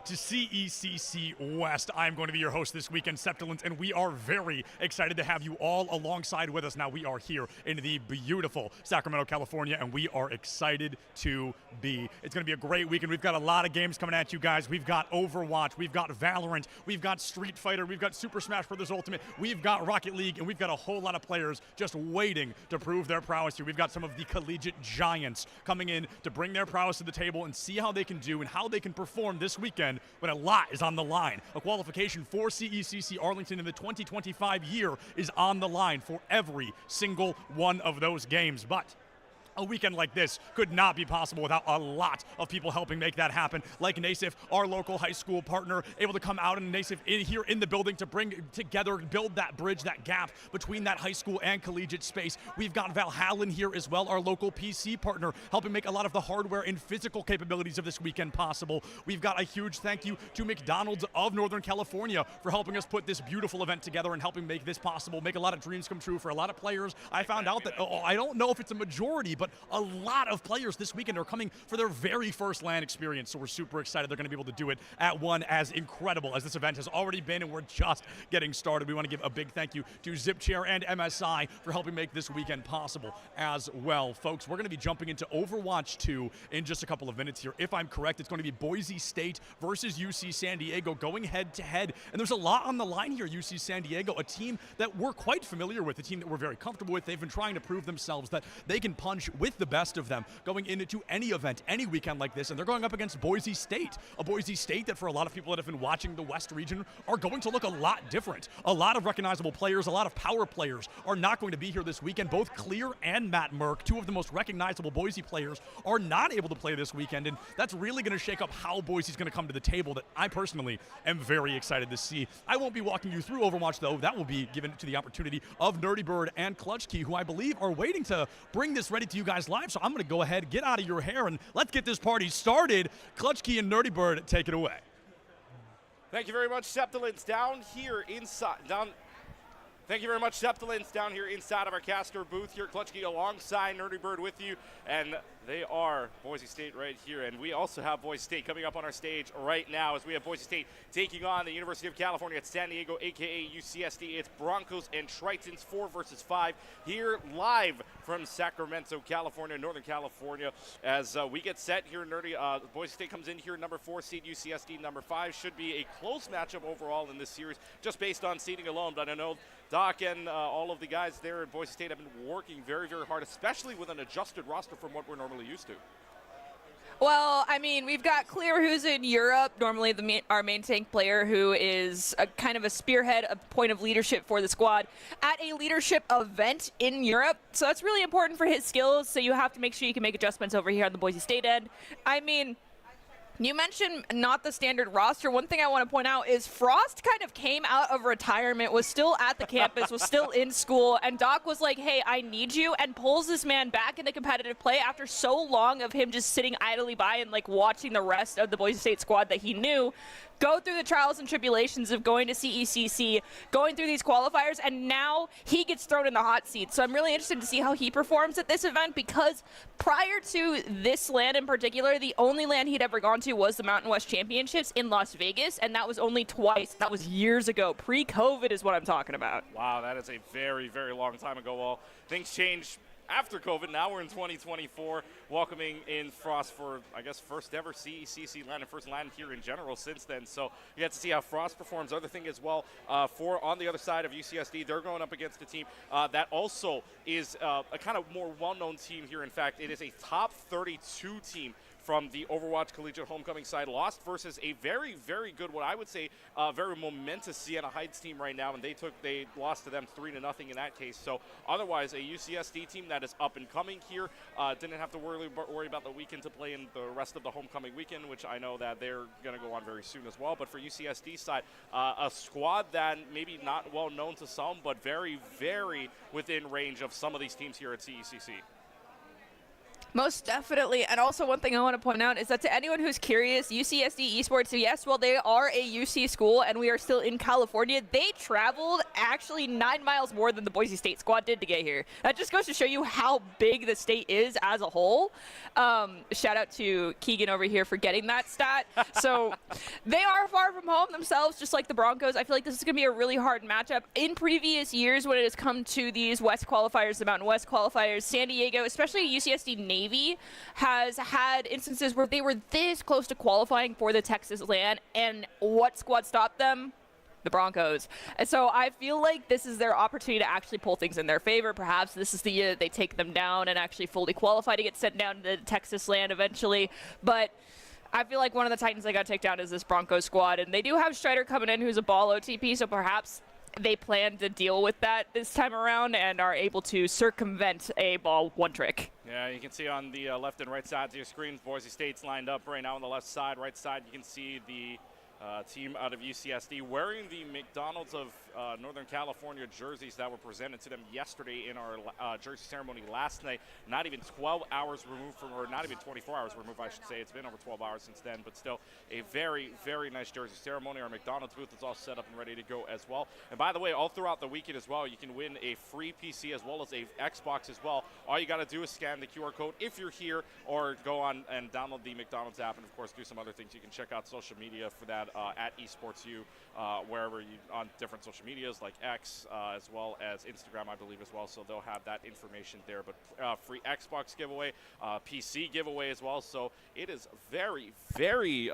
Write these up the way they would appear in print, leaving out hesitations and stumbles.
to CECC West. I'm going to be your host this weekend, Septilance, and we are very excited to have you all alongside with us. Now, we are here in the beautiful Sacramento, California, and we are excited to be. It's going to be a great weekend. We've got a lot of games coming at you guys. We've got Overwatch, we've got Valorant, we've got Street Fighter, we've got Super Smash Bros. Ultimate, we've got Rocket League, and we've got a whole lot of players just waiting to prove their prowess here. We've got some of the collegiate giants coming in to bring their prowess to the table and see how they can do and how they can perform this weekend when a lot is on the line. A qualification for CECC Arlington in the 2025 year is on the line for every single one of those games. But a weekend like this could not be possible without a lot of people helping make that happen, like NASIF, our local high school partner, able to come out and NASIF here in the building to bring together, build that bridge, that gap between that high school and collegiate space. We've got Valhalla here as well, our local PC partner, helping make a lot of the hardware and physical capabilities of this weekend possible. We've got a huge thank you to McDonald's of Northern California for helping us put this beautiful event together and helping make this possible, make a lot of dreams come true for a lot of players. I found out that, I don't know if it's a majority, but a lot of players this weekend are coming for their very first LAN experience, so we're super excited they're going to be able to do it at one as incredible as this event has already been, and we're just getting started. We want to give a big thank you to ZipChair and MSI for helping make this weekend possible as well. Folks, we're going to be jumping into Overwatch 2 in just a couple of minutes here. If I'm correct, it's going to be Boise State versus UC San Diego going head-to-head, and there's a lot on the line here. UC San Diego, a team that we're quite familiar with, a team that we're very comfortable with. They've been trying to prove themselves that they can punch with the best of them going into any event, any weekend like this, and they're going up against Boise State, a Boise State that for a lot of people that have been watching the West region are going to look a lot different. A lot of recognizable players, a lot of power players are not going to be here this weekend. Both Clear and Matt Merck, two of the most recognizable Boise players, are not able to play this weekend, and that's really going to shake up how Boise's going to come to the table that I personally am very excited to see. I won't be walking you through Overwatch, though. That will be given to the opportunity of Nerdy Bird and Clutch Key, who I believe are waiting to bring this ready to you guys live, so I'm going to go ahead, get out of your hair, and let's get this party started. Clutch Key and Nerdy Bird, take it away. Thank you very much, Septilance, down here inside. Thank you very much, Septilance, down here inside of our caster booth here. Clutch Key alongside Nerdy Bird with you, and they are Boise State right here, and we also have Boise State coming up on our stage right now as we have Boise State taking on the University of California at San Diego, aka UCSD. It's Broncos and Tritons 4 versus 5 here live from Sacramento, California, Northern California. As we get set here, Nerdy, Boise State comes in here number 4 seed, UCSD number 5. Should be a close matchup overall in this series, just based on seeding alone, but I know Doc and all of the guys there at Boise State have been working very, very hard, especially with an adjusted roster from what we're normally used to. Well, I mean, we've got Clear, who's in Europe, normally our main tank player, who is a kind of a spearhead, a point of leadership for the squad at a leadership event in Europe. So that's really important for his skills, so you have to make sure you can make adjustments over here on the Boise State end. I mean, you mentioned not the standard roster. One thing I want to point out is Frost kind of came out of retirement, was still at the campus, was still in school, and Doc was like, hey, I need you, and pulls this man back into competitive play after so long of him just sitting idly by and like watching the rest of the Boise State squad that he knew go through the trials and tribulations of going to CECC, going through these qualifiers, and now he gets thrown in the hot seat. So I'm really interested to see how he performs at this event, because prior to this LAN in particular, the only LAN he'd ever gone to was the Mountain West Championships in Las Vegas, and that was only twice. That was years ago. Pre-COVID is what I'm talking about. Wow, that is a very, very long time ago. Well, things change after COVID. Now we're in 2024, welcoming in Frost for, I guess, first ever CECC LAN and first LAN here in general since then. So you get to see how Frost performs. Other thing as well, for on the other side of UCSD, they're going up against a team that also is a kind of more well-known team here. In fact, it is a top 32 team from the Overwatch Collegiate Homecoming side, lost versus a very, very good, what I would say, very momentous Siena Heights team right now, and they lost to them 3-0 in that case. So otherwise, a UCSD team that is up and coming here, didn't have to worry about the weekend to play in the rest of the homecoming weekend, which I know that they're going to go on very soon as well. But for UCSD side, a squad that maybe not well known to some, but very, very within range of some of these teams here at CECC. Most definitely. And also one thing I want to point out is that to anyone who's curious, UCSD Esports, yes, while they are a UC school and we are still in California, they traveled actually 9 miles more than the Boise State squad did to get here. That just goes to show you how big the state is as a whole. Shout out to Keegan over here for getting that stat. So they are far from home themselves, just like the Broncos. I feel like this is going to be a really hard matchup. In previous years, when it has come to these West qualifiers, the Mountain West qualifiers, San Diego, especially UCSD Navy, has had instances where they were this close to qualifying for the Texas LAN, and what squad stopped them? The Broncos. And so I feel like this is their opportunity to actually pull things in their favor. Perhaps this is the year that they take them down and actually fully qualify to get sent down to the Texas LAN eventually. But I feel like one of the Titans they got to take down is this Broncos squad, and they do have Strider coming in who's a ball OTP, so perhaps they plan to deal with that this time around and are able to circumvent a ball one trick. Yeah, you can see on the left and right sides of your screens, Boise State's lined up right now on the left side. Right side, you can see the team out of UCSD wearing the McDonald's of Northern California jerseys that were presented to them yesterday in our jersey ceremony last night. Not even 12 hours removed from, or not even 24 hours removed, I should say. It's been over 12 hours since then, but still a very, very nice jersey ceremony. Our McDonald's booth is all set up and ready to go as well. And by the way, all throughout the weekend as well, you can win a free PC as well as a Xbox as well. All you got to do is scan the QR code if you're here, or go on and download the McDonald's app, and of course do some other things. You can check out social media for that at eSportsU, wherever you on different social medias like X, as well as Instagram, I believe, as well. So they'll have that information there. But free Xbox giveaway, PC giveaway as well. So it is very, very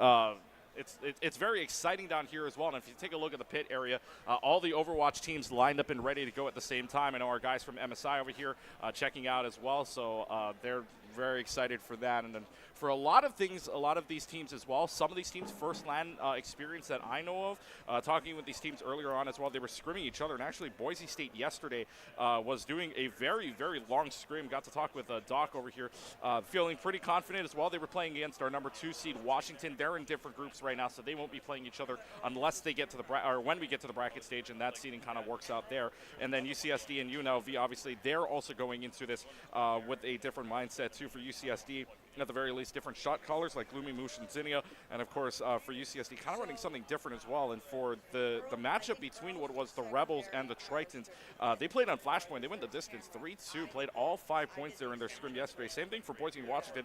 it's very exciting down here as well. And if you take a look at the pit area, all the Overwatch teams lined up and ready to go at the same time. I know our guys from MSI over here checking out as well. So they're very excited for that. And then for a lot of things, a lot of these teams as well, some of these teams' first LAN experience that I know of, talking with these teams earlier on as well, they were scrimming each other. And actually, Boise State yesterday was doing a very, very long scrim. Got to talk with Doc over here, feeling pretty confident as well. They were playing against our number 2 seed, Washington. They're in different groups right now, so they won't be playing each other unless they get to the or when we get to the bracket stage, and that seeding kind of works out there. And then UCSD and UNLV, obviously, they're also going into this with a different mindset too. For UCSD, at the very least, different shot callers like Gloomy Moosh and Zinnia, and of course for UCSD, kind of running something different as well. And for the matchup between what was the Rebels and the Tritons, they played on Flashpoint. They went the distance, 3-2, played all 5 points there in their scrim yesterday. Same thing for Boise and Washington,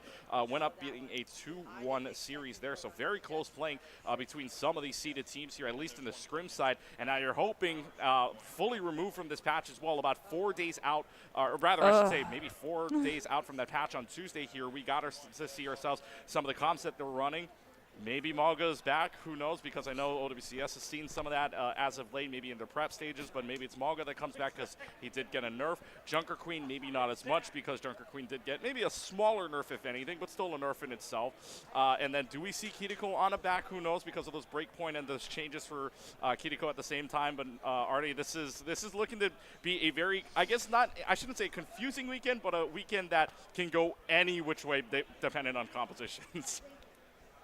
went up beating a 2-1 series there. So very close playing between some of these seeded teams here, at least in the scrim side. And now you're hoping, fully removed from this patch as well, about 4 days out, or rather I should say maybe 4 days out from that patch on Tuesday here, we got to see ourselves some of the comps that they're running. Maybe Malga's back, who knows, because I know OWCS has seen some of that as of late, maybe in their prep stages, but maybe it's Malga that comes back because he did get a nerf. Junker Queen, maybe not as much, because Junker Queen did get maybe a smaller nerf, if anything, but still a nerf in itself. And then do we see Kiriko on a back? Who knows, because of those breakpoint and those changes for Kiriko at the same time. But Artie, this is looking to be a very, I guess not, I shouldn't say confusing weekend, but a weekend that can go any which way depending on compositions.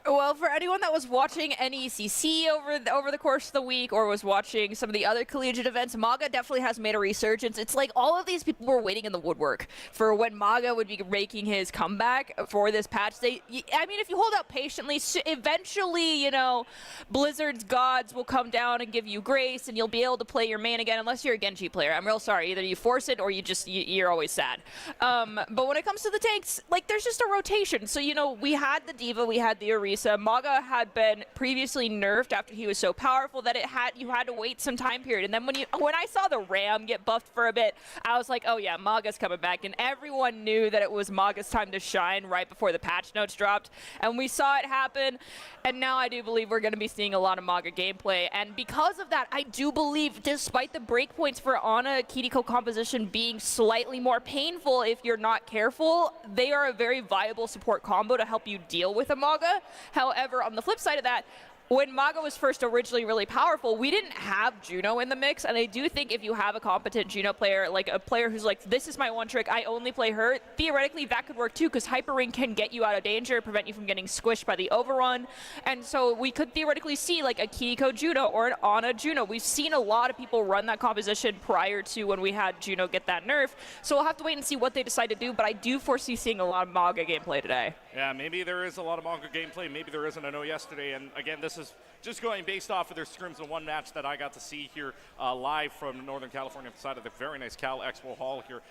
Well, for anyone that was watching CECC over the course of the week, or was watching some of the other collegiate events, Maga definitely has made a resurgence. It's like all of these people were waiting in the woodwork for when Maga would be making his comeback for this patch. I mean, if you hold out patiently, eventually, you know, Blizzard's gods will come down and give you grace, and you'll be able to play your main again, unless you're a Genji player. I'm real sorry. Either you force it, or you're always sad. But when it comes to the tanks, like, there's just a rotation. So, you know, we had the D.Va, we had the Orisa. Maga had been previously nerfed after he was so powerful that you had to wait some time period. And then when I saw the Ram get buffed for a bit, I was like, oh yeah, Maga's coming back. And everyone knew that it was Maga's time to shine right before the patch notes dropped. And we saw it happen. And now I do believe we're going to be seeing a lot of Maga gameplay. And because of that, I do believe, despite the breakpoints for Ana Kiriko composition being slightly more painful if you're not careful, they are a very viable support combo to help you deal with a Maga. However, on the flip side of that, when Maga was first originally really powerful, we didn't have Juno in the mix, and I do think if you have a competent Juno player, like a player who's like, this is my one trick, I only play her, theoretically that could work too, because Hyper Ring can get you out of danger, prevent you from getting squished by the overrun, and so we could theoretically see like a Kiriko Juno or an Ana Juno. We've seen a lot of people run that composition prior to when we had Juno get that nerf, so we'll have to wait and see what they decide to do, but I do foresee seeing a lot of Maga gameplay today. Yeah, maybe there is a lot of Maga gameplay, maybe there isn't. I know yesterday, and again, this is just going based off of their scrims in one match that I got to see here live from Northern California side of the very nice Cal Expo Hall here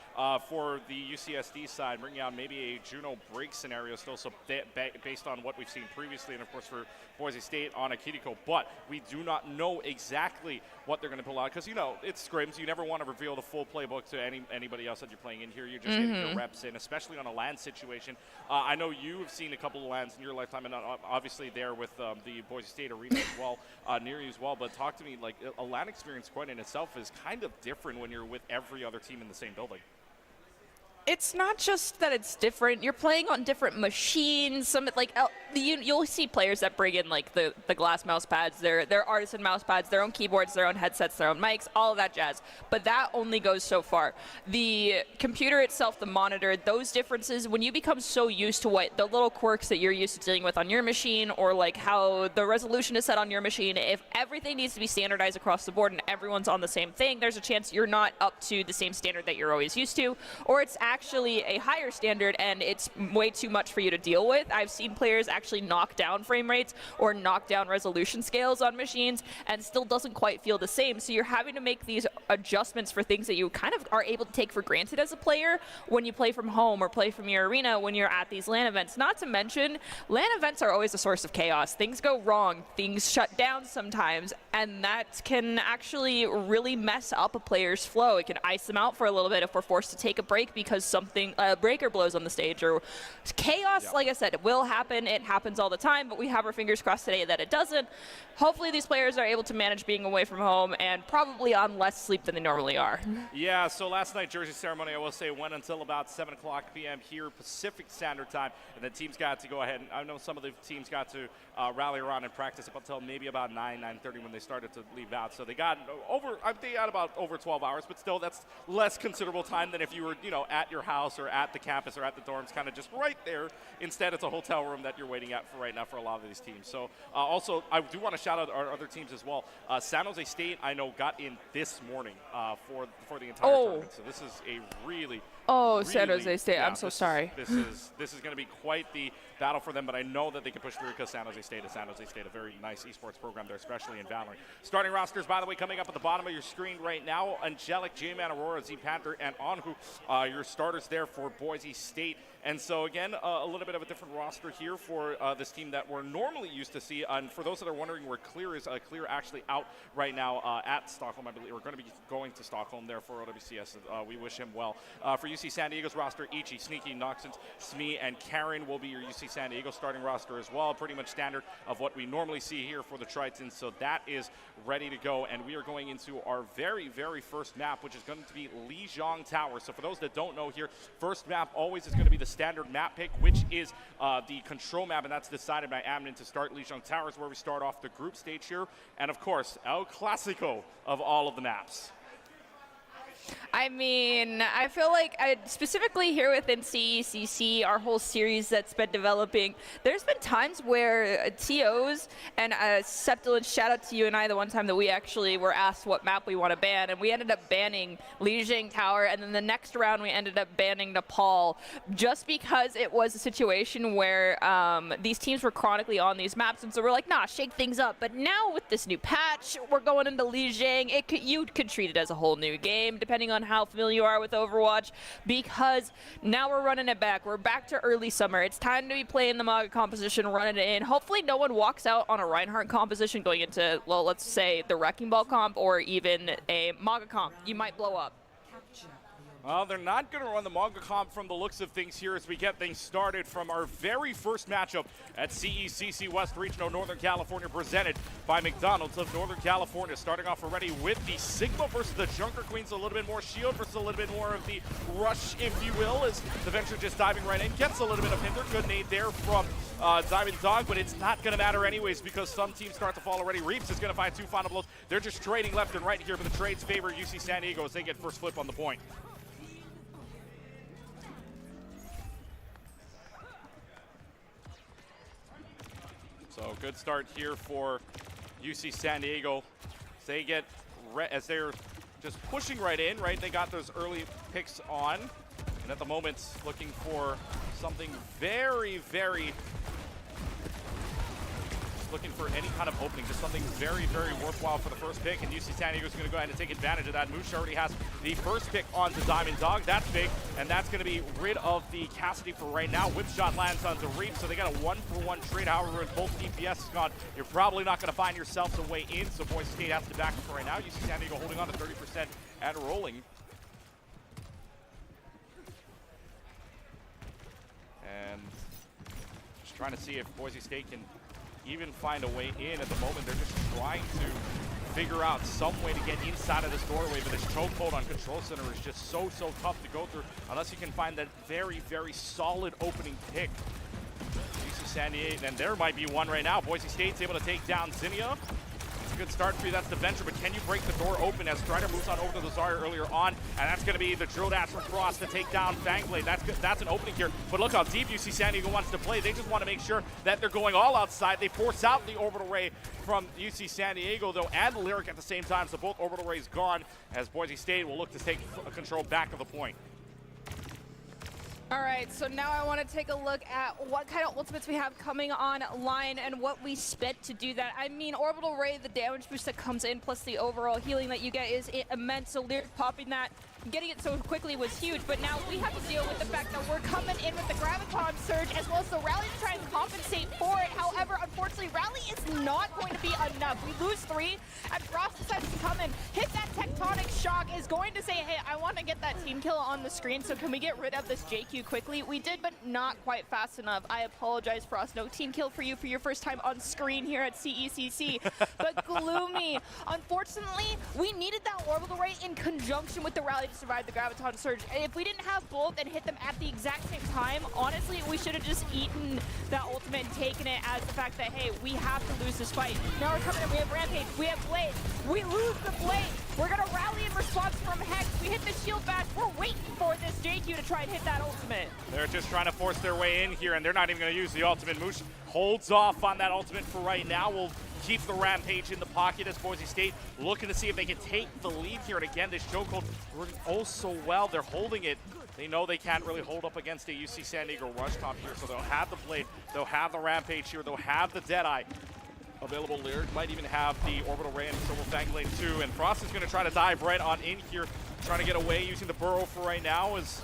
for the UCSD side, bringing out maybe a Juno break scenario still, so based on what we've seen previously, and of course for Boise State on a Kiriko, but we do not know exactly what they're going to pull out, because, you know, it's scrims. You never want to reveal the full playbook to anybody else that you're playing in here. You're just getting your reps in, especially on a LAN situation. I know you have seen a couple of LANs in your lifetime, and obviously there with the Boise State arena as well, near you as well, but talk to me, like, a LAN experience quite in itself is kind of different when you're with every other team in the same building. It's not just that it's different. You're playing on different machines. Some like you'll see players that bring in like the glass mouse pads, their artisan mouse pads, their own keyboards, their own headsets, their own mics, all of that jazz. But that only goes so far. The computer itself, the monitor, those differences, when you become so used to what the little quirks that you're used to dealing with on your machine, or like how the resolution is set on your machine, if everything needs to be standardized across the board and everyone's on the same thing, there's a chance you're not up to the same standard that you're always used to, or it's actually a higher standard and it's way too much for you to deal with. I've seen players actually knock down frame rates or knock down resolution scales on machines and still doesn't quite feel the same. So you're having to make these adjustments for things that you kind of are able to take for granted as a player when you play from home or play from your arena when you're at these LAN events. Not to mention, LAN events are always a source of chaos. Things go wrong, things shut down sometimes, and that can actually really mess up a player's flow. It can ice them out for a little bit if we're forced to take a break because something breaker blows on the stage, or chaos. Yeah. Like I said, it will happen. It happens all the time, but we have our fingers crossed today that it doesn't. Hopefully these players are able to manage being away from home and probably on less sleep than they normally are. Yeah, so last night jersey ceremony, I will say, went until about 7 o'clock p.m. here Pacific Standard Time, and the teams got to go ahead, and I know some of the teams got to rally around and practice up until maybe about 9:30 when they started to leave out. So they got about over 12 hours, but still that's less considerable time than if you were, you know, at your house or at the campus or at the dorms, kind of just right there. Instead, it's a hotel room that you're waiting at for right now for a lot of these teams. So also, I do want to shout out our other teams as well. San Jose State, I know, got in this morning for the entire tournament. So this is a really San Jose State. Yeah, I'm so sorry. This is going to be quite the battle for them, but I know that they can push through because San Jose State, a very nice esports program there, especially in Valorant. Starting rosters, by the way, coming up at the bottom of your screen right now: Angelic, J-Man, Aurora, Z Panther, and Anhu. Your starters there for Boise State. And so again, a little bit of a different roster here for this team that we're normally used to see. And for those that are wondering where Clear is, Clear actually out right now at Stockholm, I believe. We're going to be going to Stockholm there for OWCS. We wish him well. For UC San Diego's roster, Ichi, Sneaky, Noxons, Smee, and Karen will be your UC San Diego starting roster as well. Pretty much standard of what we normally see here for the Tritons. So that is ready to go. And we are going into our very, very first map, which is going to be Lijiang Tower. So for those that don't know here, first map always is going to be the standard map pick, which is the control map, and that's decided by admin to start Lijiang Towers, where we start off the group stage here. And of course, El Clasico of all of the maps. I mean, I feel like specifically here within CECC, our whole series that's been developing, there's been times where TOs and Septilant, shout out to you and I the one time that we actually were asked what map we want to ban, and we ended up banning Lijiang Tower, and then the next round we ended up banning Nepal, just because it was a situation where these teams were chronically on these maps, and so we're like, nah, shake things up. But now with this new patch, we're going into Lijiang. You could treat it as a whole new game, depending on how familiar you are with Overwatch, because now we're running it back. We're back to early summer. It's time to be playing the Maga composition, running it in. Hopefully no one walks out on a Reinhardt composition going into, well, let's say the Wrecking Ball comp or even a Maga comp. You might blow up. Well, they're not going to run the manga comp from the looks of things here as we get things started from our very first matchup at CECC West Regional Northern California, presented by McDonald's of Northern California. Starting off already with the Sigma versus the Junker Queens, a little bit more shield versus a little bit more of the rush, if you will, as the Venture just diving right in. Gets a little bit of hinder. Good nade there from Diamond Dog, but it's not going to matter anyways because some teams start to fall already. Reaps is going to find 2 final blows. They're just trading left and right here, but the trades favor UC San Diego as they get first flip on the point. So good start here for UC San Diego. They get, as they're just pushing right in, right? They got those early picks on. And at the moment, looking for something very, very, looking for any kind of opening, just something very, very worthwhile for the first pick. And UC San Diego is going to go ahead and take advantage of that. Moosh already has the first pick on the Diamond Dog. That's big, and that's going to be rid of the Cassidy for right now. Whip shot lands on the Reap, so they got a 1-for-1 trade. However, in both DPS is gone, you're probably not going to find yourself a way in, so Boise State has to back it for right now. UC San Diego holding on to 30% and rolling. And just trying to see if Boise State can even find a way in. At the moment, they're just trying to figure out some way to get inside of this doorway, but this chokehold on Control Center is just so tough to go through unless you can find that very, very solid opening pick. UC San Diego, and there might be one right now. Boise State's able to take down Zinnia. Good start for you, that's the Venture, but can you break the door open as Strider moves on over to the Zarya earlier on, and that's going to be the drill dash from Frost to take down Fangblade. That's an opening here, but look how deep UC San Diego wants to play. They just want to make sure that they're going all outside. They force out the orbital ray from UC San Diego, though, and the Lyric at the same time, so both orbital rays gone as Boise State will look to take control back of the point. All right, so now I want to take a look at what kind of ultimates we have coming online and what we spent to do that. I mean, Orbital Ray, the damage boost that comes in, plus the overall healing that you get is immense, so Lyric popping that, getting it so quickly was huge, but now we have to deal with the fact that we're coming in with the Graviton Surge as well as the Rally to try and compensate for it. However, unfortunately, Rally is not going to be enough. We lose 3, and Frost decides to come in, hit that Tectonic Shock, is going to say, hey, I want to get that team kill on the screen, so can we get rid of this JQ quickly? We did, but not quite fast enough. I apologize, Frost. No team kill for you for your first time on screen here at CECC. But Gloomy, unfortunately, we needed that Orbital Ray in conjunction with the Rally to survive the Graviton Surge. If we didn't have both and hit them at the exact same time, honestly, we should have just eaten that ultimate and taken it as the fact that, hey, we have to lose this fight. Now we're coming in, we have Rampage, we have Blade. We lose the Blade. We're going to rally in response from Hex. We hit the shield bash. We're waiting for this JQ to try and hit that ultimate. They're just trying to force their way in here, and they're not even going to use the ultimate. Moosh holds off on that ultimate for right now. We'll keep the Rampage in the pocket as Boise State looking to see if they can take the lead here. And again, this chokehold working oh so well. They're holding it. They know they can't really hold up against a UC San Diego rush comp here, so they'll have the Blade, they'll have the Rampage here, they'll have the Deadeye. Available Lyric, might even have the Orbital Ray and Silver Fangblade too, and Frost is going to try to dive right on in here, trying to get away using the Burrow for right now as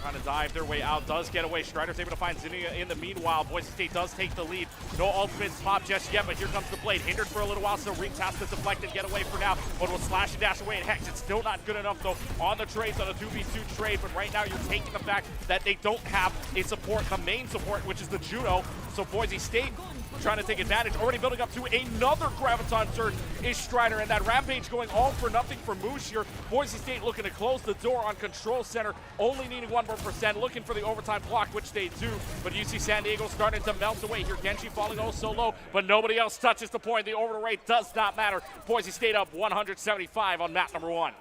trying to dive their way out, does get away. Strider's able to find Zinnia in the meanwhile. Boise State does take the lead. No ultimates pop just yet, but here comes the Blade. Hindered for a little while, so Reeks has to deflect and get away for now, but will slash and dash away and Hex. It's still not good enough though on the trades, on a 2v2 trade, but right now you're taking the fact that they don't have a support, the main support, which is the Juno, so Boise State trying to take advantage, already building up to another Graviton Surge is Strider, and that Rampage going all for nothing for Moosh here. Boise State looking to close the door on Control Center, only needing 1 more percent, looking for the overtime block, which they do, but UC San Diego starting to melt away here. Genji falling oh so low, but nobody else touches the point. The orbital rate does not matter. Boise State up 175 on map number 1.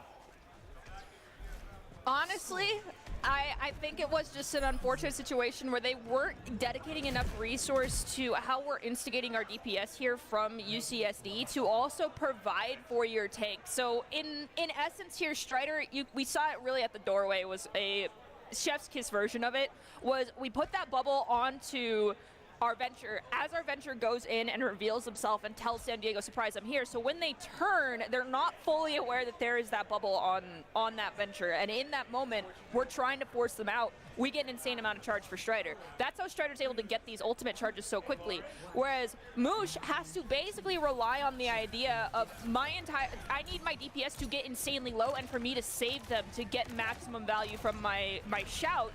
Honestly, I think it was just an unfortunate situation where they weren't dedicating enough resource to how we're instigating our DPS here from UCSD to also provide for your tank. So in essence here, Strider, we saw it really at the doorway, was a chef's kiss version of it, was we put that bubble onto our venture goes in and reveals himself and tells San Diego, surprise, I'm here. So when they turn, they're not fully aware that there is that bubble on that venture. And in that moment, we're trying to force them out. We get an insane amount of charge for Strider. That's how Strider's able to get these ultimate charges so quickly. Whereas Moosh has to basically rely on the idea of I need my DPS to get insanely low and for me to save them to get maximum value from my shout.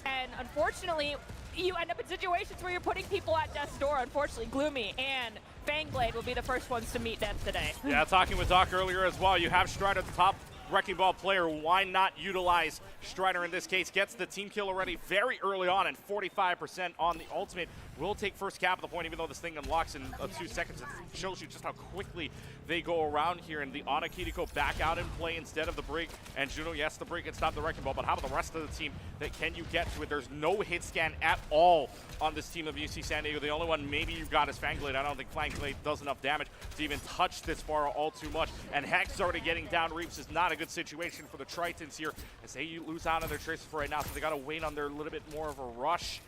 And unfortunately, you end up in situations where you're putting people at death's door. Unfortunately, Gloomy and Fangblade will be the first ones to meet death today. Yeah, talking with Doc earlier as well. You have Strider at the top Wrecking Ball player. Why not utilize Strider in this case? Gets the team kill already very early on, and 45% on the ultimate. Will take first cap at the point, even though this thing unlocks in 2 seconds. It shows you just how quickly they go around here. And the Anakitiko back out in play instead of the Brig. And Juno, yes, the Brig can stop the Wrecking Ball, but how about the rest of the team? That can you get to it? There's no hit scan at all on this team of UC San Diego. The only one maybe you've got is Fangblade. I don't think Fangblade does enough damage to even touch this bar all too much. And Hex already getting down. Reaps is not a good situation for the Tritons here, as they lose out on their traces for right now, so they got to wait on their little bit more of a rush.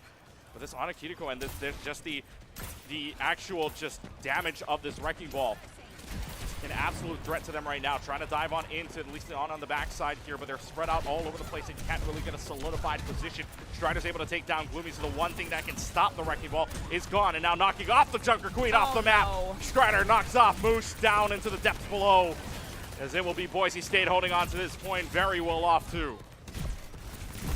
But this Anakitiko and this just the actual just damage of this Wrecking Ball, an absolute threat to them right now. Trying to dive on into at least on the backside here, but they're spread out all over the place and can't really get a solidified position. Strider's able to take down Gloomy, so the one thing that can stop the Wrecking Ball is gone, and now knocking off the Junker Queen off the map. No. Strider knocks off Moose down into the depths below, as it will be Boise State holding on to this point very well off too.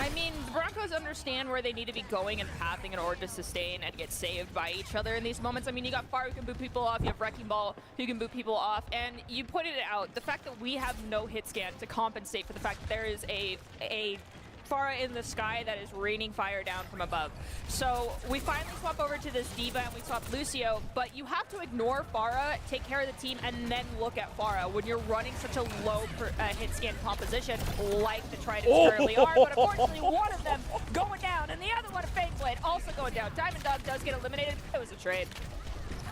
I mean, the Broncos understand where they need to be going and pathing in order to sustain and get saved by each other in these moments. I mean, you got Far who can boot people off, you have Wrecking Ball who can boot people off, and you pointed it out, the fact that we have no hit scan to compensate for the fact that there is a Farah in the sky that is raining fire down from above. So we finally swap over to this D.Va and we swap Lucio, but you have to ignore Farah, take care of the team, and then look at Farah when you're running such a low hit scan composition like the Tritons currently are. But unfortunately, one of them going down and the other one, Fangblade, also going down. Diamond Dog does get eliminated. It was a trade.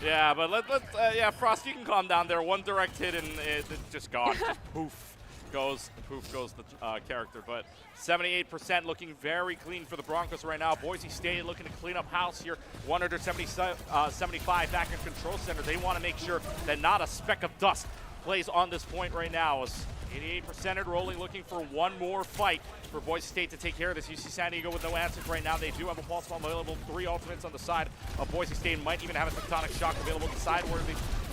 Yeah, but yeah, Frost, you can calm down there. One direct hit and it's just gone. Just poof goes the character. But 78% looking very clean for the Broncos right now. Boise State looking to clean up house here. 175 back in control center. They want to make sure that not a speck of dust plays on this point right now. As 88% rolling, looking for one more fight for Boise State to take care of this. UC San Diego with no answers right now. They do have a pulse bomb available, 3 ultimates on the side of Boise State. Might even have a tectonic shock available to the side where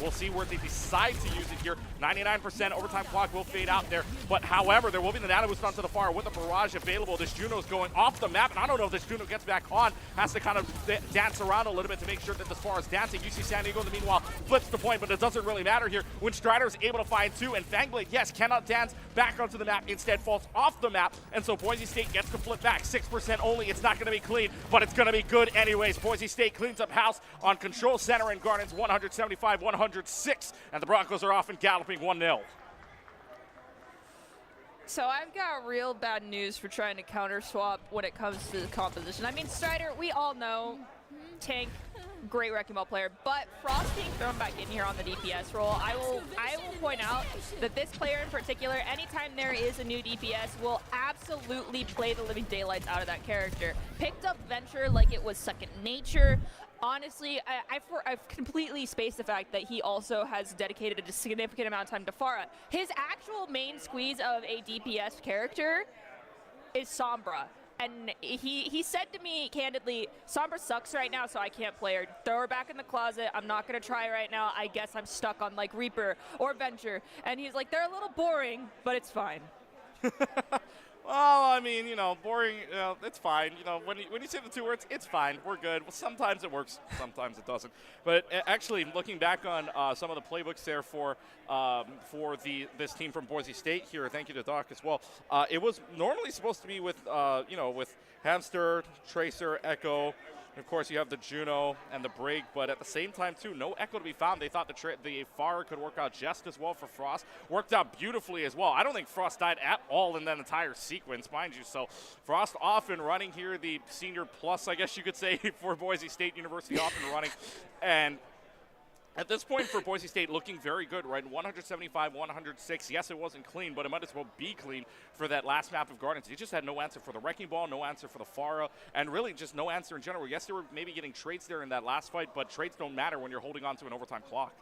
we'll see where they decide to use it here. 99% overtime clock will fade out there. But however, there will be the nano boost onto the far with a barrage available. This Juno's going off the map, and I don't know if this Juno gets back on. Has to kind of dance around a little bit to make sure that this far is dancing. UC San Diego in the meanwhile flips the point, but it doesn't really matter here when Strider's able to find 2, and Fangblade, yes, cannot dance back onto the map, instead falls off the map, and so Boise State gets to flip back. 6% only. It's not going to be clean, but it's going to be good anyways. Boise State cleans up house on control center and Gardens 175-106, and the Broncos are off and galloping 1-0. So I've got real bad news for trying to counter swap when it comes to the composition. I mean, Strider, we all know, tank, great Wrecking Ball player, but Frost being thrown back in here on the DPS role, I will point out that this player in particular, anytime there is a new DPS, will absolutely play the living daylights out of that character. Picked up Venture like it was second nature. Honestly, I've completely spaced the fact that he also has dedicated a significant amount of time to Farah. His actual main squeeze of a DPS character is Sombra. And he said to me candidly, Sombra sucks right now, so I can't play her. Throw her back in the closet. I'm not going to try right now. I guess I'm stuck on like Reaper or Venture. And he's like, they're a little boring, but it's fine. Well, I mean, you know, boring, it's fine. You know, when you say the 2 words, it's fine. We're good. Well, sometimes it works, sometimes it doesn't. But actually, looking back on some of the playbooks there for this team from Boise State here, thank you to Doc as well. It was normally supposed to be with, with Hamster, Tracer, Echo. And of course, you have the Juno and the Brig, but at the same time, too, no Echo to be found. They thought the Far could work out just as well for Frost. Worked out beautifully as well. I don't think Frost died at all in that entire sequence, mind you. So Frost off and running here, the senior plus, I guess you could say, for Boise State University off and running. And At this point for Boise State, looking very good, right? 175, 106. Yes, it wasn't clean, but it might as well be clean for that last map of Gardens. They just had no answer for the Wrecking Ball, no answer for the Pharah, and really just no answer in general. Yes, they were maybe getting trades there in that last fight, but trades don't matter when you're holding on to an overtime clock.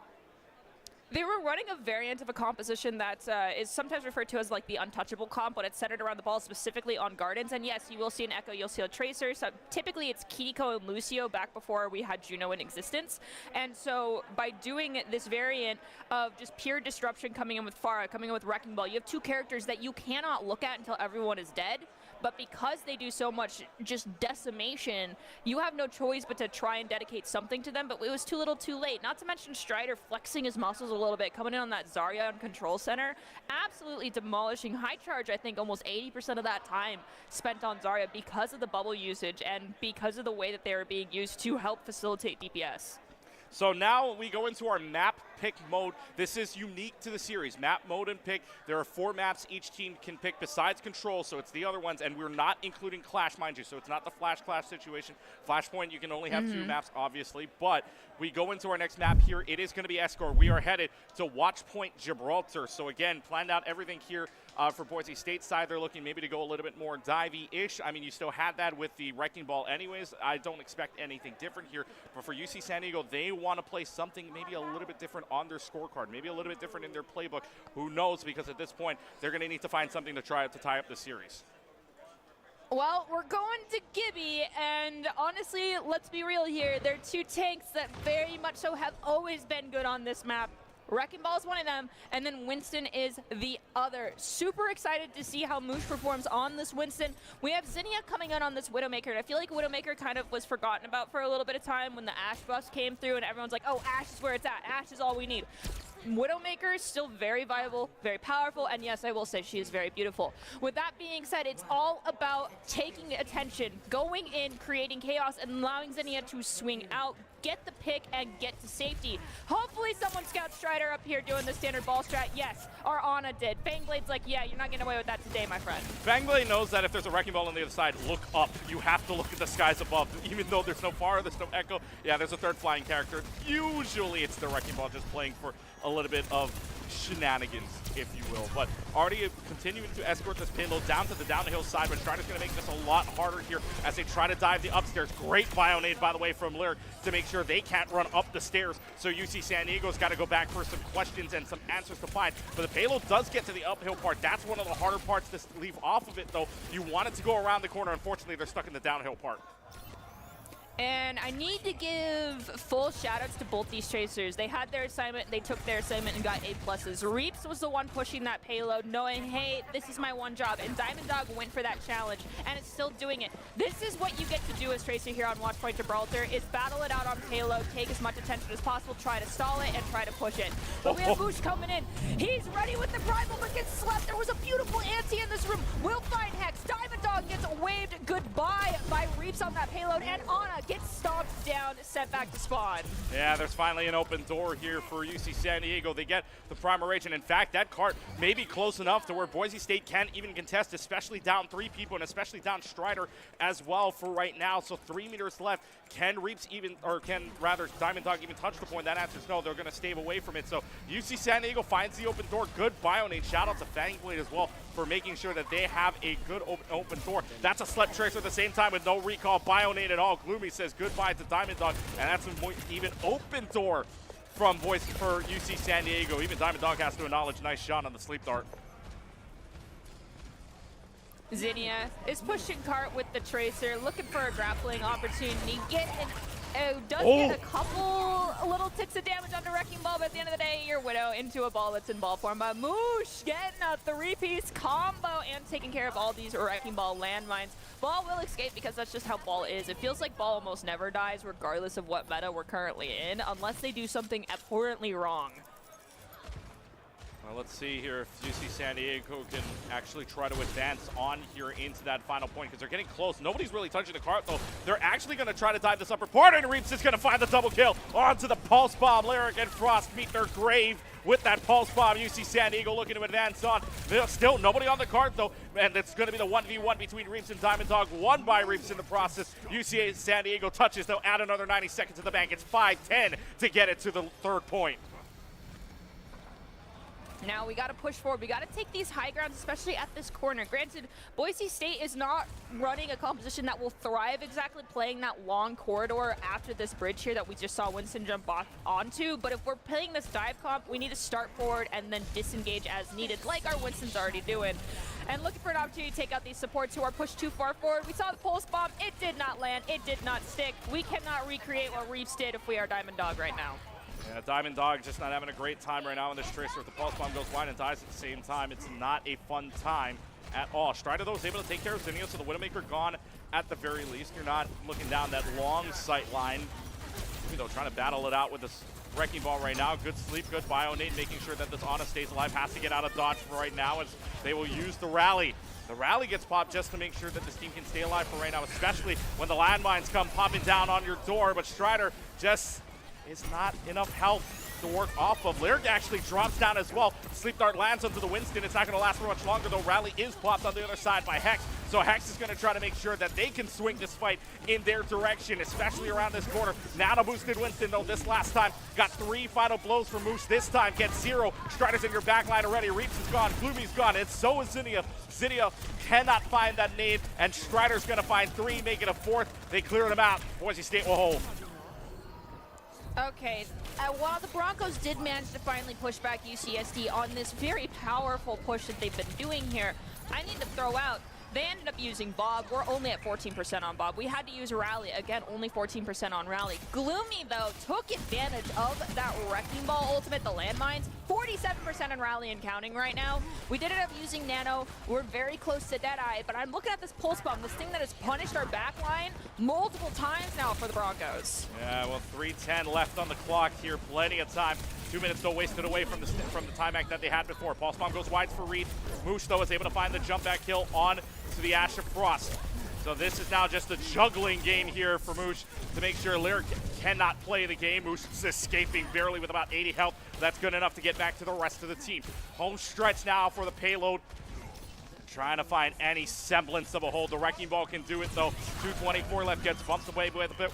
They were running a variant of a composition that is sometimes referred to as like the untouchable comp, but it's centered around the ball specifically on Gardens. And yes, you will see an Echo, you'll see a Tracer. So typically it's Kiriko and Lucio back before we had Juno in existence. And so by doing this variant of just pure disruption coming in with Pharah, coming in with Wrecking Ball, you have two characters that you cannot look at until everyone is dead. But because they do so much just decimation, you have no choice but to try and dedicate something to them, but it was too little too late. Not to mention Strider flexing his muscles a little bit, coming in on that Zarya and control center, absolutely demolishing High Charge. I think almost 80% of that time spent on Zarya because of the bubble usage and because of the way that they were being used to help facilitate DPS. So now we go into our map pick mode. This is unique to the series. Map mode and pick. There are 4 maps each team can pick besides Control, so it's the other ones, and we're not including Clash, mind you, so it's not the Flash Clash situation. Flashpoint, you can only have 2 maps, obviously, but we go into our next map here. It is going to be Escort. We are headed to Watch Point Gibraltar. So again, planned out everything here for Boise State side. They're looking maybe to go a little bit more divey-ish. I mean, you still had that with the Wrecking Ball anyways. I don't expect anything different here. But for UC San Diego, they want to play something maybe a little bit different on their scorecard, maybe a little bit different in their playbook. Who knows? Because at this point, they're going to need to find something to try to tie up the series. Well, we're going to Gibby, and honestly, let's be real here. There are 2 tanks that very much so have always been good on this map. Wrecking Ball is one of them, and then Winston is the other. Super excited to see how Moosh performs on this Winston. We have Zinnia coming in on this Widowmaker, and I feel like Widowmaker kind of was forgotten about for a little bit of time when the Ashe buffs came through, and everyone's like, oh, Ashe is where it's at. Ashe is all we need. Widowmaker is still very viable, very powerful, and yes, I will say she is very beautiful. With that being said, it's all about taking attention, going in, creating chaos, and allowing Zinnia to swing out, get the pick, and get to safety. Hopefully someone scouts Strider up here doing the standard ball strat. Yes, our Ana did. Fangblade's like, yeah, you're not getting away with that today, my friend. Fangblade knows that if there's a Wrecking Ball on the other side, look up. You have to look at the skies above. Even though there's no Pharah, there's no Echo. Yeah, there's a third flying character. Usually it's the Wrecking Ball just playing for a little bit of shenanigans, if you will. But already continuing to escort this payload down to the downhill side, but Strider's going to make this a lot harder here as they try to dive the upstairs. Great Bionade, by the way, from Lyric to make sure they can't run up the stairs. So UC San Diego's got to go back for some questions and some answers to find. But the payload does get to the uphill part. That's one of the harder parts to leave off of it, though. You want it to go around the corner. Unfortunately, they're stuck in the downhill part. And I need to give full shout-outs to both these Tracers. They had their assignment, they took their assignment and got A+. Reaps was the one pushing that payload, knowing, hey, this is my one job. And Diamond Dog went for that challenge, and it's still doing it. This is what you get to do as Tracer here on Watch Point Gibraltar, is battle it out on payload, take as much attention as possible, try to stall it, and try to push it. But we have Moosh coming in. He's ready with the Primal, but gets slept. There was a beautiful anti in this room. Will find Hex. Diamond Dog gets waved goodbye by Reaps on that payload, and Ana gets stomped down, sent back to spawn. Yeah, there's finally an open door here for UC San Diego. They get the Primal Rage, and in fact, that cart may be close enough to where Boise State can't even contest, especially down 3 people, and especially down Strider as well for right now. So 3 meters left. Can Reaps even, or can rather Diamond Dog even touch the point? That answer's no. They're going to stay away from it. So UC San Diego finds the open door. Good Bionade. Shout out to Fangblade as well for making sure that they have a good open door. That's a Slep Tracer at the same time with no recall. Bionade at all. Gloomy says goodbye to Diamond Dog, and that's an even open door from Voice for UC San Diego. Even Diamond Dog has to acknowledge nice shot on the sleep dart. Zinnia is pushing cart with the Tracer, looking for a grappling opportunity. Does get a couple little ticks of damage on the Wrecking Ball, but at the end of the day, your Widow into a ball that's in ball form. But Moosh getting a 3-piece combo and taking care of all these Wrecking Ball landmines. Ball will escape because that's just how Ball is. It feels like Ball almost never dies regardless of what meta we're currently in, unless they do something abhorrently wrong. Well, let's see here if UC San Diego can actually try to advance on here into that final point, because they're getting close. Nobody's really touching the cart, though. They're actually going to try to dive this upper part, and Reaps is going to find the double kill onto the Pulse Bomb. Lyric and Frost meet their grave with that pulse bomb. UC San Diego looking to advance on. There's still nobody on the card though, and it's going to be the 1v1 between Reaps and Diamond Dog, won by Reaps in the process. UC San Diego touches, they'll add another 90 seconds to the bank. It's 5-10 to get it to the third point. Now we got to push forward. We got to take these high grounds, especially at this corner. Granted, Boise State is not running a composition that will thrive exactly playing that long corridor after this bridge here that we just saw Winston jump off onto. But if we're playing this dive comp, we need to start forward and then disengage as needed, like our Winston's already doing. And looking for an opportunity to take out these supports who are pushed too far forward. We saw the pulse bomb. It did not land. It did not stick. We cannot recreate what Reeves did if we are Diamond Dog right now. Yeah, Diamond Dog just not having a great time right now in this tracer. If the pulse bomb goes wide and dies at the same time, it's not a fun time at all. Strider, though, is able to take care of Zinnia, so the Widowmaker gone at the very least. You're not looking down that long sight line. You know, trying to battle it out with this Wrecking Ball right now. Good sleep, good Bionate, making sure that this Ana stays alive. Has to get out of dodge for right now as they will use the rally. The rally gets popped just to make sure that this team can stay alive for right now, especially when the landmines come popping down on your door. But Strider just is not enough health to work off of. Lyric actually drops down as well. Sleep Dart lands onto the Winston. It's not going to last for much longer, though. Rally is popped on the other side by Hex. So Hex is going to try to make sure that they can swing this fight in their direction, especially around this corner. Nano boosted Winston, though, this last time. Got 3 final blows for Moose this time. Gets 0. Strider's in your backline already. Reaps is gone. Gloomy's gone. And so is Zinnia. Zinnia cannot find that nade, and Strider's going to find 3, make it a 4th. They clear them out. Boise State will hold. Okay, while the Broncos did manage to finally push back UCSD on this very powerful push that they've been doing here, I need to throw out, they ended up using Bob. We're only at 14% on Bob. We had to use Rally. Again, only 14% on Rally. Gloomy, though, took advantage of that Wrecking Ball ultimate, the landmines. 47% on Rally and counting right now. We did end up using Nano. We're very close to Deadeye, but I'm looking at this Pulse Bomb, this thing that has punished our backline multiple times now for the Broncos. Yeah, well, 3:10 left on the clock here. Plenty of time. 2 minutes still wasted away from the time back that they had before. Pulse Bomb goes wide for Reed. Moosh, though, is able to find the jump back kill on to the Ash of Frost. So this is now just a juggling game here for Moosh to make sure Lyric cannot play the game. Moosh is escaping barely with about 80 health. That's good enough to get back to the rest of the team. Home stretch now for the payload. Trying to find any semblance of a hold. The Wrecking Ball can do it, though. 2:24 left, gets bumped away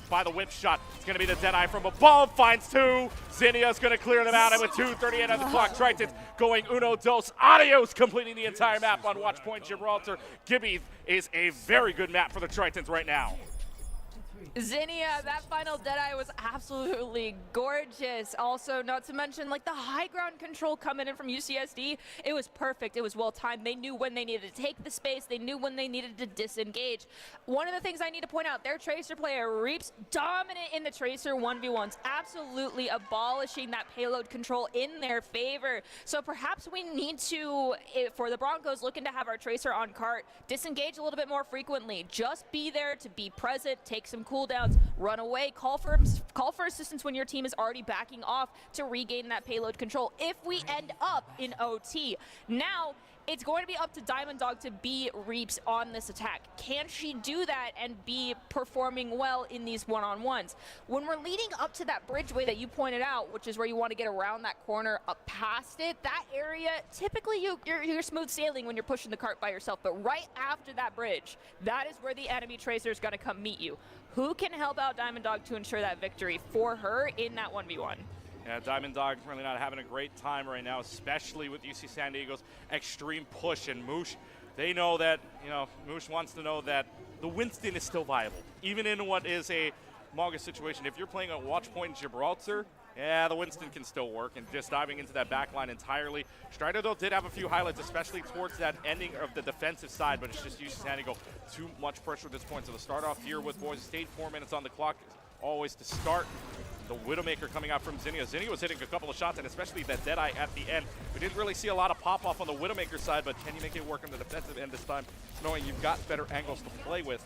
by the whip shot. It's going to be the Deadeye from above, finds 2. Zinnia's going to clear them out, and with 2:38 on the clock, Tritons going uno, dos, adios, completing the entire map on Watch Point Gibraltar. Gibby is a very good map for the Tritons right now. Zinnia, that final Deadeye was absolutely gorgeous. Also, not to mention, like, the high ground control coming in from UCSD, it was perfect. It was well timed. They knew when they needed to take the space. They knew when they needed to disengage. One of the things I need to point out, their Tracer player, Reaps, dominant in the Tracer 1v1s, absolutely abolishing that payload control in their favor. So perhaps we need to, for the Broncos looking to have our Tracer on cart, disengage a little bit more frequently. Just be there to be present, take some cooldowns, run away, call for assistance when your team is already backing off to regain that payload control if we end up in OT. Now, it's going to be up to Diamond Dog to be Reaps on this attack. Can she do that and be performing well in these one-on-ones? When we're leading up to that bridgeway that you pointed out, which is where you want to get around that corner up past it, that area, typically you're smooth sailing when you're pushing the cart by yourself, but right after that bridge, that is where the enemy Tracer is going to come meet you. Who can help out Diamond Dog to ensure that victory for her in that 1v1? Yeah, Diamond Dog really not having a great time right now, especially with UC San Diego's extreme push. And Moosh, they know that, Moosh wants to know that the Winston is still viable, even in what is a Monga situation. If you're playing at Watch Point Gibraltar, yeah, the Winston can still work, and just diving into that back line entirely. Strider, though, did have a few highlights, especially towards that ending of the defensive side, but it's just UC San Diego too much pressure at this point. So to start off here with Boise State, 4 minutes on the clock, always to start. The Widowmaker coming out from Zinnia. Zinnia was hitting a couple of shots, and especially that Deadeye at the end. We didn't really see a lot of pop-off on the Widowmaker side, but can you make it work on the defensive end this time, knowing you've got better angles to play with?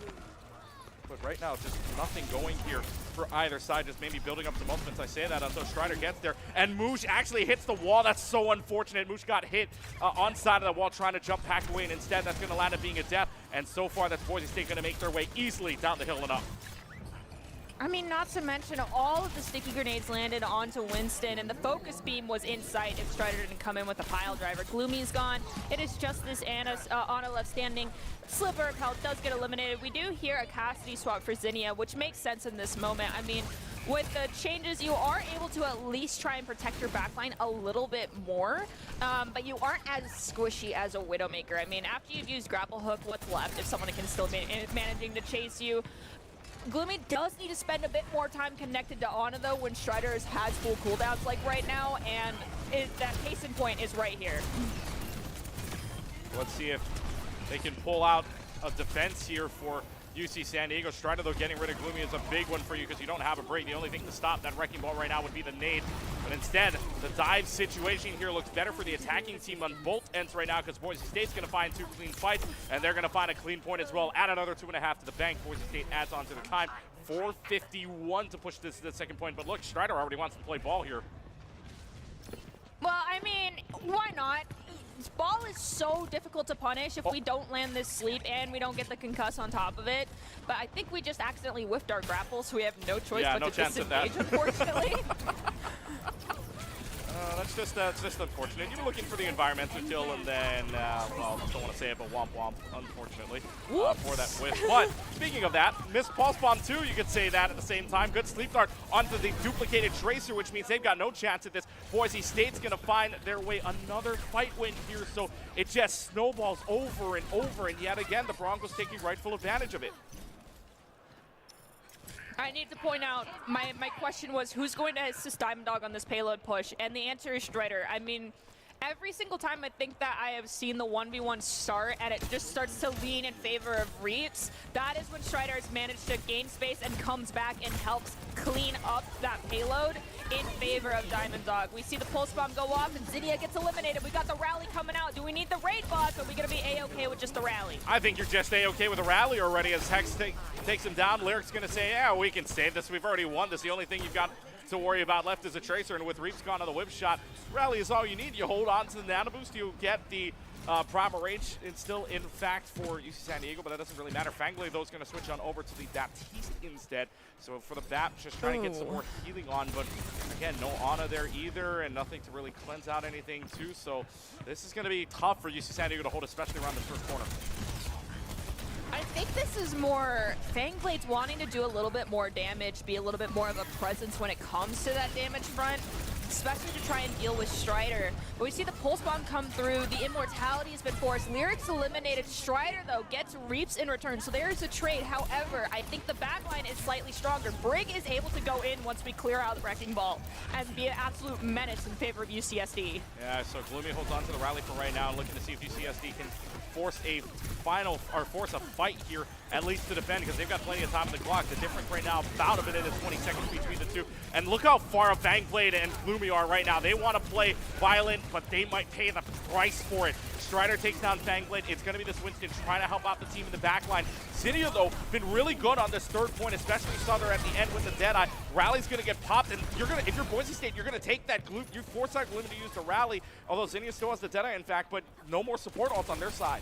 But right now, just nothing going here for either side, just maybe building up some offense. I say that until Strider gets there, and Moosh actually hits the wall. That's so unfortunate. Moosh got hit on side of the wall trying to jump packed away, and instead that's going to land up being a death. And so far, that's Boise State going to make their way easily down the hill and up. I mean, not to mention all of the sticky grenades landed onto Winston, and the focus beam was in sight if Strider didn't come in with a pile driver. Gloomy's gone. It is just this Anna left standing. Sliver of health does get eliminated. We do hear a custody swap for Zinnia, which makes sense in this moment. I mean, with the changes, you are able to at least try and protect your backline a little bit more, but you aren't as squishy as a Widowmaker. I mean, after you've used Grapple Hook, what's left if someone can still managing to chase you? Gloomy does need to spend a bit more time connected to Ana, though, when Strider has full cooldowns like right now, and that case in point is right here. Let's see if they can pull out a defense here for UC San Diego. Strider, though, getting rid of Gloomy is a big one for you because you don't have a break. The only thing to stop that Wrecking Ball right now would be the nade. But instead, the dive situation here looks better for the attacking team on both ends right now because Boise State's going to find 2 clean fights, and they're going to find a clean point as well. Add another 2.5 to the bank. Boise State adds on to the time. 4:51 to push this to the second point. But look, Strider already wants to play ball here. Well, I mean, why not? Ball is so difficult to punish if we don't land this sleep and we don't get the concuss on top of it. But I think we just accidentally whiffed our grapple, so we have no choice but to disengage, unfortunately. That's just unfortunate. You're looking for the environmental kill, and then, well, I don't want to say it, but womp womp, unfortunately, for that whiff. But speaking of that, missed pulse bomb too, you could say that at the same time. Good sleep dart onto the duplicated tracer, which means they've got no chance at this. Boise State's going to find their way another fight win here, so it just snowballs over and over, and yet again, the Broncos taking rightful advantage of it. I need to point out, my question was, who's going to assist Diamond Dog on this payload push? And the answer is Strider. I mean, every single time I think that I have seen the 1v1 start and it just starts to lean in favor of Reaps, that is when Strider has managed to gain space and comes back and helps clean up that payload in favor of Diamond Dog. We see the pulse bomb go off and Zinnia gets eliminated. We got the rally coming out. Do we need the raid boss? Or are we going to be A-okay with just the rally? I think you're just A-okay with the rally already as Hex takes him down. Lyric's going to say, yeah, we can save this. We've already won this. The only thing you've got to worry about left is a tracer, and with Reaps gone on the whip shot, rally is all you need. You hold on to the nano boost, you get the primal range. It's still in fact for UC San Diego, but that doesn't really matter. Fangblade, though, is going to switch on over to the Baptiste instead. So for the Bap, just trying to get some more healing on, but again, no Ana there either, and nothing to really cleanse out anything too. So this is going to be tough for UC San Diego to hold, especially around the first corner. I think this is more Fangblade's wanting to do a little bit more damage, be a little bit more of a presence when it comes to that damage front, especially to try and deal with Strider. But we see the Pulse Bomb come through, the Immortality has been forced. Lyric's eliminated. Strider, though, gets Reaps in return, so there's a trade. However, I think the backline is slightly stronger. Brig is able to go in once we clear out the Wrecking Ball and be an absolute menace in favor of UCSD. Yeah, so Gloomy holds on to the rally for right now, looking to see if UCSD can force a force a fight here, at least to defend, because they've got plenty of time on the clock. The difference right now, about a minute and 20 seconds between the two. And look how far Fangblade and Gloomy are right now. They want to play violent, but they might pay the price for it. Strider takes down Fangblade. It's going to be this Winston trying to help out the team in the back line. Zinnia, though, been really good on this third point, especially you saw there at the end with the Deadeye. Rally's going to get popped, and if you're Boise State, you're going to take that Gloom. You force that Gloom to use the Rally, although Zinnia still has the Deadeye, in fact, but no more support ult on their side.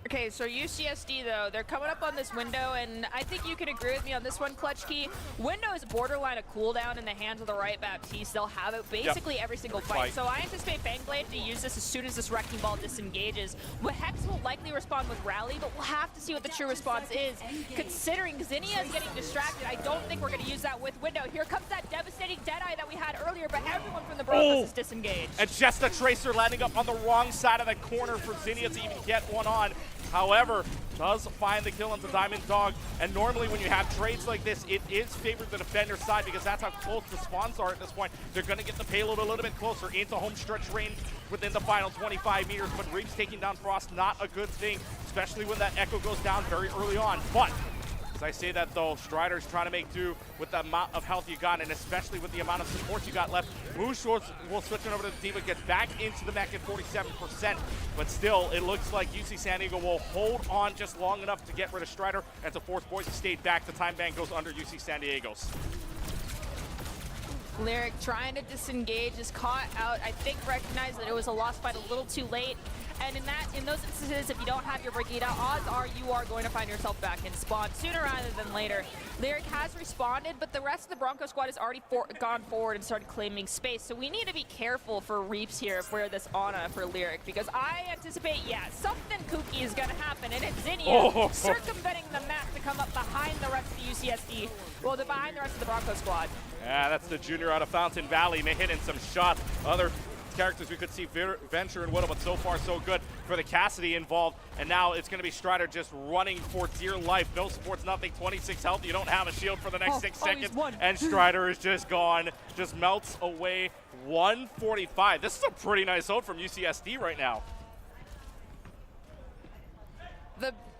Okay, so UCSD, though, they're coming up on this window, and I think you can agree with me on this one, Clutch Key. Window is borderline a cooldown in the hands of the right Baptiste. They'll have it basically every single fight. So I anticipate Fangblade to use this as soon as this Wrecking Ball disengages. Hex will likely respond with Rally, but we'll have to see what the true response is. Considering Zinnia is getting distracted, I don't think we're going to use that with Window. Here comes that devastating Deadeye that we had earlier, but everyone from the Broncos is disengaged. And just a Tracer landing up on the wrong side of the corner for Zinnia to even get one on. However, does find the kill into Diamond Dog, and normally when you have trades like this, it is favored the defender's side because that's how close the spawns are at this point. They're going to get the payload a little bit closer into home stretch range within the final 25 meters, but Reaps taking down Frost, not a good thing, especially when that Echo goes down very early on. But as I say that, though, Strider's trying to make do with the amount of health you got, and especially with the amount of support you got left. Moosh will switch it over to the Diva, gets back into the mech at 47%, but still, it looks like UC San Diego will hold on just long enough to get rid of Strider and to force Boise State back. The time ban goes under UC San Diego's. Lyric trying to disengage, is caught out. I think recognized that it was a lost fight a little too late. And in those instances, if you don't have your Brigida, odds are you are going to find yourself back in spawn sooner rather than later. Lyric has responded, but the rest of the Bronco squad has already gone forward and started claiming space. So we need to be careful for Reaps here if we're this Ana for Lyric, because I anticipate, yeah, something kooky is going to happen, and it's Zinnia circumventing the map to come up behind the rest of the UCSD, well, behind the rest of the Bronco squad. Yeah, that's the junior out of Fountain Valley, hitting some shots. Other characters we could see Venture and Widow, but so far so good for the Cassidy involved. And now it's going to be Strider just running for dear life. No supports, nothing, 26 health. You don't have a shield for the next 6 seconds. And Strider is just gone, just melts away. 145. This is a pretty nice ult from UCSD right now.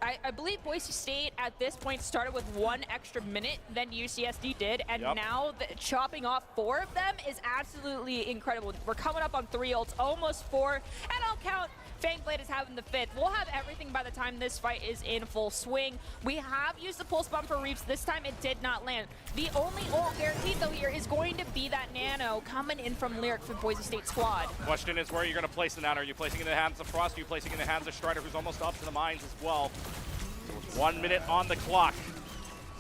I believe Boise State at this point started with 1 extra minute than UCSD did, and now chopping off 4 of them is absolutely incredible. We're coming up on 3 ults, almost 4, and I'll count Fangblade as having the 5th. We'll have everything by the time this fight is in full swing. We have used the pulse bomb for Reaps. This time it did not land. The only ult guaranteed though here is going to be that nano coming in from Lyric for Boise State squad. Question is, where are you going to place the nano? Are you placing it in the hands of Frost? Are you placing it in the hands of Strider, who's almost up to the mines as well? 1 minute on the clock.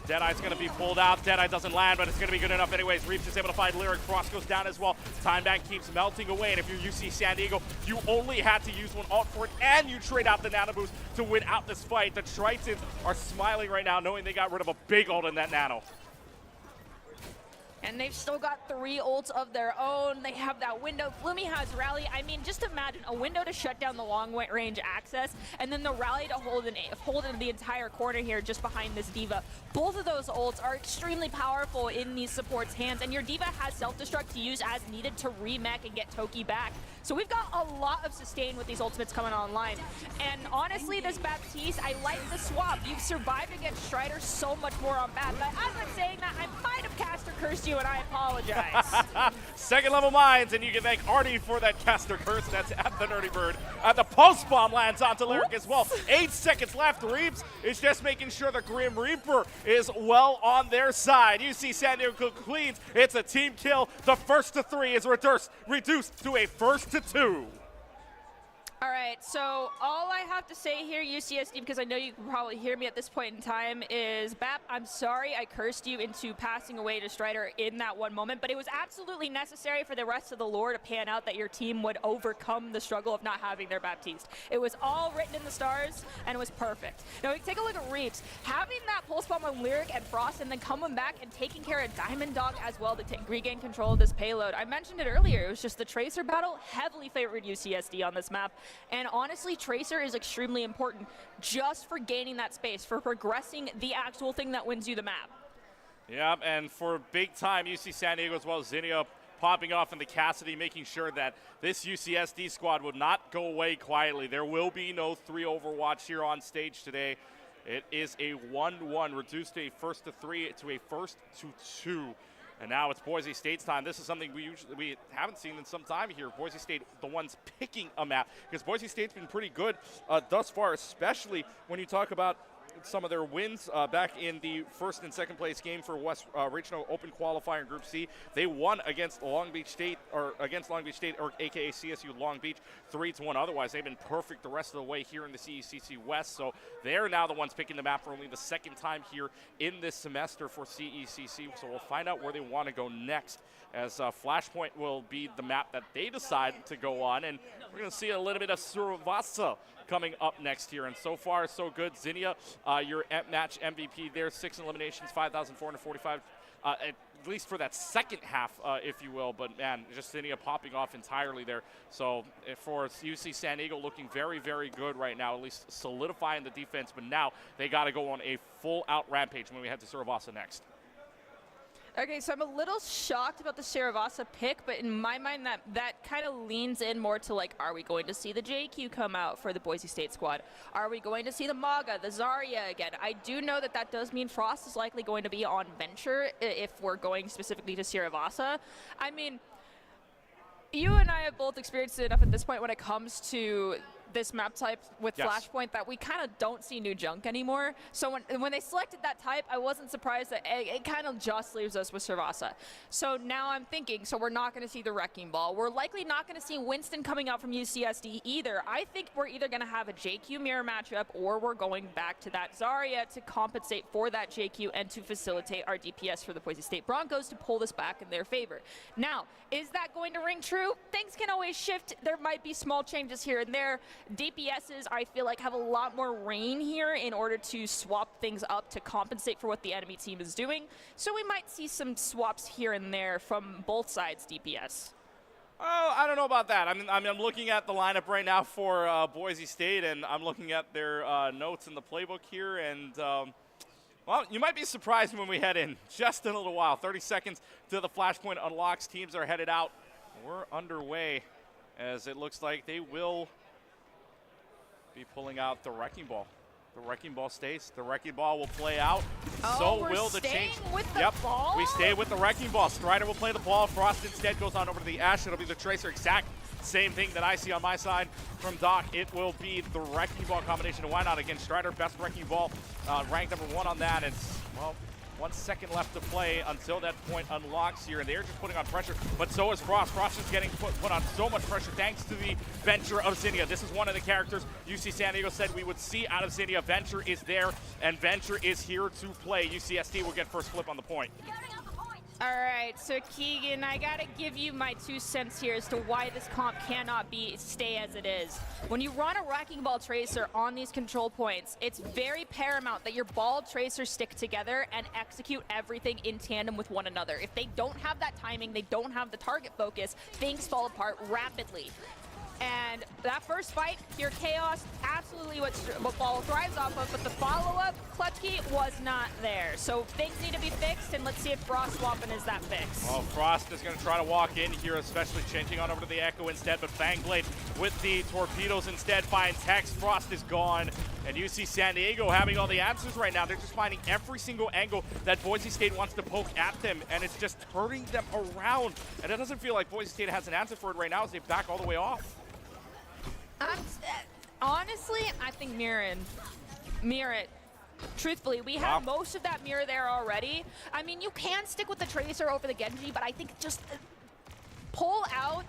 Deadeye's going to be pulled out. Deadeye doesn't land, but it's going to be good enough anyways. Reaps is able to find Lyric. Frost goes down as well. Time bank keeps melting away, and if you're UC San Diego, you only had to use 1 ult for it, and you trade out the nano boost to win out this fight. The Tritons are smiling right now, knowing they got rid of a big ult in that nano. And they've still got 3 ults of their own. They have that window. Flumi has rally. I mean, just imagine a window to shut down the long-range access, and then the rally to hold in the entire corner here just behind this D.Va. Both of those ults are extremely powerful in these supports' hands, and your D.Va has self-destruct to use as needed to remech and get Toki back. So we've got a lot of sustain with these ultimates coming online. And honestly, this Baptiste, I like the swap. You've survived against Strider so much more on Bap. But as I'm saying that, I might have caster cursed you, and I apologize. Second level mines, and you can thank Artie for that caster curse. That's at the Nerdy Bird. The post bomb lands onto Lyric as well. 8 seconds left. Reaps is just making sure the Grim Reaper is well on their side. You see San Diego cleans. It's a team kill. The first to 3 is reduced to a first to 2. All right, so all I have to say here, UCSD, because I know you can probably hear me at this point in time, is Bap, I'm sorry I cursed you into passing away to Strider in that one moment, but it was absolutely necessary for the rest of the lore to pan out that your team would overcome the struggle of not having their Baptiste. It was all written in the stars, and it was perfect. Now, we take a look at Reaps. Having that pulse bomb on Lyric and Frost, and then coming back and taking care of Diamond Dog as well to regain control of this payload. I mentioned it earlier, it was just the Tracer battle, heavily favored UCSD on this map. And honestly, Tracer is extremely important just for gaining that space, for progressing the actual thing that wins you the map. Yeah, and for big time UC San Diego as well, Zinnia popping off in the Cassidy, making sure that this UCSD squad would not go away quietly. There will be no 3 Overwatch here on stage today. It is a 1-1, reduced to a first to 3 to a first to 2. And now it's Boise State's time. This is something we haven't seen in some time here. Boise State, the ones picking a map, because Boise State's been pretty good thus far, especially when you talk about some of their wins back in the first and second place game for West Regional Open Qualifier in Group C. They won against Long Beach State, or aka CSU Long Beach, 3-1. Otherwise, they've been perfect the rest of the way here in the CECC West. So they're now the ones picking the map for only the second time here in this semester for CECC. So we'll find out where they want to go next, as Flashpoint will be the map that they decide to go on. And we're going to see a little bit of Suravasa coming up next here. And so far, so good. Zinnia, your match MVP there, 6 eliminations, 5,445, at least for that second half, if you will. But, man, just Zinnia popping off entirely there. So for UC San Diego looking very, very good right now, at least solidifying the defense. But now they got to go on a full-out rampage when we head to Suravasa next. Okay, so I'm a little shocked about the Saravasa pick, but in my mind, that kind of leans in more to, like, are we going to see the JQ come out for the Boise State squad? Are we going to see the Maga, the Zarya again? I do know that does mean Frost is likely going to be on Venture if we're going specifically to Saravasa. I mean, you and I have both experienced it enough at this point when it comes to this map type with Yes. Flashpoint that we kind of don't see New Junk anymore. So when they selected that type, I wasn't surprised that it kind of just leaves us with Servasa. So now I'm thinking, so we're not going to see the Wrecking Ball. We're likely not going to see Winston coming out from UCSD either. I think we're either going to have a JQ mirror matchup or we're going back to that Zarya to compensate for that JQ and to facilitate our DPS for the Boise State Broncos to pull this back in their favor. Now, is that going to ring true? Things can always shift. There might be small changes here and there. DPSs, I feel like, have a lot more reign here in order to swap things up to compensate for what the enemy team is doing. So we might see some swaps here and there from both sides DPS. Oh, I don't know about that. I'm looking at the lineup right now for Boise State, and I'm looking at their notes in the playbook here, and well, you might be surprised when we head in just in a little while. 30 seconds to the Flashpoint unlocks. Teams are headed out. We're underway as it looks like they will be pulling out the Wrecking Ball. The Wrecking Ball stays. The Wrecking Ball will play out. So will the change. With the ball? We stay with the Wrecking Ball. Strider will play the ball. Frost instead goes on over to the Ash. It'll be the Tracer. Exact same thing that I see on my side from Doc. It will be the Wrecking Ball combination. And why not? Again, Strider, best Wrecking Ball, ranked number 1 on that. It's, well, 1 second left to play until that point unlocks here, and they're just putting on pressure, but so is Frost. Frost is getting put on so much pressure thanks to the venture of Zinnia. This is one of the characters UC San Diego said we would see out of Zinnia. Venture is there, and Venture is here to play. UCSD will get first flip on the point. All right, so Keegan, I gotta give you my 2 cents here as to why this comp cannot stay as it is. When you run a Wrecking Ball Tracer on these control points, it's very paramount that your ball tracers stick together and execute everything in tandem with one another. If they don't have that timing, they don't have the target focus, things fall apart rapidly. And that first fight, pure chaos, absolutely what Ball thrives off of, but the follow-up, Clutchkey, was not there. So things need to be fixed, and let's see if Frost swapping is that fix. Well, Frost is going to try to walk in here, especially changing on over to the Echo instead, but Fangblade with the torpedoes instead finds Hex. Frost is gone, and UC San Diego having all the answers right now. They're just finding every single angle that Boise State wants to poke at them, and it's just turning them around. And it doesn't feel like Boise State has an answer for it right now as they back all the way off. Honestly, I think mirror it. Truthfully, we have most of that mirror there already. I mean, you can stick with the Tracer over the Genji, but I think just pull out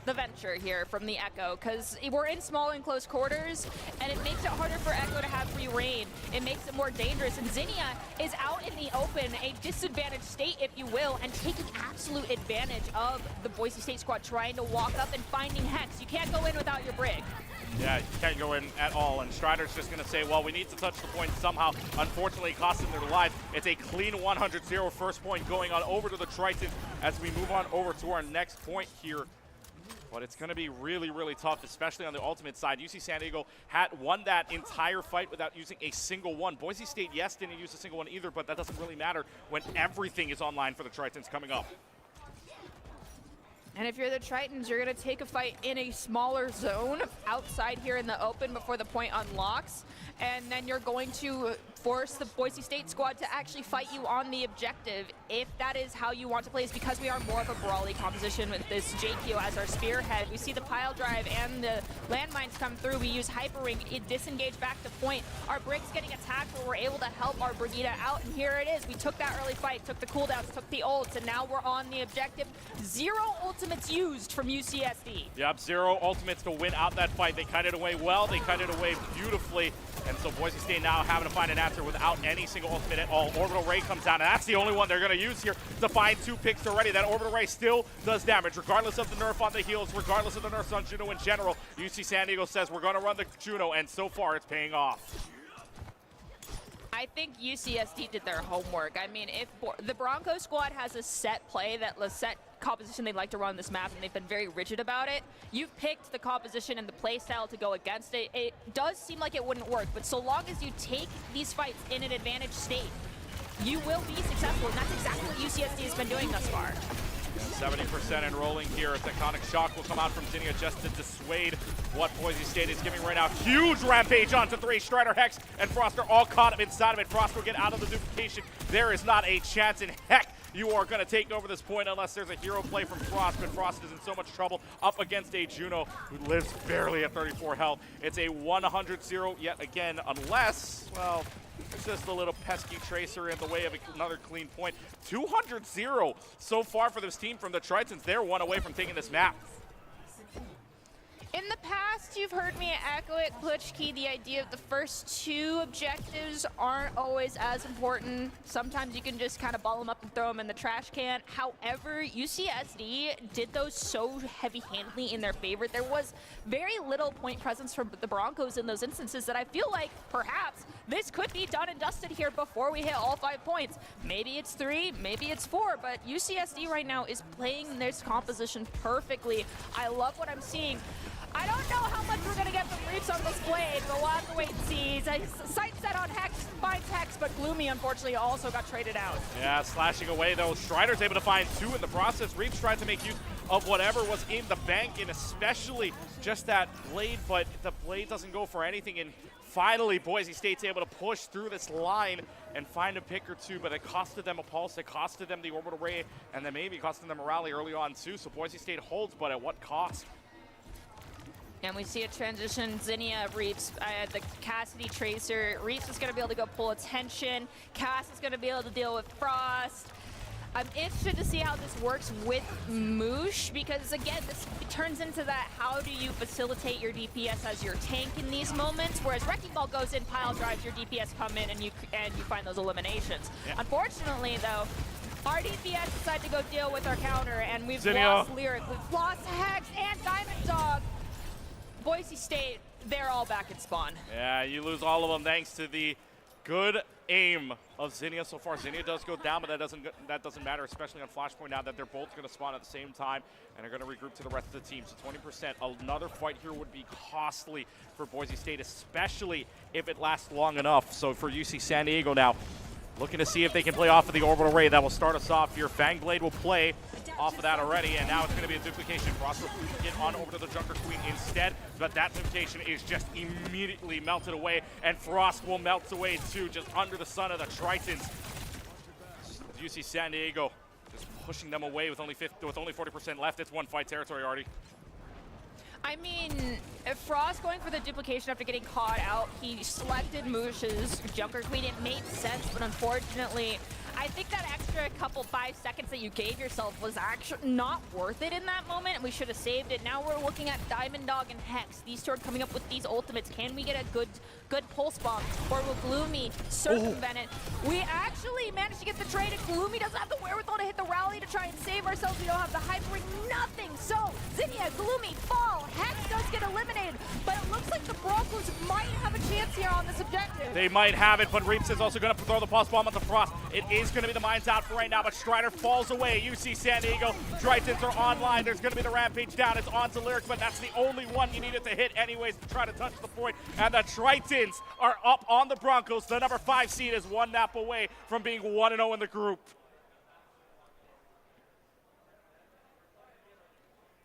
the Venture here from the Echo, because we're in small and close quarters, and it makes it harder for Echo to have free reign. It makes it more dangerous, and Zinnia is out in the open, a disadvantaged state, if you will, and taking absolute advantage of the Boise State squad trying to walk up and finding Hex. You can't go in without your Brig. Yeah, you can't go in at all, and Strider's just going to say, well, we need to touch the point somehow. Unfortunately, it cost them their life. It's a clean 100-0 first point going on over to the Triton as we move on over to our next point here. But it's going to be really, really tough, especially on the ultimate side. UC San Diego had won that entire fight without using a single one. Boise State, yes, didn't use a single one either, but that doesn't really matter when everything is online for the Tritons coming up. And if you're the Tritons, you're going to take a fight in a smaller zone outside here in the open before the point unlocks. And then you're going to force the Boise State squad to actually fight you on the objective if that is how you want to play. It's because we are more of a brawly composition with this JQ as our spearhead. We see the pile drive and the landmines come through. We use Hyper Ring, it disengage back to point. Our Brig's getting attacked where we're able to help our Brigida out, and here it is. We took that early fight, took the cooldowns, took the ults, and now we're on the objective. 0 ultimates used from UCSD. Yep, 0 ultimates to win out that fight. They cut it away well, they cut it away beautifully, and so Boise State now having to find an answer without any single ultimate at all. Orbital Ray comes down, and that's the only one they're going to use here to find 2 picks already. That Orbital Ray still does damage, regardless of the nerf on the heals, regardless of the nerfs on Juno in general. UC San Diego says we're going to run the Juno, and so far it's paying off. I think UCSD did their homework. I mean, if the Bronco squad has a set play, set composition they'd like to run on this map, and they've been very rigid about it, you've picked the composition and the play style to go against it. It does seem like it wouldn't work, but so long as you take these fights in an advantaged state, you will be successful, and that's exactly what UCSD has been doing thus far. 70% enrolling here. Tectonic Shock will come out from Zinnia just to dissuade what Boise State is giving right now. Huge rampage onto 3. Strider, Hex, and Frost are all caught up inside of it. Frost will get out of the duplication. There is not a chance in heck you are going to take over this point unless there's a hero play from Frost, but Frost is in so much trouble up against a Juno who lives barely at 34 health. It's a 100-0 yet again, unless, well, it's just a little pesky Tracer in the way of another clean point. 200-0 so far for this team from the Tritons. They're one away from taking this map. In the past, you've heard me echo it, Klitschke, the idea of the first two objectives aren't always as important. Sometimes you can just kind of ball them up and throw them in the trash can. However, UCSD did those so heavy-handedly in their favor. There was very little point presence from the Broncos in those instances that I feel like perhaps this could be done and dusted here before we hit all 5 points. Maybe it's 3, maybe it's 4, but UCSD right now is playing this composition perfectly. I love what I'm seeing. I don't know how much we're going to get from Reeves on this blade, but we'll have to wait and see. He's sight set on Hex, finds Hex, but Gloomy unfortunately also got traded out. Yeah, slashing away though. Strider's able to find 2 in the process. Reeves tried to make use of whatever was in the bank, and especially just that blade, but the blade doesn't go for anything. And finally, Boise State's able to push through this line and find a pick or 2, but it costed them a pulse, it costed them the orbital ray, and then maybe costing them a rally early on too. So Boise State holds, but at what cost? And we see a transition. Zinnia, Reeves, the Cassidy Tracer. Reeves is going to be able to go pull attention. Cass is going to be able to deal with Frost. I'm interested to see how this works with Moosh, because again, this turns into that how do you facilitate your DPS as your tank in these moments, whereas Wrecking Ball goes in, pile drives, your DPS come in, and you find those eliminations. Yeah. Unfortunately, though, our DPS decided to go deal with our counter, and we've lost Lyric, we've lost Hex, and Diamond Dog. Boise State, they're all back at spawn. Yeah, you lose all of them thanks to the good aim of Zinnia so far. Zinnia does go down, but that doesn't matter, especially on Flashpoint now that they're both going to spawn at the same time and are going to regroup to the rest of the team. So 20%, another fight here would be costly for Boise State, especially if it lasts long enough. So for UC San Diego now, looking to see if they can play off of the orbital ray. That will start us off here. Fangblade will play off of that already, and now it's going to be a duplication. Frost will get on over to the Junker Queen instead, but that duplication is just immediately melted away, and Frost will melt away too, just under the sun of the Tritons. UC San Diego just pushing them away with only 40% left. It's one fight territory already. I mean, if Frost going for the duplication after getting caught out, he selected Moosh's Junker Queen. It made sense, but unfortunately, I think that extra couple 5 seconds that you gave yourself was actually not worth it in that moment. We should have saved it. Now we're looking at Diamond Dog and Hex. These two are coming up with these ultimates. Can we get a good pulse bomb? Or will Gloomy circumvent it? We actually managed to get the trade, and Gloomy doesn't have the wherewithal to hit the rally to try and save ourselves. We don't have the hyper ring, nothing. So Zinnia, Gloomy, fall. Hex does get eliminated, but it looks like the Broncos might have a chance here on this objective. They might have it, but Reeps is also going to throw the pulse bomb at the Frost. It is going to be the mines out for right now, but Strider falls away. UC San Diego, Tritons are online. There's going to be the Rampage down. It's on to Lyric, but that's the only one you needed to hit anyways to try to touch the point. And the Tritons are up on the Broncos. The number 5 seed is 1 nap away from being 1-0 in the group.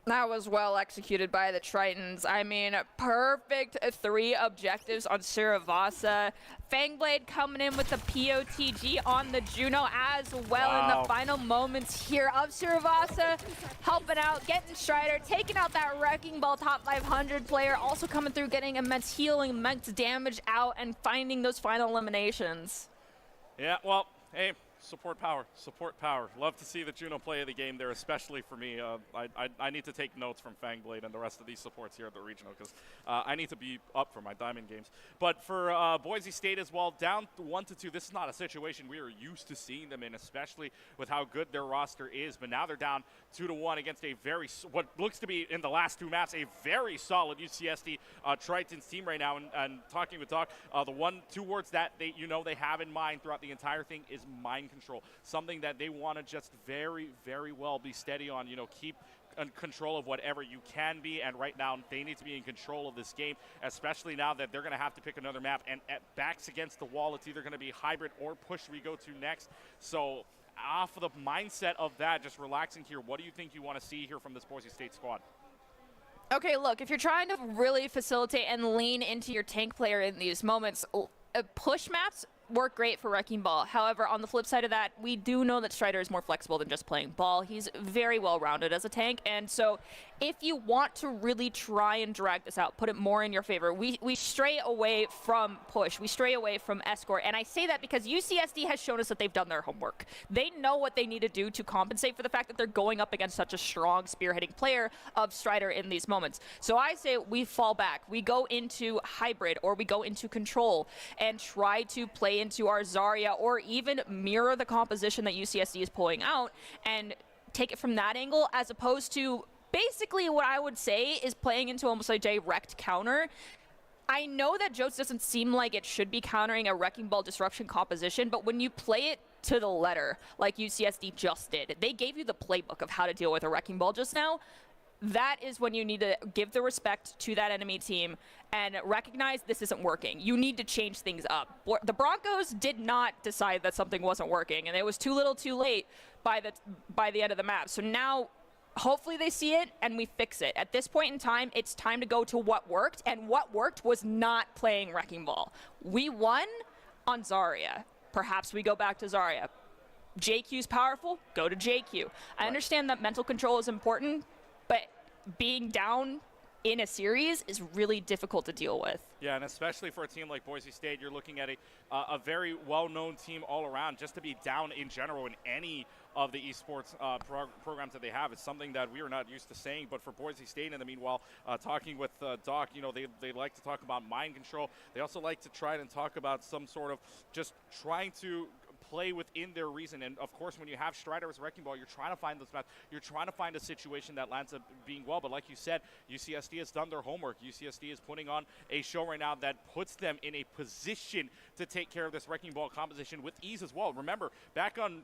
That was well executed by the Tritons. I mean, perfect 3 objectives on Siravasa. Fangblade coming in with the POTG on the Juno as well in the final moments here of Siravasa. Helping out, getting Strider, taking out that Wrecking Ball top 500 player. Also coming through, getting immense healing, immense damage out, and finding those final eliminations. Yeah, well, hey. Support power, support power. Love to see the Juno play of the game there, especially for me. I need to take notes from Fangblade and the rest of these supports here at the regional, because I need to be up for my Diamond games. But for Boise State as well, down 1-2, this is not a situation we are used to seeing them in, especially with how good their roster is. But now they're down 2-1 against a what looks to be, in the last 2 maps, a very solid UCSD Tritons team right now. And talking with Doc, the 2 words that they have in mind throughout the entire thing is mind control, something that they want to just very, very well be steady on, keep in control of whatever you can be, and right now they need to be in control of this game, especially now that they're going to have to pick another map, and at backs against the wall, it's either going to be hybrid or push we go to next. So off of the mindset of that, just relaxing here, what do you think you want to see here from this Boise State squad? Okay, look, if you're trying to really facilitate and lean into your tank player in these moments, push maps work great for Wrecking Ball. However, on the flip side of that, we do know that Strider is more flexible than just playing ball. He's very well-rounded as a tank, and so if you want to really try and drag this out, put it more in your favor, we stray away from push. We stray away from escort, and I say that because UCSD has shown us that they've done their homework. They know what they need to do to compensate for the fact that they're going up against such a strong spearheading player of Strider in these moments. So I say we fall back. We go into hybrid, or we go into control and try to play into our Zarya, or even mirror the composition that UCSD is pulling out and take it from that angle, as opposed to basically what I would say is playing into almost a direct counter. I know that Jotes doesn't seem like it should be countering a Wrecking Ball disruption composition, but when you play it to the letter, like UCSD just did, they gave you the playbook of how to deal with a Wrecking Ball just now. That is when you need to give the respect to that enemy team and recognize this isn't working. You need to change things up. The Broncos did not decide that something wasn't working, and it was too little too late by the end of the map. So now, hopefully they see it and we fix it. At this point in time, it's time to go to what worked, and what worked was not playing Wrecking Ball. We won on Zarya. Perhaps we go back to Zarya. JQ's powerful, go to JQ. I understand that mental control is important, but being down in a series is really difficult to deal with. Yeah, and especially for a team like Boise State, you're looking at a very well-known team all around. Just to be down in general in any of the esports programs that they have is something that we are not used to saying. But for Boise State, in the meanwhile, talking with Doc, you know, they like to talk about mind control. They also like to try and talk about some sort of just trying to play within their reason. And of course, when you have Strider as Wrecking Ball, you're trying to find those maps. You're trying to find a situation that lands up being well. But like you said, UCSD has done their homework. UCSD is putting on a show right now that puts them in a position to take care of this Wrecking Ball composition with ease as well. Remember, back on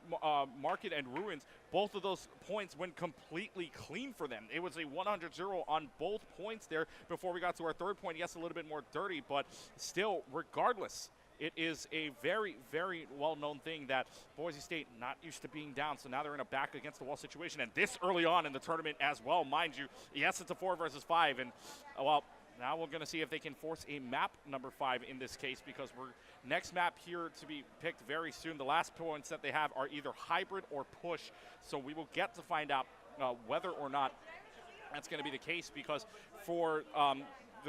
Market and Ruins, both of those points went completely clean for them. It was a 100-0 on both points there before we got to our third point. Yes, a little bit more dirty, but still, regardless, it is a very, very well-known thing that Boise State not used to being down, so now they're in a back-against-the-wall situation, and this early on in the tournament as well, mind you. Yes, it's a 4 versus 5, and, well, now we're going to see if they can force a map number 5 in this case, because we're next map here to be picked very soon. The last points that they have are either hybrid or push, so we will get to find out whether or not that's going to be the case, because for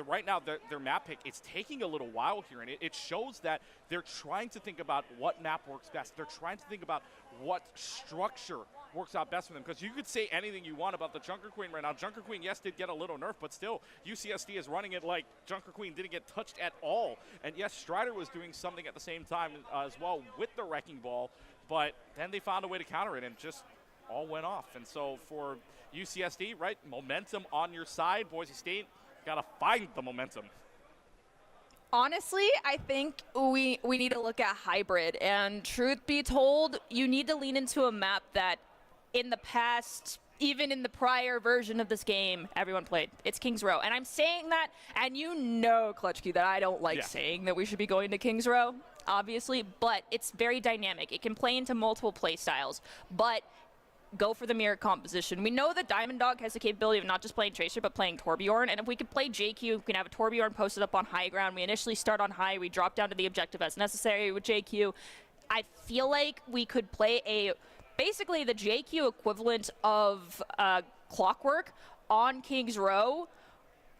right now, their map pick, it's taking a little while here, and it shows that they're trying to think about what map works best. They're trying to think about what structure works out best for them, because you could say anything you want about the Junker Queen right now. Junker Queen, yes, did get a little nerf, but still, UCSD is running it like Junker Queen didn't get touched at all. And yes, Strider was doing something at the same time as well with the Wrecking Ball, but then they found a way to counter it and just all went off. And so for UCSD, right, momentum on your side. Boise State got to find the momentum. Honestly, I think we need to look at hybrid, and truth be told, you need to lean into a map that in the past, even in the prior version of this game, everyone played. It's Kings Row. And I'm saying that, and you know, Clutchkey, that I don't like saying that we should be going to Kings Row, obviously, but it's very dynamic. It can play into multiple play styles, but go for the mirror composition. We know that Diamond Dog has the capability of not just playing Tracer, but playing Torbjorn. And if we could play JQ, we can have a Torbjorn posted up on high ground. We initially start on high. We drop down to the objective as necessary with JQ. I feel like we could play basically the JQ equivalent of Clockwork on Kings Row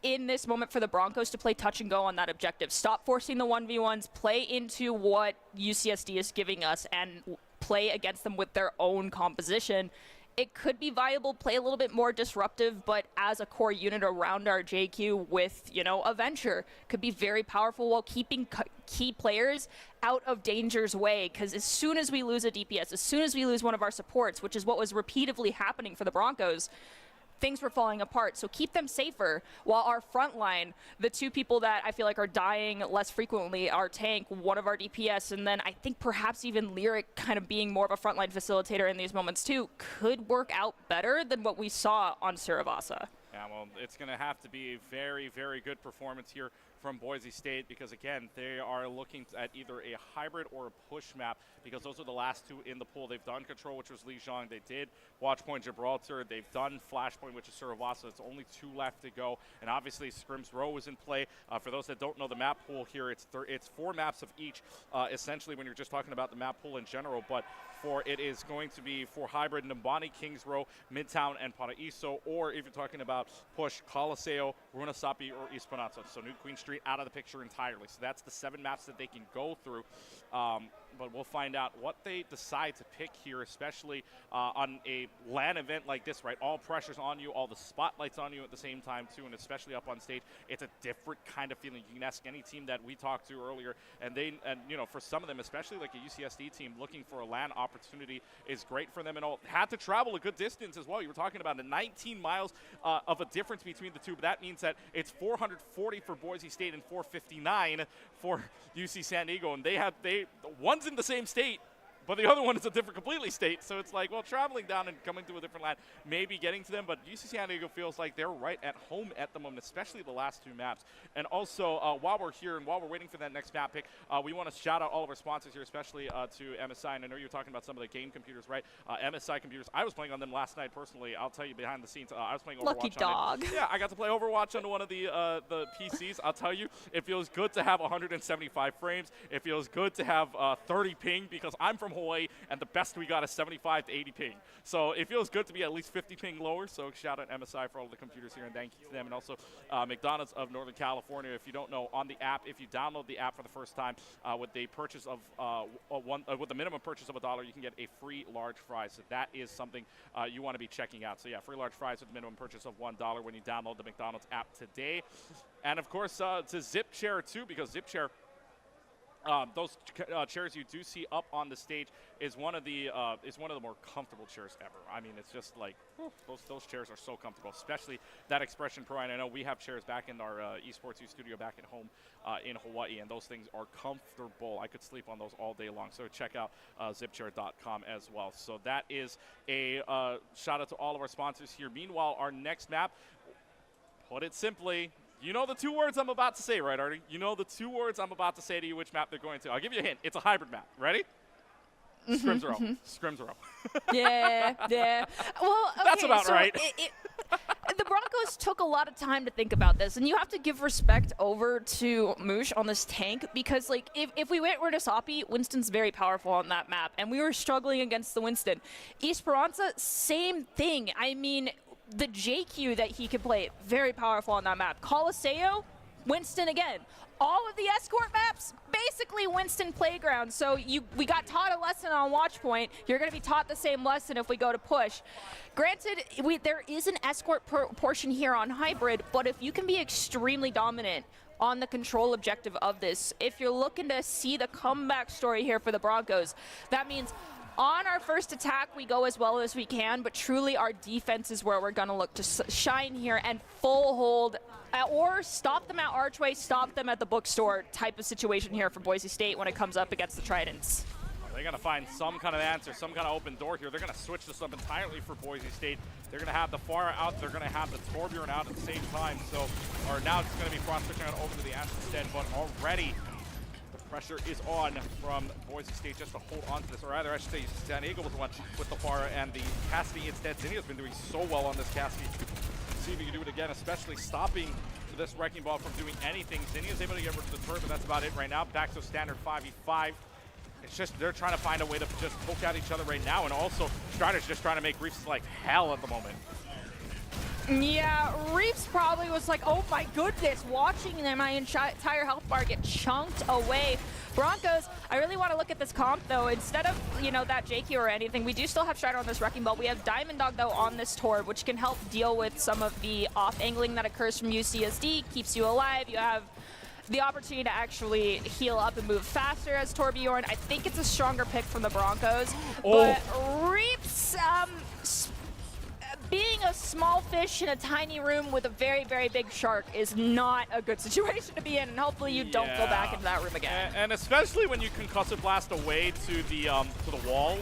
in this moment for the Broncos to play touch and go on that objective. Stop forcing the 1v1s, play into what UCSD is giving us, and play against them with their own composition. It could be viable, play a little bit more disruptive, but as a core unit around our JQ with, you know, a Venture could be very powerful while keeping key players out of danger's way. Because as soon as we lose a DPS, as soon as we lose one of our supports, which is what was repeatedly happening for the Broncos, things were falling apart. So keep them safer, while our front line, the two people that I feel like are dying less frequently, our tank, one of our DPS, and then I think perhaps even Lyric kind of being more of a frontline facilitator in these moments too, could work out better than what we saw on Suravasa. Yeah, well, it's going to have to be a very, very good performance here from Boise State because, again, they are looking at either a hybrid or a push map because those are the last two in the pool. They've done Control, which was Lijiang. They did Watchpoint Gibraltar. They've done Flashpoint, which is Suravasa. It's only 2 left to go. And obviously, Scrims Row is in play. For those that don't know the map pool here, it's 4 maps of each, essentially, when you're just talking about the map pool in general. But it is going to be for hybrid Nimbani, Kings Row, Midtown, and Paraíso, or if you're talking about push, Coliseo, Runasapi, or Esperanza. So New Queen Street out of the picture entirely. So that's the 7 maps that they can go through. But we'll find out what they decide to pick here, especially on a LAN event like this, right? All pressure's on you, all the spotlights on you at the same time, too, and especially up on stage. It's a different kind of feeling. You can ask any team that we talked to earlier, and for some of them, especially like a UCSD team, looking for a LAN opportunity is great for them and all. Had to travel a good distance as well. You were talking about 19 miles of a difference between the two, but that means that it's 440 for Boise State and 459 for UC San Diego, and one's in the same state, but the other one is a different completely state. So it's like, well, traveling down and coming to a different land, maybe getting to them, but UC San Diego feels like they're right at home at the moment, especially the last 2 maps. And also, while we're here and while we're waiting for that next map pick, we want to shout out all of our sponsors here, especially to MSI. And I know you were talking about some of the game computers, right? MSI computers. I was playing on them last night personally. I'll tell you behind the scenes. I was playing Overwatch. Lucky dog. Yeah, I got to play Overwatch on one of the PCs. I'll tell you, it feels good to have 175 frames. It feels good to have 30 ping because I'm from Hawaii, and the best we got is 75 to 80 ping. So it feels good to be at least 50 ping lower. So shout out MSI for all the computers here, and thank you to them. And also McDonald's of Northern California. If you don't know, on the app, if you download the app for the first time with a purchase of with a minimum purchase of $1, you can get a free large fry. So that is something you want to be checking out. So yeah, free large fries with a minimum purchase of $1 when you download the McDonald's app today. And of course, to Zip Chair too, because Zip Chair. Those chairs you do see up on the stage is one of the more comfortable chairs ever. I mean, it's just like those chairs are so comfortable, especially that Expression Pro. And I know we have chairs back in our eSports U studio back at home in Hawaii, and those things are comfortable. I could sleep on those all day long. So check out zipchair.com as well. So that is a shout out to all of our sponsors here. Meanwhile, our next map, put it simply. You know the 2 words I'm about to say, right, Artie? You know the 2 words I'm about to say to you which map they're going to. I'll give you a hint. It's a hybrid map. Ready? Scrims Row. Scrims Row. Yeah. Well, okay, that's about right. The Broncos took a lot of time to think about this, and you have to give respect over to Moosh on this tank because, like, if we went Runasapi, Winston's very powerful on that map, and we were struggling against the Winston. Esperanza, same thing. I mean, the JQ that he could play, very powerful on that map. Coliseo, Winston again. All of the escort maps, basically Winston playground. So we got taught a lesson on Watchpoint. You're going to be taught the same lesson if we go to push. Granted, there is an escort portion here on hybrid, but if you can be extremely dominant on the control objective of this, if you're looking to see the comeback story here for the Broncos, that means on our first attack, we go as well as we can, but truly our defense is where we're going to look to shine here and full hold or stop them at Archway, stop them at the bookstore type of situation here for Boise State when it comes up against the Tridents. They're going to find some kind of answer, some kind of open door here. They're going to switch this up entirely for Boise State. They're going to have the Pharah out. They're going to have the Torbjorn out at the same time. Now it's going to be Frost switching out over to the Ash instead, but already pressure is on from Boise State just to hold on to this, or rather, I should say, San Diego was the one with the Pharah and the Cassidy instead. Zinnia's been doing so well on this Cassidy. See if he can do it again, especially stopping this Wrecking Ball from doing anything. Zinnia's able to get rid of the turret, but that's about it right now. Back to standard 5v5. It's just they're trying to find a way to just poke at each other right now, and also Strider's just trying to make Reefs like hell at the moment. Yeah, Reeves probably was like, oh my goodness, watching my entire health bar get chunked away. Broncos, I really want to look at this comp though. Instead of, that JQ or anything, we do still have Strider on this Wrecking Ball. We have Diamond Dog though on this Torb, which can help deal with some of the off-angling that occurs from UCSD, keeps you alive. You have the opportunity to actually heal up and move faster as Torbjorn. I think it's a stronger pick from the Broncos. But Reeves, being a small fish in a tiny room with a very, very big shark is not a good situation to be in, and hopefully you don't go back into that room again. And especially when you concussive blast away to the wall,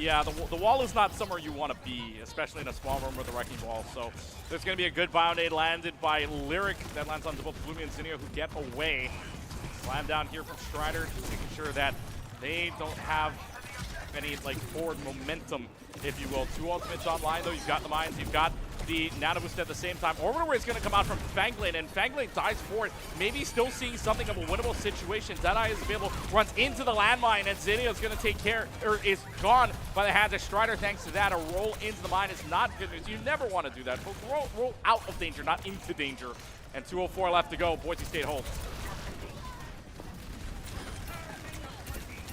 Yeah, the wall is not somewhere you want to be, especially in a small room with a wrecking ball. So there's going to be a good Bionade landed by Lyric. That lands onto both Gloomy and Zinnia, who get away. Slam down here from Strider, making sure that they don't have any like forward momentum, if you will. 2 ultimates online, though. You've got the mines, you've got the nano boost at the same time. Orbital Ray is going to come out from Fangblade, and Fangblade dies for it. Maybe still seeing something of a winnable situation. Deadeye is available, runs into the landmine, and Zinnia is going to take care, or is gone by the hands of Strider. Thanks to that, a roll into the mine is not good news. You never want to do that. Roll out of danger, not into danger. And 2:04 left to go. Boise State holds.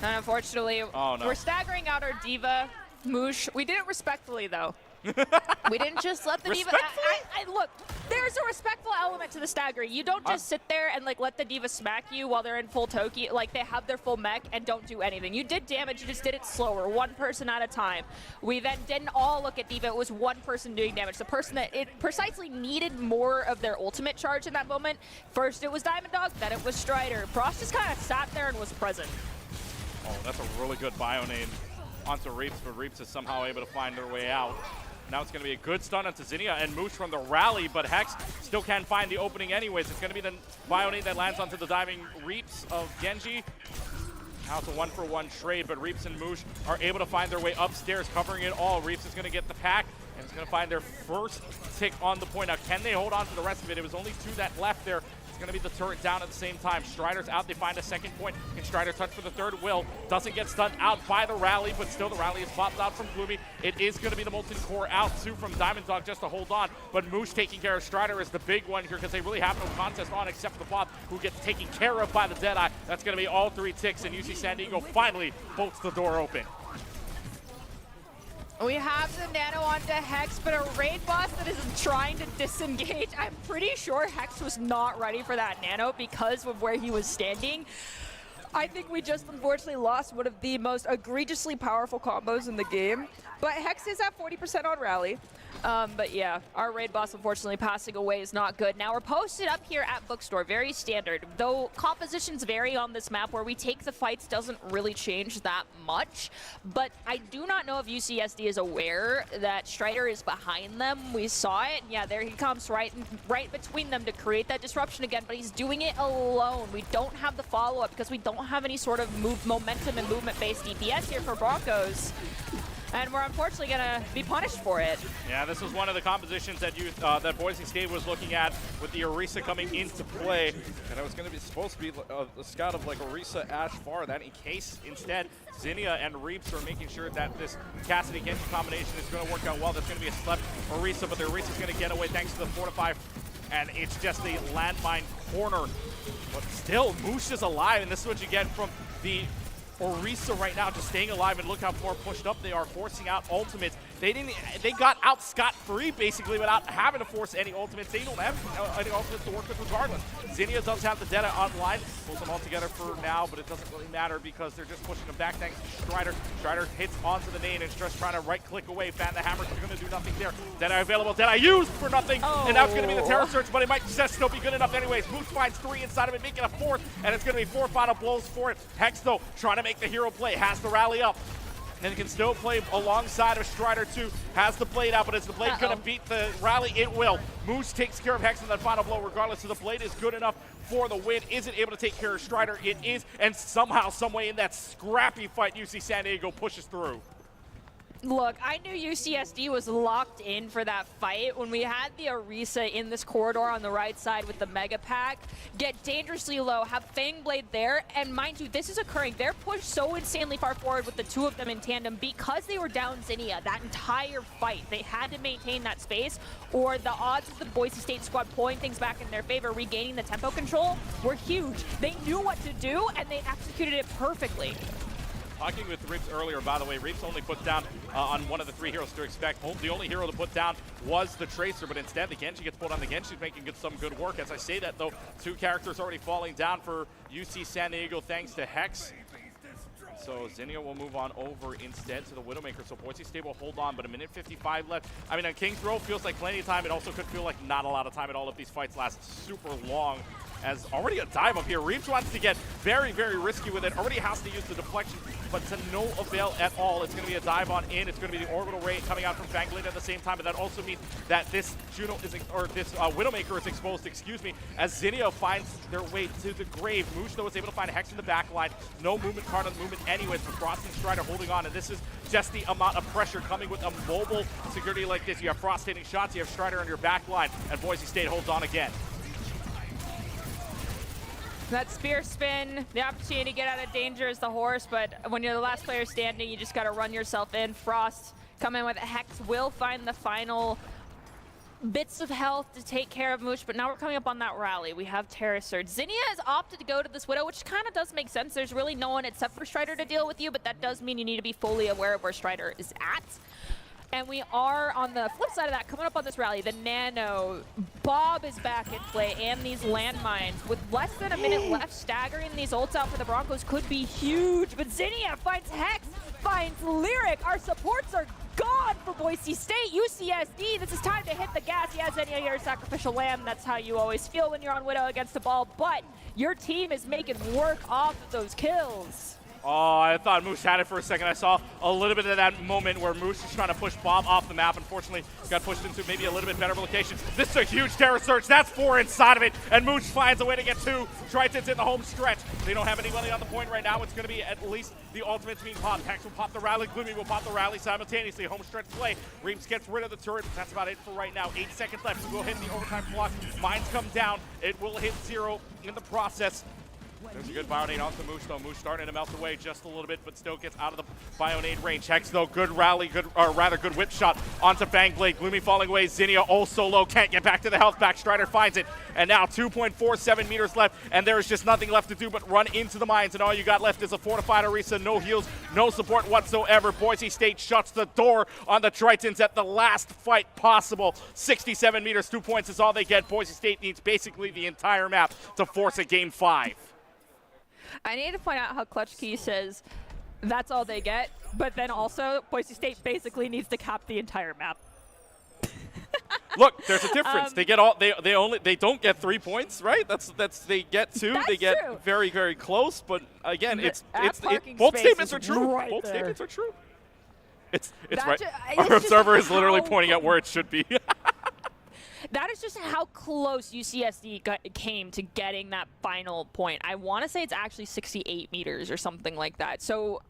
And unfortunately, oh, no. We're staggering out our diva, Moosh. We did it respectfully, though. We didn't just let the diva. Look, there's a respectful element to the staggering. You don't just sit there and like let the diva smack you while they're in full Toki, like they have their full mech and don't do anything. You did damage, you just did it slower, one person at a time. We then didn't all look at diva, it was one person doing damage. The person that it precisely needed more of their ultimate charge in that moment. First it was Diamond Dog, then it was Strider. Frost just kind of sat there and was present. Oh, that's a really good Bionade onto Reaps, but Reaps is somehow able to find their way out. Now it's going to be a good stun onto Zinnia and Moosh from the rally, but Hex still can't find the opening anyways. It's going to be the Bionade that lands onto the diving Reaps of Genji. Now it's a 1-for-1 trade, but Reaps and Moosh are able to find their way upstairs, covering it all. Reaps is going to get the pack, and it's going to find their first tick on the point. Now, can they hold on to the rest of it? It was only 2 that left there. It's going to be the turret down at the same time. Strider's out. They find a second point. Can Strider touch for the third? Will. Doesn't get stunned out by the rally, but still the rally is popped out from Gloomy. It is going to be the Molten Core out too from Diamond Dog just to hold on. But Moosh taking care of Strider is the big one here because they really have no contest on except for the bot who gets taken care of by the Deadeye. That's going to be all 3 ticks, and UC San Diego finally bolts the door open. We have the nano onto Hex, but a raid boss that is trying to disengage. I'm pretty sure Hex was not ready for that nano because of where he was standing. I think we just unfortunately lost one of the most egregiously powerful combos in the game. But Hex is at 40% on rally. But yeah, our raid boss unfortunately passing away is not good. Now we're posted up here at Bookstore, very standard. Though compositions vary on this map, where we take the fights doesn't really change that much. But I do not know if UCSD is aware that Strider is behind them. We saw it, and yeah, there he comes right between them to create that disruption again, but he's doing it alone. We don't have the follow-up because we don't have any sort of momentum and movement-based DPS here for Broncos. And we're unfortunately going to be punished for it. Yeah, this was one of the compositions that that Boise State was looking at with the Orisa coming into play. And it was going to be supposed to be a scout of like Orisa, Ash, Far. That in case, instead, Zinnia and Reaps are making sure that this Cassidy Genji combination is going to work out well. That's going to be a slept Orisa, but the Orisa is going to get away thanks to the Fortify. And it's just a landmine corner. But still, Moosh is alive, and this is what you get from the Orisa right now, just staying alive, and look how far pushed up they are, forcing out ultimates. They got out scot-free basically without having to force any ultimates. They don't have any ultimates to work with regardless. Zinnia does have the Deta online, pulls them all together for now, but it doesn't really matter because they're just pushing them back thanks to Strider. Strider hits onto the nade and just trying to right-click away. Fan the hammer, they're going to do nothing there. Deta available, Deta used for nothing, and now it's going to be the Terror Surge, but it might just still be good enough anyways. Moose finds 3 inside of it, making a 4th, and it's going to be 4 final blows for it. Hex, though, trying to make the hero play, has to rally up. And can still play alongside of Strider 2. Has the blade out, but is the blade going to beat the rally? It will. Moose takes care of Hex in that final blow regardless of the blade is good enough for the win. Is it able to take care of Strider? It is. And somehow, someway in that scrappy fight, UC San Diego pushes through. Look, I knew UCSD was locked in for that fight when we had the Orisa in this corridor on the right side with the Mega Pack get dangerously low, have Fangblade there, and mind you, this is occurring. They're pushed so insanely far forward with the 2 of them in tandem because they were down Zinnia that entire fight. They had to maintain that space, or the odds of the Boise State squad pulling things back in their favor, regaining the tempo control, were huge. They knew what to do, and they executed it perfectly. Talking with Reaps earlier, by the way, Reaps only put down on one of the 3 heroes to expect. The only hero to put down was the Tracer, but instead the Genji gets put on. The Genji's making some good work. As I say that, though, 2 characters already falling down for UC San Diego thanks to Hex. So Zinnia will move on over instead to the Widowmaker. So Boise State will hold on, but 1:55 left. I mean, on King's Row feels like plenty of time. It also could feel like not a lot of time at all if these fights last super long. as already a dive up here. Reeves wants to get very, very risky with it. Already has to use the deflection, but to no avail at all. It's going to be a dive on in. It's going to be the orbital ray coming out from Fangblade at the same time, but that also means that this Juno is, or this Widowmaker is exposed, excuse me, as Zinnia finds their way to the grave. Moosh, though, is able to find a Hex in the back line. No movement card on the movement anyways, but Frost and Strider holding on, and this is just the amount of pressure coming with a mobile security like this. You have Frost hitting shots, you have Strider on your back line, and Boise State holds on again. That spear spin, the opportunity to get out of danger is the horse, but when you're the last player standing, you just got to run yourself in. Frost come in with a Hex, will find the final bits of health to take care of Moosh, but now we're coming up on that rally. We have Terra Surge. Zinnia has opted to go to this Widow, which kind of does make sense. There's really no one except for Strider to deal with you, but that does mean you need to be fully aware of where Strider is at. And we are, on the flip side of that, coming up on this rally, the Nano, Bob is back in play, and these landmines. With less than a minute left, staggering these ults out for the Broncos could be huge, but Zinnia finds Hex, finds Lyric. Our supports are gone for Boise State. UCSD, this is time to hit the gas. Yeah, Zinnia, you're a sacrificial lamb. That's how you always feel when you're on Widow against the ball, but your team is making work off of those kills. Oh, I thought Moose had it for a second. I saw a little bit of that moment where Moose is trying to push Bob off the map. Unfortunately, got pushed into maybe a little bit better location. This is a huge Terror Surge. That's 4 inside of it, and Moose finds a way to get 2. Tritons in the home stretch. They don't have anybody on the point right now. It's going to be at least the ultimates being popped. Hex will pop the rally. Gloomy will pop the rally simultaneously. Home stretch play. Reeves gets rid of the turret. That's about it for right now. 8 seconds left. We'll hit the overtime clock. Mines come down. It will hit 0 in the process. There's a good Bionade onto Moosh, though. Moosh starting to melt away just a little bit, but still gets out of the Bionade range. Hex, though, good rally, good whip shot onto Fangblade. Gloomy falling away. Zinnia also low, can't get back to the health pack. Strider finds it, and now 2.47 meters left, and there is just nothing left to do but run into the mines, and all you got left is a fortified Orisa. No heals, no support whatsoever. Boise State shuts the door on the Tritons at the last fight possible. 67 meters, 2 points is all they get. Boise State needs basically the entire map to force a game 5. I need to point out how Clutch Key says that's all they get, but then also Boise State basically needs to cap the entire map. Look, there's a difference. They get all they don't get 3 points, right? That's they get 2. That's they get true. very, very close, but again, parking both space statements is are true. right Both there. statements are true. It's That right. it's Our just observer is literally how pointing at where it should be. That is just how close UCSD came to getting that final point. I want to say it's actually 68 meters or something like that. So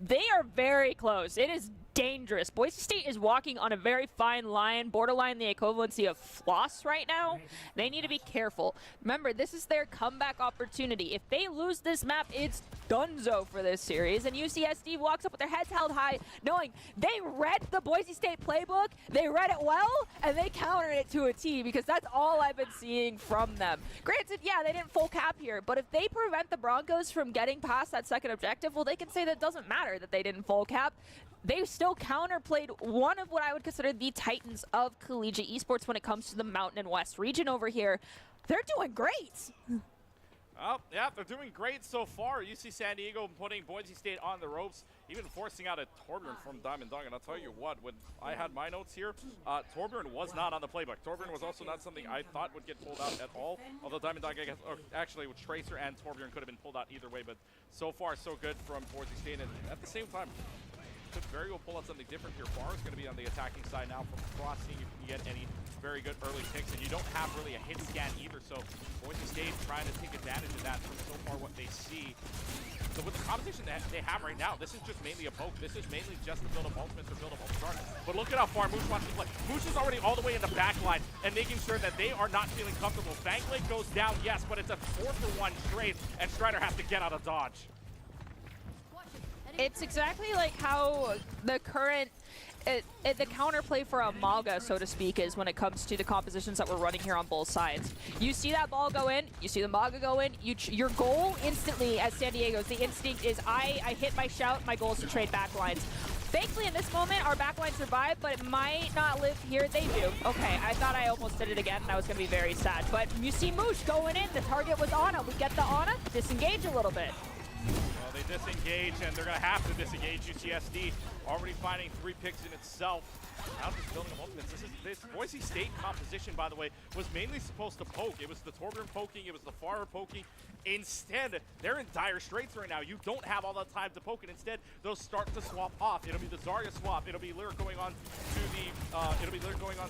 they are very close. It is dangerous. Boise State is walking on a very fine line, borderline the equivalency of floss right now. They need to be careful. Remember, this is their comeback opportunity. If they lose this map, it's donezo for this series, and UCSD walks up with their heads held high, knowing they read the Boise State playbook, they read it well, and they countered it to a T, because that's all I've been seeing from them. Granted, yeah, they didn't full cap here, but if they prevent the Broncos from getting past that second objective, well, they can say that it doesn't matter that they didn't full cap. They still counterplayed one of what I would consider the titans of collegiate esports when it comes to the Mountain and West region over here. They're doing great. Oh, yeah, they're doing great so far. UC San Diego putting Boise State on the ropes, even forcing out a Torbjorn from Diamond Dog. And I'll tell you what, when I had my notes here, Torbjorn was not on the playbook. Torbjorn was also not something I thought would get pulled out at all. Although Diamond Dog, I guess, or actually with Tracer and Torbjorn could have been pulled out either way. But so far, so good from Boise State. And at the same time, could very well pull out something different here. Bar is going to be on the attacking side now from Frost, seeing if you can get any very good early picks, and you don't have really a hit scan either, so Boise State trying to take advantage of that from so far what they see. So with the competition that they have right now, this is just mainly a poke. This is mainly just to build up ultimates or build up ultimate. But look at how far Moose wants to play. Moose is already all the way in the back line and making sure that they are not feeling comfortable. Fangblade goes down, yes, but it's a 4-for-1 trade, and Strider has to get out of dodge. It's exactly like how the current, the counterplay for a Malga, so to speak, is when it comes to the compositions that we're running here on both sides. You see that ball go in, you see the Malga go in, your goal instantly as San Diego's, the instinct is I hit my shout, my goal is to trade backlines. Thankfully, in this moment, our backline survived, but it might not live here. They do. Okay, I thought I almost did it again, and I was going to be very sad. But you see Moosh going in. The target was Ana. We get the Ana. Disengage a little bit. Well, they disengage, and they're going to have to disengage. UCSD already finding 3 picks in itself. Now just building up ultimates. This Boise State composition, by the way, was mainly supposed to poke. It was the Torbjorn poking, it was the Farah poking. Instead, they're in dire straits right now. You don't have all that time to poke, and instead, they'll start to swap off. It'll be the Zarya swap. It'll be Lyric going on to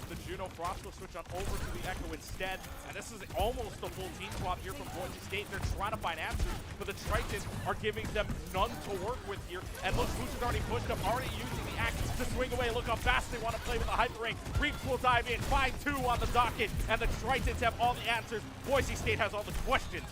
the Juno. Frost will switch on over to the Echo instead. And this is almost a full team swap here from Boise State. They're trying to find answers, but the Tritons are giving them none to work with here. And look, Boosh is already pushed up, already using the axe to swing away. Look how fast they want to play with the Hyper Ring. Reaps will dive in, find 2 on the docket, and the Tritons have all the answers. Boise State has all the questions.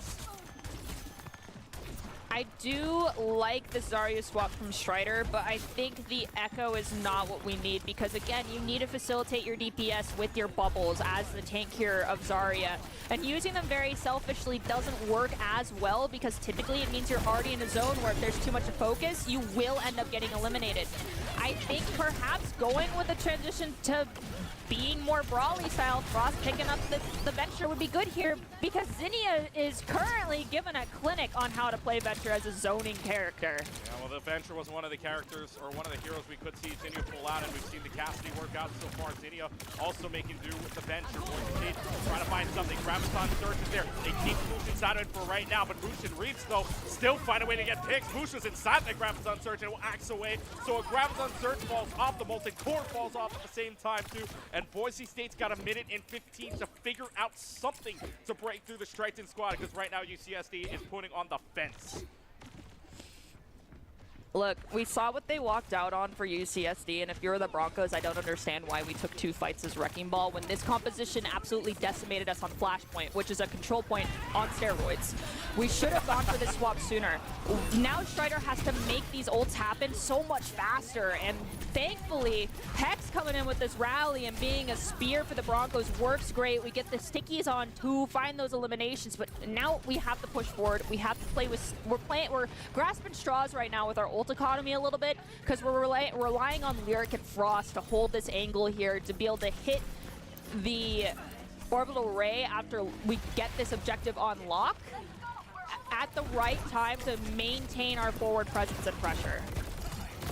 I do like the Zarya swap from Strider, but I think the Echo is not what we need because, again, you need to facilitate your DPS with your bubbles as the tank here of Zarya. And using them very selfishly doesn't work as well because typically it means you're already in a zone where if there's too much focus, you will end up getting eliminated. I think perhaps going with a transition to being more brawly style, Frost picking up the Venture would be good here because Zinnia is currently given a clinic on how to play Venture as a zoning character. Yeah, well, the Venture was one of the characters, or one of the heroes we could see Zinnia pull out, and we've seen the Cassidy work out so far. Zinnia also making do with the Venture. Boise State trying to find something. Graviton Surge is there. They keep Boosh inside of it for right now, but Boosh and Reaps, though, still find a way to get picked. Boosh is inside the Graviton Surge and will axe away. So a Graviton Surge falls off, the Molten Core falls off at the same time, too. And Boise State's got 1 minute and 15 to figure out something to break through the Triton squad, because right now UCSD is putting on the fence. Look, we saw what they walked out on for UCSD, and if you're the Broncos, I don't understand why we took 2 fights as Wrecking Ball when this composition absolutely decimated us on Flashpoint, which is a control point on steroids. We should have gone for this swap sooner. Now Strider has to make these ults happen so much faster, and thankfully, Hex coming in with this rally and being a spear for the Broncos works great. We get the stickies on to find those eliminations, but now we have to push forward. We have to play with, we're grasping straws right now with our ult economy a little bit because we're relying on Lyric and Frost to hold this angle here to be able to hit the orbital ray after we get this objective on lock at the right time to maintain our forward presence and pressure.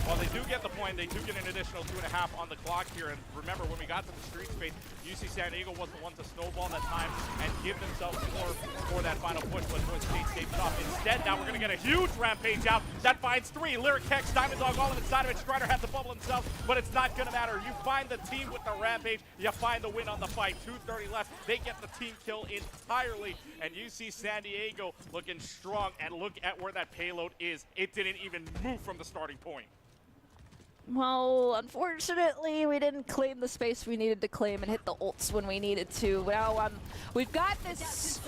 Well, they do get the point. They do get an additional 2.5 on the clock here. And remember, when we got to the street space, UC San Diego was the one to snowball that time and give themselves more for that final push, but Boise State saved it off. Instead, now we're going to get a huge rampage out. That finds 3. Lyric, Hex, Diamond Dog, all of inside of it. Strider has the bubble himself, but it's not going to matter. You find the team with the rampage. You find the win on the fight. 2:30 left. They get the team kill entirely. And UC San Diego looking strong. And look at where that payload is. It didn't even move from the starting point. Well, unfortunately, we didn't claim the space we needed to claim and hit the ults when we needed to. Now, we've got this.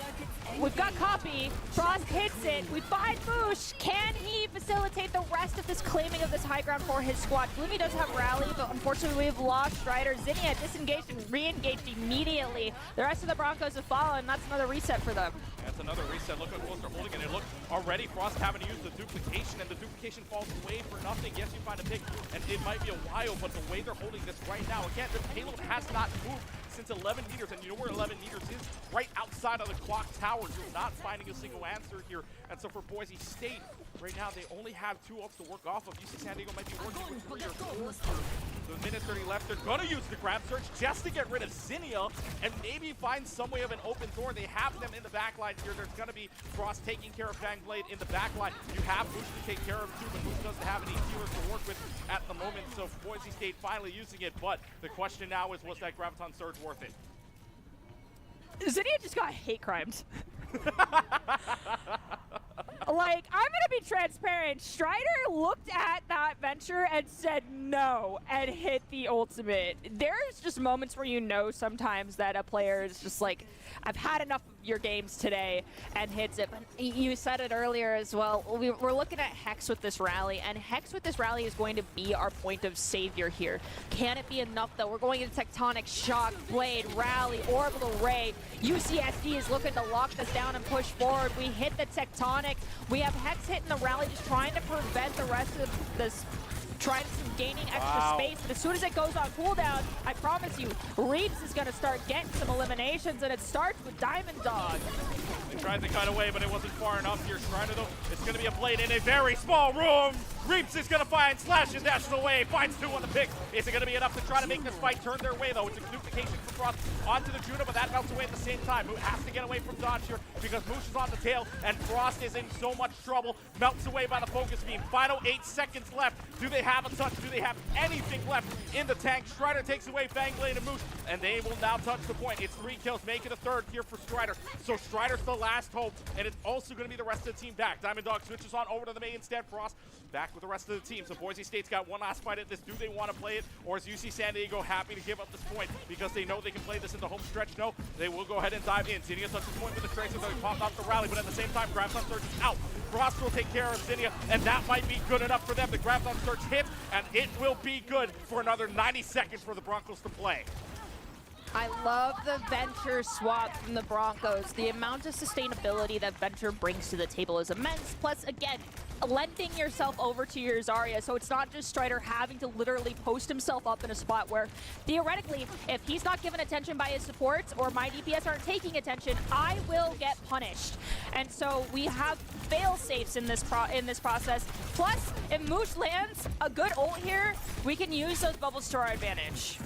We've got copy. Frost hits it. We find Boosh. Can he facilitate the rest of this claiming of this high ground for his squad? Gloomy does have rally, but unfortunately, we've lost Strider. Zinnia disengaged and re-engaged immediately. The rest of the Broncos have fallen, and that's another reset for them. That's another reset. Look how close they're holding it. And look, already Frost having to use the duplication, and the duplication falls away for nothing. Yes, you find a pick, and it might be a while, but the way they're holding this right now, again, the payload has not moved since 11 meters, and you know where 11 meters is? Right outside of the clock tower. You're not finding a single answer here. And so for Boise State, right now, they only have 2 ults to work off of. UC San Diego might be working with 3 or 4. So a minute 30 left. They're going to use the grab search just to get rid of Zinnia and maybe find some way of an open door. They have them in the back line here. There's going to be Frost taking care of Fangblade in the back line. You have Boosh to take care of too, but Boosh doesn't have any healers to work with at the moment. So Boise State finally using it, but the question now is, was that Graviton Surge worth it? Zinnia just got hate crimed. Like, I'm gonna be transparent. Strider looked at that Venture and said no and hit the ultimate. There's just moments where you know sometimes that a player is just like, I've had enough of your games today, and hits it. But you said it earlier as well. We're looking at Hex with this rally, and Hex with this rally is going to be our point of savior here. Can it be enough, though? We're going into Tectonic, Shock, Blade, Rally, Orbital Ray. UCSD is looking to lock this down and push forward. We hit the Tectonic. We have Hex hitting the rally, just trying to prevent the rest of this Trident's gaining extra space, and as soon as it goes on cooldown, I promise you, Reeves is going to start getting some eliminations, and it starts with Diamond Dog. They tried to cut away, but it wasn't far enough here. Strider, though, it's going to be a blade in a very small room. Reeps is going to find, slashes, dashes away, finds 2 on the pick. Is it going to be enough to try to make this fight turn their way, though? It's a duplication from Frost onto the Juno, but that melts away at the same time. Moose has to get away from dodge here because Moose is on the tail, and Frost is in so much trouble. Melts away by the focus beam. Final 8 seconds left. Do they have a touch? Do they have anything left in the tank? Strider takes away Fangblade and Moose, and they will now touch the point. It's 3 kills, make it a 3rd here for Strider. So Strider's the last hope, and it's also going to be the rest of the team back. Diamond Dog switches on over to the main instead. Frost back with the rest of the team. So Boise State's got one last fight at this. Do they want to play it, or is UC San Diego happy to give up this point because they know they can play this in the home stretch? No, they will go ahead and dive in. Zinnia touches the point with the Tracer. They pop off the rally, but at the same time, Graviton Surge is out. Frost will take care of Zinnia, and that might be good enough for them. The Graviton Surge hits, and it will be good for another 90 seconds for the Broncos to play. I love the Venture swap from the Broncos. The amount of sustainability that Venture brings to the table is immense. Plus, again, lending yourself over to your Zarya, so it's not just Strider having to literally post himself up in a spot where, theoretically, if he's not given attention by his supports or my DPS aren't taking attention, I will get punished. And so we have fail-safes in this process. Plus, if Moosh lands a good ult here, we can use those bubbles to our advantage.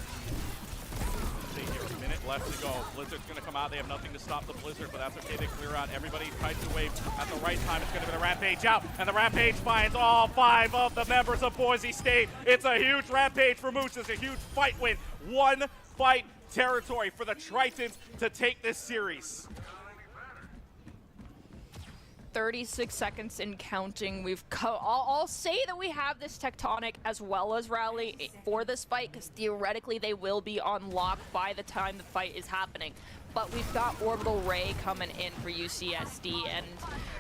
A minute left to go. Blizzard's going to come out. They have nothing to stop the Blizzard, but that's okay. They clear out everybody. Kites the wave at the right time. It's going to be the Rampage out, and the Rampage finds all 5 of the members of Boise State. It's a huge Rampage for Moose. It's a huge fight win. 1 fight territory for the Tritons to take this series. 36 seconds in counting. I'll say that we have this Tectonic as well as Rally for this fight, because theoretically they will be on lock by the time the fight is happening. But we've got Orbital Ray coming in for UCSD, and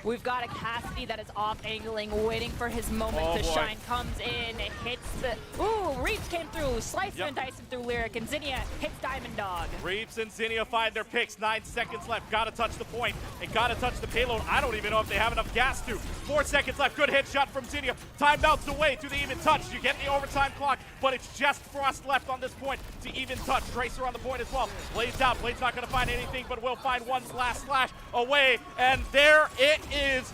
we've got a Cassidy that is off-angling, waiting for his moment to shine. Comes in, it hits the... Ooh, Reeves came through, slicing and dicing through Lyric, and Zinnia hits Diamond Dog. Reeves and Zinnia find their picks. 9 seconds left. Gotta touch the point and gotta touch the payload. I don't even know if they have enough gas to. 4 seconds left. Good headshot from Zinnia. Time melts away to the even touch. You get the overtime clock, but it's just Frost left on this point to even touch. Tracer on the point as well. Blade's out. Blade's not gonna find anything, but will find one last slash away, and there it is.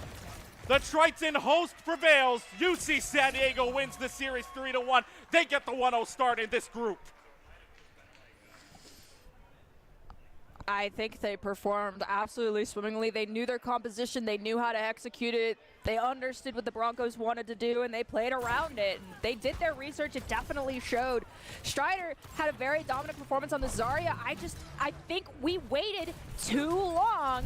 The Triton host prevails. UC San Diego wins the series 3-1. They get the 1-0 start in this group. I think they performed absolutely swimmingly. They knew their composition. They knew how to execute it. They understood what the Broncos wanted to do, and they played around it. They did their research. It definitely showed. Strider had a very dominant performance on the Zarya. I think we waited too long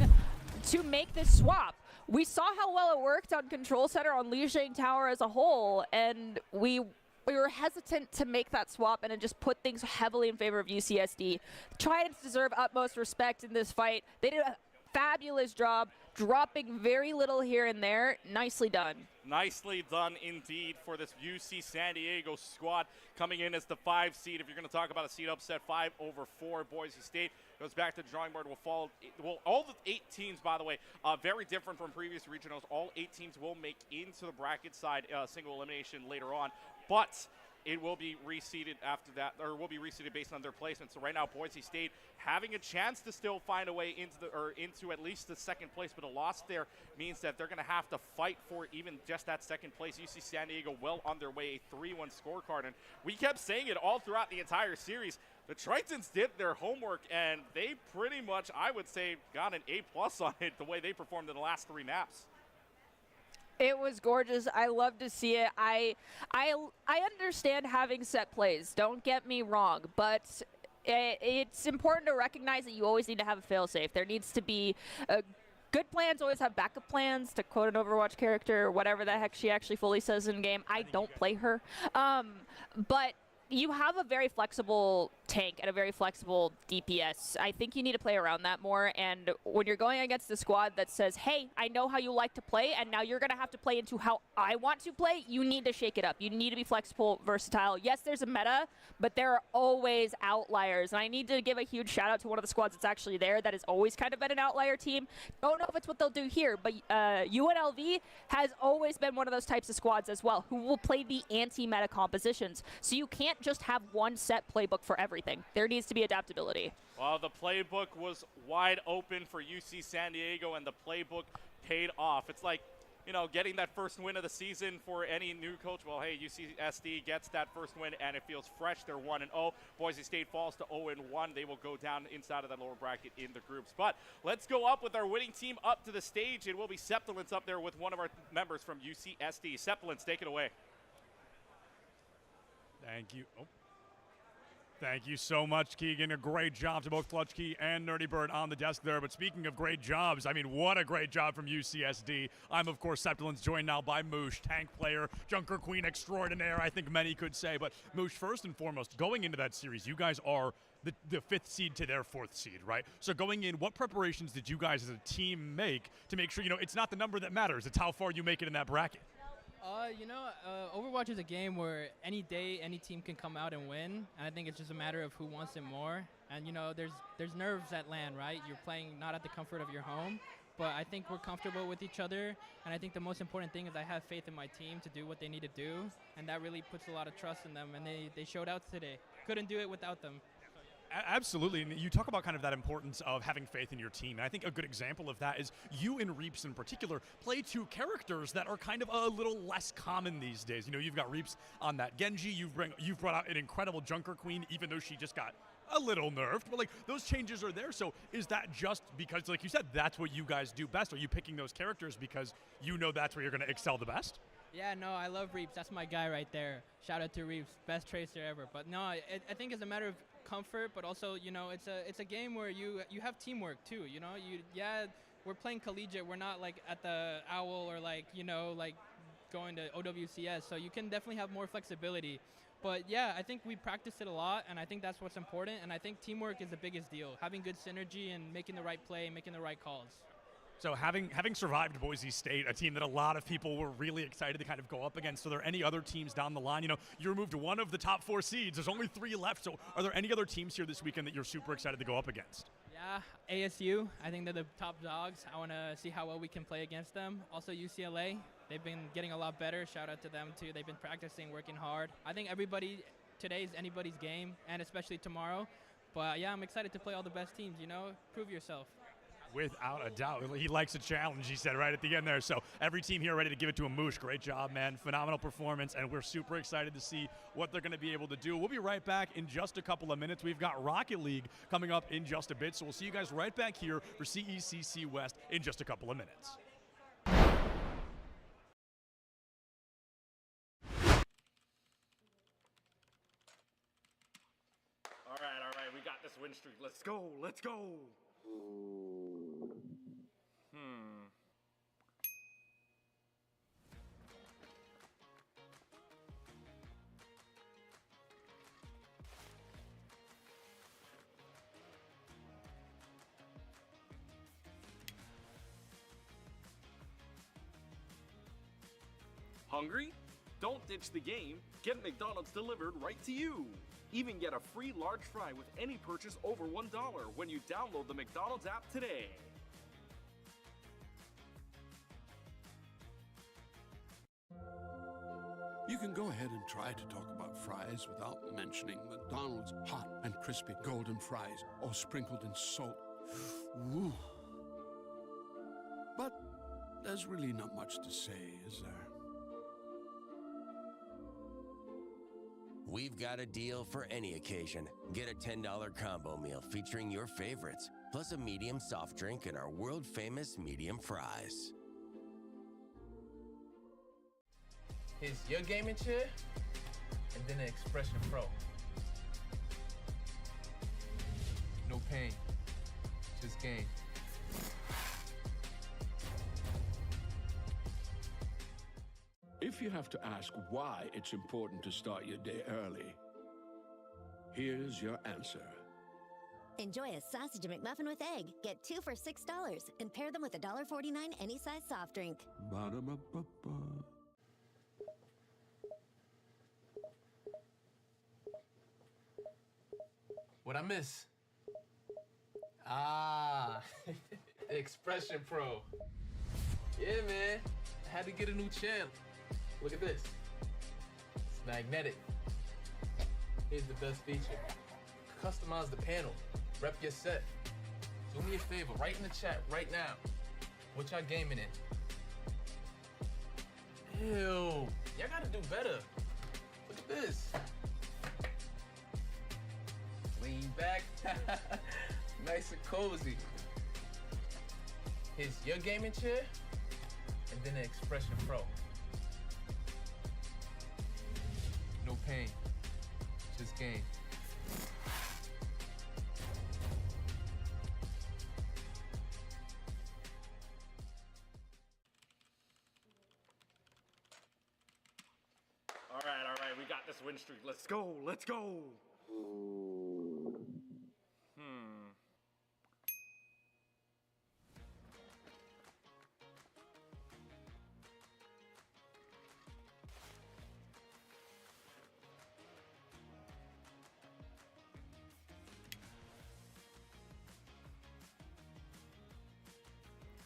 to make this swap. We saw how well it worked on Control Center, on Lijiang Tower as a whole, and we were hesitant to make that swap and then just put things heavily in favor of UCSD. The Tridents deserve utmost respect in this fight. They did a fabulous job, dropping very little here and there. Nicely done. Nicely done indeed for this UC San Diego squad, coming in as the 5 seed. If you're going to talk about a seed upset, 5-4 Boise State goes back to the drawing board. Will fall. Well, all the 8 teams, by the way, very different from previous regionals. All 8 teams will make into the bracket side single elimination later on, but it will be reseeded after that, or will be reseeded based on their placement. So right now, Boise State having a chance to still find a way into at least the 2nd place, but a loss there means that they're going to have to fight for even just that 2nd place. UC San Diego well on their way, a 3-1 scorecard, and we kept saying it all throughout the entire series. The Tritons did their homework, and they pretty much, I would say, got an A+ on it the way they performed in the last 3 maps. It was gorgeous. I love to see it. I understand having set plays. Don't get me wrong, but it's important to recognize that you always need to have a fail-safe. There needs to be good plans always have backup plans, to quote an Overwatch character, or whatever the heck she actually fully says in game. I don't play her. But you have a very flexible tank and a very flexible DPS. I think you need to play around that more, and when you're going against a squad that says, hey, I know how you like to play, and now you're going to have to play into how I want to play, you need to shake it up. You need to be flexible, versatile. Yes, there's a meta, but there are always outliers, and I need to give a huge shout out to one of the squads that's actually there that has always kind of been an outlier team. Don't know if it's what they'll do here, but UNLV has always been one of those types of squads as well, who will play the anti-meta compositions. So you can't just have one set playbook for everything. There needs to be adaptability. Well, the playbook was wide open for UC San Diego, and the playbook paid off. It's like, you know, getting that first win of the season for any new coach. Well, hey, UCSD gets that first win, and it feels fresh. They're 1-0. Boise State falls to 0-1. They will go down inside of that lower bracket in the groups. But let's go up with our winning team up to the stage. It will be Septilence up there with one of our members from UCSD. Septilence, take it away. Thank you. Oh. Thank you so much, Keegan. A great job to both Clutch Key and Nerdy Bird on the desk there. But speaking of great jobs, I mean, what a great job from UCSD. I'm, of course, Septilence, joined now by Moosh, tank player, Junker Queen extraordinaire, I think many could say. But Moosh, first and foremost, going into that series, you guys are the 5th seed to their 4th seed, right? So going in, what preparations did you guys as a team make to make sure, you know, it's not the number that matters, it's how far you make it in that bracket? Overwatch is a game where any day, any team can come out and win, and I think it's just a matter of who wants it more. And, you know, there's nerves at LAN, right? You're playing not at the comfort of your home, but I think we're comfortable with each other, and I think the most important thing is I have faith in my team to do what they need to do, and that really puts a lot of trust in them, and they showed out today. Couldn't do it without them. Absolutely, and you talk about kind of that importance of having faith in your team, and I think a good example of that is you and Reaps in particular play 2 characters that are kind of a little less common these days. You know, you've got Reaps on that Genji, you've brought out an incredible Junker Queen, even though she just got a little nerfed, but like those changes are there. So is that just because, like you said, that's what you guys do best? Are you picking those characters because you know that's where you're going to excel the best? Yeah, no, I love Reaps. That's my guy right there. Shout out to Reaps, best tracer ever. But no, I think it's a matter of comfort, but also, you know, it's a game where you have teamwork too. You know, we're playing collegiate. We're not like at the Owl or like, you know, like going to OWCS. So you can definitely have more flexibility. But yeah, I think we practice it a lot, and I think that's what's important. And I think teamwork is the biggest deal. Having good synergy and making the right play, making the right calls. So having survived Boise State, a team that a lot of people were really excited to kind of go up against, are there any other teams down the line? You know, you removed one of the top 4 seeds. There's only 3 left. So are there any other teams here this weekend that you're super excited to go up against? Yeah, ASU. I think they're the top dogs. I want to see how well we can play against them. Also UCLA. They've been getting a lot better. Shout out to them too. They've been practicing, working hard. I think today is anybody's game, and especially tomorrow. But yeah, I'm excited to play all the best teams, you know, prove yourself. Without a doubt. He likes a challenge, he said right at the end there. So every team here ready to give it to a Moosh. Great job, man. Phenomenal performance, and we're super excited to see what they're going to be able to do. We'll be right back in just a couple of minutes. We've got Rocket League coming up in just a bit, so we'll see you guys right back here for CECC West in just a couple of minutes. All right, we got this win streak. Let's go, let's go. Hungry? Don't ditch the game. Get McDonald's delivered right to you. Even get a free large fry with any purchase over $1 when you download the McDonald's app today. You can go ahead and try to talk about fries without mentioning McDonald's hot and crispy golden fries, all sprinkled in salt. Woo. But there's really not much to say, is there? We've got a deal for any occasion. Get a $10 combo meal featuring your favorites, plus a medium soft drink and our world-famous medium fries. Here's your gaming chair, and then an Expression Pro. No pain, just game. If you have to ask why it's important to start your day early, Here's your answer. Enjoy a sausage McMuffin with egg. Get 2 for $6 and pair them with a $1.49 any size soft drink. Ba-da-ba-ba-ba. What I miss? Ah, Expression Pro. Yeah, man. I had to get a new chair. Look at this. It's magnetic. Here's the best feature. Customize the panel. Rep your set. Do me a favor, write in the chat right now. What y'all gaming in? Ew. Y'all gotta do better. Look at this. Lean back. Nice and cozy. Here's your gaming chair, and then the Expression Pro. No pain, just game. All right, we got this win streak. Let's go, let's go.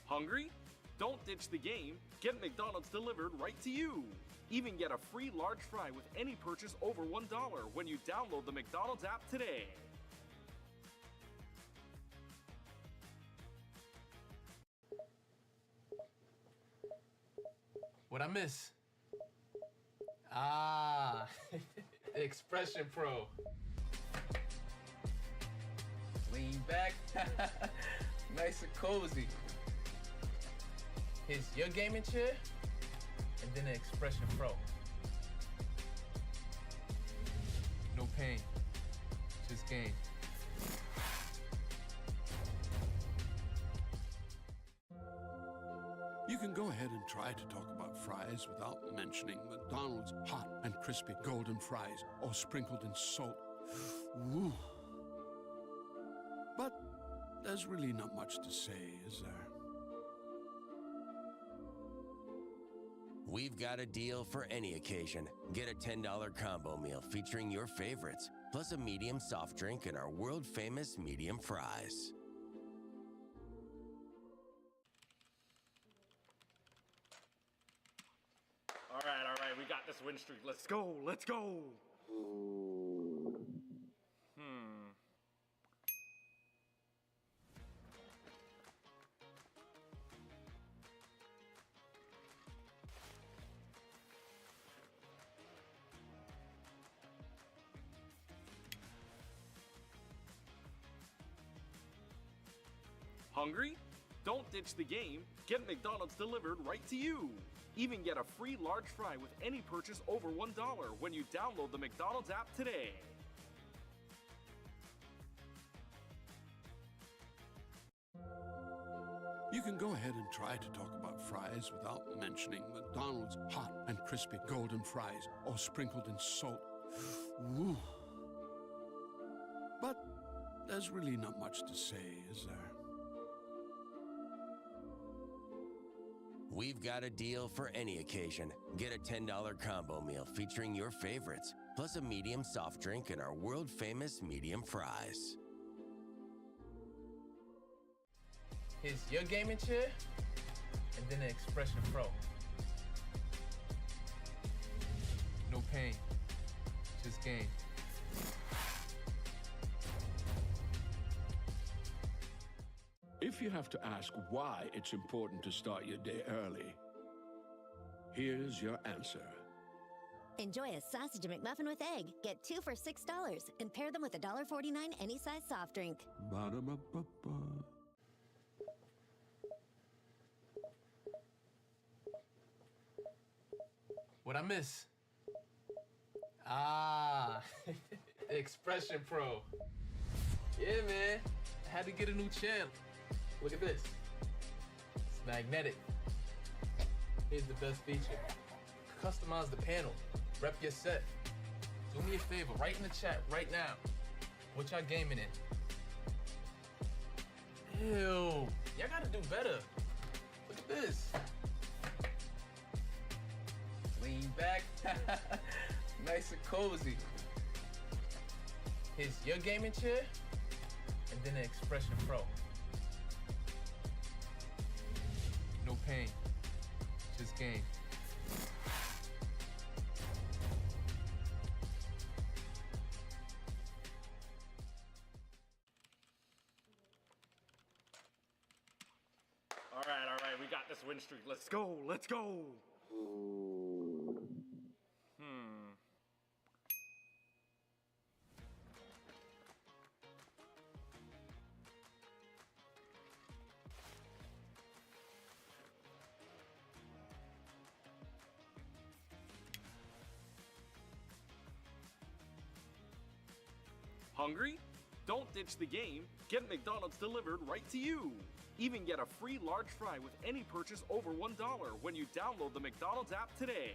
Hungry? Don't ditch the game. Get McDonald's delivered right to you. Even get a free large fry with any purchase over $1 when you download the McDonald's app today. What I miss? Ah, Expression Pro. Lean back. Nice and cozy. Here's your gaming chair, and then the Expression Pro. No pain, just game. You can go ahead and try to talk about fries without mentioning McDonald's hot and crispy golden fries, all sprinkled in salt. Woo. But there's really not much to say, is there? We've got a deal for any occasion. Get a $10 combo meal featuring your favorites, plus a medium soft drink and our world-famous medium fries. All right, we got this win streak. Let's go, let's go. Hungry? Don't ditch the game. Get McDonald's delivered right to you. Even get a free large fry with any purchase over $1 when you download the McDonald's app today. You can go ahead and try to talk about fries without mentioning McDonald's hot and crispy golden fries, all sprinkled in salt. Woo. But there's really not much to say, is there? We've got a deal for any occasion. Get a $10 combo meal featuring your favorites, plus a medium soft drink and our world-famous medium fries. Here's your gaming chair, and then the Expression Pro. No pain, just game. If you have to ask why it's important to start your day early, here's your answer. Enjoy a sausage McMuffin with egg. Get 2 for $6 and pair them with a $1.49 any size soft drink. Ba-da-ba-ba-ba. What I miss? Ah, Expression Pro. Yeah, man. I had to get a new chair. Look at this. It's magnetic. Here's the best feature. Customize the panel. Rep your set. Do me a favor, write in the chat right now. What y'all gaming in? Ew. Y'all gotta do better. Look at this. Lean back. Nice and cozy. Here's your gaming chair, and then the Expression Pro. No pain, just game. All right, we got this win streak. Let's go, let's go. Hungry? Don't ditch the game. Get McDonald's delivered right to you. Even get a free large fry with any purchase over $1 when you download the McDonald's app today.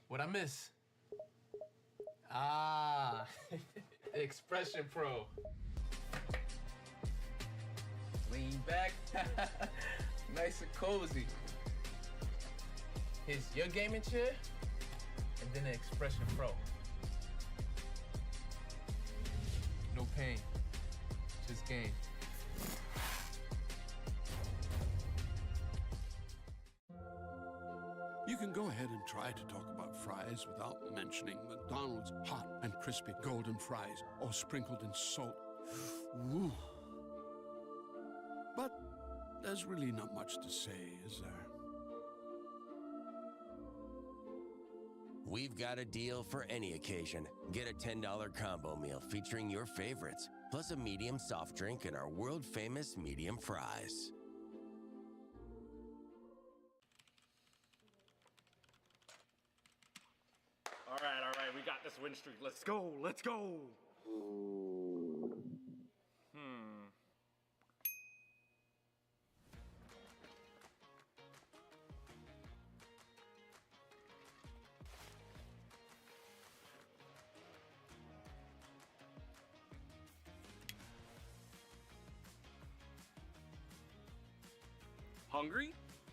What I miss? Ah, Expression Pro. Lean back. Nice and cozy. Here's your gaming chair, and then the Expression Pro. No pain, just game. You can go ahead and try to talk about fries without mentioning McDonald's hot and crispy golden fries, all sprinkled in salt. Woo. But there's really not much to say, is there? We've got a deal for any occasion. Get a $10 combo meal featuring your favorites, plus a medium soft drink and our world-famous medium fries. All right, we got this win streak. Let's go, let's go. Hungry?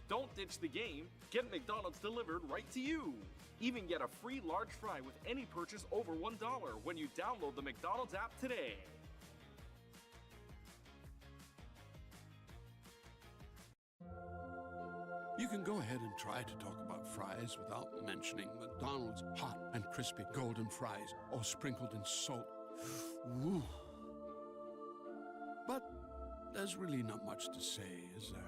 Don't ditch the game. Get McDonald's delivered right to you. Even get a free large fry with any purchase over $1 when you download the McDonald's app today. You can go ahead and try to talk about fries without mentioning McDonald's hot and crispy golden fries, all sprinkled in salt. Woo. But there's really not much to say, is there?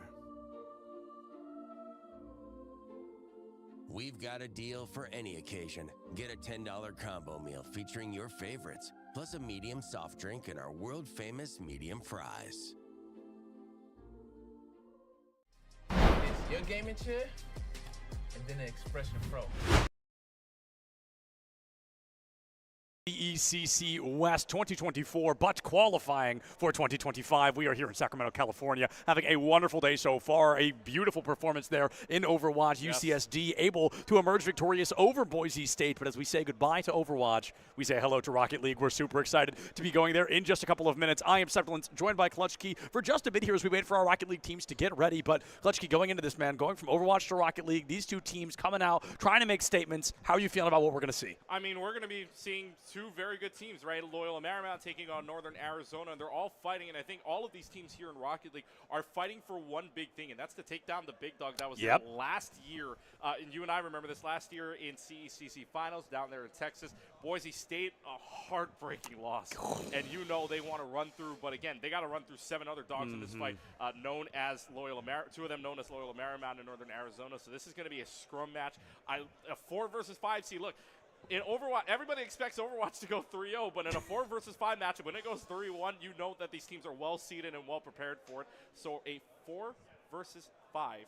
We've got a deal for any occasion. Get a $10 combo meal featuring your favorites, plus a medium soft drink and our world-famous medium fries. Here's your gaming chair, and then the Expression Pro. CECC West 2024, but qualifying for 2025. We are here in Sacramento, California, having a wonderful day so far. A beautiful performance there in Overwatch. Yes. UCSD able to emerge victorious over Boise State. But as we say goodbye to Overwatch, we say hello to Rocket League. We're super excited to be going there in just a couple of minutes. I am Septilance, joined by Clutchkey for just a bit here as we wait for our Rocket League teams to get ready. But Clutchkey, going into this, man, going from Overwatch to Rocket League, these two teams coming out, trying to make statements. How are you feeling about what we're going to see? I mean, we're going to be seeing two very good teams, right? Loyola Marymount taking on Northern Arizona, and they're all fighting, and I think all of these teams here in Rocket League are fighting for one big thing, and that's to take down the big dog that was there last year. And you and I remember this last year in CECC Finals down there in Texas. Boise State, a heartbreaking loss. And you know they want to run through, but again, they got to run through 7 other dogs in this fight, known as two of them known as Loyola Marymount and Northern Arizona. So this is going to be a scrum match. A 4 versus 5 seed. Look, in Overwatch, everybody expects Overwatch to go 3-0, but in a 4 versus 5 matchup, when it goes 3-1, you know that these teams are well seeded and well prepared for it. So a 4 versus 5,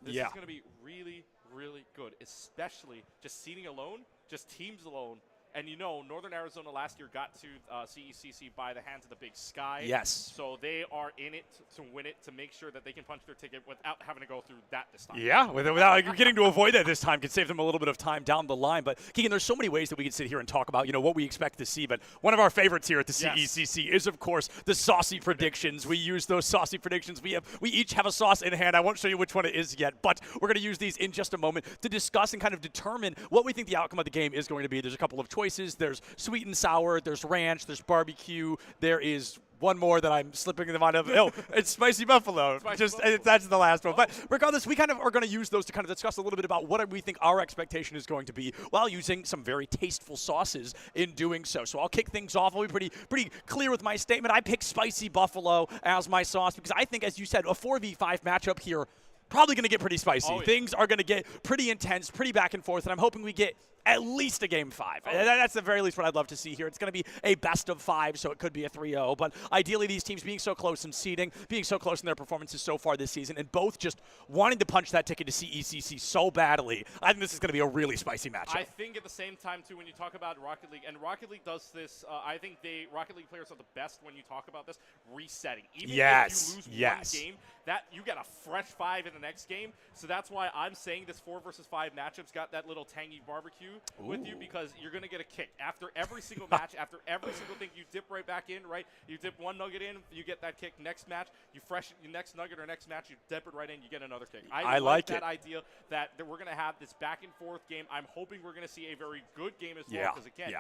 this is going to be really, really good, especially just seeding alone, just teams alone, And Northern Arizona last year got to CECC by the hands of the Big Sky. Yes. So they are in it to win it, to make sure that they can punch their ticket without having to go through that this time. Yeah, without getting to avoid that this time could save them a little bit of time down the line. But Keegan, there's so many ways that we can sit here and talk about, what we expect to see. But one of our favorites here at the CECC is, of course, the saucy predictions. We use those saucy predictions. We each have a sauce in hand. I won't show you which one it is yet, but we're going to use these in just a moment to discuss and kind of determine what we think the outcome of the game is going to be. There's a couple of choices. There's sweet and sour. There's ranch. There's barbecue. There is one more that I'm slipping in the mind of. Oh, it's Spicy Buffalo. That's the last one. But regardless, we kind of are going to use those to kind of discuss a little bit about what we think our expectation is going to be while using some very tasteful sauces in doing so. So I'll kick things off. I'll be pretty clear with my statement. I picked Spicy Buffalo as my sauce because I think, as you said, a 4v5 matchup here probably going to get pretty spicy. Oh, yeah. Things are going to get pretty intense, pretty back and forth, and I'm hoping we get at least a Game 5. That's the very least what I'd love to see here. It's going to be a best of 5, so it could be a 3-0. But ideally, these teams being so close in seeding, being so close in their performances so far this season, and both just wanting to punch that ticket to CECC so badly, I think this is going to be a really spicy matchup. I think at the same time, too, when you talk about Rocket League, and Rocket League does this, I think Rocket League players are the best when you talk about this, resetting. Even if you lose one game, that you get a fresh 5 in the next game. So that's why I'm saying this 4 versus 5 matchup's got that little tangy barbecue with you, because you're going to get a kick. After every single match, after every single thing, you dip right back in, right? You dip one nugget in, you get that kick. Next match, you fresh your next nugget or next match, you dip it right in, you get another kick. I like that idea that we're going to have this back and forth game. I'm hoping we're going to see a very good game as well, because again,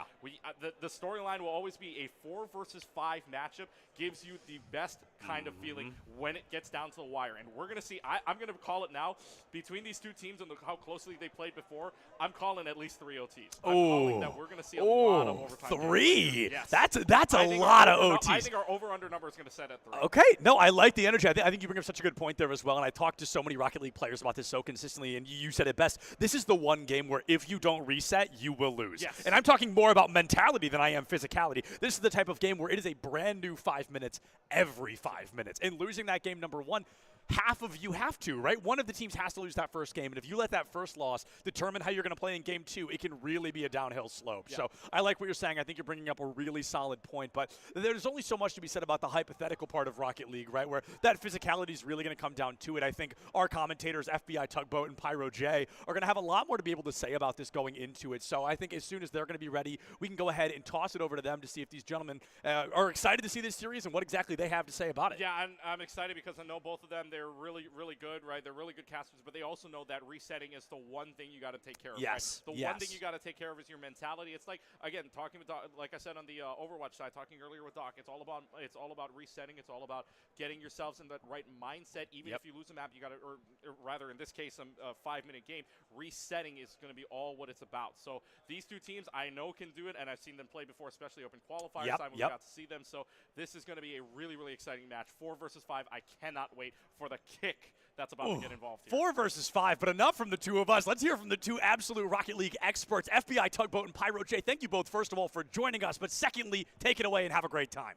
the storyline will always be a 4 versus 5 matchup gives you the best kind of feeling when it gets down to the wire. And we're going to see, I'm going to call it now, between these two teams and how closely they played before, I'm calling at least 3 OTs. I'm calling that we're going to see a lot of overtime. 3? Yes. That's a lot of OTs. I think our over-under number is going to set at 3. Okay. No, I like the energy. I think you bring up such a good point there as well, and I talked to so many Rocket League players about this so consistently, and you said it best. This is the one game where if you don't reset, you will lose. Yes. And I'm talking more about mentality than I am physicality. This is the type of game where it is a brand new 5 minutes every 5 minutes. And losing that game, number one, half of you have to, right? One of the teams has to lose that first game, and if you let that first loss determine how you're going to play in game 2, it can really be a downhill slope. Yeah. So I like what you're saying. I think you're bringing up a really solid point, but there's only so much to be said about the hypothetical part of Rocket League, right, where that physicality is really going to come down to it. I think our commentators, FBI Tugboat and Pyro J, are going to have a lot more to be able to say about this going into it. So I think as soon as they're going to be ready, we can go ahead and toss it over to them to see if these gentlemen are excited to see this series and what exactly they have to say about it. Yeah, I'm excited because I know both of them. They're really, really good, right? They're really good casters, but they also know that resetting is the one thing you got to take care of. Yes. Right? The one thing you got to take care of is your mentality. It's like, again, talking with Doc, like I said on the Overwatch side, talking earlier with Doc. It's all about resetting. It's all about getting yourselves in that right mindset. Even if you lose a map, you got to, or rather, in this case, a 5-minute game. Resetting is going to be all what it's about. So these two teams, I know can do it, and I've seen them play before, especially open qualifier time when we got to see them. So this is going to be a really, really exciting match. 4 versus 5. I cannot wait for the kick that's about to get involved here. 4 versus 5, but enough from the two of us. Let's hear from the two absolute Rocket League experts, FBI Tugboat and Pyro J. Thank you both, first of all, for joining us, but secondly, take it away and have a great time.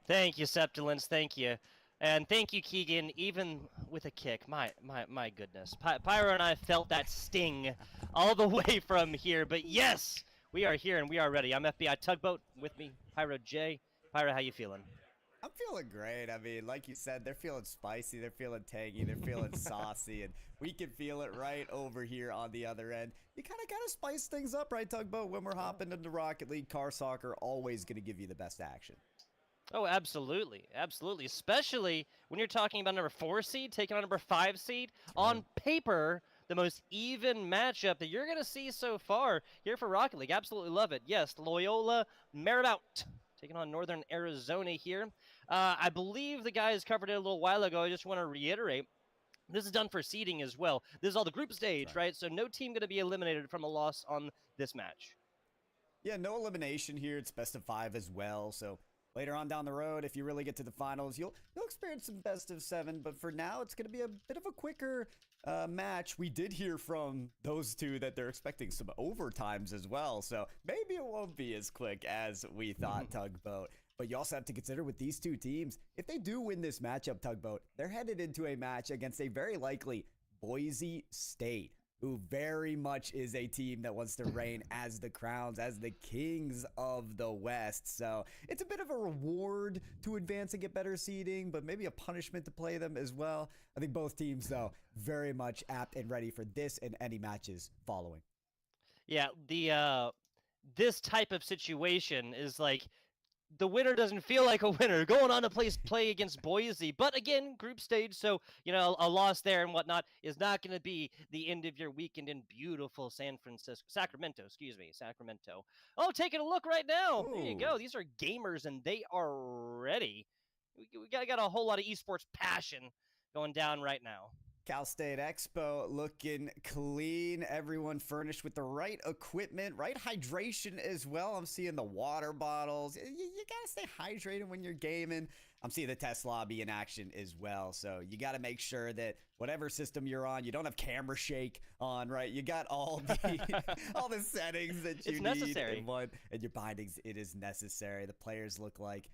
Thank you, Septulence. Thank you. And thank you, Keegan, even with a kick. My goodness. Pyro and I felt that sting all the way from here, but yes, we are here and we are ready. I'm FBI Tugboat, with me, Pyro J. Pyro, how you feeling? I'm feeling great. I mean, like you said, they're feeling spicy, they're feeling tangy, they're feeling saucy, and we can feel it right over here on the other end. You kind of got to spice things up, right, Tugboat? When we're hopping into Rocket League, car soccer, always going to give you the best action. Oh, absolutely. Absolutely. Especially when you're talking about number 4 seed taking on number 5 seed. On paper, the most even matchup that you're going to see so far here for Rocket League. Absolutely love it. Yes, Loyola Marymount taking on Northern Arizona here. I believe the guys covered it a little while ago. I just want to reiterate, this is done for seeding as well. This is all the group stage, right? So no team going to be eliminated from a loss on this match. Yeah, no elimination here. It's best of 5 as well. So later on down the road, if you really get to the finals, you'll experience some best of 7. But for now, it's going to be a bit of a quicker match. We did hear from those two that they're expecting some overtimes as well. So maybe it won't be as quick as we thought, Tugboat. But you also have to consider with these two teams, if they do win this matchup, Tugboat, they're headed into a match against a very likely Boise State. who very much is a team that wants to reign as the Crowns, as the kings of the West. So it's a bit of a reward to advance and get better seeding, but maybe a punishment to play them as well. I think both teams, though, very much apt and ready for this and any matches following. Yeah, this type of situation is like the winner doesn't feel like a winner going on to play against Boise. But again, group stage, so a loss there and whatnot is not going to be the end of your weekend in beautiful Sacramento. Oh, taking a look right now. There you go. These are gamers and they are ready. We got a whole lot of esports passion going down right now. Cal State Expo looking clean. Everyone furnished with the right equipment, right hydration as well. I'm seeing the water bottles. You got to stay hydrated when you're gaming. I'm seeing the test lobby in action as well. So you got to make sure that whatever system you're on, you don't have camera shake on, right? You got all the all the settings that you need. Necessary. And your bindings, it is necessary. The players look like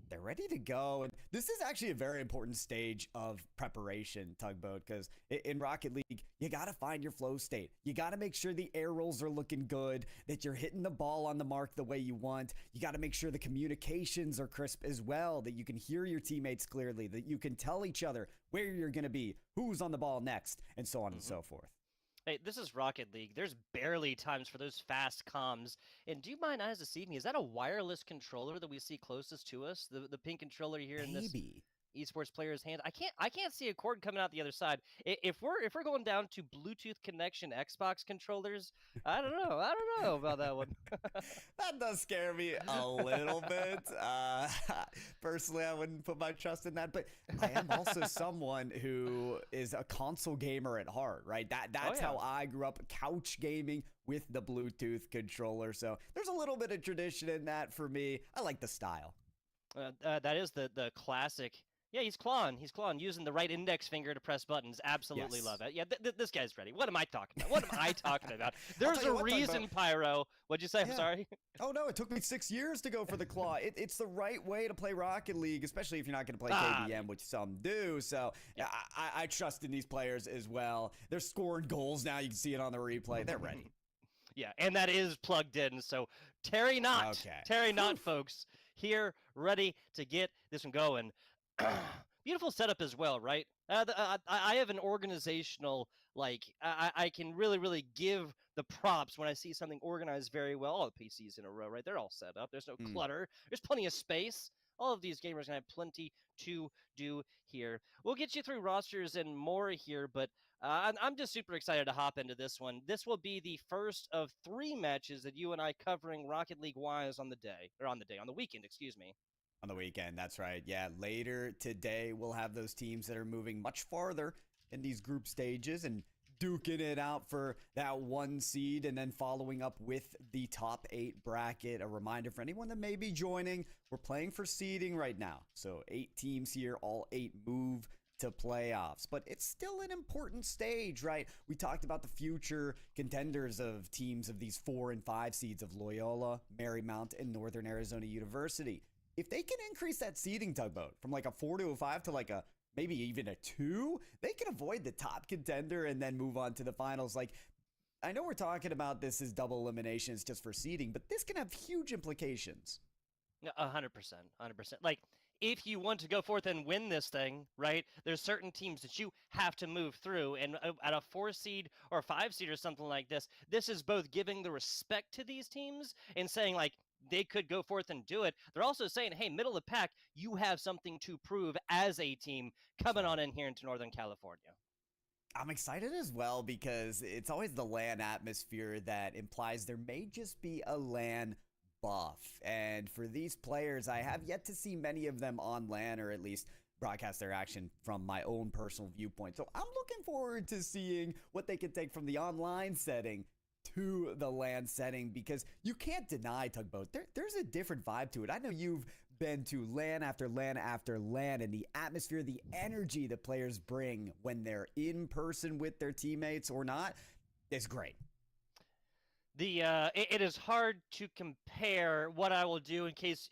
they're ready to go. And this is actually a very important stage of preparation, Tugboat, because in Rocket League, you got to find your flow state. You got to make sure the air rolls are looking good, that you're hitting the ball on the mark the way you want. You got to make sure the communications are crisp as well, that you can hear your teammates clearly, that you can tell each other where you're going to be, who's on the ball next, and so on and so forth. Hey, this is Rocket League. There's barely times for those fast comms. And do you mind eyes deceiving me? Is that a wireless controller that we see closest to us? The pink controller here in this esports player's hand. I can't see a cord coming out the other side. If we're going down to Bluetooth connection Xbox controllers, I don't know about that one. That does scare me a little bit. Personally, I wouldn't put my trust in that, but I am also someone who is a console gamer at heart, right? That's how I grew up, couch gaming with the Bluetooth controller. So there's a little bit of tradition in that for me. I like the style. That is the classic. Yeah, he's clawing, using the right index finger to press buttons. Absolutely love it. Yeah, this guy's ready. What am I talking about? There's a reason, Pyro. What'd you say? I'm sorry. Oh, no, it took me 6 years to go for the claw. It's the right way to play Rocket League, especially if you're not going to play KBM, which some do. So I trust in these players as well. They're scoring goals now. You can see it on the replay. They're ready. Yeah, and that is plugged in. So Terry Knott, folks, here, ready to get this one going. Beautiful setup as well, right? I have an organizational, I can really give the props when I see something organized very well. All the PCs in a row, right? They're all set up. There's no clutter. There's plenty of space. All of these gamers are going to have plenty to do here. We'll get you through rosters and more here, but I'm just super excited to hop into this one. This will be the first of 3 matches that you and I covering Rocket League-wise on the weekend, excuse me. On the weekend, that's right. Yeah, later today, we'll have those teams that are moving much farther in these group stages and duking it out for that 1 seed and then following up with the top 8 bracket. A reminder for anyone that may be joining, we're playing for seeding right now. So 8 teams here, all 8 move to playoffs, but it's still an important stage, right? We talked about the future contenders of teams of these 4 and 5 seeds of Loyola, Marymount, and Northern Arizona University. If they can increase that seeding, Tugboat, from like a 4 to a 5 to like a maybe even a 2, they can avoid the top contender and then move on to the finals. Like, I know we're talking about this as double eliminations just for seeding, but this can have huge implications. 100%. Like, if you want to go forth and win this thing, right, there's certain teams that you have to move through. And at a 4 seed or 5 seed or something like this, this is both giving the respect to these teams and saying, like, they could go forth and do it. They're also saying, hey, middle of the pack, you have something to prove as a team coming on in here into Northern California. I'm excited as well because it's always the LAN atmosphere that implies there may just be a LAN buff. And for these players, I have yet to see many of them on LAN, or at least broadcast their action from my own personal viewpoint. So I'm looking forward to seeing what they can take from the online setting to the LAN setting, because you can't deny, Tugboat, there's a different vibe to it. I know you've been to LAN after LAN after LAN, and the atmosphere, the energy that players bring when they're in person with their teammates or not is great. It is hard to compare what I will do in case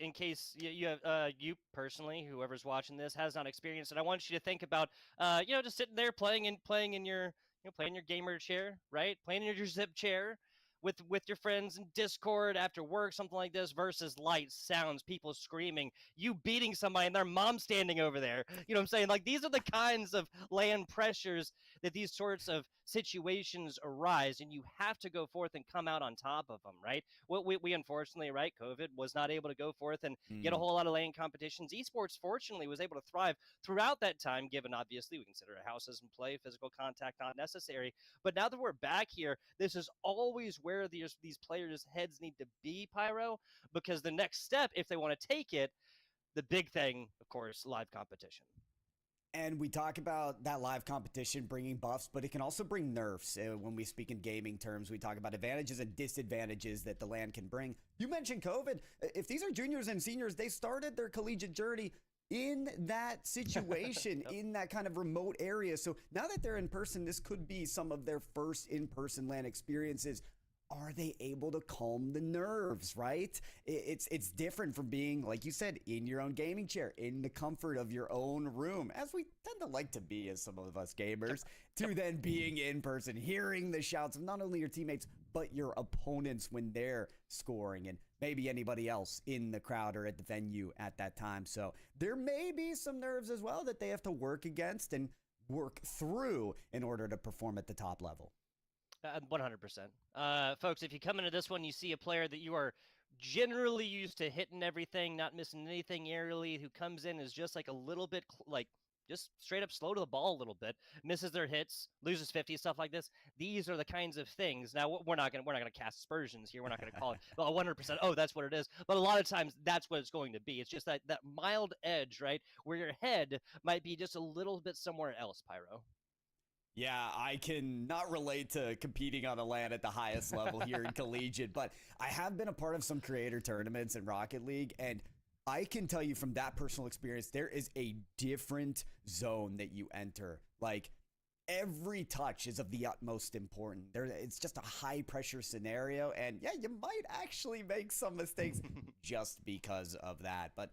you have you personally, whoever's watching this, has not experienced it. I want you to think about just sitting there playing in your playing your gamer chair, right? Playing in your zip chair with your friends in Discord after work, something like this, versus lights, sounds, people screaming, you beating somebody and their mom standing over there. You know what I'm saying? Like, these are the kinds of LAN pressures that these sorts of situations arise, and you have to go forth and come out on top of them, right? We unfortunately, right, COVID was not able to go forth and get a whole lot of LAN competitions. Esports, fortunately, was able to thrive throughout that time, given, obviously, we consider houses and play, physical contact not necessary. But now that we're back here, this is always where these players' heads need to be, Pyro, because the next step, if they want to take it, the big thing, of course, live competition. And we talk about that live competition bringing buffs, but it can also bring nerfs. When we speak in gaming terms, we talk about advantages and disadvantages that the LAN can bring. You mentioned COVID. If these are juniors and seniors, they started their collegiate journey in that situation, in that kind of remote area. So now that they're in person, this could be some of their first in-person LAN experiences. Are they able to calm the nerves, right? It's different from being, like you said, in your own gaming chair, in the comfort of your own room, as we tend to like to be as some of us gamers, to then being in person, hearing the shouts of not only your teammates, but your opponents when they're scoring, and maybe anybody else in the crowd or at the venue at that time. So there may be some nerves as well that they have to work against and work through in order to perform at the top level. 100%. Folks, if you come into this one, you see a player that you are generally used to hitting everything, not missing anything aerially, who comes in is just like a little bit, just straight up slow to the ball a little bit, misses their hits, loses 50, stuff like this. These are the kinds of things. Now, we're not gonna cast aspersions here. We're not gonna call it 100%. Oh, that's what it is. But a lot of times, that's what it's going to be. It's just that mild edge, right, where your head might be just a little bit somewhere else, Pyro. Yeah, I can not relate to competing on a LAN at the highest level here in collegiate, but I have been a part of some creator tournaments in Rocket League, and I can tell you from that personal experience, there is a different zone that you enter. Like, every touch is of the utmost importance. It's just a high pressure scenario, and yeah, you might actually make some mistakes just because of that. But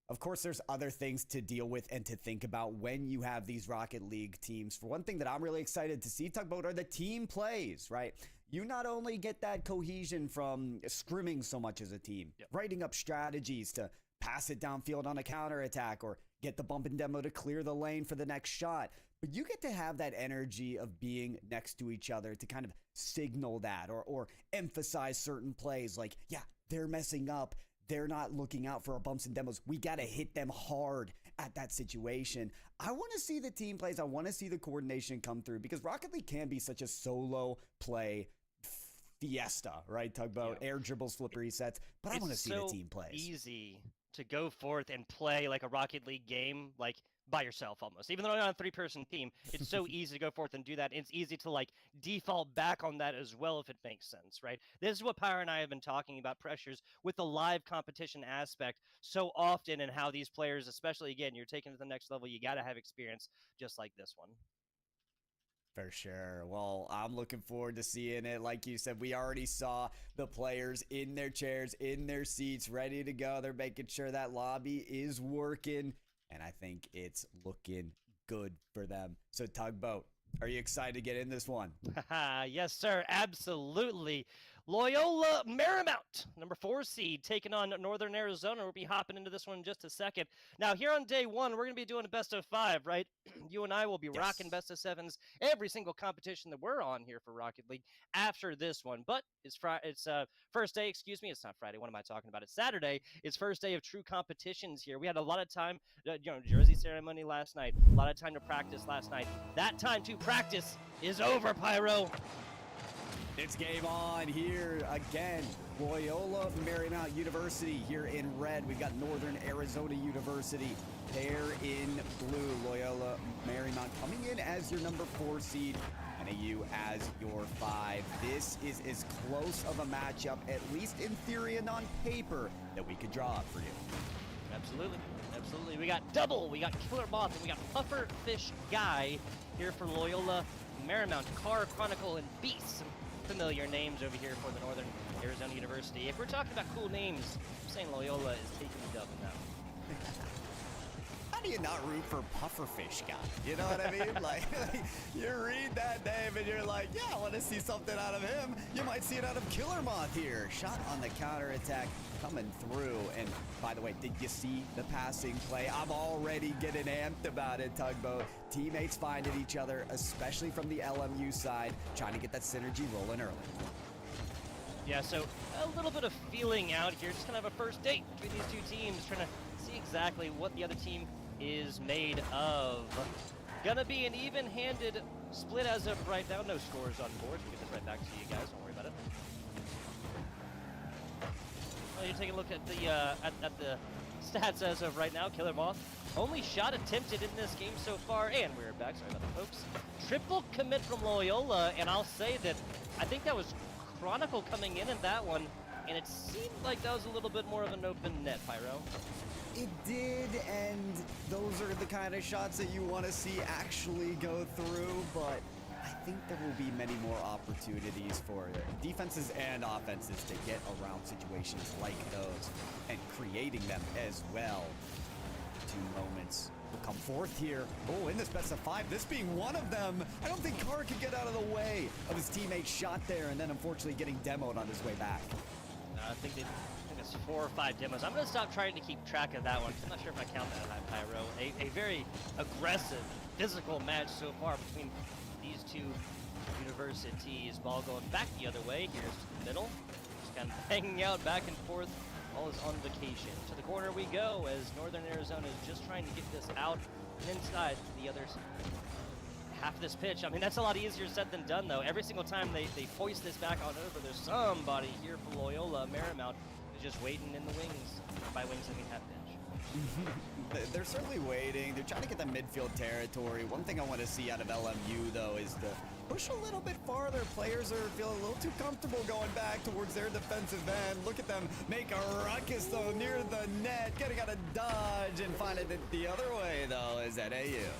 of course, there's other things to deal with and to think about when you have these Rocket League teams. For one thing that I'm really excited to see, Tugboat, are the team plays, right? You not only get that cohesion from scrimming so much as a team, writing up strategies to pass it downfield on a counterattack or get the bump and demo to clear the lane for the next shot, but you get to have that energy of being next to each other to kind of signal that or emphasize certain plays like, yeah, they're messing up. They're not looking out for our bumps and demos. We got to hit them hard at that situation. I want to see the team plays. I want to see the coordination come through because Rocket League can be such a solo play fiesta, right? Tugboat, air dribbles, flip resets. But I want to see the team plays. It's so easy to go forth and play like a Rocket League game, like by yourself almost. Even though you're on a 3-person team, it's so easy to go forth and do that. It's easy to like default back on that as well if it makes sense, right? This is what Pyro and I have been talking about, pressures with the live competition aspect so often, and how these players, especially again, you're taking it to the next level, you got to have experience just like this one. For sure. Well, I'm looking forward to seeing it. Like you said, we already saw the players in their chairs, in their seats, ready to go. They're making sure that lobby is working, and I think it's looking good for them. So, Tugboat, are you excited to get in this one? Yes, sir. Absolutely. Loyola Marymount, number 4 seed, taking on Northern Arizona. We'll be hopping into this one in just a second. Now, here on day one, we're going to be doing a best of 5, right? You and I will be rocking best of 7s every single competition that we're on here for Rocket League after this one. But it's first day, excuse me. It's not Friday. What am I talking about? It's Saturday. It's first day of true competitions here. We had a lot of time, jersey ceremony last night, a lot of time to practice last night. That time to practice is over, Pyro. It's game on here again. Loyola Marymount University here in red. We've got Northern Arizona University there in blue. Loyola Marymount coming in as your number 4 seed, NAU as your 5. This is as close of a matchup, at least in theory and on paper, that we could draw up for you. Absolutely. Absolutely. We got Double, we got Killer Moth, and we got Puffer Fish Guy here for Loyola Marymount. Car, Chronicle, and Beast. Some familiar names over here for the Northern Arizona University. If we're talking about cool names, I'm saying Loyola is taking the dub in that one. how do you not root for Pufferfish guy? You know what I mean? like, you read that name and you're like, yeah, I want to see something out of him. You might see it out of Killer Moth here. Shot on the counterattack coming through. And by the way, did you see the passing play? I'm already getting amped about it, Tugboat. Teammates finding each other, especially from the LMU side, trying to get that synergy rolling early. Yeah, so a little bit of feeling out here, just kind of a first date between these two teams, trying to see exactly what the other team is made of. Gonna be an even-handed split as of right now. No scores on board. We'll get this right back to you guys. Don't worry about it. Well, you're taking a look at the stats as of right now. Killer Moth, only shot attempted in this game so far, and we're back. Sorry about that, folks. Triple commit from Loyola, and I'll say that I think that was Chronicle coming in that one, and it seemed like that was a little bit more of an open net, Pyro. It did, and those are the kind of shots that you want to see actually go through, but I think there will be many more opportunities for defenses and offenses to get around situations like those and creating them as well. 2 moments will come forth here. Oh, in this best of 5, this being one of them. I don't think Carr could get out of the way of his teammate's shot there, and then unfortunately getting demoed on his way back. I think it's 4 or 5 demos. I'm going to stop trying to keep track of that one, 'cause I'm not sure if I count that high, Pyro. A very aggressive, physical match so far between these two universities. Ball going back the other way. Here's the middle. Just kind of hanging out back and forth. All is on vacation. To the corner we go as Northern Arizona is just trying to get this out and inside the other half of this pitch. I mean, that's a lot easier said than done, though. Every single time they foist this back on over, there's somebody here for Loyola Marymount who's just waiting in the wings. By wings, I mean half pitch. They're certainly waiting. They're trying to get the midfield territory. One thing I want to see out of LMU, though, is to push a little bit farther. Players are feeling a little too comfortable going back towards their defensive end. Look at them make a ruckus, though, near the net. Getting out of dodge and find it the other way, though, is at AU.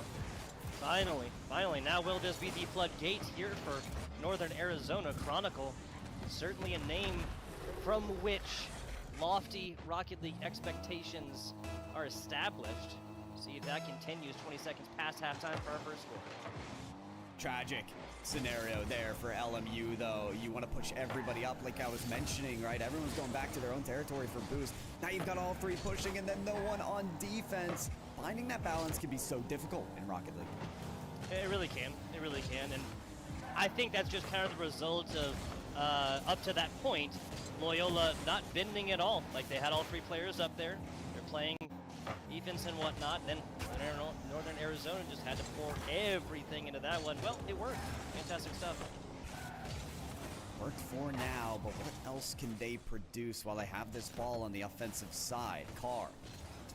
Finally, now will this be the floodgate here for Northern Arizona Chronicle? Certainly a name from which lofty Rocket League expectations are established. See if that continues. 20 seconds past halftime for our first score. Tragic scenario there for LMU, though. You want to push everybody up, like I was mentioning, right? Everyone's going back to their own territory for boost. Now you've got all 3 pushing and then no one on defense. Finding that balance can be so difficult in Rocket League. It really can. It really can. And I think that's just kind of the result of, up to that point, Loyola not bending at all. Like, they had all 3 players up there. They're playing defense and whatnot. Then Northern Arizona just had to pour everything into that one. Well, it worked. Fantastic stuff. Worked for now, but what else can they produce while they have this ball on the offensive side? Carr,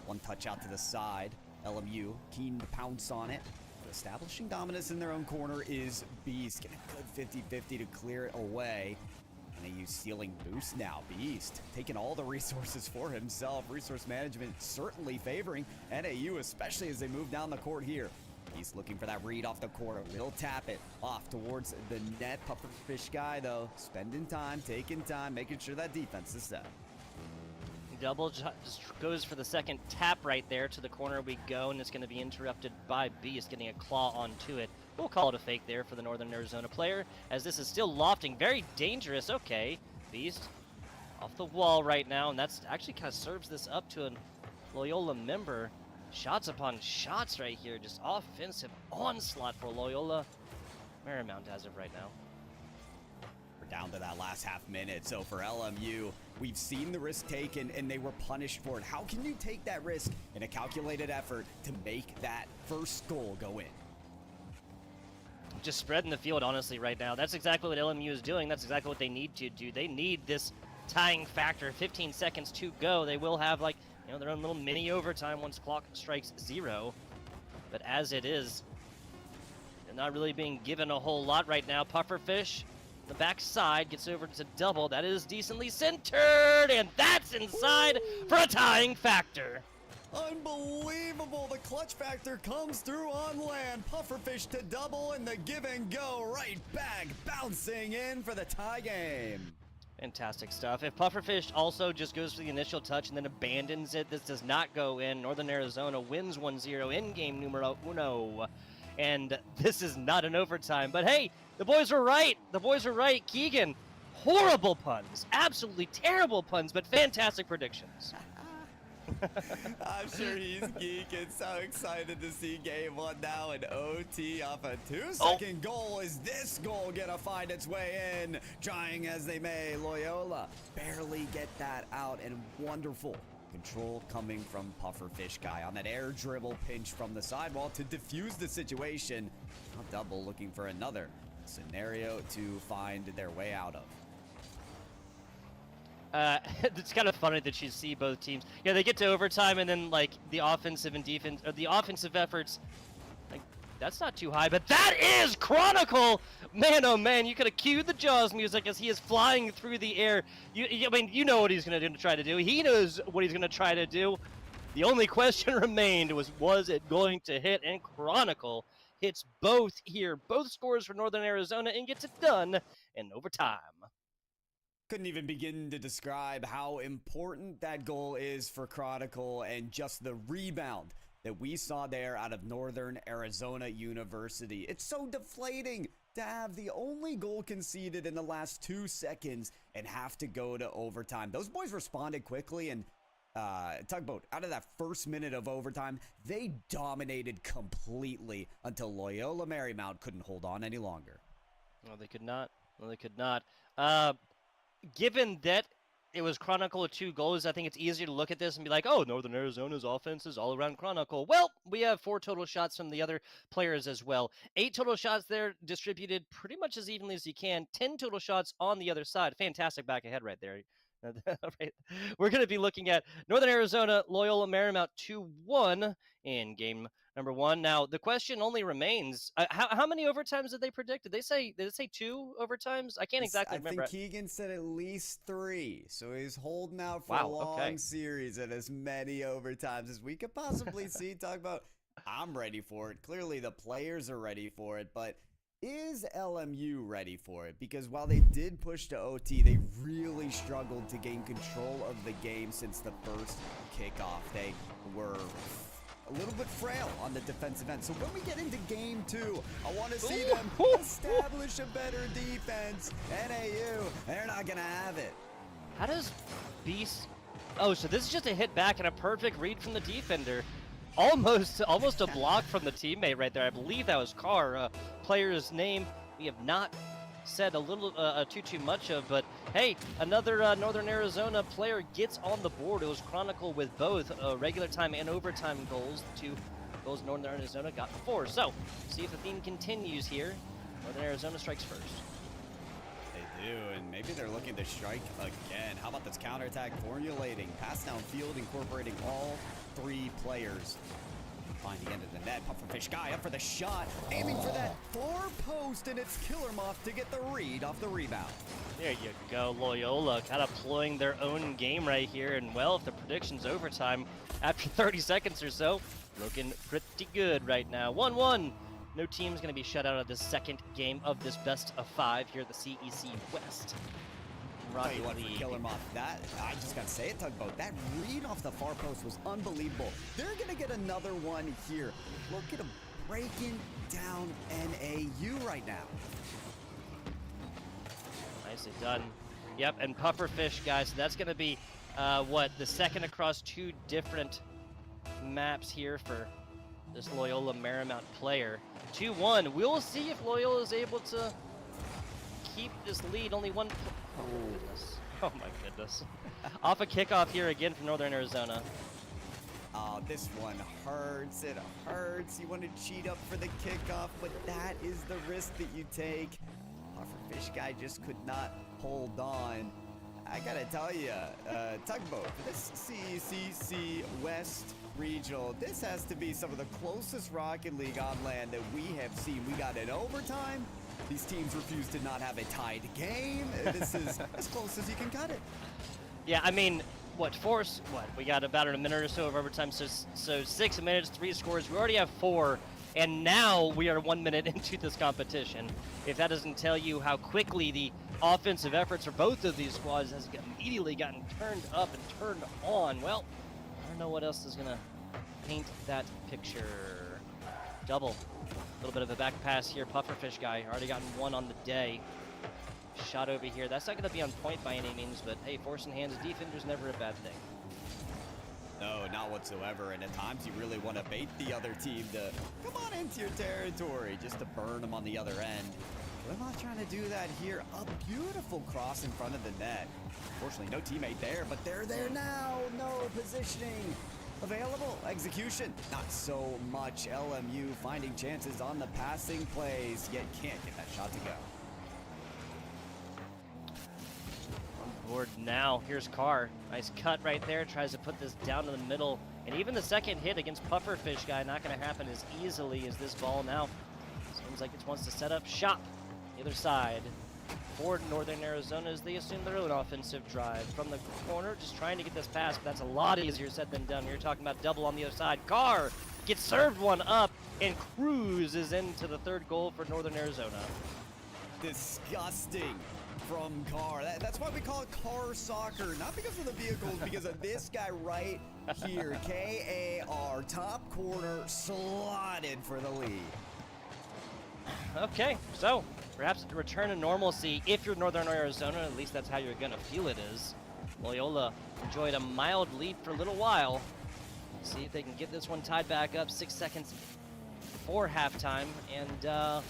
1 touch out to the side. LMU keen to pounce on it. Establishing dominance in their own corner is Beast. Getting a good 50-50 to clear it away. And AU stealing boost now. Beast taking all the resources for himself. Resource management certainly favoring NAU, especially as they move down the court here. He's looking for that read off the corner. Will tap it off towards the net. Pufferfish guy, though, spending time, taking time, making sure that defense is set. Double just goes for the second tap right there. To the corner we go, and it's going to be interrupted by Beast getting a claw onto it. We'll call it a fake there for the Northern Arizona player, as this is still lofting. Very dangerous. Okay, Beast off the wall right now, and that's actually kind of serves this up to a Loyola member. Shots upon shots right here. Just offensive onslaught for Loyola Marymount as of right now. We're down to that last half minute, so for LMU, we've seen the risk taken and they were punished for it. How can you take that risk in a calculated effort to make that first goal go in? Just spreading the field, honestly, right now. That's exactly what LMU is doing. That's exactly what they need to do. They need this tying factor. 15 seconds to go. They will have, like, you know, their own little mini overtime once clock strikes 0. But as it is, they're not really being given a whole lot right now. Pufferfish, the backside, gets over to double. That is decently centered, and that's inside for a tying factor. Unbelievable! The clutch factor comes through on land. Pufferfish to double, and the give and go right back, bouncing in for the tie game. Fantastic stuff. If Pufferfish also just goes for the initial touch and then abandons it, this does not go in. Northern Arizona wins 1-0 in game numero uno. And this is not an overtime. But hey, the boys were right. The boys were right. Keegan, horrible puns. Absolutely terrible puns, but fantastic predictions. I'm sure he's geeking. So excited to see game one now in OT off a 2-second goal. Is this goal gonna find its way in? Trying as they may, Loyola barely get that out, and wonderful control coming from Pufferfish guy on that air dribble pinch from the sidewall to defuse the situation. Now Double looking for another scenario to find their way out of. It's kind of funny that you see both teams. Yeah, they get to overtime and then like the offensive and defense, or the offensive efforts, like that's not too high, but that is Chronicle. Man, oh man, you could have cued the Jaws music as he is flying through the air. I mean, you know what he's gonna try to do. He knows what he's gonna try to do. The only question remained was it going to hit? And Chronicle hits both here, both scores for Northern Arizona, and gets it done in overtime. Couldn't even begin to describe how important that goal is for Chronicle, and just the rebound that we saw there out of Northern Arizona University. It's so deflating to have the only goal conceded in the last 2 seconds and have to go to overtime. Those boys responded quickly, and Tugboat, out of that first minute of overtime, they dominated completely until Loyola Marymount couldn't hold on any longer. No, they could not. No, they could not. Given that it was Chronicle with 2 goals, I think it's easier to look at this and be like, oh, Northern Arizona's offense is all around Chronicle. Well, we have 4 total shots from the other players as well. 8 total shots there, distributed pretty much as evenly as you can. 10 total shots on the other side. Fantastic back ahead right there. Right. We're going to be looking at Northern Arizona, Loyola Marymount 2-1 in game number 1. Now, the question only remains, how many overtimes did they predict? Did they say 2 overtimes? I can't exactly remember. I think Keegan said at least 3, so he's holding out for a long series and as many overtimes as we could possibly see. Talk about, I'm ready for it. Clearly, the players are ready for it, but is LMU ready for it? Because while they did push to OT, they really struggled to gain control of the game since the first kickoff. They were a little bit frail on the defensive end. So when we get into game 2, I want to see them establish a better defense. NAU, they're not going to have it. How does Beast... Oh, so this is just a hit back and a perfect read from the defender. Almost a block from the teammate right there. I believe that was Carr, player's name. We have not said a little too much of, but hey, another Northern Arizona player gets on the board. It was Chronicle with both regular time and overtime goals. The 2 goals Northern Arizona got before. So, see if the theme continues here. Northern Arizona strikes first. They do, and maybe they're looking to strike again. How about this counterattack formulating? Pass downfield, incorporating all 3 players. Find the end of the net. Pufferfish guy up for the shot, aiming for that 4 post, and it's Killer Moth to get the read off the rebound. There you go, Loyola kind of playing their own game right here, and well, if the prediction's overtime after 30 seconds or so, looking pretty good right now. 1-1. No team's going to be shut out of the second game of this best of 5 here at the CEC West. Rocky one for Killer Moth. That, I just got to say it, Tugboat. That read off the far post was unbelievable. They're going to get another one here. Look at them breaking down NAU right now. Nicely done. Yep, and Pufferfish, guys, that's going to be, the second across 2 different maps here for this Loyola Marymount player. 2-1. We'll see if Loyola is able to keep this lead. Only 1... Oh, goodness. Oh, my goodness. Off a kickoff here again from Northern Arizona. Oh, this one hurts. It hurts. You want to cheat up for the kickoff, but that is the risk that you take. Pufferfish guy just could not hold on. I got to tell you, Tugboat, this CECC West Regional, this has to be some of the closest Rocket League on land that we have seen. We got an overtime. These teams refuse to not have a tied game. This is as close as you can cut it. Yeah, I mean, we got about a minute or so of overtime, so 6 minutes, 3 scores. We already have 4, and now we are 1 minute into this competition. If that doesn't tell you how quickly the offensive efforts for both of these squads has immediately gotten turned up and turned on, well, I don't know what else is going to paint that picture. Double. A little bit of a back pass here. Pufferfish guy already gotten one on the day. Shot over here. That's not going to be on point by any means, but hey, forcing hands of defender's never a bad thing. No, not whatsoever. And at times you really want to bait the other team to come on into your territory just to burn them on the other end. They're not trying to do that here. A beautiful cross in front of the net. Unfortunately, no teammate there, but they're there now. No positioning available. Execution, not so much. LMU finding chances on the passing plays, yet can't get that shot to go. Board now. Here's Carr. Nice cut right there. Tries to put this down to the middle. And even the second hit against Pufferfish guy not going to happen as easily as this ball now. Seems like it wants to set up shop. The other side. For Northern Arizona as they assume their own offensive drive. From the corner, just trying to get this pass, but that's a lot easier said than done. You're talking about double on the other side. Carr gets served one up and cruises into the third goal for Northern Arizona. Disgusting from Carr. That's why we call it car soccer. Not because of the vehicles, because of this guy right here. K-A-R, top corner, slotted for the lead. Okay, so perhaps a return to normalcy if you're Northern Arizona. At least that's how you're going to feel it is. Loyola enjoyed a mild lead for a little while. See if they can get this one tied back up. 6 seconds before halftime. And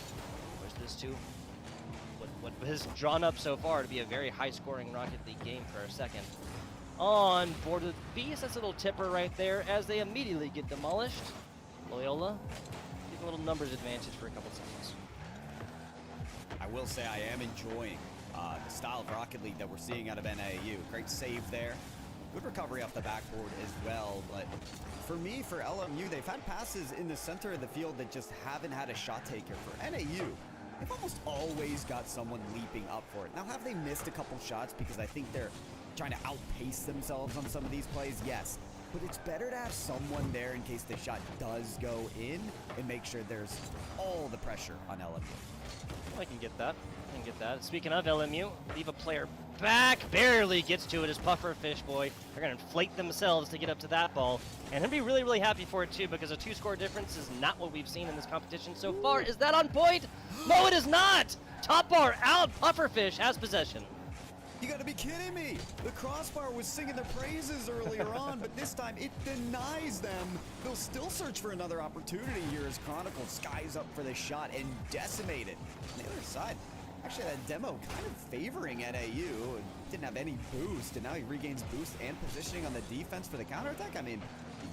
where's this to? What has drawn up so far to be a very high-scoring Rocket League game for a second. On board with Beast, that's a little tipper right there as they immediately get demolished. Loyola, get a little numbers advantage for a couple seconds. I will say I am enjoying the style of Rocket League that we're seeing out of NAU. Great save there. Good recovery off the backboard as well. But for me, for LMU, they've had passes in the center of the field that just haven't had a shot taker. For NAU, they've almost always got someone leaping up for it. Now, have they missed a couple shots because I think they're trying to outpace themselves on some of these plays? Yes. But it's better to have someone there in case the shot does go in and make sure there's all the pressure on LMU. I can get that. I can get that. Speaking of LMU, leave a player back. Barely gets to it as Pufferfish boy. They're going to inflate themselves to get up to that ball. And he'll be really, really happy for it too, because a 2-score difference is not what we've seen in this competition so far. Is that on point? No, it is not! Top bar out. Pufferfish has possession. You gotta be kidding me! The crossbar was singing their praises earlier on, but this time it denies them. They'll still search for another opportunity here as Chronicle skies up for the shot and decimate it. On the other side, actually that demo kind of favoring NAU. Didn't have any boost, and now he regains boost and positioning on the defense for the counterattack. I mean,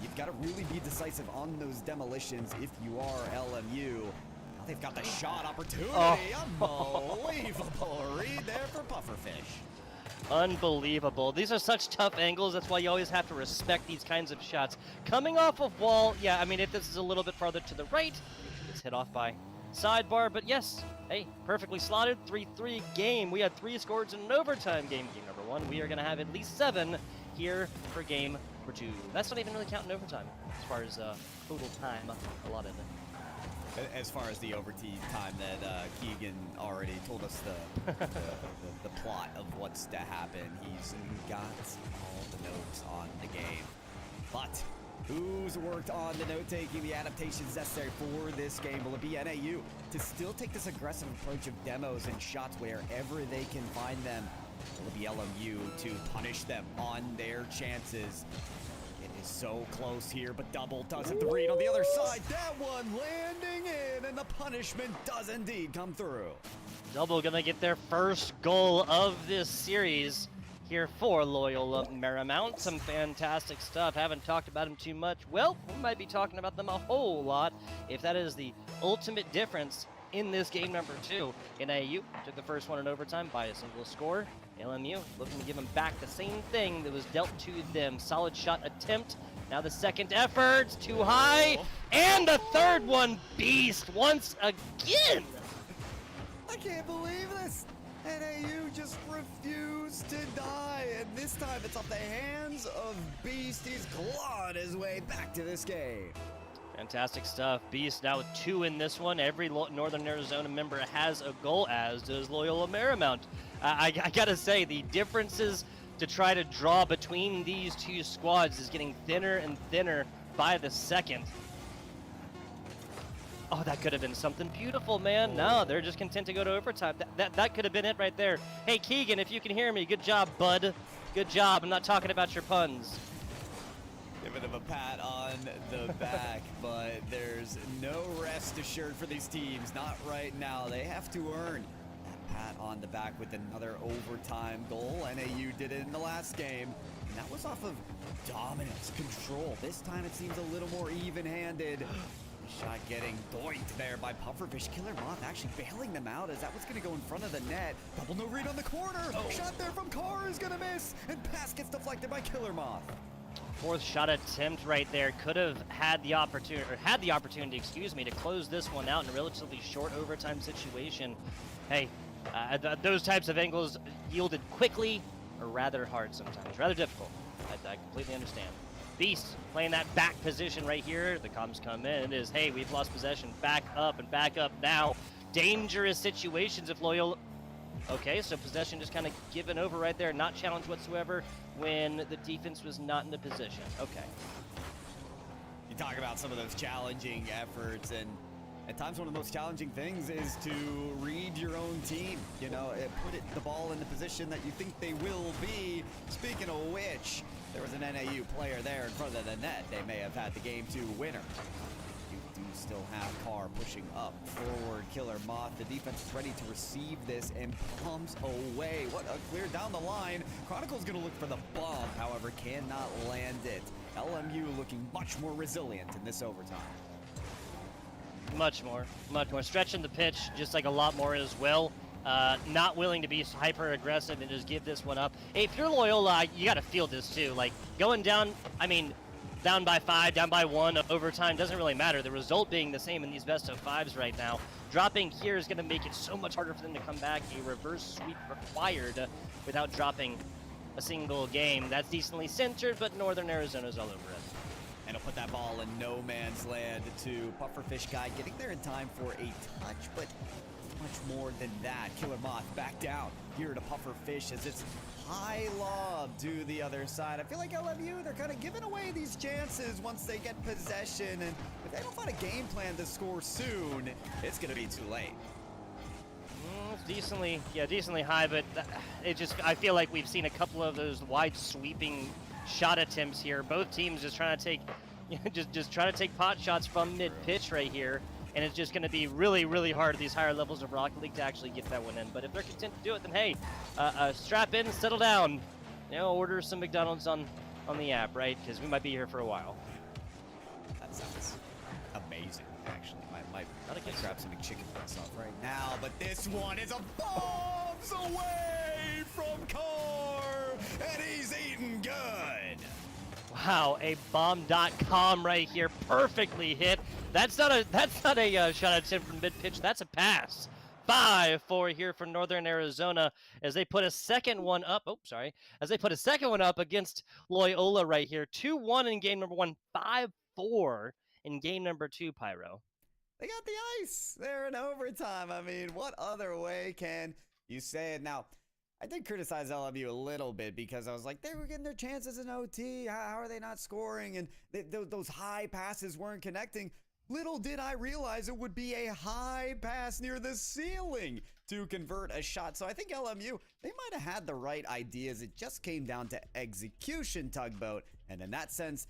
you've got to really be decisive on those demolitions if you are LMU. Now they've got the shot opportunity. Unbelievable read there for Pufferfish. Unbelievable. These are such tough angles. That's why you always have to respect these kinds of shots. Coming off of wall, yeah, I mean, if this is a little bit farther to the right, it's hit off by sidebar. But yes, hey, perfectly slotted. 3-3 game. We had 3 scores in an overtime game. Game number 1. We are going to have at least 7 here for game number 2. That's not even really counting overtime as far as total time allotted. As far as the overtime time that Keegan already told us the plot of what's to happen. He's got all the notes on the game. But who's worked on the note-taking, the adaptations necessary for this game? Will it be NAU to still take this aggressive approach of demos and shots wherever they can find them? Will it be LMU to punish them on their chances? Is so close here, but double does have the read on the other side. That one landing in, and the punishment does indeed come through. Double gonna get their first goal of this series here for Loyola Marymount. Some fantastic stuff. Haven't talked about them too much. Well, we might be talking about them a whole lot if that is the ultimate difference in this game number 2. NAU took the first one in overtime by a single score. LMU looking to give them back the same thing that was dealt to them. Solid shot attempt. Now the second effort, too high. And the third one, beast once again. I can't believe this. NAU just refused to die. And this time it's off the hands of Beast. He's clawed his way back to this game. Fantastic stuff. Beast now with 2 in this one. Every Northern Arizona member has a goal, as does Loyola Marymount. I gotta say, the differences to try to draw between these two squads is getting thinner and thinner by the second. Oh, that could have been something beautiful, man. No, they're just content to go to overtime. That could have been it right there. Hey, Keegan, if you can hear me, good job, bud. Good job. I'm not talking about your puns. Giving him a pat on the back, but there's no rest assured for these teams. Not right now. They have to earn that pat on the back with another overtime goal. NAU did it in the last game, and that was off of dominance, control. This time it seems a little more even-handed. Shot getting doinked there by Pufferfish. Killer Moth actually bailing them out as that was going to go in front of the net. Double no read on the corner. Shot there from Carr is going to miss, and pass gets deflected by Killer Moth. 4th shot attempt right there. Could have had the opportunity, excuse me, to close this one out in a relatively short overtime situation. Hey, those types of angles yielded quickly, or rather hard sometimes, rather difficult. I completely understand. Beast playing that back position right here. The comms come in is, hey, we've lost possession. Back up and back up now. Dangerous situations if Loyola. Okay, so possession just kind of given over right there. Not challenged whatsoever when the defense was not in the position. Okay. You talk about some of those challenging efforts, and at times one of the most challenging things is to read your own team. You know, put the ball in the position that you think they will be. Speaking of which, there was an NAU player there in front of the net. They may have had the Game 2 winner. You do still have Carr pushing up forward. Killer Moth, the defense is ready to receive this and pumps away. What a clear down the line. Chronicle's going to look for the bump, however, cannot land it. LMU looking much more resilient in this overtime. Much more. Stretching the pitch just like a lot more as well. Not willing to be hyper aggressive and just give this one up. Hey, if you're Loyola, you got to feel this too. Like going down, I mean, down by 5, down by 1, overtime doesn't really matter. The result being the same in these best of 5s right now. Dropping here is going to make it so much harder for them to come back. A reverse sweep required without dropping a single game. That's decently centered, but Northern Arizona's all over it. And he'll put that ball in no man's land to Pufferfish Guy, getting there in time for a touch, but much more than that. Killer Moth back down here to Pufferfish as it's high lob to the other side. I feel like LMU, they're kind of giving away these chances once they get possession, and if they don't find a game plan to score soon, it's going to be too late. Decently high, but I feel like we've seen a couple of those wide sweeping shot attempts here. Both teams just trying to take, just trying to take pot shots from mid pitch right here, and it's just going to be really, really hard at these higher levels of Rocket League to actually get that one in. But if they're content to do it, then hey, strap in, settle down, order some McDonald's on the app, right? Because we might be here for a while. That sounds amazing, actually. Might grab some McChicken for myself right now, but this one is a bombs away from Carr, and he's eating good. Wow, a bomb.com right here, perfectly hit. That's not a shot attempt from mid pitch. That's a pass. 5-4 here for Northern Arizona as they put a second one up. As they put a second one up against Loyola right here. 2-1 in game number 1, 5-4 in game number 2. Pyro. They got the ice there in overtime. I mean, what other way can you say it? Now, I did criticize LMU a little bit because I was like, they were getting their chances in OT. How are they not scoring? And those high passes weren't connecting. Little did I realize it would be a high pass near the ceiling to convert a shot. So I think LMU, they might have had the right ideas. It just came down to execution, Tugboat. And in that sense,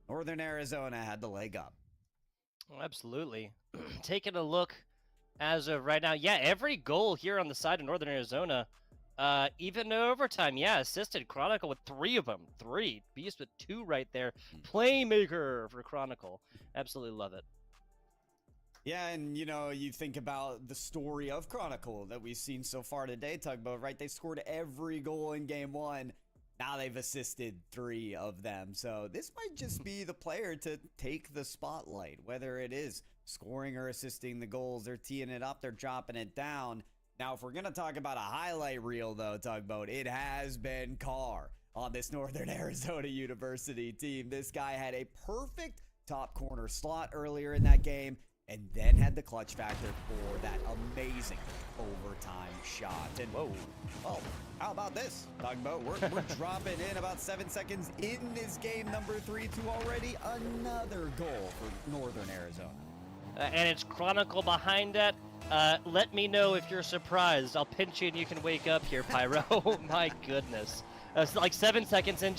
Northern Arizona had the leg up. Oh, absolutely. Taking a look as of right now. Yeah, every goal here on the side of Northern Arizona, even in overtime, assisted. Chronicle with 3 of them. 3. Beast with 2 right there. Playmaker for Chronicle. Absolutely love it. Yeah, and you think about the story of Chronicle that we've seen so far today, Tugboat, right? They scored every goal in game 1. Now they've assisted 3 of them. So this might just be the player to take the spotlight, whether it is scoring or assisting the goals. They're teeing it up, they're dropping it down. Now, if we're going to talk about a highlight reel, though, Tugboat, it has been Carr on this Northern Arizona University team. This guy had a perfect top corner slot earlier in that game, and then had the clutch factor for that amazing overtime shot. And whoa, oh, how about this, Tugboat? We're dropping in about 7 seconds in this game number 3 to already another goal for Northern Arizona. And it's Chronicle behind that. Let me know if you're surprised. I'll pinch you and you can wake up here, Pyro. Oh my goodness. It's like 7 seconds in.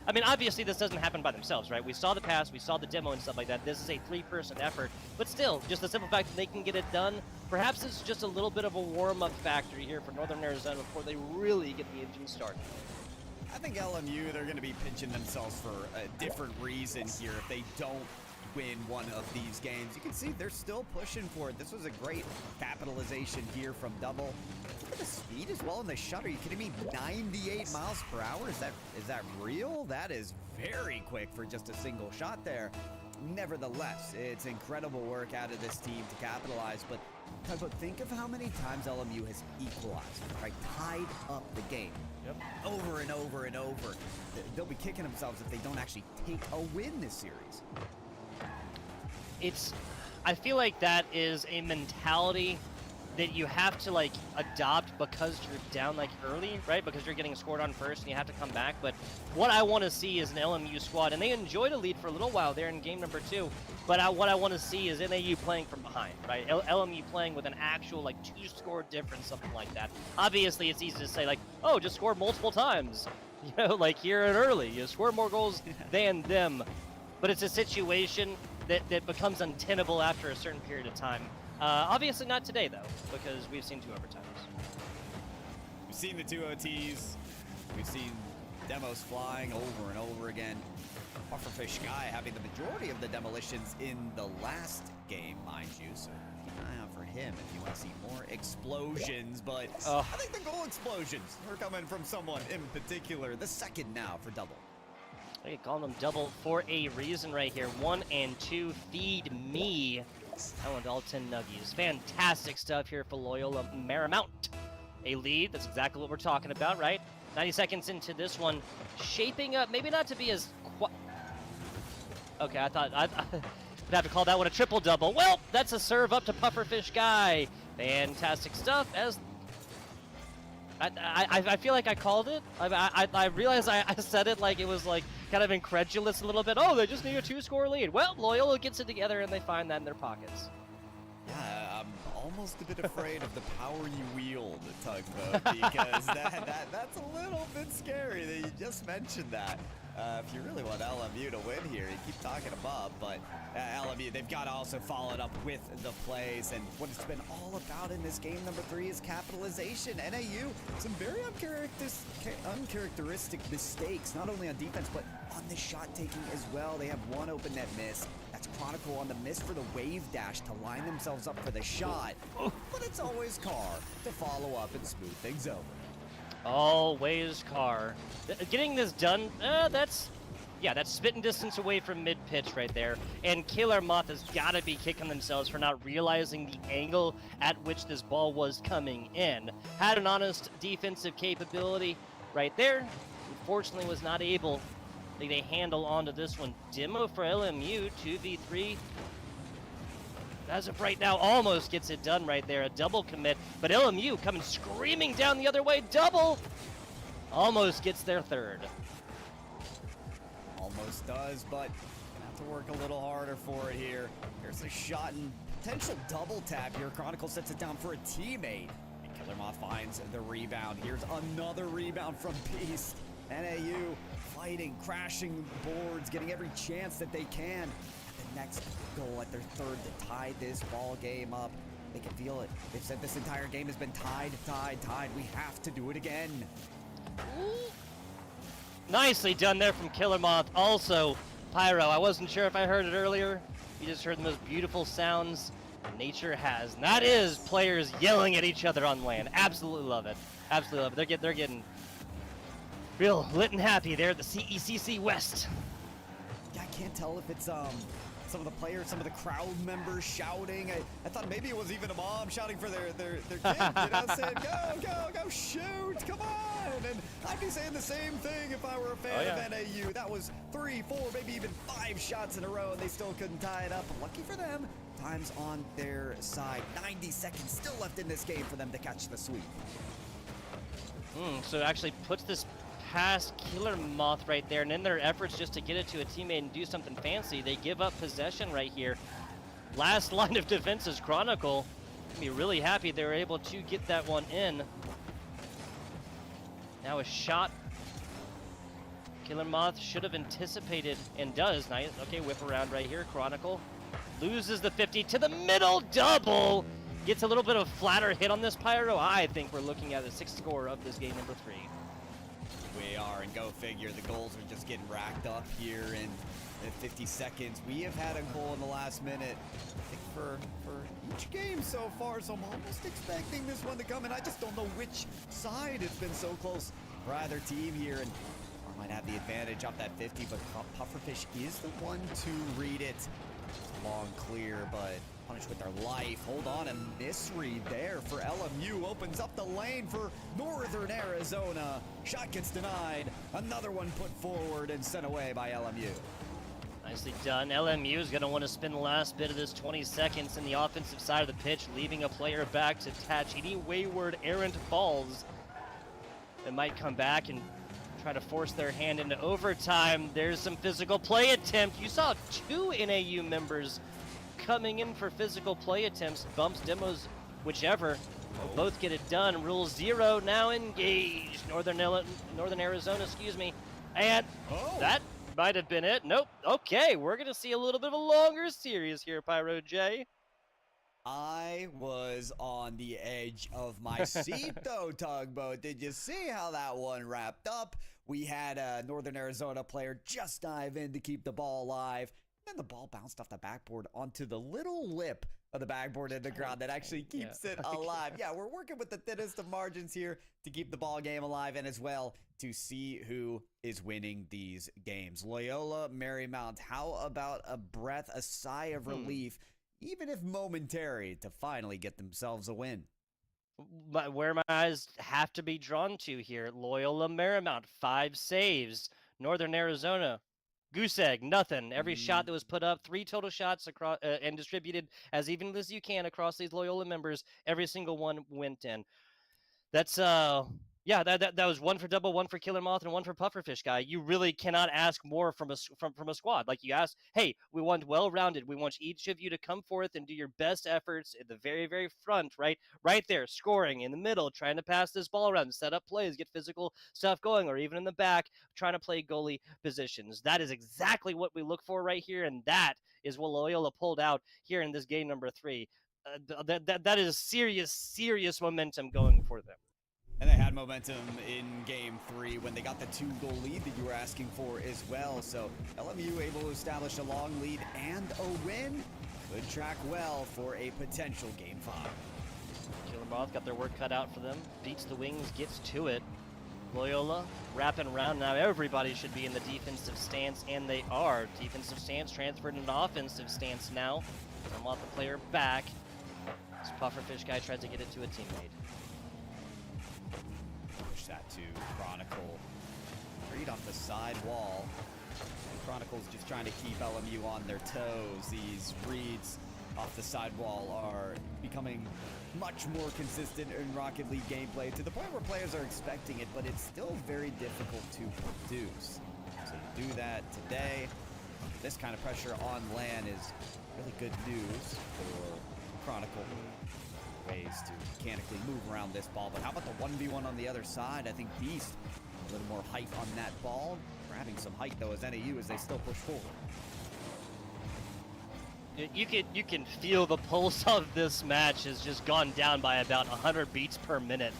I mean, obviously this doesn't happen by themselves, right? We saw the pass, we saw the demo and stuff like that. This is a 3-person effort, but still, just the simple fact that they can get it done. Perhaps it's just a little bit of a warm-up factor here for Northern Arizona before they really get the engine started. I think LMU, they're going to be pinching themselves for a different reason here if they don't win one of these games. You can see they're still pushing for it. This was a great capitalization here from Double. Look at the speed as well in the shot. Are you kidding me? 98 miles per hour? Is that real? That is very quick for just a single shot there. Nevertheless, it's incredible work out of this team to capitalize, but think of how many times LMU has equalized, right? Tied up the game. Yep. Over and over and over. They'll be kicking themselves if they don't actually take a win this series. I feel like that is a mentality that you have to like adopt because you're down like early, right? Because you're getting scored on first and you have to come back. But what I want to see is an LMU squad, and they enjoyed a lead for a little while there in game number 2. But what I want to see is NAU playing from behind, right? LMU playing with an actual like 2-score difference, something like that. Obviously, it's easy to say like, oh, just score multiple times, you know, like here and early, you score more goals than them. But it's a situation that becomes untenable after a certain period of time. Obviously not today, though, because we've seen 2 overtimes. We've seen the 2 OTs. We've seen demos flying over and over again. Pufferfish Guy having the majority of the demolitions in the last game, mind you, so keep an eye out for him if you want to see more explosions. But I think the goal explosions are coming from someone in particular. The second now for Double. Hey, calling them Double for a reason right here. 1 and 2, feed me. Ellen Dalton Nuggies. Fantastic stuff here for Loyola Marymount. A lead, that's exactly what we're talking about, right? 90 seconds into this one, shaping up, maybe not to be as okay, I thought I'd have to call that one a triple-double. Well, that's a serve up to Pufferfish Guy. Fantastic stuff as I feel like I called it. I realized I said it like it was like kind of incredulous a little bit. Oh, they just need a 2-score lead. Well, Loyola gets it together and they find that in their pockets. Yeah, I'm almost a bit afraid of the power you wield, Tugboat, because that's a little bit scary that you just mentioned that. If you really want LMU to win here, you keep talking them up, but LMU, they've got to also follow it up with the plays, and what it's been all about in this game number 3 is capitalization. NAU, some very uncharacteristic mistakes, not only on defense, but on the shot taking as well. They have 1 open net miss. That's Chronicle on the miss for the wave dash to line themselves up for the shot, but it's always Carr to follow up and smooth things over. Always Carr. Getting this done, that's spitting distance away from mid-pitch right there. And Killer Moth has got to be kicking themselves for not realizing the angle at which this ball was coming in. Had an honest defensive capability right there. Unfortunately was not able to get a handle onto this one. Demo for LMU, 2v3. As of right now, almost gets it done right there. A double commit, but LMU coming screaming down the other way. Double almost gets their 3rd. Almost does, but gonna have to work a little harder for it here. There's a shot and potential double tap here. Chronicle sets it down for a teammate. And Killer Moth finds the rebound. Here's another rebound from Beast. NAU fighting, crashing boards, getting every chance that they can. Next goal at their 3rd to tie this ball game up. They can feel it. They've said this entire game has been tied. We have to do it again. Nicely done there from Killer Moth. Also, Pyro, I wasn't sure if I heard it earlier. You just heard the most beautiful sounds nature has. And that is players yelling at each other on land. Absolutely love it. Absolutely love it. They're getting real lit and happy there at the CECC West. Yeah, I can't tell if it's some of the players, some of the crowd members shouting. I thought maybe it was even a mom shouting for their kid, saying, go, shoot, come on. And I'd be saying the same thing if I were a fan of NAU. That was 3, 4, maybe even 5 shots in a row, and they still couldn't tie it up. But lucky for them, time's on their side. 90 seconds still left in this game for them to catch the sweep. So it actually puts this past Killer Moth right there, and in their efforts just to get it to a teammate and do something fancy, they give up possession right here. Last line of defense is Chronicle. Be really happy they were able to get that one in. Now a shot. Killer Moth should have anticipated and does. Nice. Okay, whip around right here. Chronicle loses the 50 to the middle. Double. Gets a little bit of a flatter hit on this Pyro. I think we're looking at the 6th score of this game number 3. We are, and go figure, the goals are just getting racked up here in 50 seconds. We have had a goal in the last minute, I think, for each game so far, so I'm almost expecting this one to come, and I just don't know which side it's been so close for either team here, and I might have the advantage off that 50, but Pufferfish is the one to read it. It's long clear, but punished with their life. Hold on, a misread there for LMU. Opens up the lane for Northern Arizona. Shot gets denied. Another one put forward and sent away by LMU. Nicely done. LMU is going to want to spend the last bit of this 20 seconds in the offensive side of the pitch, leaving a player back to catch any wayward errant balls that might come back and try to force their hand into overtime. There's some physical play attempt. You saw 2 NAU members coming in for physical play attempts, bumps, demos, whichever. Both get it done. Rule 0 now engaged. Northern Arizona, excuse me. And that might have been it. Nope. Okay, we're going to see a little bit of a longer series here, Pyro J. I was on the edge of my seat, though, Tugboat. Did you see how that one wrapped up? We had a Northern Arizona player just dive in to keep the ball alive. And the ball bounced off the backboard onto the little lip of the backboard in the ground that actually keeps it alive. Yeah, we're working with the thinnest of margins here to keep the ball game alive and as well to see who is winning these games. Loyola Marymount, how about a breath, a sigh of relief, even if momentary, to finally get themselves a win? Where my eyes have to be drawn to here, Loyola Marymount, 5 saves. Northern Arizona, goose egg, nothing. Every shot that was put up, 3 total shots across and distributed as evenly as you can across these Loyola members. Every single one went in. That's yeah, that was 1 for Double, 1 for Killer Moth, and 1 for Pufferfish guy. You really cannot ask more from a squad. Like, you ask, hey, we want well-rounded. We want each of you to come forth and do your best efforts at the very, very front, right there, scoring in the middle, trying to pass this ball around, set up plays, get physical stuff going, or even in the back, trying to play goalie positions. That is exactly what we look for right here, and that is what Loyola pulled out here in this game number 3. That is serious momentum going for them. And they had momentum in game 3 when they got the 2-goal lead that you were asking for as well. So LMU able to establish a long lead and a win. Could track well for a potential game 5. Killer Moth got their work cut out for them. Beats the wings, gets to it. Loyola wrapping around. Now everybody should be in the defensive stance, and they are. Defensive stance transferred into offensive stance now. Killer Moth the player back. This Pufferfish guy tries to get it to a teammate. Push that to Chronicle. Read off the side wall. And Chronicle's just trying to keep LMU on their toes. These reads off the side wall are becoming much more consistent in Rocket League gameplay to the point where players are expecting it, but it's still very difficult to produce. So to do that today, this kind of pressure on LAN is really good news for Chronicle. Ways to mechanically move around this ball, but how about the 1v1 on the other side? I think Beast a little more height on that ball, grabbing some height though as NAU as they still push forward. You can feel the pulse of this match has just gone down by about 100 beats per minute.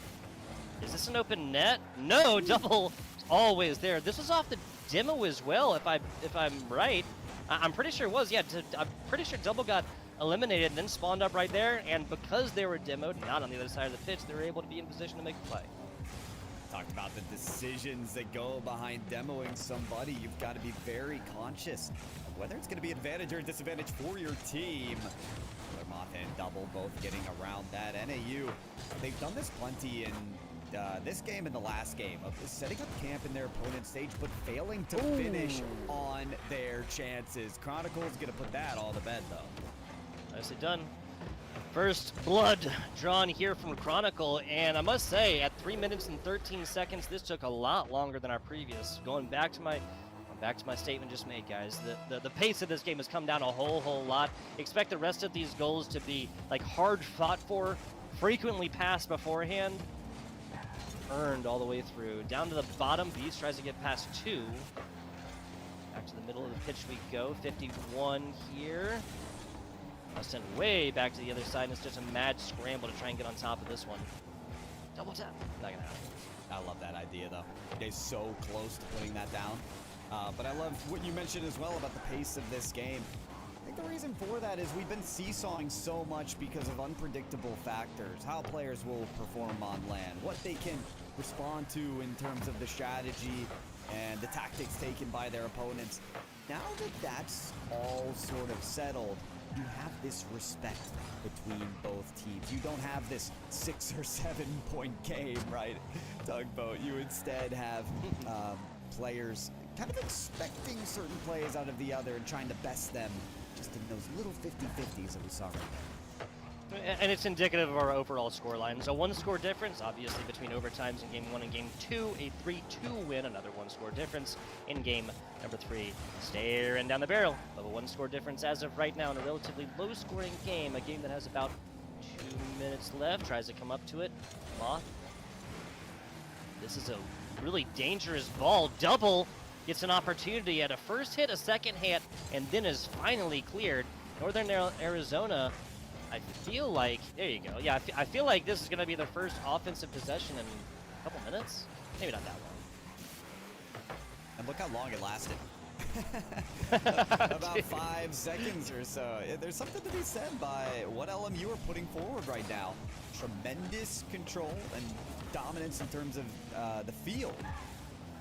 Is this an open net? No, Double always there. This was off the demo as well, if I'm right. I'm pretty sure it was. Yeah, I'm pretty sure Double got eliminated and then spawned up right there, and because they were demoed, not on the other side of the pitch, they were able to be in position to make a play. Talked about the decisions that go behind demoing somebody. You've got to be very conscious of whether it's going to be advantage or disadvantage for your team. Moth and Double both getting around that. NAU, they've done this plenty in this game and the last game of setting up camp in their opponent's stage, but failing to finish on their chances. Chronicle's going to put that all to bed, though. Nicely done. First blood drawn here from Chronicle, and I must say, at 3 minutes and 13 seconds, this took a lot longer than our previous. Going back to my statement just made, guys. The pace of this game has come down a whole lot. Expect the rest of these goals to be like hard fought for, frequently passed beforehand, earned all the way through. Down to the bottom, Beast tries to get past 2. Back to the middle of the pitch we go. 51 here. I'll send way back to the other side, and it's just a mad scramble to try and get on top of this one. Double tap. Not gonna happen. I love that idea, though. They're so close to putting that down. But I love what you mentioned as well about the pace of this game. I think the reason for that is we've been seesawing so much because of unpredictable factors. How players will perform on land, what they can respond to in terms of the strategy and the tactics taken by their opponents. Now that that's all sort of settled, you have this respect between both teams. You don't have this 6 or 7 point game, right? Tugboat. You instead have players kind of expecting certain plays out of the other and trying to best them just in those little 50-50s that we saw right there. And it's indicative of our overall score line. So 1 score difference, obviously, between overtimes in Game 1 and Game 2. A 3-2 win, another 1 score difference in Game number 3. Staring down the barrel of a 1 score difference as of right now in a relatively low-scoring game. A game that has about 2 minutes left. Tries to come up to it. Moth. This is a really dangerous ball. Double gets an opportunity at a first hit, a second hit, and then is finally cleared. Northern Arizona, I feel like, there you go. Yeah, I feel like this is going to be their first offensive possession in a couple minutes. Maybe not that long. And look how long it lasted. About 5 seconds or so. There's something to be said by what LMU are putting forward right now. Tremendous control and dominance in terms of the field,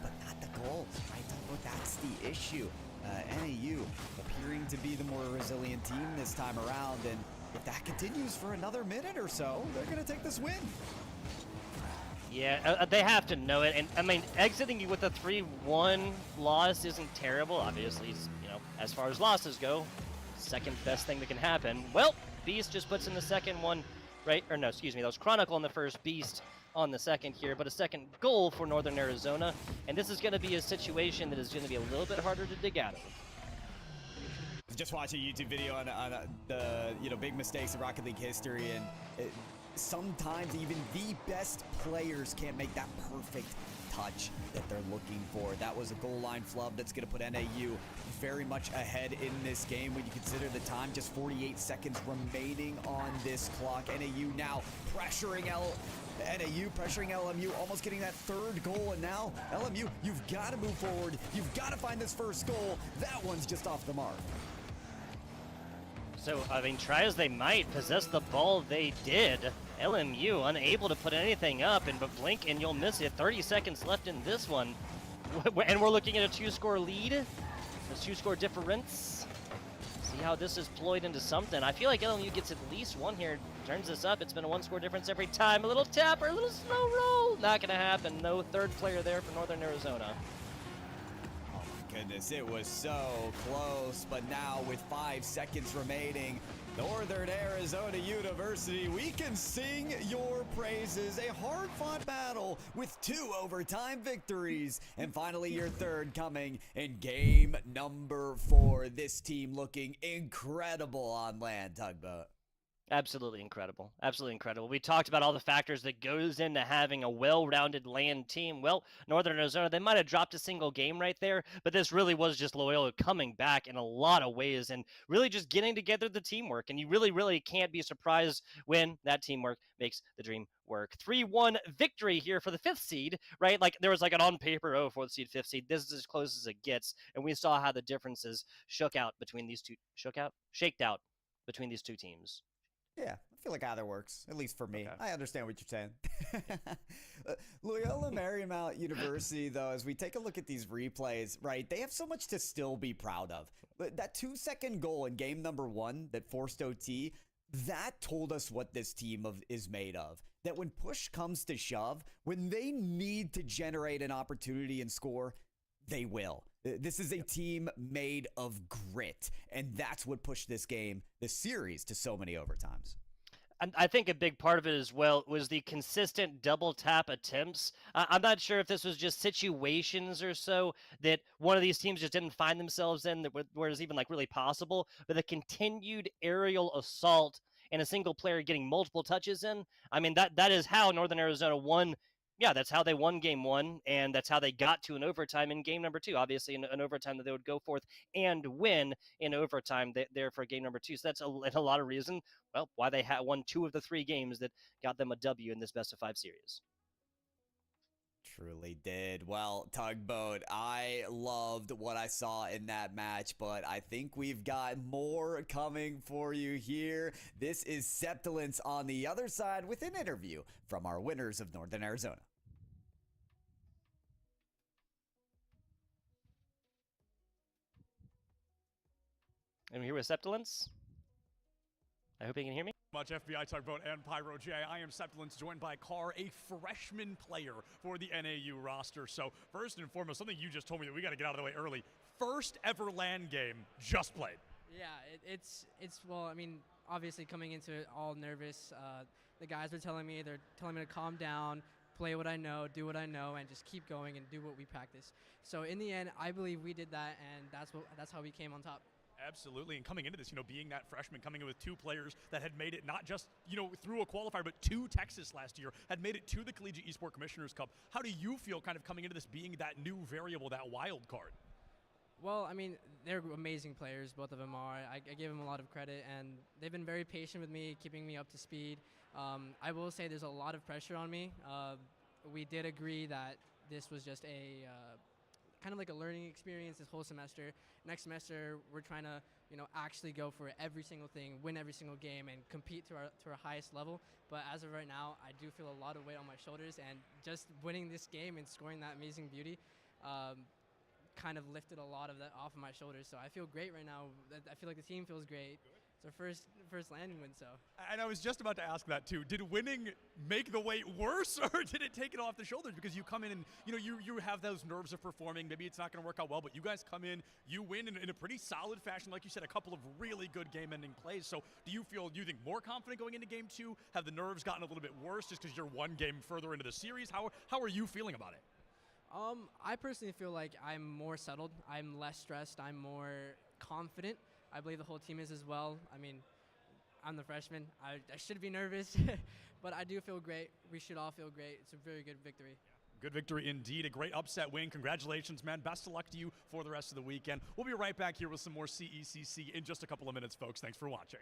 but not the goals, right? That's the issue. NAU appearing to be the more resilient team this time around, and if that continues for another minute or so, they're going to take this win. Yeah, they have to know it. And, I mean, exiting with a 3-1 loss isn't terrible. Obviously, you know, as far as losses go, second best thing that can happen. Well, Beast just puts in the second one, right? Or no, excuse me, that was Chronicle on the first, Beast on the second here, but a second goal for Northern Arizona. And this is going to be a situation that is going to be a little bit harder to dig out of. Just watch a YouTube video on the big mistakes in Rocket League history, and sometimes even the best players can't make that perfect touch that they're looking for. That was a goal line flub that's going to put NAU very much ahead in this game when you consider the time. Just 48 seconds remaining on this clock. NAU now pressuring LMU, almost getting that third goal, and now LMU, you've got to move forward. You've got to find this first goal. That one's just off the mark. So, I mean, try as they might, possess the ball they did. LMU unable to put anything up, and but blink and you'll miss it. 30 seconds left in this one. And we're looking at a 2-score lead. A 2-score difference. See how this is ployed into something. I feel like LMU gets at least one here. Turns this up. It's been a 1-score difference every time. A little tap or a little slow roll. Not going to happen. No third player there for Northern Arizona. Goodness, it was so close, but now with 5 seconds remaining, Northern Arizona University, we can sing your praises. A hard-fought battle with 2 overtime victories, and finally your third coming in game number 4. This team looking incredible on land, Tugboat. Absolutely incredible. Absolutely incredible. We talked about all the factors that goes into having a well-rounded land team. Well, Northern Arizona, they might have dropped a single game right there, but this really was just Loyola coming back in a lot of ways and really just getting together the teamwork. And you really can't be surprised when that teamwork makes the dream work. 3-1 victory here for the 5th seed, right? Like there was like an on paper, 4th seed, 5th seed. This is as close as it gets. And we saw how the differences shaked out between these two teams. Yeah, feel like either works, at least for me. Okay. I understand what you're saying. Loyola Marymount University, though, as we take a look at these replays, right, they have so much to still be proud of. That 2-second goal in game number 1 that forced OT, that told us what this team is made of. That when push comes to shove, when they need to generate an opportunity and score, they will. This is a team made of grit, and that's what pushed this series, to so many overtimes. And I think a big part of it as well was the consistent double tap attempts. I'm not sure if this was just situations or so that one of these teams just didn't find themselves in, that where it's even like really possible, but the continued aerial assault and a single player getting multiple touches in. I mean, that is how Northern Arizona won. Yeah, that's how they won game 1, and that's how they got to an overtime in game number 2. Obviously, an overtime that they would go forth and win in overtime there for game number 2. So that's a lot of reason, well, why they won 2 of the 3 games that got them a W in this best-of-5 series. Truly did. Well, Tugboat, I loved what I saw in that match, but I think we've got more coming for you here. This is Septilence on the other side with an interview from our winners of Northern Arizona. I'm here with Septilence. I hope you can hear me. Much FBI Tugboat and Pyro J. I am Septilence, joined by Carr, a freshman player for the NAU roster. So first and foremost, something you just told me that we got to get out of the way early. First ever LAN game just played. Yeah, it's well, I mean, obviously coming into it all nervous. The guys are telling me to calm down, play what I know, do what I know, and just keep going and do what we practice. So in the end, I believe we did that, and that's how we came on top. Absolutely, and coming into this, being that freshman, coming in with 2 players that had made it not just, through a qualifier, but to Texas last year, had made it to the Collegiate Esports Commissioners Cup. How do you feel kind of coming into this, being that new variable, that wild card? Well, I mean, they're amazing players, both of them are. I give them a lot of credit, and they've been very patient with me, keeping me up to speed. I will say there's a lot of pressure on me. We did agree that this was just a kind of like a learning experience this whole semester. Next semester, we're trying to, actually go for every single thing, win every single game, and compete to our highest level. But as of right now, I do feel a lot of weight on my shoulders, and just winning this game and scoring that amazing beauty kind of lifted a lot of that off of my shoulders. So I feel great right now. I feel like the team feels great. It's our first landing win, so. And I was just about to ask that too. Did winning make the weight worse, or did it take it off the shoulders? Because you come in and you have those nerves of performing. Maybe it's not going to work out well, but you guys come in, you win in a pretty solid fashion. Like you said, a couple of really good game-ending plays. So do you think more confident going into game 2? Have the nerves gotten a little bit worse just because you're one game further into the series? How are you feeling about it? I personally feel like I'm more settled. I'm less stressed. I'm more confident. I believe the whole team is as well. I mean, I'm the freshman. I should be nervous, but I do feel great. We should all feel great. It's a very good victory. Good victory indeed. A great upset win. Congratulations, man. Best of luck to you for the rest of the weekend. We'll be right back here with some more CECC in just a couple of minutes, folks. Thanks for watching.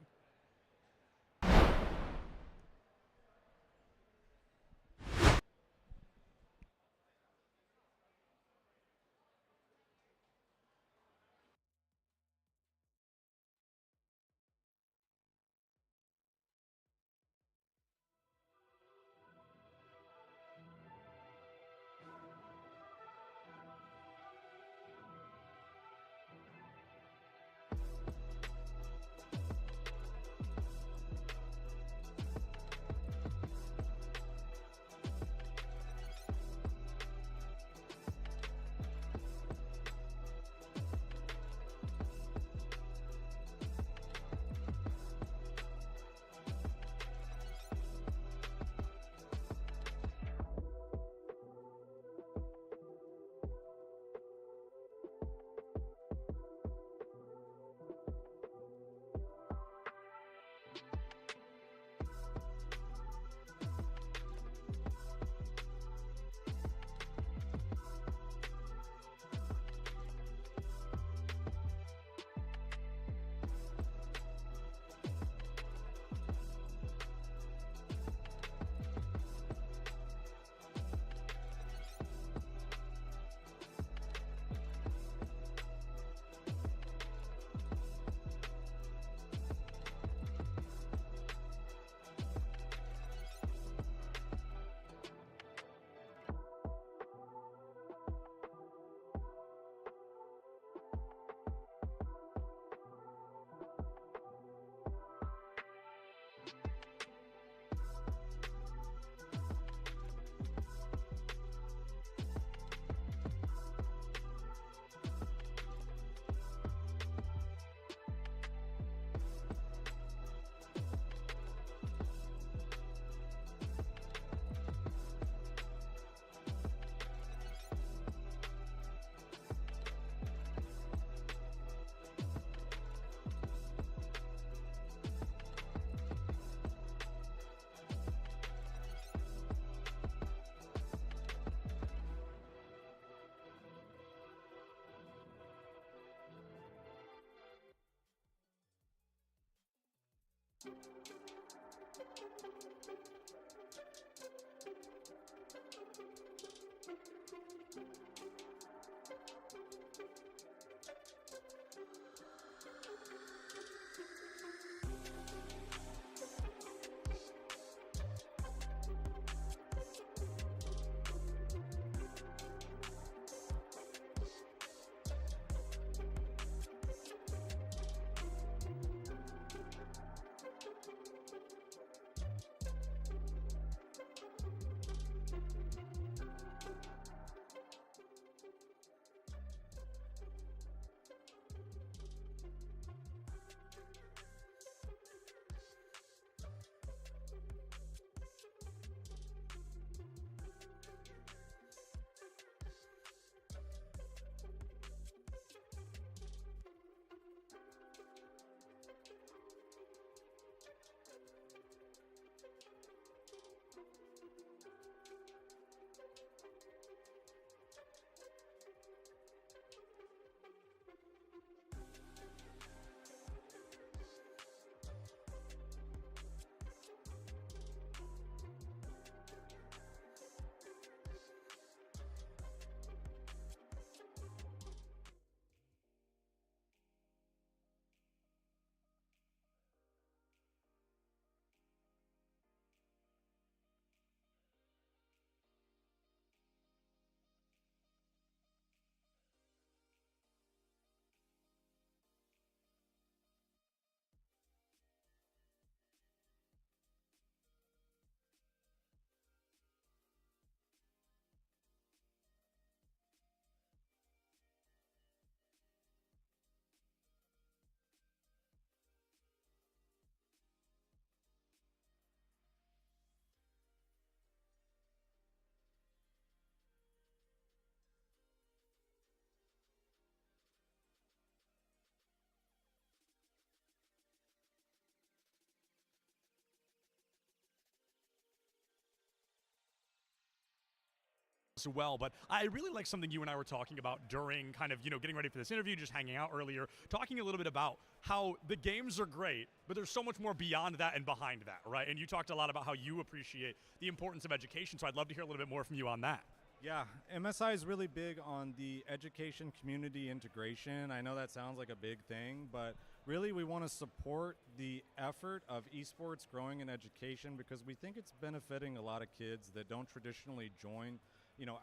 as well, but I really like something you and I were talking about during kind of, getting ready for this interview, just hanging out earlier, talking a little bit about how the games are great, but there's so much more beyond that and behind that, right? And you talked a lot about how you appreciate the importance of education, so I'd love to hear a little bit more from you on that. Yeah, MSI is really big on the education community integration. I know that sounds like a big thing, but really we want to support the effort of esports growing in education because we think it's benefiting a lot of kids that don't traditionally join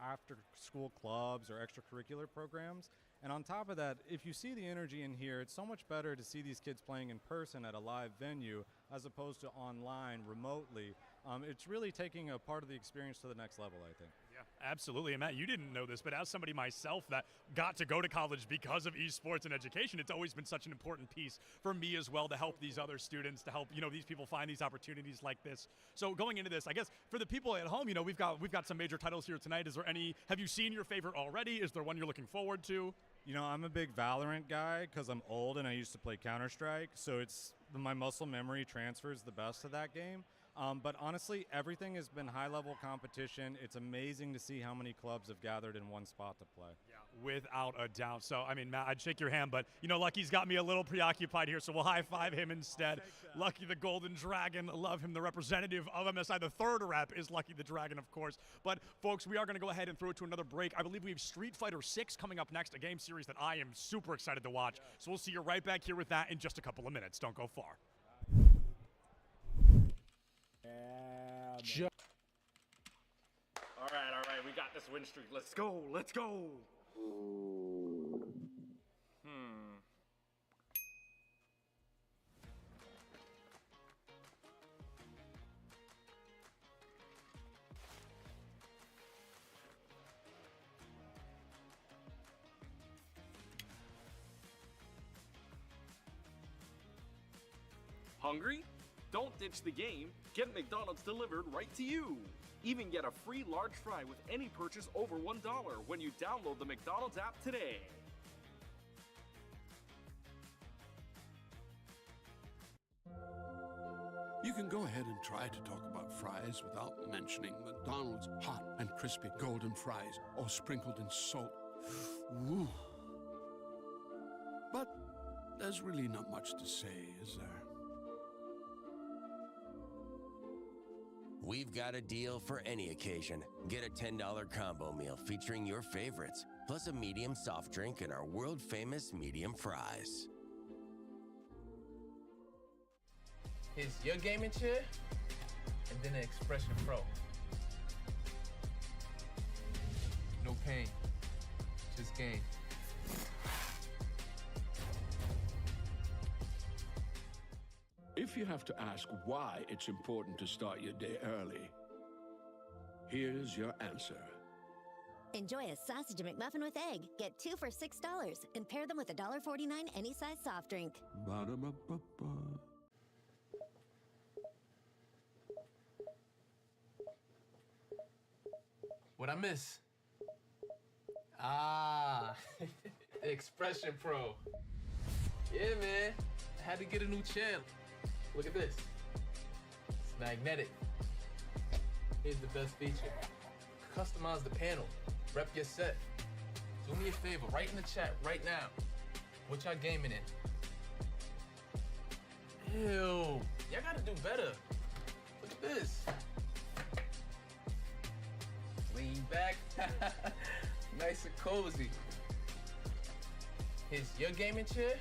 after school clubs or extracurricular programs. And on top of that, if you see the energy in here, it's so much better to see these kids playing in person at a live venue as opposed to online remotely. It's really taking a part of the experience to the next level, I think. Yeah, absolutely. And Matt, you didn't know this, but as somebody myself that got to go to college because of esports and education, it's always been such an important piece for me as well to help these other students, to help these people find these opportunities like this. So going into this, I guess for the people at home, we've got some major titles here tonight. Is there any? Have you seen your favorite already? Is there one you're looking forward to? I'm a big Valorant guy because I'm old and I used to play Counter-Strike, so my muscle memory transfers the best to that game. But honestly, everything has been high-level competition. It's amazing to see how many clubs have gathered in one spot to play. Yeah, without a doubt. So, Matt, I'd shake your hand, but, Lucky's got me a little preoccupied here, so we'll high-five him instead. Lucky the Golden Dragon. Love him, the representative of MSI. The third rep is Lucky the Dragon, of course. But, folks, we are going to go ahead and throw it to another break. I believe we have Street Fighter 6 coming up next, a game series that I am super excited to watch. So we'll see you right back here with that in just a couple of minutes. Don't go far. All right, we got this win streak. Let's go, let's go. Hungry? Don't ditch the game. Get McDonald's delivered right to you. Even get a free large fry with any purchase over $1 when you download the McDonald's app today. You can go ahead and try to talk about fries without mentioning McDonald's hot and crispy golden fries, all sprinkled in salt. Ooh. But there's really not much to say, is there? We've got a deal for any occasion. Get a $10 combo meal featuring your favorites, plus a medium soft drink and our world-famous medium fries. Here's your gaming chair, and then an Expression Pro. No pain, just gain. If you have to ask why it's important to start your day early, here's your answer. Enjoy a sausage McMuffin with egg. Get 2 for $6 and pair them with a $1.49 any size soft drink. Ba-da-ba-ba-ba. What I miss? Ah, the Expression Pro. Yeah, man. I had to get a new channel. Look at this. It's magnetic. Here's the best feature. Customize the panel. Rep your set. Do me a favor, write in the chat right now. What y'all gaming in? Ew. Y'all gotta do better. Look at this. Lean back. Nice and cozy. Here's your gaming chair,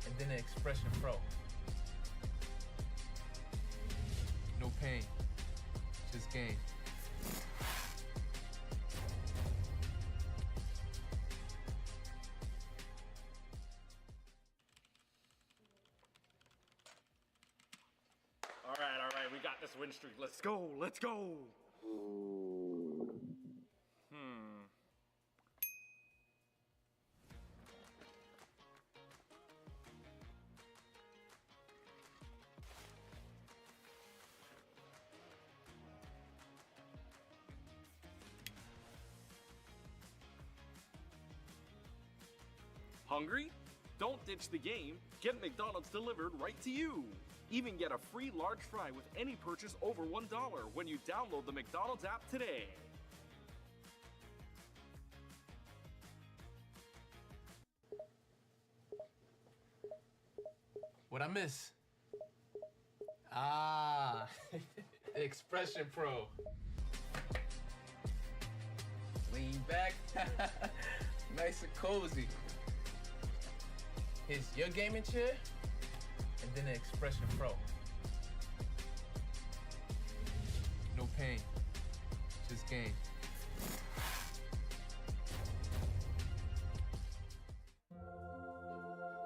and then an Expression Pro. No pain, just gain. All right, we got this win streak. Let's go, let's go. Hungry? Don't ditch the game. Get McDonald's delivered right to you. Even get a free large fry with any purchase over $1 when you download the McDonald's app today. What I miss? Ah, the Expression Pro. Lean back. Nice and cozy. Here's your gaming chair, and then an Expression Pro. No pain, just gain.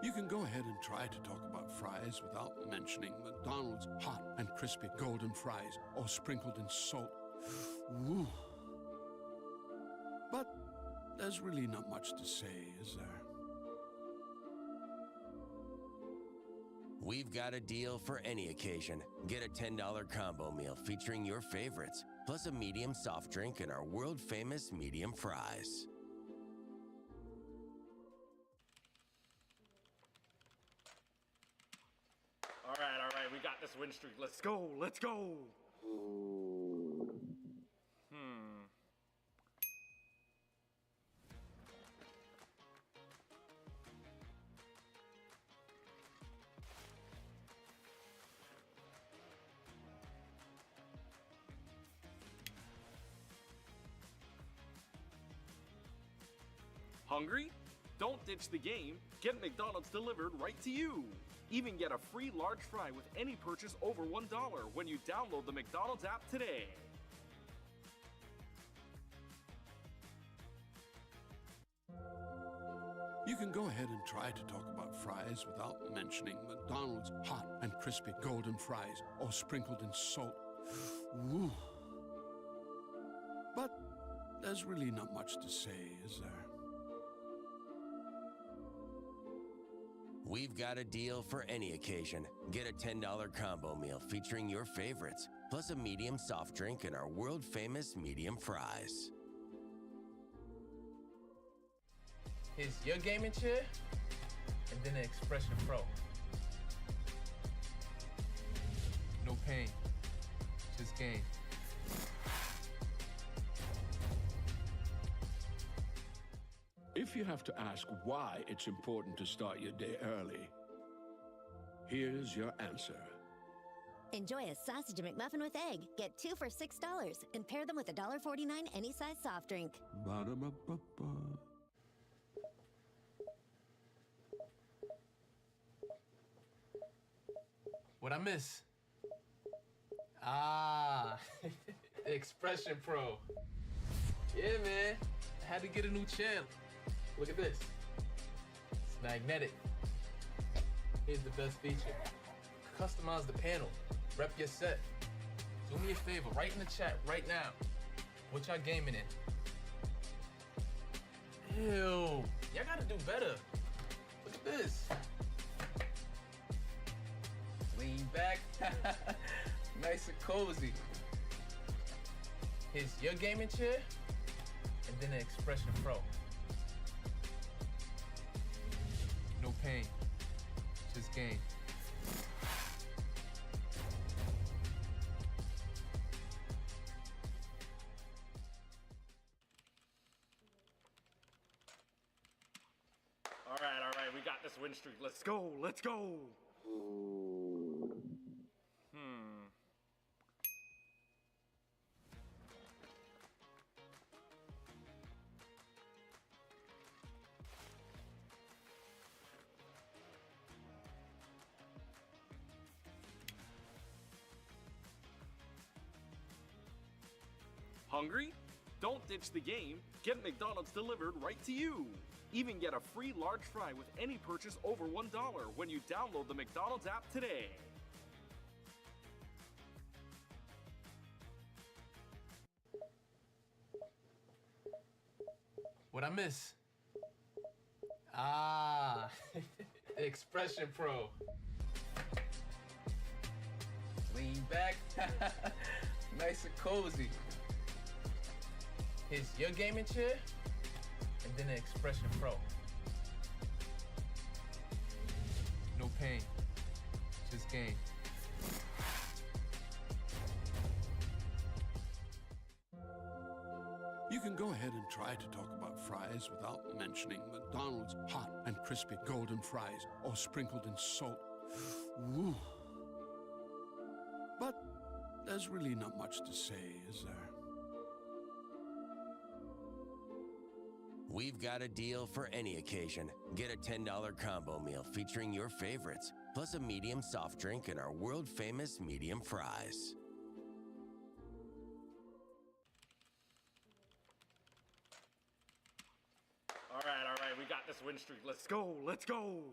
You can go ahead and try to talk about fries without mentioning McDonald's hot and crispy golden fries, all sprinkled in salt. Woo. But there's really not much to say, is there? We've got a deal for any occasion. Get a $10 combo meal featuring your favorites, plus a medium soft drink and our world-famous medium fries. All right, we got this win streak. Let's go, let's go. Hungry? Don't ditch the game. Get McDonald's delivered right to you. Even get a free large fry with any purchase over $1 when you download the McDonald's app today. You can go ahead and try to talk about fries without mentioning McDonald's hot and crispy golden fries, all sprinkled in salt. Woo. But there's really not much to say, is there? We've got a deal for any occasion. Get a $10 combo meal featuring your favorites, plus a medium soft drink and our world-famous medium fries. Here's your gaming chair, and then an Expression Pro. No pain, just gain. If you have to ask why it's important to start your day early, here's your answer. Enjoy a sausage McMuffin with egg. Get 2 for $6 and pair them with a $1.49 any size soft drink. Ba-da-ba-ba-ba. What I miss? Ah, Expression Pro. Yeah, man. I had to get a new channel. Look at this. It's magnetic. Here's the best feature. Customize the panel. Rep your set. Do me a favor, write in the chat right now. What y'all gaming in? Ew. Y'all gotta do better. Look at this. Lean back. Nice and cozy. Here's your gaming chair, and then an Expression Pro. No pain, just gain. All right, we got this win streak. Let's go, let's go. Hungry? Don't ditch the game. Get McDonald's delivered right to you. Even get a free large fry with any purchase over $1 when you download the McDonald's app today. What I miss? Ah, Expression Pro. Lean back. Nice and cozy. Here's your gaming chair, and then an Expression Pro. No pain, just gain. You can go ahead and try to talk about fries without mentioning McDonald's hot and crispy golden fries, all sprinkled in salt. Woo. But there's really not much to say, is there? We've got a deal for any occasion. Get a $10 combo meal featuring your favorites, plus a medium soft drink and our world-famous medium fries. All right, we got this win streak. Let's go, let's go.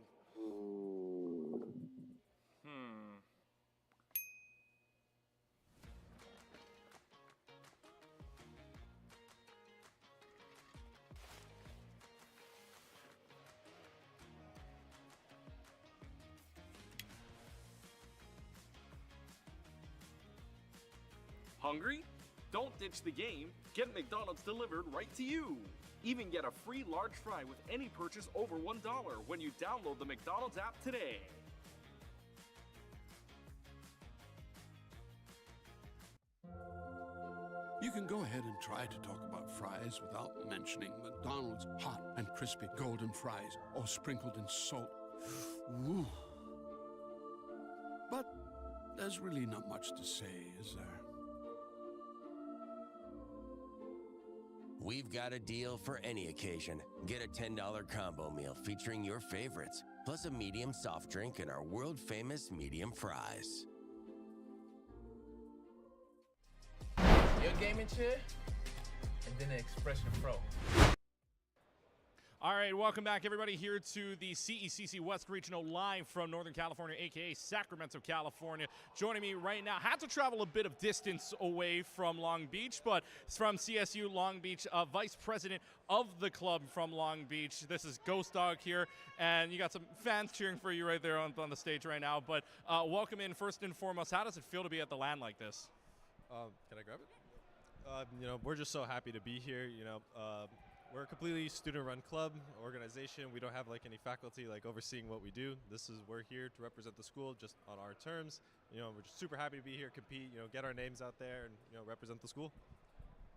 Hungry? Don't ditch the game. Get McDonald's delivered right to you. Even get a free large fry with any purchase over $1 when you download the McDonald's app today. You can go ahead and try to talk about fries without mentioning McDonald's hot and crispy golden fries, all sprinkled in salt. Woo. But there's really not much to say, is there? We've got a deal for any occasion. Get a $10 combo meal featuring your favorites, plus a medium soft drink and our world-famous medium fries. Your gaming chair, and then an Expression Pro. All right, welcome back, everybody, here to the CECC West Regional live from Northern California, a.k.a. Sacramento, California. Joining me right now, had to travel a bit of distance away from Long Beach, but it's from CSU Long Beach, Vice President of the club from Long Beach. This is Ghost Dog here, and you got some fans cheering for you right there on the stage right now. But welcome in, first and foremost. How does it feel to be at the LAN like this? Can I grab it? We're just so happy to be here. We're a completely student-run club organization. We don't have any faculty overseeing what we do. We're here to represent the school just on our terms. We're just super happy to be here, compete, get our names out there, and represent the school.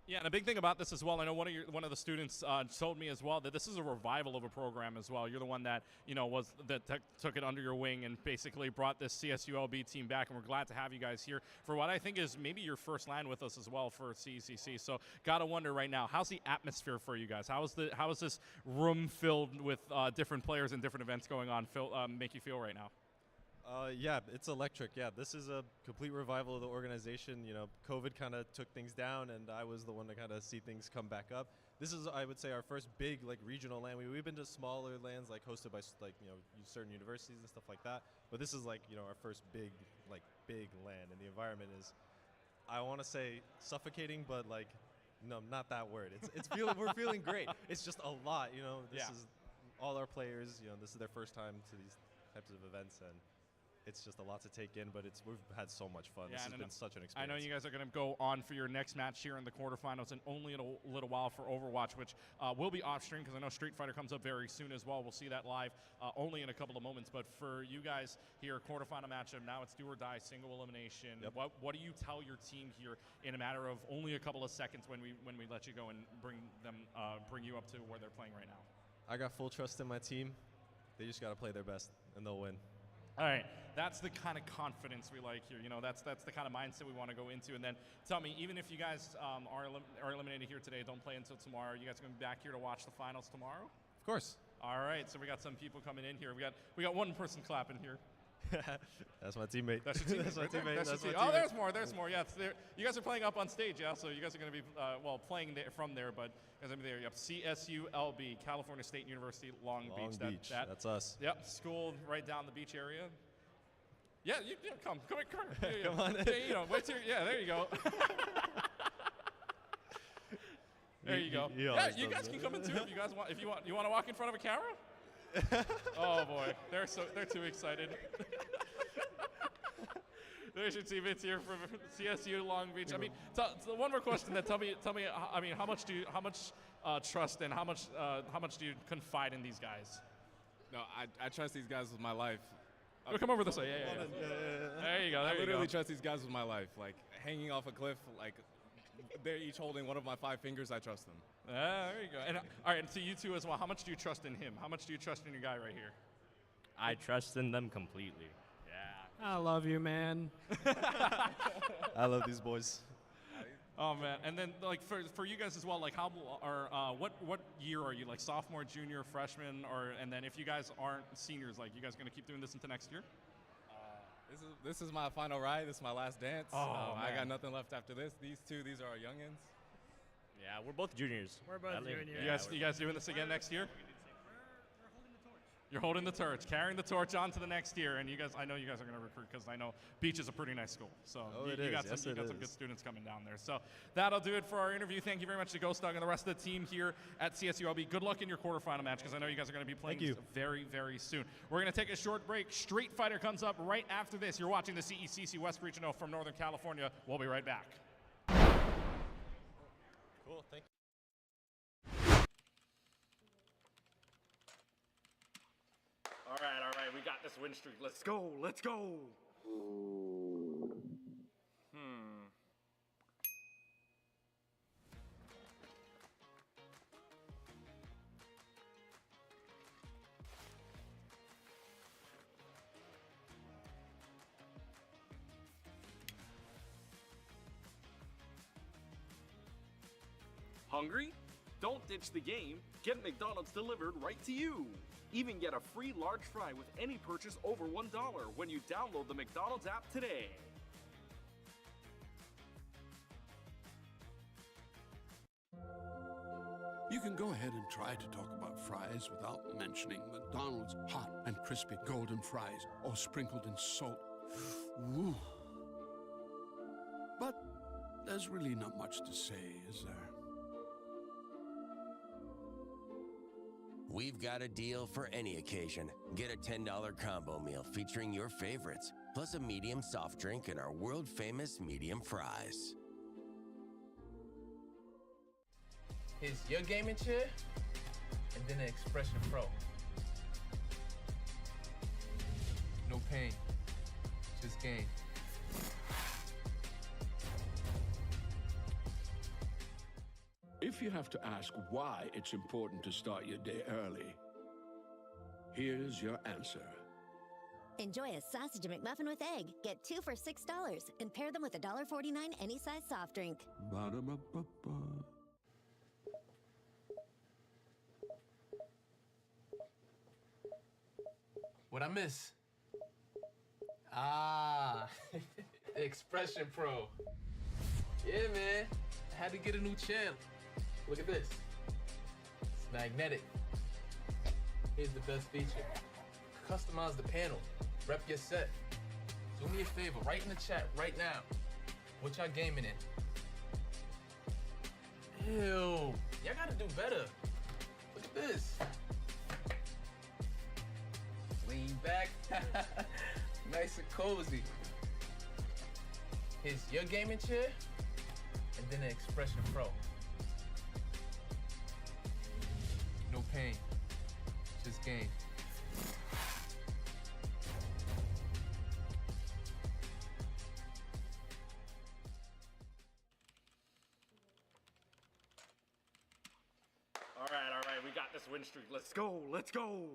Yeah, and a big thing about this as well, I know one of the students told me as well that this is a revival of a program as well. You're the one that took it under your wing and basically brought this CSULB team back, and we're glad to have you guys here for what I think is maybe your first LAN with us as well for CECC. So, gotta wonder right now, how's the atmosphere for you guys? How is this room filled with different players and different events going on make you feel right now? Yeah, it's electric. Yeah, this is a complete revival of the organization. You know, COVID kind of took things down, and I was the one to kind of see things come back up. This is, I would say, our first big regional LAN. We've been to smaller LANs hosted by certain universities and stuff like that. But this is our first big LAN, and the environment is, I want to say suffocating, but no, not that word. We're feeling great. It's just a lot. This is all our players. This is their first time to these types of events, and it's just a lot to take in, but we've had so much fun. This has been such an experience. I know you guys are going to go on for your next match here in the quarterfinals in only a little while for Overwatch, which will be off stream because I know Street Fighter comes up very soon as well. We'll see that live only in a couple of moments. But for you guys here, quarterfinal matchup, now it's do or die, single elimination. Yep. What do you tell your team here in a matter of only a couple of seconds when we let you go and bring you up to where they're playing right now? I got full trust in my team. They just got to play their best, and they'll win. All right, that's the kind of confidence we like here. That's the kind of mindset we want to go into. And then tell me, even if you guys are eliminated here today, don't play until tomorrow. You guys going to be back here to watch the finals tomorrow? Of course. All right, so we got some people coming in here. We got one person clapping here. That's my teammate. That's your teammate. That's my teammate. That's my teammate. Oh, there's more. There's more. Yeah, you guys are playing up on stage, yeah. So you guys are going to be playing from there, but you guys are going to be there. Yep. CSULB, California State University, Long Beach. That's us. Yep. School right down the beach area. Yeah, come here. Yeah, come on. Wait till there you go. There you go. Yeah, you guys can come in too if you guys want. If you want to walk in front of a camera. Oh boy, they're too excited. There's your teammates here from CSU Long Beach. I mean, one more question. Tell me. I mean, how much trust and how much do you confide in these guys? No, I trust these guys with my life. Come over this way. Yeah. There you go. I literally trust these guys with my life. Hanging off a cliff, they're each holding one of my 5 fingers. I trust them. There you go. And all right, and to you two as well. How much do you trust in him? How much do you trust in your guy right here? I trust in them completely. Yeah. I love you, man. I love these boys. Oh man, and then for you guys as well, what year are you? Sophomore, junior, freshman, and then if you guys aren't seniors, you guys gonna keep doing this into next year? This is my final ride. This is my last dance. Oh, I got nothing left after this. These are our youngins. Yeah, we're both juniors. We're both juniors. You guys doing this again next year? You're holding the torch, carrying the torch on to the next year, and I know you guys are going to recruit because I know Beach is a pretty nice school. So you got some good students coming down there. So that'll do it for our interview. Thank you very much to Ghost Dog and the rest of the team here at CSULB. Good luck in your quarterfinal match because I know you guys are going to be playing very, very soon. We're going to take a short break. Street Fighter comes up right after this. You're watching the CECC West Regional from Northern California. We'll be right back. Cool, thank you. All right, we got this win streak. Let's go. Hungry? Don't ditch the game. Get McDonald's delivered right to you. Even get a free large fry with any purchase over $1 when you download the McDonald's app today. You can go ahead and try to talk about fries without mentioning McDonald's hot and crispy golden fries, all sprinkled in salt. Woo. But there's really not much to say, is there? We've got a deal for any occasion. Get a $10 combo meal featuring your favorites, plus a medium soft drink and our world-famous medium fries. Here's your gaming chair, and then an Expression Pro. No pain, just game. If you have to ask why it's important to start your day early, here's your answer. Enjoy a sausage McMuffin with egg. Get 2 for $6 and pair them with a $1.49 any size soft drink. Ba-da-ba-ba-ba. What I miss? Ah, Expression Pro. Yeah, man. I had to get a new channel. Look at this. It's magnetic. Here's the best feature. Customize the panel. Rep your set. Do me a favor, write in the chat right now. What y'all gaming in? Ew. Y'all gotta do better. Look at this. Lean back. Nice and cozy. Here's your gaming chair, and then an Expression Pro. No pain, just gain. All right, we got this win streak. Let's go, let's go.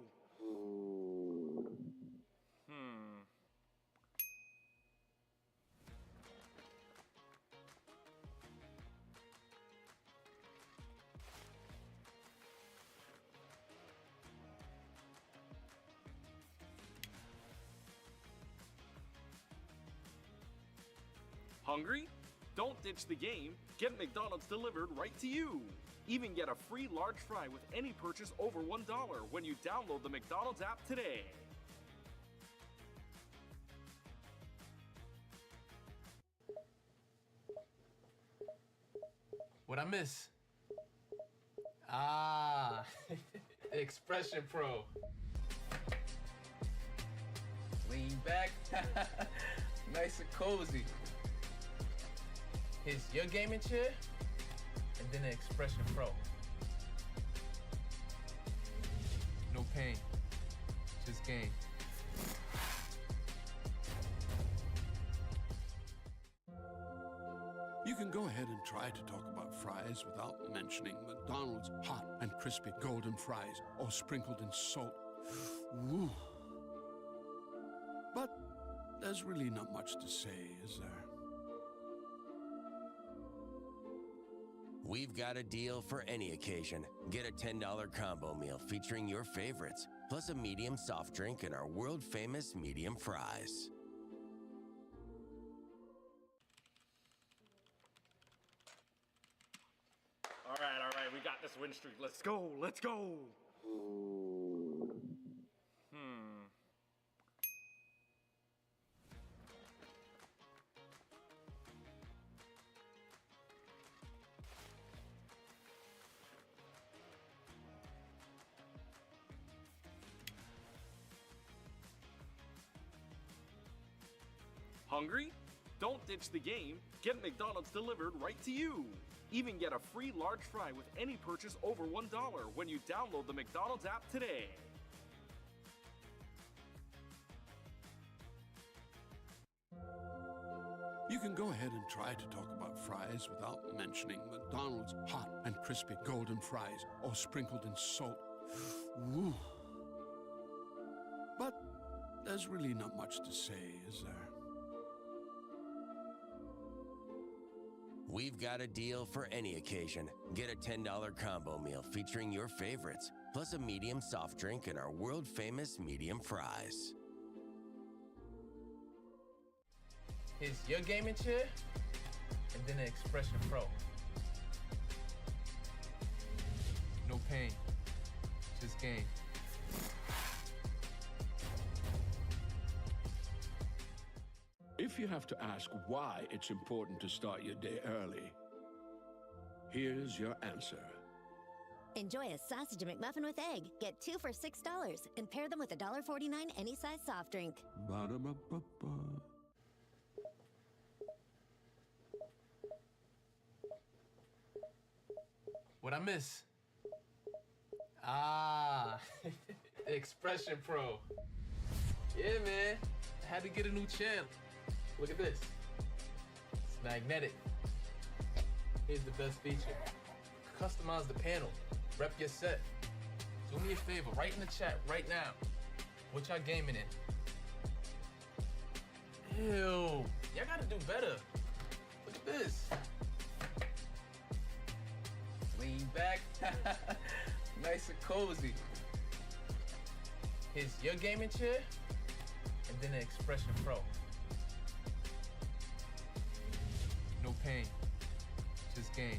Hungry? Don't ditch the game. Get McDonald's delivered right to you. Even get a free large fry with any purchase over $1 when you download the McDonald's app today. What I miss? Ah, Expression Pro. Lean back. Nice and cozy. Here's your gaming chair, and then an Expression Pro. No pain, just gain. You can go ahead and try to talk about fries without mentioning McDonald's hot and crispy golden fries, all sprinkled in salt. Woo. But there's really not much to say, is there? We've got a deal for any occasion. Get a $10 combo meal featuring your favorites, plus a medium soft drink and our world-famous medium fries. All right, we got this win streak. Let's go, let's go. Hungry? Don't ditch the game. Get McDonald's delivered right to you. Even get a free large fry with any purchase over $1 when you download the McDonald's app today. You can go ahead and try to talk about fries without mentioning McDonald's hot and crispy golden fries, all sprinkled in salt. Woo. But there's really not much to say, is there? We've got a deal for any occasion. Get a $10 combo meal featuring your favorites, plus a medium soft drink and our world-famous medium fries. Here's your gaming chair, and then an Expression Pro. No pain, just gain. If you have to ask why it's important to start your day early, here's your answer. Enjoy a sausage McMuffin with egg. Get 2 for $6 and pair them with a $1.49 any size soft drink. Ba-da-ba-ba-ba. What I miss? Ah, Expression Pro. Yeah, man. I had to get a new channel. Look at this. It's magnetic. Here's the best feature. Customize the panel. Rep your set. Do me a favor, write in the chat right now. What y'all gaming in? Ew. Y'all gotta do better. Look at this. Lean back. Nice and cozy. Here's your gaming chair, and then an Expression Pro. No pain, just gain.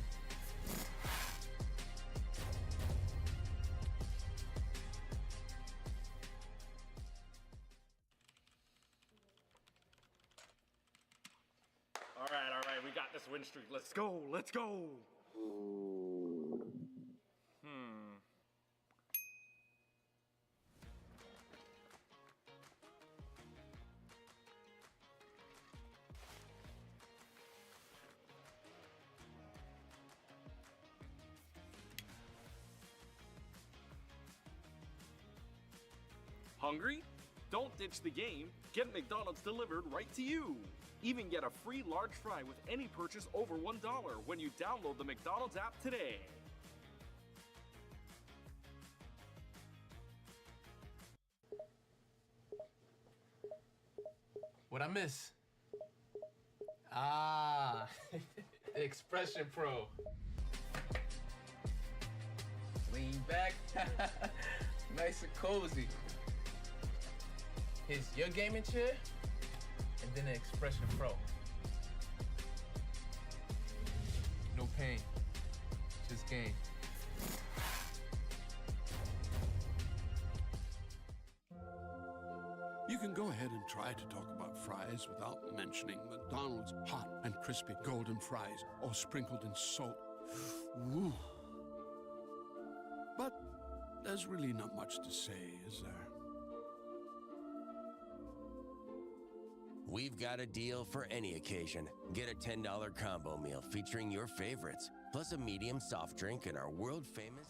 All right, we got this win streak. Let's go, let's go. Hungry? Don't ditch the game. Get McDonald's delivered right to you. Even get a free large fry with any purchase over $1 when you download the McDonald's app today. What I miss? Ah, the Expression Pro. Lean back. Nice and cozy. Here's your gaming chair, and then an Expression Pro. No pain, just gain. You can go ahead and try to talk about fries without mentioning McDonald's hot and crispy golden fries, all sprinkled in salt. Woo. But there's really not much to say, is there? We've got a deal for any occasion. Get a $10 combo meal featuring your favorites, plus a medium soft drink and our world-famous...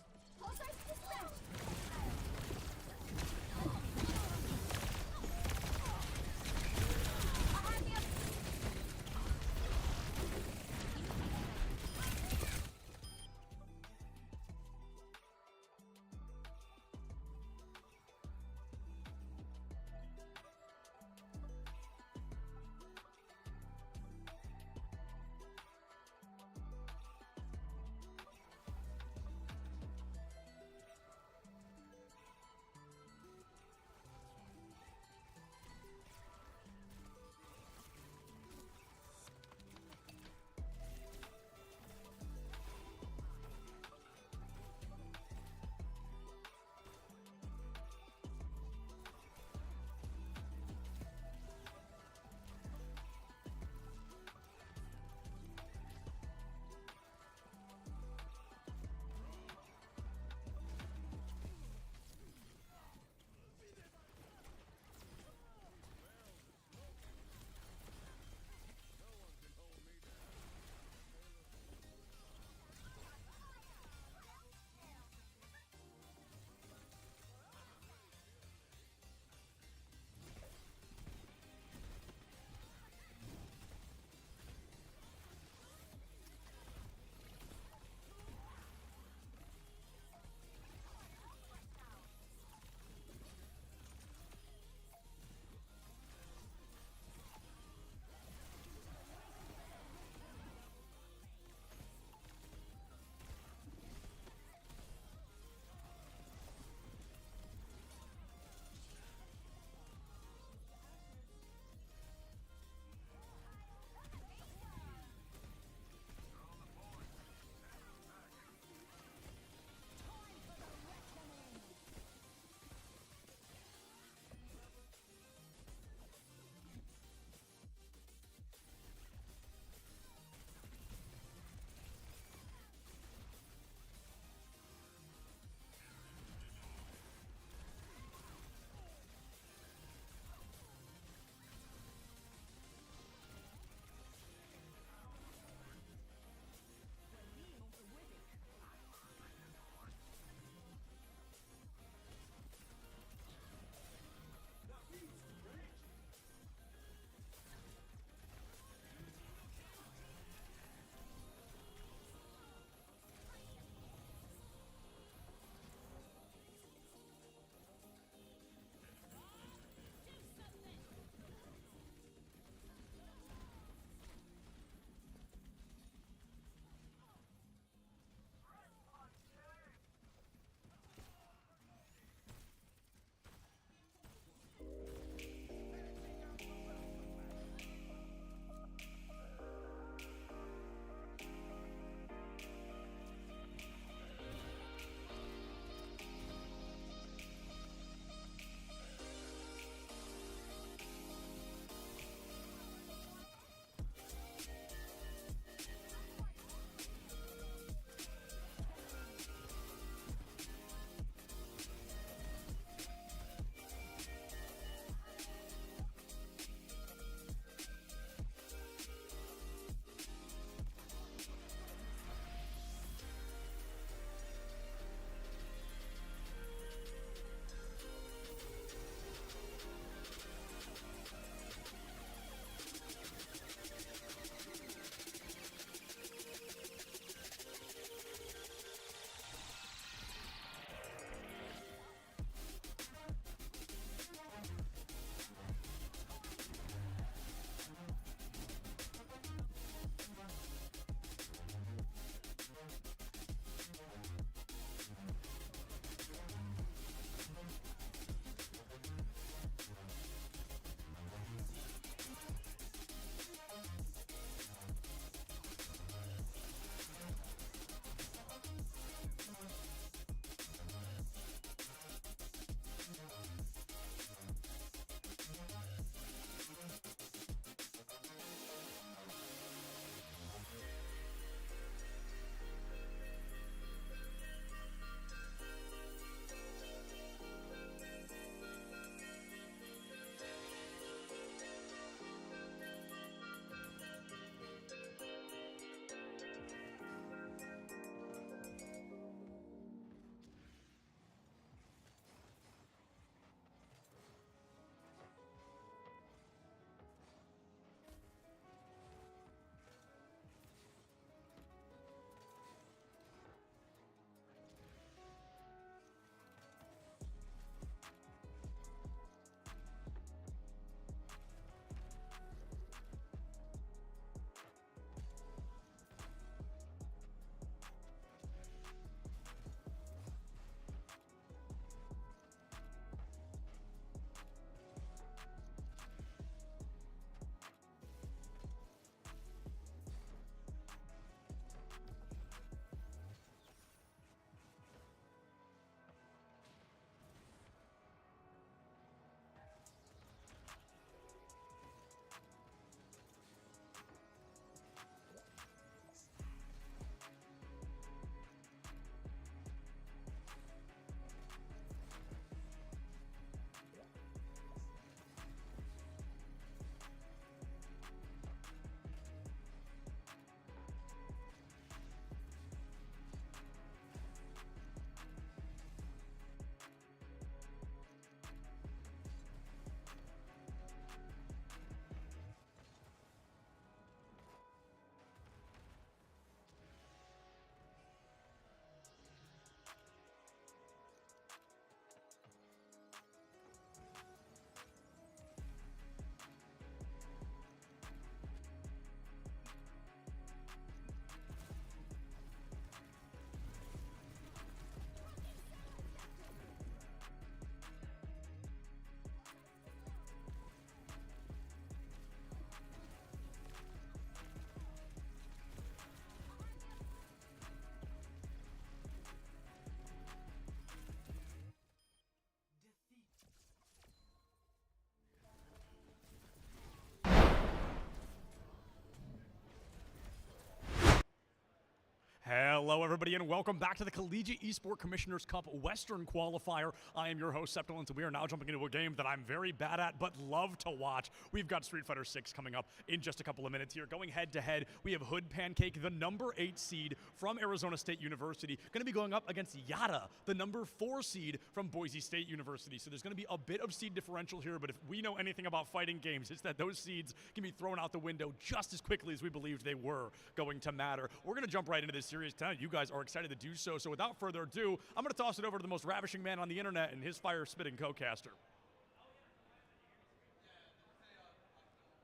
Hello, everybody, and welcome back to the Collegiate Esport Commissioners Cup Western Qualifier. I am your host, Septilence, and we are now jumping into a game that I'm very bad at, but love to watch. We've got Street Fighter 6 coming up in just a couple of minutes here. Going head-to-head, we have Hood Pancake, the number 8 seed from Arizona State University, going to be going up against Yada, the number 4 seed from Boise State University. So there's going to be a bit of seed differential here, but if we know anything about fighting games, it's that those seeds can be thrown out the window just as quickly as we believed they were going to matter. We're going to jump right into this series tonight. You guys are excited to do so. So without further ado, I'm going to toss it over to the most ravishing man on the internet and his fire-spitting co-caster.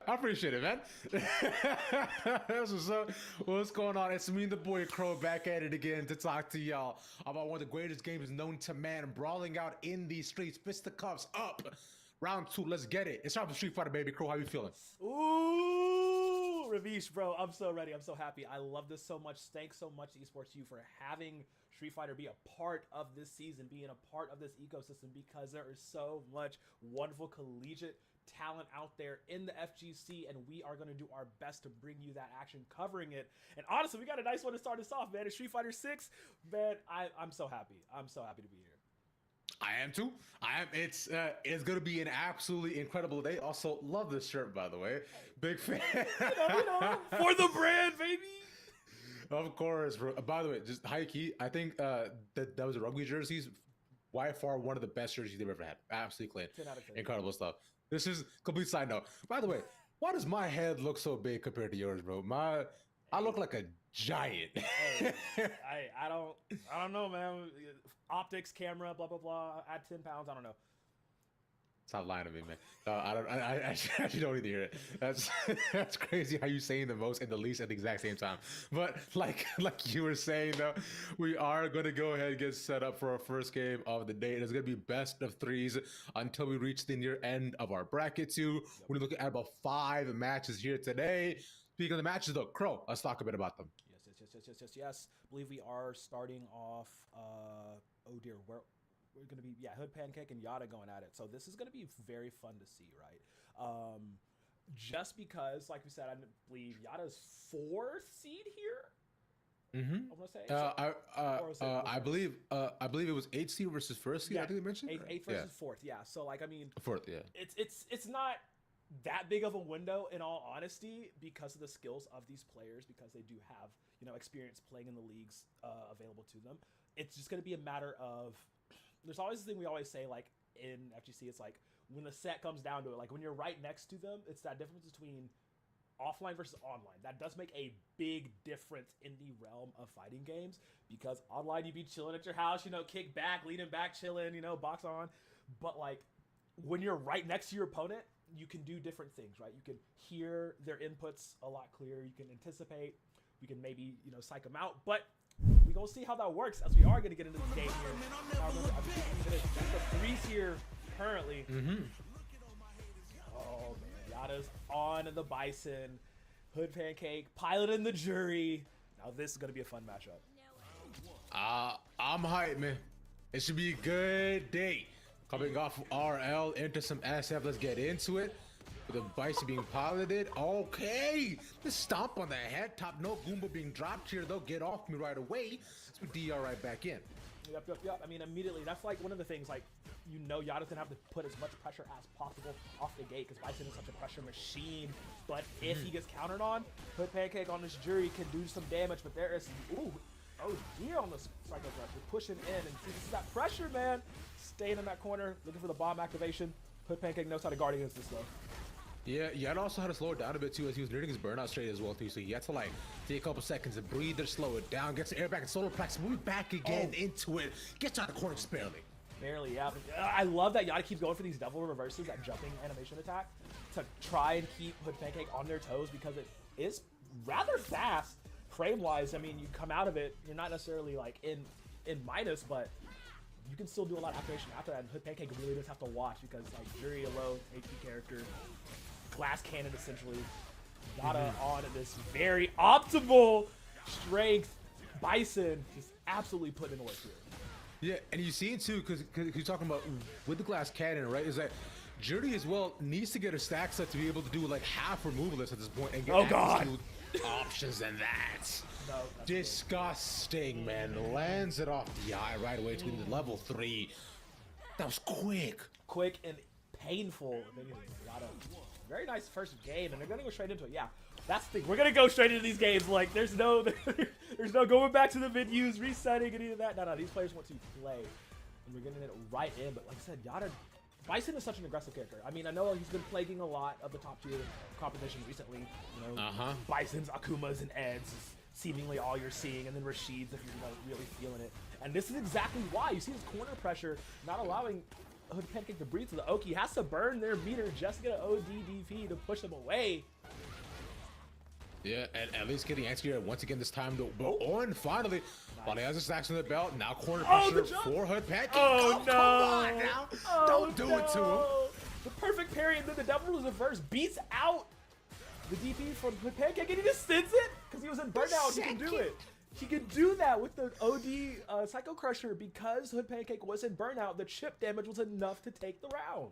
I appreciate it, man. What's going on? It's me and the boy Crow back at it again to talk to y'all about one of the greatest games known to man, brawling out in these streets. Fisticuffs up. Round 2, let's get it. It's time for Street Fighter, baby. Crow, how you feeling? Ooh, Ravish, bro. I'm so ready. I'm so happy. I love this so much. Thanks so much, Esports U, for having Street Fighter be a part of this season, being a part of this ecosystem, because there is so much wonderful collegiate talent out there in the FGC, and we are going to do our best to bring you that action, covering it. And honestly, we got a nice one to start us off, man. It's Street Fighter 6. Man, I'm so happy. I'm so happy to be here. I am too. It's gonna be an absolutely incredible day. Also, love this shirt, by the way. Big fan. You know, for the brand, baby. Of course, bro. By the way, just high key, I think that was a rugby jerseys. By far one of the best jerseys they've ever had. Absolutely clean. 10 out of 10. Incredible stuff. This is complete side note. By the way, why does my head look so big compared to yours, bro? I look like a giant. Hey, I don't know, man. Optics, camera, blah blah blah. Add 10 pounds. I don't know. Stop lying to me, man. I actually don't need to hear it. That's crazy how you saying the most and the least at the exact same time. But like you were saying though, we are gonna go ahead and get set up for our first game of the day. It's gonna be best of 3s until we reach the near end of our bracket too. We're looking at about 5 matches here today. Speaking of the matches though, Crow, let's talk a bit about them. Yes. I believe we are starting off. Oh dear, we're going to be Hood Pancake and Yada going at it. So this is going to be very fun to see, right? Just because, like we said, I believe Yada's 4th seed here. Mm-hmm. I'm gonna say. I believe it was 8 seed versus 1st seed. Yeah, I think they mentioned 8 versus 4th. Yeah. So like, I mean, 4th. Yeah. It's not that big of a window, in all honesty, because of the skills of these players, because they do have, experience playing in the leagues available to them. It's just going to be a matter of, there's always this thing we always say, like in FGC, it's like when the set comes down to it, like when you're right next to them, it's that difference between offline versus online. That does make a big difference in the realm of fighting games, because online you be chilling at your house, kick back, leaning back, chilling, box on. But like when you're right next to your opponent, you can do different things, right? You can hear their inputs a lot clearer. You can anticipate. We can maybe, psych them out. But we're going to see how that works, as we are going to get into the game here. I'm going to the 3s here currently. Mm-hmm. Oh, man. Yada's on the Bison. Hood Pancake piloting the jury. Now this is going to be a fun matchup. I'm hyped, man. It should be a good day. Coming off RL into some SF, let's get into it. With the Bison being piloted. Okay, let's stomp on the head. Top no Goomba being dropped here. They'll get off me right away. Let's put DR right back in. Yep. I mean, immediately, that's like one of the things, like, Yada's gonna have to put as much pressure as possible off the gate, because Bison is such a pressure machine. But if he gets countered on, Hood Pancake on this jury can do some damage, but there is, oh dear, on the Psycho Crush. We're pushing in, and see, this is that pressure, man. Staying in that corner, looking for the bomb activation. Hood Pancake knows how to guard against this, though. Yeah, Yada also had to slow it down a bit too, as he was nearing his burnout straight as well too. So he had to like take a couple seconds and breathe or slow it down, get some air back and solar plex, move back again into it, gets out of the corner just barely. Barely, yeah. I love that Yada keeps going for these double reverses, that jumping animation attack, to try and keep Hood Pancake on their toes, because it is rather fast frame-wise. I mean, you come out of it, you're not necessarily like in minus, but you can still do a lot of activation after that, and Hood Pancake really does have to watch, because like Jury alone, HP character, glass cannon essentially, Yada on this very optimal strength. Bison just absolutely putting in work here. Yeah, and you see it too, because you're talking about with the glass cannon, right? Is that Jury as well needs to get her stacks up to be able to do like half removalist at this point and get access to options than that. No, Disgusting, man. Lands it off the eye right away to the level 3. That was quick. Quick and painful. Very nice first game, and they're gonna go straight into it. Yeah, that's the thing. We're gonna go straight into these games. Like, there's no going back to the menus, resetting, any of that. No, these players want to play, and we're getting it right in. But like I said, Bison is such an aggressive character. I mean, I know he's been plaguing a lot of the top tier competition recently. You know, Bisons, Akumas, and Eds is seemingly all you're seeing, and then Rashid's if you're really feeling it. And this is exactly why you see his corner pressure not allowing Hood Pancake to breathe. So the Oki has to burn their meter just to get an OD DP to push them away. Yeah, and at least getting executed once again this time. And finally, while he has his stacks on the belt, now corner pressure for Hood Pancake. Oh, no. Come on now. Don't do it to him. The perfect parry, and then the double reverse beats out the DP from Hood Pancake, and he just sends it because he was in burnout. He can do it. He could do that with the OD Psycho Crusher because Hood Pancake was in burnout. The chip damage was enough to take the round.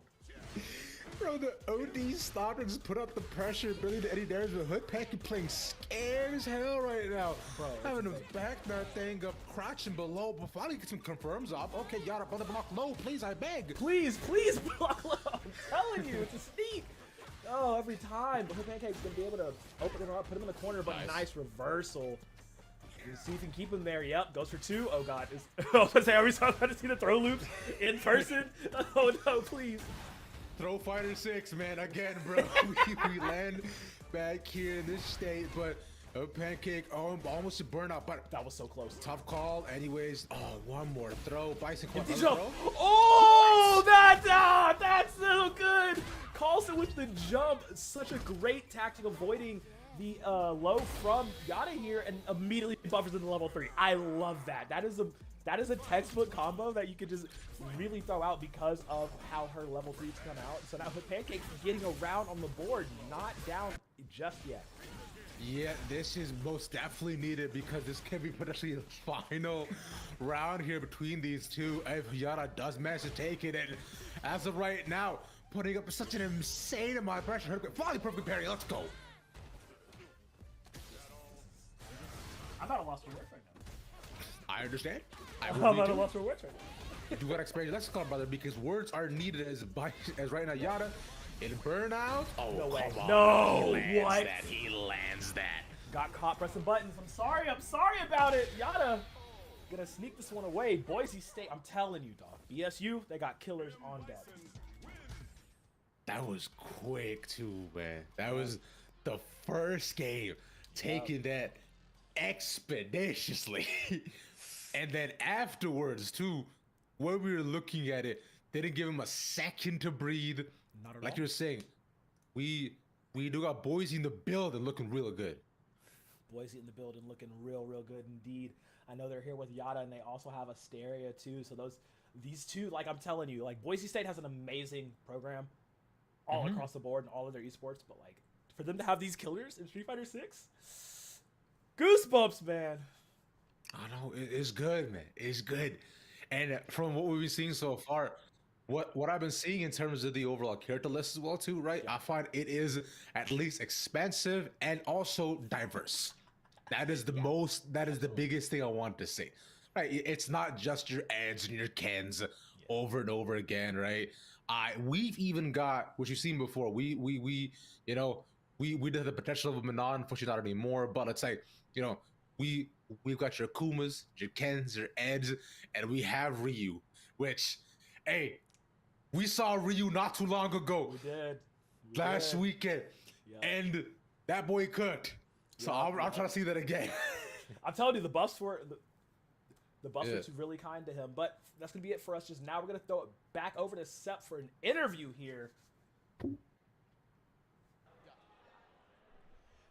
Bro, the OD stopped and just put up the pressure, really to any damage. But Hood Pancake playing scared as hell right now. Bro, having to back that thing up, crouching below, but finally get some confirms off. Okay, Yada, brother, block low, please, I beg. Please block low. I'm telling you, it's a sneak. Oh, every time. But Hood Pancake's going to be able to open him up, put him in the corner, but nice reversal. You see if you can keep him there. Yep, goes for 2. Oh, God. I was going to say, are we about to see the throw loops in person? Oh, no, please. Throw Fighter 6, man, again, bro. we land back here in this state, but Pancake almost a burnout, but that was so close. Tough call. Anyways, one more throw. Bison throw. Oh, that's so good. Carlson with the jump. Such a great tactic avoiding the low from Yada here and immediately buffers into level 3. I love that. That is a textbook combo that you could just really throw out because of how her level 3s come out. So now Hood Pancake getting around on the board, not down just yet. Yeah, this is most definitely needed because this can be potentially the final round here between these two if Yada does manage to take it. And as of right now, putting up such an insane amount of pressure. Finally, perfect parry. Let's go. I'm not a lost for words right now. I understand. I'm not a lost for words right now. You gotta expand your lexicon, brother, because words are needed as right now. Yada in burnout. Oh, no way. Come on. No, what? He lands that. Got caught pressing buttons. I'm sorry about it. Yada gonna sneak this one away. Boise State, I'm telling you, dog. BSU, they got killers on deck. That was quick too, man. That was the first game taking that expeditiously. And then afterwards too, when we were looking at it, they didn't give him a second to breathe. Not at like all. you were saying, we do got Boise in the building looking real good. Boise in the building looking real good indeed. I know they're here with Yada and they also have Asteria too. So these two, like I'm telling you, like Boise State has an amazing program all across the board in all of their esports, but like for them to have these killers in Street Fighter 6, goosebumps, man. I know it's good, man. It's good. And from what we've been seeing so far, what I've been seeing in terms of the overall character list as well too, right? I find it is at least expensive and also diverse. That is the biggest thing I want to see. Right? It's not just your Eds and your Kens over and over again, right? We've even got, which you've seen before, we did the potential of a Manon, unfortunately not anymore, but it's like, we've got your Kumas, your Kens, your Eds, and we have Ryu, which, hey, we saw Ryu not too long ago. We did. Last weekend. Yep. And that boy cooked. So I'm trying to see that again. I'm telling you, the buffs were really kind to him. But that's going to be it for us just now. We're going to throw it back over to Sep for an interview here.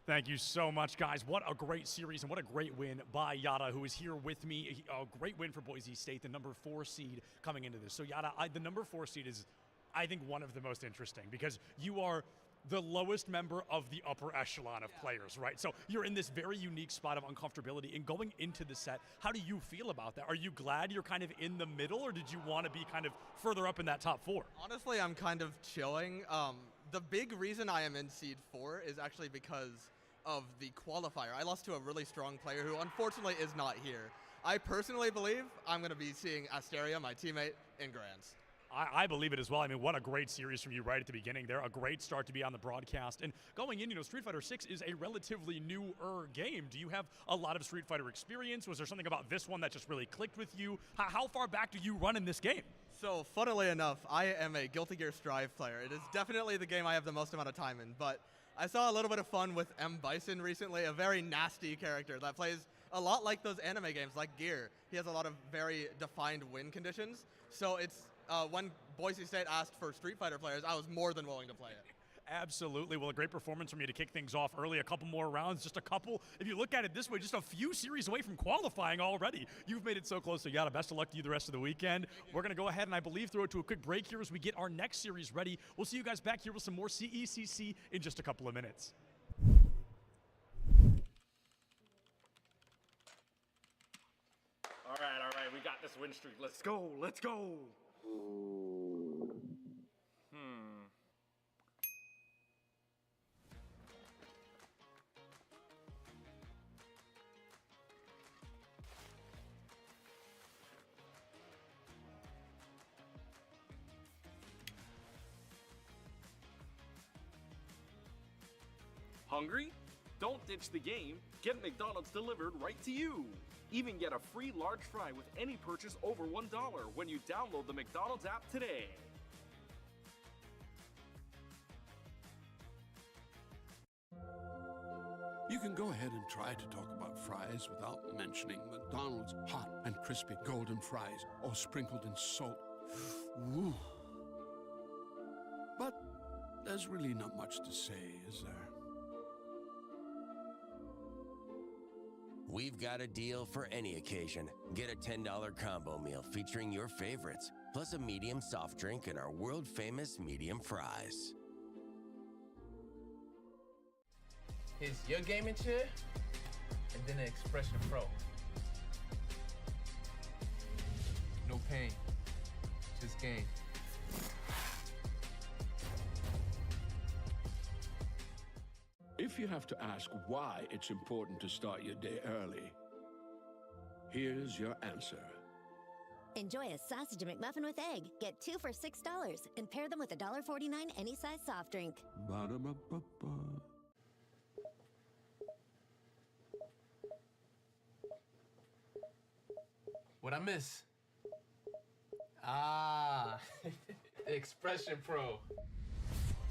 Thank you so much, guys. What a great series and what a great win by Yada, who is here with me. A great win for Boise State, the number 4 seed coming into this. So Yada, the number 4 seed is, I think, one of the most interesting because you are the lowest member of the upper echelon of players, right? So you're in this very unique spot of uncomfortability. And going into the set, how do you feel about that? Are you glad you're kind of in the middle, or did you want to be kind of further up in that top 4? Honestly, I'm kind of chilling. The big reason I am in seed 4 is actually because of the qualifier. I lost to a really strong player who unfortunately is not here. I personally believe I'm going to be seeing Asteria, my teammate, in Grands. I believe it as well. I mean, what a great series from you right at the beginning there. A great start to be on the broadcast. And going in, Street Fighter 6 is a relatively newer game. Do you have a lot of Street Fighter experience? Was there something about this one that just really clicked with you? How far back do you run in this game? So, funnily enough, I am a Guilty Gear Strive player. It is definitely the game I have the most amount of time in, but I saw a little bit of fun with M. Bison recently, a very nasty character that plays a lot like those anime games, like Gear. He has a lot of very defined win conditions, so it's when Boise State asked for Street Fighter players, I was more than willing to play it. Absolutely. Well, a great performance from you to kick things off early. A couple more rounds, just a couple. If you look at it this way, just a few series away from qualifying already. You've made it so close, so Yada, best of luck to you the rest of the weekend. We're going to go ahead and I believe throw it to a quick break here as we get our next series ready. We'll see you guys back here with some more CECC in just a couple of minutes. All right, we got this win streak. Let's go, let's go. Hungry? Don't ditch the game. Get McDonald's delivered right to you. Even get a free large fry with any purchase over $1 when you download the McDonald's app today. You can go ahead and try to talk about fries without mentioning McDonald's hot and crispy golden fries, all sprinkled in salt. Ooh. But there's really not much to say, is there? We've got a deal for any occasion. Get a $10 combo meal featuring your favorites, plus a medium soft drink and our world-famous medium fries. Here's your gaming chair, and then an Expression Pro. No pain, just game. If you have to ask why it's important to start your day early, here's your answer. Enjoy a sausage McMuffin with egg. Get 2 for $6 and pair them with a $1.49 any size soft drink. Ba-da-ba-ba-ba. What I miss? Expression Pro.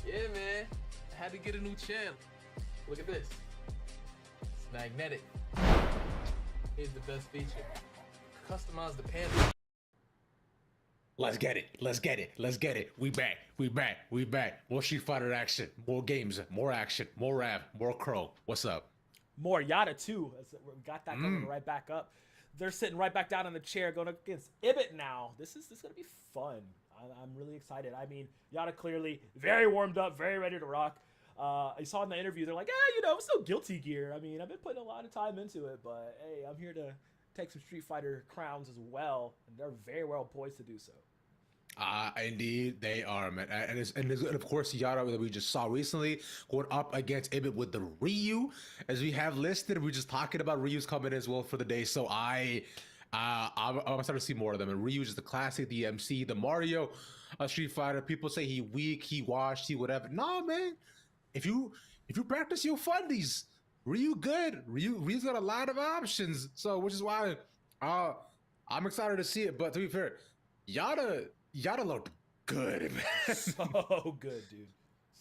Yeah, man. I had to get a new channel. Look at this. It's magnetic. Here's the best feature. Customize the panda. Let's get it. Let's get it. Let's get it. We back. We back. We back. More Street Fighter action. More games. More action. More Rav. More Crow. What's up? More Yada too. We got that coming right back up. They're sitting right back down in the chair going up against Ibit now. This is gonna be fun. I'm really excited. I mean, Yada clearly very warmed up, very ready to rock. I saw in the interview they're like, I'm still Guilty Gear. I mean, I've been putting a lot of time into it, but hey, I'm here to take some Street Fighter crowns as well, and they're very well poised to do so. Indeed, they are, man. And of course, Yada that we just saw recently going up against Ibit with the Ryu, as we have listed. We're just talking about Ryu's coming as well for the day. So I'm starting to see more of them. And Ryu is the classic, the MC, the Mario Street Fighter. People say he weak, he washed, he whatever. No, man. If you practice, you'll find these. Ryu good. Ryu's got a lot of options. So which is why I'm excited to see it. But to be fair, Yada looked good, man. So good, dude.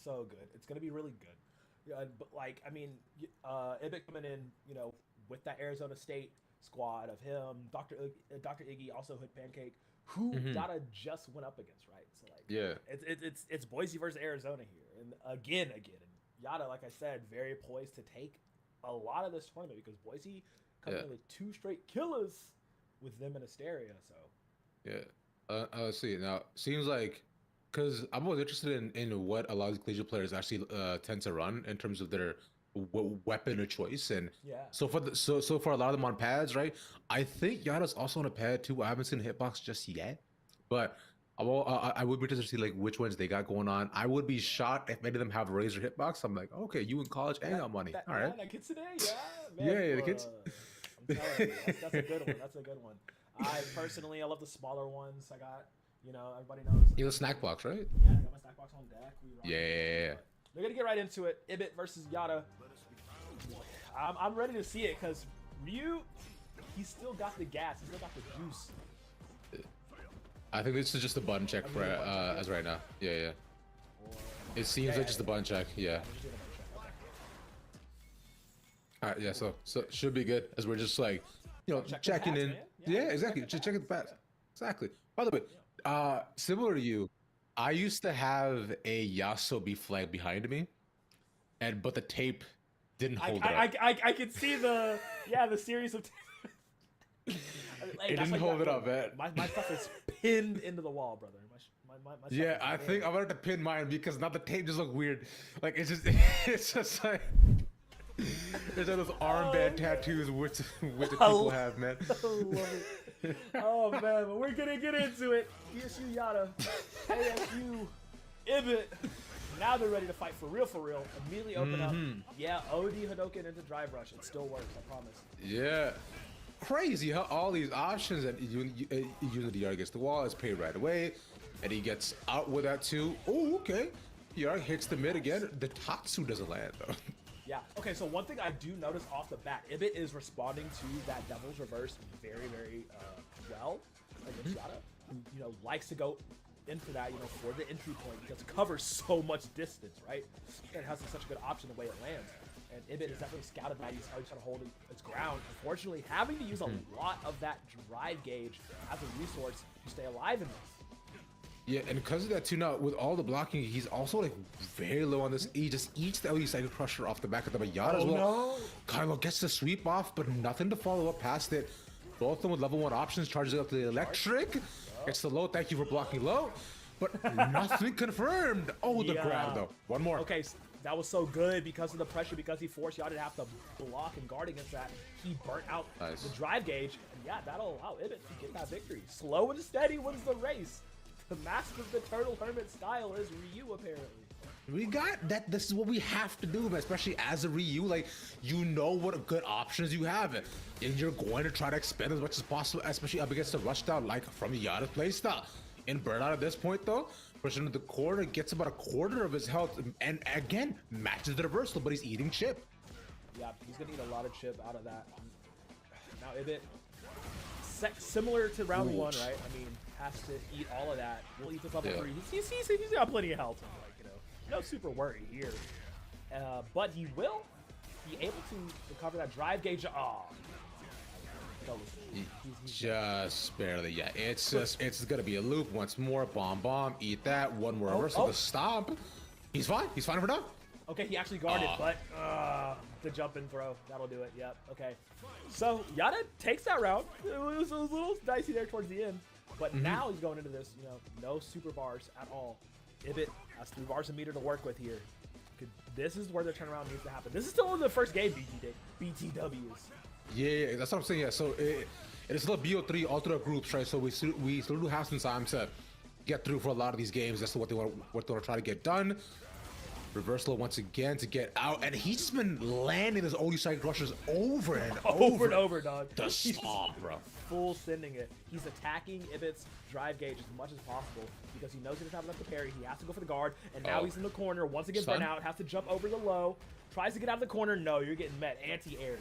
So good. It's gonna be really good. But like, I mean, Ibit coming in, with that Arizona State squad of him, Dr. Iggy, also Hood Pancake, who Yada just went up against, right? So like, yeah, it's Boise versus Arizona here, and again, and Yada, like I said, very poised to take a lot of this tournament because Boise coming in with 2 straight killers with them in Asteria. So yeah. Let's see. Now, seems like, because I'm always interested in what a lot of these collegiate players actually tend to run in terms of their weapon of choice. And so far, a lot of them on pads, right? I think Yada's also on a pad too. I haven't seen Hitbox just yet, but I would be interested to see like which ones they got going on. I would be shocked if many of them have Razer hitbox. I'm like, okay, you in college and got money. All right. Yeah, the kids today, yeah. Yeah, the kids. I'm telling you, that's a good one. That's a good one. I personally, I love the smaller ones. I got, everybody knows. You have a snack box, right? Yeah, I got my snack box on deck. Yeah. They're gonna get right into it. Ibit versus Yada. I'm ready to see it because Ryu, he's still got the gas. He's still got the juice. I think this is just a button check for as right now. Yeah. It seems like just a button check. Yeah. All right. Yeah. So should be good as we're just like, checking in. Yeah, exactly. Just checking the pads. Exactly. By the way, similar to you, I used to have a Yasuo flag behind me, but the tape didn't hold it up. I could see the series of. It didn't hold it up, man. My stuff is pinned into the wall, brother. My Yeah, I think I wanted to pin mine because now the tape just look weird. Like it's just like there's those armband tattoos which the people have, man. I love it. Oh man, but we're gonna get into it. ESU Yada, ASU Ibit. Now they're ready to fight for real. Immediately open up. Yeah, OD Hadoken into Drive Rush. It still works, I promise. Yeah. Crazy how all these options and Unity Yard gets the wall is paid right away, and he gets out with that too. Oh, okay. Yard hits the mid again. The Tatsu doesn't land though. Yeah. Okay. So one thing I do notice off the bat, Ibit is responding to that Devil's Reverse very well against Yada, who likes to go into that for the entry point because it covers so much distance, right? And it has such a good option the way it lands. And Ibit is definitely scouted that. He's already trying to hold its ground. Unfortunately, having to use a lot of that drive gauge as a resource to stay alive in this. Yeah, and because of that too, now with all the blocking, he's also like very low on this. He just eats the LE Cycle Crusher off the back of the Yada as well. No. Kylo gets the sweep off, but nothing to follow up past it. Both of them with level 1 options, charges up to the electric. Gets the low, thank you for blocking low. But nothing confirmed. Oh, the grab though. One more. Okay, that was so good because of the pressure, because he forced Yada to have to block and guard against that. He burnt out the drive gauge, and yeah, that'll allow Ibit to get that victory. Slow and steady wins the race. The master of the Turtle Hermit style is Ryu, apparently. We got that. This is what we have to do, man, especially as a Ryu. Like, what good options you have, and you're going to try to expend as much as possible, especially up against the rush down, like from Yada's playstyle. In burnout at this point, though, pushing into the corner, gets about a quarter of his health, and again matches the reversal, but he's eating chip. Yeah, he's gonna eat a lot of chip out of that. Now Ibit, similar to round 1, right? I mean, has to eat all of that. We'll eat this level 3. He's got plenty of health. Like, no super worry here. But he will be able to recover that drive gauge. Just barely, yeah. It's gonna be a loop once more. Bomb, eat that. One more reversal to stop. He's fine for now. Okay, he actually guarded, but the jump and throw, that'll do it. Yep. Okay. So Yada takes that round. It was a little dicey there towards the end, but now he's going into this. No super bars at all. Ibit has 3 bars a meter to work with here. This is where the turnaround needs to happen. This is still in the first game, BTWs. Yeah, that's what I'm saying. Yeah, so it is still BO3 alternate groups, right? So we still do have some time to get through for a lot of these games. That's what they want to try to get done. Reversal once again to get out, and he's just been landing his OD Cycle Crushers over and over, dog. The stop, bro. Full sending it. He's attacking Ibit's drive gauge as much as possible because he knows he doesn't have enough to parry. He has to go for the guard, and now he's in the corner. Once again, burnout, has to jump over the low. Tries to get out of the corner. No, you're getting met. Anti-air.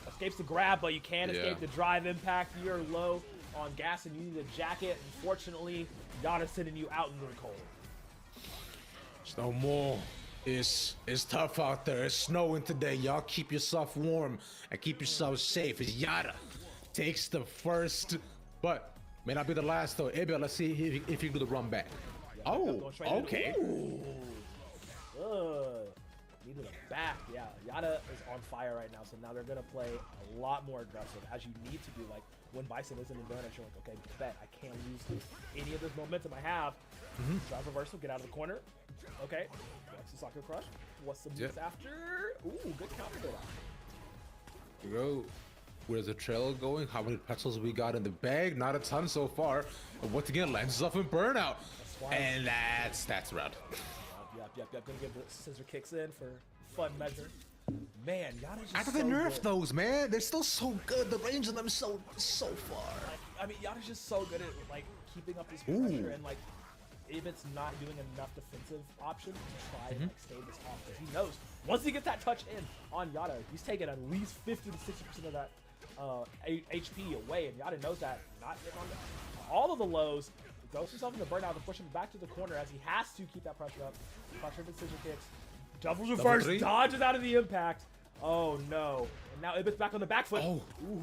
Escapes the grab, but you can't escape the drive impact. You're low on gas, and you need a jacket. Unfortunately, Yada's sending you out into the cold. It's no more. It's tough out there. It's snowing today. Y'all keep yourself warm and keep yourself safe. As Yada takes the first, but may not be the last though. Ibit, let's see if you can do the run back. Okay. Needed a back. Yeah, Yada is on fire right now, so now they're gonna play a lot more aggressive, as you need to do. Like when Bison isn't in burnout, you're like, okay, bet I can't lose any of this momentum I have. Drive reversal, get out of the corner. Okay, Lexus Soccer Crush. What's the moves after? Ooh, good counter to that. Go. Where's the trail going? How many pretzels we got in the bag? Not a ton so far. But once again, lands us off in burnout. And that's round. Yep. Gonna give the scissor kicks in for fun measure. Man, Yada's just After so they nerf good. those, man, they're still so good. The range of them is so far. I mean, Yada's just so good at like keeping up his Ooh. pressure and like Ibit's not doing enough defensive options to try and like stave this off because he knows once he gets that touch in on Yada, he's taking at least 50 to 60% of that HP away, and Yada knows that. Not getting on all of the lows, goes himself in the burnout to push him back to the corner as he has to keep that pressure up. Pressure decision kicks. Doubles reverse, dodges out of the impact. Oh no. And now Ibit's back on the back foot. Oh. Ooh.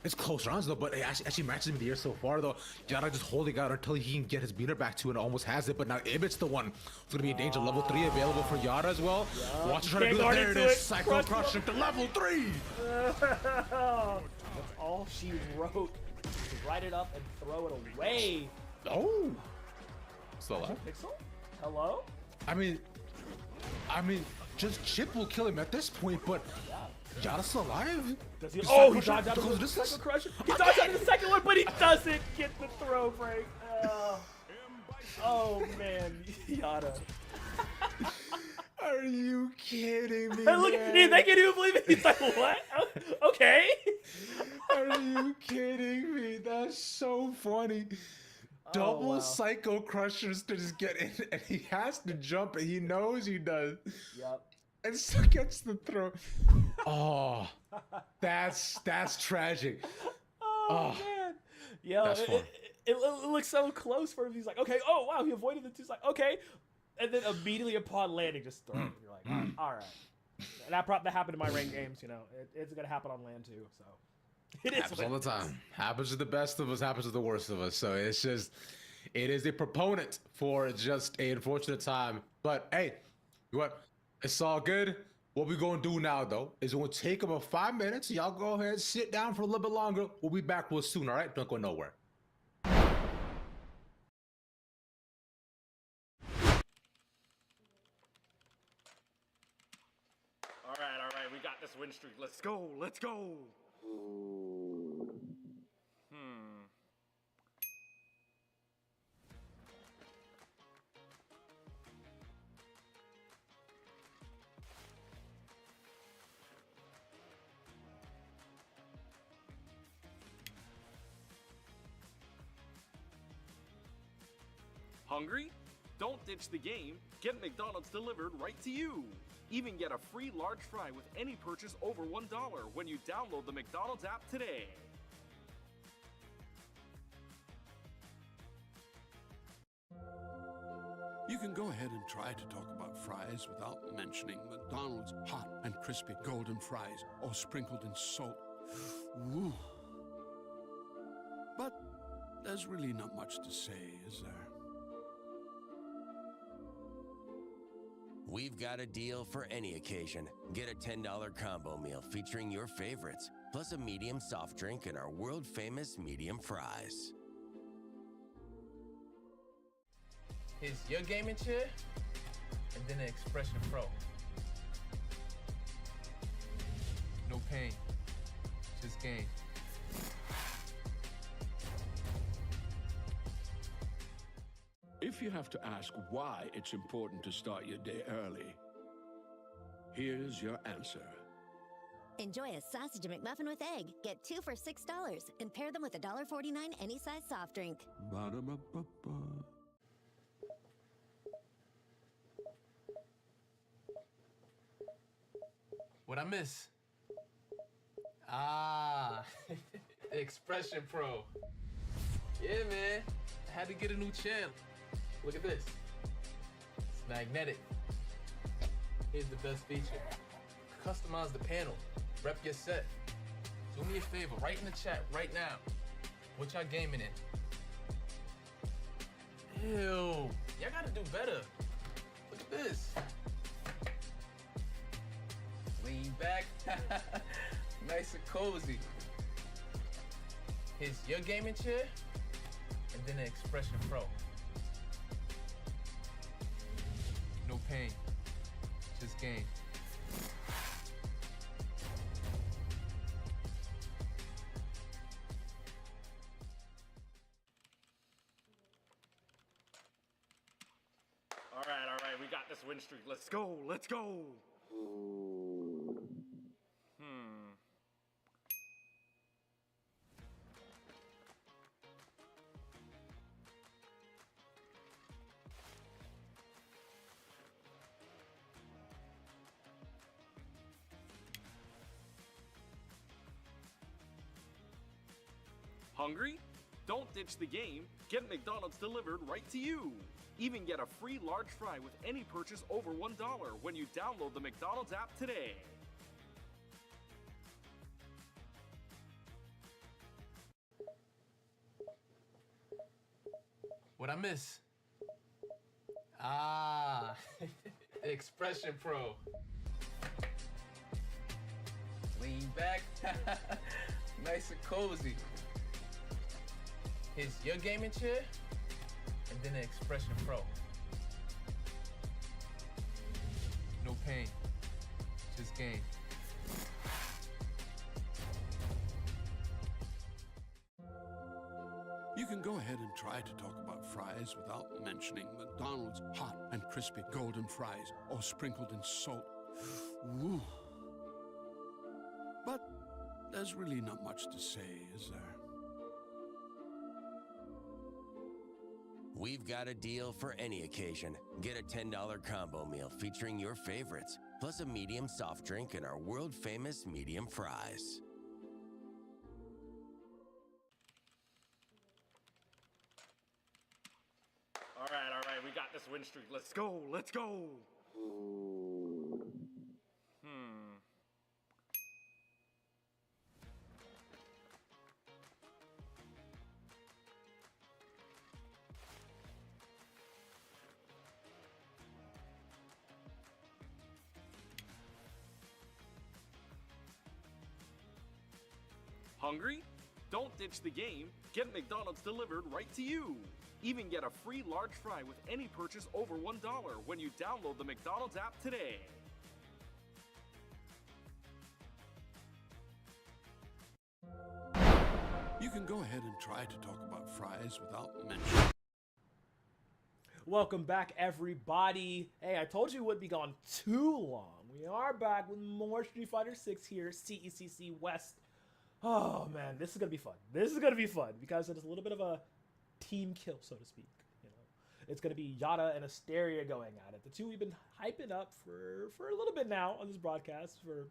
It's close rounds though, but it actually matches him in the air so far though. Yada just holding out until he can get his beater back to and almost has it, but now Ibit's the one who's gonna be in danger. Level 3 available for Yada as well. Yeah. Watch him try to do it. There it is. Psycho Crusher to level 3. That's all she wrote. To write it up and throw it away. Oh. Still alive? Pixel? Hello? I mean, just Chip will kill him at this point, but Yada's still alive. Does he? The Oh, he Psycho dodged out Crusher of the goes Psycho Crusher. He dodged out of the second one, but he doesn't get the throw break. Oh man, Yada. Are you kidding me? Look, man? they can't even believe it. He's like, what? Okay. Are you kidding me? That's so funny. Double wow. Psycho Crushers to just get in, and he has to jump, and he knows he does. Yep. And still gets the throw. Oh, that's tragic. Oh man. Yo, That's fun. It looks so close for him. He's like, okay, oh wow, he avoided the two. He's like, okay. And then immediately upon landing, just throw it. You're like, all right. And that happened in my ranked games, you know. It's going to happen on land too, so. It is Happens all the time. Happens to the best of us, happens to the worst of us. So it's just, it is a proponent for just an unfortunate time. But hey, what? It's all good. What we gonna do now though is we're gonna take about 5 minutes. Y'all go ahead, sit down for a little bit longer. We'll be back real soon, all right? Don't go nowhere. All right, we got this win streak. Let's go, let's go. Hungry? Don't ditch the game. Get McDonald's delivered right to you. Even get a free large fry with any purchase over $1 when you download the McDonald's app today. You can go ahead and try to talk about fries without mentioning McDonald's hot and crispy golden fries, all sprinkled in salt. Ooh. But there's really not much to say, is there? We've got a deal for any occasion. Get a $10 combo meal featuring your favorites, plus a medium soft drink and our world-famous medium fries. Here's your gaming chair, and then an Expression Pro. No pain, just gain. If you have to ask why it's important to start your day early, here's your answer. Enjoy a sausage McMuffin with egg. Get 2 for $6 and pair them with a $1.49 any size soft drink. Ba-da-ba-ba-ba. What I miss? Ah, the Expression Pro. Yeah, man. I had to get a new channel. Look at this. It's magnetic. Here's the best feature. Customize the panel. Rep your set. Do me a favor, write in the chat right now. What y'all gaming in? Ew. Y'all gotta do better. Look at this. Lean back. Nice and cozy. Here's your gaming chair, and then an Expression Pro. No pain, just gain. right, we got this win streak. Let's go, let's go. Hungry? Don't ditch the game. Get McDonald's delivered right to you. Even get a free large fry with any purchase over $1 when you download the McDonald's app today. What I miss? Ah, Expression Pro. Lean back, nice and cozy. Here's your gaming chair, and then the Expression Pro. No pain, just game. You can go ahead and try to talk about fries without mentioning McDonald's hot and crispy golden fries, all sprinkled in salt. Woo. But there's really not much to say, is there? We've got a deal for any occasion. Get a $10 combo meal featuring your favorites, plus a medium soft drink and our world-famous medium fries. All right, we got this win streak. Let's go, let's go. Hungry? Don't ditch the game. Get McDonald's delivered right to you. Even get a free large fry with any purchase over $1 when you download the McDonald's app today. You can go ahead and try to talk about fries without mentioning. Welcome back, everybody. Hey, I told you it wouldn't be gone too long. We are back with more Street Fighter 6 here, CECC West. Oh man, this is gonna be fun. This is gonna be fun because it's a little bit of a team kill, so to speak. You know, it's gonna be Yada and Asteria going at it. The two we've been hyping up for a little bit now on this broadcast for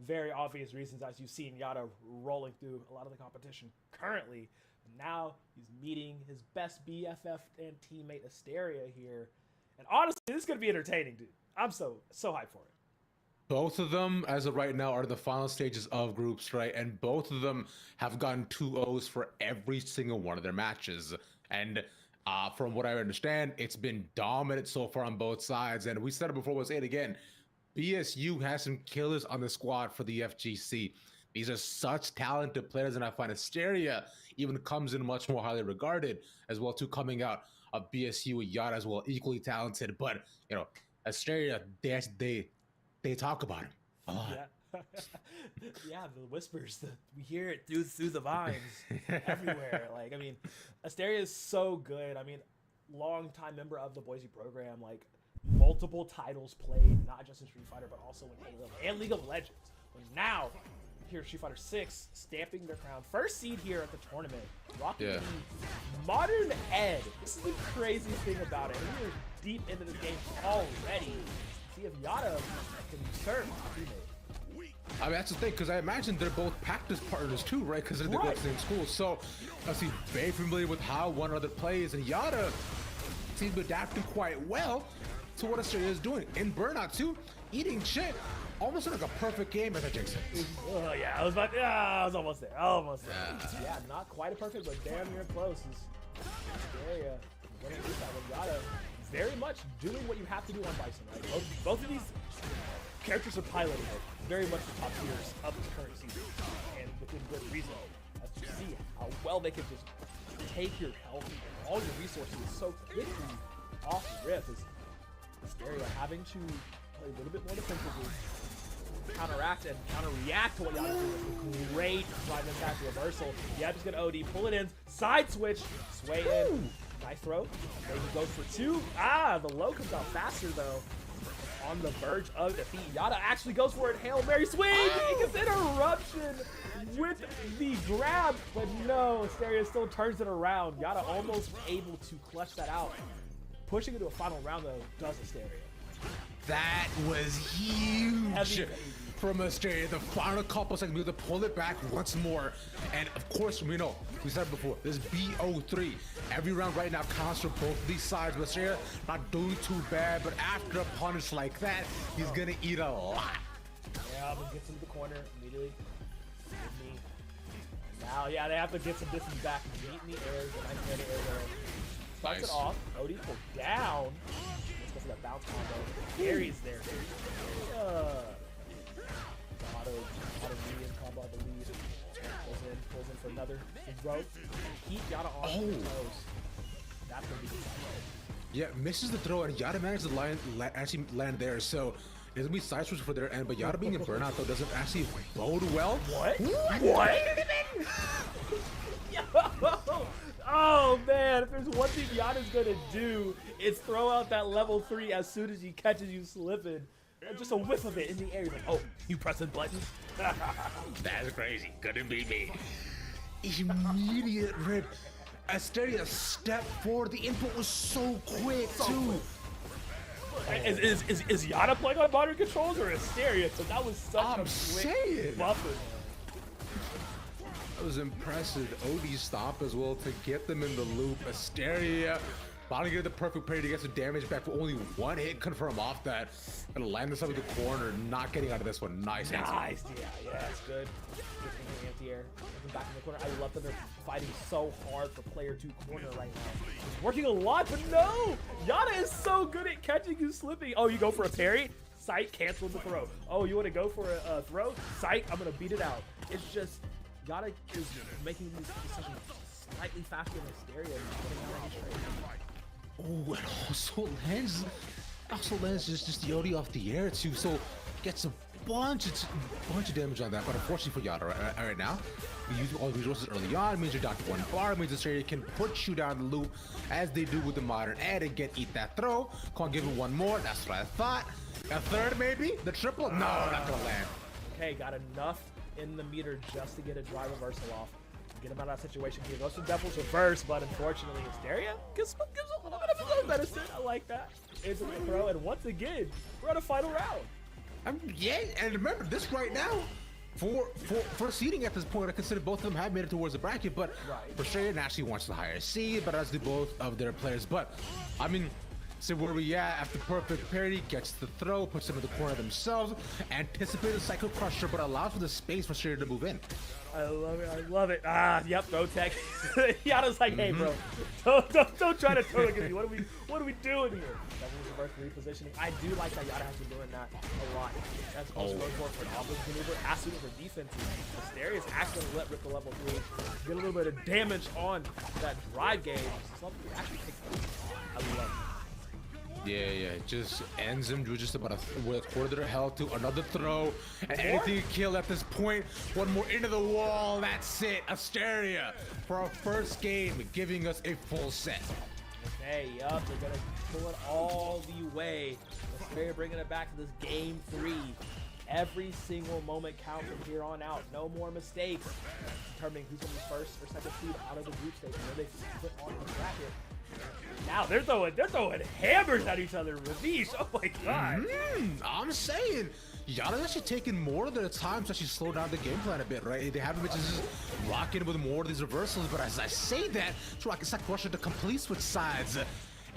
very obvious reasons, as you've seen Yada rolling through a lot of the competition currently. Now he's meeting his best BFF and teammate Asteria here, and honestly, this is gonna be entertaining, dude. I'm so hyped for it. Both of them, as of right now, are the final stages of groups, right? And both of them have gotten 2-0s for every single one of their matches. And from what I understand, it's been dominant so far on both sides. And we said it before, we'll say it again. BSU has some killers on the squad for the FGC. These are such talented players, and I find Asteria even comes in much more highly regarded as well, too, coming out of BSU with Yada as well, equally talented. But, you know, Asteria, they talk about him a lot. Yeah, yeah, the whispers, we hear it through the vines everywhere. Like, I mean, Asteria is so good. I mean, longtime member of the Boise program, like multiple titles played, not just in Street Fighter, but also in Halo and League of Legends. But now, here at Street Fighter 6, stamping their crown. First seed here at the tournament, rocking the Modern Ed. This is the crazy thing about it. We're deep into this game already. See if Yada can serve his teammate. I mean, that's the thing, because I imagine they're both practice partners too, right? Because they go to the same school. So, I see very familiar with how one another plays, and Yada seems to be adapting quite well to what Asteria is doing. In Burnout too, eating shit. Almost like a perfect game, as I jinx it. Oh yeah, I was almost there. Almost there. Yeah, not quite a perfect, but damn near close. Asteria winning this side with Yada. Very much doing what you have to do on Bison, right? Both of these characters are piloting it very much the top tiers of this current season, and within good reason. As you see how well they can just take your health and all your resources so quickly off the rip. Is Asteria having to play a little bit more defensively, counteract and counter-react to what Yada's doing. Great slide attack reversal. Yada's gonna OD, pull it in, side switch, sway in. Nice throw. Maybe goes for 2. Ah, the low comes out faster though. On the verge of defeat. Yada actually goes for it. Hail Mary swing! He gets interruption with the grab, but no, Asteria still turns it around. Yada almost able to clutch that out. Pushing into a final round though does Asteria. That was huge from Asteria. The final couple seconds, we have to pull it back once more. And of course, we know, we said it before, this BO3. Every round right now counts for both of these sides. Asteria not doing too bad, but after a punish like that, he's gonna eat a lot. Yeah, I'm gonna get into the corner immediately. Now, yeah, they have to get some distance back. Meet in the air, the nice air to air. Starts it off. Odie pulled down. Let's go for that bounce combo. Aries there. Auto medium combo, I believe. Pulls in for another throw. Keep Yada on his toes. That's gonna be good. Yeah, misses the throw, and Yada managed to actually land there. So there's gonna be side switch for their end, but Yada being in burnout though doesn't actually bode well. What? Oh man, if there's one thing Yada's gonna do, it's throw out that level 3 as soon as he catches you slipping. Just a whiff of it in the air. He's like, oh, you pressing buttons? That's crazy. Couldn't be me. Immediate rip. Asteria stepped forward. The input was so quick, too. Is Yada playing on modern controls or Asteria? Because that was such a quick buffer. That was impressive. Odie stop as well to get them in the loop. Asteria finally get the perfect parry to get some damage back for only 1 hit. Confirm off that. And land this up in the corner. Not getting out of this one. Nice. Nice. Yeah, that's good. Anti-air. Back in the corner. I love that they're fighting so hard for player 2 corner right now. It's working a lot, but no! Yada is so good at catching you slipping. Oh, you go for a parry? Psych, cancel the throw. Oh, you want to go for a throw? Psych, I'm going to beat it out. It's just, Yada is making these decisions slightly faster than Asteria and putting out any straight. Oh, and also lands just the Odie off the air too, so gets a bunch of damage on that. But unfortunately for Yada right now, using all the resources early on means you're down to 1 bar. It means Asteria can put you down the loop as they do with the modern ed and eat that throw. Can't give it 1 more. That's what I thought. A third maybe? The triple? No, not gonna land. Okay, got enough in the meter just to get a dry reversal off. Get him out of that situation. He goes to Devil's Reverse, but unfortunately, Asteria gives a little bit of his own medicine. I like that. It's a throw, and once again, we're on a final round. Yeah, and remember, this right now, for seeding at this point, I consider both of them have made it towards the bracket, but Asteria naturally wants the higher seed, but as do both of their players. But, I mean, so where we at after perfect parry, gets the throw, puts them in the corner themselves, anticipated Psycho Crusher, but allows for the space for Asteria to move in. I love it. I love it. Yep, throw tech. Yada's like, hey, bro, don't try to throw against me. What are we doing here? Devil's Reverse repositioning. I do like that Yada has been doing that a lot. That's also going for an offensive maneuver. As soon as for defense, Asteria is actually going to let rip the level 3, get a little bit of damage on that drive game. Something actually takes place. I love it. Yeah, just ends him with just about a quarter their health to another throw, and anything to kill at this point. 1 more into the wall, that's it. Asteria for our first game, giving us a full set. Okay, yup, they're gonna pull it all the way. Asteria bringing it back to this game 3. Every single moment counts from here on out. No more mistakes. Determining who's gonna be first or second seed out of the group stage, where they put on the bracket. Now they're throwing hammers at each other. Ravish, oh my god! I'm saying, Yada's actually taking more of their time to actually slow down the game plan a bit, right? They haven't been just rocking with more of these reversals, but as I say that, so I can start rushing to complete switch sides and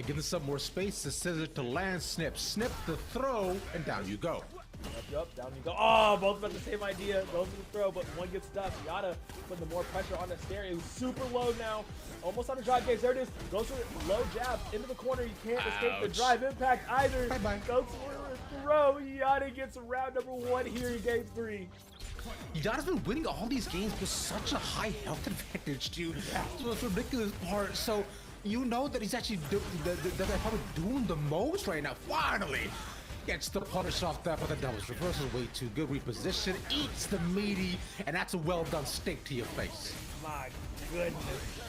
give them some more space to scissor to land, snip the throw, and down you go. Yep, down you go. Oh, both got the same idea. Goes for the throw, but one gets stuck. Yada putting the more pressure on Asteria, who's super low now. Almost on the drive gauge. There it is. Goes for the low jab into the corner. You can't escape the drive impact either. Bye-bye. Goes for a throw. Yada gets round number 1 here in game 3. Yada's been winning all these games with such a high health advantage, dude. So it's a ridiculous part. So you know that he's actually that they're probably doing the most right now. Finally. Gets the punish off that, but the Devil's Reverse is way too good. Reposition, eats the meaty, and that's a well-done steak to your face. My goodness.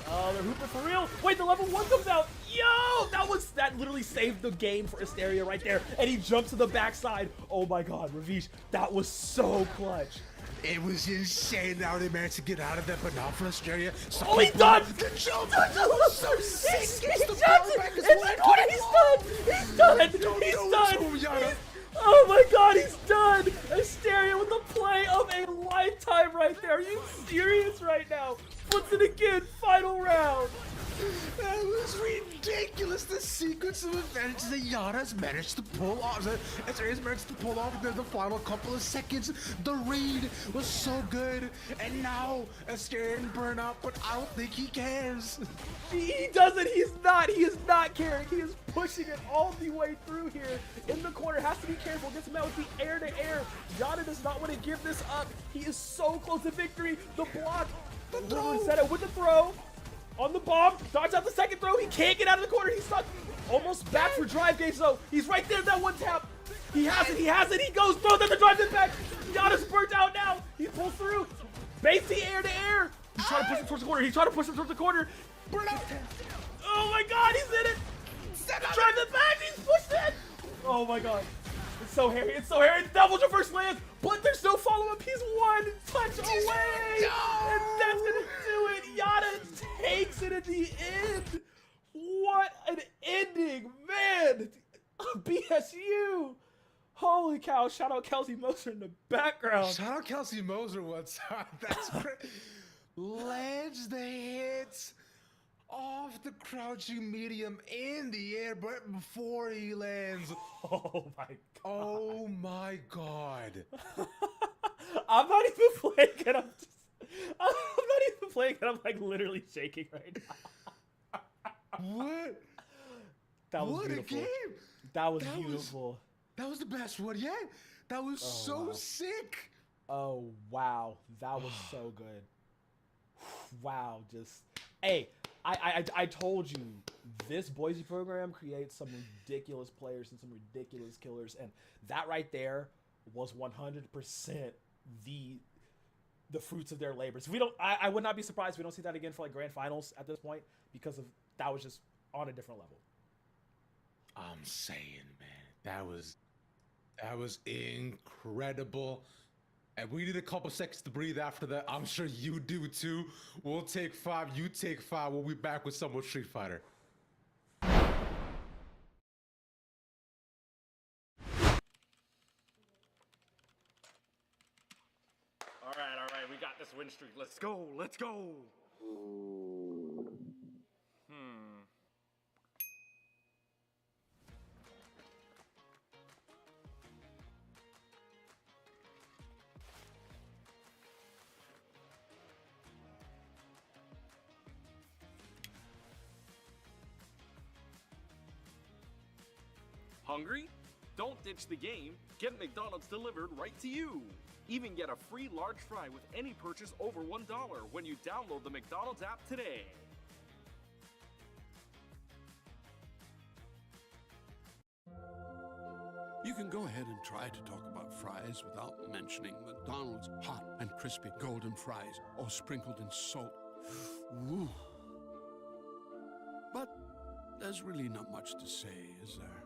Oh, they're hooping for real. Wait, the level 1 comes out. Yo, that literally saved the game for Asteria right there. And he jumps to the backside. Oh my God, Ravish, that was so clutch. It was insane how they managed to get out of that, but not for Asteria. Oh, he's done! He's so sick. He's done! Oh my God, he's done! Asteria with the play of a lifetime right there. Are you serious right now? Puts it again, final round. That was ridiculous. The sequence of events that Yara's managed to pull off. Asteria's managed to pull off in the final couple of seconds. The read was so good. And now Asteria didn't burn out, but I don't think he cares. He doesn't. He is not caring. He is pushing it all the way through here. In the corner, has to be careful. Gets him out with the air to air. Yana does not want to give this up. He is so close to victory. The block. Literally set it with the throw. On the bomb, dodge out the second throw. He can't get out of the corner. He's stuck. Almost back for drive gauge though. He's right there. That one tap. He has it. He goes. Throws at the drive impact. Yana's burnt out now. He pulls through. Base the air to air. He's trying to push it towards the corner. Burn out. Oh my God, he's in it. Drive it back. He's pushed it. Oh my God. It's so hairy. Double reverse lands, but there's no follow-up. He's one touch away. And that's gonna do it. Yana takes it at the end. What an ending, man. BSU. Holy cow. Shout out Kelsey Moser in the background. Shout out Kelsey Moser once. That's great. Lands the hits off the crouching medium in the air, but before he lands. Oh my God. Oh my God. I'm not even playing it. I'm not even playing it. I'm like literally shaking right now. What? That was what beautiful. a game. That was beautiful. That was the best one yet. That was so wow. sick. Oh, wow. That was so good. Wow. Hey, I told you, this Boise program creates some ridiculous players and some ridiculous killers. And that right there was 100% the fruits of their labors. I would not be surprised if we don't see that again for like grand finals at this point, because of that was just on a different level. I'm saying, man, that was incredible. And we need a couple seconds to breathe after that. I'm sure you do too. We'll take 5, you take 5. We'll be back with some more Street Fighter. All right, we got this win streak. Let's go. Hungry? Don't ditch the game. Get McDonald's delivered right to you. Even get a free large fry with any purchase over $1 when you download the McDonald's app today. You can go ahead and try to talk about fries without mentioning McDonald's hot and crispy golden fries, all sprinkled in salt. Ooh. But there's really not much to say, is there?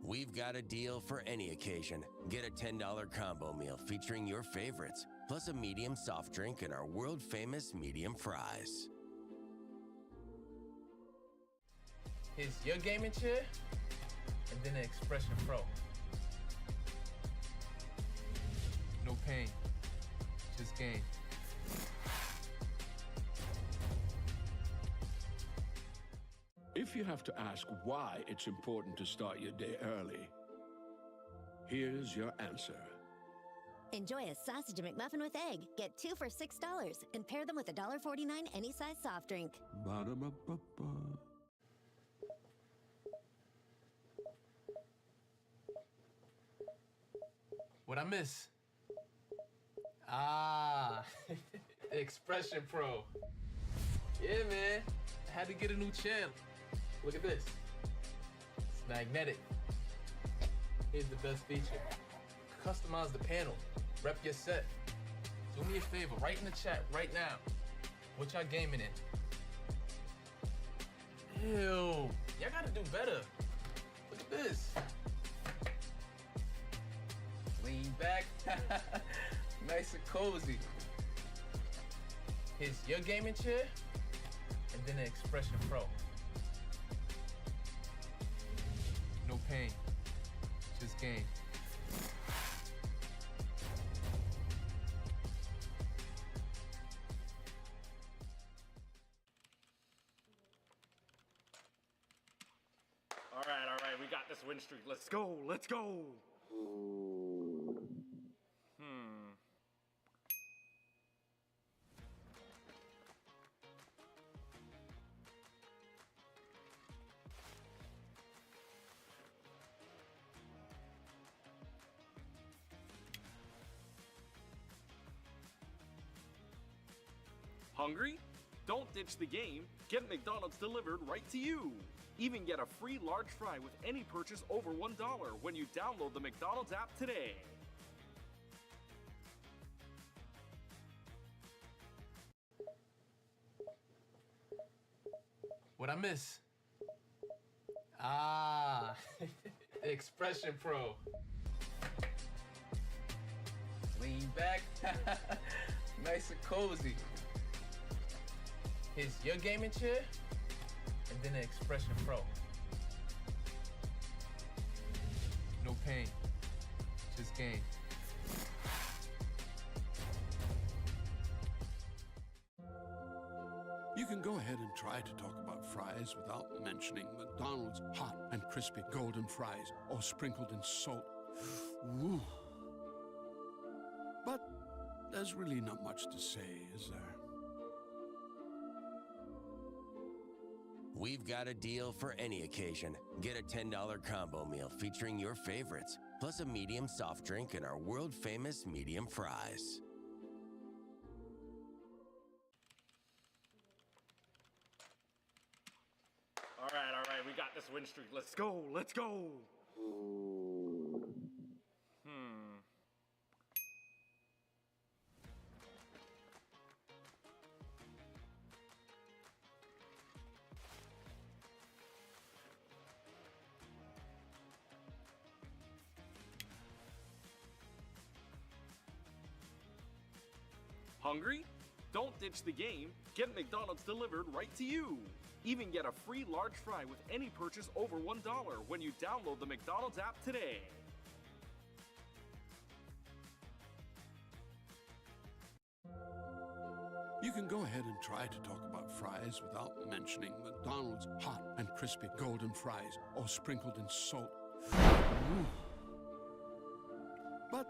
We've got a deal for any occasion. Get a $10 combo meal featuring your favorites, plus a medium soft drink and our world-famous medium fries. Here's your gaming chair, and then an Expression Pro. No pain, just gain. If you have to ask why it's important to start your day early, here's your answer. Enjoy a sausage McMuffin with egg. Get 2 for $6 and pair them with a $1.49 any size soft drink. Ba-da-ba-ba-ba. What I miss? The Expression Pro. Yeah, man. I had to get a new channel. Look at this. It's magnetic. Here's the best feature. Customize the panel. Rep your set. Do me a favor, write in the chat right now. What y'all gaming in? Ew, y'all gotta do better. Look at this. Lean back, nice and cozy. Here's your gaming chair, and then an Expression Pro. No pain, just gain. All right, we got this win streak. Let's go, let's go. Hungry? Don't ditch the game. Get McDonald's delivered right to you. Even get a free large fry with any purchase over $1 when you download the McDonald's app today. What I miss? Ah, Expression Pro. Lean back, nice and cozy. Here's your gaming chair, and then an Expression Pro. No pain, just gain. You can go ahead and try to talk about fries without mentioning McDonald's hot and crispy golden fries, all sprinkled in salt. Woo. But there's really not much to say, is there? We've got a deal for any occasion. Get a $10 combo meal featuring your favorites, plus a medium soft drink and our world-famous medium fries. All right, we got this win streak. Let's go, let's go. Hungry? Don't ditch the game. Get McDonald's delivered right to you. Even get a free large fry with any purchase over $1 when you download the McDonald's app today. You can go ahead and try to talk about fries without mentioning McDonald's hot and crispy golden fries, all sprinkled in salt. Ooh. But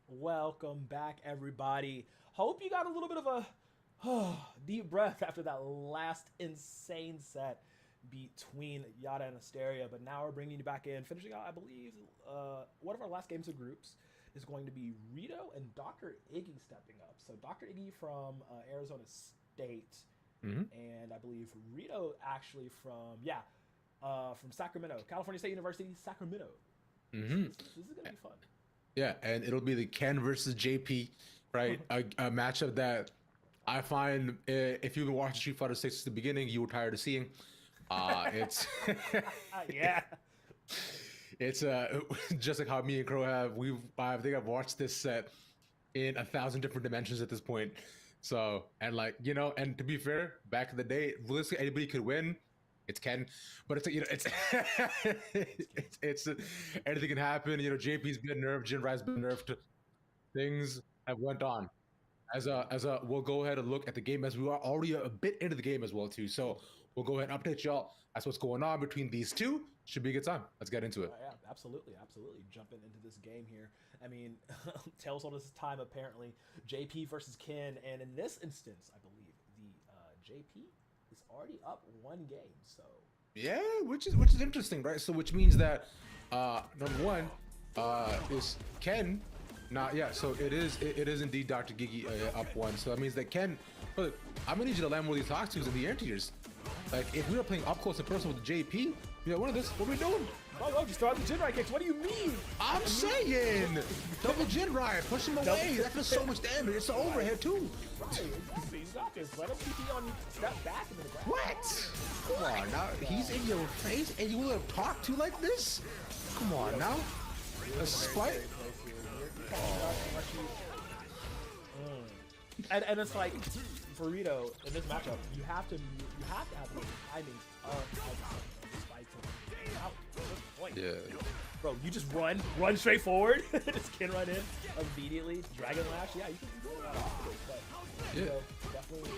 Welcome back, everybody. Hope you got a little bit of a deep breath after that last insane set between Yada and Asteria. But now we're bringing you back in, finishing out, I believe, one of our last games of groups is going to be Rito and Dr. Iggy stepping up. So Dr. Iggy from Arizona State, and I believe Rito actually from Sacramento, California State University, Sacramento. This is going to be fun. Yeah, and it'll be the Ken versus JP, right? a matchup that I find, if you've been watching Street Fighter 6 at the beginning, you were tired of seeing. It's yeah. It's just like how me and Crow have. I think I've watched this set in 1,000 different dimensions at this point. So, and like, you know, and to be fair, back in the day, realistically, anybody could win. It's Ken, but it's, you know, it's anything can happen. You know, JP's been nerfed, Jinrai's been nerfed. Things have went on. We'll go ahead and look at the game as we are already a bit into the game as well too. So we'll go ahead and update y'all. That's what's going on between these two. Should be a good time. Let's get into it. Yeah, absolutely. Jumping into this game here. I mean, Tales on this time apparently. JP versus Ken, and in this instance, I believe the JP is already up one game. So yeah, which is interesting, right? So which means that number one is Ken. So it is indeed Dr. Gigi up one. So that means that Ken, look, I'm gonna need you to land more of these talk tos in the air tiers. Like if we were playing up close and personal with the JP, you know, what are we doing? Oh, just throw out the Jinrai kicks. What do you mean? I'm saying double Jinrai, push him away. That does so much damage. It's the overhead too. Right, exactly. You got this. Let him TP on you. Step back into the ground. What? Come on now. He's in your face and you will have talked to like this? Come on now. A spite. And it's like for Rito in this matchup, you have to have the timings of the spikes and out. Yeah. Bro, you just run straight forward, just can run in immediately. Dragon Lash, yeah, you can do a lot of this, but yeah, definitely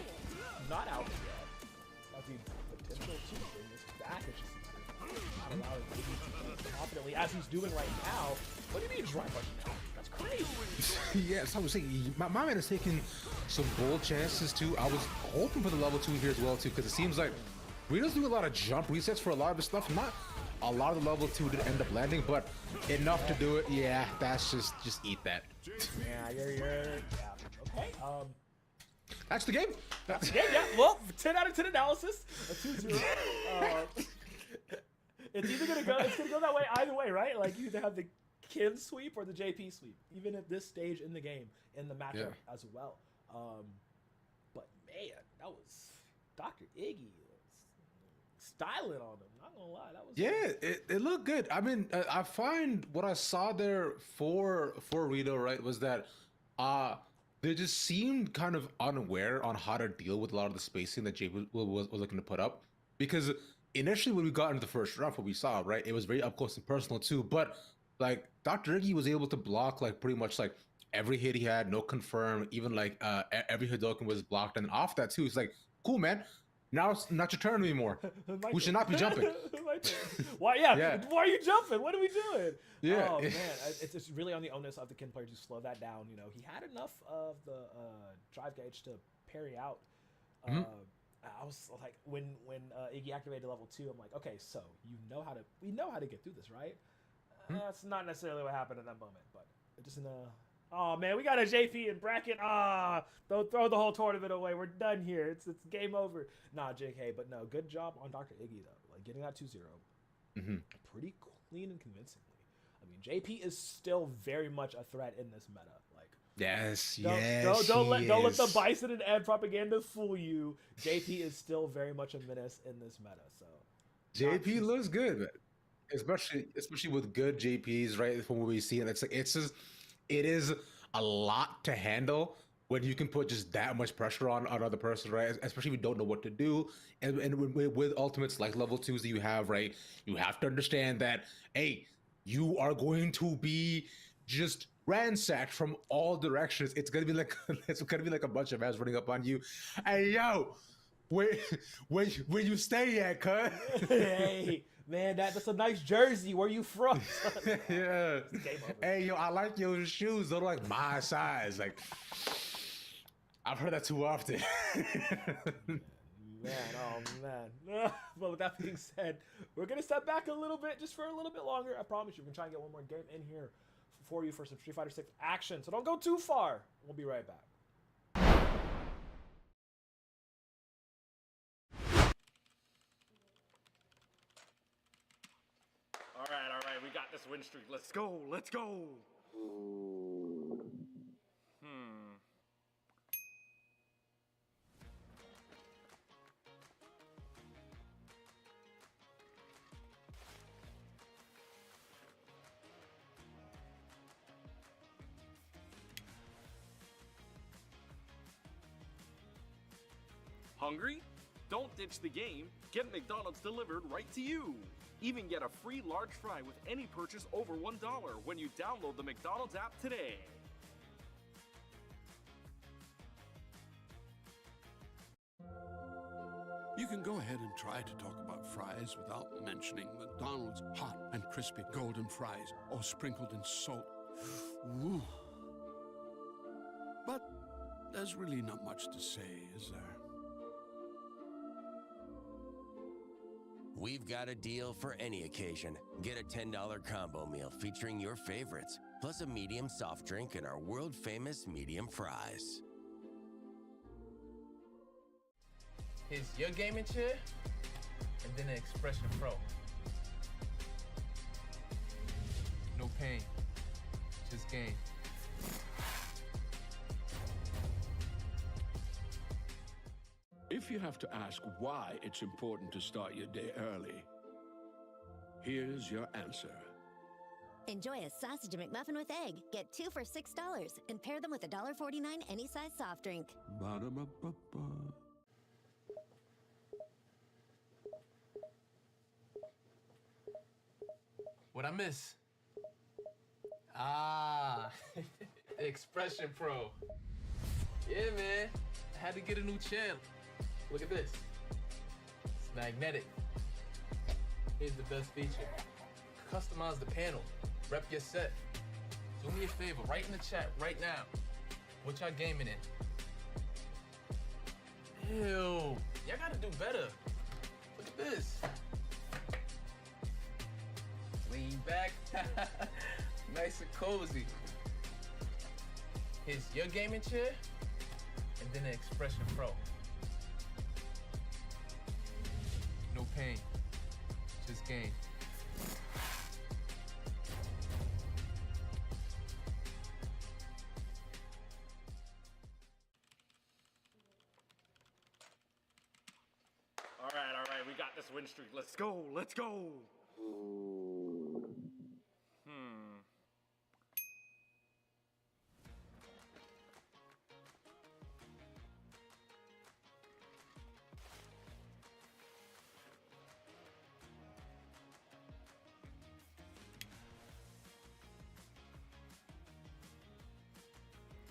not out yet. That's the potential to bring this back. It's just not allowing him to confidently as he's doing right now. What do you mean dry pushing now? That's crazy. Yeah, so I was saying, my man is taking some bold chances too. I was hoping for the level 2 here as well too, because it seems like Rito's doing a lot of jump resets for a lot of the stuff. Not a lot of the level 2 did end up landing, but enough to do it. Yeah, that's just eat that. Yeah, okay. That's the game. That's the game. Yeah. Well, 10 out of 10 analysis. A 2-0. It's either gonna go that way either way, right? Like you either have the Kin sweep or the JP sweep, even at this stage in the game, in the matchup as well. But man, that was Dr. Iggy styling on him. Not gonna lie, that was it looked good. I mean, I find what I saw there for Rito, right, was that they just seemed kind of unaware on how to deal with a lot of the spacing that JP was looking to put up, because initially when we got into the first round, what we saw, right, it was very up close and personal too, but like Dr. Iggy was able to block like pretty much like every hit he had, no confirm, even like every Hadoken was blocked, and off that too, it's like, cool man, now it's not your turn anymore. We should not be jumping. Why? Yeah. Why are you jumping? What are we doing? Yeah. Oh man, it's really on the onus of the Kin player to slow that down. You know, he had enough of the drive gauge to parry out. I was like, when Iggy activated level 2, I'm like, okay, so we know how to get through this, right? That's not necessarily what happened in that moment, but just in a. Oh man, we got a JP in bracket. Don't throw the whole tournament away. We're done here. It's game over. Nah, JK, but no, good job on Dr. Iggy though. Like getting that 2-0, pretty clean and convincingly. I mean, JP is still very much a threat in this meta. Like, don't let the Bison and Ed propaganda fool you. JP is still very much a menace in this meta. So JP looks good, man. Especially with good JPs, right? From what we see, and it is a lot to handle when you can put just that much pressure on another person, right? Especially if you don't know what to do. And with ultimates like level 2s that you have, right? You have to understand that, hey, you are going to be just ransacked from all directions. It's gonna be like a bunch of ass running up on you. Hey yo, where you stay at, cuz? Hey. Man, that's a nice jersey. Where you from? Yeah. Hey, yo, I like your shoes. They're like my size. Like, I've heard that too often. Man, oh man. But with that being said, we're gonna step back a little bit, just for a little bit longer. I promise you, we're gonna try and get one more game in here for you for some Street Fighter 6 action. So don't go too far. We'll be right back. All right, we got this win streak. Let's go. Hungry? Don't ditch the game. Get McDonald's delivered right to you. Even get a free large fry with any purchase over $1 when you download the McDonald's app today. You can go ahead and try to talk about fries without mentioning McDonald's hot and crispy golden fries, all sprinkled in salt. Ooh. But there's really not much to say, is there? We've got a deal for any occasion. Get a $10 combo meal featuring your favorites, plus a medium soft drink and our world-famous medium fries. Here's your gaming chair, and then an Expression Pro. No pain, just gain. If you have to ask why it's important to start your day early, here's your answer. Enjoy a sausage McMuffin with egg. Get 2 for $6 and pair them with a $1.49 any size soft drink. Ba-da-ba-ba-ba. What I miss? Ah, Expression Pro. Yeah, man. I had to get a new channel. Look at this. It's magnetic. Here's the best feature. Customize the panel. Rep your set. Do me a favor, write in the chat right now. What y'all gaming in? Ew. Y'all gotta do better. Look at this. Lean back. Nice and cozy. Here's your gaming chair, and then the Expression Pro. No pain, just gain. All right, we got this win streak. Let's go, let's go.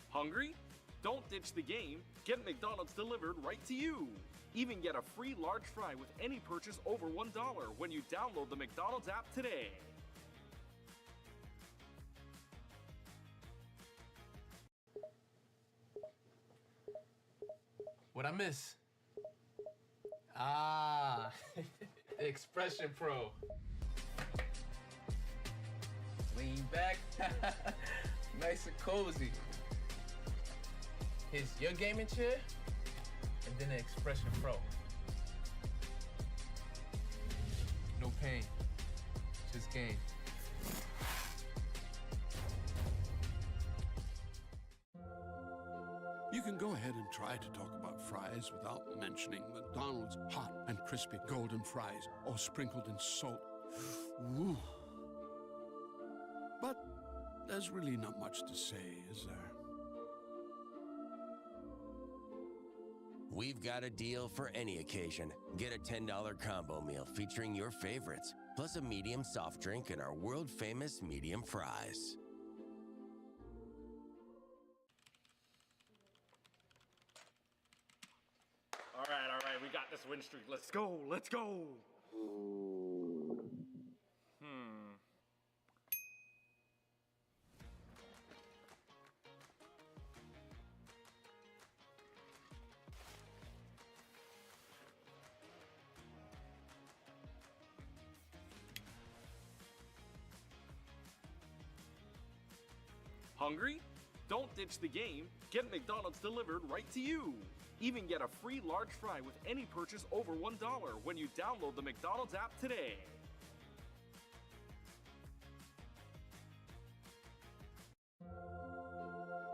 Hungry? Don't ditch the game. Get McDonald's delivered right to you. Even get a free large fry with any purchase over $1 when you download the McDonald's app today. What I miss? Ah, Expression Pro. Lean back. Nice and cozy. Here's your gaming chair, and then the Expression Pro. No pain, just gain. You can go ahead and try to talk about fries without mentioning McDonald's hot and crispy golden fries, all sprinkled in salt. Woo. But there's really not much to say, is there? We've got a deal for any occasion. Get a $10 combo meal featuring your favorites, plus a medium soft drink and our world-famous medium fries. All right, we got this win streak. Let's go, let's go. Hungry? Don't ditch the game. Get McDonald's delivered right to you. Even get a free large fry with any purchase over $1 when you download the McDonald's app today.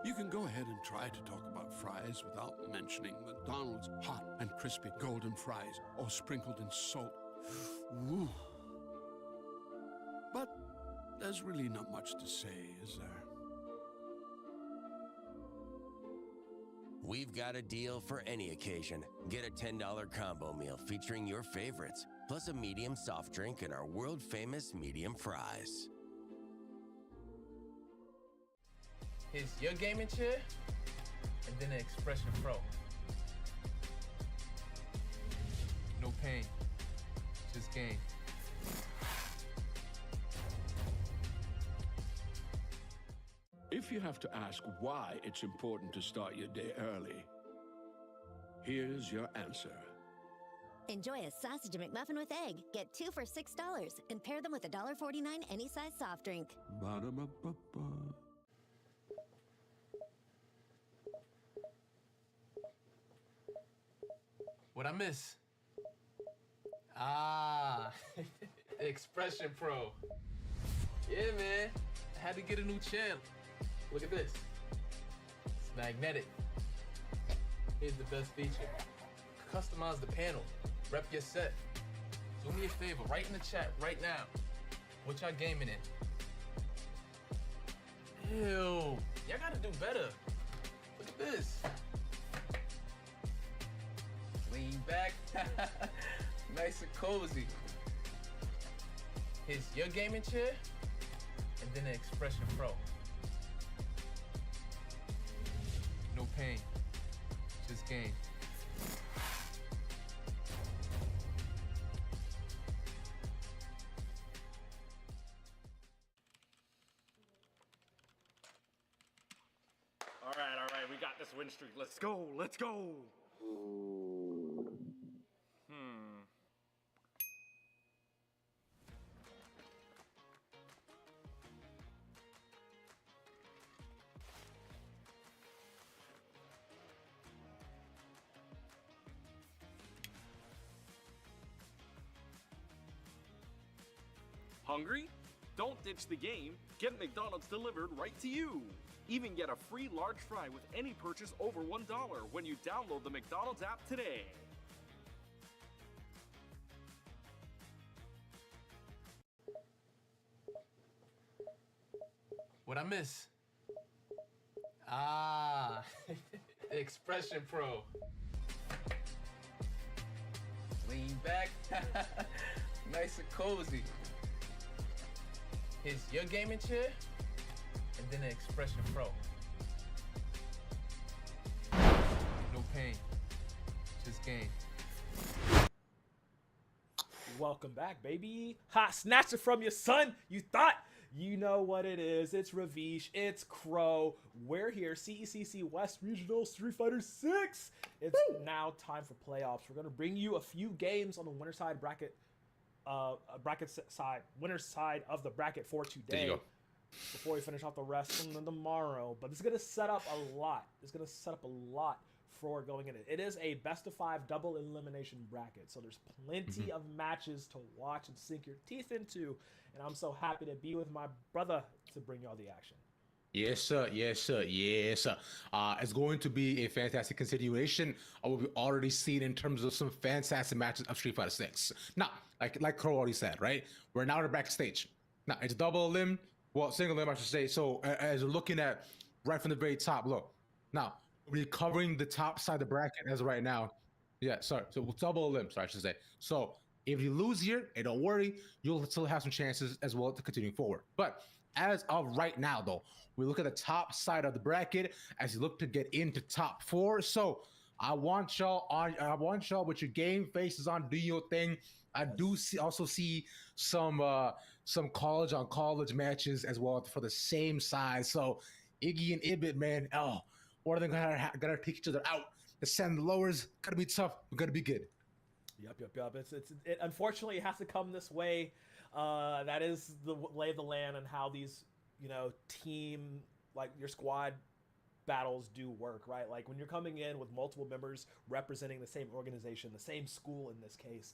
You can go ahead and try to talk about fries without mentioning McDonald's hot and crispy golden fries, all sprinkled in salt. Woo. But there's really not much to say, is there? We've got a deal for any occasion. Get a $10 combo meal featuring your favorites, plus a medium soft drink and our world-famous medium fries. Here's your gaming chair, and then the Expression Pro. No pain, just gain. If you have to ask why it's important to start your day early, here's your answer. Enjoy a sausage McMuffin with egg. Get 2 for $6 and pair them with a $1.49 any size soft drink. Ba-da-ba-ba-ba. What I miss? Ah, Expression Pro. Yeah, man. I had to get a new channel. Look at this. It's magnetic. Here's the best feature. Customize the panel. Rep your set. Do me a favor, write in the chat right now. What y'all gaming in? Ew. Y'all gotta do better. Look at this. Lean back. Nice and cozy. Here's your gaming chair, and then an Expression Pro. No pain, just gain. All right, we got this win streak. Let's go, let's go. Hungry? Don't ditch the game. Get McDonald's delivered right to you. Even get a free large fry with any purchase over $1 when you download the McDonald's app today. What I miss? Ah, Expression Pro. Lean back. Nice and cozy. Here's your gaming chair, and then an Expression Pro. No pain, just gain. Welcome back, baby. Ha, snatch it from your son. You thought you know what it is. It's Ravish, it's Crow. We're here, CECC West Regional Street Fighter 6. It's now time for playoffs. We're gonna bring you a few games on the winner side bracket, winner's side of the bracket for today. There you go. Before we finish off the rest from tomorrow, but this is gonna set up a lot. It's gonna set up a lot for going in it. It is a best of 5 double elimination bracket, so there's plenty of matches to watch and sink your teeth into. And I'm so happy to be with my brother to bring y'all the action. Yes, sir. Yes, sir. Yes, sir. It's going to be a fantastic continuation of what we've already seen in terms of some fantastic matches of Street Fighter 6. Now, like Crow already said, right? We're now at the bracket stage. Now, it's double limb, well, single limb, I should say. So, as we're looking at right from the very top, look. Now, we're covering the top side of the bracket as of right now. Yeah, sorry. So, double limb, sorry, I should say. So, if you lose here, hey, don't worry. You'll still have some chances as well to continue forward. But as of right now, though, we look at the top side of the bracket as you look to get into top 4. So I want y'all with your game faces on, do your thing. I do also see some college on college matches as well for the same size. So Iggy and Ibit, man, what are they gonna take each other out? The send the lowers gotta be tough. We're gonna be good. Yep. It unfortunately it has to come this way. That is the lay of the land and how these, team, like your squad battles do work, right? Like when you're coming in with multiple members representing the same organization, the same school in this case,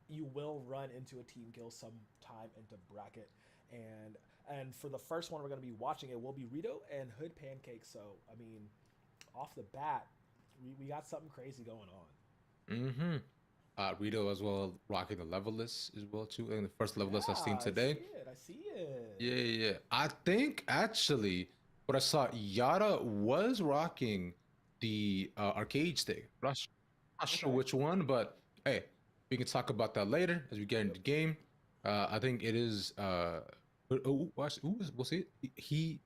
you will run into a team kill sometime into bracket. And for the first one we're going to be watching, it will be Rito and Hood Pancake. So, I mean, off the bat, we got something crazy going on. Rito as well rocking the level list as well too. And the first level list I've seen today. I see it. Yeah. I think actually what I saw, Yara was rocking the arcade stick. Not sure which one, but hey, we can talk about that later as we get into the game. I think it is we'll see. He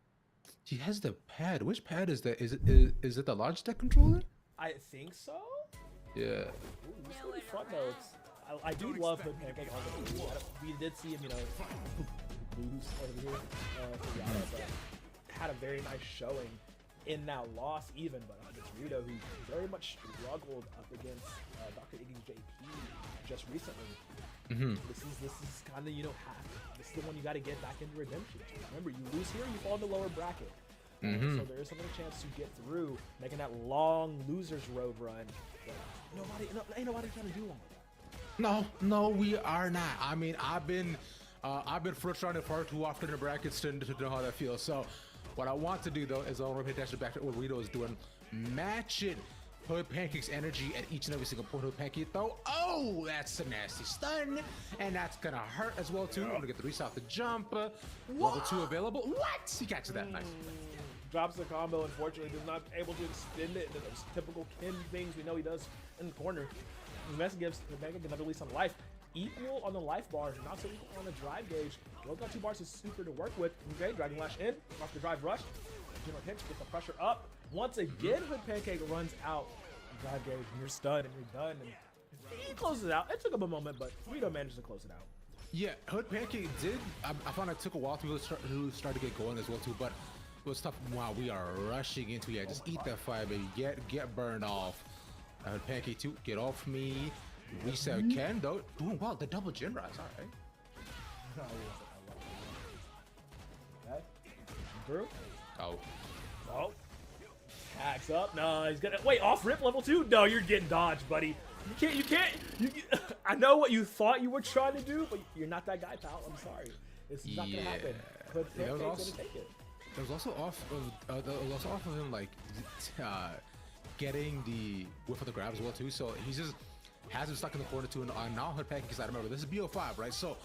has the pad. Which pad is that? Is it the Logitech controller? I think so. Yeah. Ooh, this is really fun though. I do love Hood Pancake on the TV. We did see him, lose over here for Yara, but had a very nice showing in that loss even, but against Rito, who very much struggled up against Dr. Iggy's JP just recently. This is kind of, this is the one you got to get back into redemption to. Remember, you lose here, you fall in the lower bracket. So there is another chance to get through, making that long loser's road run. But ain't nobody trying to do all of that. No, we are not. I mean, I've been I've been first rounded far too often in brackets to know how that feels. So what I want to do though is I want to pay attention back to what Rito is doing. Match it. Hood Pancake's energy at each and every single point. Hood Pancake though. Oh, that's a nasty stun. And that's gonna hurt as well too. I'm gonna get the reset off the jump. Level 2 available. What? He catches that. Nice. Drops the combo, unfortunately, does not able to extend it into those typical Kin things we know he does in the corner. The message gives the Pancake another release on life. Equal on the life bar, not so equal on the drive gauge. Both got 2 bars is super to work with. Okay, Dragon Lash in, off the drive rush. General hits, get the pressure up. Once again, Hood Pancake runs out. Drive gauge, and you're stunned, and you're done. And he closes it out. It took him a moment, but Rito managed to close it out. Yeah, Hood Pancake did. I found it took a while to really start to get going as well too, but it was tough. Wow, we are rushing into it. Yeah, just eat that fire, baby. Get burned off. Hood Pancake too. Get off me. Reset Ken though. Doing well. The double gen rise. All right. Okay. Through. Oh. Oh. Hacks up. No, he's gonna wait. Off rip level 2. No, you're getting dodged, buddy. You can't. I know what you thought you were trying to do, but you're not that guy, pal. I'm sorry. It's not gonna happen. But That was Pancake's also, gonna take it. it was also off of him like getting the whiff of the grab as well too. So he just has him stuck in the corner too. And now Hood Pancake is out. Remember, this is BO5, right? So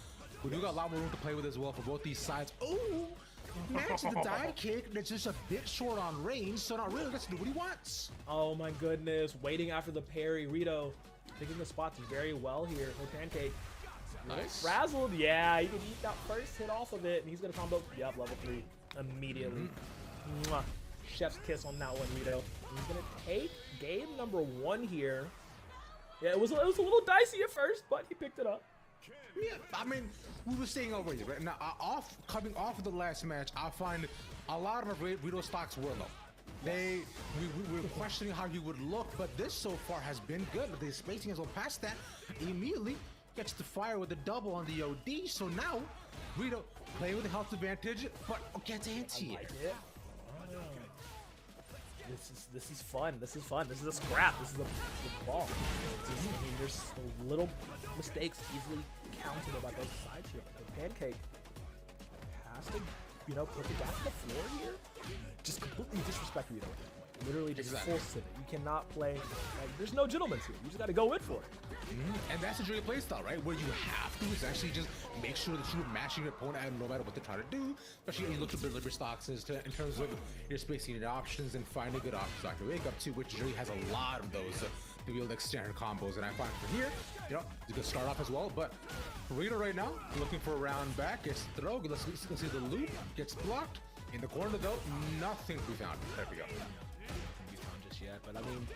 we do got a lot more room to play with as well for both these sides. Ooh. Match the dive kick that's just a bit short on range, so not really gets to do what he wants. Oh my goodness, waiting after the parry. Rito picking the spots very well here. Hood Pancake. Nice. Frazzled, yeah, he can eat that first hit off of it, and he's gonna combo. Yep, level 3 immediately. Mwah. Chef's kiss on that one, Rito. He's gonna take game number 1 here. Yeah, it was a little dicey at first, but he picked it up. Yeah, I mean, we were saying already, right? Now, coming off of the last match, I find a lot of Rito stocks were low. We were questioning how he would look, but this so far has been good. But the spacing has gone past that. He immediately gets the fire with the double on the OD. So now, Rito playing with the health advantage, but gets anti. I like it. This is fun. This is fun. This is a scrap. This is the ball. I mean, there's little mistakes easily countable by both sides here. The Pancake has to, put the gas on the floor here. Just completely disrespect Rito. Literally just full sit it. You cannot play. There's no gentleman's here. You just got to go in for it. And that's the Drea playstyle, right? Where you have to essentially just make sure that you're matching your opponent no matter what they're trying to do. Especially when you look at the liver stocks in terms of your spacing and options and finding good options like the wake up too, which Drea has a lot of those to be able to extend her combos. And I find for here, you can start off as well. But Rito right now, looking for a round back, gets throw. Let's see the loop, gets blocked. In the corner though, nothing to be found. There we go. Just yet, but I mean,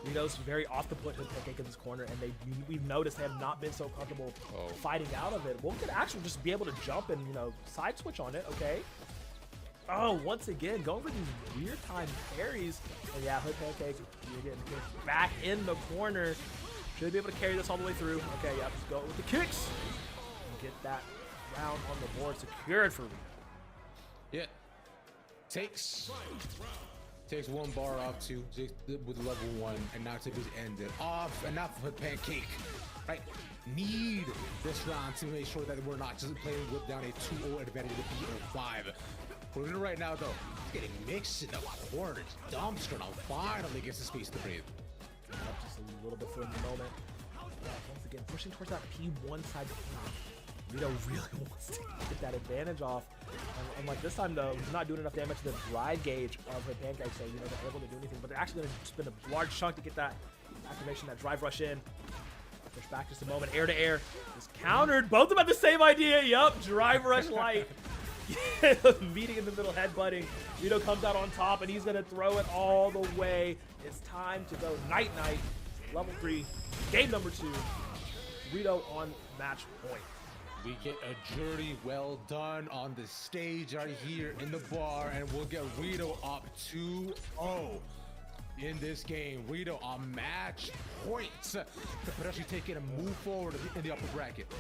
Rito's very off the put Hood Pancake in this corner, and we've noticed they have not been so comfortable fighting out of it. We'll get actually just be able to jump and side switch on it. Okay. Oh, once again going for these weird time parries, and yeah, Hood Pancake, you're getting kicked back in the corner. Should be able to carry this all the way through. Okay, yeah, let's go with the kicks and get that round on the board secured for Rito. Yeah. Takes 1 bar off with level 1, and now to just end it off. And now for Pancake, right? Need this round to make sure that we're not just playing with down a 2-0 advantage with BO5. We're in right now though. He's getting mixed in the corner. Dumpster now finally gets the space to breathe. Just a little bit for the moment. Once again, pushing towards that P1 side. Rito really wants to get that advantage off. And like this time though, he's not doing enough damage to the drive gauge of her Pancake, so they're able to do anything. But they're actually going to spend a large chunk to get that activation, that drive rush in. Push back just a moment, air to air. Is countered. Both of them have the same idea. Yup, drive rush light. Meeting in the middle, headbutting. Rito comes out on top, and he's going to throw it all the way. It's time to go night-night. Level 3, game number 2. Rito on match point. We get a journey well done on the stage right here in the bar, and we'll get Rito up 2-0 in this game. Rito on match points to potentially take it and move forward in the upper bracket.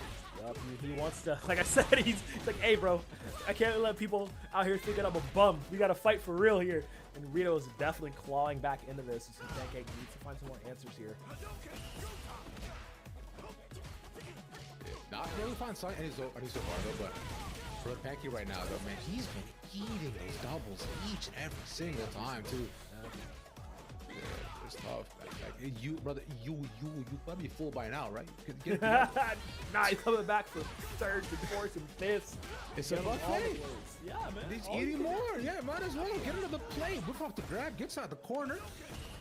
Yep, he wants to, like I said, he's like, hey bro, I can't let people out here thinking I'm a bum. We got to fight for real here. And Rito is definitely clawing back into this. Pancake needs to find some more answers here. Not really doing fine, son. And he's so far though, but for the Pancake right now, though, man, he's been eating those doubles each and every single time, too. Yeah, it's tough. Like, you, brother, you gotta be full by now, right? Nah, he's coming back for thirds and fourths and fifths. It's a buffet. Yeah, man. He's eating more. Yeah, might as well get into the play. Whip off the grab, gets out the corner,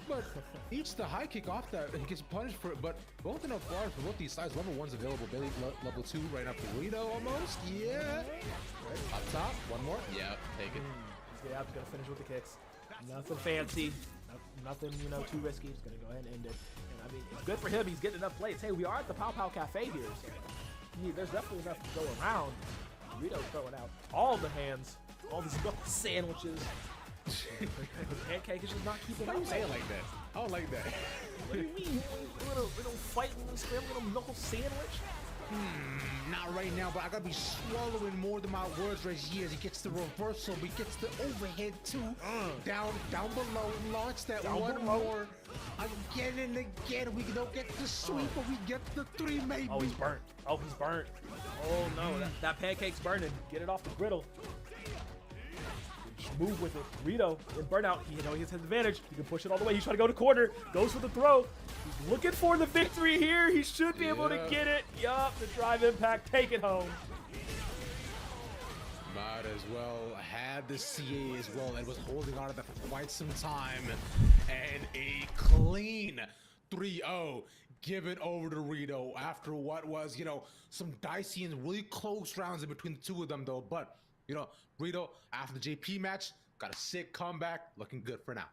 but eats the high kick off that. He gets punished for it. But both enough bars for both these sides. Level 1's available. Bailey level 2 right up to Rito almost. Yeah. Right. Up top. One more. Yep. Take it. He's gonna finish with the kicks. Nothing fancy. Nothing, too risky. He's gonna go ahead and end it. And I mean, it's good for him. He's getting enough plays. Hey, we are at the Pow Pow Cafe here, so there's definitely enough to go around. Rito's throwing out all the hands, all these milk sandwiches. Pancake is just not keeping up. Why you say it like that? I don't like that. What do you mean? We're gonna fight and scram, we're gonna knuckle sandwich? Not right now, but I gotta be swallowing more than my words right here. He gets the reversal, he gets the overhead too. Down below, launch that down one below. More. Again and again. We don't get the sweep, but we get the 3 maybe. Oh, he's burnt. Oh, no, that pancake's burning. Get it off the griddle. Just move with it. Rito in burnout. He has his advantage. He can push it all the way. He's trying to go to corner. Goes for the throw. He's looking for the victory here. He should be able to get it. Yup, the drive impact. Take it home. Might as well had the CA as well and was holding on to that for quite some time. And a clean 3-0 given over to Rito after what was, some dicey and really close rounds in between the two of them though. But, Rito, after the JP match, got a sick comeback, looking good for now.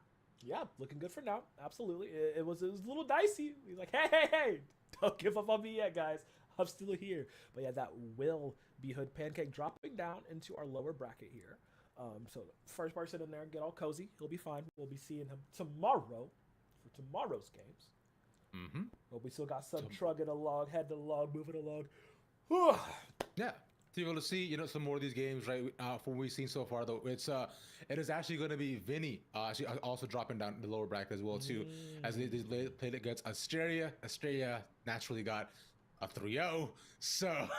Yeah, looking good for now. Absolutely. It was a little dicey. He's like, hey, don't give up on me yet, guys. I'm still here. But yeah, that will be Hood Pancake dropping down into our lower bracket here. So first person in there, get all cozy. He'll be fine. We'll be seeing him tomorrow for tomorrow's games. Mm-hmm. But we still got some trugging along, heading along, moving along. Yeah. To be able to see, some more of these games, right? From what we've seen so far, though, it is actually going to be Vinny, actually also dropping down the lower bracket as well, too, as they played against Asteria. Asteria naturally got a 3-0, so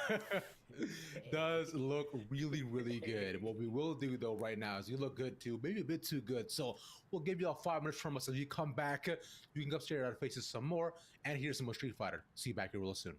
does look really, really good. What we will do, though, right now is you look good, too, maybe a bit too good. So we'll give you all 5 minutes from us. As you come back, you can go stare at our faces some more and hear some more Street Fighter. See you back here real soon.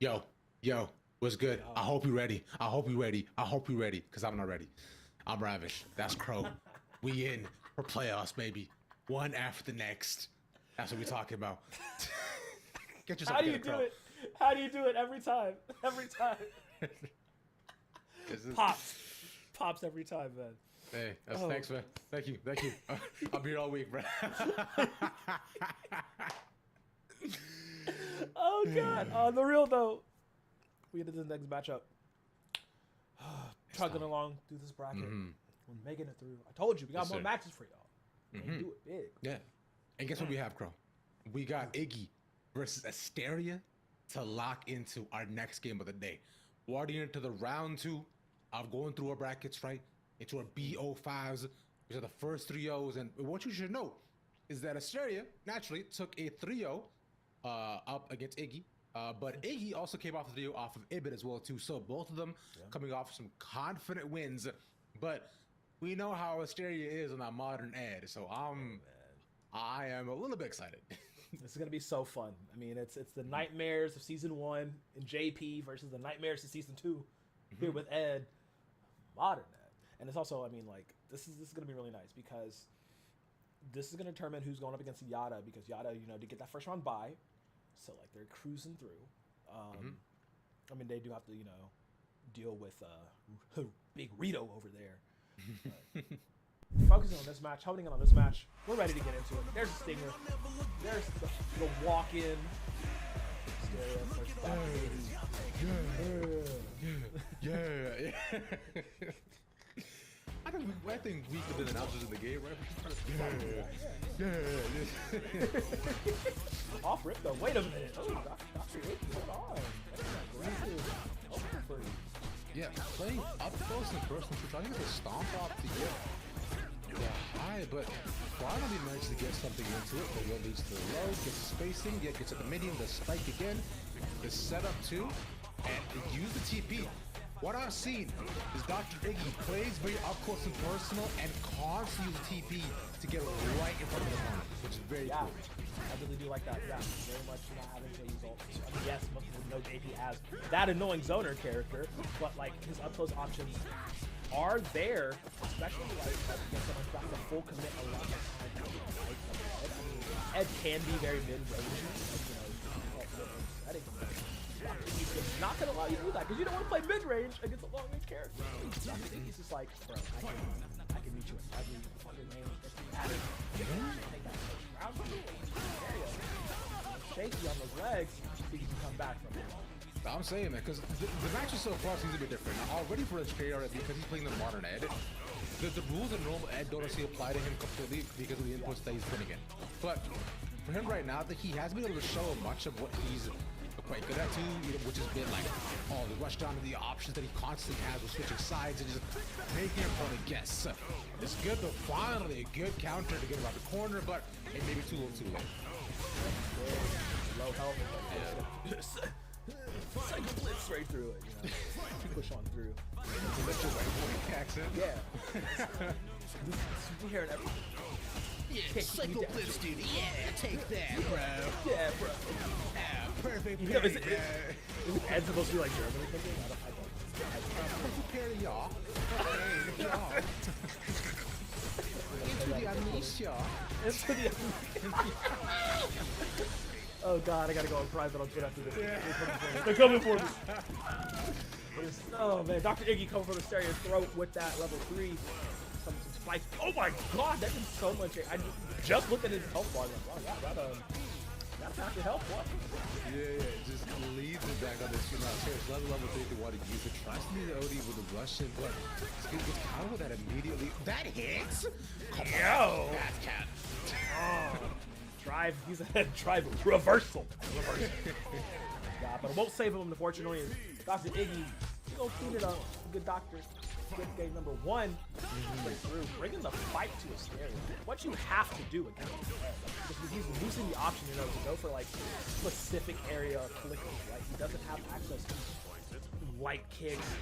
Yo, what's good? I hope you're ready. I hope you're ready. I hope you're ready, because I'm not ready. I'm Ravish. That's Crow. We in for playoffs, baby. One after the next. That's what we're talking about. Get yourself How do you do it? How do you do it every time? Every time. Pops every time, man. Hey, thanks, man. Thank you. I'll be here all week, bro. Oh God! On the real though, we get to the next matchup. Chugging along through this bracket, we're making it through. I told you we got more matches for y'all. We do it big. Yeah, and guess what we have, Crow? We got Iggy versus Asteria to lock into our next game of the day. Walking into the round 2 of going through our brackets, right? Into our BO5s, which are the first 3-0s. And what you should know is that Asteria naturally took a 3-0 up against Iggy. But Iggy also came off the 3-0 off of Ibit as well, too. So both of them coming off some confident wins. But we know how Asteria is on that modern ed. So I am a little bit excited. This is gonna be so fun. I mean, it's the nightmares of season 1 in JP versus the nightmares of season 2 here with Ed, modern Ed, and it's also, I mean, like this is gonna be really nice because this is gonna determine who's going up against Yada, because Yada, to get that first round bye, so like they're cruising through. I mean, they do have to deal with Big Rito over there. Focusing on this match, honing in on this match, we're ready to get into it. There's a stinger. There's the walk-in. Yeah. I think we could have been announcers in the game, right? Yeah. Off rip though. Wait a minute. Oh, Dr. Iggy, hold on. Yeah, playing up close and personal, trying to get a stomp off to get high, but finally managed to get something into it. The one leads to the low, gets the spacing, gets at the medium, the spike again, the setup too, and use the TP. What I've seen is Dr. Iggy plays very up close and personal and constantly use TP to get right in front of the opponent, which is very cool. I really do like that. Yeah, very much not having to result. I mean, yes, most people know JP as that annoying zoner character, but like his up close options are there, especially like when someone's got the full commit a lot of time. I mean, Ed can be very mid-range, Dr. Iggy's not going to allow you to do that because you don't want to play mid-range against a long-range character. Dr. Iggy's just like, bro, I can meet you in every fucking range. Take that round area. Shaky on those legs, so you can come back from it. I'm saying that because the matches so far seems a bit different. Already for HKR, because he's playing the modern Ed, the rules of normal Ed don't actually apply to him completely because of the inputs that he's putting in. But for him right now, he has been able to show much of what he's quite good at too, which has been like, the rush down to the options that he constantly has with switching sides and just making your opponent guess. It's good, but finally a good counter to get around the corner, but it may be too little too late. Low health. Cycle blitz right through it, push on through. Yeah. We're hearing everything. Yeah, cycle blitz, dude. Yeah, take that, bro. Yeah, bro. Perfect. Is Ed supposed to be like German or something? Prepare y'all. Into the amnesia. Into the amnesia. Oh God, I gotta go on private on Twitter after this. They're coming for me. Oh man, Dr. Iggy coming for the Asteria's throat with that level 3. Some spikes. Oh my God, that did so much. I just looked at his health bar. Like, wow, that's half your health. What? Yeah, just leads it back on this. Level 3 to want to use it. Tries to be the OD with the Russian, but it's kind of that immediately. That hits. Yo. That's cat. Drive, he's a drive reversal. Yeah, but it won't save him, unfortunately. Dr. Iggy, he's gonna clean it up. Good doctor. Good game number 1. Straight through, bringing the fight to a stereo. What you have to do against Ed, because he's losing the option, to go for like specific area flickers, right? He doesn't have access to light kicks,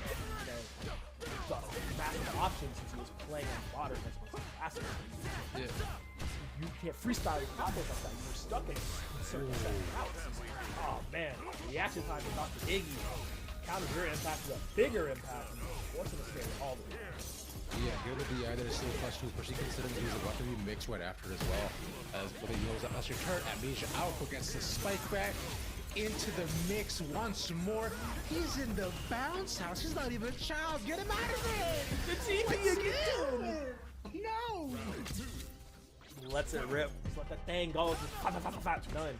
the massive options since he was playing on modern as much as possible. Yeah. you can't freestyle your combos like that. You're stuck in certain set routes. Oh man, reaction time to Dr. Iggy counters your impact with a bigger impact, forcing the scale all the way. Yeah, good with the either still plus 2, especially considering he's about to be mixed right after as well. As but he knows that that's your turn. Amnesia Alpha gets the spike back into the mix once more. He's in the bounce house. He's not even a child. Get him out of there! The TP again! No! Lets it rip. Just let that thing go. Just done.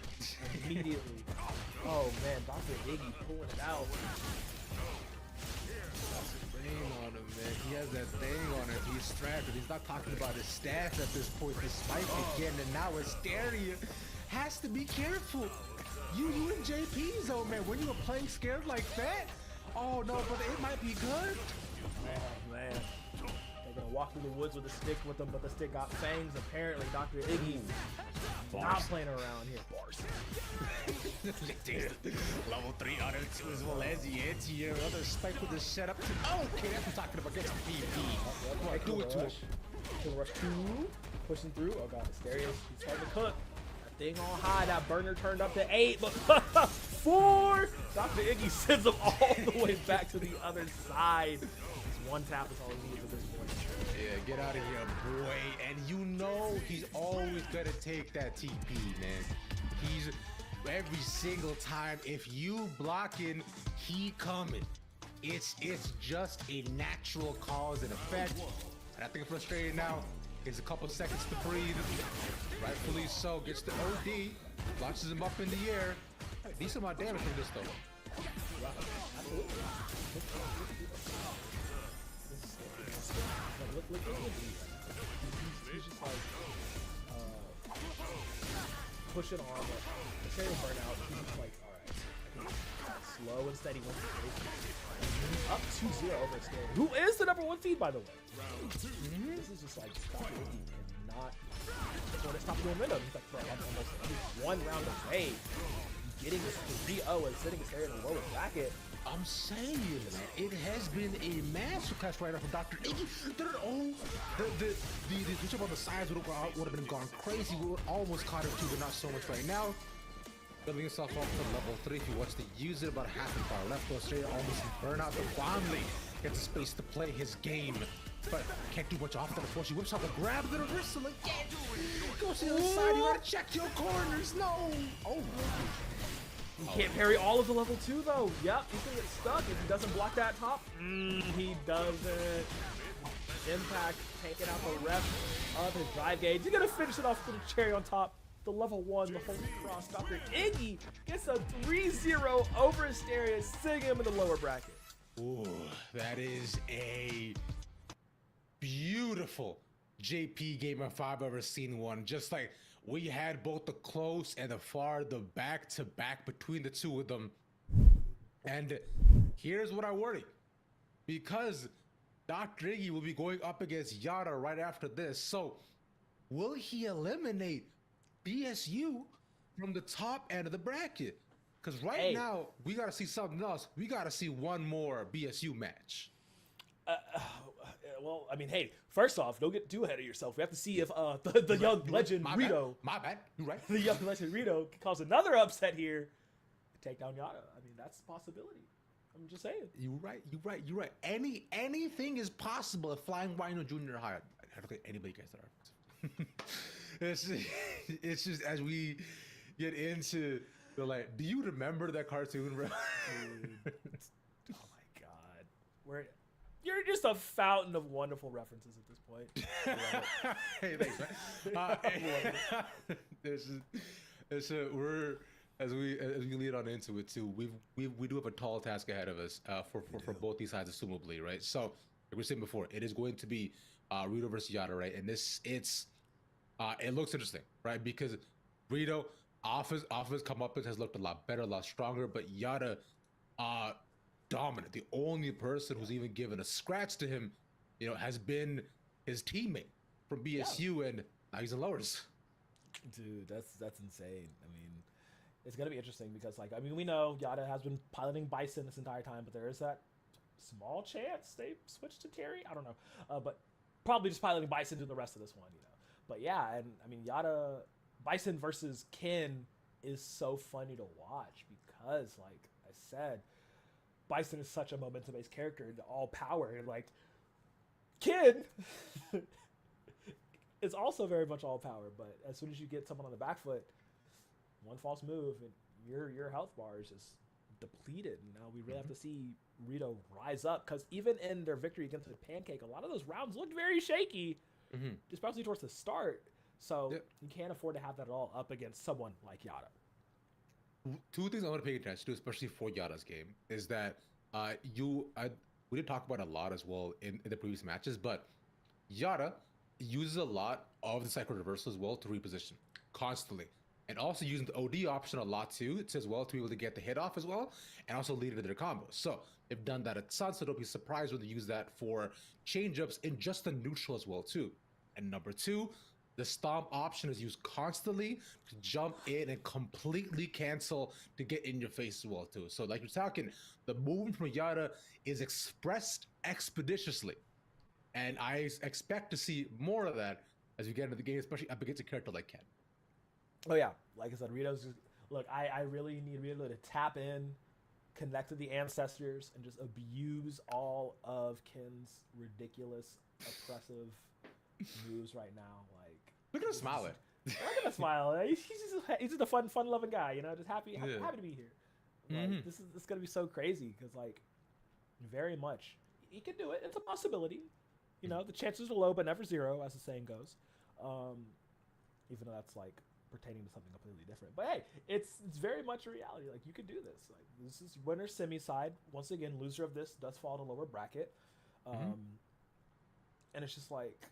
Immediately. Oh man, Dr. Iggy pulling it out. On him, man. He has that thing on him. He's strapped. He's not talking about his staff at this point. The spike again, and now Asteria has to be careful. You and JP though, man. When you were playing scared like that, oh no, but it might be good. Man. They're gonna walk through the woods with a stick with them, but the stick got fangs. Apparently, Dr. Iggy not playing around here. Level 3 auto 2 as well as the anti-air. Another spike with the setup. Okay, that's what I'm talking about. Gets the PvP. Right, do it to him. Kill rush 2. Pushing through. Oh god, Asterios. He's starting to cook. That thing on high. That burner turned up to 8, but 4. Dr. Iggy sends him all the way back to the other side. Just one tap is all he needs at this point. Yeah, get out of here, boy. And you know he's always gonna take that TP, man. He's every single time. If you blocking, he coming. It's just a natural cause and effect. And I think I'm frustrated now. It's a couple seconds to breathe. Rightfully so. Gets the OD. Launches him up in the air. Decent amount of damage from this though. Look he's just like pushing on the trail burnout. He's just like, alright, slow and steady wins the up 2-0 over Asterios, who is the #1 seed, by the way. This is just like Dr. Iggy cannot afford to stop the momentum. He's like, bro, I'm almost one round away. Getting this 3-0 and sitting Asterios in the lower bracket. I'm saying, man, it has been a masterclass right now from Dr. Iggy. The switch on the sides would have been gone crazy. We would almost caught him too, but not so much right now. Building himself up to level 3. If he wants to use it, about half an hour left. Australia almost burn out the Bonley. Gets the space to play his game, but can't do much off that. Unfortunately, whips out the grab, the reversal again. Go to the other side. You gotta check your corners. No. Oh. He can't parry all of the level 2 though. Yep, he's gonna get stuck if he doesn't block that top. He doesn't. Impact taking out the rest of his drive gauge. He's gonna finish it off with a cherry on top. The level 1, the Holy Cross. Dr. Iggy gets a 3-0 over Asterios, sitting him in the lower bracket. Ooh, that is a beautiful JP game if I've ever seen one. Just like we had both the close and the far, the back-to-back between the two of them. And here's what I worry. Because Dr. Iggy will be going up against Yada right after this. So will he eliminate BSU from the top end of the bracket? Because right now, we got to see something else. We got to see one more BSU match. Well, I mean, hey, first off, don't get too ahead of yourself. We have to see if the young legend Rito. My bad. You're right. The young legend Rito can cause another upset here. Take down Yada. I mean, that's a possibility. I'm just saying. You're right. Anything is possible at Flying Rhino Junior High. I don't think anybody gets that reference. It's just as we get into the like, do you remember that cartoon, bro? Oh my god. You're just a fountain of wonderful references at this point. Hey, thanks, man. We're as we lead on into it too. We do have a tall task ahead of us for both these sides, assumably, right? So, like we were saying before, it is going to be Rito versus Yada, right? And it looks interesting, right? Because Rito off his comeuppance has looked a lot better, a lot stronger, but Yada dominant. The only person who's even given a scratch to him, has been his teammate from BSU, and now he's in lowers. Dude, that's insane. I mean, it's gonna be interesting because, we know Yada has been piloting Bison this entire time, but there is that small chance they switch to Terry. I don't know, but probably just piloting Bison to the rest of this one, But yeah, and I mean Bison versus Kin is so funny to watch because, like I said, Bison is such a momentum-based character and all power, and like Kin is also very much all power. But as soon as you get someone on the back foot, one false move and your health bar is just depleted. And now we really have to see Rito rise up, because even in their victory against the Pancake, a lot of those rounds looked very shaky, especially towards the start. So you can't afford to have that all up against someone like Yada. Two things I want to pay attention to, especially for Yada's game, is that we did talk about a lot as well in the previous matches, but Yada uses a lot of the cycle reversal as well to reposition constantly. And also using the OD option a lot too, as well, to be able to get the hit off as well, and also lead into their combos. So they've done that a ton, so don't be surprised when they use that for change-ups in just the neutral as well too. And number two, the stomp option is used constantly to jump in and completely cancel to get in your face as well too. So like you're talking, the movement from Yada is expressed expeditiously. And I expect to see more of that as we get into the game, especially up against a character like Ken. Oh yeah, like I said, Rito's just, look, I really need Rito to tap in, connect to the ancestors, and just abuse all of Ken's ridiculous, oppressive moves right now. Like, look at him smiling. Look at him smile. He's just a fun-loving guy, you know, just happy to be here. Like, this is gonna be so crazy because, like, very much he can do it. It's a possibility. You know, the chances are low, but never zero, as the saying goes. Even though that's like pertaining to something completely different. But hey, it's very much a reality. Like, you could do this. Like, this is winner semi side. Once again, loser of this does fall to lower bracket. And it's just like,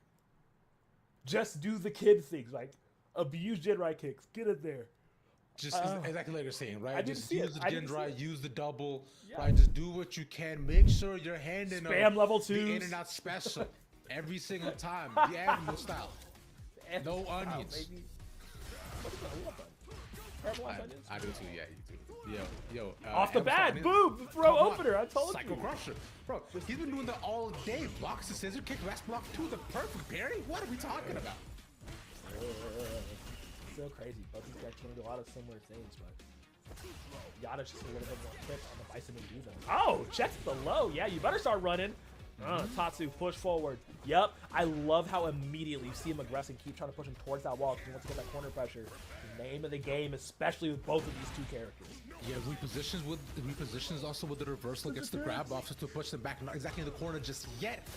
just do the kid things. Like, abuse Jinrai kicks. Get it there. Just exactly like you're saying, right? Just use the Jinrai, use the double, Yeah. right? Just do what you can. Make sure you're handing Spam level the 2s. in and out special every single time. The animal style. No onions. Baby. What is that? I love that. Caramelized onions? I do too, yeah, you do. Yo. Off the bat, boom, throw opener. I told Psycho you. Crusher. Bro, he's been doing that all day. Blocks the scissor kick, rest block 2, the perfect parry? What are we talking about? So crazy. Both these guys can do a lot of similar things, but Yada's just a little bit more quick on the Bison and do them. Oh, checks the low. Yeah, you better start running. Tatsu, push forward. Yep. I love how immediately you see him aggress and keep trying to push him towards that wall because he wants to get that corner pressure. The name of the game, especially with both of these two characters. Yeah, repositions also with the reversal, gets the grab off just to push them back. Not exactly in the corner just yet,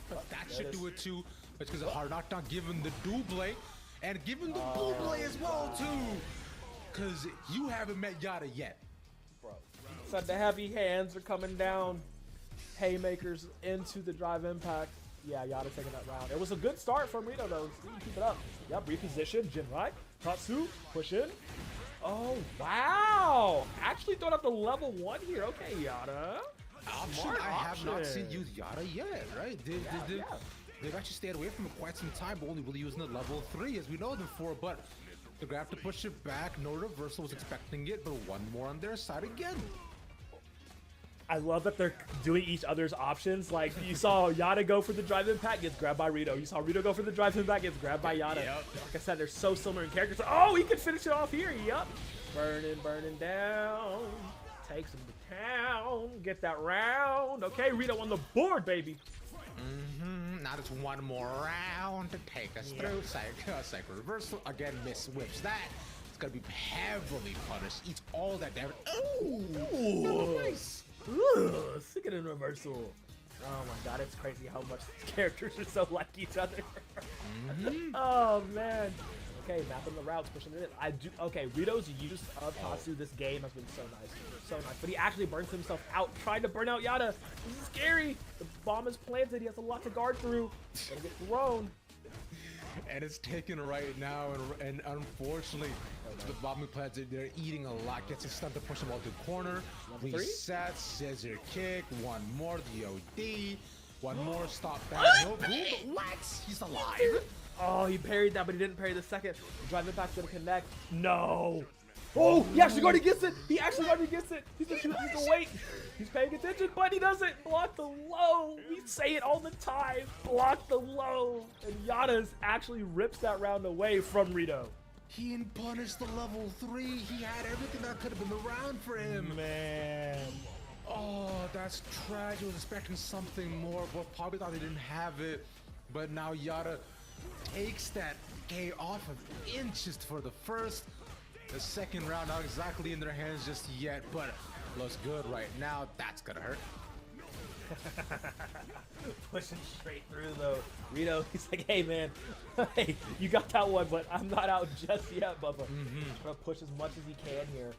but that should do it too. It's because of hard knockdown, given the double and given the double as well too. Because you haven't met Yada yet. Bro, so the heavy hands are coming down. Haymakers into the drive impact. Yeah, Yada taking that round. It was a good start from Rito though. He can keep it up. Yep, reposition. Jinrai. Tatsu. Push in. Oh, wow. Actually throwing up the level 1 here. Okay, Yada. Option I have not seen use Yada yet, right? They've actually stayed away from it quite some time, but only really using the level 3 as we know them for. But the grab to push it back, no reversal, was expecting it, but one more on their side again. I love that they're doing each other's options. Like, you saw Yada go for the drive impact, gets grabbed by Rito. You saw Rito go for the drive impact, gets grabbed by Yada. Yep. Like I said, they're so similar in characters. Oh, he can finish it off here. Yep. Burning down. Takes him to town. Get that round. Okay, Rito on the board, baby. Now there's one more round to take us through. Psycho reversal. Again, miss whips that. It's going to be heavily punished. Eats all that damage. Ooh. Nice. Ooh, sick of the reversal. Oh my god, it's crazy how much these characters are so like each other. Oh man. Okay, mapping the routes, pushing it in. Okay, Rito's use of Tatsu this game has been so nice. So nice. But he actually burns himself out, trying to burn out Yada. This is scary. The bomb is planted. He has a lot to guard through. Gonna get thrown. And it's taken right now, and unfortunately, the bombing plants, they're eating a lot. Gets a stun to push them all to the corner. Reset, scissor kick, one more, the OD, one more, stop back. No boom, Lex, he's alive. Oh, he parried that, but he didn't parry the second. The drive impact's gonna connect. No. Oh, he actually already gets it. He actually already gets it. He's gonna shoot. He's gonna wait. He's paying attention, but he doesn't. Block the low. We say it all the time. Block the low. And Yadas actually rips that round away from Rito. He punished the level 3. He had everything that could have been the round for him. Man. Oh, that's tragic. I was expecting something more, but probably thought they didn't have it. But now Yada takes that game off of inches for the first. The second round not exactly in their hands just yet, but looks good right now. That's gonna hurt. Pushing straight through though. Rito, he's like, hey man, hey, you got that one, but I'm not out just yet, Bubba. Trying to push as much as he can here.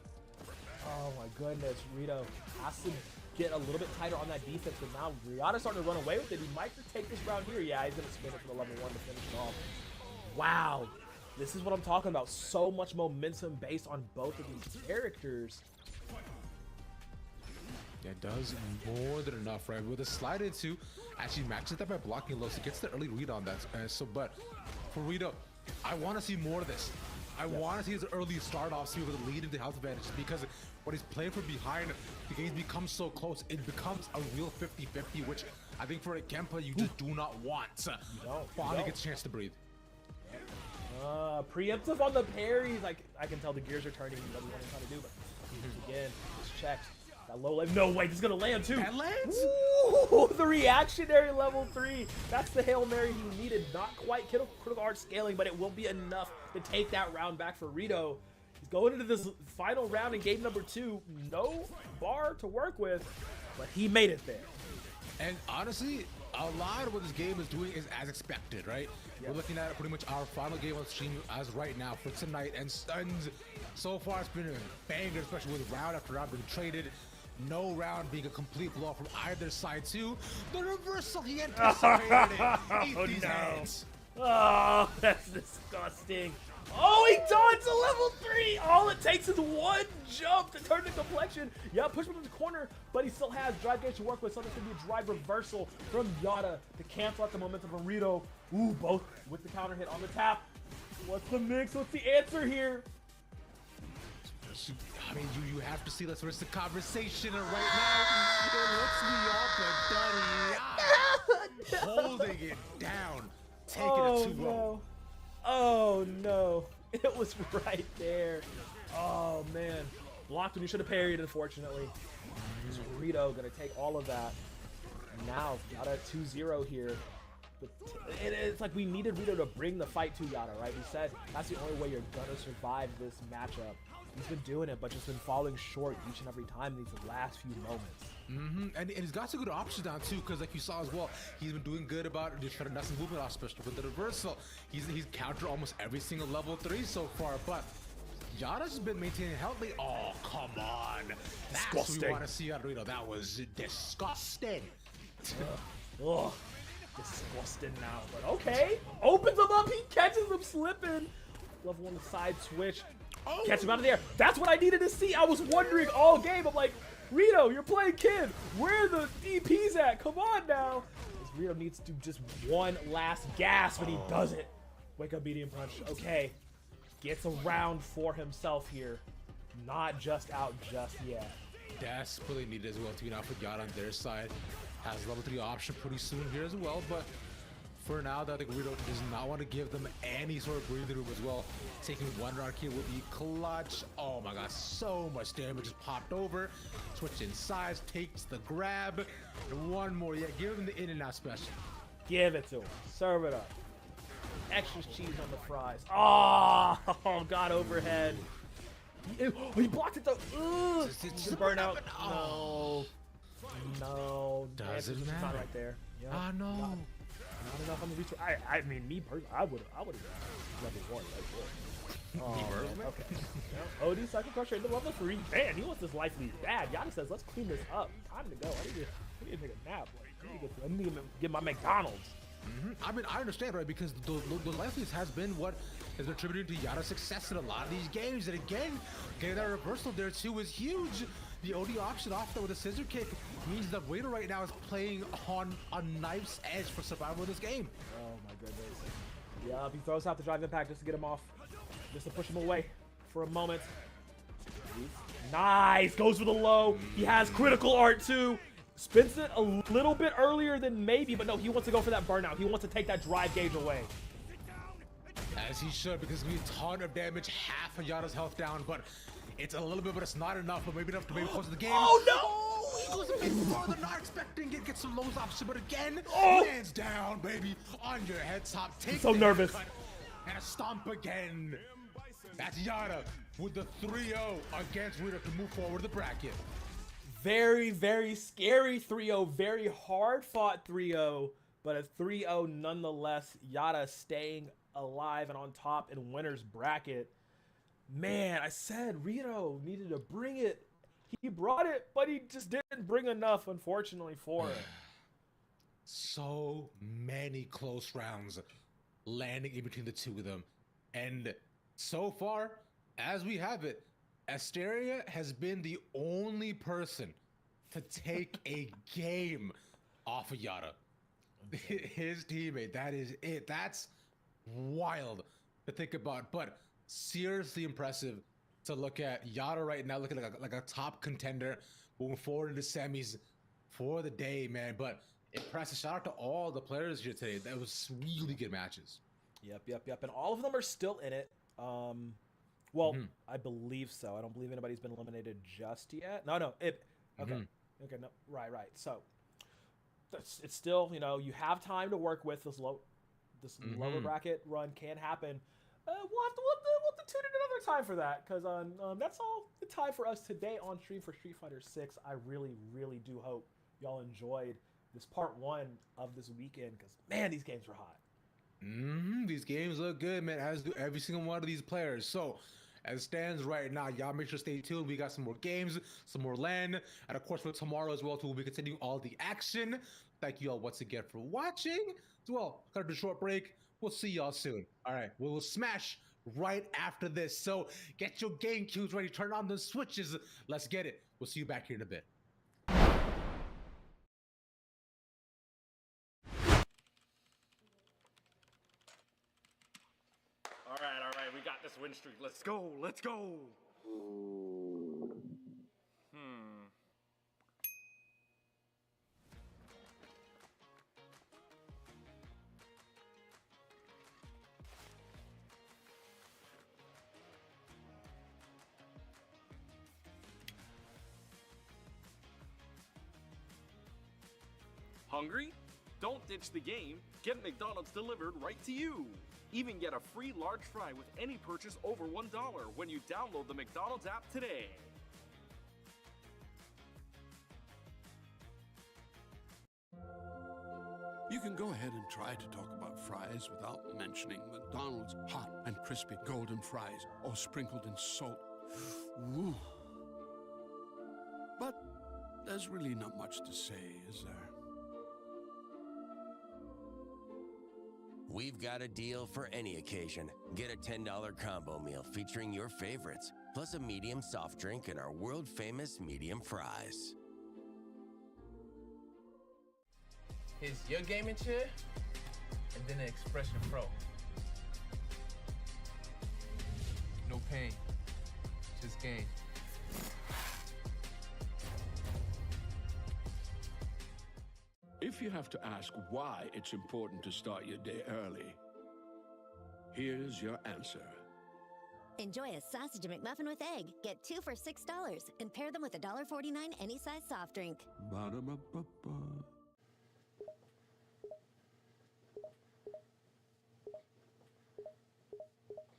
Oh my goodness, Rito has to get a little bit tighter on that defense, but now Rihanna's starting to run away with it. He might just take this round here. Yeah, he's gonna spin it for the level 1 to finish it off. Wow, this is what I'm talking about. So much momentum based on both of these characters. Yeah, does more than enough, right? With a slide into, actually matches that by blocking low, so gets the early read on that. But for Rito, I want to see more of this. I want to see his early start off, see with a lead into health advantage, because when he's playing from behind, the games become so close, it becomes a real 50-50, which I think for a Kempa, you just do not want. Finally gets a chance to breathe. Preemptive on the parries. Like, I can tell the gears are turning. What he's trying to do, but again, just checked. That low life. No way, this is gonna land too. That lands. Ooh, the reactionary level 3. That's the Hail Mary he needed. Not quite critical art scaling, but it will be enough to take that round back for Rito. He's going into this final round in game number 2. No bar to work with, but he made it there. And honestly, a lot of what this game is doing is as expected, right? We're looking at pretty much our final game on stream as right now for tonight, and so far it's been a banger, especially with round after round being traded. No round being a complete blow from either side too. The reversal he anticipated it. These hands. Oh, that's disgusting. Oh, he dodged a level 3. All it takes is one jump to turn the complexion. Yeah, push him in the corner, but he still has drive gauge to work with, so there's going to be a drive reversal from Yada to cancel out the momentum from Rito. Ooh, both with the counter hit on the tap. What's the mix? What's the answer here? I mean, you have to see that's where's the conversation right now. It looks me up, but holding it down, taking it 2-0. No. Oh no, it was right there. Oh man, blocked when you should have parried, unfortunately. Rito gonna take all of that. Now Yada 2-0 here. It's like we needed Rito to bring the fight to Yada, right? We said that's the only way you're gonna survive this matchup. He's been doing it, but just been falling short each and every time in these last few moments. And he's got some good options down too, because like you saw as well, he's been doing good about just trying to some movement off, especially with the reversal. He's countered almost every single level 3 so far, but Yada's been maintaining healthy. Oh, come on. That's what we want to see out of Rito. That was disgusting. Ugh. Disgusting now, but okay. Opens him up, he catches him slipping. Level 1 side switch. Catch him out of the air. That's what I needed to see. I was wondering all game. I'm like, Rito, you're playing kid. Where are the DPs at? Come on now. Rito needs to do just one last gasp, and he doesn't. Wake up, medium punch. Okay. Gets a round for himself here. Not just out just yet. Desperately needed as well to get off with Yada on their side. Has level 3 option pretty soon here as well, but for now, I think Rito does not want to give them any sort of breathing room as well. Taking one round here would be clutch. Oh my god, so much damage just popped over. Switch in size, takes the grab. And one more, yeah, give him the in and out special. Give it to him. Serve it up. Extra cheese on the fries. Oh, God, overhead. He blocked it though. It's burnout. No. No. Doesn't matter. Not right there. Yep. No. Not enough on the reach. I mean, me personally, I would have level 1 right there. Oh, okay. OD cycle crusher into level 3. Man, he wants this life lead bad. Yada says, let's clean this up. Time to go. I need to take a nap. I need to get my McDonald's. I mean, I understand, right? Because the life leads has been what has contributed to Yada's success in a lot of these games. And again, getting that reversal there too is huge. The OD option off there with a scissor kick means that Rito right now is playing on a knife's edge for survival in this game. Oh my goodness. Yeah, he throws out the drive impact just to get him off, just to push him away for a moment. Nice. Goes for the low. He has critical art too. Spins it a little bit earlier than maybe, but no, he wants to go for that burnout. He wants to take that drive gauge away. As he should, because we a ton of damage, half of Yada's health down, but it's a little bit, but it's not enough, but maybe enough to maybe close the game. Oh no! He goes a bit further, not expecting it, gets some lows option, but again, lands down, baby, on your head top. Take So the nervous. haircut, and a stomp again. That's Yada with the 3-0 against Rita to move forward the bracket. Very, very scary 3-0. Very hard fought 3-0, but a 3-0 nonetheless. Yada staying alive and on top in winner's bracket. Man, I said Rito needed to bring it. He brought it, but he just didn't bring enough, unfortunately, for it. So many close rounds landing in between the two of them. And so far, as we have it, Asteria has been the only person to take a game off of Yada. His teammate, that is it. That's wild to think about, but seriously impressive to look at. Yada right now looking like a top contender moving forward into semis for the day, man. But impressive. Shout out to all the players here today. That was really good matches. Yep. And all of them are still in it. Well, I believe so. I don't believe anybody's been eliminated just yet. No. Okay. Okay. No. Right. So it's still, you have time to work with. This lower bracket run can happen. We'll have to tune in another time for that, because that's all the time for us today on stream for Street Fighter 6. I really, really do hope y'all enjoyed this part 1 of this weekend, because man, these games were hot. These games look good, man, as do every single one of these players. So as it stands right now, y'all make sure to stay tuned. We got some more games, some more LAN, and of course for tomorrow as well too, we'll be continuing all the action. Thank you all once again for watching. As well, cut a short break. We'll see y'all soon. All right, we will smash right after this. So get your game cues ready, turn on the switches. Let's get it. We'll see you back here in a bit. All right, we got this win streak. Let's go. Hungry? Don't ditch the game. Get McDonald's delivered right to you. Even get a free large fry with any purchase over $1 when you download the McDonald's app today. You can go ahead and try to talk about fries without mentioning McDonald's hot and crispy golden fries, all sprinkled in salt. Woo. But there's really not much to say, is there? We've got a deal for any occasion. Get a $10 combo meal featuring your favorites, plus a medium soft drink and our world-famous medium fries. Here's your gaming chair, and then an Expression Pro. No pain, just gain. If you have to ask why it's important to start your day early, here's your answer. Enjoy a sausage McMuffin with egg. Get 2 for $6 and pair them with a $1.49 any size soft drink. Ba-da-ba-ba-ba.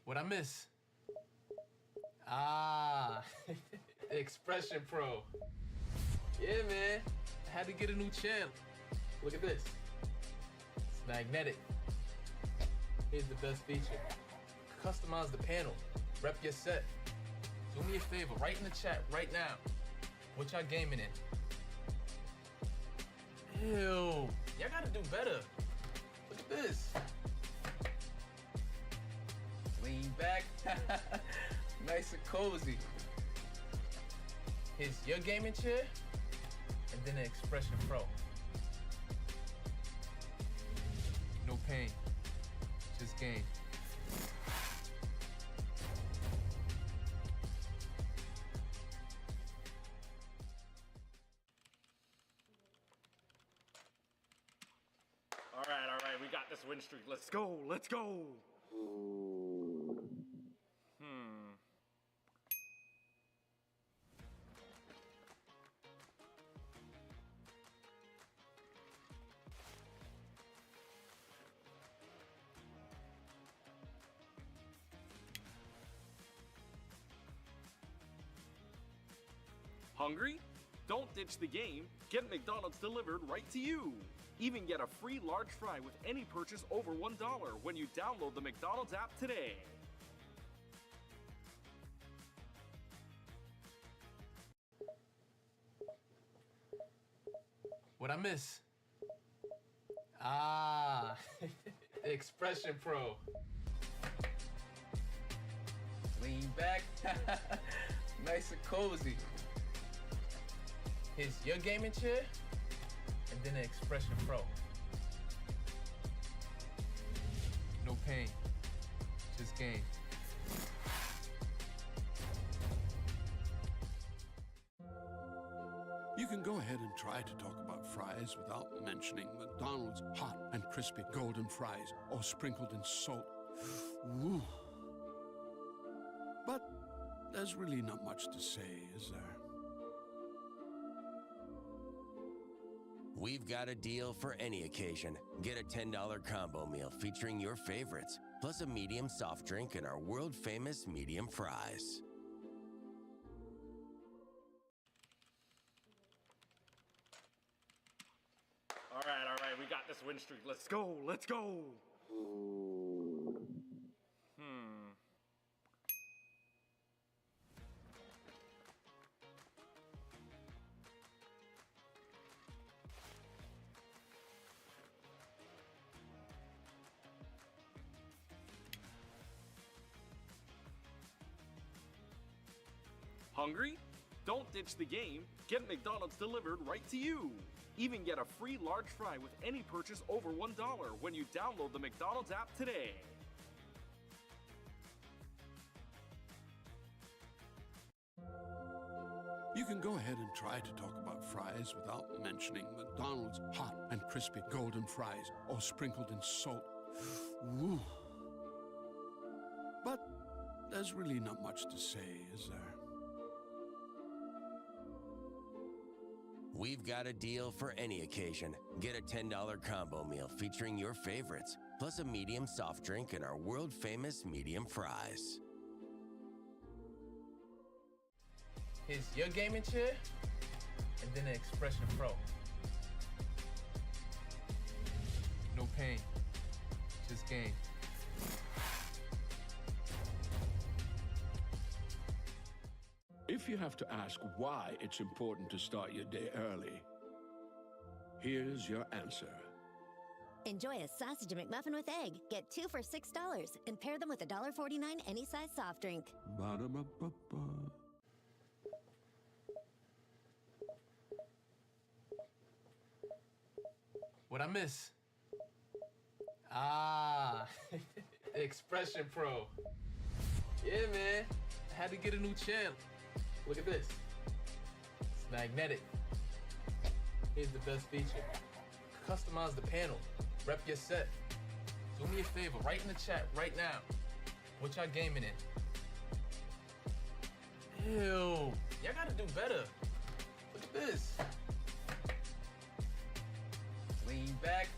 What I miss? The Expression Pro. Yeah, man. I had to get a new channel. Look at this. It's magnetic. Here's the best feature. Customize the panel. Rep your set. Do me a favor, write in the chat right now. What y'all gaming in? Ew. Y'all gotta do better. Look at this. Lean back. Nice and cozy. Here's your gaming chair, and then an Expression Pro. No pain, just gain. this win streak. Let's go. Let's go. Hungry? Don't ditch the game. Get McDonald's delivered right to you. Even get a free large fry with any purchase over $1 when you download the McDonald's app today. What I miss? Ah, Expression Pro. Lean back, nice and cozy. Here's your gaming chair, and then the Expression Pro. No pain, just game. You can go ahead and try to talk about fries without mentioning McDonald's hot and crispy golden fries, all sprinkled in salt. Woo. But there's really not much to say, is there? We've got a deal for any occasion. Get a $10 combo meal featuring your favorites, plus a medium soft drink and our world-famous medium fries. All right, we got this win streak. Let's go, let's go. Hungry? Don't ditch the game. Get McDonald's delivered right to you. Even get a free large fry with any purchase over $1 when you download the McDonald's app today. You can go ahead and try to talk about fries without mentioning McDonald's hot and crispy golden fries, all sprinkled in salt. Woo. But there's really not much to say, is there? We've got a deal for any occasion. Get a $10 combo meal featuring your favorites, plus a medium soft drink and our world-famous medium fries. Here's your gaming chair, and then the Expression Pro. No pain, just game. If you have to ask why it's important to start your day early, here's your answer. Enjoy a sausage McMuffin with egg. Get 2 for $6 and pair them with a $1.49 any size soft drink. Ba-da-ba-ba-ba. What I miss? Ah, Expression Pro. Yeah, man, I had to get a new channel. Look at this. It's magnetic. Here's the best feature. Customize the panel. Rep your set. Do me a favor, write in the chat right now. What y'all gaming in? Ew, y'all gotta do better. Look at this. Lean back,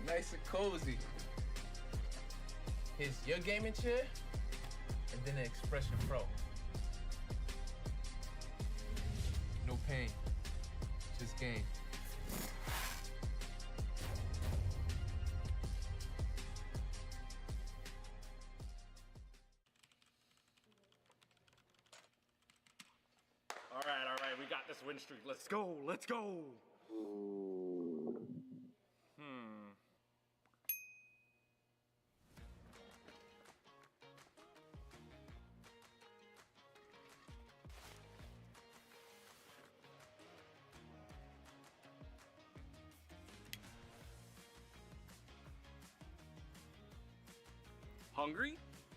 nice and cozy. Here's your gaming chair, and then the Expression Pro. No pain, just game. All right, we got this win streak. Let's go, let's go. Hungry?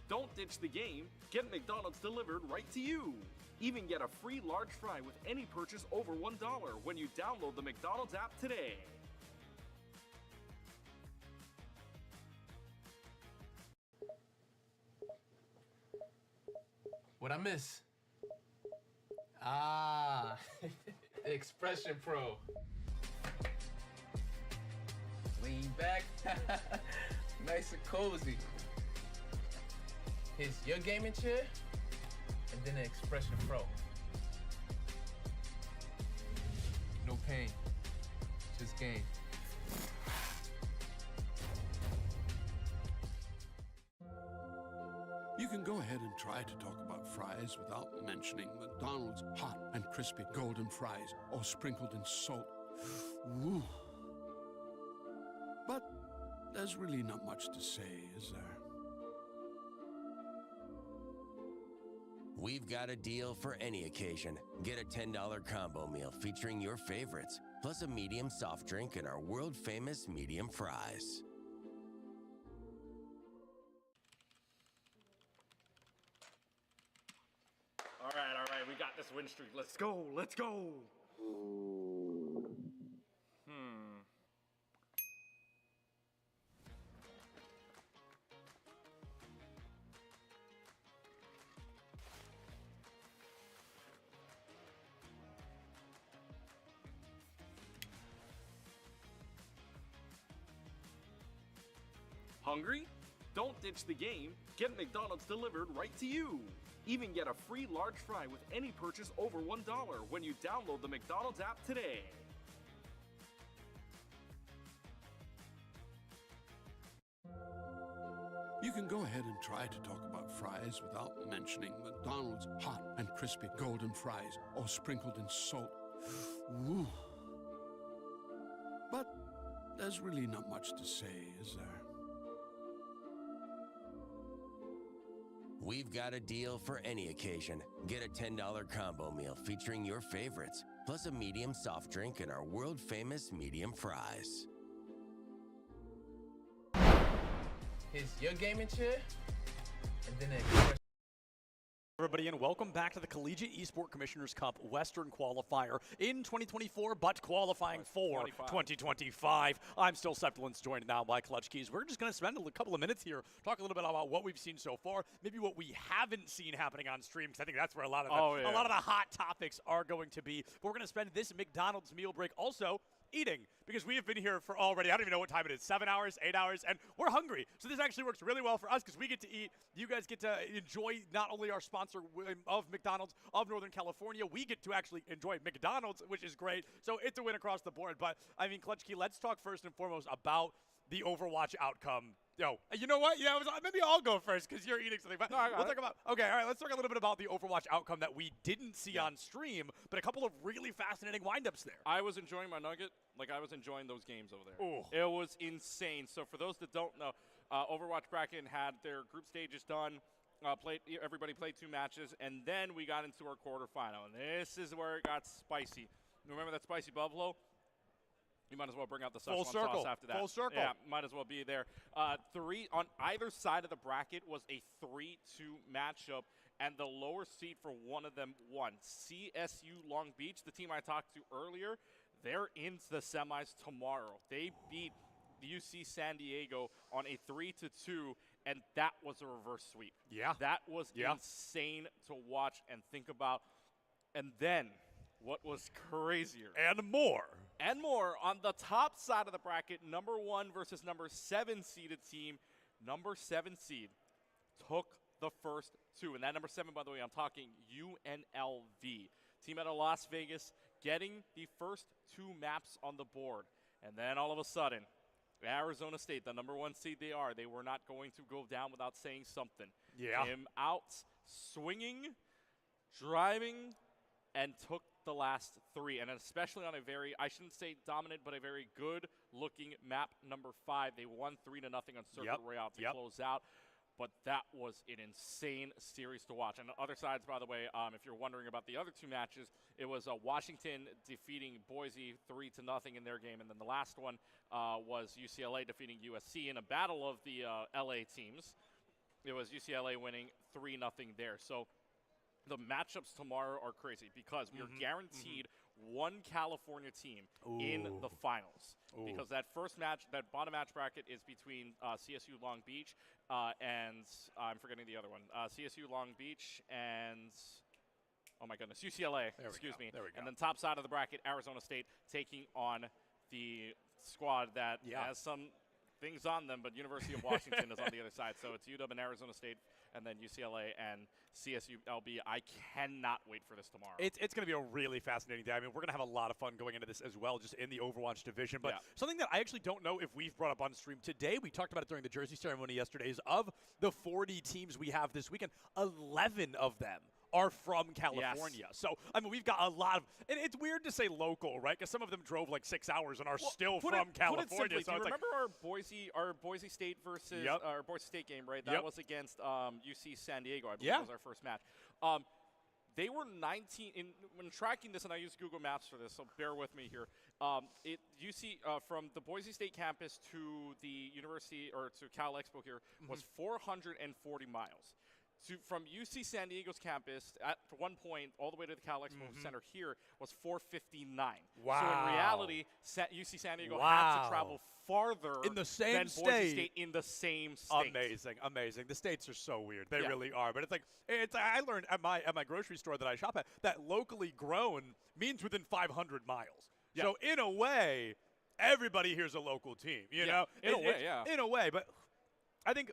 Don't ditch the game. Get McDonald's delivered right to you. Even get a free large fry with any purchase over $1 when you download the McDonald's app today. What I miss? Ah, Expression Pro. Lean back, nice and cozy. Here's your gaming chair, and then the Expression Pro. No pain, just game. You can go ahead and try to talk about fries without mentioning McDonald's hot and crispy golden fries, all sprinkled in salt. Woo. But there's really not much to say, is there? We've got a deal for any occasion. Get a $10 combo meal featuring your favorites, plus a medium soft drink and our world-famous medium fries. All right, we got this win streak. Let's go, let's go. Hungry? Don't ditch the game. Get McDonald's delivered right to you. Even get a free large fry with any purchase over $1 when you download the McDonald's app today. You can go ahead and try to talk about fries without mentioning McDonald's hot and crispy golden fries, all sprinkled in salt. Woo. But there's really not much to say, is there? We've got a deal for any occasion. Get a $10 combo meal featuring your favorites, plus a medium soft drink and our world-famous medium fries. Here's your gaming chair, and then the Expression. Everybody, and welcome back to the Collegiate Esport Commissioners Cup Western Qualifier in 2024, but qualifying for 2025. I'm still Septulence, joined now by Clutch Keys. We're just going to spend a couple of minutes here, talk a little bit about what we've seen so far, maybe what we haven't seen happening on stream, because I think that's where a lot of the hot topics are going to be. But we're going to spend this McDonald's meal break also eating, because we have been here for already, I don't even know what time it is, 7 hours, 8 hours, and we're hungry. So this actually works really well for us because we get to eat. You guys get to enjoy not only our sponsor of McDonald's of Northern California, we get to actually enjoy McDonald's, which is great. So it's a win across the board. But I mean, Clutch Key, let's talk first and foremost about the Overwatch outcome. Yo, you know what? Yeah, maybe I'll go first because you're eating something. But we'll talk about. Okay, all right. Let's talk a little bit about the Overwatch outcome that we didn't see on stream, but a couple of really fascinating windups there. I was enjoying my nugget, like I was enjoying those games over there. Ooh. It was insane. So for those that don't know, Overwatch Kraken had their group stages done. Everybody played 2 matches, and then we got into our quarterfinal, and this is where it got spicy. Remember that spicy buffalo? You might as well bring out the Szechuan sauce after that. Full circle. Yeah, might as well be there. 3 on either side of the bracket was a 3-2 matchup, and the lower seed for one of them won. CSU Long Beach, the team I talked to earlier, they're into the semis tomorrow. They beat UC San Diego on a 3-2, and that was a reverse sweep. Yeah. That was insane to watch and think about. And then what was crazier? And more. And more on the top side of the bracket, number 1 versus number 7 seeded team. Number 7 seed took the first 2. And that number 7, by the way, I'm talking UNLV. Team out of Las Vegas getting the first 2 maps on the board. And then all of a sudden, Arizona State, the number 1 seed they were not going to go down without saying something. Yeah. Came out swinging, driving, and took the last 3, and especially on a very, I shouldn't say dominant, but a very good-looking map number 5. They won 3-0 on Circuit Royale to close out, but that was an insane series to watch. And the other sides, by the way, if you're wondering about the other 2 matches, it was Washington defeating Boise 3-0 in their game, and then the last one was UCLA defeating USC in a battle of the LA teams. It was UCLA winning 3-0 there. So the matchups tomorrow are crazy because we are guaranteed one California team in the finals. Because that first match, that bottom match bracket is between CSU Long Beach and I'm forgetting the other one. CSU Long Beach and, oh my goodness, UCLA, excuse me. There we go. And then top side of the bracket, Arizona State taking on the squad that has some things on them, but University of Washington is on the other side. So it's UW and Arizona State, and then UCLA and CSU LB. I cannot wait for this tomorrow. It's going to be a really fascinating day. I mean, we're going to have a lot of fun going into this as well, just in the Overwatch division. But something that I actually don't know if we've brought up on stream today, we talked about it during the jersey ceremony yesterday, is of the 40 teams we have this weekend, 11 of them are from California. So, I mean, we've got a lot of, and it's weird to say local, right? Because some of them drove like 6 hours and are still from California. Put it simply, so do you it's remember our Boise State versus our Boise State game, right? That was against UC San Diego, I believe was our first match. They were 19 when tracking this, and I used Google Maps for this, so bear with me here. From the Boise State campus to the university or to Cal Expo here was 440 miles. From UC San Diego's campus at one point all the way to the Cal Expo Center here was 459. Wow. So in reality, UC San Diego had to travel farther in the same than Boise State in the same state. Amazing. The states are so weird. They really are. But it's I learned at my grocery store that I shop at that locally grown means within 500 miles. So in a way, everybody here's a local team. You know, in a way. But I think,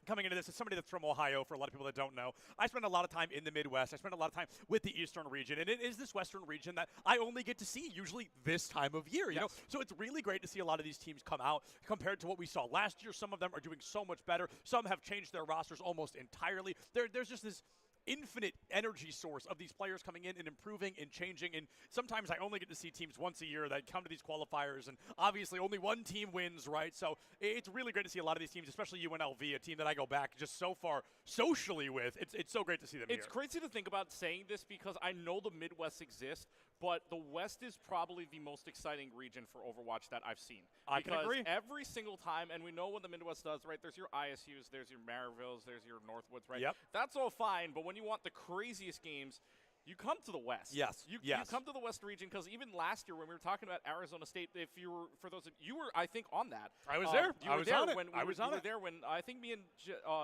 coming into this, as somebody that's from Ohio, for a lot of people that don't know, I spend a lot of time in the Midwest. I spend a lot of time with the Eastern region, and it is this Western region that I only get to see usually this time of year. You know, so it's really great to see a lot of these teams come out compared to what we saw last year. Some of them are doing so much better. Some have changed their rosters almost entirely. There's just this infinite energy source of these players coming in and improving and changing. And sometimes I only get to see teams once a year that come to these qualifiers, and obviously only one team wins, right? So it's really great to see a lot of these teams, especially UNLV, a team that I go back just so far socially with. It's so great to see them It's crazy to think about saying this because I know the Midwest exists, but the West is probably the most exciting region for Overwatch that I've seen. I can agree. Every single time, and we know what the Midwest does, right? There's your ISUs, there's your Maryvilles, there's your Northwoods, right? Yep. That's all fine, but when you want the craziest games, you come to the West. Yes. You come to the West region because even last year when we were talking about Arizona State, if you were, for those of you were, I think, on that. I was there. You were there when I was on it. there when I think me and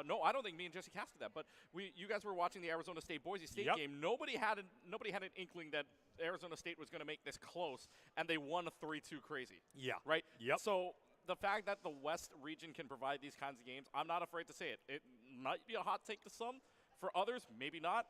no, I don't think me and Jesse casted that, but you guys were watching the Arizona State Boise State game. Nobody had an inkling that Arizona State was going to make this close, and they won a 3-2 crazy. Yeah. Right. Yep. So the fact that the West region can provide these kinds of games, I'm not afraid to say it. It might be a hot take to some. For others, maybe not.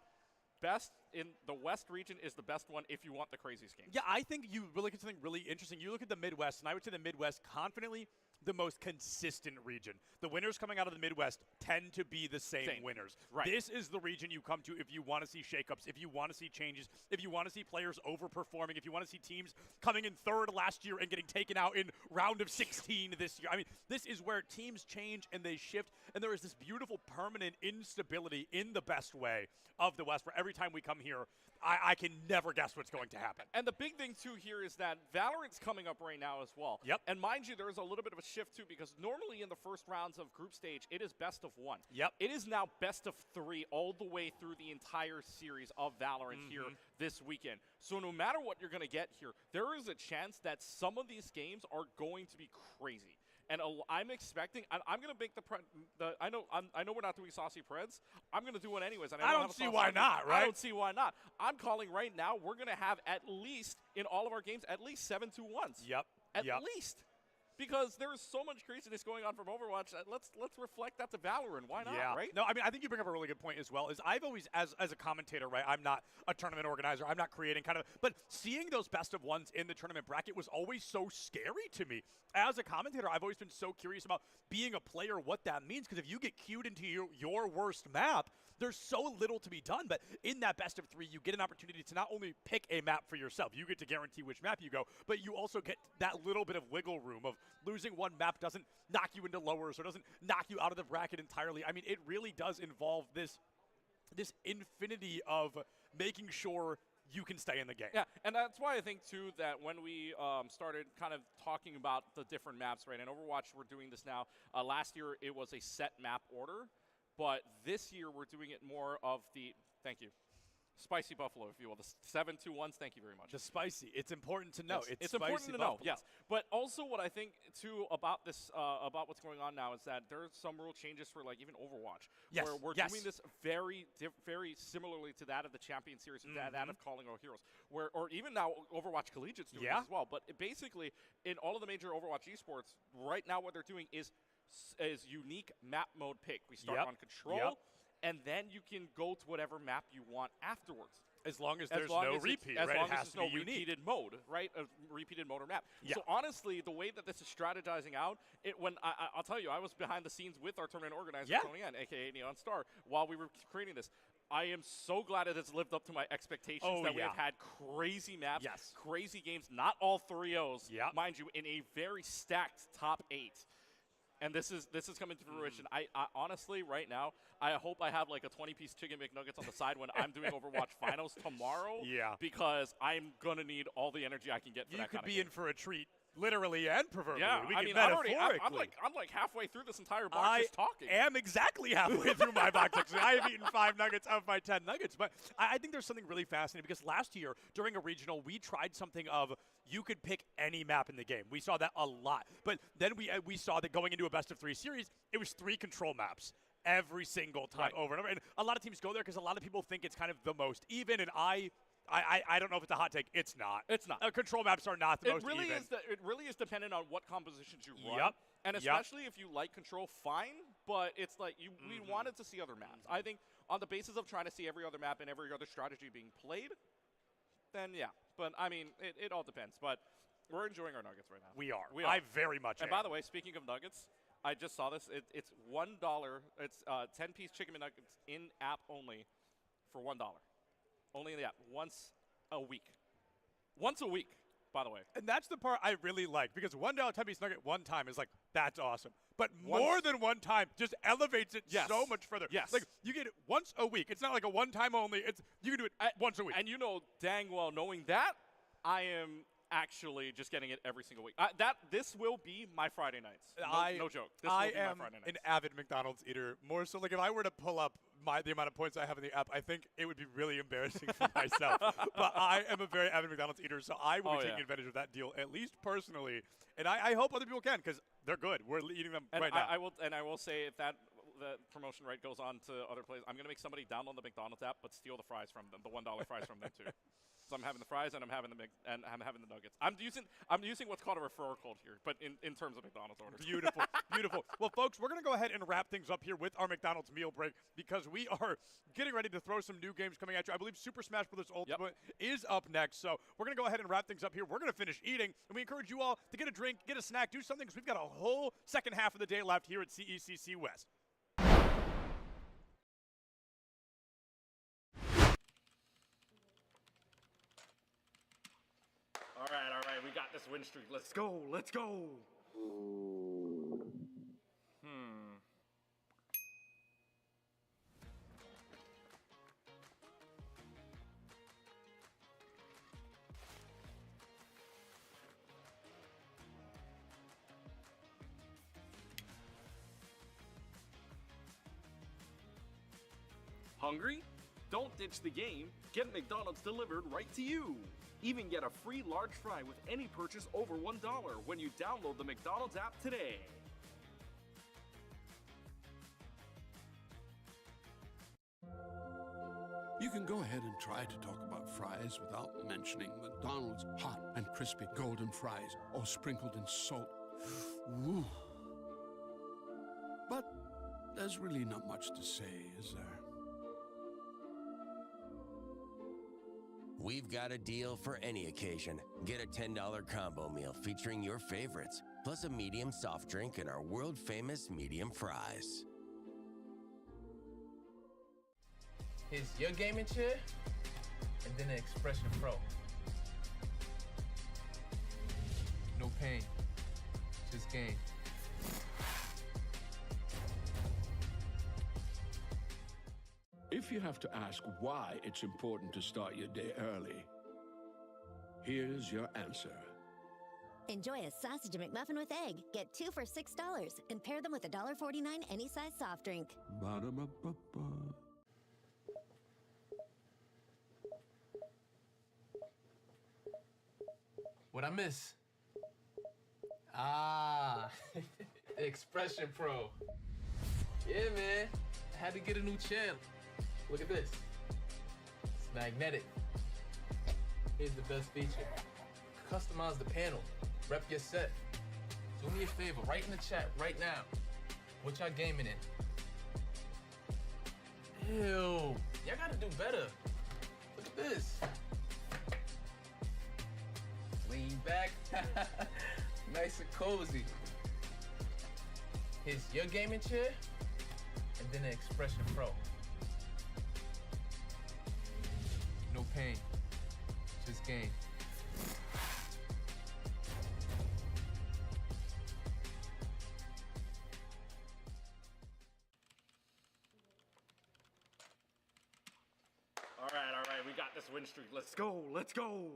Best in the West region is the best one if you want the craziest games. Yeah, I think you look at something really interesting. You look at the Midwest, and I would say the Midwest confidently the most consistent region. The winners coming out of the Midwest tend to be the same winners. Right. This is the region you come to if you want to see shakeups, if you want to see changes, if you want to see players overperforming, if you want to see teams coming in third last year and getting taken out in round of 16 this year. I mean, this is where teams change and they shift, and there is this beautiful permanent instability in the best way of the West, where every time we come here, I can never guess what's going to happen. And the big thing, too, here is that Valorant's coming up right now as well. Yep. And mind you, there's a little bit of a shift, too, because normally in the first rounds of group stage, it is best of one. Yep. It is now best of three all the way through the entire series of Valorant here this weekend. So no matter what you're going to get here, there is a chance that some of these games are going to be crazy. And I'm expecting. I'm going to make I know we're not doing saucy Preds. I'm going to do one anyways. And I don't see why not, right? I don't see why not. I'm calling right now. We're going to have at least in all of our games at least 7-2-1s. Yep. At least. Because there is so much craziness going on from Overwatch. Let's reflect that to Valorant. Why not, right? No, I mean, I think you bring up a really good point as well. Is I've always, as a commentator, right, I'm not a tournament organizer. I'm not creating but seeing those best of ones in the tournament bracket was always so scary to me. As a commentator, I've always been so curious about being a player, what that means. Because if you get queued into your worst map, there's so little to be done. But in that best of three, you get an opportunity to not only pick a map for yourself, you get to guarantee which map you go, but you also get that little bit of wiggle room of losing one map doesn't knock you into lowers or doesn't knock you out of the bracket entirely. I mean, it really does involve this infinity of making sure you can stay in the game. Yeah, and that's why I think, too, that when we started kind of talking about the different maps, right, and Overwatch, we're doing this now. Last year, it was a set map order, but this year we're doing it more of the – thank you. spicy buffalo, if you will. The 7-2-1s, thank you very much. The spicy. It's important to know. Yes, It's important spicy to know, buffalo. yes. But also what I think, too, about this, about what's going on now is that there's some rule changes for, like, even Overwatch. Yes, Where we're yes. doing this very similarly to that of the Champion Series, that of Calling All Heroes. Or even now Overwatch Collegiate's doing this as well. But basically, in all of the major Overwatch esports, right now what they're doing is unique map mode pick. We start on Control, and then you can go to whatever map you want afterwards. As long as there's no repeat, as right? long It as has there's to be no unique. repeated mode, right? A repeated mode or map. Yeah. So honestly, the way that this is strategizing out, I'll tell you, I was behind the scenes with our tournament organizer, Tony N, aka Neon Star, while we were creating this. I am so glad it has lived up to my expectations that we have had crazy maps, crazy games, not all 3-0s, mind you, in a very stacked top 8. And this is coming to fruition. I honestly, right now, I hope I have like a 20-piece chicken McNuggets on the side when I'm doing Overwatch Finals tomorrow. Yeah. Because I'm gonna need all the energy I can get for You that could kind of be in for a treat, literally and proverbially. Yeah, We I could mean, metaphorically. I'm like halfway through this entire box just talking. I am exactly halfway through my box. Actually, I have eaten 5 nuggets of my 10 nuggets. But I think there's something really fascinating because last year during a regional, we tried something of you could pick any map in the game. We saw that a lot. But then we saw that going into a best-of-3 series, it was 3 control maps every single time over and over. And a lot of teams go there because a lot of people think it's kind of the most even. And I don't know if it's a hot take. It's not. It's not. Control maps are not the most even. It really is dependent on what compositions you run. Yep. And especially if you like Control, fine. But it's like we wanted to see other maps. I think on the basis of trying to see every other map and every other strategy being played, then yeah. But I mean, it all depends. But we're enjoying our nuggets right now. We are. I very much And am. by the way, speaking of nuggets, I just saw this. It's $1. It's 10-piece chicken McNuggets in app only for $1. Only in the app once a week. Once a week, by the way. And that's the part I really like because $1 10-piece nugget one time is like, that's awesome. But more than one time just elevates it so much further. Yes. Like, you get it once a week. It's not like a one-time only. You can do it once a week. And you know dang well, knowing that, I am actually just getting it every single week. This will be my Friday nights. No joke. This will be my am Friday nights. an avid McDonald's eater. More so, like if I were to pull up the amount of points I have in the app, I think it would be really embarrassing for myself. But I am a very avid McDonald's eater, so I will be taking advantage of that deal, at least personally. And I hope other people can because they're good. We're eating them right now. I will say if the promotion right goes on to other places, I'm gonna make somebody download the McDonald's app but steal the fries from them, the $1 fries from them too. So I'm having the fries and I'm having the nuggets. I'm using what's called a referral code here, but in terms of McDonald's orders. Beautiful, beautiful. Well, folks, we're going to go ahead and wrap things up here with our McDonald's meal break because we are getting ready to throw some new games coming at you. I believe Super Smash Bros. Ultimate is up next, so we're going to go ahead and wrap things up here. We're going to finish eating, and we encourage you all to get a drink, get a snack, do something because we've got a whole second half of the day left here at CECC West. All right, we got this win streak. Let's go, let's go. Hungry? Don't ditch the game. Get McDonald's delivered right to you. Even get a free large fry with any purchase over $1 when you download the McDonald's app today. You can go ahead and try to talk about fries without mentioning McDonald's hot and crispy golden fries, all sprinkled in salt. Woo. But there's really not much to say, is there? We've got a deal for any occasion. Get a $10 combo meal featuring your favorites, plus a medium soft drink and our world-famous medium fries. Here's your gaming chair, and then an Expression Pro. No pain, just game. If you have to ask why it's important to start your day early, here's your answer. Enjoy a sausage McMuffin with egg. Get 2 for $6 and pair them with a $1.49 any size soft drink. Ba-da-ba-ba-ba. What I miss? Ah, the Expression Pro. Yeah, man. I had to get a new channel. Look at this. It's magnetic. Here's the best feature. Customize the panel. Rep your set. Do me a favor, write in the chat right now. What y'all gaming in? Ew. Y'all gotta do better. Look at this. Lean back. Nice and cozy. Here's your gaming chair, and then the Expression Pro. No pain, just gain. All right, we got this win streak. Let's go, let's go.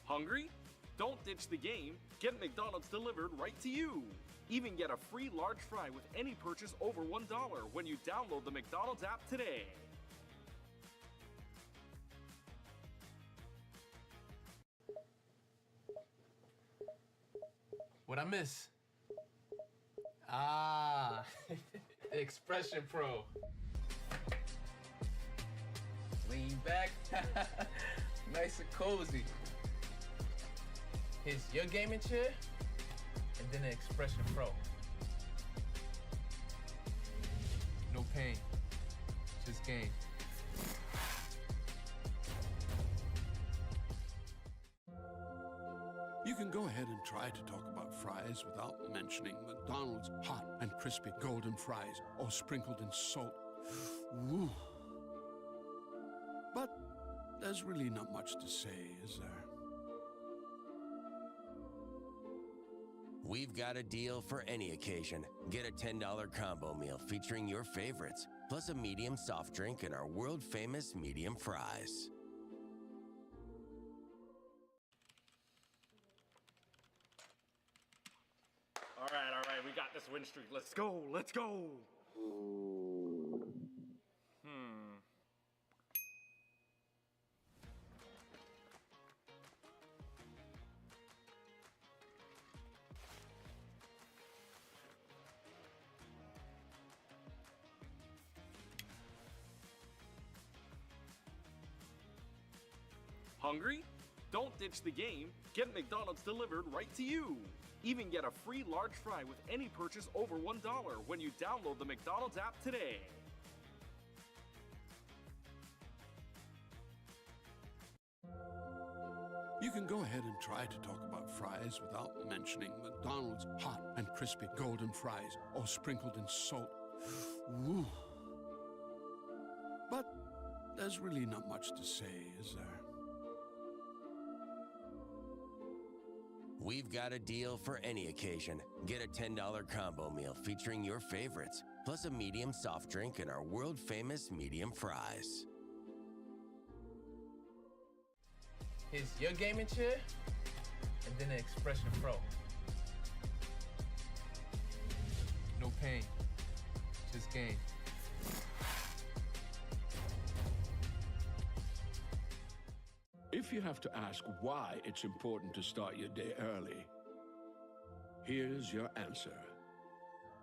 Hungry? Don't ditch the game. Get McDonald's delivered right to you. Even get a free large fry with any purchase over $1 when you download the McDonald's app today. What I miss? Ah, the Expression Pro. Lean back. Nice and cozy. Here's your gaming chair, and then the Expression Pro. No pain, just gain. You can go ahead and try to talk about fries without mentioning McDonald's hot and crispy golden fries, all sprinkled in salt. Woo. But there's really not much to say, is there? We've got a deal for any occasion. Get a $10 combo meal featuring your favorites, plus a medium soft drink and our world-famous medium fries. All right, we got this win streak. Let's go, let's go. Hungry? Don't ditch the game. Get McDonald's delivered right to you. Even get a free large fry with any purchase over $1 when you download the McDonald's app today. You can go ahead and try to talk about fries without mentioning McDonald's hot and crispy golden fries, all sprinkled in salt. Woo. But there's really not much to say, is there? We've got a deal for any occasion. Get a $10 combo meal featuring your favorites, plus a medium soft drink and our world-famous medium fries. Here's your gaming chair, and then the Expression Pro. No pain, just gain. If you have to ask why it's important to start your day early, here's your answer.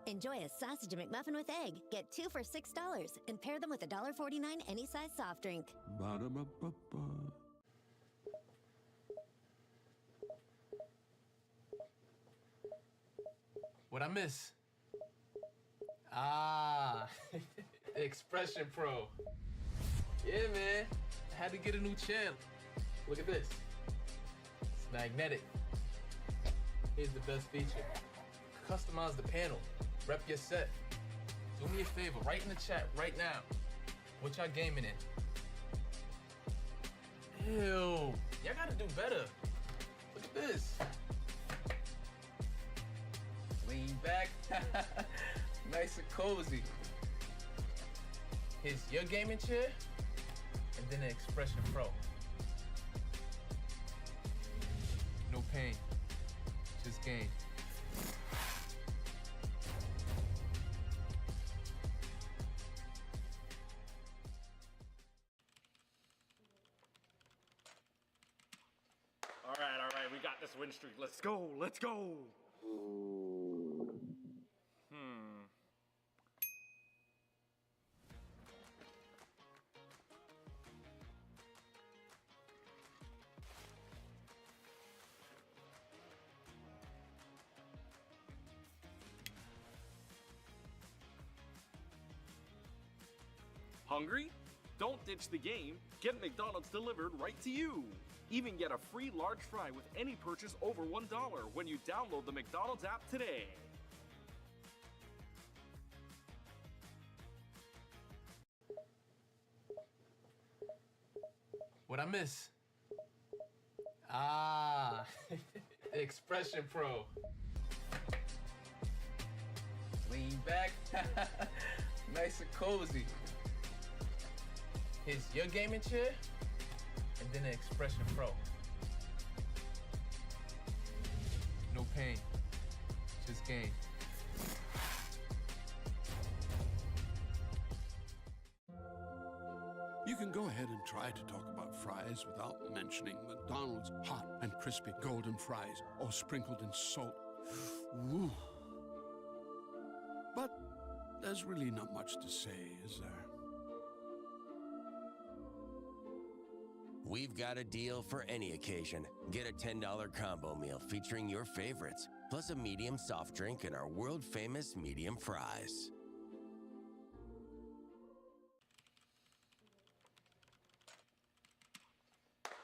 Enjoy a sausage McMuffin with egg. Get 2 for $6 and pair them with a $1.49 any size soft drink. Ba-da-ba-ba-ba. What I miss? Ah, the Expression Pro. Yeah, man. I had to get a new channel. Look at this. It's magnetic. Here's the best feature. Customize the panel. Rep your set. Do me a favor, write in the chat right now. What y'all gaming in? Ew. Y'all gotta do better. Look at this. Lean back. Nice and cozy. Here's your gaming chair, and then an Expression Pro. No pain, just gain. All right, we got this win streak. Let's go, let's go. Hungry? Don't ditch the game. Get McDonald's delivered right to you. Even get a free large fry with any purchase over $1 when you download the McDonald's app today. What I miss? Expression Pro. Lean back, nice and cozy. Here's your gaming chair, and then an Expression Pro. No pain, just gain. You can go ahead and try to talk about fries without mentioning McDonald's hot and crispy golden fries, all sprinkled in salt. Woo. But there's really not much to say, is there? We've got a deal for any occasion. Get a $10 combo meal featuring your favorites, plus a medium soft drink and our world-famous medium fries.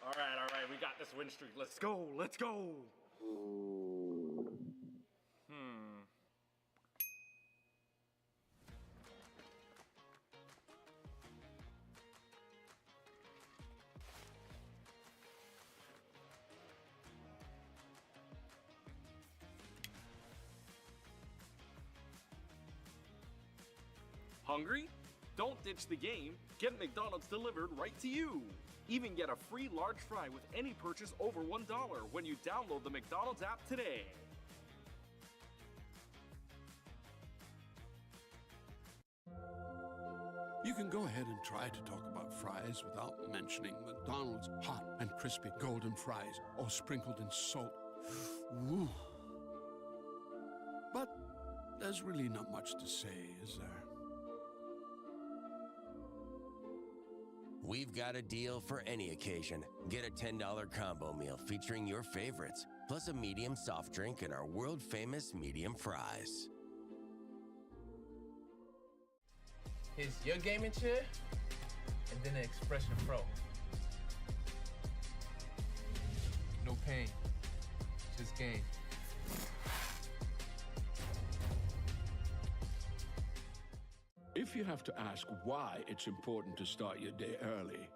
All right, we got this win streak. Let's go, let's go. Hungry? Don't ditch the game. Get McDonald's delivered right to you. Even get a free large fry with any purchase over $1 when you download the McDonald's app today. You can go ahead and try to talk about fries without mentioning McDonald's hot and crispy golden fries, all sprinkled in salt. Woo. But there's really not much to say, is there? We've got a deal for any occasion. Get a $10 combo meal featuring your favorites, plus a medium soft drink and our world-famous medium fries. Here's your gaming chair, and then an Expression Pro. No pain, just gain. If you have to ask why it's important to start your day early,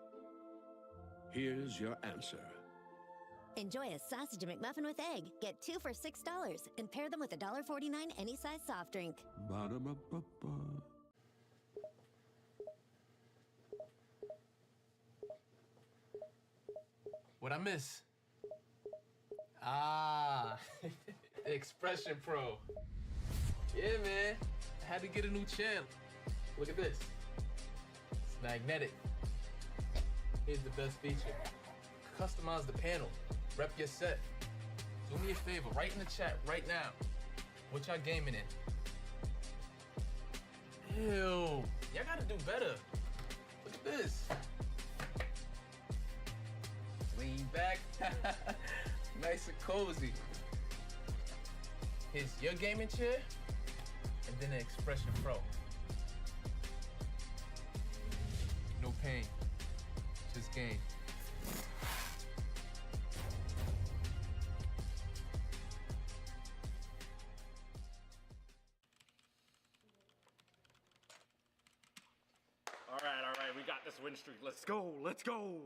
here's your answer. Enjoy a sausage McMuffin with egg. Get 2 for $6 and pair them with a $1.49 any size soft drink. Ba-da-ba-ba-ba. What I miss? Expression Pro. Yeah, man. I had to get a new channel. Look at this. It's magnetic. Here's the best feature. Customize the panel. Rep your set. Do me a favor, write in the chat right now. What y'all gaming in? Ew. Y'all gotta do better. Look at this. Lean back. Nice and cozy. Here's your gaming chair, and then an Expression Pro. No pain, just gain. All right, we got this win streak. Let's go, let's go.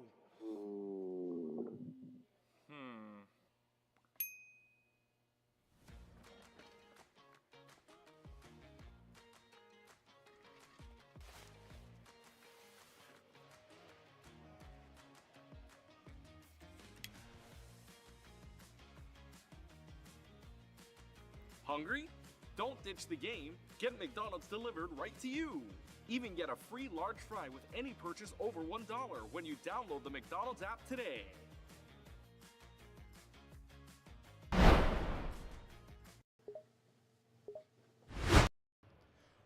Hungry? Don't ditch the game. Get McDonald's delivered right to you. Even get a free large fry with any purchase over $1 when you download the McDonald's app today.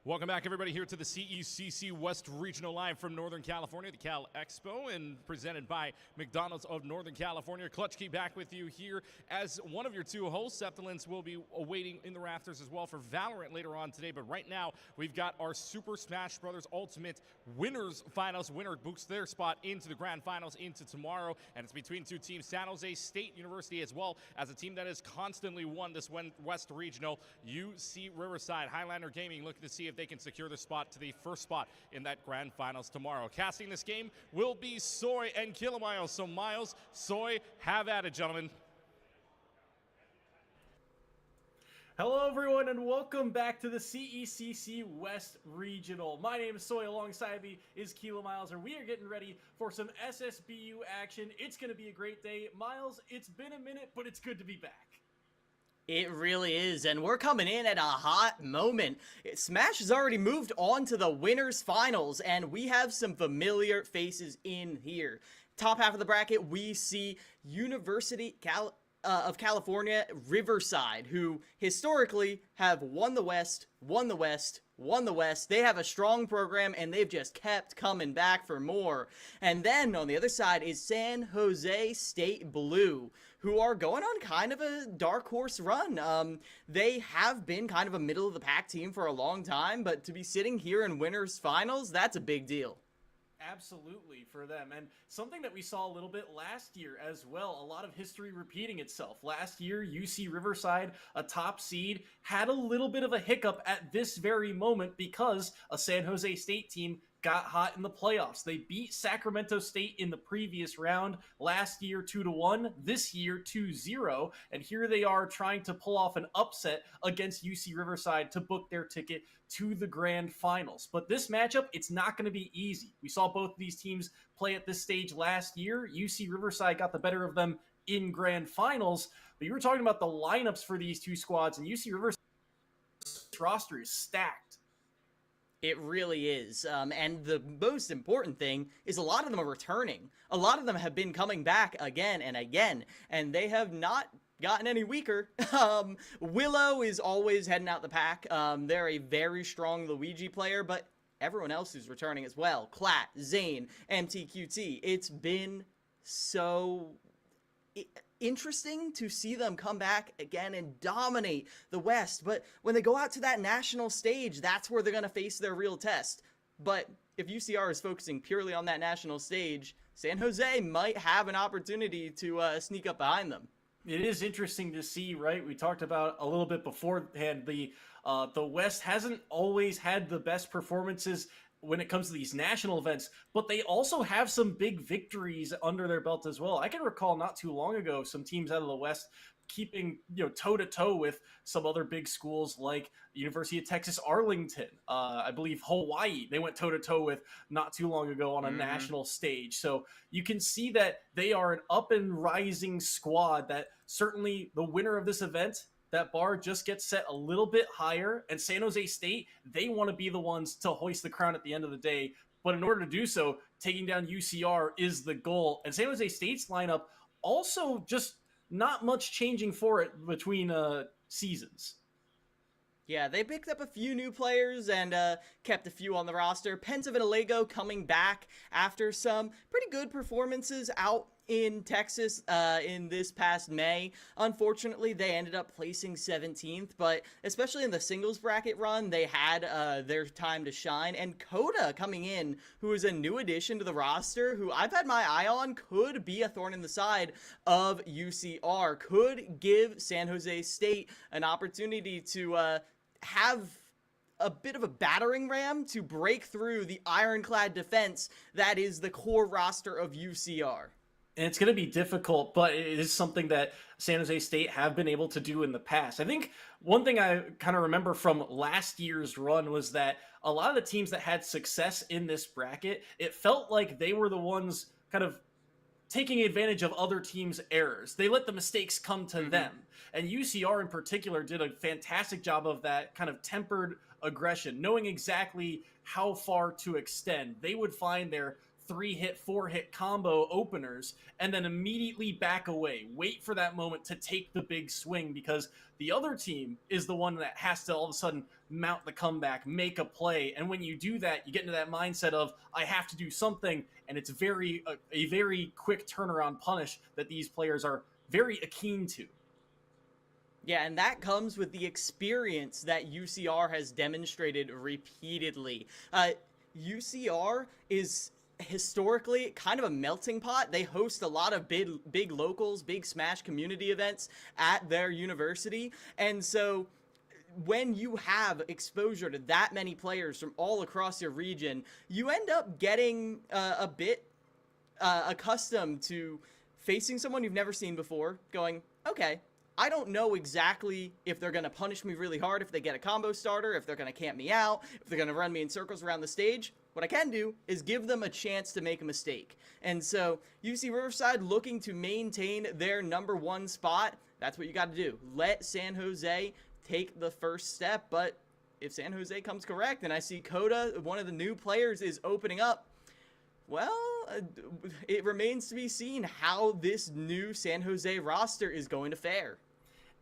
Welcome back, everybody, here to the CECC West Regional Live from Northern California, the Cal Expo, and presented by McDonald's of Northern California. Clutch Key back with you here as one of your two hosts. Septilence will be awaiting in the rafters as well for Valorant later on today. But right now, we've got our Super Smash Bros. Ultimate Winners Finals. Winner books their spot into the Grand Finals into tomorrow, and it's between two teams, San Jose State University as well as a team that has constantly won this West Regional, UC Riverside. Highlander Gaming looking to see if they can secure the spot to the first spot in that Grand Finals tomorrow. Casting this game will be Soy and Kilamiles. So Miles, Soy, have at it, gentlemen. Hello, everyone, and welcome back to the CECC West Regional. My name is Soy. Alongside me is Keela Miles, and we are getting ready for some SSBU action. It's going to be a great day. Miles, it's been a minute, but it's good to be back. It really is, and we're coming in at a hot moment. Smash has already moved on to the winners finals, and we have some familiar faces in here. Top half of the bracket, we see University of California, Riverside, who historically have won the West, won the West, won the West. They have a strong program, and they've just kept coming back for more. And then on the other side is San Jose State Blue, who are going on kind of a dark horse run. They have been kind of a middle-of-the-pack team for a long time, but to be sitting here in winners finals, that's a big deal. Absolutely for them, and something that we saw a little bit last year as well, a lot of history repeating itself. Last year, UC Riverside, a top seed, had a little bit of a hiccup at this very moment because a San Jose State team got hot in the playoffs. They beat Sacramento State in the previous round, last year 2-1, this year 2-0, and here they are trying to pull off an upset against UC Riverside to book their ticket to the Grand Finals. But this matchup, it's not going to be easy. We saw both of these teams play at this stage last year. UC Riverside got the better of them in Grand Finals, but you were talking about the lineups for these two squads, and UC Riverside's roster is stacked. It really is. And the most important thing is a lot of them are returning. A lot of them have been coming back again and again, and they have not gotten any weaker. Willow is always heading out the pack. They're a very strong Luigi player, but everyone else is returning as well. Clat, Zane, MTQT. It's been so interesting to see them come back again and dominate the West, but when they go out to that national stage, that's where they're going to face their real test. But if UCR is focusing purely on that national stage, San Jose might have an opportunity to sneak up behind them. It is interesting to see, right? We talked about a little bit beforehand, the West hasn't always had the best performances when it comes to these national events, but they also have some big victories under their belt as well. I can recall not too long ago some teams out of the West keeping toe-to-toe with some other big schools like University of Texas Arlington. I believe Hawaii, they went toe-to-toe with not too long ago on a national stage. So you can see that they are an up-and-rising squad that certainly the winner of this event, that bar just gets set a little bit higher, and San Jose State, they want to be the ones to hoist the crown at the end of the day. But in order to do so, taking down UCR is the goal. And San Jose State's lineup also just not much changing for it between seasons. Yeah, they picked up a few new players and kept a few on the roster. Pensa Vitiligo coming back after some pretty good performances out in Texas in this past May. Unfortunately, they ended up placing 17th, but especially in the singles bracket run, they had their time to shine. And Coda coming in, who is a new addition to the roster, who I've had my eye on, could be a thorn in the side of UCR, could give San Jose State an opportunity to have a bit of a battering ram to break through the ironclad defense that is the core roster of UCR. And it's going to be difficult, but it is something that San Jose State have been able to do in the past. I think one thing I kind of remember from last year's run was that a lot of the teams that had success in this bracket, it felt like they were the ones kind of taking advantage of other teams' errors. They let the mistakes come to them. And UCR in particular did a fantastic job of that kind of tempered aggression, knowing exactly how far to extend. They would find their 3-hit, 4-hit combo openers and then immediately back away, wait for that moment to take the big swing, because the other team is the one that has to all of a sudden mount the comeback, make a play. And when you do that, you get into that mindset of, I have to do something, and it's a very quick turnaround punish that these players are very keen to. Yeah, and that comes with the experience that UCR has demonstrated repeatedly. UCR is historically kind of a melting pot. They host a lot of big locals, big Smash community events at their university. And so when you have exposure to that many players from all across your region, you end up getting a bit accustomed to facing someone you've never seen before, going, okay, I don't know exactly if they're going to punish me really hard if they get a combo starter, if they're going to camp me out, if they're going to run me in circles around the stage. What I can do is give them a chance to make a mistake. And so UC Riverside looking to maintain their #1 spot. That's what you got to do. Let San Jose take the first step. But if San Jose comes correct and I see Coda, one of the new players, is opening up, well, it remains to be seen how this new San Jose roster is going to fare.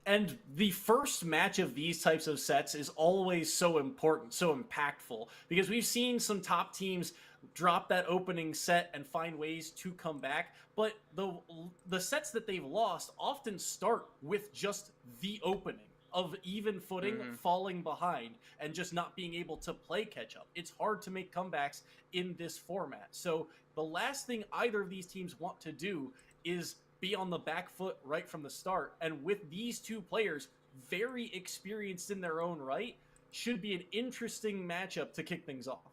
And the first match of these types of sets is always so important, so impactful, because we've seen some top teams drop that opening set and find ways to come back, but the sets that they've lost often start with just the opening of even footing, falling behind, and just not being able to play catch up. It's hard to make comebacks in this format. So the last thing either of these teams want to do is be on the back foot right from the start. And with these two players, very experienced in their own right, should be an interesting matchup to kick things off.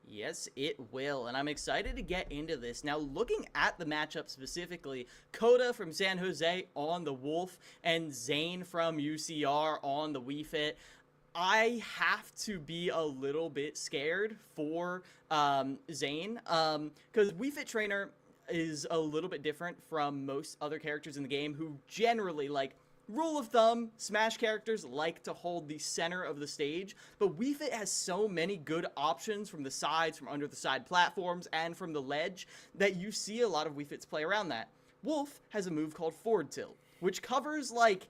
Yes, it will, and I'm excited to get into this. Now, looking at the matchup specifically, Coda from San Jose on the Wolf and Zane from UCR on the Wii Fit. I have to be a little bit scared for Zane, because Wii Fit Trainer is a little bit different from most other characters in the game who generally, like, rule of thumb, Smash characters like to hold the center of the stage, but Wii Fit has so many good options from the sides, from under the side platforms, and from the ledge that you see a lot of Wii Fits play around that. Wolf has a move called Forward Tilt, which covers, like,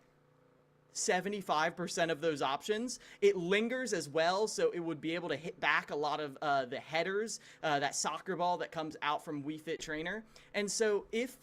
75% of those options. It lingers as well, so it would be able to hit back a lot of the headers, that soccer ball that comes out from Wii Fit Trainer. And so if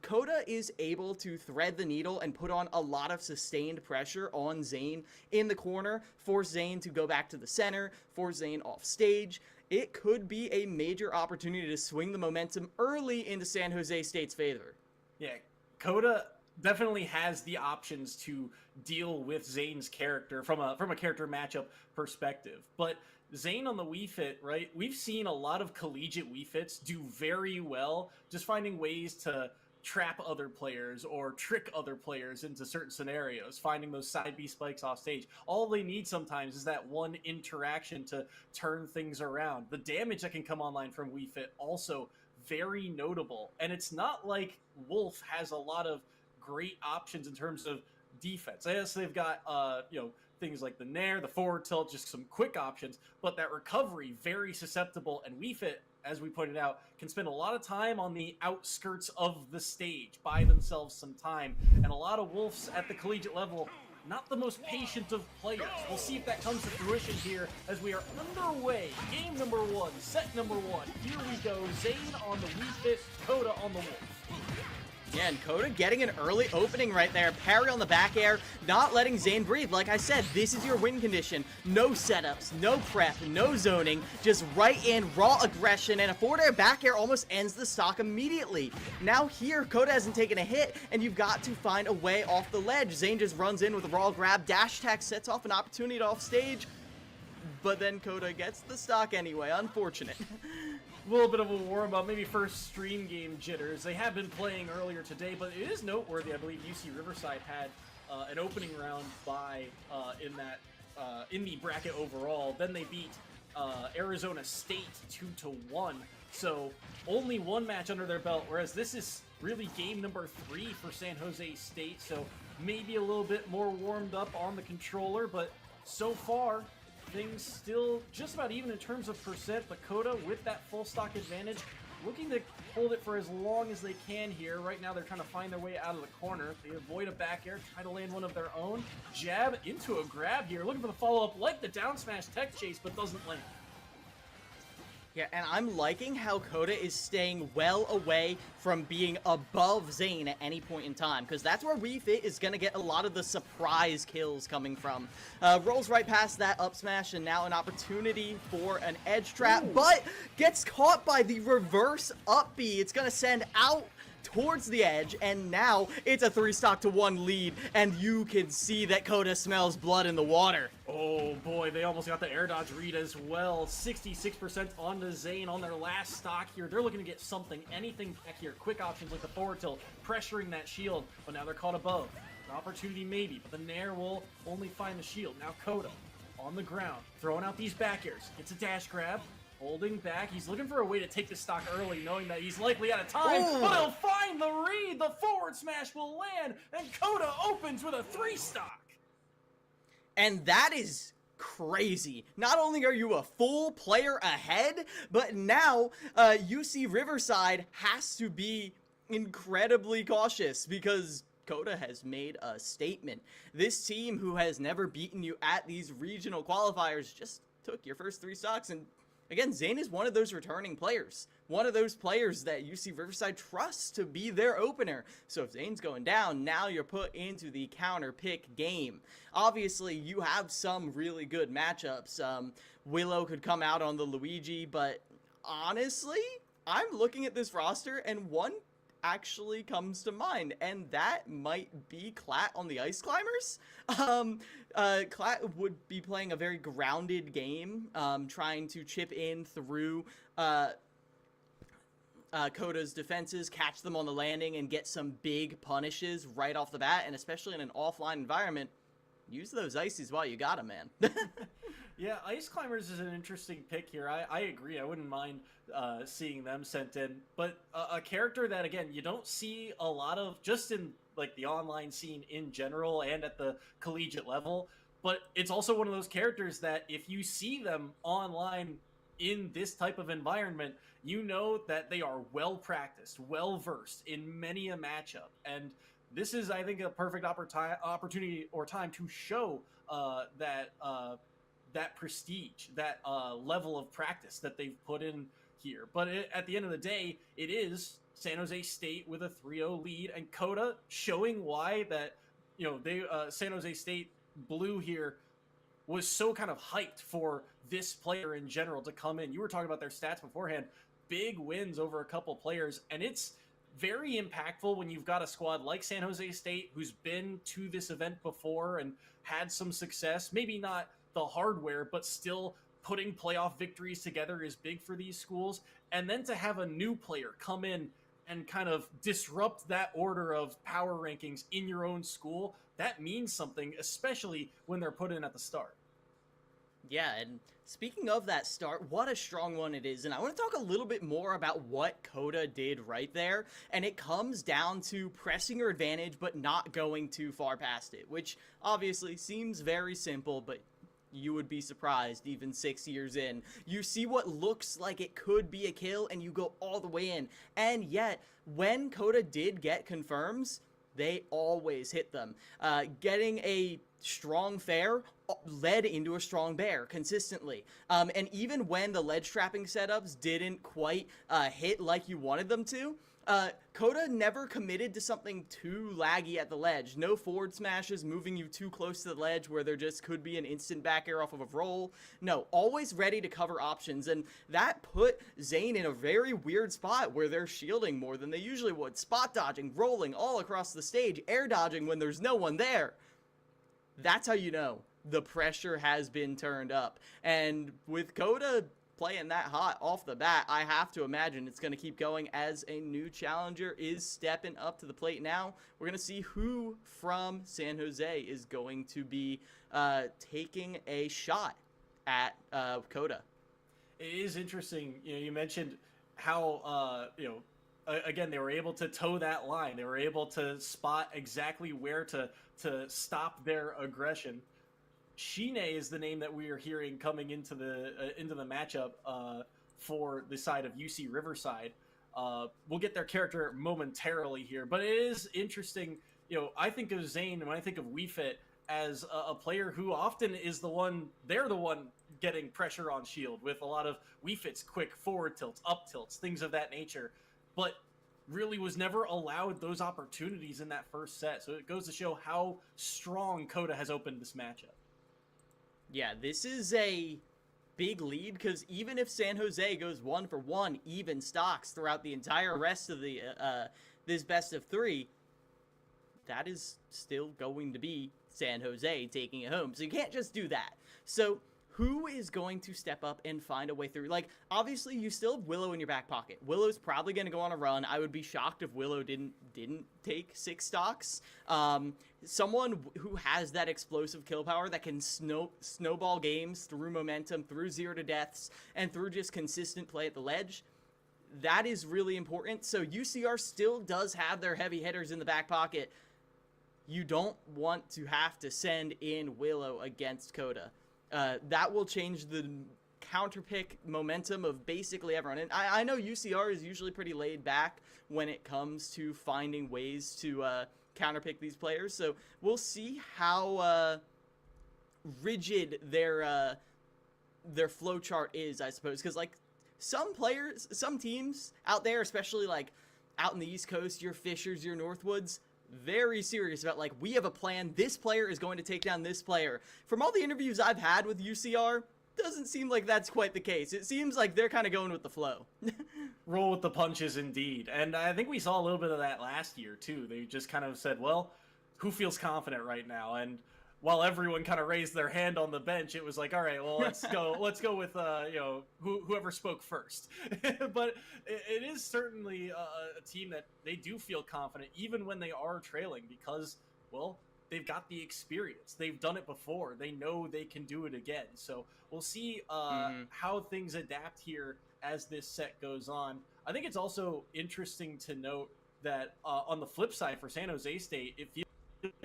Coda is able to thread the needle and put on a lot of sustained pressure on Zane in the corner, force Zane to go back to the center, force Zane off stage, it could be a major opportunity to swing the momentum early into San Jose State's favor. Yeah, Coda definitely has the options to deal with Zane's character from a character matchup perspective. But Zane on the Wii Fit, right? We've seen a lot of collegiate Wii Fits do very well just finding ways to trap other players or trick other players into certain scenarios, finding those side B spikes off stage. All they need sometimes is that one interaction to turn things around. The damage that can come online from Wii Fit also very notable. And it's not like Wolf has a lot of great options in terms of defense. I guess they've got things like the Nair, the forward tilt, just some quick options, but that recovery very susceptible. And Wii Fit, as we pointed out, can spend a lot of time on the outskirts of the stage, buy themselves some time. And a lot of Wolves at the collegiate level, not the most patient of players. We'll see if that comes to fruition here as we are underway. Game #1, set #1. Here we go. Zane on the Wii Fit, Coda on the Wolf. Yeah, and Coda getting an early opening right there. Parry on the back air, not letting Zane breathe. Like I said, this is your win condition. No setups, no prep, no zoning, just right in, raw aggression, and a forward air back air almost ends the stock immediately. Now here, Coda hasn't taken a hit, and you've got to find a way off the ledge. Zane just runs in with a raw grab, dash attack, sets off an opportunity to off stage, but then Coda gets the stock anyway. Unfortunate. A little bit of a warm-up, maybe first stream game jitters. They have been playing earlier today, but it is noteworthy. I believe UC Riverside had an opening round bye in the bracket overall. Then they beat Arizona State 2-1. So only one match under their belt, whereas this is really game number 3 for San Jose State. So maybe a little bit more warmed up on the controller, but so far things still just about even in terms of percent. But Coda with that full stock advantage, looking to hold it for as long as they can here. Right now they're trying to find their way out of the corner. They avoid a back air, try to land one of their own. Jab into a grab here, looking for the follow-up like the down smash tech chase, but doesn't land. Yeah, and I'm liking how Coda is staying well away from being above Zane at any point in time, because that's where Refit is going to get a lot of the surprise kills coming from. Rolls right past that up smash, and now an opportunity for an edge trap, but gets caught by the reverse up B. It's going to send out towards the edge, and now it's a 3-stock-to-1 lead, and you can see that Coda smells blood in the water. Oh boy, they almost got the air dodge read as well. 66% onto Zane on their last stock here. They're looking to get something, anything back here. Quick options like the forward tilt, pressuring that shield, but now they're caught above. An opportunity maybe, but the Nair will only find the shield. Now Coda on the ground, throwing out these back airs. Gets a dash grab. Holding back, he's looking for a way to take the stock early, knowing that he's likely out of time, but he'll find the read, the forward smash will land, and Coda opens with a 3-stock. And that is crazy. Not only are you a full player ahead, but now UC Riverside has to be incredibly cautious because Coda has made a statement. This team who has never beaten you at these regional qualifiers just took your first 3 stocks, and again, Zane is one of those returning players. One of those players that UC Riverside trusts to be their opener. So if Zane's going down, now you're put into the counter pick game. Obviously, you have some really good matchups. Willow could come out on the Luigi, but honestly, I'm looking at this roster and one actually comes to mind, and that might be Clat on the Ice Climbers. Clat would be playing a very grounded game, trying to chip in through Coda's defenses, catch them on the landing, and get some big punishes right off the bat, and especially in an offline environment, use those ices while you got them, man. Yeah, Ice Climbers is an interesting pick here. I agree. I wouldn't mind seeing them sent in. But a character that, again, you don't see a lot of just in like the online scene in general and at the collegiate level. But it's also one of those characters that if you see them online in this type of environment, you know that they are well practiced, well versed in many a matchup. And this is, I think, a perfect opportunity or time to show that prestige, that level of practice that they've put in here. But at the end of the day, it is San Jose State with a 3-0 lead, and Coda showing why that, you know, they San Jose State Blue here was so kind of hyped for this player in general to come in. You were talking about their stats beforehand. Big wins over a couple players, and it's very impactful when you've got a squad like San Jose State who's been to this event before and had some success. Maybe not the hardware, but still putting playoff victories together is big for these schools. And then to have a new player come in and kind of disrupt that order of power rankings in your own school, that means something, especially when they're put in at the start. Yeah, and speaking of that start, what a strong one it is. And I want to talk a little bit more about what Coda did right there. And it comes down to pressing your advantage, but not going too far past it, which obviously seems very simple, but you would be surprised even 6 years in. You see what looks like it could be a kill, and you go all the way in. And yet, when Coda did get confirms, they always hit them. Getting a strong fair led into a strong bear consistently. And even when the ledge trapping setups didn't quite hit like you wanted them to, Coda never committed to something too laggy at the ledge. No forward smashes moving you too close to the ledge where there just could be an instant back air off of a roll. No, always ready to cover options, and that put Zane in a very weird spot where they're shielding more than they usually would. Spot dodging, rolling all across the stage, air dodging when there's no one there. That's how you know the pressure has been turned up. And with Coda playing that hot off the bat, I have to imagine it's going to keep going as a new challenger is stepping up to the plate now. We're going to see who from San Jose is going to be taking a shot at Coda. It is interesting. You know, you mentioned how again, they were able to toe that line. They were able to spot exactly where to stop their aggression. Shine is the name that we are hearing coming into the matchup for the side of UC Riverside. We'll get their character momentarily here, but it is interesting. I think of Zane, when I think of WeFit, as a player who often is the one getting pressure on Shield with a lot of WeFit's quick forward tilts, up tilts, things of that nature, but really was never allowed those opportunities in that first set. So it goes to show how strong Coda has opened this matchup. Yeah, this is a big lead, because even if San Jose goes 1-for-1 even stocks throughout the entire rest of the this best of 3, that is still going to be San Jose taking it home. So you can't just do that. So who is going to step up and find a way through? Like, obviously, you still have Willow in your back pocket. Willow's probably going to go on a run. I would be shocked if Willow didn't take 6 stocks. Someone who has that explosive kill power that can snowball games through momentum, through 0 to deaths, and through just consistent play at the ledge, that is really important. So UCR still does have their heavy hitters in the back pocket. You don't want to have to send in Willow against Coda. That will change the counterpick momentum of basically everyone. And I know UCR is usually pretty laid back when it comes to finding ways to counterpick these players. So we'll see how rigid their flow chart is, I suppose. Because, like, some players, some teams out there, especially, like, out in the East Coast, your Fishers, your Northwoods, very serious about, like, we have a plan. This player is going to take down this player. From all the interviews I've had with UCR, doesn't seem like that's quite the case. It seems like they're kind of going with the flow. Roll with the punches, indeed. And I think we saw a little bit of that last year, too. They just kind of said, well, who feels confident right now? And while everyone kind of raised their hand on the bench, it was like, all right, well, let's go with whoever spoke first. But it is certainly a team that they do feel confident, even when they are trailing, because, well, they've got the experience. They've done it before. They know they can do it again. So we'll see how things adapt here as this set goes on. I think it's also interesting to note that on the flip side for San Jose State, it feels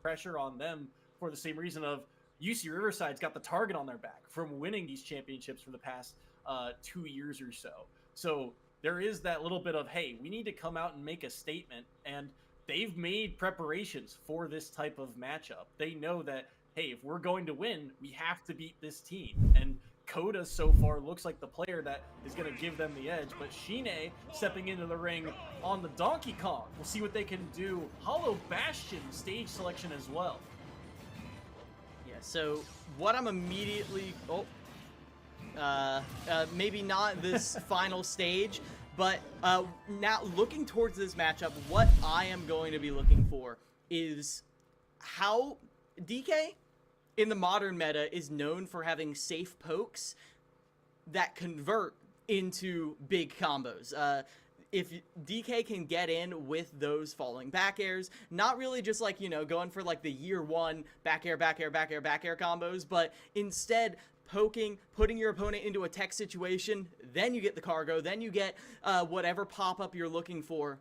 pressure on them for the same reason of UC Riverside's got the target on their back from winning these championships for the past 2 years or so. So there is that little bit of, hey, we need to come out and make a statement, and they've made preparations for this type of matchup. They know that, hey, if we're going to win, we have to beat this team. And Coda so far looks like the player that is going to give them the edge, but Shine stepping into the ring on the Donkey Kong. We'll see what they can do. Hollow Bastion stage selection as well. So what I'm immediately maybe not this final stage, but now looking towards this matchup, what I am going to be looking for is how DK in the modern meta is known for having safe pokes that convert into big combos. If DK can get in with those falling back airs, not really just like, going for like the year 1 back air, back air, back air, back air combos, but instead poking, putting your opponent into a tech situation, then you get the cargo, then you get whatever pop-up you're looking for.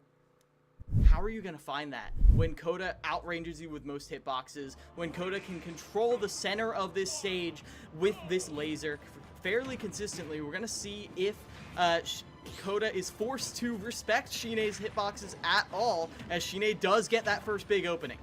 How are you going to find that when Coda outranges you with most hitboxes, when Coda can control the center of this stage with this laser fairly consistently? We're going to see if Coda is forced to respect Shine's hitboxes at all, as Shine does get that first big opening.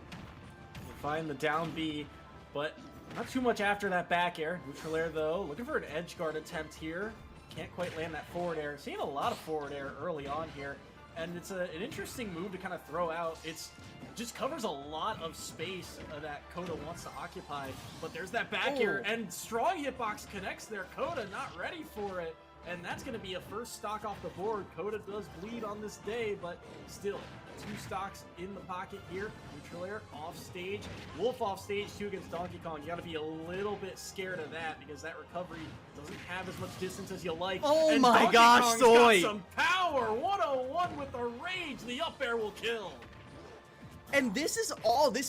We'll find the down B, but not too much after that back air. Neutral air, though. Looking for an edge guard attempt here. Can't quite land that forward air. Seeing a lot of forward air early on here, and it's an interesting move to kind of throw out. It's just covers a lot of space that Coda wants to occupy, but there's that back air, and strong hitbox connects there. Coda not ready for it. And that's going to be a first stock off the board. Coda does bleed on this day, but still, 2 stocks in the pocket here. Neutral air off stage. Wolf off stage too against Donkey Kong. You got to be a little bit scared of that because that recovery doesn't have as much distance as you like. Oh and my Donkey gosh, Kong's Soy! got some power. 101 with the rage. The up air will kill. And this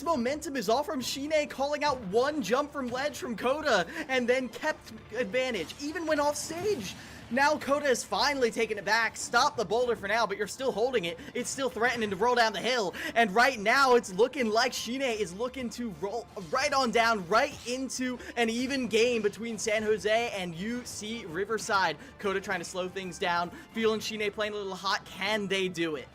momentum is all from Shine calling out one jump from ledge from Coda and then kept advantage. Even when off stage, Now Coda has finally taken it back. Stop the boulder for now, but you're still holding it. It's still threatening to roll down the hill. And right now, it's looking like Shine is looking to roll right on down, right into an even game between San Jose and UC Riverside. Coda trying to slow things down, feeling Shine playing a little hot. Can they do it?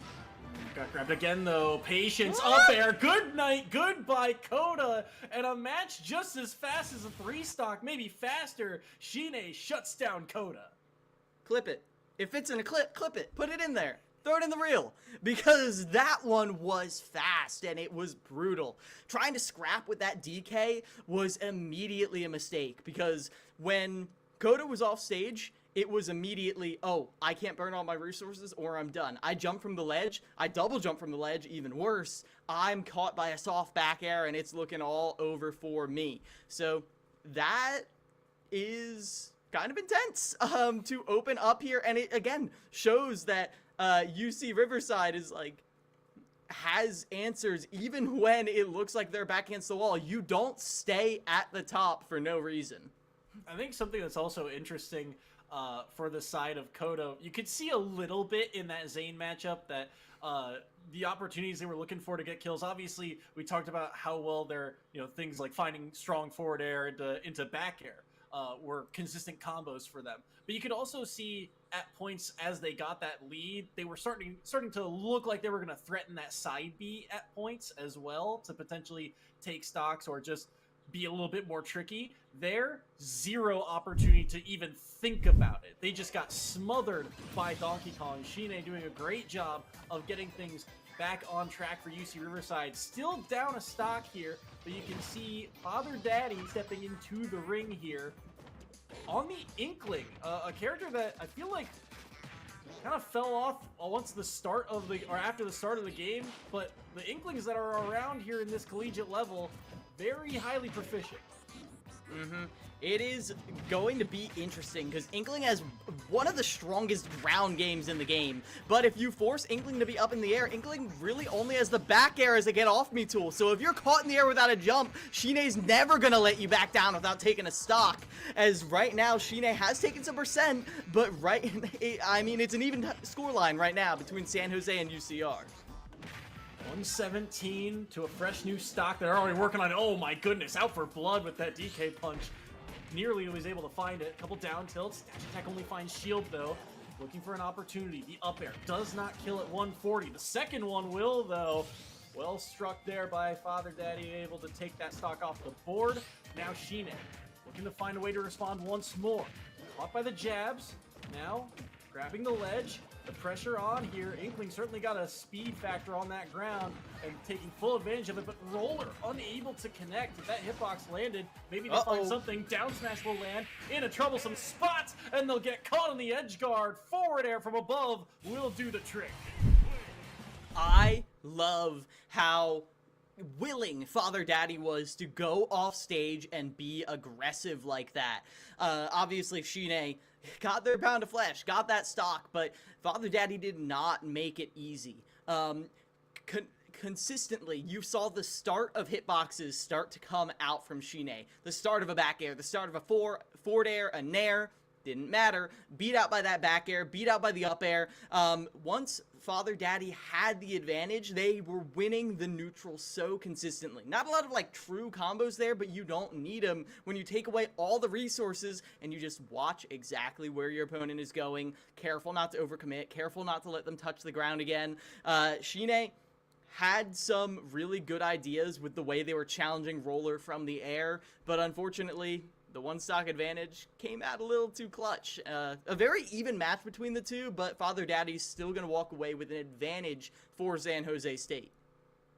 Got grabbed again, though. Patience up there. Good night. Goodbye, Coda. And a match just as fast as a 3-stock, maybe faster. Shine shuts down Coda. Clip it. If it's in a clip, clip it. Put it in there. Throw it in the reel. Because that one was fast and it was brutal. Trying to scrap with that DK was immediately a mistake. Because when Coda was off stage, it was immediately, oh, I can't burn all my resources or I'm done. I jump from the ledge. I double jump from the ledge. Even worse, I'm caught by a soft back air and it's looking all over for me. So that is kind of intense to open up here. And it, again, shows that UC Riverside is like, has answers even when it looks like they're back against the wall. You don't stay at the top for no reason. I think something that's also interesting for the side of Kodo, you could see a little bit in that Zane matchup that the opportunities they were looking for to get kills. Obviously, we talked about how well their things like finding strong forward air into back air were consistent combos for them. But you could also see at points as they got that lead, they were starting to look like they were going to threaten that side B at points as well to potentially take stocks or just be a little bit more tricky. There, zero opportunity to even think about it. They just got smothered by Donkey Kong. Shine doing a great job of getting things back on track for UC Riverside. Still down a stock here, but you can see Father Daddy stepping into the ring here on the Inkling, a character that I feel like kind of fell off once the start of the, or after the start of the game, but the Inklings that are around here in this collegiate level, very highly proficient. It is going to be interesting because Inkling has one of the strongest ground games in the game. But if you force Inkling to be up in the air, Inkling really only has the back air as a get off me tool. So if you're caught in the air without a jump, Shine's never going to let you back down without taking a stock. As right now, Shine has taken some percent, but I mean, it's an even scoreline right now between San Jose and UCR. 117 to a fresh new stock. They're already working on it. Oh my goodness, out for blood with that DK punch. Nearly was able to find it. A couple down tilts. Dash attack only finds shield though. Looking for an opportunity. The up air does not kill at 140. The second one will though. Well struck there by Father Daddy, able to take that stock off the board. Now Shine looking to find a way to respond once more. Caught by the jabs. Now grabbing the ledge. The pressure on here. Inkling certainly got a speed factor on that ground and taking full advantage of it, but Roller unable to connect. If that hitbox landed, maybe they find something. Down smash will land in a troublesome spot, and they'll get caught on the edge guard. Forward air from above will do the trick. I love how willing Father Daddy was to go off stage and be aggressive like that. Obviously, Shine got their pound of flesh, got that stock, but Father Daddy did not make it easy. Consistently, you saw the start of hitboxes start to come out from Shine. The start of a back air, the start of a forward air, a nair, didn't matter. Beat out by that back air, beat out by the up air. Once Father Daddy had the advantage, they were winning the neutral so consistently. Not a lot of like true combos there, but you don't need them when you take away all the resources and you just watch exactly where your opponent is going. Careful not to overcommit, careful not to let them touch the ground again. Shine had some really good ideas with the way they were challenging Roller from the air, but unfortunately, the one stock advantage came out a little too clutch. A very even match between the two, but Father Daddy's still going to walk away with an advantage for San Jose State.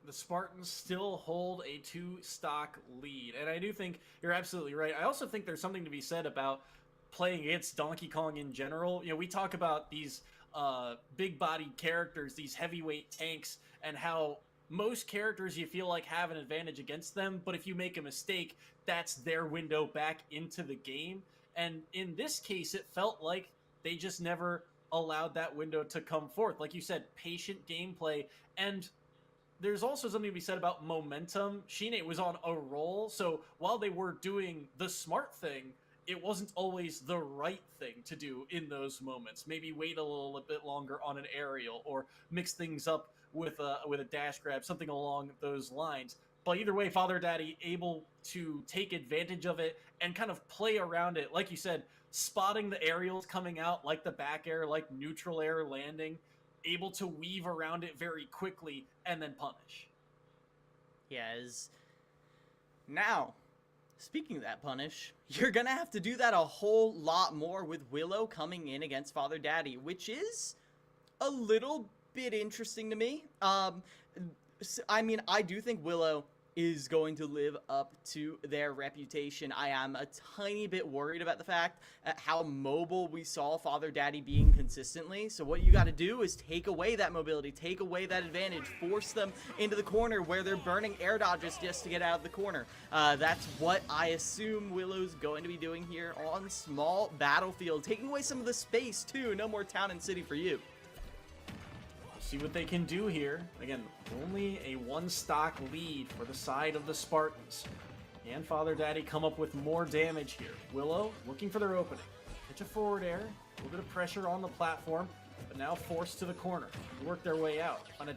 The Spartans still hold a 2-stock lead, and I do think you're absolutely right. I also think there's something to be said about playing against Donkey Kong in general. We talk about these big-bodied characters, these heavyweight tanks, and how most characters you feel like have an advantage against them, but if you make a mistake, that's their window back into the game. And in this case, it felt like they just never allowed that window to come forth. Like you said, patient gameplay. And there's also something to be said about momentum. Shine was on a roll, so while they were doing the smart thing, it wasn't always the right thing to do in those moments. Maybe wait a little bit longer on an aerial or mix things up with a dash grab, something along those lines. But either way, Father Daddy able to take advantage of it and kind of play around it. Like you said, spotting the aerials coming out, like the back air, like neutral air landing, able to weave around it very quickly and then punish. Yes. Now, speaking of that punish, you're going to have to do that a whole lot more with Willow coming in against Father Daddy, which is a little bit interesting to me. I mean, I do think Willow is going to live up to their reputation. I am a tiny bit worried about the fact how mobile we saw Father Daddy being consistently. So what you got to do is take away that mobility, take away that advantage, force them into the corner where they're burning air dodges just to get out of the corner. That's what I assume Willow's going to be doing here on small battlefield, taking away some of the space too. No more town and city for you. See what they can do here. Again, only a one stock lead for the side of the Spartans. And Father Daddy come up with more damage here. Willow looking for their opening. Pitch a forward air, a little bit of pressure on the platform, but now forced to the corner. Work their way out on a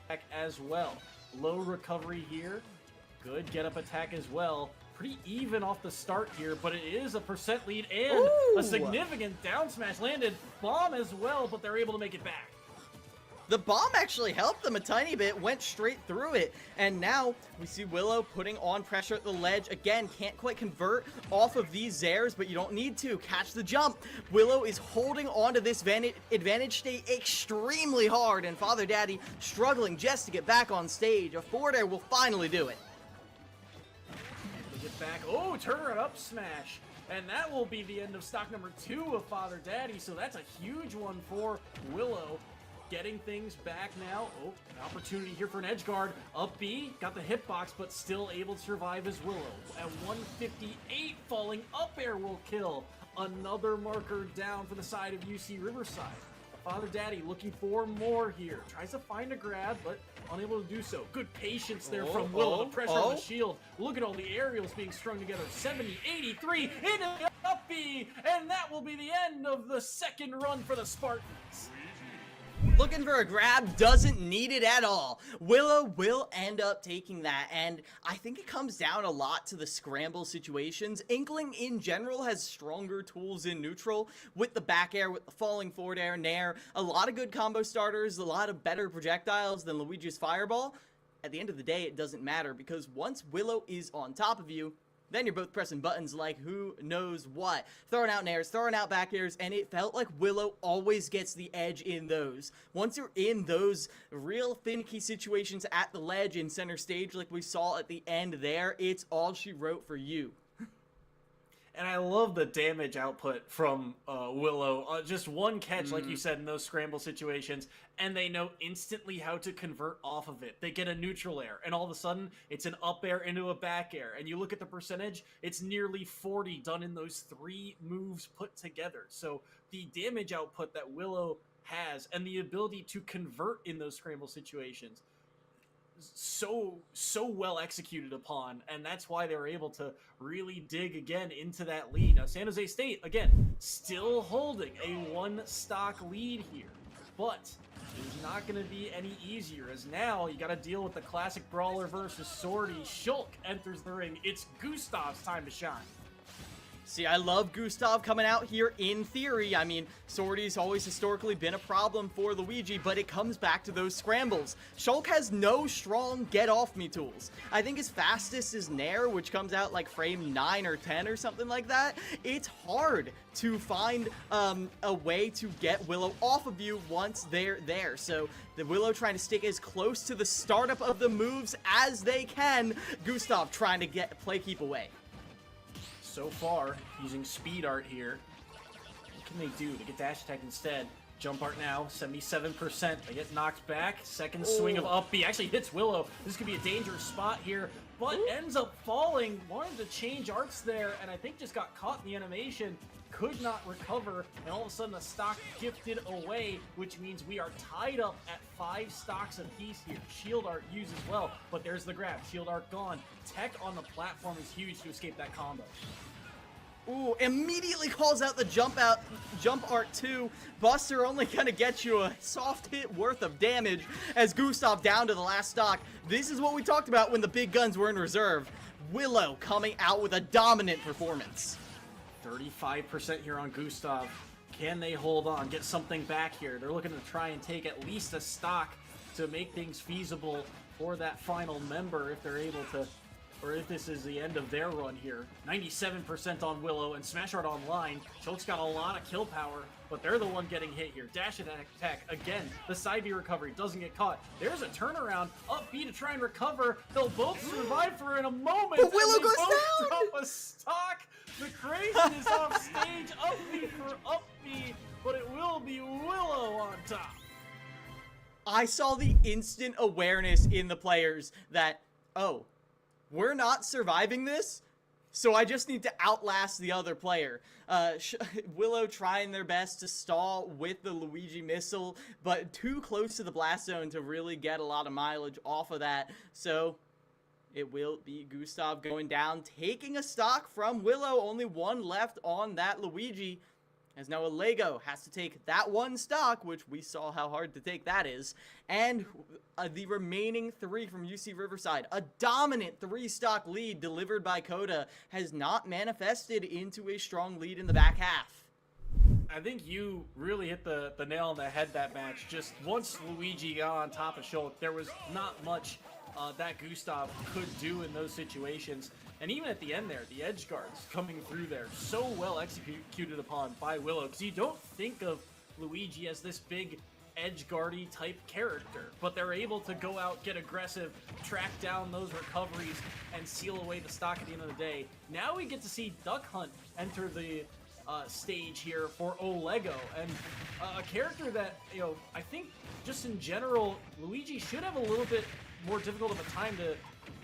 attack as well. Low recovery here. Good get up attack as well. Pretty even off the start here, but it is a percent lead and a significant down smash landed. Bomb as well, but they're able to make it back. The bomb actually helped them a tiny bit, went straight through it, and now we see Willow putting on pressure at the ledge. Again, can't quite convert off of these Zairs, but you don't need to. Catch the jump. Willow is holding on to this advantage state extremely hard, and Father Daddy struggling just to get back on stage. A forward air will finally do it. Get back. Oh, turn up smash. And that will be the end of stock number 2 of Father Daddy, so that's a huge one for Willow. Getting things back now. Oh, an opportunity here for an edge guard. Up B, got the hitbox, but still able to survive as Willow. At 158, falling up air will kill. Another marker down for the side of UC Riverside. Father Daddy looking for more here. Tries to find a grab, but unable to do so. Good patience there from Willow. The pressure on the shield. Look at all the aerials being strung together. 70, 83, into the up B, and that will be the end of the second run for the Spartans. Looking for a grab, doesn't need it at all. Willow will end up taking that, and I think it comes down a lot to the scramble situations. Inkling in general has stronger tools in neutral with the back air, with the falling forward air, nair, a lot of good combo starters, a lot of better projectiles than Luigi's Fireball. At the end of the day, it doesn't matter, because once Willow is on top of you, then you're both pressing buttons like who knows what. Throwing out nairs, throwing out back airs, and it felt like Willow always gets the edge in those. Once you're in those real finicky situations at the ledge in center stage like we saw at the end there, it's all she wrote for you. And I love the damage output from Willow. Just one catch, like you said, in those scramble situations, and they know instantly how to convert off of it. They get a neutral air, and all of a sudden, it's an up air into a back air. And you look at the percentage, it's nearly 40 done in those 3 moves put together. So the damage output that Willow has and the ability to convert in those scramble situations, so well executed upon, and that's why they were able to really dig again into that lead. Now San Jose State again still holding a 1 stock lead here, but it's not going to be any easier, as now you got to deal with the classic brawler versus Swordy. Shulk enters the ring. It's Gustav's time to shine. See, I love Gustav coming out here in theory. I mean, Swordy's always historically been a problem for Luigi, but it comes back to those scrambles. Shulk has no strong get-off-me tools. I think his fastest is Nair, which comes out like frame 9 or 10 or something like that. It's hard to find a way to get Willow off of you once they're there. So the Willow trying to stick as close to the startup of the moves as they can. Gustav trying to play keep away. So far, using speed art here. What can they do to get dash attack instead? Jump art now, 77%. They get knocked back. Second swing of up B actually hits Willow. This could be a dangerous spot here, but ends up falling. Wanted to change arts there, and I think just got caught in the animation. Could not recover, and all of a sudden the stock gifted away, which means we are tied up at 5 stocks apiece here. Shield art used as well, but there's the grab. Shield art gone. Tech on the platform is huge to escape that combo. Ooh, immediately calls out the jump art 2. Buster only gonna get you a soft hit worth of damage as Gustav down to the last stock. This is what we talked about when the big guns were in reserve. Willow coming out with a dominant performance. 35% here on Gustav. Can they hold on, get something back here? They're looking to try and take at least a stock to make things feasible for that final member if they're able to, or if this is the end of their run here. 97% on Willow and Smash Art online. Choke's got a lot of kill power, but they're the one getting hit here. Dash attack again. The side B recovery doesn't get caught. There's a turnaround. Up B to try and recover. They'll both survive for in a moment. But Willow and they goes both down! drop a stock. The Craven is off stage. Up B for up B, but it will be Willow on top. I saw the instant awareness in the players that, oh, we're not surviving this, so I just need to outlast the other player. Willow trying their best to stall with the Luigi missile, but too close to the blast zone to really get a lot of mileage off of that. So it will be Gustav going down, taking a stock from Willow. Only one left on that Luigi. As now Lego has to take that one stock, which we saw how hard to take that is, and the remaining 3 from UC Riverside. A dominant 3-stock lead delivered by Coda has not manifested into a strong lead in the back half. I think you really hit the nail on the head that match. Just once Luigi got on top of Shulk, there was not much that Gustav could do in those situations. And even at the end there, the edge guards coming through there, so well executed upon by Willow, because you don't think of Luigi as this big edge guardy type character, but they're able to go out, get aggressive, track down those recoveries, and seal away the stock at the end of the day. Now we get to see Duck Hunt enter the stage here for Olego, and a character that, you know, I think just in general, Luigi should have a little bit more difficult of a time to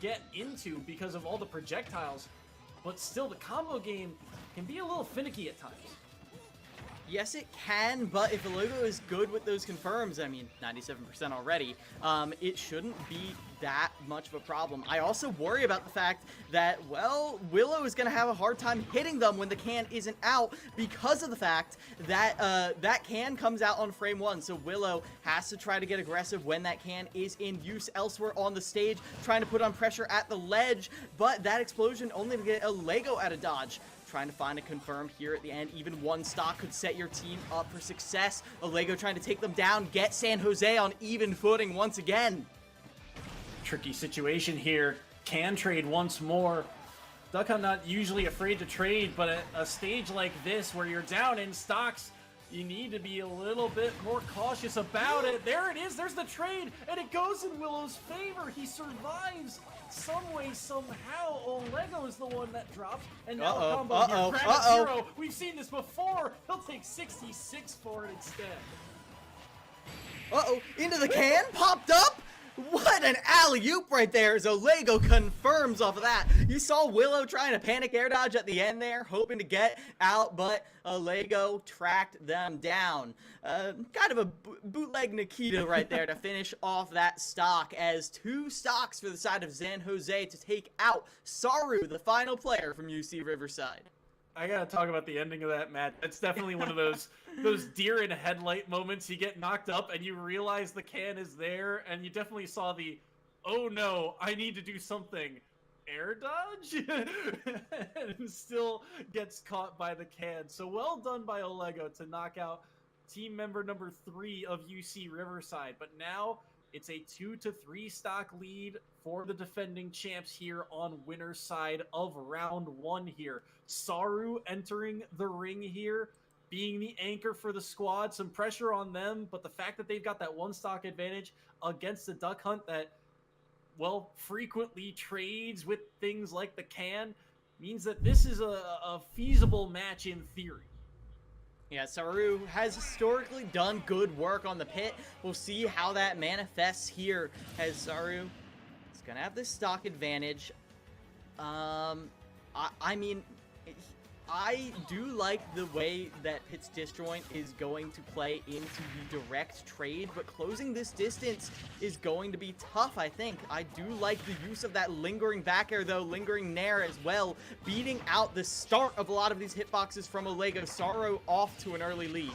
get into because of all the projectiles, but still the combo game can be a little finicky at times. Yes, it can, but if Olego is good with those confirms, I mean, 97% already, it shouldn't be that much of a problem. I also worry about the fact that, well, Willow is going to have a hard time hitting them when the can isn't out because of the fact that that can comes out on frame 1. So Willow has to try to get aggressive when that can is in use elsewhere on the stage, trying to put on pressure at the ledge, but that explosion only to get Olego out of dodge. Trying to find a confirm here at the end. Even one stock could set your team up for success. Olego trying to take them down, get San Jose on even footing once again. Tricky situation here. Can trade once more. Duck Hunt not usually afraid to trade, but at a stage like this where you're down in stocks, you need to be a little bit more cautious about it. There it is. There's the trade, and it goes in Willow's favor. He survives some way, somehow. Olego is the one that drops, and now a combo here. Granite Zero. We've seen this before. He'll take 66 for it instead. Into the can, popped up. What an alley-oop right there as Olego confirms off of that. You saw Willow trying to panic air dodge at the end there, hoping to get out, but Olego tracked them down. Kind of a bootleg Nikita right there to finish off that stock, as 2 stocks for the side of San Jose to take out Saru, the final player from UC Riverside. I gotta talk about the ending of that match. It's definitely one of those deer in headlight moments. You get knocked up and you realize the can is there, and you definitely saw the, oh no, I need to do something, air dodge, and still gets caught by the can. So well done by Olego to knock out team member number 3 of UC Riverside. But now it's a 2-3 stock lead for the defending champs here on winner's side of round 1 here. Saru entering the ring here, being the anchor for the squad. Some pressure on them, but the fact that they've got that 1 stock advantage against the Duck Hunt that, well, frequently trades with things like the can means that this is a feasible match in theory. Yeah, Saru has historically done good work on the pit. We'll see how that manifests here, as Saru is going to have this stock advantage. I mean, I do like the way that Pitt's Disjoint is going to play into the direct trade, but closing this distance is going to be tough, I think. I do like the use of that lingering back air, though, lingering nair as well, beating out the start of a lot of these hitboxes from Olego. Sorrow off to an early lead.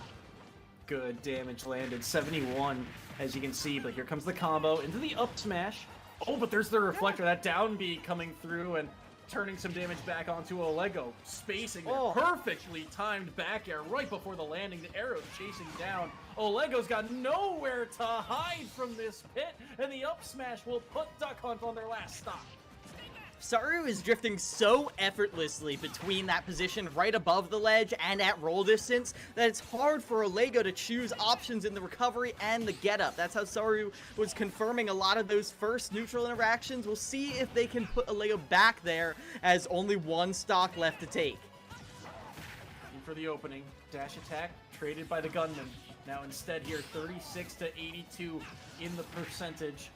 Good damage landed, 71, as you can see, but here comes the combo into the up smash. Oh, but there's the reflector, that down B coming through and turning some damage back onto Olego. Spacing there. Perfectly timed back air right before the landing. The arrow's chasing down. Olego's got nowhere to hide from this pit, and the up smash will put Duck Hunt on their last stop. Saru is drifting so effortlessly between that position right above the ledge and at roll distance that it's hard for Olego to choose options in the recovery and the get-up. That's how Saru was confirming a lot of those first neutral interactions. We'll see if they can put Olego back there as only one stock left to take. In for the opening, dash attack traded by the gunman. Now instead here, 36 to 82 in the percentage,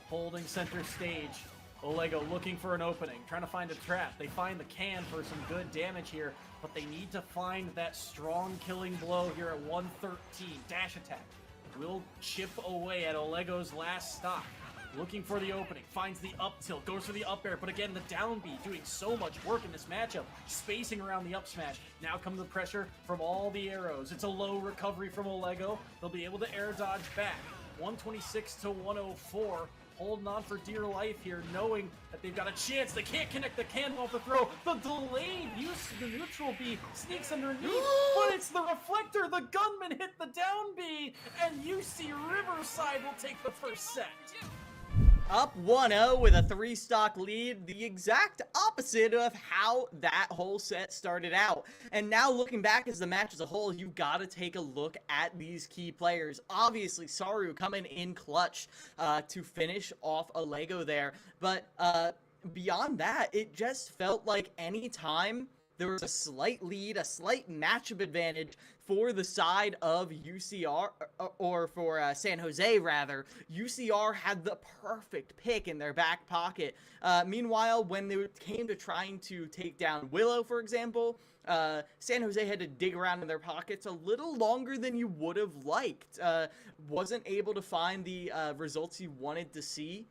holding center stage. Olego looking for an opening, trying to find a trap. They find the can for some good damage here, but they need to find that strong killing blow here at 113. Dash attack will chip away at Olego's last stop. Looking for the opening, finds the up tilt, goes for the up air, but again, the down B doing so much work in this matchup, spacing around the up smash. Now comes the pressure from all the arrows. It's a low recovery from Olego. They'll be able to air dodge back. 126 to 104. Holding on for dear life here, knowing that they've got a chance. They can't connect the can off the throw. The delayed use of the neutral B sneaks underneath, but it's the reflector. The gunman hit the down B, and UC Riverside will take the first set. Up 1-0 with a 3-stock lead, the exact opposite of how that whole set started out. And now looking back as the match as a whole, you gotta take a look at these key players. Obviously, Saru coming in clutch to finish off Olego there. But beyond that, it just felt like any time there was a slight lead, a slight matchup advantage for the side of UCR, or for San Jose rather. UCR had the perfect pick in their back pocket. Meanwhile, when they came to trying to take down Willow, for example, San Jose had to dig around in their pockets a little longer than you would have liked. Wasn't able to find the results you wanted to see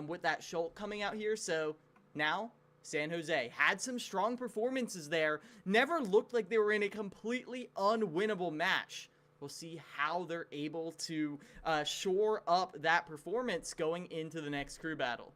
with that Schultz coming out here, so now San Jose had some strong performances there, never looked like they were in a completely unwinnable match. We'll see how they're able to shore up that performance going into the next crew battle.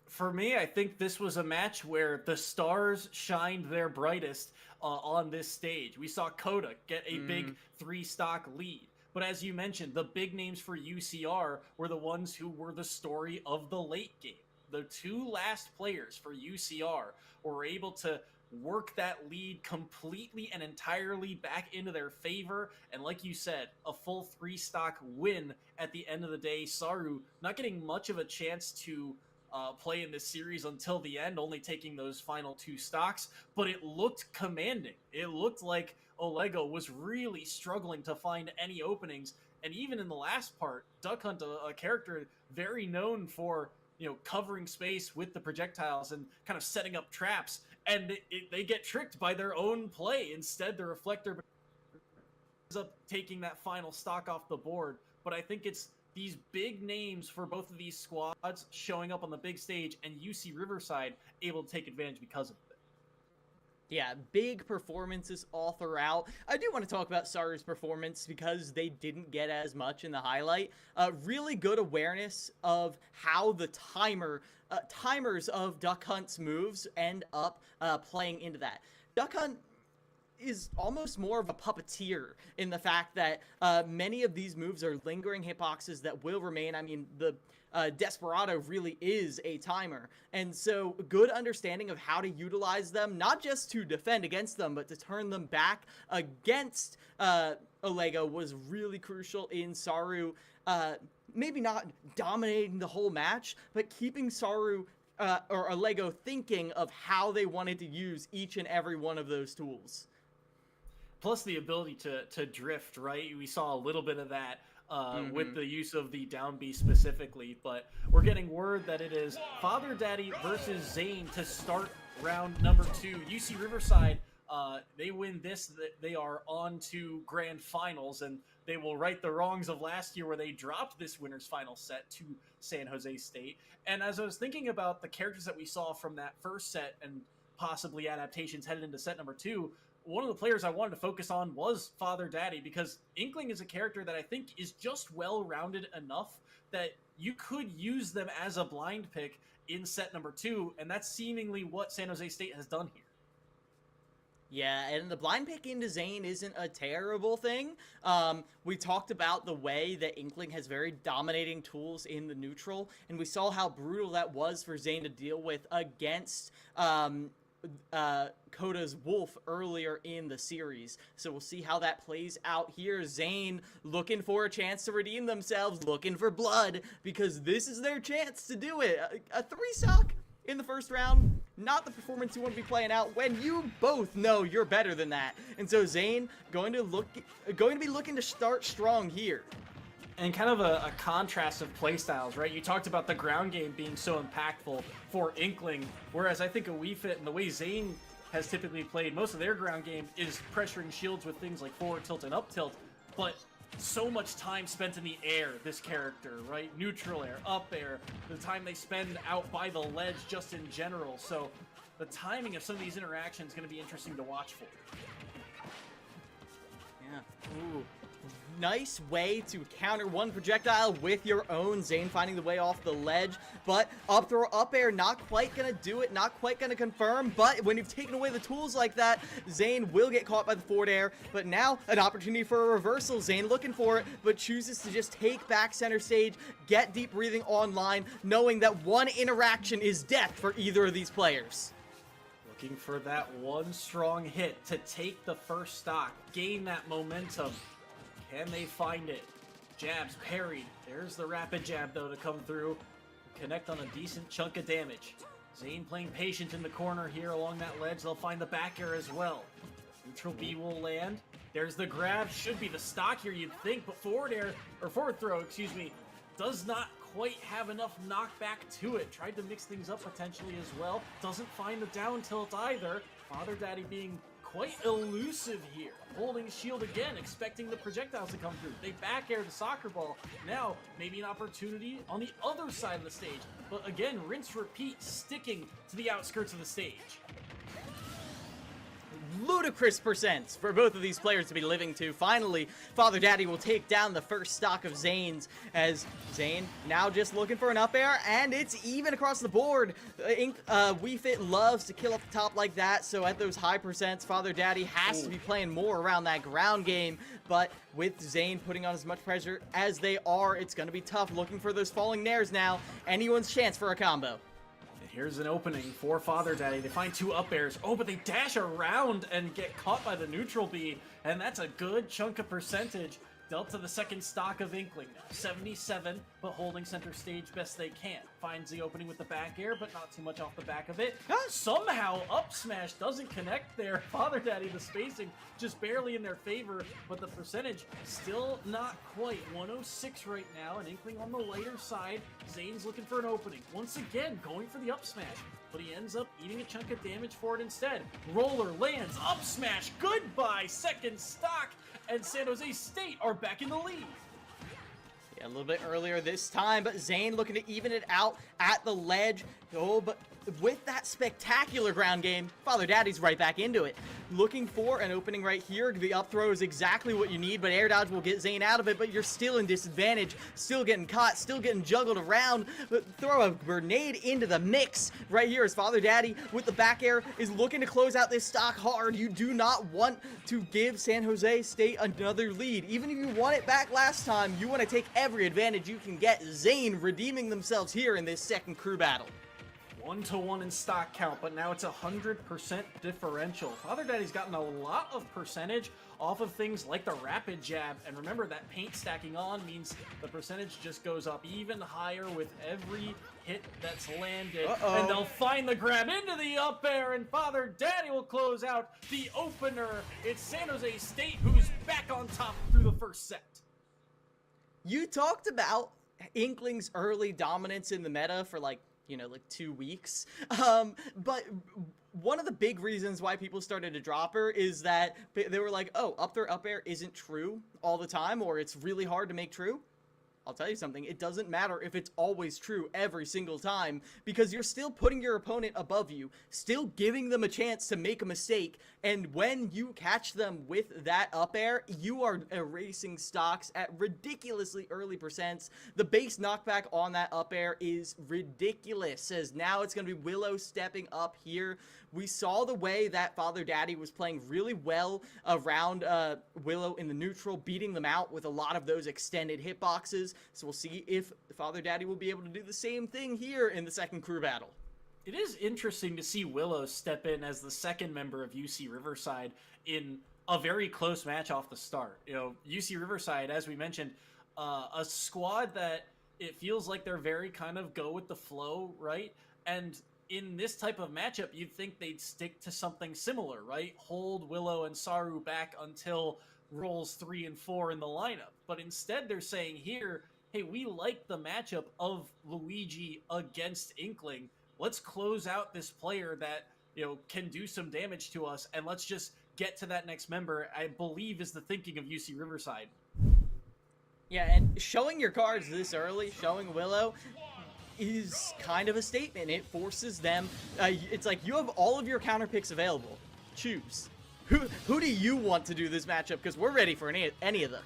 For me, I think this was a match where the stars shined their brightest on this stage. We saw Coda get a big 3-stock lead. But as you mentioned, the big names for UCR were the ones who were the story of the late game. The two last players for UCR were able to work that lead completely and entirely back into their favor. And like you said, a full 3-stock win at the end of the day. Saru not getting much of a chance to play in this series until the end, only taking those final 2 stocks. But it looked commanding. It looked like Olego was really struggling to find any openings. And even in the last part, Duck Hunt, a character very known for covering space with the projectiles and kind of setting up traps, and they get tricked by their own play. Instead, the reflector ends up taking that final stock off the board. But I think it's these big names for both of these squads showing up on the big stage, and UC Riverside able to take advantage because of it. Yeah, big performances all throughout. I do want to talk about Saru's performance because they didn't get as much in the highlight. Really good awareness of how the timers of Duck Hunt's moves end up playing into that. Duck Hunt is almost more of a puppeteer in the fact that many of these moves are lingering hitboxes that will remain. I mean, the Desperado really is a timer, and so good understanding of how to utilize them, not just to defend against them, but to turn them back against Olego was really crucial in Saru. Maybe not dominating the whole match, but keeping Saru or Olego thinking of how they wanted to use each and every one of those tools. Plus the ability to drift, right? We saw a little bit of that with the use of the down B specifically, but we're getting word that it is Father Daddy versus Zane to start round number 2. UC Riverside They win this, they are on to grand finals, and they will right the wrongs of last year where they dropped this winner's final set to San Jose State. And as I was thinking about the characters that we saw from that first set and possibly adaptations headed into set number 2, one of the players I wanted to focus on was Father Daddy, because Inkling is a character that I think is just well-rounded enough that you could use them as a blind pick in set number 2, and that's seemingly what San Jose State has done here. Yeah, and the blind pick into Zane isn't a terrible thing. We talked about the way that Inkling has very dominating tools in the neutral, and we saw how brutal that was for Zane to deal with against Koda's Wolf earlier in the series. So we'll see how that plays out here. Zane looking for a chance to redeem themselves, looking for blood, because this is their chance to do it. A 3-stock in the first round, not the performance you want to be playing out when you both know you're better than that. And so Zane going to be looking to start strong here. And kind of a contrast of playstyles, right? You talked about the ground game being so impactful for Inkling, whereas I think a Wii Fit and the way Zane has typically played most of their ground game is pressuring shields with things like forward tilt and up tilt, but so much time spent in the air, this character, right? Neutral air, up air, the time they spend out by the ledge just in general. So the timing of some of these interactions is going to be interesting to watch for. Yeah. Ooh. Nice way to counter one projectile with your own. Zane finding the way off the ledge, but up throw, up air, not quite gonna do it, not quite gonna confirm, but when you've taken away the tools like that, Zane will get caught by the forward air, but now an opportunity for a reversal. Zane looking for it, but chooses to just take back center stage, get deep breathing online, knowing that one interaction is death for either of these players. Looking for that one strong hit to take the first stock, gain that momentum. Can they find it? Jabs parried. There's the rapid jab, though, to come through. Connect on a decent chunk of damage. Zane playing patient in the corner here along that ledge. They'll find the back air as well. Neutral B will land. There's the grab. Should be the stock here, you'd think, but forward throw, excuse me, does not quite have enough knockback to it. Tried to mix things up potentially as well. Doesn't find the down tilt either. Father Daddy being quite elusive here. Holding shield again, expecting the projectiles to come through. They back air the soccer ball. Now, maybe an opportunity on the other side of the stage. But again, rinse, repeat, sticking to the outskirts of the stage. Ludicrous percents for both of these players to be living to. Finally, Father Daddy will take down the first stock of Zane's, as Zane now just looking for an up air, and it's even across the board. Wii Fit loves to kill off the top like that, so at those high percents, Father Daddy has to be playing more around that ground game, but with Zane putting on as much pressure as they are, it's going to be tough. Looking for those falling nairs now. Anyone's chance for a combo. Here's an opening for Father Daddy. They find 2 up airs. Oh, but they dash around and get caught by the neutral B, and that's a good chunk of percentage dealt to the second stock of Inkling. 77, but holding center stage best they can. Finds the opening with the back air, but not too much off the back of it. Somehow, up smash doesn't connect there. Father Daddy, the spacing just barely in their favor, but the percentage still not quite. 106 right now, and Inkling on the lighter side. Zane's looking for an opening. Once again, going for the up smash, but he ends up eating a chunk of damage for it instead. Roller lands, up smash, goodbye, second stock, and San Jose State are back in the lead. Yeah, a little bit earlier this time, but Zane looking to even it out at the ledge. Oh, but with that spectacular ground game, Father Daddy's right back into it. Looking for an opening right here. The up throw is exactly what you need, but air dodge will get Zane out of it, but you're still in disadvantage. Still getting caught, still getting juggled around. But throw a grenade into the mix right here as Father Daddy with the back air is looking to close out this stock hard. You do not want to give San Jose State another lead. Even if you won it back last time, you want to take every advantage you can get. Zane redeeming themselves here in this second crew battle. 1-to-1 in stock count, but now it's 100% differential. Father Daddy's gotten a lot of percentage off of things like the rapid jab, and remember that paint stacking on means the percentage just goes up even higher with every hit that's landed. And they'll find the grab into the up air, and Father Daddy will close out the opener. It's San Jose State who's back on top through the first set. You talked about Inkling's early dominance in the meta for like 2 weeks. But one of the big reasons why people started to drop her is that they were like, oh, up throw up air isn't true all the time, or it's really hard to make true. I'll tell you something, it doesn't matter if it's always true every single time, because you're still putting your opponent above you, still giving them a chance to make a mistake, and when you catch them with that up air, you are erasing stocks at ridiculously early percents. The base knockback on that up air is ridiculous, as now it's going to be Willow stepping up here. We saw the way that Father Daddy was playing really well around Willow in the neutral, beating them out with a lot of those extended hitboxes. So we'll see if Father Daddy will be able to do the same thing here in the second crew battle. It is interesting to see Willow step in as the second member of UC Riverside in a very close match off the start. You know, UC Riverside, as we mentioned, a squad that it feels like they're very kind of go with the flow, right? And in this type of matchup, you'd think they'd stick to something similar, right? Hold Willow and Saru back until rolls 3 and 4 in the lineup. But instead, they're saying here, hey, we like the matchup of Luigi against Inkling. Let's close out this player that, you know, can do some damage to us, and let's just get to that next member, I believe is the thinking of UC Riverside. Yeah, and showing your cards this early, showing Willow, is kind of a statement. It forces them, it's like you have all of your counter picks available. Choose. Who do you want to do this matchup? Because we're ready for any of them.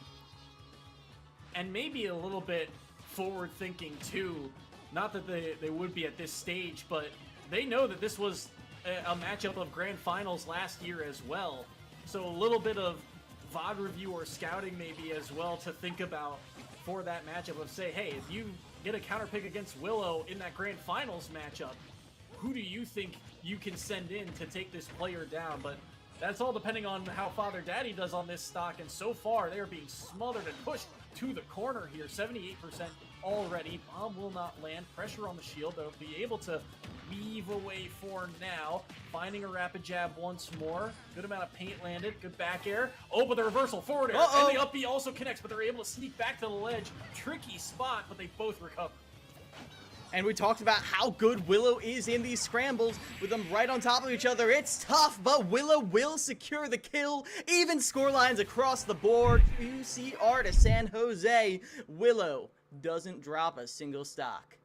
And maybe a little bit forward thinking too. Not that they would be at this stage, but they know that this was a matchup of grand finals last year as well. So a little bit of VOD review or scouting maybe as well to think about for that matchup of say, hey, if you get a counter pick against Willow in that grand finals matchup, who do you think you can send in to take this player down? But that's all depending on how Father Daddy does on this stock, and so far they are being smothered and pushed to the corner here. 78% already. Bomb will not land. Pressure on the shield. They'll be able to weave away for now. Finding a rapid jab once more. Good amount of paint landed. Good back air. Oh, but the reversal forward air. And the up B also connects, but they're able to sneak back to the ledge. Tricky spot, but they both recover. And we talked about how good Willow is in these scrambles with them right on top of each other. It's tough, but Willow will secure the kill. Even scorelines across the board. UCR to San Jose. Willow doesn't drop a single stock.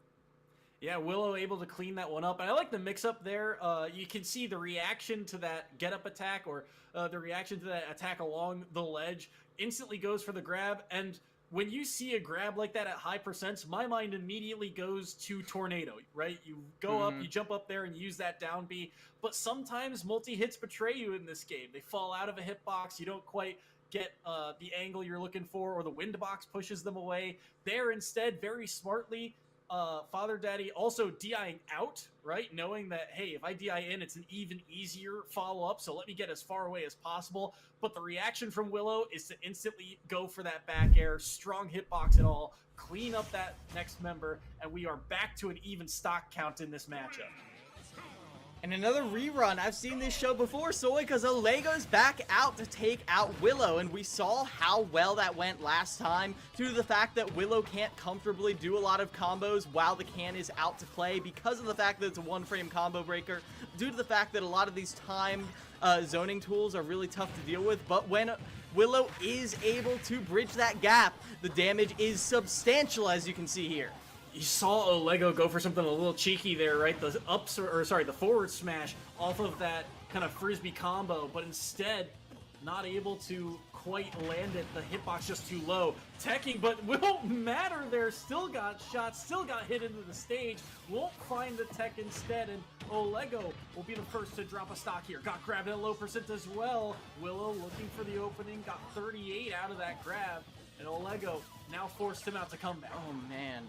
Yeah, Willow able to clean that one up. And I like the mix-up there. You can see the reaction to that get-up attack, or the reaction to that attack along the ledge, instantly goes for the grab. And when you see a grab like that at high percents, my mind immediately goes to Tornado, right? You go up, you jump up there and use that down B. But sometimes multi-hits betray you in this game. They fall out of a hitbox. You don't quite get the angle you're looking for, or the wind box pushes them away. There instead, very smartly, Father Daddy also DIing out, right? Knowing that, hey, if I DI in, it's an even easier follow-up, so let me get as far away as possible. But the reaction from Willow is to instantly go for that back air, strong hitbox and all, clean up that next member, and we are back to an even stock count in this matchup. And another rerun. I've seen this show before, Soy, because Olego's back out to take out Willow, and we saw how well that went last time due to the fact that Willow can't comfortably do a lot of combos while the can is out to play because of the fact that it's a one-frame combo breaker, due to the fact that a lot of these timed zoning tools are really tough to deal with. But when Willow is able to bridge that gap, the damage is substantial, as you can see here. You saw Olego go for something a little cheeky there, right? The the forward smash off of that kind of frisbee combo, but instead not able to quite land it. The hitbox just too low. Teching, but won't matter there. Still got shot, still got hit into the stage. Won't find the tech instead, and Olego will be the first to drop a stock here. Got grabbed at a low percent as well. Willow looking for the opening, got 38 out of that grab, and Olego now forced him out to come back. Oh, man.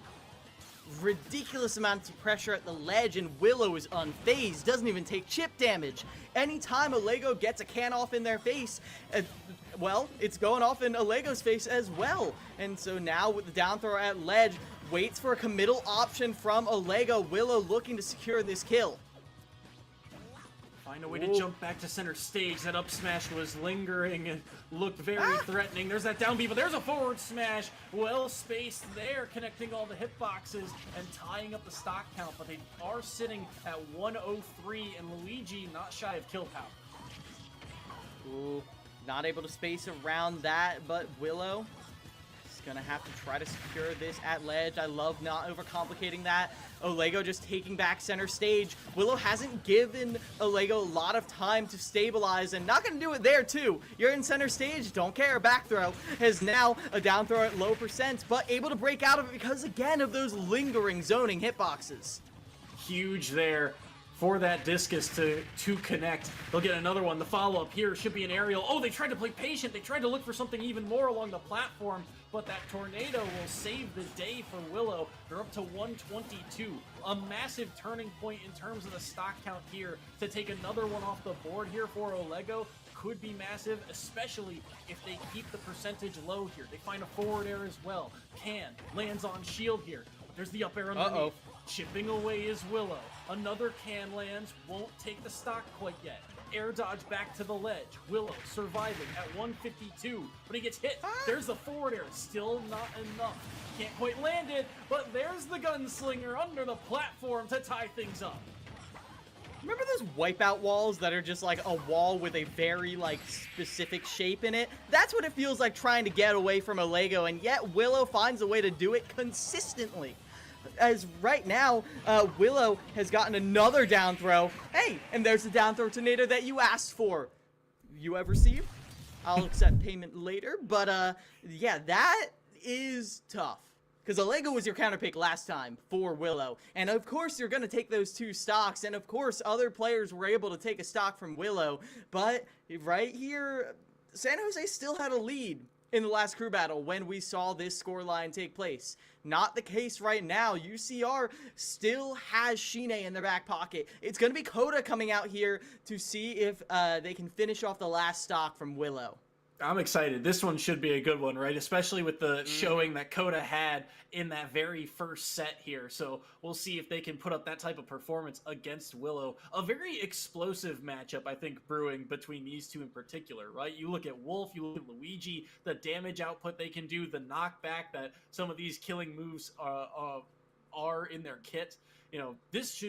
Ridiculous amounts of pressure at the ledge, and Willow is unfazed, doesn't even take chip damage. Anytime Olego gets a can off in their face, well, it's going off in Olego's face as well. And so now with the down throw at ledge, waits for a committal option from Olego. Willow looking to secure this kill. Find a way to jump back to center stage. That up smash was lingering and looked very threatening. There's that down B, but there's a forward smash. Well spaced there, connecting all the hitboxes and tying up the stock count. But they are sitting at 103, and Luigi not shy of kill power. Ooh, not able to space around that, but Willow is gonna have to try to secure this at ledge. I love not overcomplicating that. Olego just taking back center stage. Willow hasn't given Olego a lot of time to stabilize, and not gonna do it there too. You're in center stage, don't care. Back throw is now a down throw at low percent, but able to break out of it because again of those lingering zoning hitboxes. Huge there for that discus to connect. They'll get another one. The follow-up here should be an aerial. Oh, they tried to play patient. They tried to look for something even more along the platform, but that tornado will save the day for Willow. They're up to 122. A massive turning point in terms of the stock count here. To take another one off the board here for Olego could be massive, especially if they keep the percentage low here. They find a forward air as well. Can lands on shield here. There's the up air underneath. Chipping away is Willow. Another can lands, won't take the stock quite yet. Air dodge back to the ledge. Willow surviving at 152, but he gets hit. There's the forward air, still not enough. Can't quite land it, but there's the gunslinger under the platform to tie things up. Remember those wipeout walls that are just like a wall with a very like specific shape in it? That's what it feels like trying to get away from Olego, and yet Willow finds a way to do it consistently. As right now, Willow has gotten another down throw. Hey, and there's the down throw tornado that you asked for. You have received. I'll accept payment later, but yeah, that is tough. Because Olego was your counter pick last time for Willow. And of course, you're going to take those two stocks. And of course, other players were able to take a stock from Willow. But right here, San Jose still had a lead in the last crew battle when we saw this scoreline take place. Not the case right now. UCR still has Shine in their back pocket. It's going to be Coda coming out here to see if they can finish off the last stock from Willow. I'm excited. This one should be a good one, right? Especially with the showing that Coda had in that very first set here. So we'll see if they can put up that type of performance against Willow. A very explosive matchup, I think, brewing between these two in particular, right? You look at Wolf, you look at Luigi, the damage output they can do, the knockback that some of these killing moves are in their kit. You know, this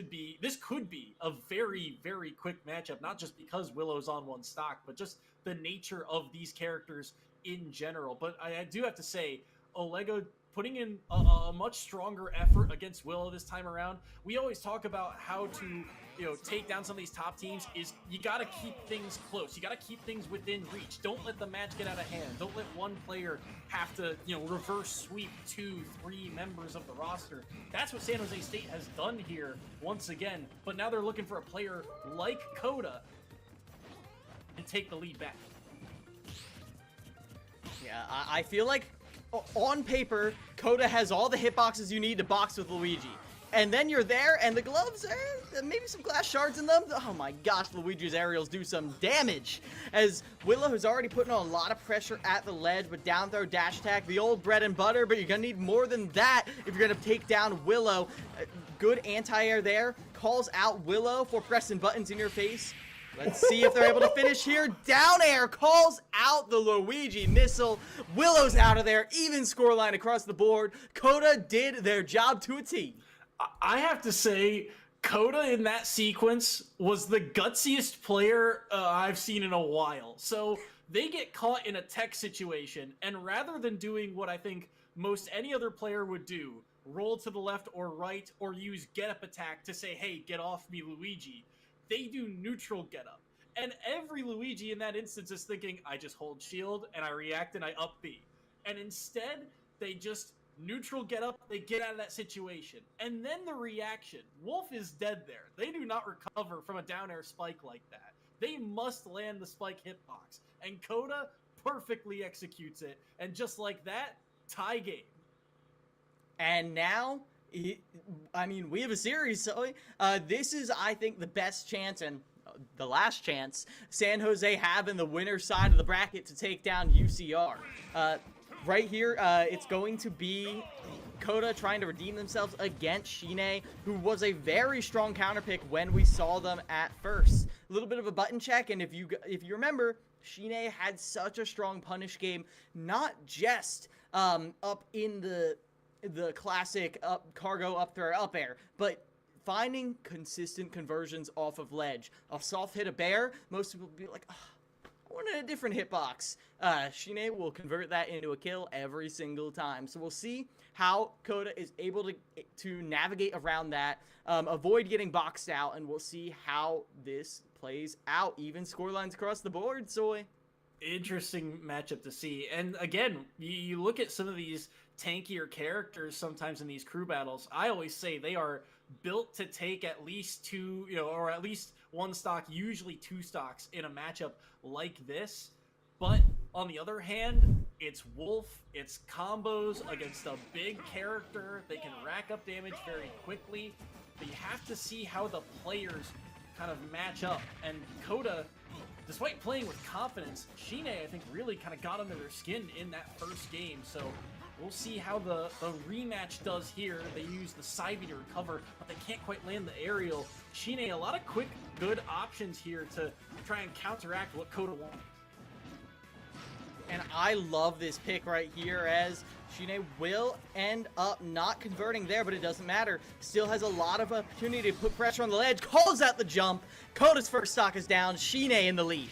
could be a very, very quick matchup, not just because Willow's on one stock, but just the nature of these characters in general. But I do have to say, Olego putting in a much stronger effort against Willow this time around. We always talk about how to, you know, take down some of these top teams. Is you got to keep things close. You got to keep things within reach. Don't let the match get out of hand. Don't let one player have to, you know, reverse sweep 2-3 members of the roster. That's what San Jose State has done here once again. But now they're looking for a player like Coda and take the lead back. Yeah, I feel like on paper, Coda has all the hitboxes you need to box with Luigi. And then you're there, and the gloves, maybe some glass shards in them. Oh my gosh, Luigi's aerials do some damage. As Willow has already put on a lot of pressure at the ledge with down throw, dash attack, the old bread and butter, but you're going to need more than that if you're going to take down Willow. Good anti-air there. Calls out Willow for pressing buttons in your face. Let's see if they're able to finish here. Down air calls out the Luigi missile. Willow's out of there. Even scoreline across the board. Coda did their job to a T. I have to say, Coda in that sequence was the gutsiest player I've seen in a while. So they get caught in a tech situation, and rather than doing what I think most any other player would do, roll to the left or right, or use get-up attack to say, hey, get off me, Luigi, they do neutral get-up. And every Luigi in that instance is thinking, I just hold shield, and I react, and I up B. And instead, they just neutral get up, they get out of that situation. And then the reaction. Wolf is dead there. They do not recover from a down air spike like that. They must land the spike hitbox. And Coda perfectly executes it. And just like that, tie game. And now, I mean, we have a series, so this is, I think, the best chance and the last chance San Jose have in the winner's side of the bracket to take down UCR. Right here, it's going to be Coda trying to redeem themselves against Shine, who was a very strong counter pick when we saw them at first. A little bit of a button check, and if you remember, Shine had such a strong punish game, not just up in the classic cargo up throw up air, but finding consistent conversions off of ledge. A soft hit a bear, most people will be like, oh, I wanted a different hitbox. Shine will convert that into a kill every single time. So we'll see how Coda is able to navigate around that, avoid getting boxed out, and we'll see how this plays out. Even scorelines across the board, Soy. Interesting matchup to see. And again, you look at some of these tankier characters sometimes in these crew battles. I always say they are built to take at least two, or at least one stock, usually two stocks in a matchup like this. But on the other hand, it's Wolf, it's combos against a big character. They can rack up damage very quickly. But you have to see how the players kind of match up. And Coda, despite playing with confidence, Shine, I think, really kind of got under their skin in that first game. So we'll see how the rematch does here. They use the side B to recover, but they can't quite land the aerial. Shine, a lot of quick, good options here to try and counteract what Coda wants. And I love this pick right here, as Shine will end up not converting there, but it doesn't matter. Still has a lot of opportunity to put pressure on the ledge. Calls out the jump. Coda's first stock is down. Shine in the lead.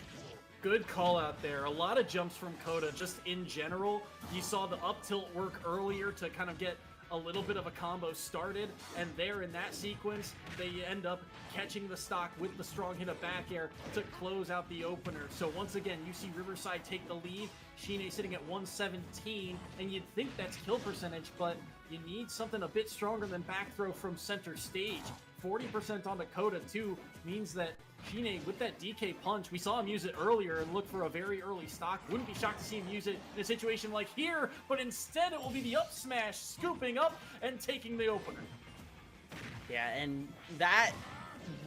Good call out there. A lot of jumps from Coda just in general. You saw the up tilt work earlier to kind of get a little bit of a combo started, and there in that sequence, they end up catching the stock with the strong hit of back air to close out the opener. So once again, you see Riverside take the lead. Shine sitting at 117, and you'd think that's kill percentage, but you need something a bit stronger than back throw from center stage. 40% on the Coda too means that Shine, with that DK punch, we saw him use it earlier and look for a very early stock. Wouldn't be shocked to see him use it in a situation like here, but instead it will be the up smash, scooping up and taking the opener. Yeah, and that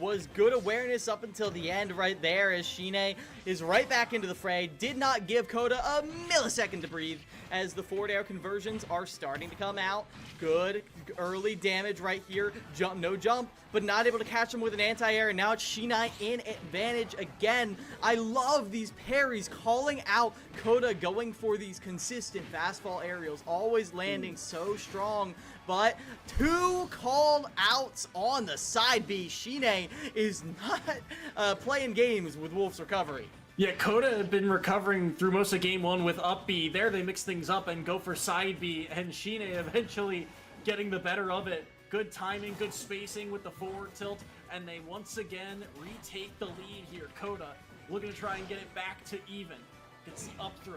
was good awareness up until the end right there, as Shine is right back into the fray. Did not give Coda a millisecond to breathe, as the forward air conversions are starting to come out. Good early damage right here. Jump, no jump, but not able to catch him with an anti-air, and now it's Shine in advantage again. I love these parries, calling out Coda, going for these consistent fastfall aerials, always landing so strong. But two called outs on the side B. Shine is not playing games with Wolf's recovery. Yeah, Coda had been recovering through most of game one with up B. There they mix things up and go for side B, and Shine eventually getting the better of it. Good timing, good spacing with the forward tilt, and they once again retake the lead here. Coda looking to try and get it back to even. Gets the up throw.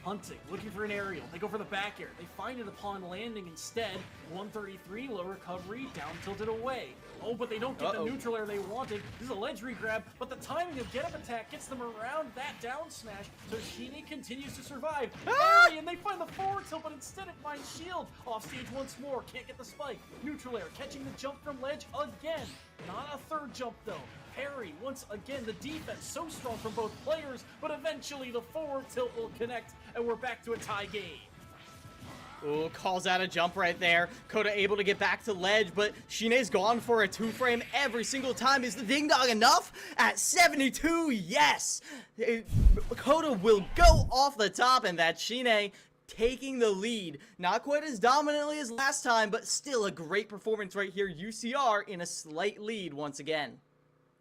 Hunting, looking for an aerial. They go for the back air. They find it upon landing instead. 133, low recovery, down tilted away. Oh, but they don't get the neutral air they wanted. This is a ledge regrab, but the timing of get up attack gets them around that down smash, so Shine continues to survive. Parry, and they find the forward tilt, but instead it finds shield. Off stage once more, can't get the spike. Neutral air, catching the jump from ledge again. Not a third jump though. Parry, once again, the defense so strong from both players, but eventually the forward tilt will connect, and we're back to a tie game. Ooh, calls out a jump right there. Coda able to get back to ledge, but Shine's gone for a two-frame every single time. Is the ding-dong enough? At 72, yes! Coda will go off the top, and that's Shine taking the lead. Not quite as dominantly as last time, but still a great performance right here. UCR in a slight lead once again.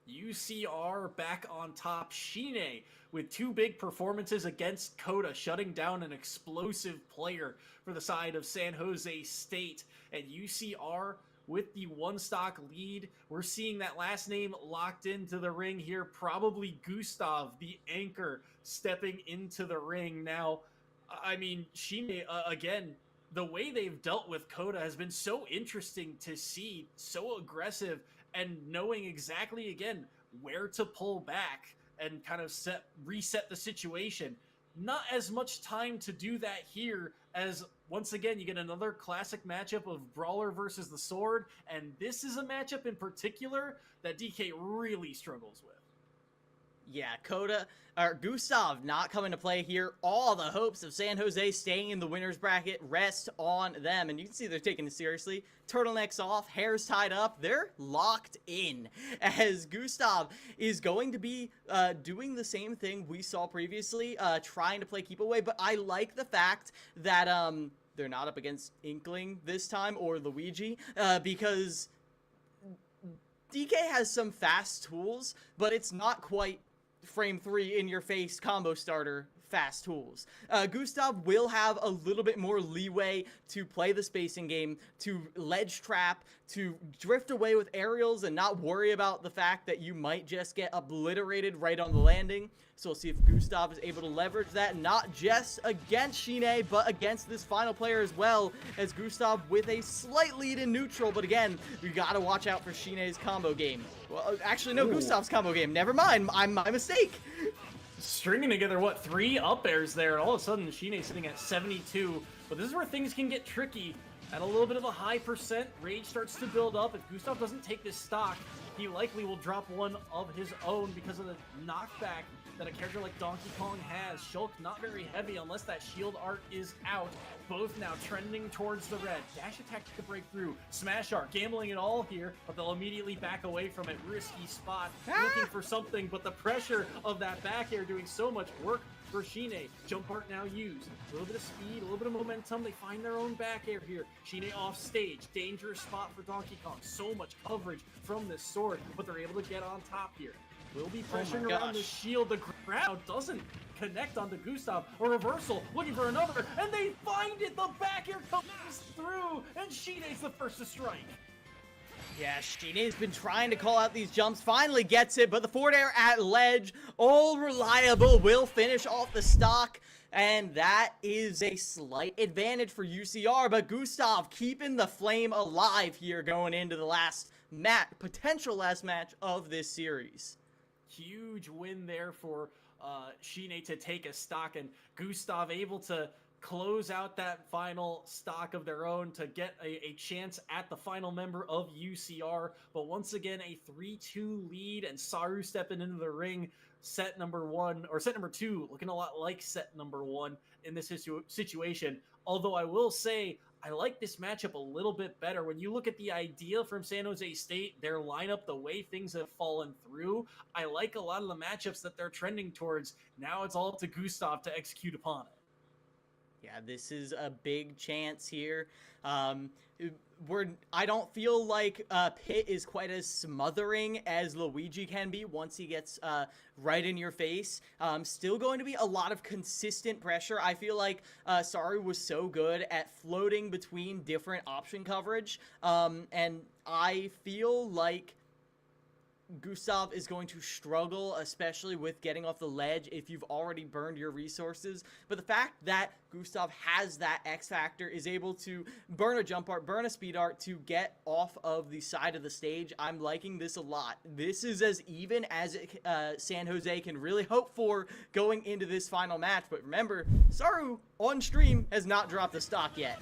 UCR back on top. Shine with two big performances against Coda, shutting down an explosive player for the side of San Jose State. And UCR with the one stock lead. We're seeing that last name locked into the ring here. Probably Gustav, the anchor, stepping into the ring. Now, I mean, Shine, again, the way they've dealt with Coda has been so interesting to see, so aggressive, and knowing exactly, again, where to pull back and kind of reset the situation. Not as much time to do that here, as once again you get another classic matchup of Brawler versus the Sword, and this is a matchup in particular that DK really struggles with. Yeah, Gustav not coming to play here. All the hopes of San Jose staying in the winner's bracket rest on them. And you can see they're taking it seriously. Turtlenecks off, hairs tied up. They're locked in as Gustav is going to be doing the same thing we saw previously, trying to play keep away. But I like the fact that they're not up against Inkling this time or Luigi because DK has some fast tools, but it's not quite frame 3 in your face combo starter fast tools. Gustav will have a little bit more leeway to play the spacing game, to ledge trap, to drift away with aerials and not worry about the fact that you might just get obliterated right on the landing. So we'll see if Gustav is able to leverage that, not just against Shine, but against this final player as well, as Gustav with a slight lead in neutral. But again, we gotta watch out for Shine's combo game. Well, actually, no, Gustav's combo game. Never mind, my mistake. Stringing together, what, 3 up airs there, and all of a sudden Shine sitting at 72. But this is where things can get tricky. At a little bit of a high percent, rage starts to build up. If Gustav doesn't take this stock, he likely will drop one of his own because of the knockback that a character like Donkey Kong has. Shulk not very heavy unless that shield art is out. Both now trending towards the red. Dash attack to break through. Smash art, gambling it all here, but they'll immediately back away from it. Risky spot, looking for something, but the pressure of that back air doing so much work for Shine. Jump art now used. A little bit of speed, a little bit of momentum. They find their own back air here. Shine off stage. Dangerous spot for Donkey Kong. So much coverage from this sword, but they're able to get on top here. Will be pressuring around the shield. The crowd doesn't connect onto Gustav. A reversal, looking for another, and they find it! The back air comes through, and Shine's the first to strike. Yeah, Shine's been trying to call out these jumps, finally gets it, but the forward air at ledge, all reliable, will finish off the stock, and that is a slight advantage for UCR, but Gustav keeping the flame alive here going into the last match, potential last match of this series. Huge win there for Shine to take a stock, and Gustav able to close out that final stock of their own to get a chance at the final member of UCR. But once again, a 3-2 lead, and Saru stepping into the ring. Set number 2 looking a lot like set number 1 in this situation. Although I will say, I like this matchup a little bit better. When you look at the idea from San Jose State, their lineup, the way things have fallen through, I like a lot of the matchups that they're trending towards. Now it's all up to Gustav to execute upon it. Yeah, this is a big chance here. I don't feel like Pitt is quite as smothering as Luigi can be once he gets right in your face. Still going to be a lot of consistent pressure. I feel like Saru was so good at floating between different option coverage, and I feel like Gustav is going to struggle, especially with getting off the ledge if you've already burned your resources. But the fact that Gustav has that X factor, is able to burn a jump art, burn a speed art to get off of the side of the stage, I'm liking this a lot. This is as even as San Jose can really hope for going into this final match. But remember, Saru on stream has not dropped the stock yet.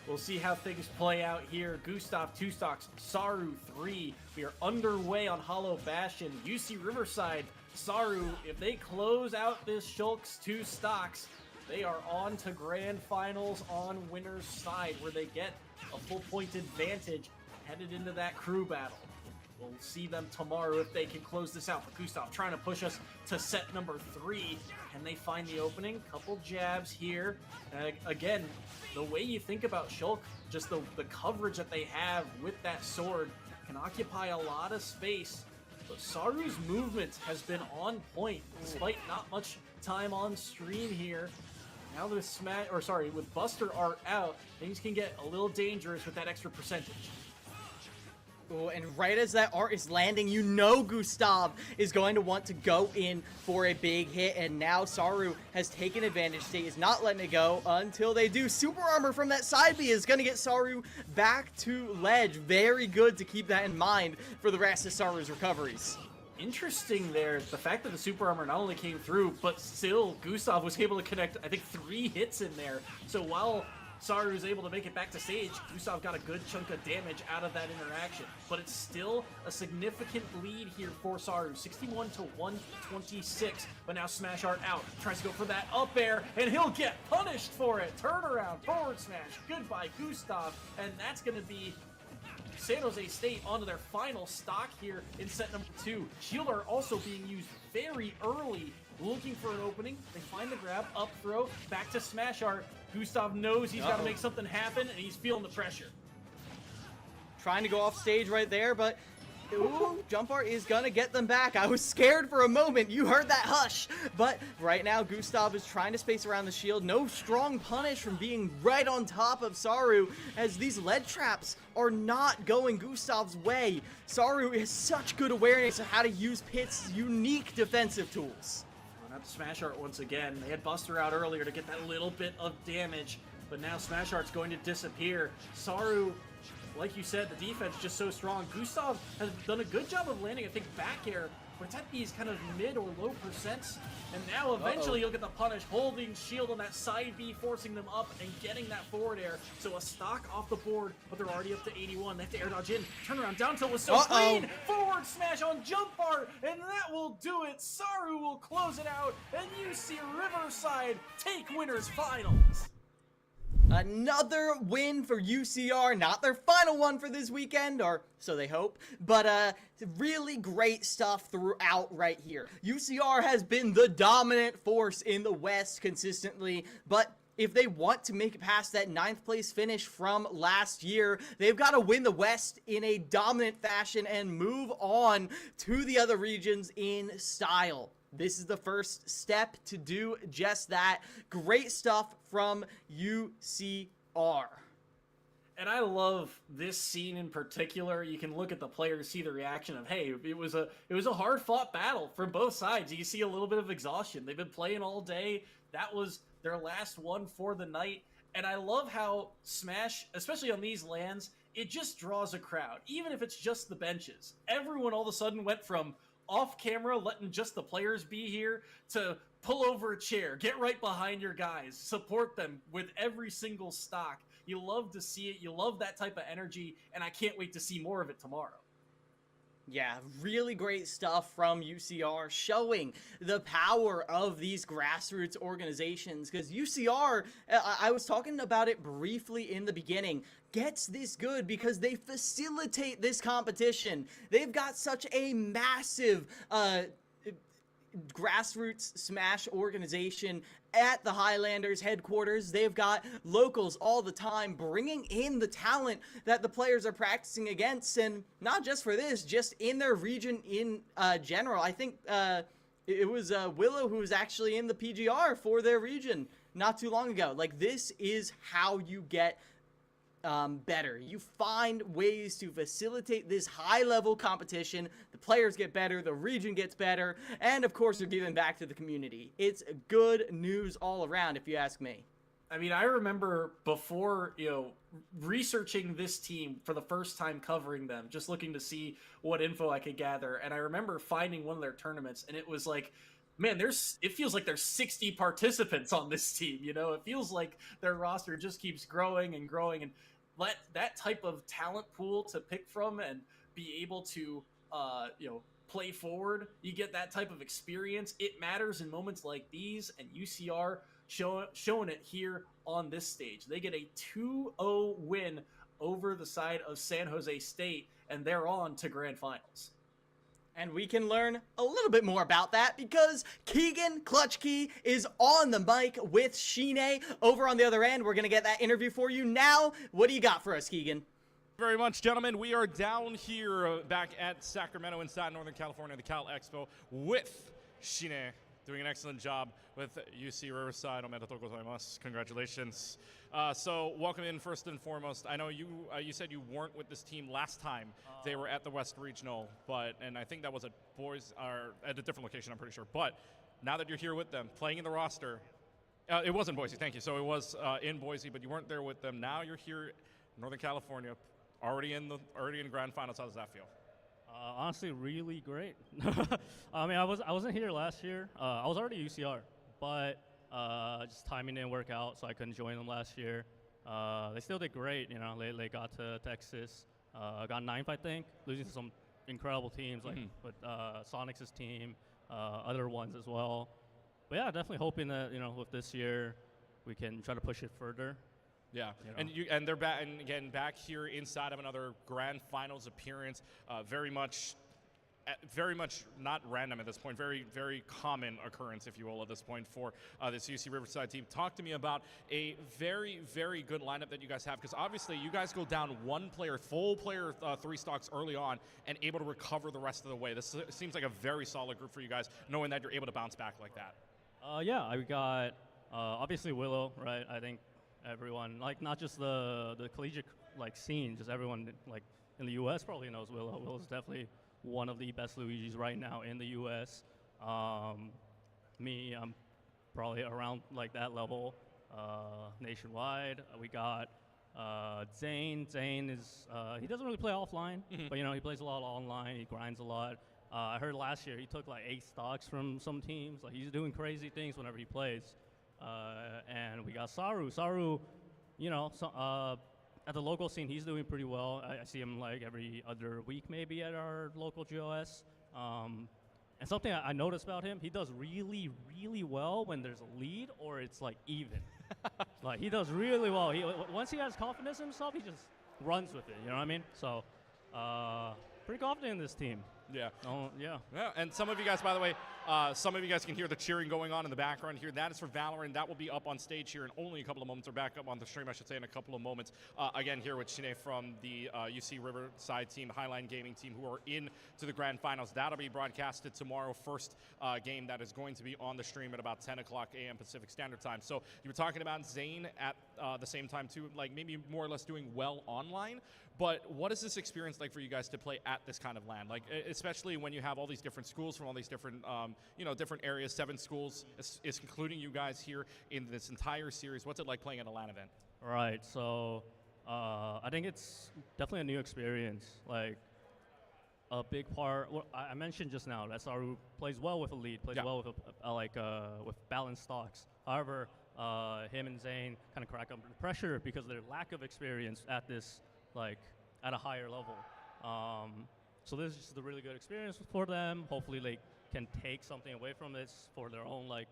We'll see how things play out here. Gustav 2 stocks, Saru 3. We are underway on Hollow Bastion. UC Riverside, Saru, if they close out this Shulk's 2 stocks, they are on to grand finals on winner's side, where they get a full point advantage headed into that crew battle. We'll see them tomorrow if they can close this out. But Gustav trying to push us to set number 3. Can they find the opening? Couple jabs here. Again, the way you think about Shulk, just the coverage that they have with that sword can occupy a lot of space. But Saru's movement has been on point, despite not much time on stream here. Now with Buster Art out, things can get a little dangerous with that extra percentage. Oh, and right as that art is landing, you know Gustav is going to want to go in for a big hit, and now Saru has taken advantage. State is not letting it go until they do. Super armor from that side B is going to get Saru back to ledge. Very good to keep that in mind for the rest of Saru's recoveries. Interesting there, the fact that the super armor not only came through, but still Gustav was able to connect, I think, 3 hits in there. So while Saru is able to make it back to stage. Gustav got a good chunk of damage out of that interaction, but it's still a significant lead here for Saru, 61 to 126. But now Smash Art out, tries to go for that up air, and he'll get punished for it. Turnaround, forward smash, goodbye Gustav, and that's going to be San Jose State onto their final stock here in set number 2. Shield are also being used very early, looking for an opening. They find the grab, up throw, back to Smash Art. Gustav knows he's got to make something happen, and he's feeling the pressure. Trying to go off stage right there, but ooh, Jump Art is gonna get them back. I was scared for a moment. You heard that hush. But right now, Gustav is trying to space around the shield. No strong punish from being right on top of Saru, as these lead traps are not going Gustav's way. Saru has such good awareness of how to use Pit's unique defensive tools. Not to Smash Art once again. They had Buster out earlier to get that little bit of damage, but now Smash Art's going to disappear. Saru, like you said, the defense just so strong. Gustav has done a good job of landing, I think, back air, but it's at these kind of mid or low percents. And now eventually you'll get the punish, holding shield on that side B, forcing them up and getting that forward air. So a stock off the board, but they're already up to 81. They have to air dodge in. Turnaround down tilt was so clean. Forward smash on Jump Art, and that will do it. Saru will close it out, and UC Riverside take winners finals. Another win for UCR, not their final one for this weekend, or so they hope, but really great stuff throughout right here. UCR has been the dominant force in the West consistently, but if they want to make it past that 9th place finish from last year, they've got to win the West in a dominant fashion and move on to the other regions in style. This is the first step to do just that. Great stuff from UCR. And I love this scene in particular. You can look at the players, see the reaction of, hey, it was a hard-fought battle from both sides. You see a little bit of exhaustion. They've been playing all day. That was their last one for the night. And I love how Smash, especially on these lands, it just draws a crowd. Even if it's just the benches. Everyone all of a sudden went from off camera, letting just the players be here, to pull over a chair, get right behind your guys, support them with every single stock. You love to see it. You love that type of energy, and I can't wait to see more of it tomorrow. Yeah, really great stuff from UCR, showing the power of these grassroots organizations, because UCR, I was talking about it briefly in the beginning, gets this good because they facilitate this competition. They've got such a massive grassroots Smash organization at the Highlanders headquarters. They've got locals all the time bringing in the talent that the players are practicing against, and not just for this, just in their region in general. I think it was Willow who was actually in the PGR for their region not too long ago. Like, this is how you get better. You find ways to facilitate this high-level competition. The players get better, the region gets better, and of course you're giving back to the community. It's good news all around, if you ask me. I mean, I remember before, researching this team for the first time, covering them, just looking to see what info I could gather, and I remember finding one of their tournaments, and it was like, man, it feels like there's 60 participants on this team, It feels like their roster just keeps growing and growing, and let that type of talent pool to pick from and be able to, play forward. You get that type of experience. It matters in moments like these, and UCR showing it here on this stage. They get a 2-0 win over the side of San Jose State, and they're on to grand finals. And we can learn a little bit more about that because Keegan Clutchkey is on the mic with Shine over on the other end. We're going to get that interview for you now. What do you got for us, Keegan? Very much, gentlemen. We are down here back at Sacramento inside Northern California, the Cal Expo, with Shine doing an excellent job with UC Riverside. Omedetou gozaimasu. Congratulations. So welcome in first and foremost. I know you said you weren't with this team last time they were at the West Regional, and I think that was at at a different location, I'm pretty sure. But now that you're here with them, playing in the roster, it was in Boise, thank you. So it was in Boise, but you weren't there with them. Now you're here in Northern California, already in grand finals. How does that feel? Honestly, really great. I mean, I wasn't here last year. I was already UCR, but just timing didn't work out, so I couldn't join them last year. They still did great. You know, they got to Texas, got ninth, I think, losing to some incredible teams like with Sonics' team, other ones as well. But yeah, definitely hoping that with this year we can try to push it further. Yeah, You know. and they're back, and again back here inside of another grand finals appearance. Very much not random at this point. Very, very common occurrence, if you will, at this point for this UC Riverside team. Talk to me about a very, very good lineup that you guys have, because obviously you guys go down one player, full player, 3 stocks early on, and able to recover the rest of the way. This seems like a very solid group for you guys, knowing that you're able to bounce back like that. Yeah, I got obviously Willow, right? I think everyone, like not just the collegiate like scene, just everyone like in the U.S. probably knows Willow. Willow's definitely one of the best Luigis right now in the U.S. Me, I'm probably around like that level nationwide. We got Zane. Zane is he doesn't really play offline, but he plays a lot online. He grinds a lot. I heard last year he took like 8 stocks from some teams. Like he's doing crazy things whenever he plays. And we got Saru. Saru, at the local scene, he's doing pretty well. I see him like every other week maybe at our local GOS. And something I noticed about him, he does really, really well when there's a lead or it's like even. Like he does really well. Once he has confidence in himself, he just runs with it. You know what I mean? So pretty confident in this team. Yeah. Yeah. Yeah. And some of you guys, by the way, some of you guys can hear the cheering going on in the background here. That is for Valorant. That will be up on stage here in only a couple of moments, or back up on the stream, I should say, in a couple of moments. Again, here with Shine from the UC Riverside team, Highline Gaming team, who are in to the grand finals. That'll be broadcasted tomorrow. First game that is going to be on the stream at about 10 o'clock a.m. Pacific Standard Time. So you were talking about Zane at the same time, too, like maybe more or less doing well online. But what is this experience like for you guys to play at this kind of land? Like, especially when you have all these different schools from all these different, different areas, 7 schools, is including you guys here in this entire series. What's it like playing at a LAN event? Right. So I think it's definitely a new experience. Like a big part. Well, I mentioned just now that Saru plays well with a lead, plays well with with balanced stocks. However, him and Zane kind of crack under pressure because of their lack of experience at this. Like at a higher level. So this is just a really good experience for them. Hopefully they can take something away from this for their own like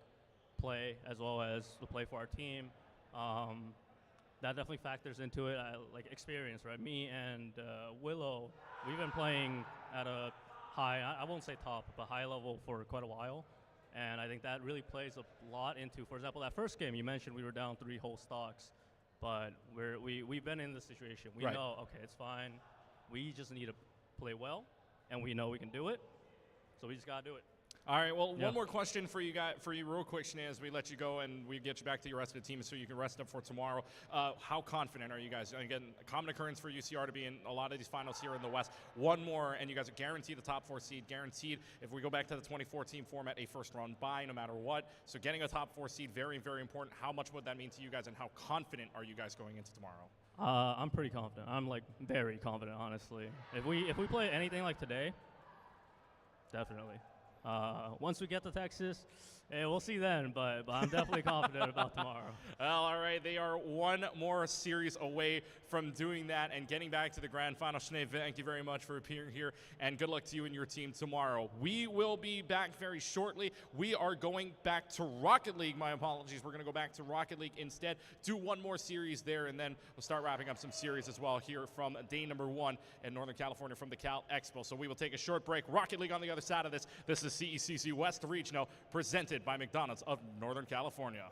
play as well as the play for our team. That definitely factors into it, like experience, right? Me and Willow, we've been playing at a high, I won't say top, but high level for quite a while. And I think that really plays a lot into, for example, that first game you mentioned, we were down 3 whole stocks. But we've been in this situation. We know, okay, it's fine. We just need to play well, and we know we can do it. So we just gotta do it. All right. Well, one more question for you guys, real quick, Shanae, as we let you go and we get you back to your rest of the team, so you can rest up for tomorrow. How confident are you guys? Again, a common occurrence for UCR to be in a lot of these finals here in the West. One more, and you guys are guaranteed the top 4 seed. Guaranteed, if we go back to the 2014 format, a first-round bye, no matter what. So getting a top 4 seed, very, very important. How much would that mean to you guys, and how confident are you guys going into tomorrow? I'm pretty confident. I'm like very confident, honestly. If we play anything like today, definitely. Once we get to Texas, we'll see then, but I'm definitely confident about tomorrow. Well, all right, they are one more series away from doing that and getting back to the grand final. Sinead, thank you very much for appearing here, and good luck to you and your team tomorrow. We will be back very shortly. We are going back to Rocket League. My apologies. We're going to go back to Rocket League instead, do one more series there, and then we'll start wrapping up some series as well here from day number 1 in Northern California from the Cal Expo. So we will take a short break. Rocket League on the other side of this. This is CECC West Regional, presented by McDonald's of Northern California.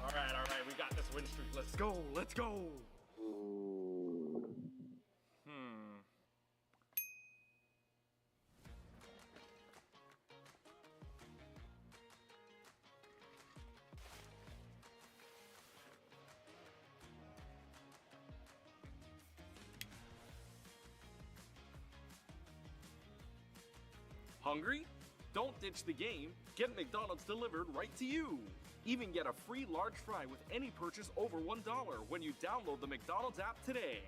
All right, we got this win streak. Let's go, let's go. Hungry? Don't ditch the game. Get McDonald's delivered right to you. Even get a free large fry with any purchase over $1 when you download the McDonald's app today.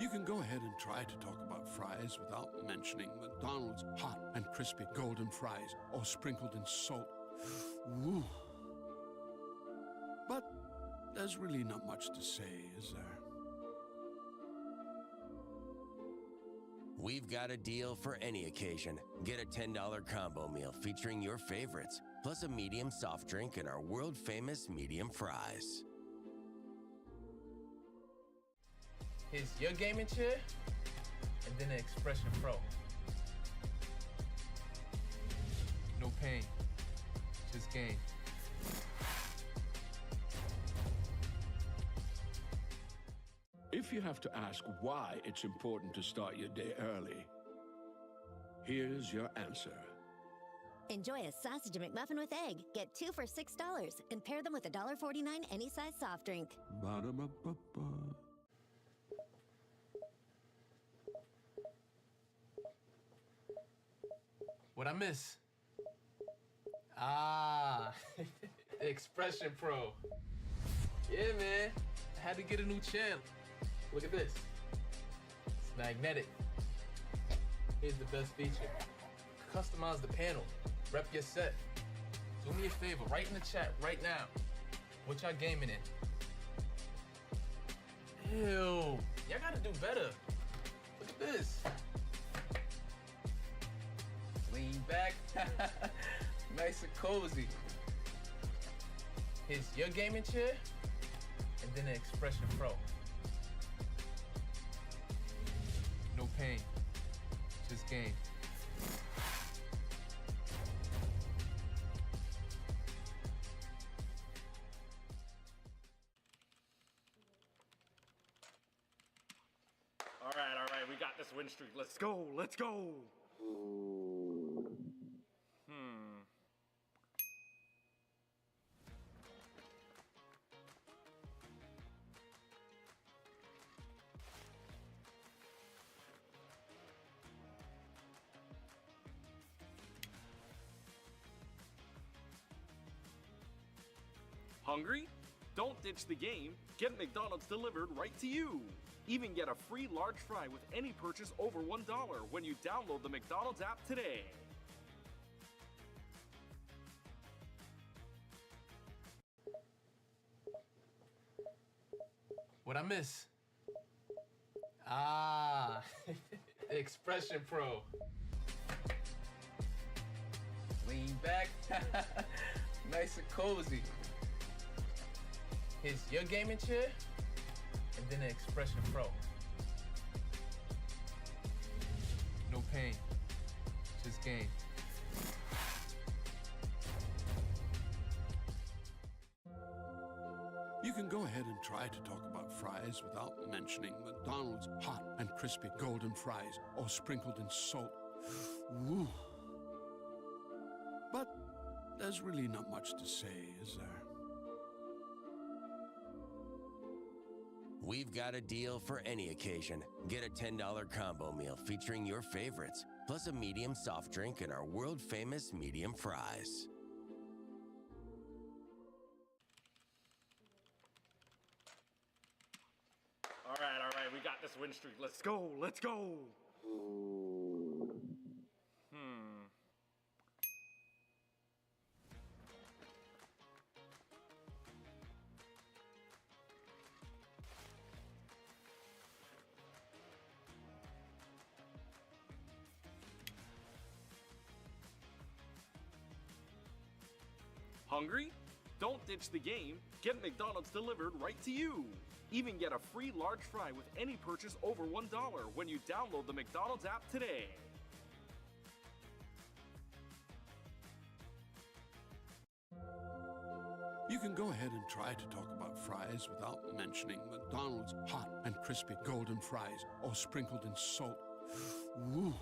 You can go ahead and try to talk about fries without mentioning McDonald's hot and crispy golden fries, all sprinkled in salt. Woo. But there's really not much to say, is there? We've got a deal for any occasion. Get a $10 combo meal featuring your favorites, plus a medium soft drink and our world-famous medium fries. Here's your gaming chair, and then an Expression Pro. No pain, just gain. If you have to ask why it's important to start your day early, here's your answer. Enjoy a sausage McMuffin with egg. Get 2 for $6 and pair them with a $1.49 any size soft drink. Ba-da-ba-ba-ba. What I miss? Expression Pro. Yeah, man. I had to get a new channel. Look at this. It's magnetic. Here's the best feature. Customize the panel. Rep your set. Do me a favor, write in the chat right now. What y'all gaming in? Ew. Y'all gotta do better. Look at this. Lean back. Nice and cozy. Here's your gaming chair, and then an Expression Pro. No pain, just gain. All right, we got this win streak. Let's go, let's go. Hungry? Don't ditch the game. Get McDonald's delivered right to you. Even get a free large fry with any purchase over $1 when you download the McDonald's app today. What I miss? Expression Pro. Lean back. Nice and cozy. Here's your gaming chair, and then an Expression Pro. No pain, just gain. You can go ahead and try to talk about fries without mentioning McDonald's hot and crispy golden fries, all sprinkled in salt. Woo. But there's really not much to say, is there? We've got a deal for any occasion. Get a $10 combo meal featuring your favorites, plus a medium soft drink and our world-famous medium fries. All right, we got this win streak. Let's go, let's go. Hungry? Don't ditch the game. Get McDonald's delivered right to you. Even get a free large fry with any purchase over $1 when you download the McDonald's app today. You can go ahead and try to talk about fries without mentioning McDonald's hot and crispy golden fries, all sprinkled in salt. Woo.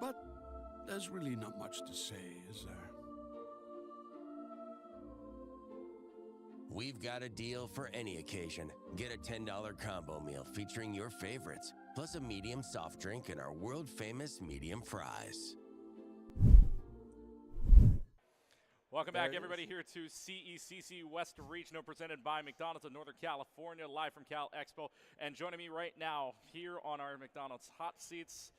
But there's really not much to say, is there? We've got a deal for any occasion. Get a $10 combo meal featuring your favorites, plus a medium soft drink and our world-famous medium fries. Welcome back, everybody, here to CECC West Regional, presented by McDonald's of Northern California, live from Cal Expo. And joining me right now here on our McDonald's hot seats,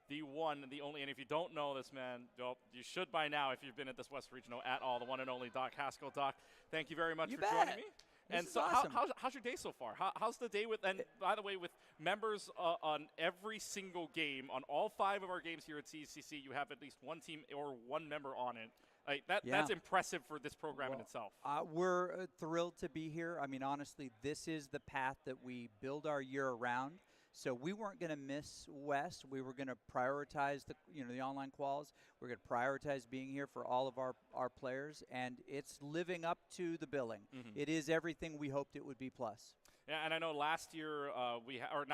the one, the only, and if you don't know this man, well, you should by now if you've been at this West Regional at all, the one and only Doc Haskell. Doc, thank you very much for joining me. And so awesome. how's your day so far? How's the day with, and by the way, with members on every single game, on all 5 of our games here at CECC, you have at least one team or one member on it. That's impressive for this program in itself. We're thrilled to be here. I mean, honestly, this is the path that we build our year around. So we weren't going to miss West. We were going to prioritize the online quals. We're going to prioritize being here for all of our players, and it's living up to the billing. It is everything we hoped it would be plus. Yeah, and I know last year I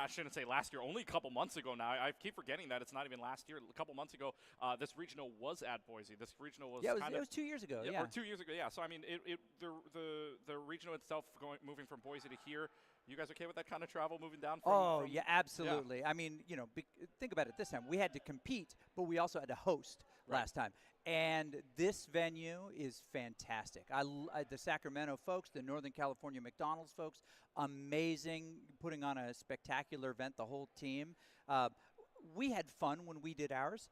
shouldn't say last year, only a couple months ago now. I keep forgetting that it's not even last year. A couple months ago, this regional was at Boise. This regional was it was 2 years ago. Or 2 years ago. Yeah. So I mean, the regional itself moving from Boise to here. You guys okay with that kind of travel moving down? Yeah, absolutely. Yeah. I mean, think about it. This time we had to compete, but we also had to host last time. And this venue is fantastic. The Sacramento folks, the Northern California McDonald's folks, amazing, putting on a spectacular event, the whole team. We had fun when we did ours,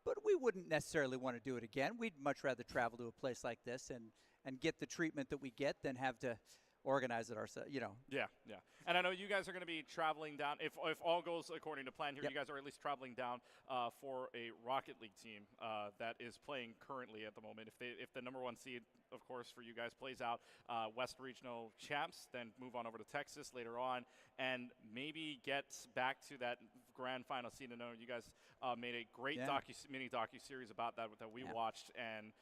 but we wouldn't necessarily want to do it again. We'd much rather travel to a place like this and get the treatment that we get than have to organize it ourselves, Yeah. And I know you guys are going to be traveling down, if all goes according to plan here, you guys are at least traveling down for a Rocket League team that is playing currently at the moment. If the number 1 seed, of course, for you guys plays out, West Regional champs, then move on over to Texas later on, and maybe get back to that grand final seed. I know you guys made a great mini docu-series about that we watched, and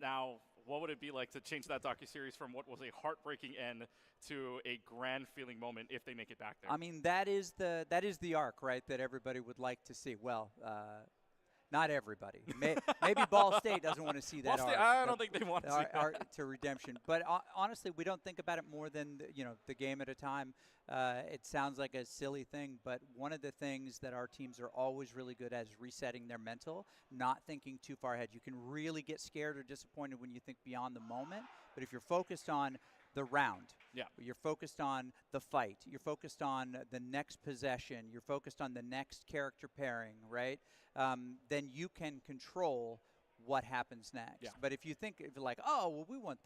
now, what would it be like to change that docuseries from what was a heartbreaking end to a grand feeling moment if they make it back there? I mean, that is the arc, right, that everybody would like to see. Well, not everybody. Maybe Ball State doesn't want to see that arc. I don't think they want to see that. Arc to redemption. But honestly, we don't think about it more than the game at a time. It sounds like a silly thing, but one of the things that our teams are always really good at is resetting their mental, not thinking too far ahead. You can really get scared or disappointed when you think beyond the moment, but if you're focused on the round, you're focused on the fight, you're focused on the next possession, you're focused on the next character pairing, right? Then you can control what happens next. But if you think like, oh, well, we want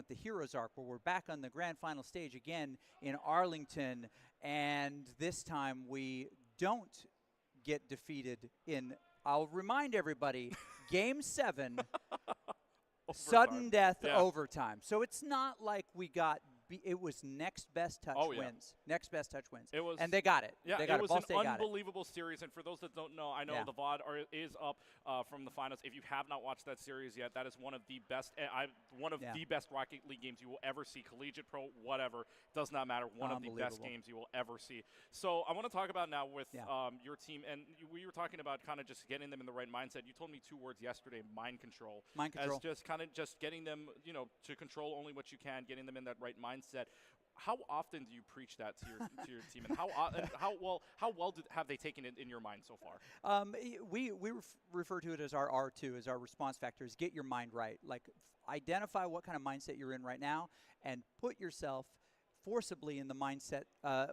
the hero's arc where we're back on the grand final stage again in Arlington, and this time we don't get defeated in, I'll remind everybody, Game 7, sudden death overtime. So it's not like we got it was next best touch wins. Next best touch wins. It was, and they got it. Yeah, they got it was Ball State an unbelievable series. And for those that don't know, I know the VOD is up from the finals. If you have not watched that series yet, that is one of the best. The best Rocket League games you will ever see. Collegiate, pro, whatever, does not matter. One of the best games you will ever see. So I want to talk about now with your team, and we were talking about kind of just getting them in the right mindset. You told me 2 words yesterday: mind control. Mind control. As just kind of just getting them, to control only what you can, getting them in that right mindset. How often do you preach that to your team, and how well have they taken it in your mind so far? We refer to it as our R2, as our response factor, is get your mind right. Like identify what kind of mindset you're in right now, and put yourself forcibly in the mindset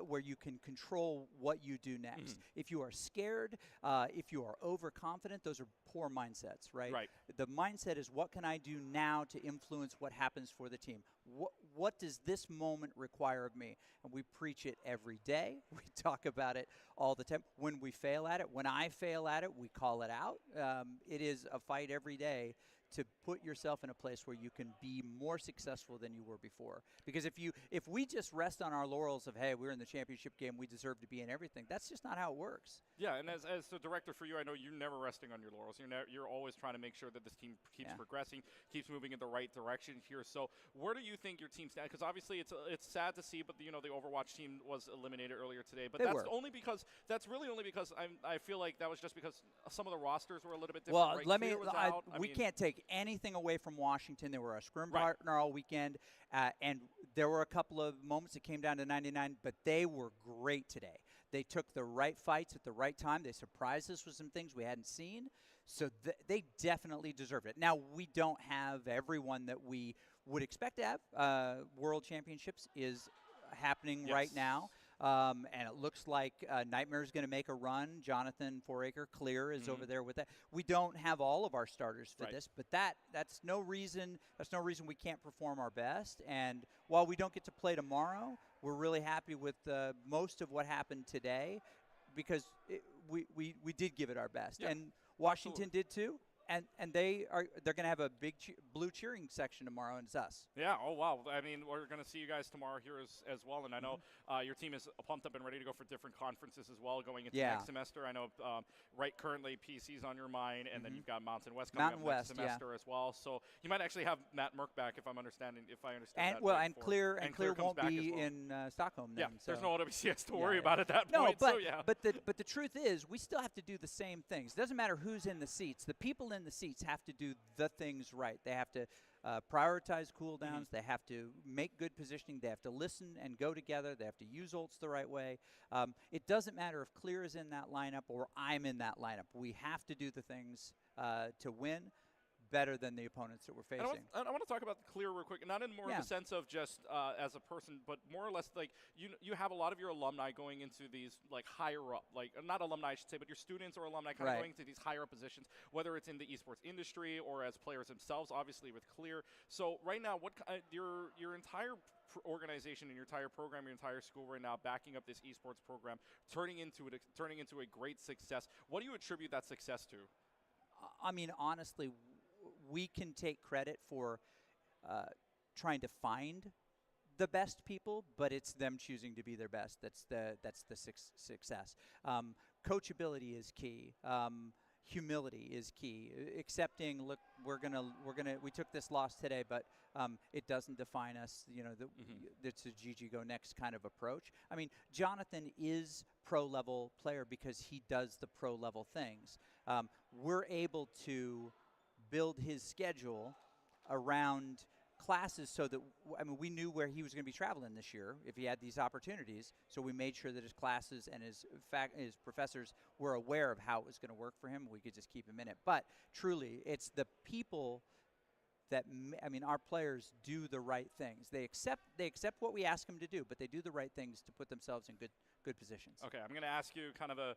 where you can control what you do next. If you are scared, if you are overconfident, those are poor mindsets, right? The mindset is, what can I do now to influence what happens for the team? What does this moment require of me? And we preach it every day. We talk about it all the time. When we fail at it, when I fail at it, we call it out. It is a fight every day to put yourself in a place where you can be more successful than you were before. Because if we just rest on our laurels of, hey, we're in the championship game, we deserve to be in everything, that's just not how it works. Yeah, and as the director for you, I know you're never resting on your laurels. You're always trying to make sure that this team keeps progressing, keeps moving in the right direction here. So where do you think your team stands? Because obviously it's sad to see, but the Overwatch team was eliminated earlier today. But that's really only because I feel like that was just because some of the rosters were a little bit different. Well, we can't take take anything away from Washington. They were a scrim partner all weekend, and there were a couple of moments that came down to 99, but they were great today. They took the right fights at the right time. They surprised us with some things we hadn't seen, so they definitely deserved it. Now, we don't have everyone that we would expect to have. World Championships is happening right now. And it looks like Nightmare's going to make a run. Jonathan Foraker Clear is over there with that. We don't have all of our starters for this, but that's no reason. That's no reason we can't perform our best. And while we don't get to play tomorrow, we're really happy with most of what happened today, because we did give it our best, and Washington did too. And they're going to have a big blue cheering section tomorrow, and it's us. Yeah. Oh, wow. I mean, we're going to see you guys tomorrow here as well. And I know your team is pumped up and ready to go for different conferences as well going into next semester. I know currently PC's on your mind, and then you've got Mountain West coming up next semester as well. So you might actually have Matt Merck back, if I understand and, that. Well, right and Clear won't be well. in Stockholm then. Yeah, there's no OWCS to worry about at that point. But, so yeah. but the truth is, we still have to do the same things. It doesn't matter who's in the seats. The people in the seats have to do the things right. They have to prioritize cooldowns. They have to make good positioning. They have to listen and go together. They have to use ults the right way. It doesn't matter if Clear is in that lineup or I'm in that lineup. We have to do the things to win better than the opponents that we're facing. I want to talk about Clear real quick, not in more of the sense of just as a person, but more or less like you have a lot of your alumni going into these like higher up, like not alumni I should say, but your students or alumni kind of going into these higher up positions, whether it's in the esports industry or as players themselves, obviously with Clear. So right now, what your entire organization and your entire program, your entire school right now, backing up this esports program, turning into a great success. What do you attribute that success to? I mean, honestly, we can take credit for trying to find the best people, but it's them choosing to be their best. That's the success. Coachability is key. Humility is key. Accepting, look, we took this loss today, but it doesn't define us. You know, it's a GG go next kind of approach. I mean, Jonathan is pro level player because he does the pro level things. We're able to build his schedule around classes so that, I mean, we knew where he was going to be traveling this year if he had these opportunities, so we made sure that his classes and his professors were aware of how it was going to work for him. We could just keep him in it. But truly, it's the people that, I mean, our players do the right things. They accept what we ask them to do, but they do the right things to put themselves in good positions. Okay, I'm going to ask you kind of a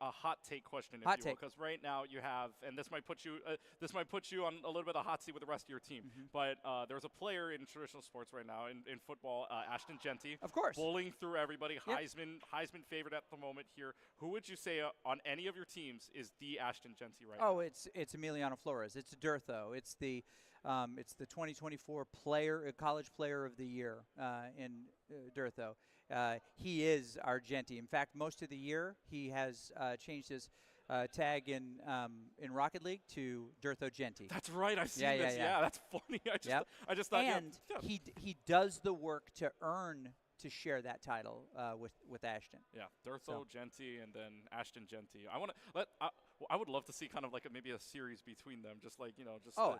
hot take question, if you will, because right now you have, and this might put you on a little bit of a hot seat with the rest of your team. But there's a player in traditional sports right now in football, Ashton Genty, of course, bowling through everybody. Heisman favorite at the moment here. Who would you say on any of your teams is the Ashton Genty right now? Oh, it's Emiliano Flores. It's Durtho. It's the 2024 college player of the year in Durtho. He is our Genty. In fact, most of the year he has changed his tag in Rocket League to Durtho Genty. That's right. I've seen this. Yeah, that's funny. I just thought. And he does the work to earn to share that title with Ashton. Yeah, Durtho Genty and then Ashton Genty. I would love to see kind of like maybe a series between them, just like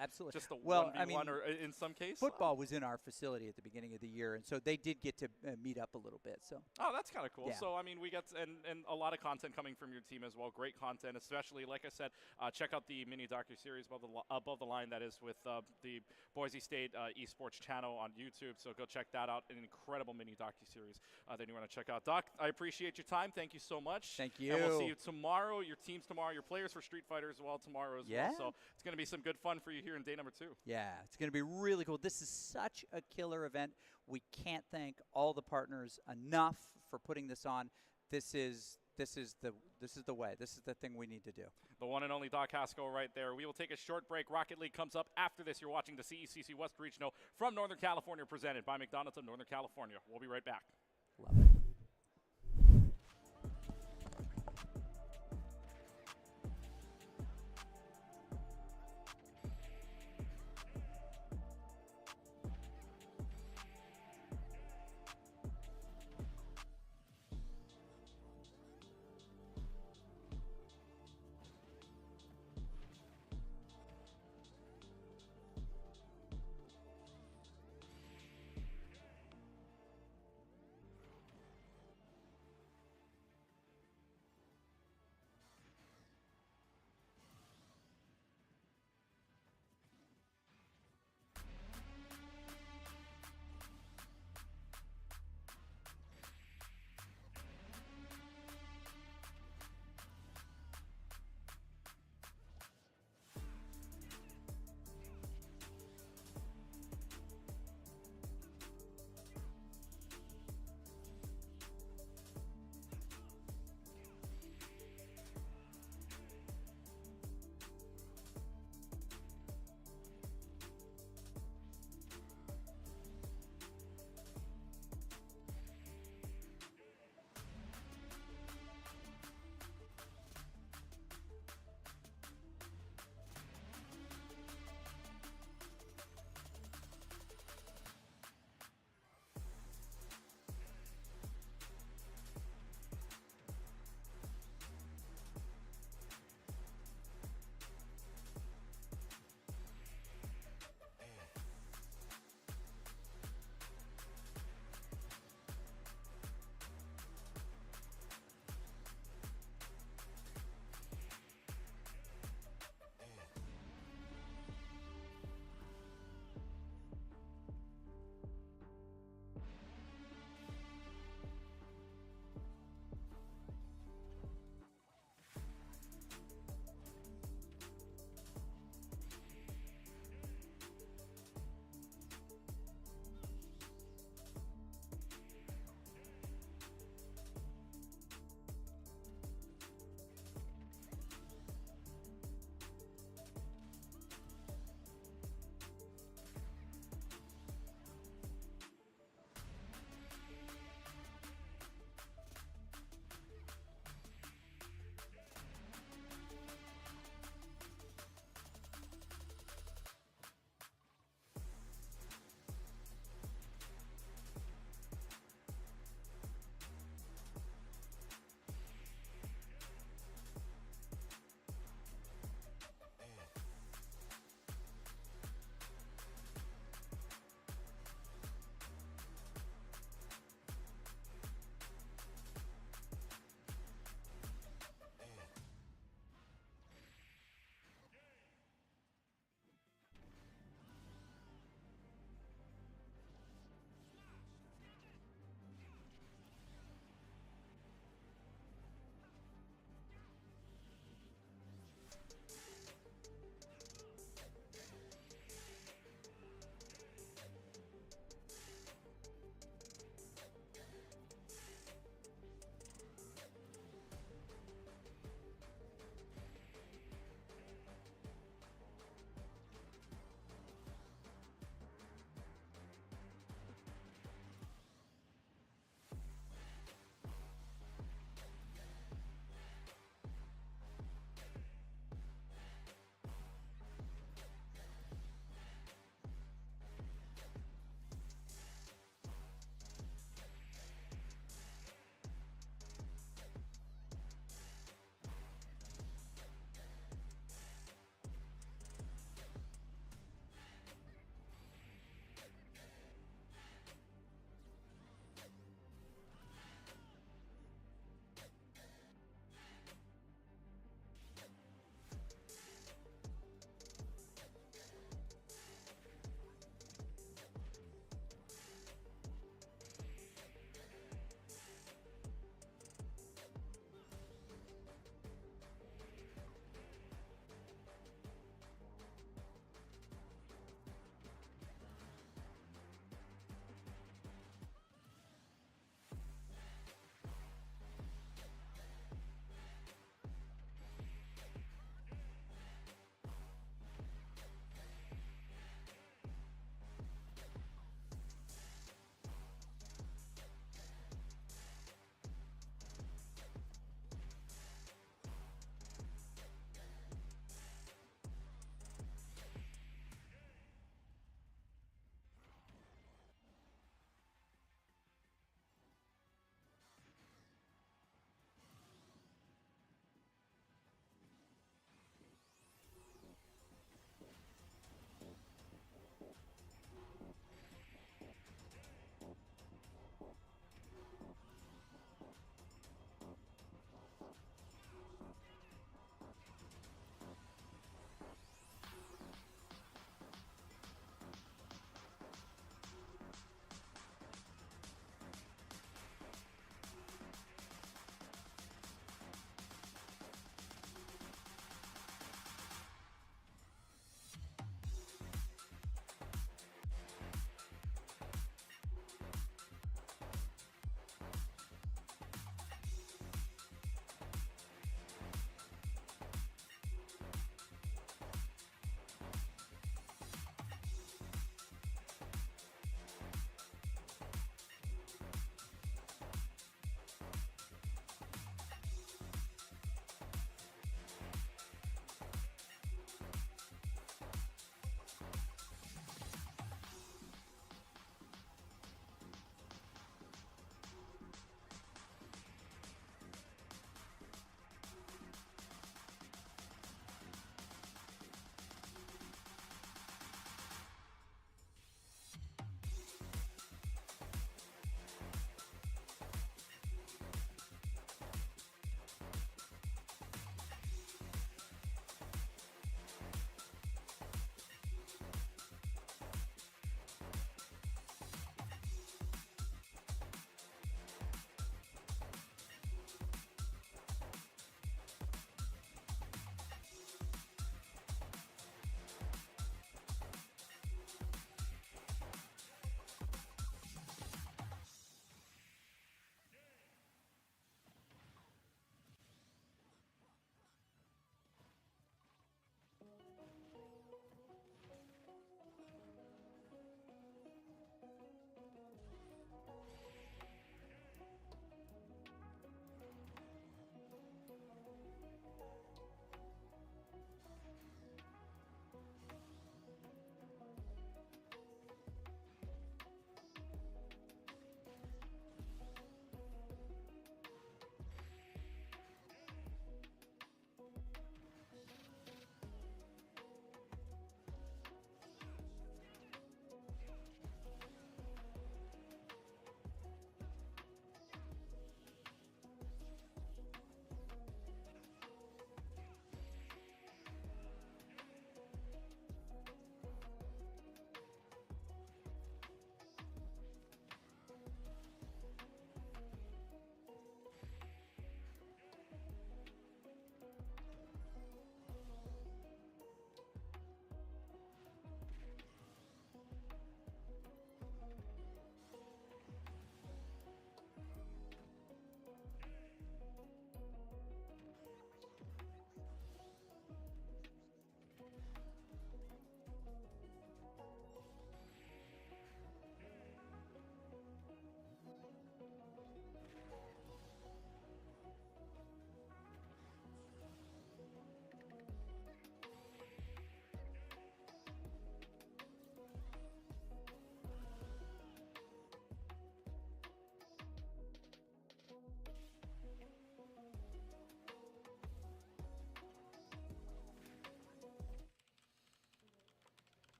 absolutely. Just the 1v1 or in some case. Football was in our facility at the beginning of the year, and so they did get to meet up a little bit. So. Oh, that's kind of cool. Yeah. So I mean, we got and a lot of content coming from your team as well. Great content, especially like I said, check out the mini docu-series above the line that is with the Boise State esports channel on YouTube. So go check that out. An incredible mini docu-series that you want to check out. Doc, I appreciate your time. Thank you so much. Thank you. And we'll see you tomorrow. Your team's tomorrow. Your players for Street Fighter as well tomorrow as well. So it's going to be some good fun for you here in day number 2. Yeah, it's going to be really cool. This is such a killer event. We can't thank all the partners enough for putting this on. This is the way. This is the thing we need to do. The one and only Doc Haskell right there. We will take a short break. Rocket League comes up after this. You're watching the CECC West Regional from Northern California, presented by McDonald's of Northern California. We'll be right back. Love it.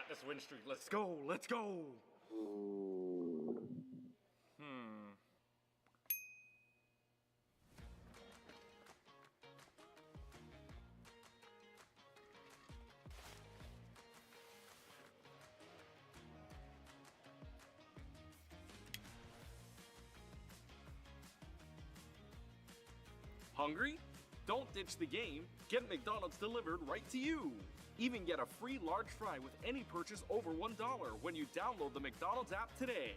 got this win streak. Let's go. Let's go. Hungry? Don't ditch the game. Get McDonald's delivered right to you. Even get a free large fry with any purchase over $1 when you download the McDonald's app today.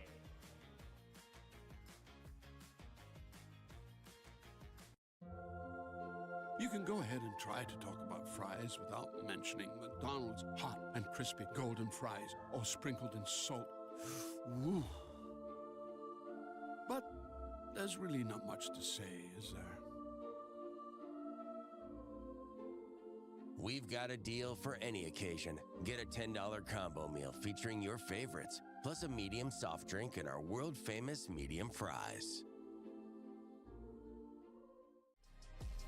You can go ahead and try to talk about fries without mentioning McDonald's hot and crispy golden fries, all sprinkled in salt. Woo. But there's really not much to say, is there? We've got a deal for any occasion. Get a $10 combo meal featuring your favorites, plus a medium soft drink and our world-famous medium fries.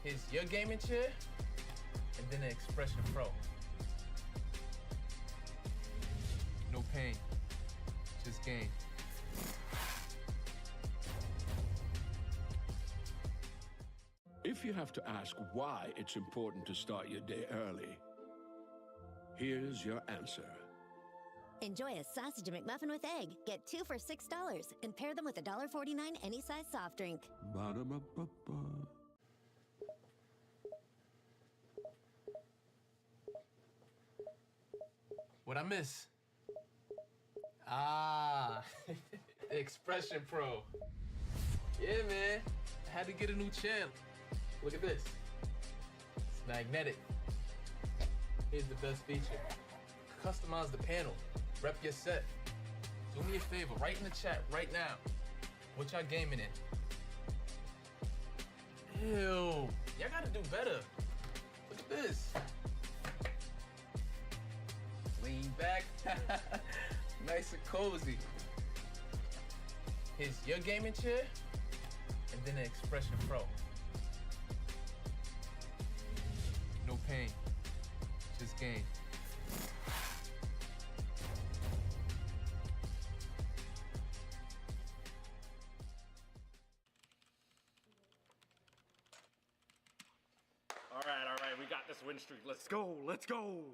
Here's your gaming chair, and then an Expression Pro. No pain, just gain. If you have to ask why it's important to start your day early, here's your answer. Enjoy a sausage McMuffin with egg. Get 2 for $6 and pair them with a $1.49 any size soft drink. Ba-da-ba-ba-ba. What I miss? Expression Pro. Yeah, man. I had to get a new channel. Look at this. It's magnetic. Here's the best feature. Customize the panel. Rep your set. Do me a favor, write in the chat right now. What y'all gaming in? Ew. Y'all gotta do better. Look at this. Lean back. Nice and cozy. Here's your gaming chair, and then an Expression Pro. No pain, just gain. All right, we got this win streak. Let's go. Let's go.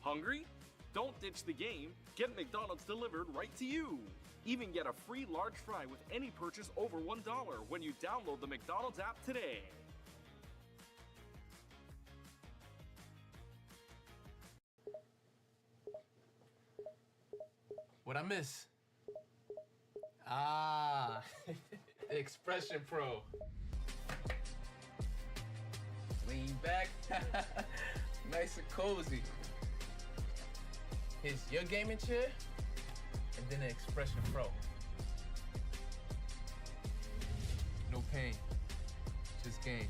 Hungry? Don't ditch the game. Get McDonald's delivered right to you. Even get a free large fry with any purchase over $1 when you download the McDonald's app today. What I miss? Expression Pro. Lean back. Nice and cozy. Here's your gaming chair, and then an Expression Pro. No pain, just gain.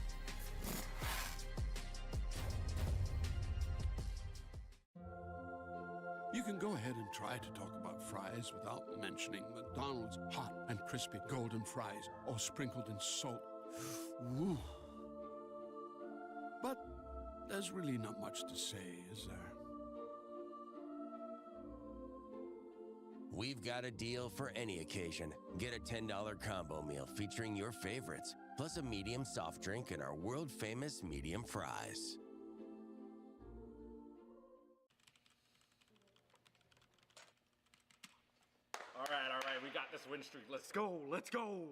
You can go ahead and try to talk about fries without mentioning McDonald's hot and crispy golden fries, all sprinkled in salt. Woo. But there's really not much to say, is there? We've got a deal for any occasion. Get a $10 combo meal featuring your favorites, plus a medium soft drink and our world-famous medium fries. All right, we got this win streak. Let's go. Let's go.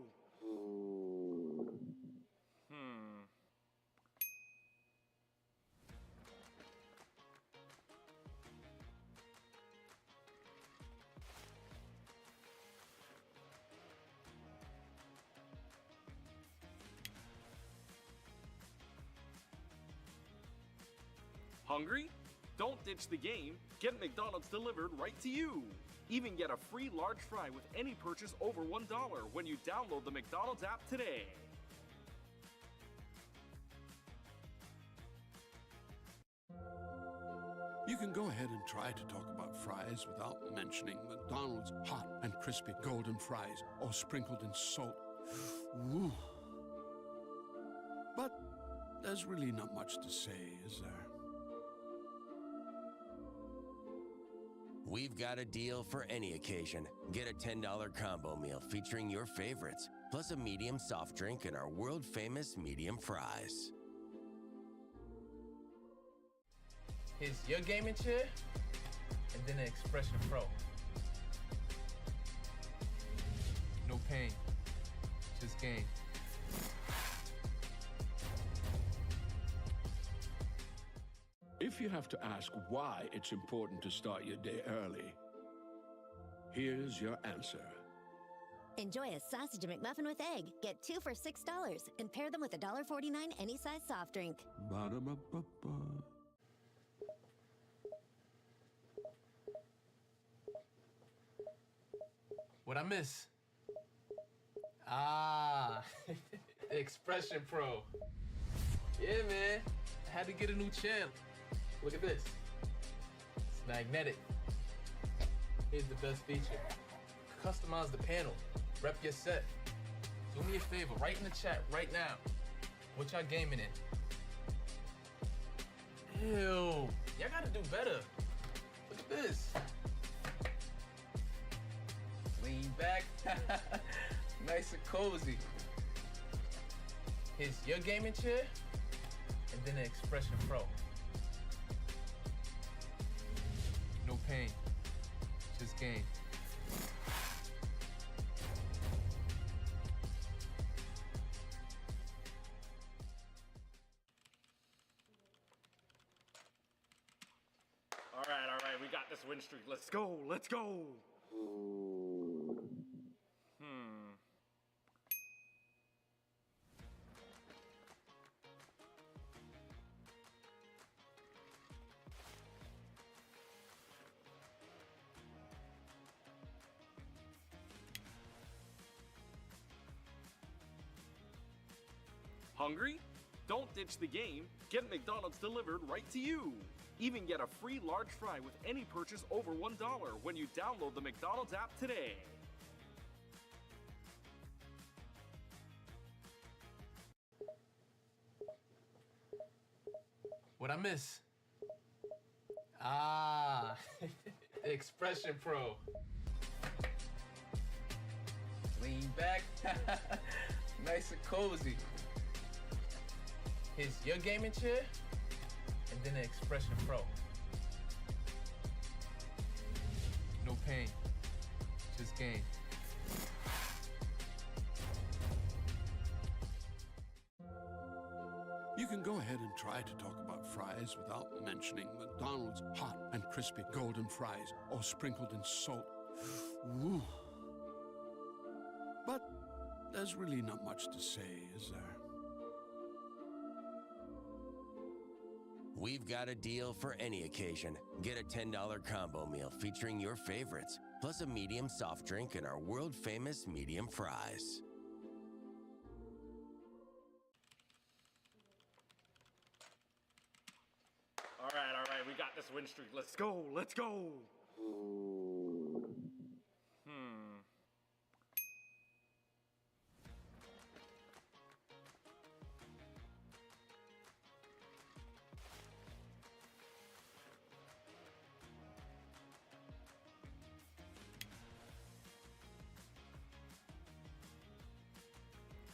Hungry? Don't ditch the game. Get McDonald's delivered right to you. Even get a free large fry with any purchase over $1 when you download the McDonald's app today. You can go ahead and try to talk about fries without mentioning McDonald's hot and crispy golden fries, all sprinkled in salt. Woo. But there's really not much to say, is there? We've got a deal for any occasion. Get a $10 combo meal featuring your favorites, plus a medium soft drink and our world-famous medium fries. Here's your gaming chair, and then an Expression Pro. No pain, just game. If you have to ask why it's important to start your day early, here's your answer. Enjoy a sausage McMuffin with egg. Get 2 for $6 and pair them with a $1.49 any size soft drink. Ba-da-ba-ba-ba. What I miss? Ah, Expression Pro. Yeah, man. I had to get a new chair. Look at this. It's magnetic. Here's the best feature. Customize the panel. Rep your set. Do me a favor, write in the chat right now. What y'all gaming in? Ew. Y'all gotta do better. Look at this. Lean back. Nice and cozy. Here's your gaming chair, and then an Expression Pro. No pain, just game. All right, we got this win streak. Let's go, let's go. Hungry? Don't ditch the game. Get McDonald's delivered right to you. Even get a free large fry with any purchase over $1 when you download the McDonald's app today. What I miss? Ah, Expression Pro. Lean back. Nice and cozy. Here's your gaming chair, and then an Expression Pro. No pain, just game. You can go ahead and try to talk about fries without mentioning McDonald's hot and crispy golden fries, all sprinkled in salt. Woo. But there's really not much to say, is there? We've got a deal for any occasion. Get a $10 combo meal featuring your favorites, plus a medium soft drink and our world-famous medium fries. All right, we got this win streak. Let's go, let's go.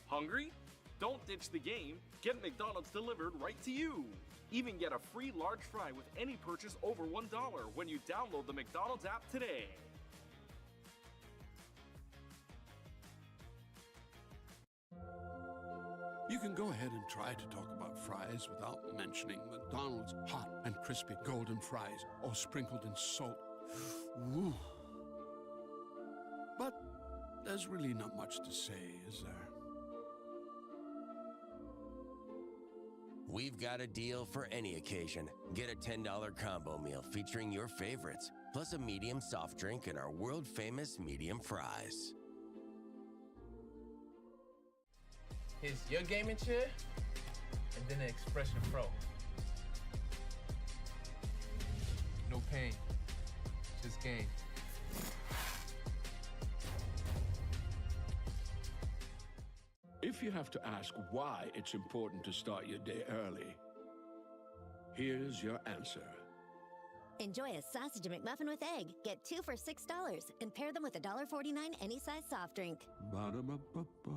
Hungry? Don't ditch the game. Get McDonald's delivered right to you. Even get a free large fry with any purchase over $1 when you download the McDonald's app today. You can go ahead and try to talk about fries without mentioning McDonald's hot and crispy golden fries, all sprinkled in salt. Woo. But there's really not much to say, is there? We've got a deal for any occasion. Get a $10 combo meal featuring your favorites, plus a medium soft drink and our world-famous medium fries. Here's your gaming chair, and then an Expression Pro. No pain, just gain. If you have to ask why it's important to start your day early, here's your answer. Enjoy a sausage McMuffin with egg. Get 2 for $6 and pair them with a $1.49 any size soft drink. Ba-da-ba-ba-ba.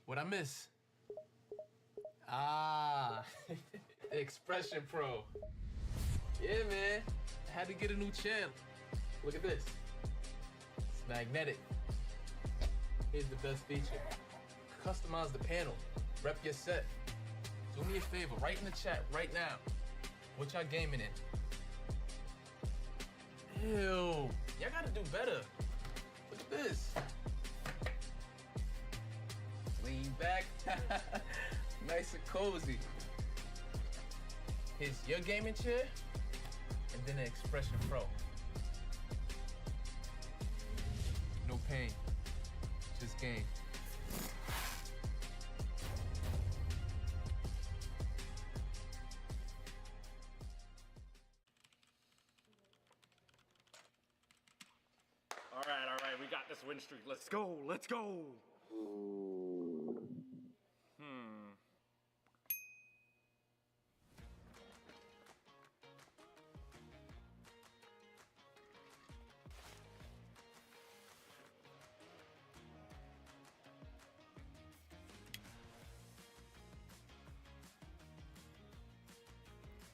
What I miss? Expression Pro. Yeah, man. I had to get a new channel. Look at this. It's magnetic. Here's the best feature. Customize the panel. Rep your set. Do me a favor, write in the chat right now. What y'all gaming in? Ew. Y'all gotta do better. Look at this. Lean back. Nice and cozy. Here's your gaming chair, and then the Expression Pro. No pain, just gain. All right, we got this win streak. Let's go, let's go.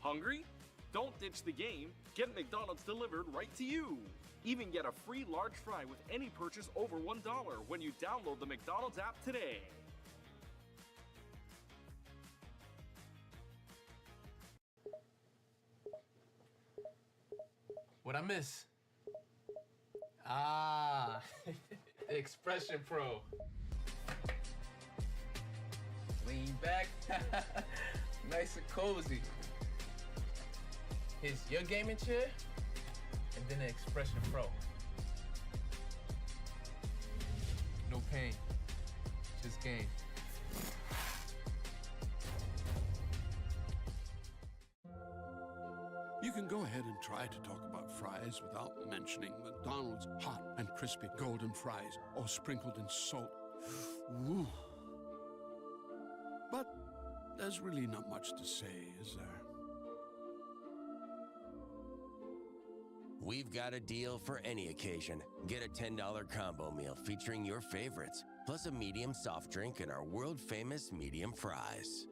Hungry? Don't ditch the game. Get McDonald's delivered right to you. Even get a free large fry with any purchase over $1 when you download the McDonald's app today. What I miss? Expression Pro. Lean back. Nice and cozy. Here's your gaming chair, and then the Expression Pro. No pain, just gain. You can go ahead and try to talk about fries without mentioning McDonald's hot and crispy golden fries, all sprinkled in salt. Woo. But there's really not much to say, is there? We've got a deal for any occasion. Get a $10 combo meal featuring your favorites, plus a medium soft drink and our world-famous medium fries.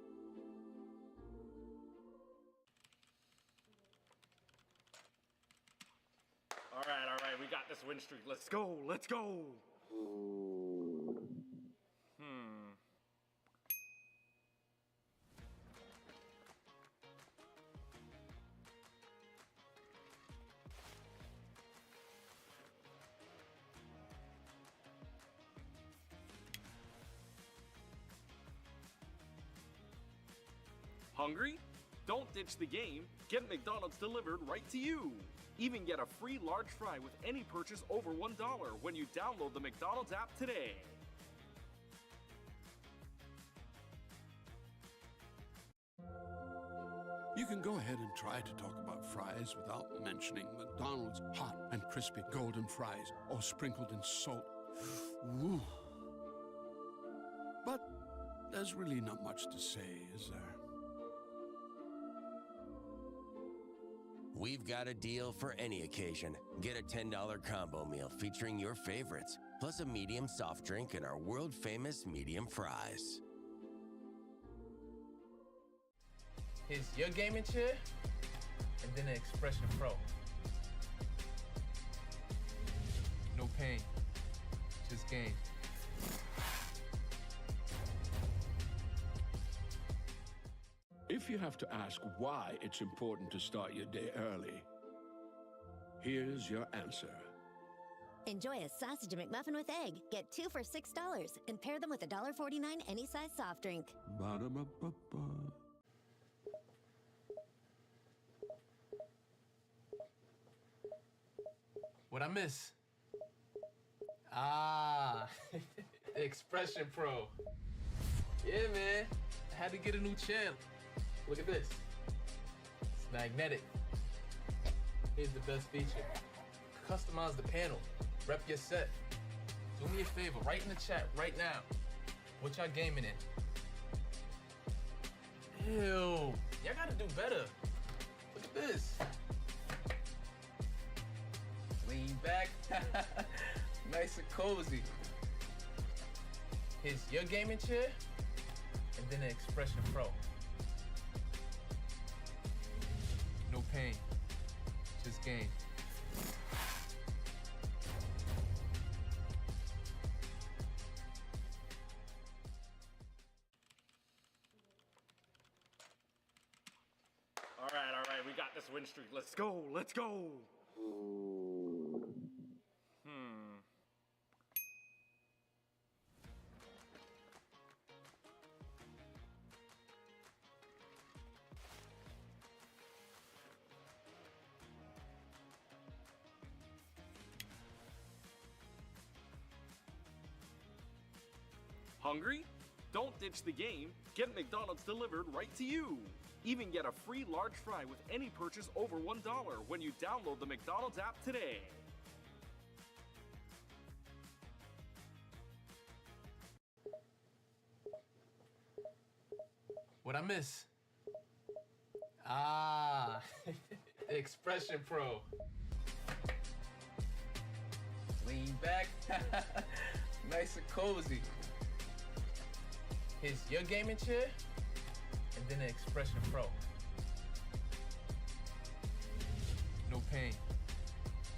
All right, we got this win streak. Let's go, let's go. Hungry? Don't ditch the game. Get McDonald's delivered right to you. Even get a free large fry with any purchase over $1 when you download the McDonald's app today. You can go ahead and try to talk about fries without mentioning McDonald's hot and crispy golden fries, all sprinkled in salt. Woo. But there's really not much to say, is there? We've got a deal for any occasion. Get a $10 combo meal featuring your favorites, plus a medium soft drink and our world-famous medium fries. Here's your gaming chair, and then the Expression Pro. No pain, just gain. If you have to ask why it's important to start your day early, here's your answer. Enjoy a sausage McMuffin with egg. Get 2 for $6 and pair them with a $1.49 any size soft drink. Ba-da-ba-ba-ba. What I miss? Expression Pro. Yeah, man. I had to get a new channel. Look at this. It's magnetic. Here's the best feature. Customize the panel. Rep your set. Do me a favor, write in the chat right now. What y'all gaming in? Ew. Y'all gotta do better. Look at this. Lean back. Nice and cozy. Here's your gaming chair, and then an Expression Pro. No pain, just game. All right, we got this win streak. Let's go, let's go. Hungry? Don't ditch the game. Get McDonald's delivered right to you. Even get a free large fry with any purchase over $1 when you download the McDonald's app today. What I miss? Expression Pro. Lean back. Nice and cozy. Here's your gaming chair, and then an Expression Pro. No pain,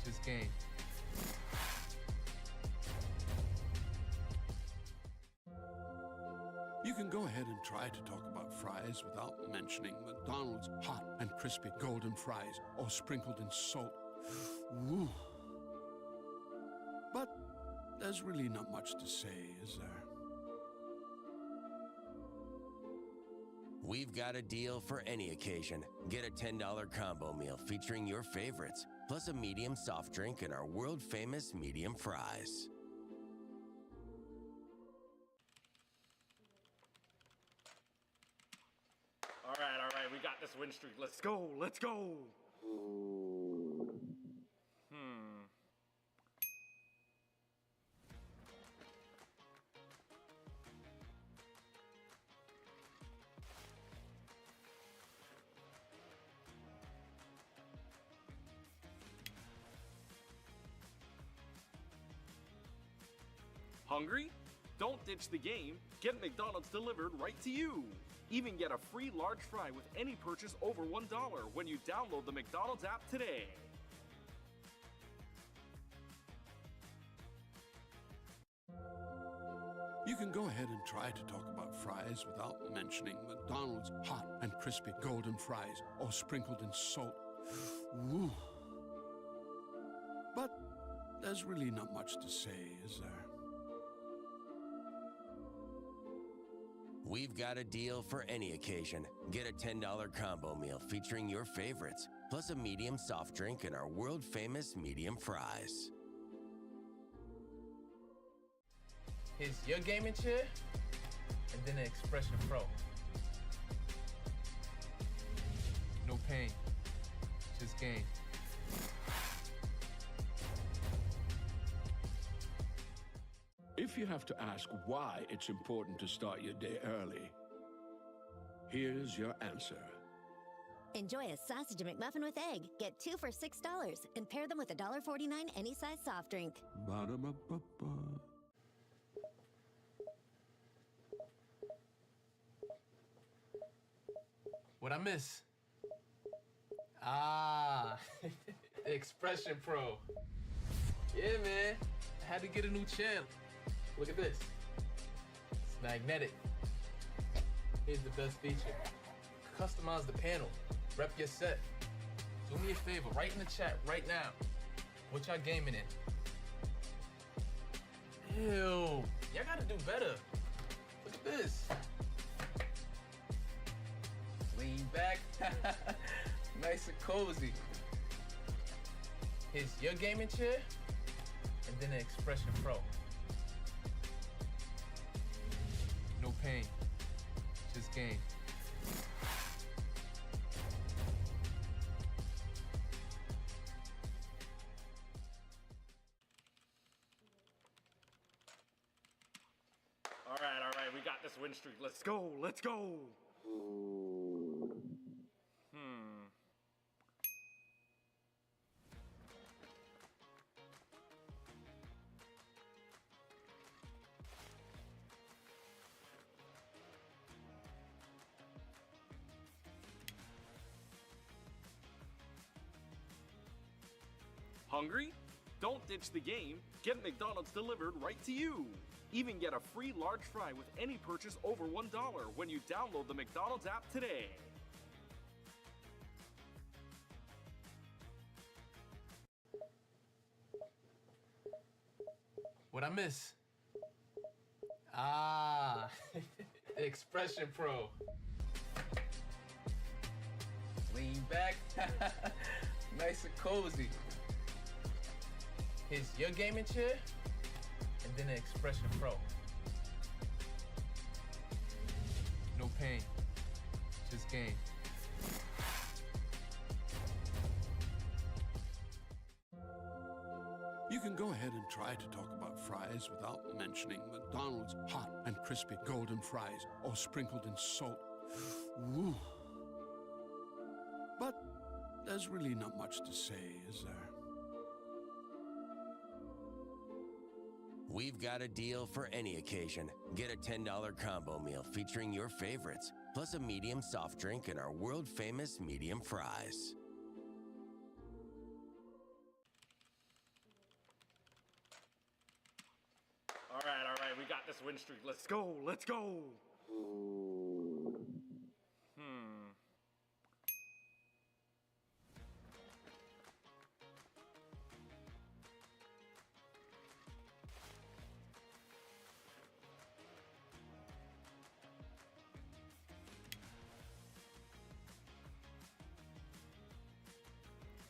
just game. You can go ahead and try to talk about fries without mentioning McDonald's hot and crispy golden fries, all sprinkled in salt. Woo. But there's really not much to say, is there? We've got a deal for any occasion. Get a $10 combo meal featuring your favorites, plus a medium soft drink and our world-famous medium fries. All right, we got this win streak. Let's go, let's go. Hungry? Don't ditch the game. Get McDonald's delivered right to you. Even get a free large fry with any purchase over $1 when you download the McDonald's app today. You can go ahead and try to talk about fries without mentioning McDonald's hot and crispy golden fries, all sprinkled in salt. Woo. But there's really not much to say, is there? We've got a deal for any occasion. Get a $10 combo meal featuring your favorites, plus a medium soft drink and our world-famous medium fries. Here's your gaming chair, and then an Expression Pro. No pain, just game. If you have to ask why it's important to start your day early, here's your answer. Enjoy a sausage McMuffin with egg. Get 2 for $6 and pair them with a $1.49 any size soft drink. Ba-da-ba-ba-ba. What I miss? Expression Pro. Yeah, man. I had to get a new channel. Look at this. It's magnetic. Here's the best feature. Customize the panel. Rep your set. Do me a favor, write in the chat right now. What y'all gaming in? Ew. Y'all gotta do better. Look at this. Lean back. Nice and cozy. Here's your gaming chair, and then an Expression Pro. No pain, Just game. All right, we got this win streak. Let's go, let's go. Hungry? Don't ditch the game. Get McDonald's delivered right to you. Even get a free large fry with any purchase over $1 when you download the McDonald's app today. What I miss? Ah, Expression Pro. Lean back, nice and cozy. Here's your gaming chair, and then the Expression Pro. No pain, just game. You can go ahead and try to talk about fries without mentioning McDonald's hot and crispy golden fries, all sprinkled in salt. Woo. But there's really not much to say, is there? We've got a deal for any occasion. Get a $10 combo meal featuring your favorites, plus a medium soft drink and our world-famous medium fries. All right, we got this win streak. Let's go, let's go.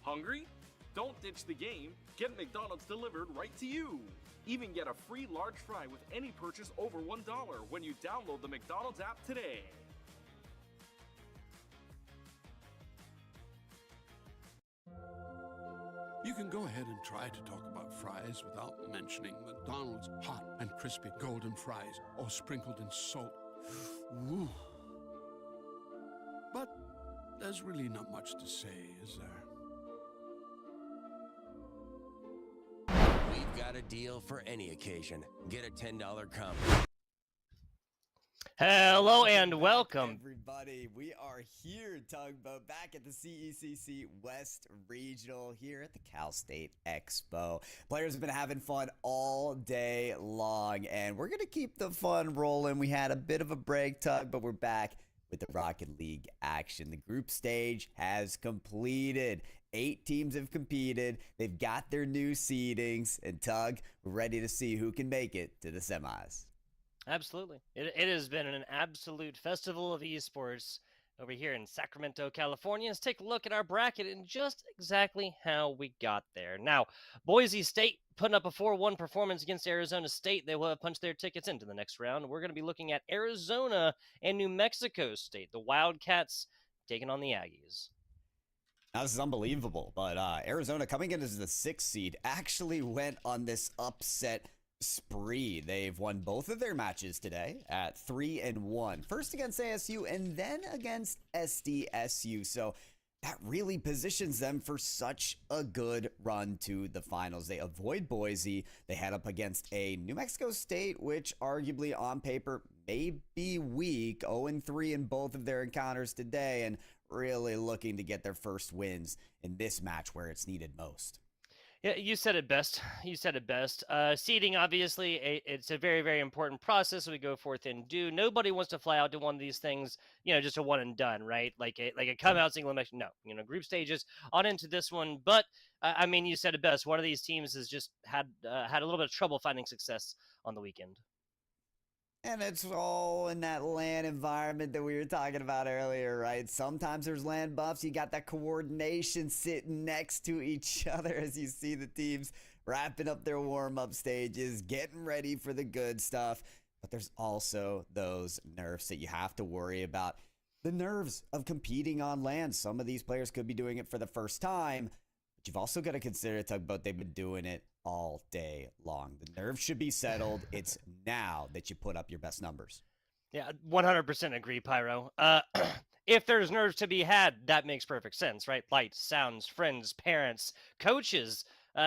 Hungry? Don't ditch the game. Get McDonald's delivered right to you. Even get a free large fry with any purchase over $1 when you download the McDonald's app today. You can go ahead and try to talk about fries without mentioning McDonald's hot and crispy golden fries, all sprinkled in salt. Woo. But there's really not much to say, is there? We've got a deal for any occasion. Get a $10 combo. Hello and welcome. Everybody, we are here, Tugboat, back at the CECC West Regional here at the Cal State Expo. Players have been having fun all day long, and we're going to keep the fun rolling. We had a bit of a break, Tug, but we're back with the Rocket League action. The group stage has completed. 8 teams have competed. They've got their new seedings, and Tug, we're ready to see who can make it to the semis. Absolutely. It has been an absolute festival of esports over here in Sacramento, California. Let's take a look at our bracket and just exactly how we got there. Now, Boise State putting up a 4-1 performance against Arizona State. They will have punched their tickets into the next round. We're going to be looking at Arizona and New Mexico State, the Wildcats taking on the Aggies. Now, this is unbelievable, but Arizona, coming in as the 6th seed, actually went on this upset spree. They've won both of their matches today at 3-1. First against ASU and then against SDSU. So that really positions them for such a good run to the finals. They avoid Boise. They head up against a New Mexico State, which arguably on paper may be weak. 0-3 in both of their encounters today, and really looking to get their first wins in this match where it's needed most. Yeah, you said it best. You said it best. Seeding, obviously, it's a very, very important process we go forth and do. Nobody wants to fly out to one of these things, just a one and done, right? Like a come out single elimination. No, group stages on into this one. But I mean, you said it best. One of these teams has just had a little bit of trouble finding success on the weekend. And it's all in that LAN environment that we were talking about earlier, right? Sometimes there's LAN buffs. You got that coordination sitting next to each other as you see the teams wrapping up their warm-up stages, getting ready for the good stuff. but there's also those nerfs that you have to worry about. The nerves of competing on land. Some of these players could be doing it for the first time, but you've also got to consider, Tugboat, they've been doing it all day long. The nerves should be settled. It's now that you put up your best numbers. Yeah, 100% agree, Pyro. If there's nerves to be had, that makes perfect sense, right? Lights, sounds, friends, parents, coaches,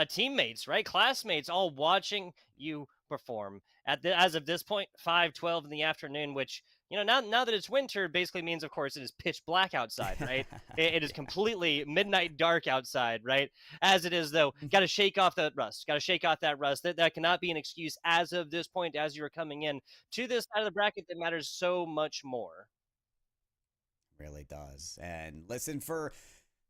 teammates, right? Classmates all watching you perform. As of this point, 5:12 in the afternoon, which, now that it's winter, basically means, of course, it is pitch black outside, right? it is completely midnight dark outside, right? As it is, though, got to shake off that rust. Got to shake off that rust. That cannot be an excuse as of this point, as you are coming in to this side of the bracket that matters so much more. Really does. And listen,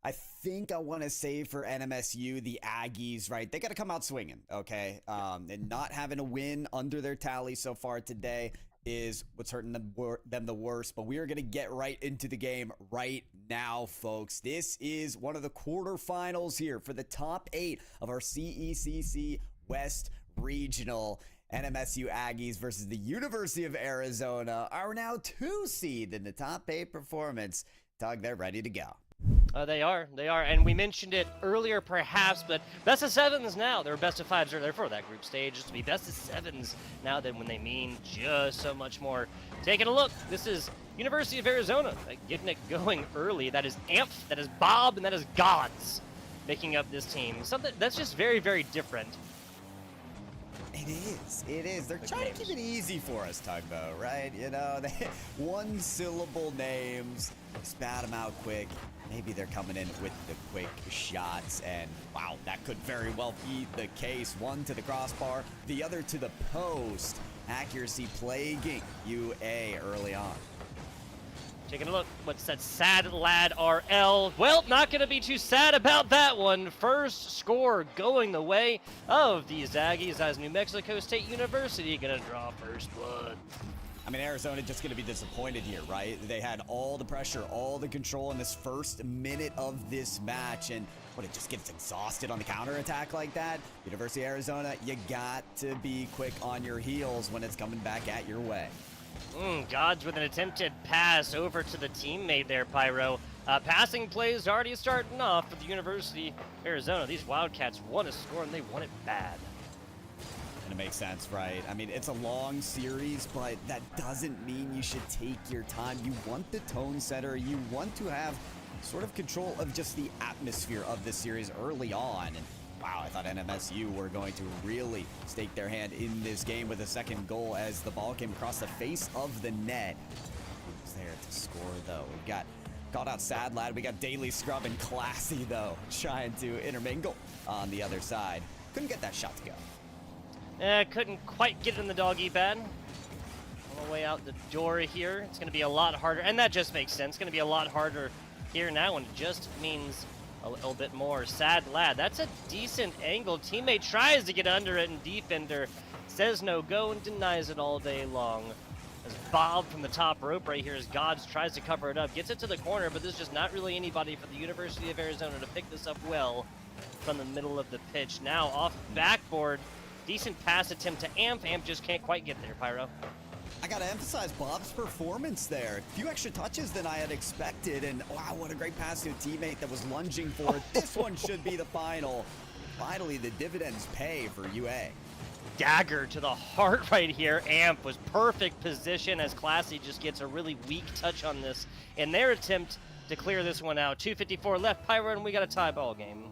I think I want to say for NMSU, the Aggies, right? They got to come out swinging, okay? And not having a win under their tally so far today is what's hurting them the worst. But we are going to get right into the game right now, folks. This is one of the quarterfinals here for the top 8 of our CECC West Regional. NMSU Aggies versus the University of Arizona are now 2 seed in the top 8 performance. Tug, they're ready to go. They are, and we mentioned it earlier perhaps, but best of 7s now. There were best of 5s earlier for that group stage. Just to be best of 7s now then when they mean just so much more. Taking a look, this is University of Arizona getting it going early. That is Amp, that is Bob, and that is Gods making up this team. Something that's just very, very different. It is. They're trying to keep it easy for us, Tugboat, right? They one-syllable names, spat them out quick. Maybe they're coming in with the quick shots, and wow, that could very well be the case. One to the crossbar, the other to the post. Accuracy plaguing UA early on. Taking a look, what's that sad lad RL? Well, not going to be too sad about that one. First score going the way of these Aggies as New Mexico State University going to draw first blood. I mean, Arizona just going to be disappointed here, right? They had all the pressure, all the control in this first minute of this match, and it just gets exhausted on the counterattack like that. University of Arizona, you got to be quick on your heels when it's coming back at your way. Gods with an attempted pass over to the teammate there, Pyro. Passing plays already starting off for the University of Arizona. These Wildcats want to score, and they want it bad. And it makes sense, right? I mean, it's a long series, but that doesn't mean you should take your time. You want the tone setter. You want to have sort of control of just the atmosphere of this series early on. And wow, I thought NMSU were going to really stake their hand in this game with a second goal as the ball came across the face of the net. Who's there to score, though? We've got called out Sad Lad. We got Daily Scrub and Classy, though, trying to intermingle on the other side. Couldn't get that shot to go. Couldn't quite get it in the doggy bed. All the way out the door here. It's going to be a lot harder, and that just makes sense. It's going to be a lot harder here now, and it just means a little bit more. Sad Lad, that's a decent angle. Teammate tries to get under it, and defender says no go and denies it all day long. As Bob from the top rope right here as Gods tries to cover it up, gets it to the corner, but there's just not really anybody for the University of Arizona to pick this up well from the middle of the pitch. Now off backboard, decent pass attempt to Amp. Amp just can't quite get there, Pyro. I got to emphasize Bob's performance there. A few extra touches than I had expected, and wow, what a great pass to a teammate that was lunging for it. This one should be the final. Finally, the dividends pay for UA. Dagger to the heart right here. Amp was perfect position as Classy just gets a really weak touch on this in their attempt to clear this one out. 2:54 left, Pyro, and we got a tie ball game.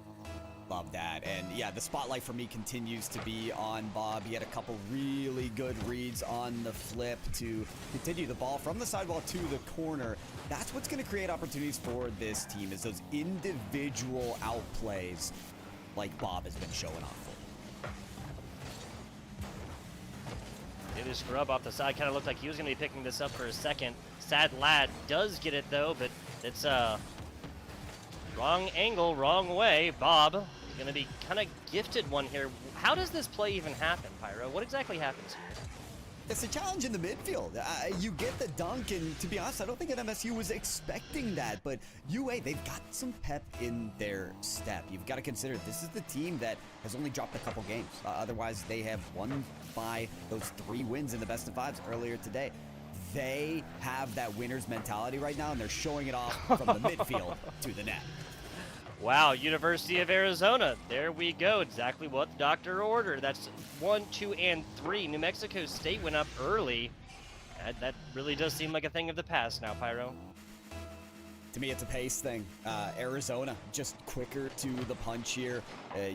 Love that. And yeah, the spotlight for me continues to be on Bob. He had a couple really good reads on the flip to continue the ball from the sidewall to the corner. That's what's going to create opportunities for this team, is those individual outplays like Bob has been showing off for. It is Scrub off the side. Kind of looked like he was going to be picking this up for a second. Sad Lad does get it, though, but it's wrong angle, wrong way. Bob going to be kind of gifted one here. How does this play even happen, Pyro? What exactly happens here? It's a challenge in the midfield. You get the dunk, and to be honest, I don't think MSU was expecting that. But UA, they've got some pep in their step. You've got to consider this is the team that has only dropped a couple games. Otherwise, they have won by those 3 wins in the best of 5s earlier today. They have that winner's mentality right now, and they're showing it off from the midfield to the net. Wow, University of Arizona. There we go. Exactly what the doctor ordered. That's 1, 2, and 3. New Mexico State went up early. That really does seem like a thing of the past now, Pyro. To me, it's a pace thing. Arizona, just quicker to the punch here.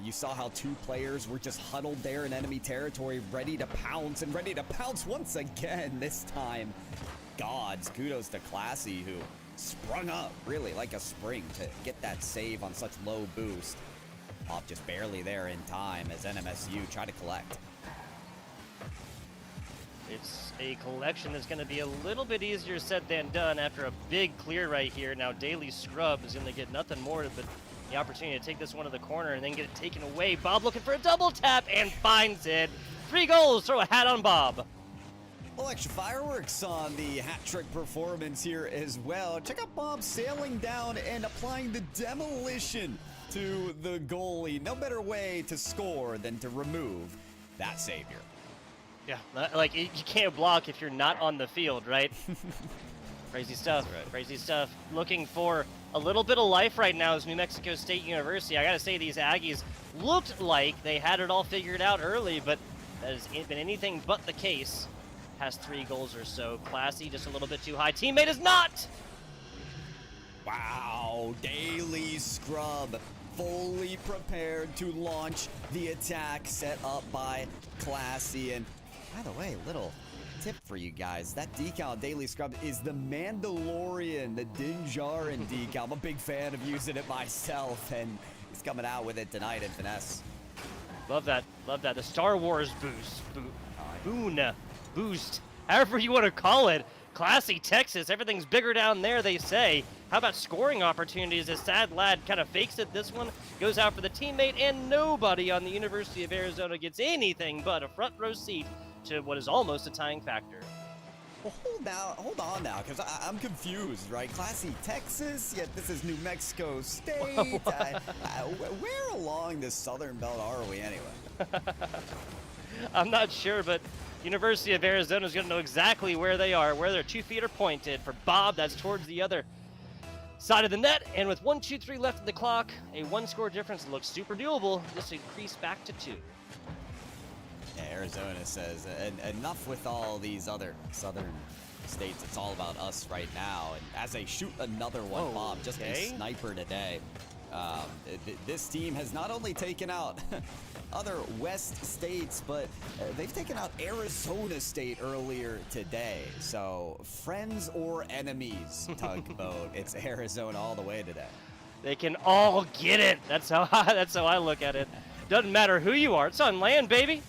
You saw how 2 players were just huddled there in enemy territory, ready to pounce, and ready to pounce once again this time. Gods, kudos to Classy, who sprung up really like a spring to get that save on such low boost. Off just barely there in time as NMSU try to collect. It's a collection that's going to be a little bit easier said than done after a big clear right here. Now Daily Scrub is going to get nothing more but the opportunity to take this one to the corner and then get it taken away. Bob looking for a double tap and finds it. 3 goals, throw a hat on Bob. Well, extra fireworks on the hat-trick performance here as well. Check out Bob sailing down and applying the demolition to the goalie. No better way to score than to remove that savior. Yeah, like you can't block if you're not on the field, right? Crazy stuff, crazy stuff. Looking for a little bit of life right now is New Mexico State University. I gotta say, these Aggies looked like they had it all figured out early, but that has been anything but the case. Has 3 goals or so. Classy, just a little bit too high. Teammate is not! Wow, Daily Scrub fully prepared to launch the attack set up by Classy. And by the way, little tip for you guys. That decal Daily Scrub is the Mandalorian, the Din Djarin decal. I'm a big fan of using it myself, and he's coming out with it tonight in finesse. Love that, love that. The Star Wars boost, however you want to call it. Classy Texas, everything's bigger down there, they say. How about scoring opportunities as Sad Lad kind of fakes it this one, goes out for the teammate, and nobody on the University of Arizona gets anything but a front row seat to what is almost a tying factor. Well, hold on now, because I'm confused, right? Classy Texas, yet this is New Mexico State. Where along this southern belt are we anyway? I'm not sure, but University of Arizona is going to know exactly where they are, where their 2 feet are pointed. For Bob, that's towards the other side of the net. And with 1, 2, 3 left in the clock, a 1-score difference looks super doable. This increased back to 2. Yeah, Arizona says, enough with all these other southern states. It's all about us right now. And as they shoot another one, Bob, just a sniper today. This team has not only taken out other West states, but they've taken out Arizona State earlier today. So friends or enemies, tugboat. It's Arizona all the way today. They can all get it. That's how I look at it. Doesn't matter who you are. It's on land, baby.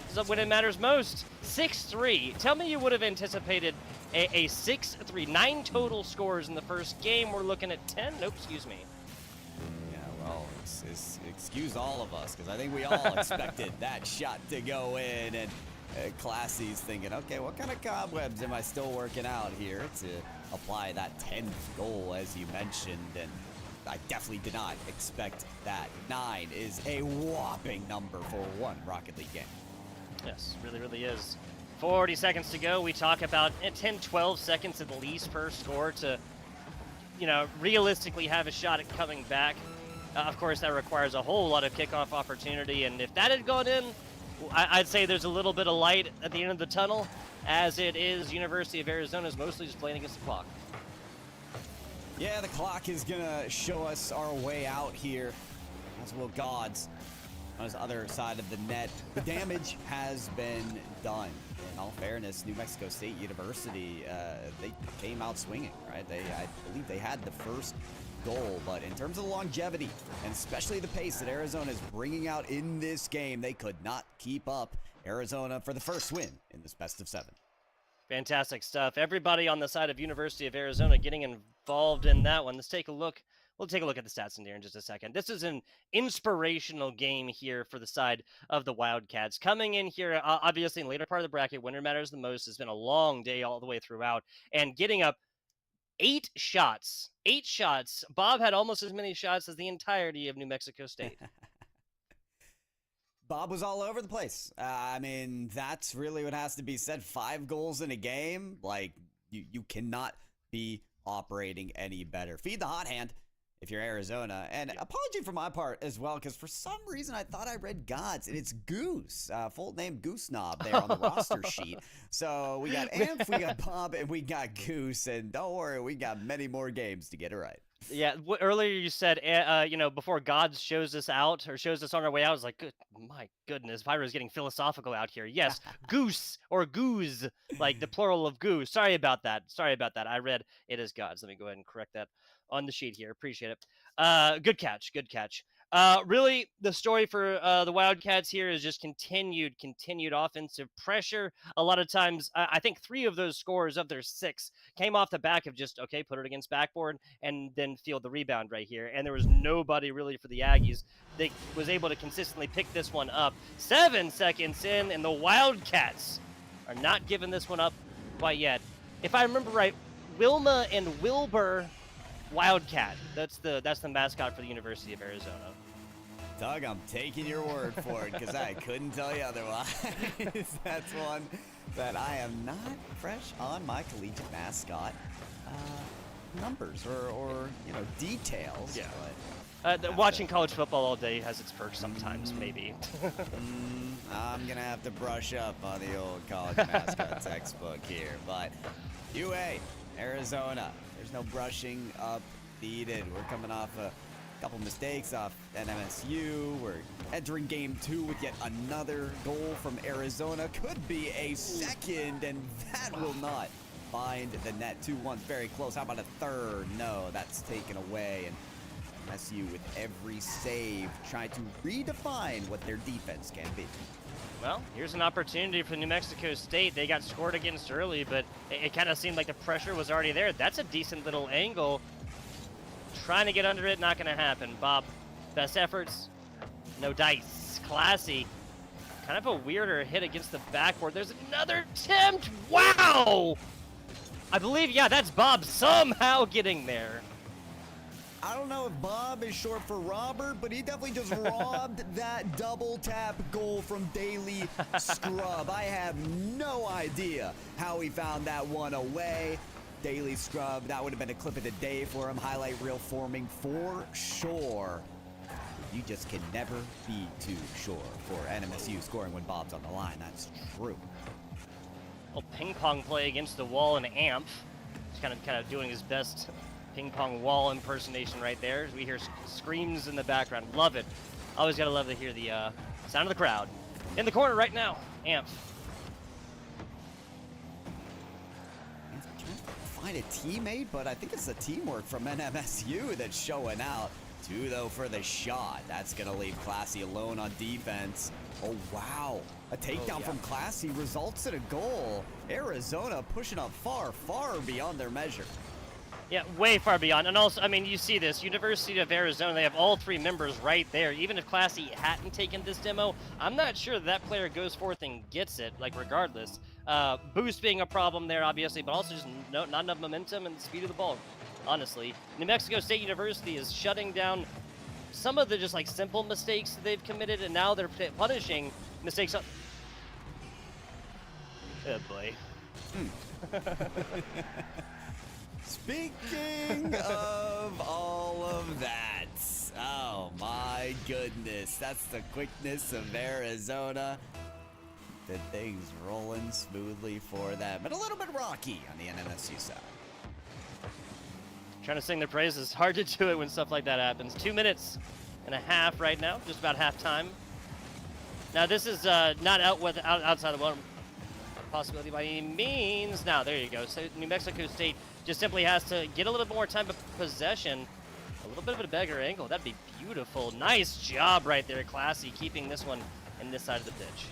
This is when it matters most. 6-3. Tell me you would have anticipated a 6-3. 9 total scores in the first game. We're looking at 10. Nope, excuse me. Well, excuse all of us, because I think we all expected that shot to go in, and Classy's thinking, okay, what kind of cobwebs am I still working out here to apply that 10th goal, as you mentioned, and I definitely did not expect that. 9 is a whopping number for one Rocket League game. Yes, really is. 40 seconds to go. We talk about 10, 12 seconds at least per score to, realistically have a shot at coming back. Of course, that requires a whole lot of kickoff opportunity, and if that had gone in, I'd say there's a little bit of light at the end of the tunnel, as it is University of Arizona's mostly just playing against the clock. Yeah, the clock is going to show us our way out here, as will Gods on his other side of the net. The damage has been done. In all fairness, New Mexico State University, they came out swinging, right? I believe they had the first goal, but in terms of the longevity and especially the pace that Arizona is bringing out in this game, they could not keep up. Arizona for the first win in this best of 7. Fantastic stuff. Everybody on the side of University of Arizona getting involved in that one. Let's take a look We'll take a look at the stats in here in just a second. This is an inspirational game here for the side of the Wildcats. Coming in here, obviously in the later part of the bracket, winner matters the most. It's been a long day all the way throughout. And getting up 8 shots. 8 shots. Bob had almost as many shots as the entirety of New Mexico State. Bob was all over the place. I mean, that's really what has to be said. 5 goals in a game. Like, you cannot be operating any better. Feed the hot hand if you're Arizona. And apology for my part as well, because for some reason I thought I read Gods, and it's Goose, full name Goose Knob there on the roster sheet. So we got Amph, we got Bob, and we got Goose, and don't worry, we got many more games to get it right. Yeah, earlier you said, before God shows us out or shows us on our way out, I was like, my goodness, Pyro's getting philosophical out here. Yes, goose or goose, like the plural of goose. Sorry about that. I read it as gods. Let me go ahead and correct that on the sheet here. Appreciate it. Good catch. Really, the story for the Wildcats here is just continued offensive pressure. A lot of times, I think 3 of those scores of their 6 came off the back of just, okay, put it against backboard and then field the rebound right here. And there was nobody really for the Aggies that was able to consistently pick this one up. 7 seconds in, and the Wildcats are not giving this one up quite yet. If I remember right, Wilma and Wilbur Wildcat. That's the mascot for the University of Arizona. Doug, I'm taking your word for it because I couldn't tell you otherwise. That's one that I am not fresh on my collegiate mascot numbers or details. Yeah. Watching college football all day has its perks sometimes, maybe. I'm going to have to brush up on the old college mascot textbook here. But UA, Arizona, there's no brushing up needed. We're coming off a couple mistakes off NMSU. We're entering game 2 with yet another goal from Arizona. Could be a second, and that will not find the net. 2-1's very close. How about a third? No, that's taken away. And MSU with every save trying to redefine what their defense can be. Well, here's an opportunity for New Mexico State. They got scored against early, but it kind of seemed like the pressure was already there. That's a decent little angle. Trying to get under it, not going to happen. Bob, best efforts, no dice. Classy. Kind of a weirder hit against the backboard. There's another attempt. Wow! I believe, yeah, that's Bob somehow getting there. I don't know if Bob is short for Robert, but he definitely just robbed that double tap goal from Daily Scrub. I have no idea how he found that one away. Daily Scrub, that would have been a clip of the day for him. Highlight reel forming for sure. You just can never be too sure for NMSU scoring when Bob's on the line. That's true. Well, ping pong play against the wall and Amph. He's kind of doing his best ping pong wall impersonation right there. We hear screams in the background. Love it. Always gotta love to hear the sound of the crowd. In the corner right now, Amph. Find a teammate, but I think it's the teamwork from NMSU that's showing out. 2 though for the shot. That's gonna leave Classy alone on defense. Oh wow, a takedown from Classy results in a goal. Arizona pushing up far beyond their measure. Yeah, way far beyond. And also, I mean, you see this. University of Arizona, they have all 3 members right there. Even if Classy hadn't taken this demo, I'm not sure that player goes forth and gets it, like, regardless. Boost being a problem there, obviously, but also just not enough momentum and speed of the ball, honestly. New Mexico State University is shutting down some of the just, like, simple mistakes that they've committed, and now they're punishing mistakes. Oh, boy. Speaking of all of that, oh my goodness, that's the quickness of Arizona. The things rolling smoothly for them, but a little bit rocky on the NMSU side. Trying to sing their praises. Hard to do it when stuff like that happens. 2 minutes and a half right now, just about halftime. Now this is not outside the one possibility by any means. Now there you go. So New Mexico State just simply has to get a little bit more time of possession. A little bit of a beggar angle. That'd be beautiful. Nice job right there, Classy, keeping this one in this side of the pitch.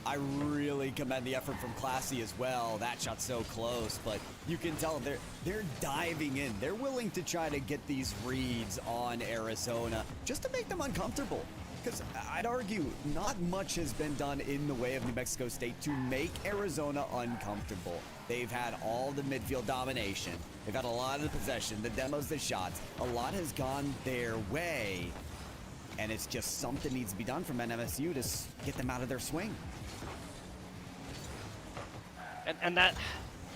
I really commend the effort from Classy as well. That shot's so close, but you can tell they're diving in. They're willing to try to get these reads on Arizona just to make them uncomfortable. Because I'd argue not much has been done in the way of New Mexico State to make Arizona uncomfortable. They've had all the midfield domination. They've had a lot of the possession, the demos, the shots. A lot has gone their way. And it's just something needs to be done from NMSU to get them out of their swing. And that,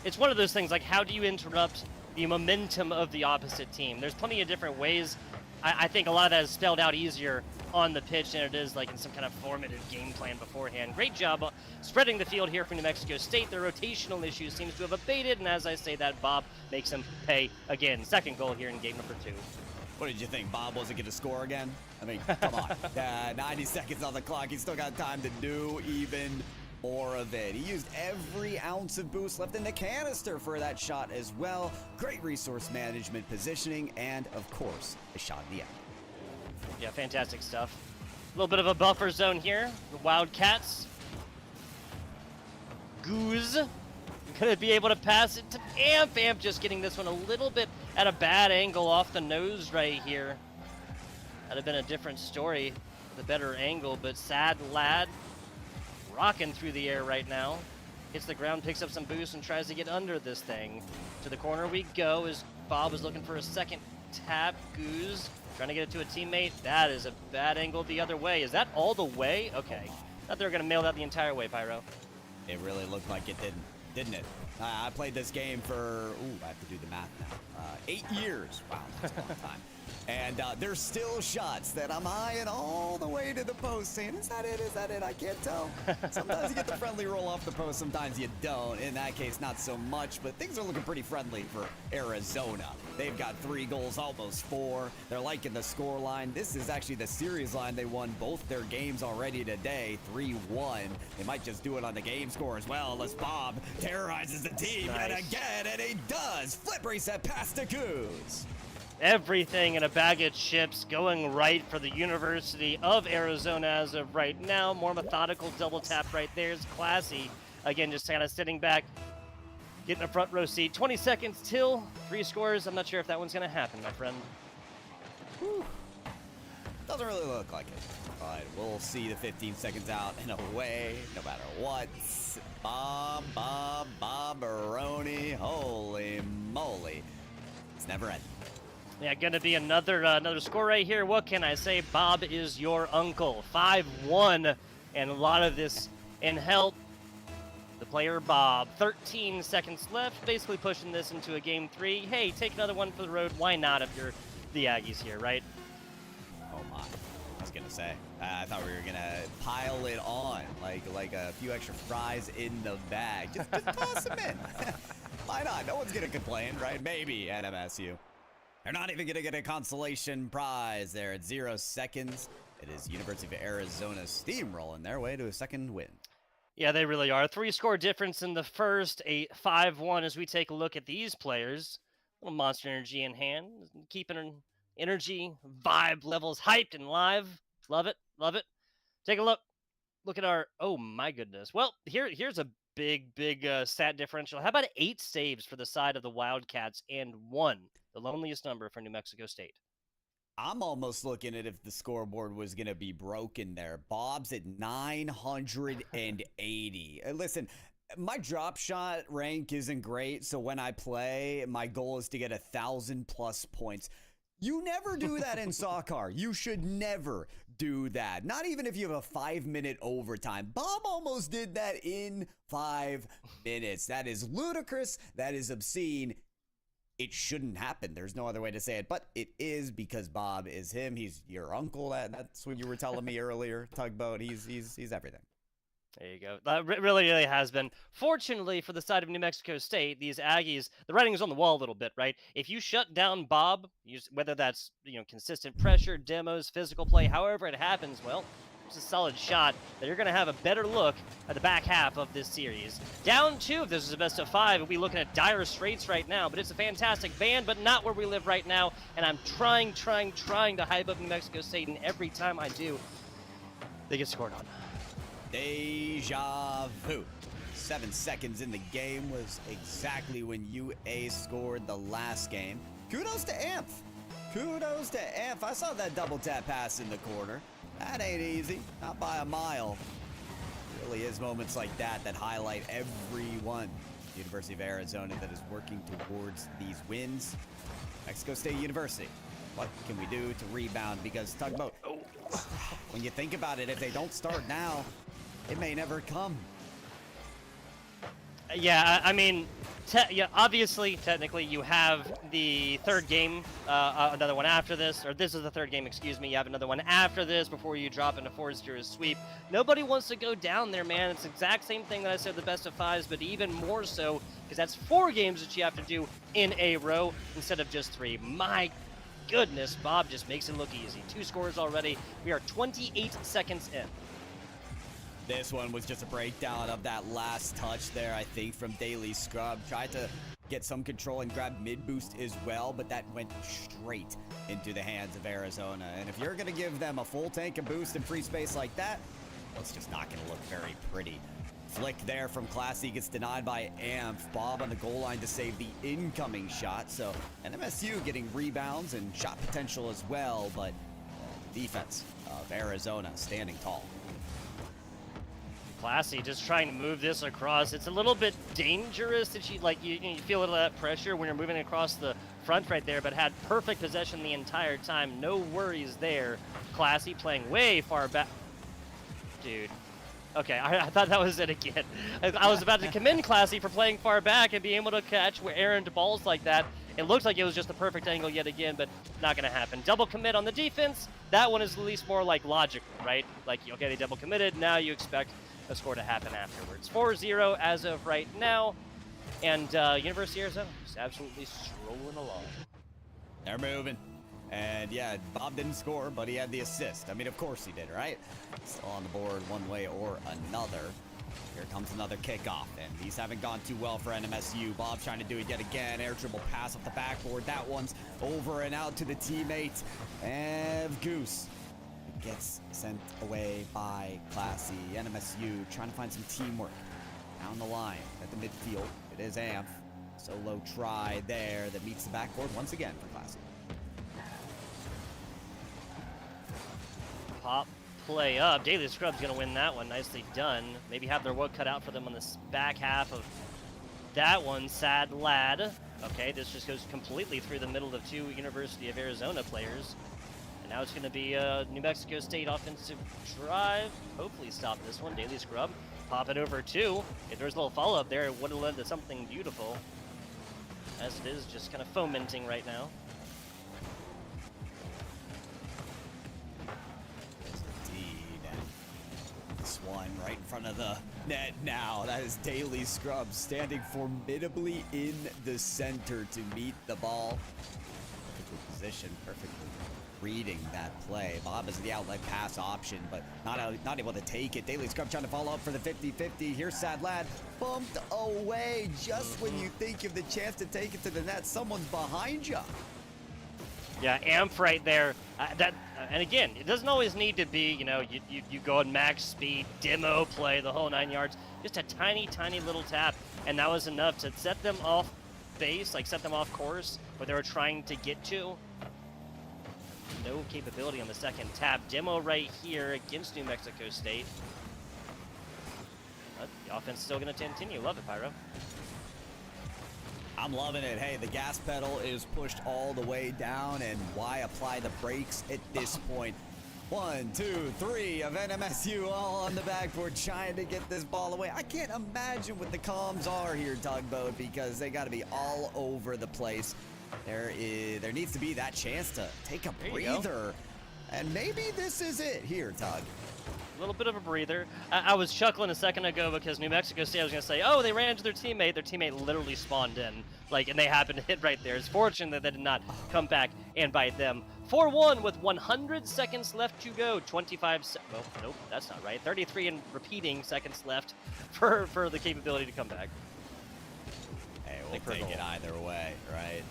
it's one of those things, like, how do you interrupt the momentum of the opposite team? There's plenty of different ways. I think a lot of that is spelled out easier on the pitch than it is like in some kind of formative game plan beforehand. Great job spreading the field here for New Mexico State. Their rotational issue seems to have abated, and as I say that, Bob makes him pay again. Second goal here in game number 2. What did you think? Bob wasn't going to score again? I mean, come on. 90 seconds on the clock. He's still got time to do even more of it. He used every ounce of boost left in the canister for that shot as well. Great resource management, positioning, and of course, a shot in the end. Yeah, fantastic stuff. A little bit of a buffer zone here. The Wildcats. Goose gonna be able to pass it to Amp. Amp just getting this one a little bit at a bad angle off the nose right here. That'd have been a different story with a better angle, but Sad Lad rocking through the air right now. Hits the ground, picks up some boost, and tries to get under this thing. To the corner we go as Bob is looking for a second tap. Goose trying to get it to a teammate. That is a bad angle the other way. Is that all the way? Okay. Thought they were going to mail that the entire way, Pyro. It really looked like it didn't it? I played this game for, I have to do the math now, 8 years. Wow, that's a long time. And there's still shots that I'm eyeing all the way to the post saying, is that it? Is that it? I can't tell. Sometimes you get the friendly roll off the post, sometimes you don't. In that case, not so much, but things are looking pretty friendly for Arizona. They've got 3 goals, almost 4. They're liking the score line. This is actually the series line. They won both their games already today, 3-1. They might just do it on the game score as well, unless Bob terrorizes the team yet again, and he does. Flip reset past the Goose. Everything in a bag of chips going right for the University of Arizona as of right now. More methodical double tap right there is Classy. Again, just kind of sitting back, getting a front row seat. 20 seconds till 3 scores. I'm not sure if that one's going to happen, my friend. Whew. Doesn't really look like it. But we'll see the 15 seconds out in a way, no matter what. Bob-Baroni. Holy moly. It's never ending. Yeah, gonna be another score right here. What can I say? Bob is your uncle. 5-1, and a lot of this in help. The player Bob. 13 seconds left, basically pushing this into a game 3. Hey, take another one for the road. Why not if you're the Aggies here, right? Oh my! I was gonna say. I thought we were gonna pile it on, like a few extra fries in the bag. Just toss them in. Why not? No one's gonna complain, right? Maybe at MSU. They're not even going to get a consolation prize there at 0 seconds. It is University of Arizona steamrolling their way to a second win. Yeah, they really are. 3-score difference in the first, a 5-1 as we take a look at these players. A little Monster Energy in hand, keeping energy, vibe levels hyped and live. Love it, love it. Take a look. Look at our, oh my goodness. Well, here's a big stat differential. How about 8 saves for the side of the Wildcats and 1? The loneliest number for New Mexico State. I'm almost looking at if the scoreboard was going to be broken there. Bob's at 980. Listen, my drop shot rank isn't great, so when I play, my goal is to get 1,000+ points. You never do that in soccer. You should never do that. Not even if you have a 5-minute overtime. Bob almost did that in 5 minutes. That is ludicrous. That is obscene. It shouldn't happen. There's no other way to say it, but it is because Bob is him. He's your uncle. That's what you were telling me earlier. Tugboat. He's everything. There you go. That really has been. Fortunately for the side of New Mexico State, these Aggies, the writing is on the wall a little bit, right? If you shut down Bob, whether that's consistent pressure, demos, physical play, however it happens, well, it's a solid shot that you're going to have a better look at the back half of this series. Down 2, if this is a best of 5, we'll be looking at dire straits right now, but it's a fantastic band, but not where we live right now, and I'm trying to hype up New Mexico State, and every time I do, they get scored on. Deja vu. 7 seconds in the game was exactly when UA scored the last game. Kudos to Amph. Kudos to Amph. I saw that double tap pass in the corner. That ain't easy, not by a mile. It really is moments like that that highlight everyone. University of Arizona that is working towards these wins. Mexico State University. What can we do to rebound? Because Tugboat, when you think about it, if they don't start now, it may never come. Yeah, I mean, yeah, obviously, technically, you have the third game, another one after this, or this is the third game, excuse me. You have another one after this before you drop into 4-0 sweep. Nobody wants to go down there, man. It's the exact same thing that I said the best of fives, but even more so, because that's 4 games that you have to do in a row instead of just 3. My goodness, Bob just makes it look easy. 2 scores already. We are 28 seconds in. This one was just a breakdown of that last touch there, I think, from Daily Scrub. Tried to get some control and grab mid-boost as well, but that went straight into the hands of Arizona. And if you're going to give them a full tank of boost in free space like that, well, it's just not going to look very pretty. Flick there from Classy gets denied by Amph. Bob on the goal line to save the incoming shot. So NMSU getting rebounds and shot potential as well, but defense of Arizona standing tall. Classy just trying to move this across. It's a little bit dangerous that you feel a little of that pressure when you're moving across the front right there, but had perfect possession the entire time. No worries there. Classy playing way far back. Dude. Okay, I thought that was it again. I was about to commend Classy for playing far back and being able to catch errant balls like that. It looked like it was just the perfect angle yet again, but not going to happen. Double commit on the defense. That one is at least more like logical, right? Like, okay, they double committed. Now you expect a score to happen afterwards. 4-0 as of right now, and University of Arizona just absolutely strolling along. They're moving, and yeah, Bob didn't score, but he had the assist. I mean, of course he did, right? Still on the board one way or another. Here comes another kickoff, and these haven't gone too well for NMSU. Bob's trying to do it yet again. Air dribble pass off the backboard. That one's over and out to the teammate, and Goose gets sent away by Classy. NMSU trying to find some teamwork down the line at the midfield. It is Amph. Solo try there that meets the backboard once again for Classy. Pop play up. Daily Scrub's going to win that one. Nicely done. Maybe have their work cut out for them on this back half of that one. Sad lad. Okay, this just goes completely through the middle of 2 University of Arizona players. And now it's going to be a New Mexico State offensive drive. Hopefully stop this one. Daily Scrub. Pop it over 2. If there's a little follow-up there, it would have led to something beautiful. As it is just kind of fomenting right now. This one right in front of the net now. That is Daily Scrub standing formidably in the center to meet the ball. Perfectly positioned, perfectly reading that play. Bob is the outlet pass option, but not able to take it. Daily Scrub trying to follow up for the 50-50. Here's Sad Lad, bumped away just when you think you have the chance to take it to the net. Someone's behind you. Yeah, Amph right there. And again, it doesn't always need to be, you go at max speed, demo play, the whole 9 yards. Just a tiny, tiny little tap, and that was enough to set them off base, like set them off course, where they were trying to get to. No capability on the second tap. Demo right here against New Mexico State. But the offense is still going to continue. Love it, Pyro. I'm loving it. Hey, the gas pedal is pushed all the way down, and why apply the brakes at this point? 1, 2, 3 of NMSU all on the backboard trying to get this ball away. I can't imagine what the comms are here, Tugboat, because they got to be all over the place. There needs to be that chance to take a breather, and maybe this is it here, Tug. A little bit of a breather. I was chuckling a second ago because New Mexico State, I was going to say, oh, they ran into their teammate. Their teammate literally spawned in, and they happened to hit right there. It's fortunate that they did not come back and bite them. 4-1 with 100 seconds left to go. 25, well, nope, that's not right. 33 and repeating seconds left for the capability to come back. Hey, we'll take it either way, right?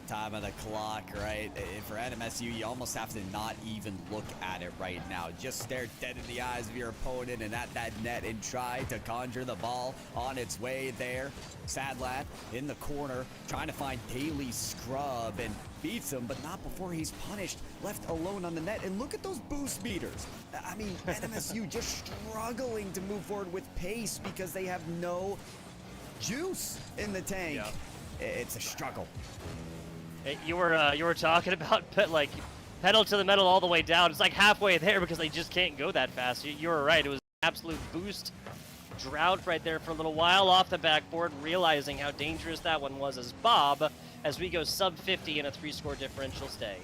time of the clock, right? For NMSU, you almost have to not even look at it right now. Just stare dead in the eyes of your opponent and at that net and try to conjure the ball on its way there. Sadlad in the corner, trying to find Daily Scrub, and beats him, but not before he's punished, left alone on the net. And look at those boost meters. I mean, NMSU just struggling to move forward with pace because they have no juice in the tank. Yeah. It's a struggle. Hey, you were talking about like pedal to the metal all the way down. It's like halfway there because they just can't go that fast. You were right. It was an absolute boost drought right there for a little while off the backboard, realizing how dangerous that one was as Bob, as we go sub 50 in a 3-score differential stay.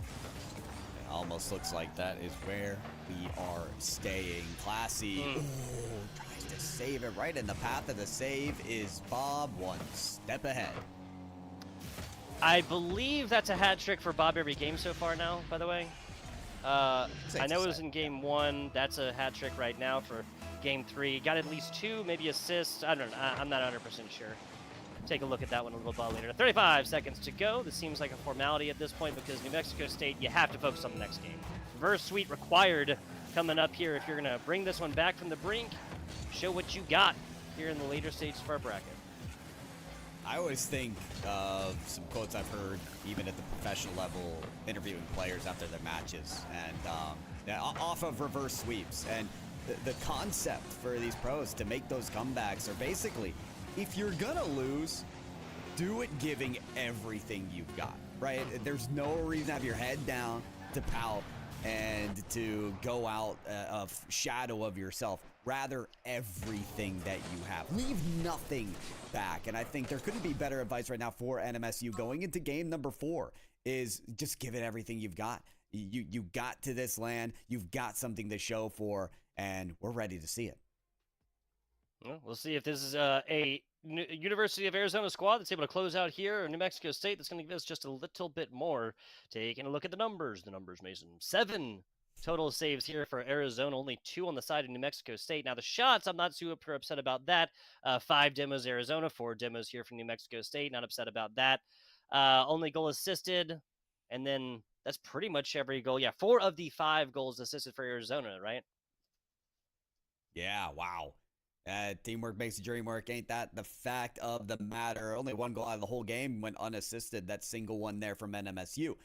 It almost looks like that is where we are staying. Classy. Ooh, tries to save it right in the path of the save is Bob, one step ahead. I believe that's a hat trick for Bob every game so far now, by the way. I know it was in game 1. That's a hat trick right now for game 3. Got at least 2, maybe assists. I don't know. I'm not 100% sure. Take a look at that one a little bit later. 35 seconds to go. This seems like a formality at this point because New Mexico State, you have to focus on the next game. Reverse sweep required coming up here if you're going to bring this one back from the brink. Show what you got here in the later stages of our bracket. I always think of some quotes I've heard even at the professional level interviewing players after their matches and off of reverse sweeps. And the concept for these pros to make those comebacks are basically, if you're gonna lose, do it giving everything you've got, right? There's no reason to have your head down, to pout, and to go out of shadow of yourself. Rather, everything that you have. Leave nothing back. And I think there couldn't be better advice right now for NMSU going into game number 4 is just give it everything you've got. You got to this land. You've got something to show for, and we're ready to see it. Well, we'll see if this is a University of Arizona squad that's able to close out here, or New Mexico State that's going to give us just a little bit more. Taking a look at the numbers. The numbers, Mason. 7 total saves here for Arizona, only 2 on the side of New Mexico State. Now the shots, I'm not super upset about that. 5 demos Arizona, 4 demos here from New Mexico State. Not upset about that. Only goal assisted, and then that's pretty much every goal. Yeah, 4 of the 5 goals assisted for Arizona, right? Yeah, wow. Teamwork makes the dream work, ain't that the fact of the matter? Only 1 goal out of the whole game went unassisted. That single one there from NMSU.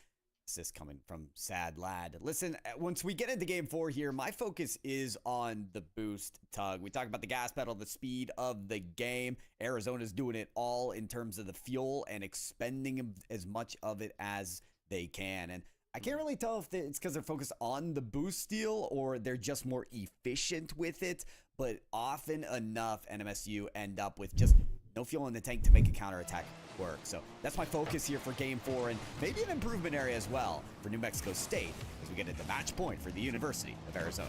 Assist coming from Sad Lad. Listen, once we get into game 4 here, my focus is on the boost tug. We talk about the gas pedal, the speed of the game. Arizona's doing it all in terms of the fuel and expending as much of it as they can. And I can't really tell if it's because they're focused on the boost steal or they're just more efficient with it. But often enough, NMSU end up with just no fuel in the tank to make a counterattack work. So that's my focus here for game 4, and maybe an improvement area as well for New Mexico State as we get into match point for the University of Arizona.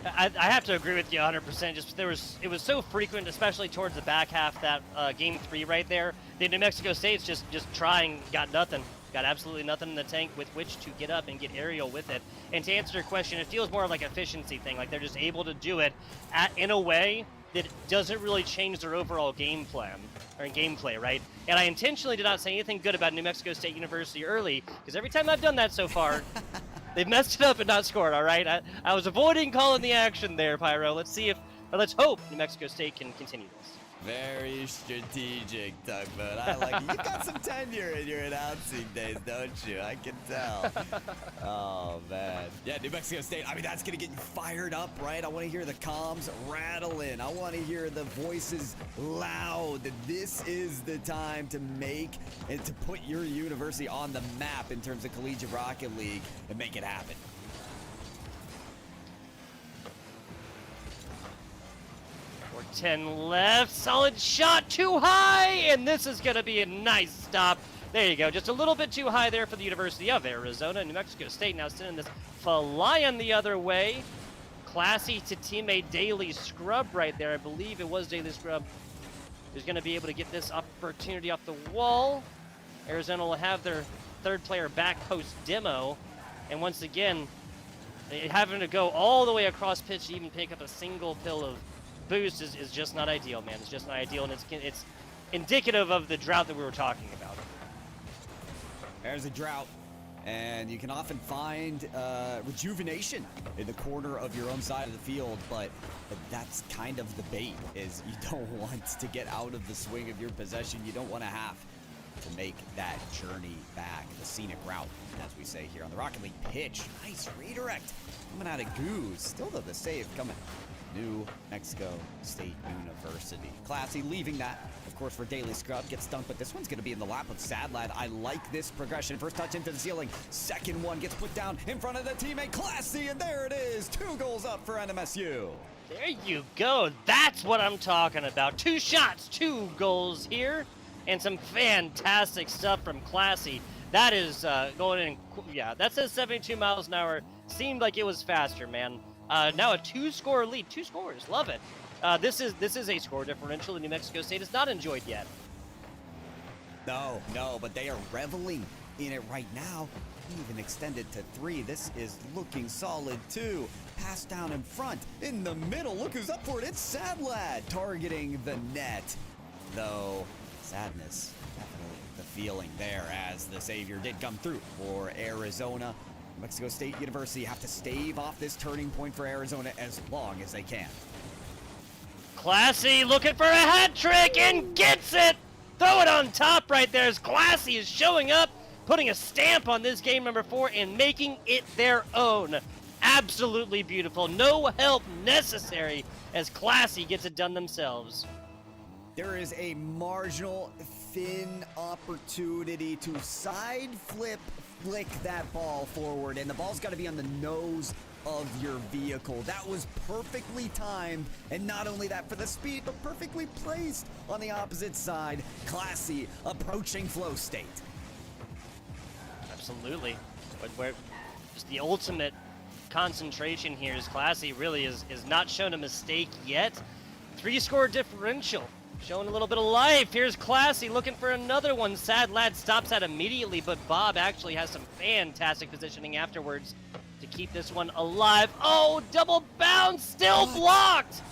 I have to agree with you 100%. Just it was so frequent, especially towards the back half, that game 3 right there. The New Mexico State's just trying, got nothing. Got absolutely nothing in the tank with which to get up and get aerial with it. And to answer your question, it feels more like an efficiency thing. Like they're just able to do it in a way that doesn't really change their overall game plan or gameplay, right? And I intentionally did not say anything good about New Mexico State University early, because every time I've done that so far, they've messed it up and not scored, all right? I was avoiding calling the action there, Pyro. Let's hope New Mexico State can continue this. Very strategic, Tugboat. I like it. You've got some tenure in your announcing days, don't you? I can tell. Oh, man. Yeah, New Mexico State, I mean, that's going to get you fired up, right? I want to hear the comms rattling. I want to hear the voices loud. This is the time to make and to put your university on the map in terms of Collegiate Rocket League and make it happen. 10 left, solid shot, too high, and this is going to be a nice stop. There you go, just a little bit too high there for the University of Arizona. New Mexico State now sending this flying the other way. Classy to teammate Daily Scrub right there. I believe it was Daily Scrub who's going to be able to get this opportunity off the wall. Arizona will have their 3rd player back post demo, and once again, having to go all the way across pitch to even pick up a single pill of boost is just not ideal, man. It's just not ideal, and it's indicative of the drought that we were talking about. There's a drought, and you can often find rejuvenation in the corner of your own side of the field, but that's kind of the bait, is you don't want to get out of the swing of your possession. You don't want to have to make that journey back, the scenic route, as we say here on the Rocket League pitch. Nice redirect coming out of Goose. Still though, the save coming. New Mexico State University. Classy leaving that, of course, for Daily Scrub. Gets dunked, but this one's going to be in the lap of Sadlad. I like this progression. First touch into the ceiling. Second one gets put down in front of the teammate. Classy, and there it is. 2 goals up for NMSU. There you go. That's what I'm talking about. 2 shots, 2 goals here, and some fantastic stuff from Classy. That is going in, yeah, that says 72 miles an hour. Seemed like it was faster, man. Now a 2-score lead. 2 scores. Love it. This is a score differential that New Mexico State has not enjoyed yet. No, but they are reveling in it right now. Even extended to 3. This is looking solid too. Pass down in front, in the middle. Look who's up for it. It's Sadlad targeting the net. Though, sadness, definitely the feeling there as the savior did come through for Arizona. New Mexico State University have to stave off this turning point for Arizona as long as they can. Classy looking for a hat trick and gets it! Throw it on top right there as Classy is showing up, putting a stamp on this game number 4 and making it their own. Absolutely beautiful. No help necessary as Classy gets it done themselves. There is a marginal, thin opportunity to side flick that ball forward, and the ball's got to be on the nose of your vehicle. That was perfectly timed, and not only that for the speed, but perfectly placed on the opposite side. Classy approaching flow state. Absolutely. But where just the ultimate concentration here is Classy really is not shown a mistake yet. 3-score differential. Showing a little bit of life. Here's Classy looking for another one. Sadlad stops that immediately, but Bob actually has some fantastic positioning afterwards to keep this one alive. Oh, double bounce, still blocked!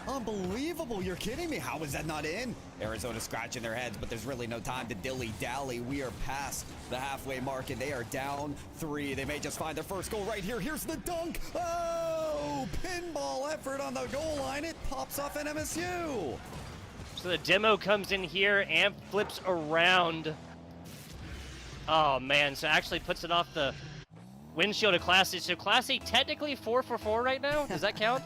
Unbelievable, you're kidding me. How is that not in? Arizona scratching their heads, but there's really no time to dilly-dally. We are past the halfway mark, and they are down 3. They may just find their first goal right here. Here's the dunk. Oh, pinball effort on the goal line. It pops off NMSU. So the demo comes in here and flips around. Oh, man. So actually puts it off the windshield of Classy. So Classy technically 4 for 4 right now? Does that count?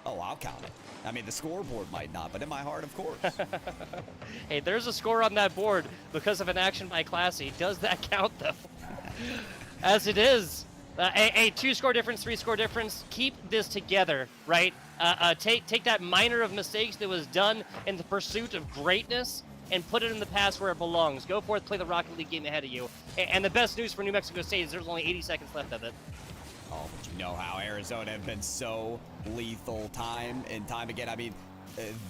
Oh, I'll count it. I mean, the scoreboard might not, but in my heart, of course. Hey, there's a score on that board because of an action by Classy. Does that count, though? As it is. A 2-score difference, 3-score difference. Keep this together, right? Take that minor of mistakes that was done in the pursuit of greatness and put it in the past where it belongs. Go forth, play the Rocket League game ahead of you. And the best news for New Mexico State is there's only 80 seconds left of it. Oh, but you know how Arizona have been so lethal time and time again. I mean,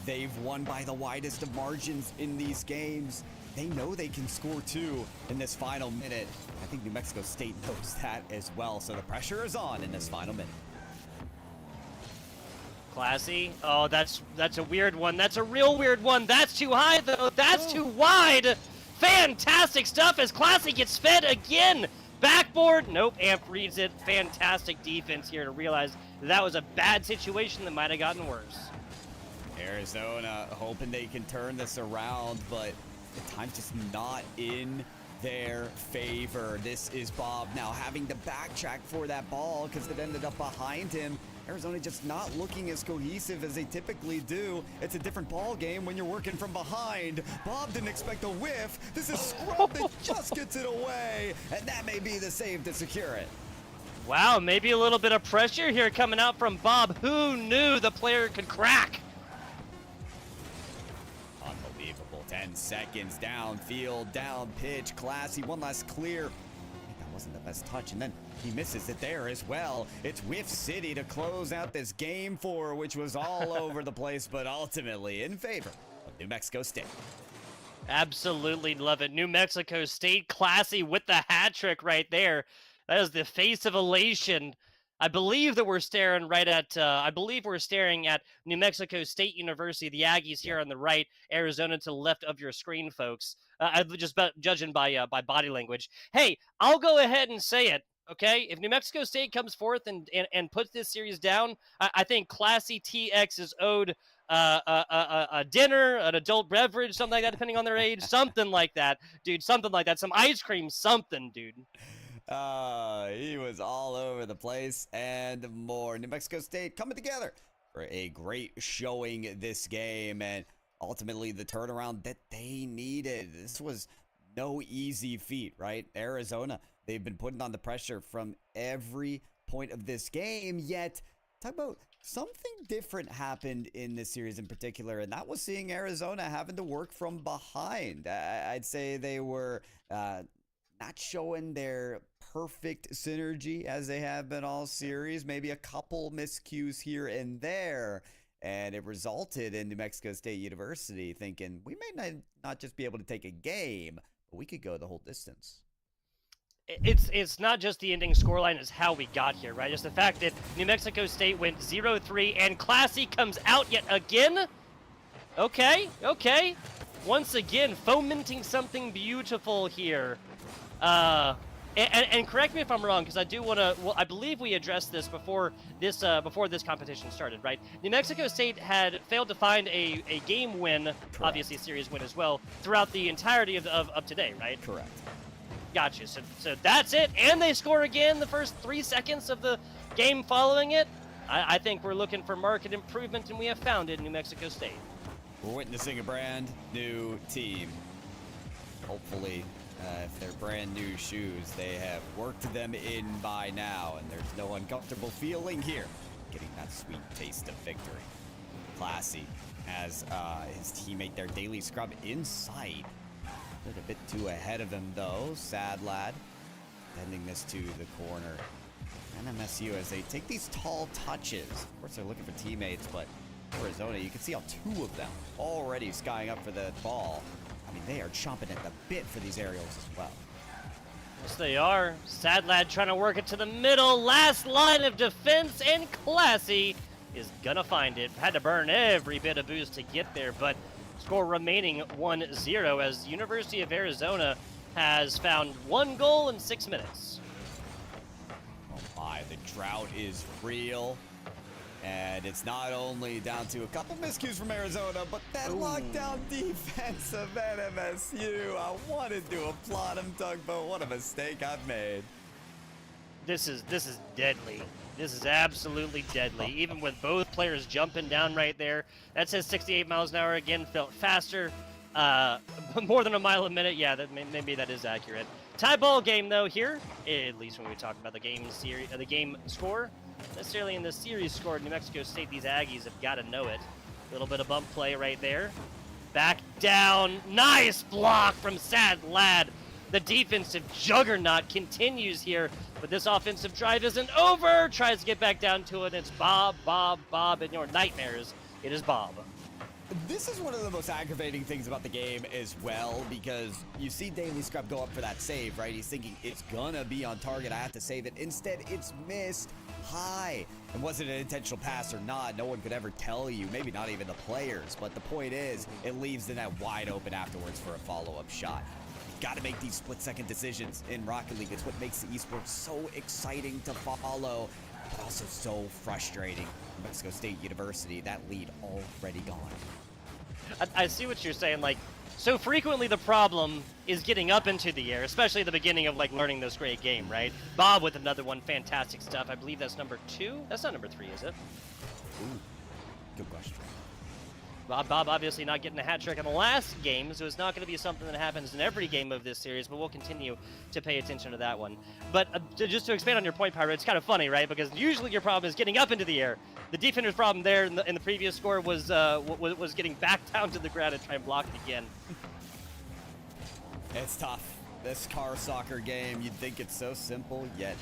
they've won by the widest of margins in these games. They know they can score 2 in this final minute. I think New Mexico State knows that as well, so the pressure is on in this final minute. Classy. Oh, that's a weird one. That's a real weird one. That's too high, though. That's too wide. Fantastic stuff as Classy gets fed again. Backboard. Nope. Amp reads it. Fantastic defense here to realize that was a bad situation that might have gotten worse. Arizona hoping they can turn this around, but the time's just not in their favor. This is Bob now having to backtrack for that ball because it ended up behind him. Arizona just not looking as cohesive as they typically do. It's a different ball game when you're working from behind. Bob didn't expect a whiff. This is Scrub that just gets it away, and that may be the save to secure it. Wow, maybe a little bit of pressure here coming out from Bob. Who knew the player could crack? Unbelievable. 10 seconds downfield, down pitch, Classy, one last clear. That wasn't the best touch, and then he misses it there as well. It's Whiff City to close out this game 4, which was all over the place, but ultimately in favor of New Mexico State. Absolutely love it. New Mexico State, Classy with the hat trick right there. That is the face of elation I believe that we're staring right at, I believe we're staring at New Mexico State University, the Aggies here on the right, Arizona to the left of your screen, folks. Just judging by body language. Hey, I'll go ahead and say it, okay? If New Mexico State comes forth and puts this series down, I think Classy TX is owed a dinner, an adult beverage, something like that, depending on their age, something like that, dude, something like that, some ice cream, something, dude. He was all over the place and more. New Mexico State coming together for a great showing this game and ultimately the turnaround that they needed. This was no easy feat, right? Arizona, they've been putting on the pressure from every point of this game, yet talk about something different happened in this series in particular, and that was seeing Arizona having to work from behind. I'd say they were not showing their perfect synergy as they have been all series. Maybe a couple miscues here and there, and it resulted in New Mexico State University thinking we may not just be able to take a game, but we could go the whole distance. It's not just the ending scoreline, it's how we got here, right? It's the fact that New Mexico State went 0-3 and Classy comes out yet again. Okay. Once again, fomenting something beautiful here. And correct me if I'm wrong, because I do want to. Well, I believe we addressed this before this competition started, right? New Mexico State had failed to find a game win, correct, obviously a series win as well, throughout the entirety of today, right? Correct. Gotcha. So that's it, and they score again the first 3 seconds of the game following it. I think we're looking for market improvement, and we have found it in New Mexico State. We're witnessing a brand new team. Hopefully. If they're brand new shoes, they have worked them in by now, and there's no uncomfortable feeling here. Getting that sweet taste of victory. Classy has his teammate there, Daily Scrub, inside. A bit too ahead of him, though. Sad Lad. Sending this to the corner. And MSU as they take these tall touches. Of course, they're looking for teammates, but Arizona, you can see how 2 of them already skying up for the ball. I mean, they are chomping at the bit for these aerials as well. Yes, they are. Sad Lad trying to work it to the middle. Last line of defense, and Classy is gonna find it. Had to burn every bit of boost to get there, but score remaining 1-0 as University of Arizona has found 1 goal in 6 minutes. Oh my, the drought is real. And it's not only down to a couple miscues from Arizona, but that lockdown defense of NMSU. I wanted to applaud him, Tugboat. What a mistake I've made. This is deadly. This is absolutely deadly. Even with both players jumping down right there. That says 68 miles an hour again. Felt faster. More than a mile a minute. Yeah, maybe that is accurate. Tie ball game though here, at least when we talk about the game the game score. Necessarily in the series score, New Mexico State, these Aggies have got to know it. A little bit of bump play right there. Back down. Nice block from Sad Lad. The defensive juggernaut continues here, but this offensive drive isn't over. Tries to get back down to it. It's Bob, in your nightmares. It is Bob. This is one of the most aggravating things about the game as well, because you see Daily Scrub go up for that save, right? He's thinking it's gonna be on target. I have to save it. Instead, it's missed high. And was it an intentional pass or not? No one could ever tell you. Maybe not even the players. But the point is, it leaves the net wide open afterwards for a follow-up shot. You've got to make these split-second decisions in Rocket League. It's what makes the esports so exciting to follow, but also so frustrating. New Mexico State University, that lead already gone. I see what you're saying. Like, so frequently the problem is getting up into the air, especially at the beginning of like learning this great game, right? Bob with another one, fantastic stuff. I believe that's number 2. That's not number 3, is it? Ooh, good question. Bob obviously not getting a hat trick in the last game, so it's not going to be something that happens in every game of this series, but we'll continue to pay attention to that one. But just to expand on your point, Pyro, it's kind of funny, right? Because usually your problem is getting up into the air. The defender's problem there in the previous score was getting back down to the ground and try and block it again. It's tough. This car soccer game, you'd think it's so simple, yet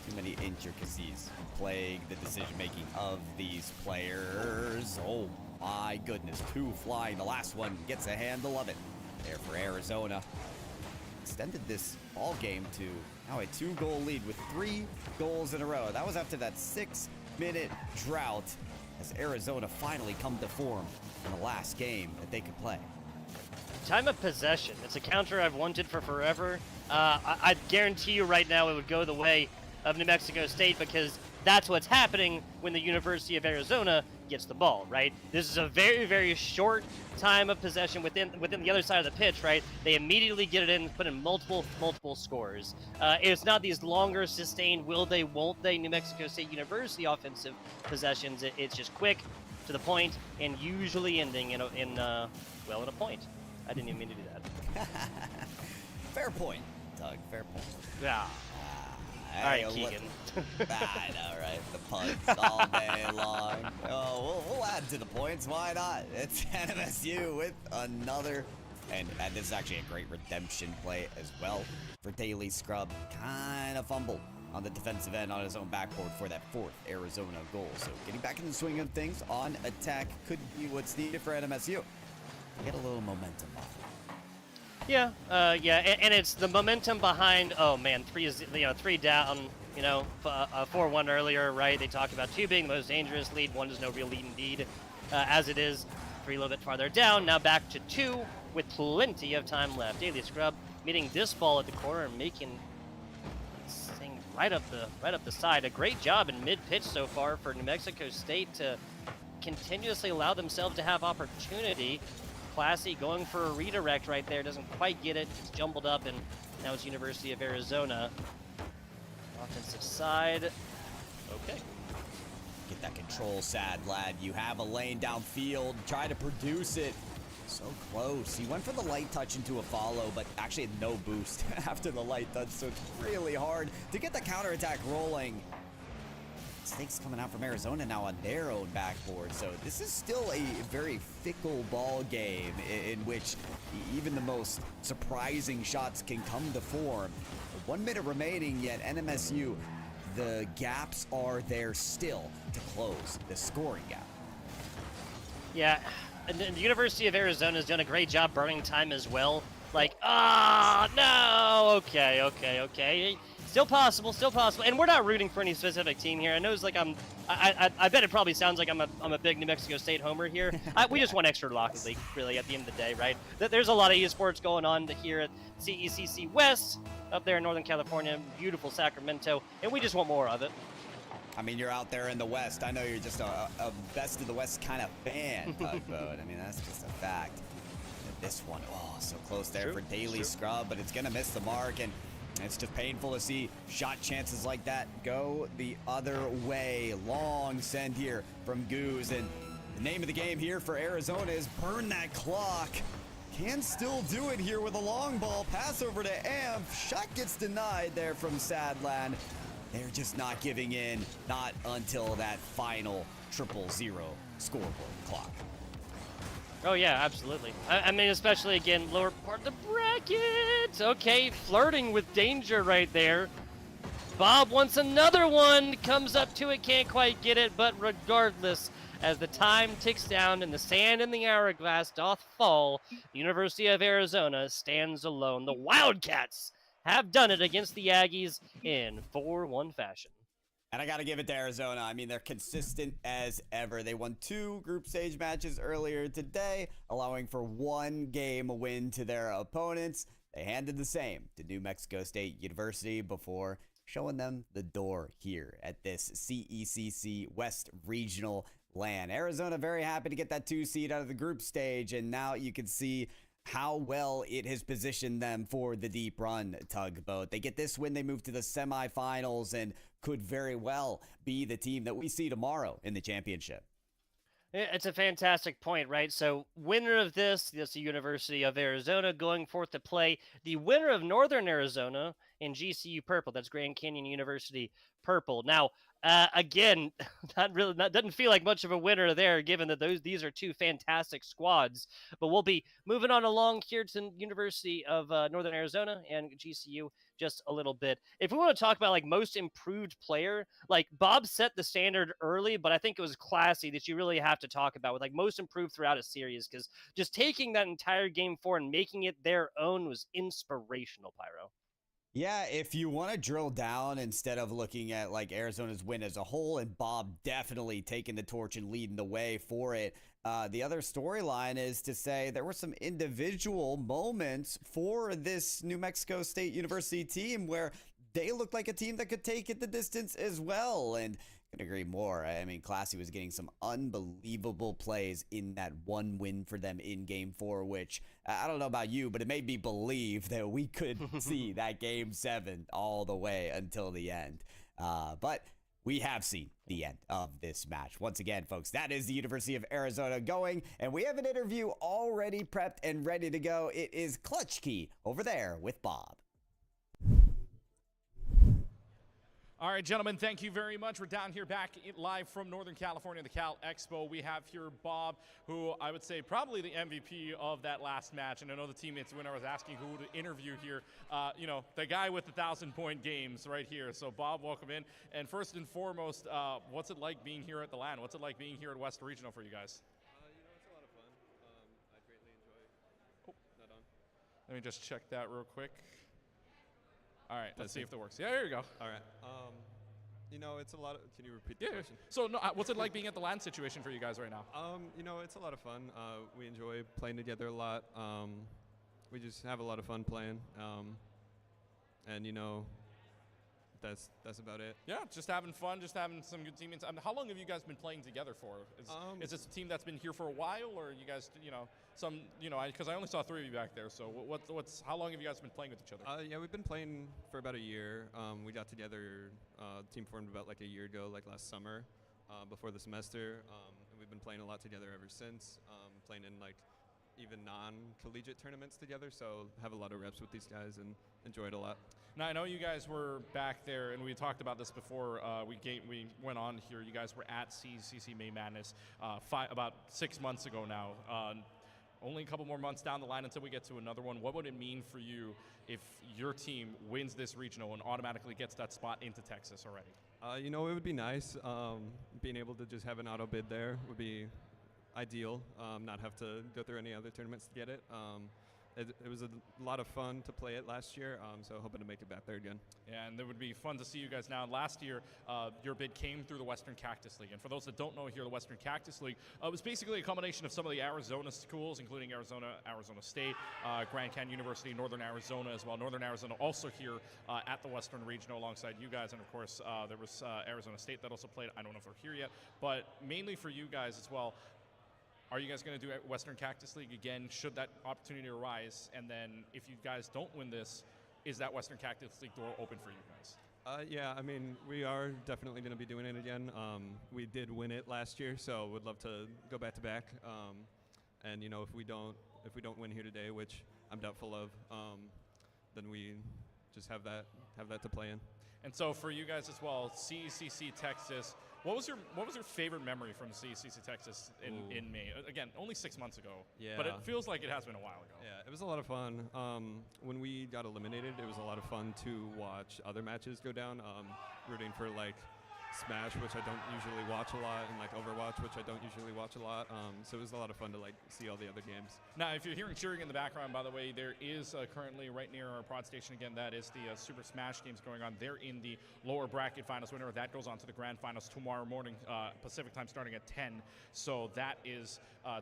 too many intricacies plague the decision-making of these players. Oh my goodness, 2 flying. The last one gets a handle of it. There for Arizona. extended this ball game to now a 2-goal lead with 3 goals in a row. That was after that 6-minute drought as Arizona finally come to form in the last game that they could play. Time of possession. It's a counter I've wanted for forever. I guarantee you right now it would go the way of New Mexico State because that's what's happening when the University of Arizona gets the ball, right? This is a very, very short time of possession within the other side of the pitch, right? They immediately get it in, put in multiple scores. It's not these longer, sustained, will they, won't they, New Mexico State University offensive possessions. It's just quick, to the point, and usually ending in a point. I didn't even mean to do that. Fair point, Doug. Fair point. Yeah. All right, Keegan. I know, right? The puns all day long. Oh, we'll add to the points. Why not? It's NMSU with another. And this is actually a great redemption play as well for Daily Scrub. Kind of fumbled on the defensive end on his own backboard for that 4th Arizona goal. So getting back in the swing of things on attack could be what's needed for NMSU. Get a little momentum on. Yeah, and it's the momentum behind. Oh man, 3 down. 4-1 earlier, right? They talked about 2 being the most dangerous lead. 1 is no real lead indeed, as it is. 3 a little bit farther down. Now back to 2 with plenty of time left. Daily Scrub meeting this ball at the corner and making this thing right up the side. A great job in mid-pitch so far for New Mexico State to continuously allow themselves to have opportunity. Classy going for a redirect right there. Doesn't quite get it. It's jumbled up, and now it's University of Arizona. Offensive side. Okay. Get that control, Sad Lad. You have a lane downfield. Try to produce it. So close. He went for the light touch into a follow, but actually had no boost after the light touch, so it's really hard to get the counterattack rolling. Snakes coming out from Arizona now on their own backboard, so this is still a very fickle ball game in which even the most surprising shots can come to form. 1 minute remaining, yet NMSU, the gaps are there still to close the scoring gap. Yeah, and the University of Arizona has done a great job burning time as well. Like, no, okay. Still possible, and we're not rooting for any specific team here. I know it's like I bet it probably sounds like I'm a big New Mexico State homer here. We just want extra Rocket League, really, at the end of the day, right? There's a lot of esports going on here at CECC West, up there in Northern California, beautiful Sacramento, and we just want more of it. I mean, you're out there in the West. I know you're just a best of the West kind of fan, Tugboat. I mean, that's just a fact. This one, so close there for Daily Scrub, but it's going to miss the mark, and it's just painful to see shot chances like that go the other way. Long send here from Goose, and the name of the game here for Arizona is burn that clock. Can still do it here with a long ball. Pass over to Amp. Shot gets denied there from Sadland. They're just not giving in, not until that final 0-0 scoreboard clock. Oh, yeah, absolutely. I mean, especially, again, lower part of the bracket. Okay, flirting with danger right there. Bob wants another one. Comes up to it, can't quite get it. But regardless, as the time ticks down and the sand in the hourglass doth fall, the University of Arizona stands alone. The Wildcats have done it against the Aggies in 4-1 fashion. And I got to give it to Arizona. I mean, they're consistent as ever. They won 2 group stage matches earlier today, allowing for 1 game win to their opponents. They handed the same to New Mexico State University before showing them the door here at this CECC West Regional LAN. Arizona very happy to get that 2 seed out of the group stage, and now you can see how well it has positioned them for the deep run, Tugboat. They get this win, they move to the semifinals, and could very well be the team that we see tomorrow in the championship. It's a fantastic point, right? So winner of this is the University of Arizona going forth to play the winner of Northern Arizona and GCU purple. That's Grand Canyon University purple. Now, again, doesn't feel like much of a winner there, given that these are two fantastic squads. But we'll be moving on along here to University of Northern Arizona and GCU just a little bit. If we want to talk about like most improved player, like Bob set the standard early, but I think it was classy that you really have to talk about with like most improved throughout a series, because just taking that entire game 4 and making it their own was inspirational, Pyro. Yeah, if you want to drill down instead of looking at like Arizona's win as a whole, and Bob definitely taking the torch and leading the way for it, the other storyline is to say there were some individual moments for this New Mexico State University team where they looked like a team that could take it the distance as well. And I can agree more. I mean, Classy was getting some unbelievable plays in that one win for them in Game 4, which I don't know about you, but it made me believe that we could see that Game 7 all the way until the end. But we have seen the end of this match. Once again, folks, that is the University of Arizona going, and we have an interview already prepped and ready to go. It is Clutch Key over there with Bob. All right, gentlemen, thank you very much. We're down here back live from Northern California, the Cal Expo. We have here Bob, who I would say probably the MVP of that last match. And I know the teammates, when I was asking who to interview here, the guy with the 1,000-point games right here. So, Bob, welcome in. And first and foremost, what's it like being here at the LAN? What's it like being here at West Regional for you guys? It's a lot of fun. I greatly enjoy. Not on. Let me just check that real quick. All right, let's see if that works. Yeah, there you go. All right. It's a lot of. Can you repeat the question? So, what's it like being at the LAN situation for you guys right now? It's a lot of fun. We enjoy playing together a lot. We just have a lot of fun playing. That's about it. Yeah, just having fun, just having some good teammates. How long have you guys been playing together for? Is this a team that's been here for a while, or you guys, because I only saw 3 of you back there. So how long have you guys been playing with each other? Yeah, we've been playing for about a year. We got together, team formed about like a year ago, like last summer, before the semester, and we've been playing a lot together ever since. Playing in like even non-collegiate tournaments together, so have a lot of reps with these guys and enjoy it a lot. Now, I know you guys were back there, and we talked about this before we went on here. You guys were at CECC May Madness about 6 months ago now. Only a couple more months down the line until we get to another one. What would it mean for you if your team wins this regional and automatically gets that spot into Texas already? It would be nice. Being able to just have an auto bid there would be ideal, not have to go through any other tournaments to get it. It was a lot of fun to play it last year, so hoping to make it back there again. Yeah, and it would be fun to see you guys now. Last year, your bid came through the Western Cactus League. And for those that don't know here, the Western Cactus League was basically a combination of some of the Arizona schools, including Arizona State, Grand Canyon University, Northern Arizona as well. Northern Arizona also here at the Western Regional alongside you guys. And, of course, there was Arizona State that also played. I don't know if they're here yet. But mainly for you guys as well, are you guys going to do Western Cactus League again, should that opportunity arise? And then if you guys don't win this, is that Western Cactus League door open for you guys? Yeah, I mean, we are definitely going to be doing it again. We did win it last year, so would love to go back to back. And if we don't win here today, which I'm doubtful of, then we just have that to play in. And so for you guys as well, CECC Texas. What was your favorite memory from CECC Texas in May? Again, only 6 months ago. Yeah. But it feels like it has been a while ago. Yeah, it was a lot of fun. When we got eliminated, it was a lot of fun to watch other matches go down. Rooting for like Smash, which I don't usually watch a lot, and like Overwatch, which I don't usually watch a lot. So it was a lot of fun to like see all the other games. Now, if you're hearing cheering in the background, by the way, there is currently right near our prod station again. That is the Super Smash games going on. They're in the lower bracket finals. Winner that goes on to the grand finals tomorrow morning, Pacific time, starting at 10. So that is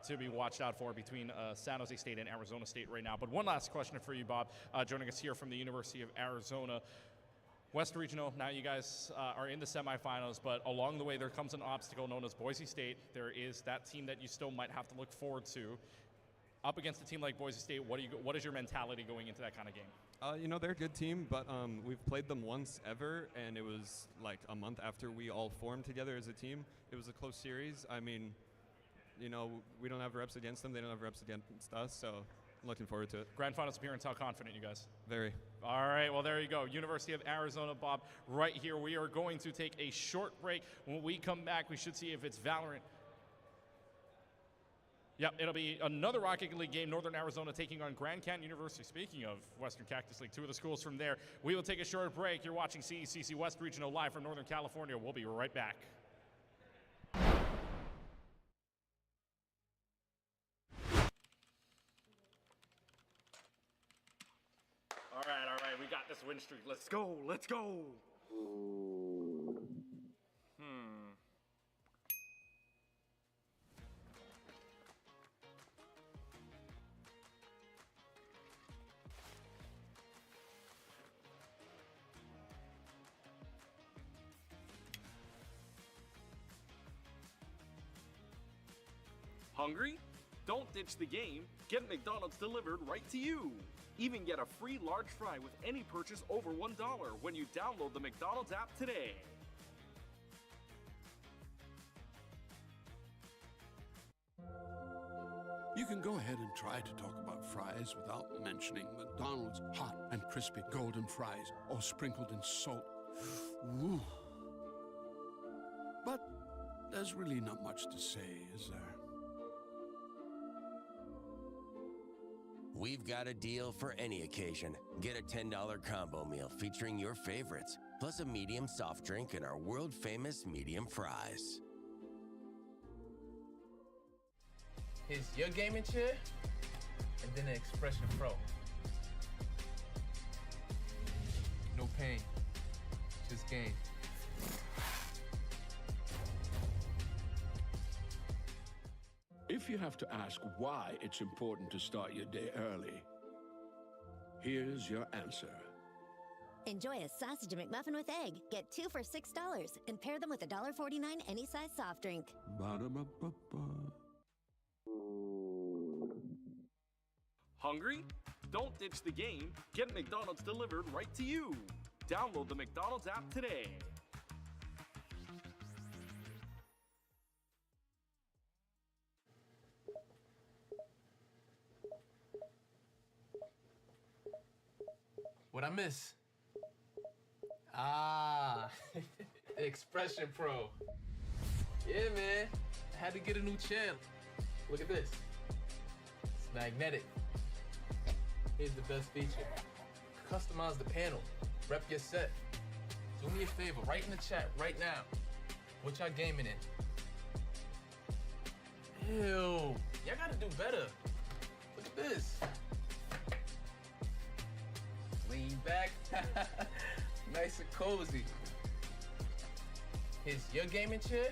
to be watched out for between San Jose State and Arizona State right now. But one last question for you, Bob, joining us here from the University of Arizona. West Regional, now you guys are in the semifinals, but along the way there comes an obstacle known as Boise State. There is that team that you still might have to look forward to. Up against a team like Boise State, what is your mentality going into that kind of game? They're a good team, but we've played them once ever, and it was like a month after we all formed together as a team. It was a close series. I mean, we don't have reps against them. They don't have reps against us, so looking forward to it. Grand Finals appearance, how confident you guys? Very. All right, well, there you go. University of Arizona, Bob, right here. We are going to take a short break. When we come back, we should see if it's Valorant. Yep, it'll be another Rocket League game, Northern Arizona taking on Grand Canyon University. Speaking of Western Cactus League, two of the schools from there. We will take a short break. You're watching CECC West Regional live from Northern California. We'll be right back. All right, we got this win streak. Let's go, let's go. Hungry? Don't ditch the game. Get McDonald's delivered right to you. Even get a free large fry with any purchase over $1 when you download the McDonald's app today. You can go ahead and try to talk about fries without mentioning McDonald's hot and crispy golden fries, all sprinkled in salt. Ooh. But there's really not much to say, is there? We've got a deal for any occasion. Get a $10 combo meal featuring your favorites, plus a medium soft drink and our world-famous medium fries. Here's your gaming chair, and then an Expression Pro. No pain, just gain. If you have to ask why it's important to start your day early, here's your answer. Enjoy a sausage McMuffin with egg. Get 2 for $6 and pair them with a $1.49 any size soft drink. Ba-da-ba-ba-ba. Hungry? Don't ditch the game. Get McDonald's delivered right to you. Download the McDonald's app today. What I miss? Ah, Expression Pro. Yeah, man. I had to get a new channel. Look at this. It's magnetic. Here's the best feature. Customize the panel. Rep your set. Do me a favor, write in the chat right now. What y'all gaming in? Ew. Y'all gotta do better. Look at this. Lean back. Nice and cozy. Here's your gaming chair,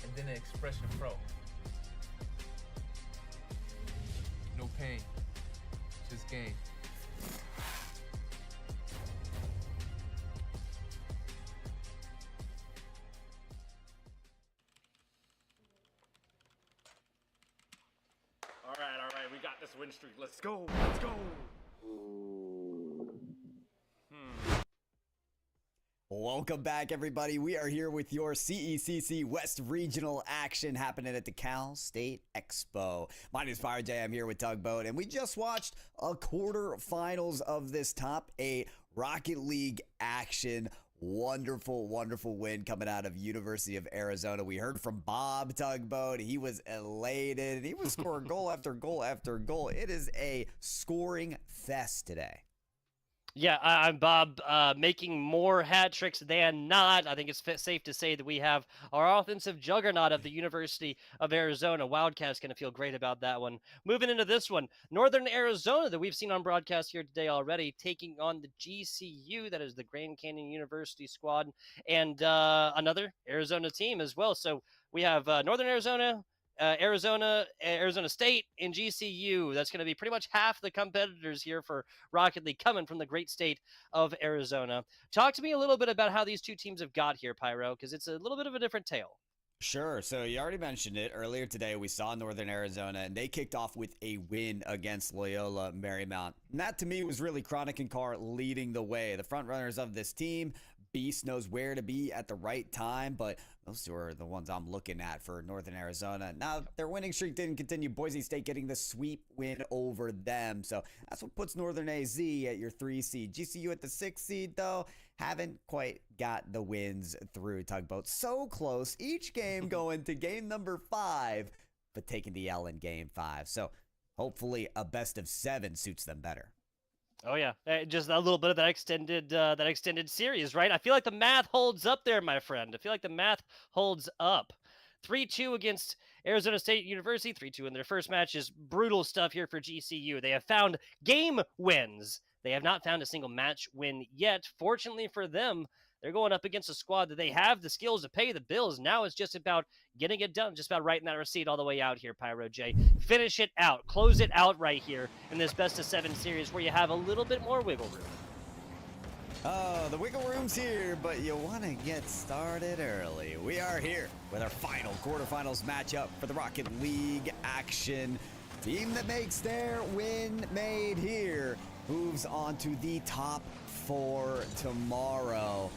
and then an Expression Pro. No pain, just gain. All right, we got this win streak. Let's go, let's go. Welcome back, everybody. We are here with your CECC West Regional action happening at the Cal State Expo. My name is Pirate J. I'm here with Tugboat, and we just watched a quarterfinals of this top 8 Rocket League action. Wonderful, wonderful win coming out of University of Arizona. We heard from Bob Tugboat. He was elated. He was scoring goal after goal after goal. It is a scoring fest today. Yeah, I'm Bob, making more hat tricks than not. I think it's safe to say that we have our offensive juggernaut of the University of Arizona. Wildcats going to feel great about that one. Moving into this one, Northern Arizona that we've seen on broadcast here today already, taking on the GCU, that is the Grand Canyon University squad, and another Arizona team as well. So we have Northern Arizona, Arizona State, and GCU. That's going to be pretty much half the competitors here for Rocket League coming from the great state of Arizona. Talk to me a little bit about how these two teams have got here, Pyro, because it's a little bit of a different tale. Sure. So you already mentioned it. Earlier today, we saw Northern Arizona, and they kicked off with a win against Loyola Marymount. And that, to me, was really Chronic and Carr leading the way. The front runners of this team. Beast knows where to be at the right time, but Those two are the ones I'm looking at for Northern Arizona. Now, their winning streak didn't continue. Boise State getting the sweep win over them. So that's what puts Northern AZ at your 3 seed. GCU at the 6 seed, though, haven't quite got the wins through Tugboat. So close. Each game going to game number 5, but taking the L in game 5. So hopefully a best of 7 suits them better. Oh yeah, just a little bit of that extended series, right? I feel like the math holds up there, my friend. I feel like the math holds up. 3-2 against Arizona State University. 3-2 in their first match is brutal stuff here for GCU. They have found game wins. They have not found a single match win yet. Fortunately for them, they're going up against a squad that they have the skills to pay the bills. Now it's just about getting it done, just about writing that receipt all the way out here, Pyro J. Finish it out. Close it out right here in this best-of-7 series where you have a little bit more wiggle room. Oh, the wiggle room's here, but you want to get started early. We are here with our final quarterfinals matchup for the Rocket League action. Team that makes their win made here moves on to the top 4 tomorrow.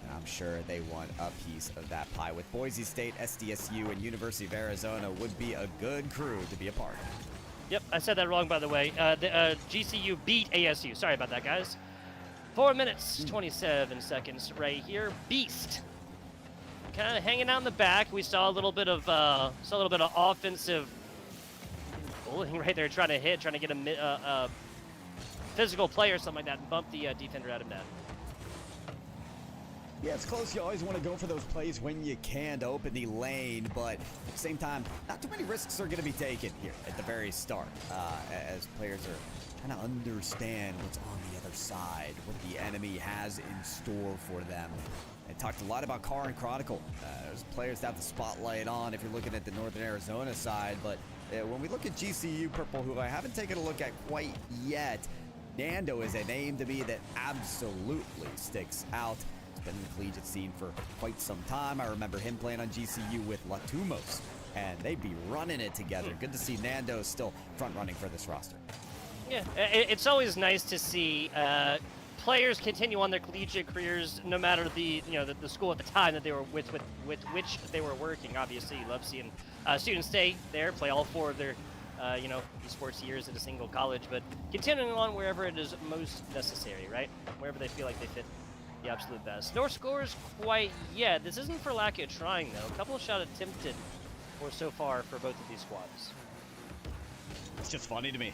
And I'm sure they want a piece of that pie. With Boise State, SDSU, and University of Arizona would be a good crew to be a part of. Yep, I said that wrong, by the way. GCU beat ASU. Sorry about that, guys. 4 minutes, 27 seconds right here. Beast. Kind of hanging out in the back. We saw a little bit of offensive bullying right there, trying to get a physical play or something like that and bump the defender out of net. Yeah, it's close. You always want to go for those plays when you can to open the lane, but at the same time, not too many risks are going to be taken here at the very start, as players are trying to understand what's on the other side, what the enemy has in store for them. I talked a lot about Carr and Chronicle. There's players that have the spotlight on if you're looking at the Northern Arizona side, but when we look at GCU Purple, who I haven't taken a look at quite yet, Nando is a name to me that absolutely sticks out. He's been in the collegiate scene for quite some time. I remember him playing on GCU with Latumos, and they'd be running it together. Good to see Nando still front running for this roster. Yeah, it's always nice to see players continue on their collegiate careers, no matter the school at the time that they were with which they were working. Obviously, you love seeing students stay there, play all 4 of their esports years at a single college, but continuing on wherever it is most necessary, right? Wherever they feel like they fit the absolute best. No scores quite yet. This isn't for lack of trying, though. A couple of shots attempted so far for both of these squads. It's just funny to me.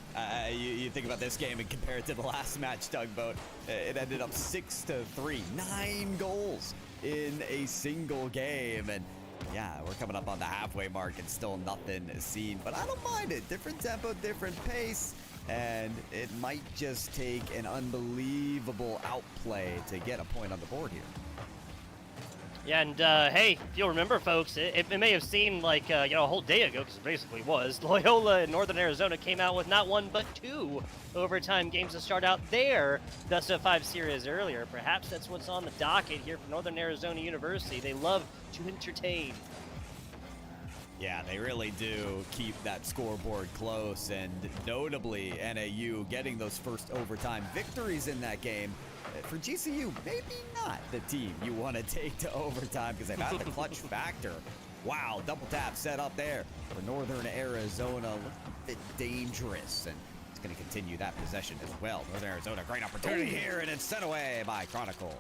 You think about this game and compare it to the last match, Tugboat. It ended up 6-3. 9 goals in a single game, and yeah, we're coming up on the halfway mark and still nothing seen, but I don't mind it. Different tempo, different pace, and it might just take an unbelievable outplay to get a point on the board here. Yeah, and hey, if you'll remember, folks, it may have seemed like a whole day ago, because it basically was. Loyola and Northern Arizona came out with not 1 but 2 overtime games to start out their best-of-5 series earlier. Perhaps that's what's on the docket here for Northern Arizona University. They love to entertain. Yeah, they really do keep that scoreboard close, and notably NAU getting those first overtime victories in that game. For GCU, maybe not the team you want to take to overtime because they've had the clutch factor. Wow, double tap set up there for Northern Arizona. Looking a bit dangerous, and it's going to continue that possession as well. Northern Arizona, great opportunity here, and it's sent away by Chronicle.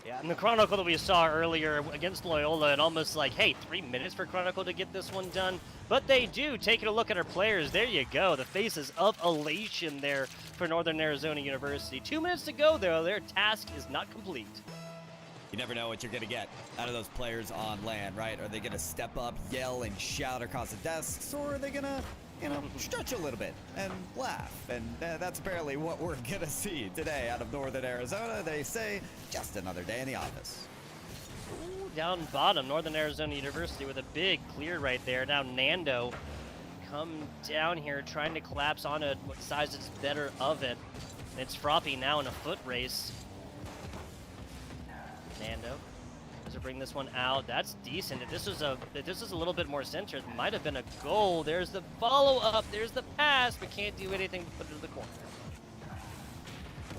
Yeah, and the Chronicle that we saw earlier against Loyola, and almost like, hey, 3 minutes for Chronicle to get this one done. But they do. Taking a look at our players, there you go. The faces of elation there for Northern Arizona University. 2 minutes to go, though. Their task is not complete. You never know what you're going to get out of those players on land, right? Are they going to step up, yell, and shout across the desks, or are they going to, stretch a little bit and laugh? And that's apparently what we're going to see today out of Northern Arizona. They say, just another day in the office. Ooh, down bottom, Northern Arizona University with a big clear right there. Now Nando come down here trying to collapse onto what size is better of it. It's Froppy now in a foot race. Nando does it bring this one out? That's decent. If this was a little bit more centered, it might have been a goal. There's the follow-up. There's the pass, but can't do anything but put it to the corner.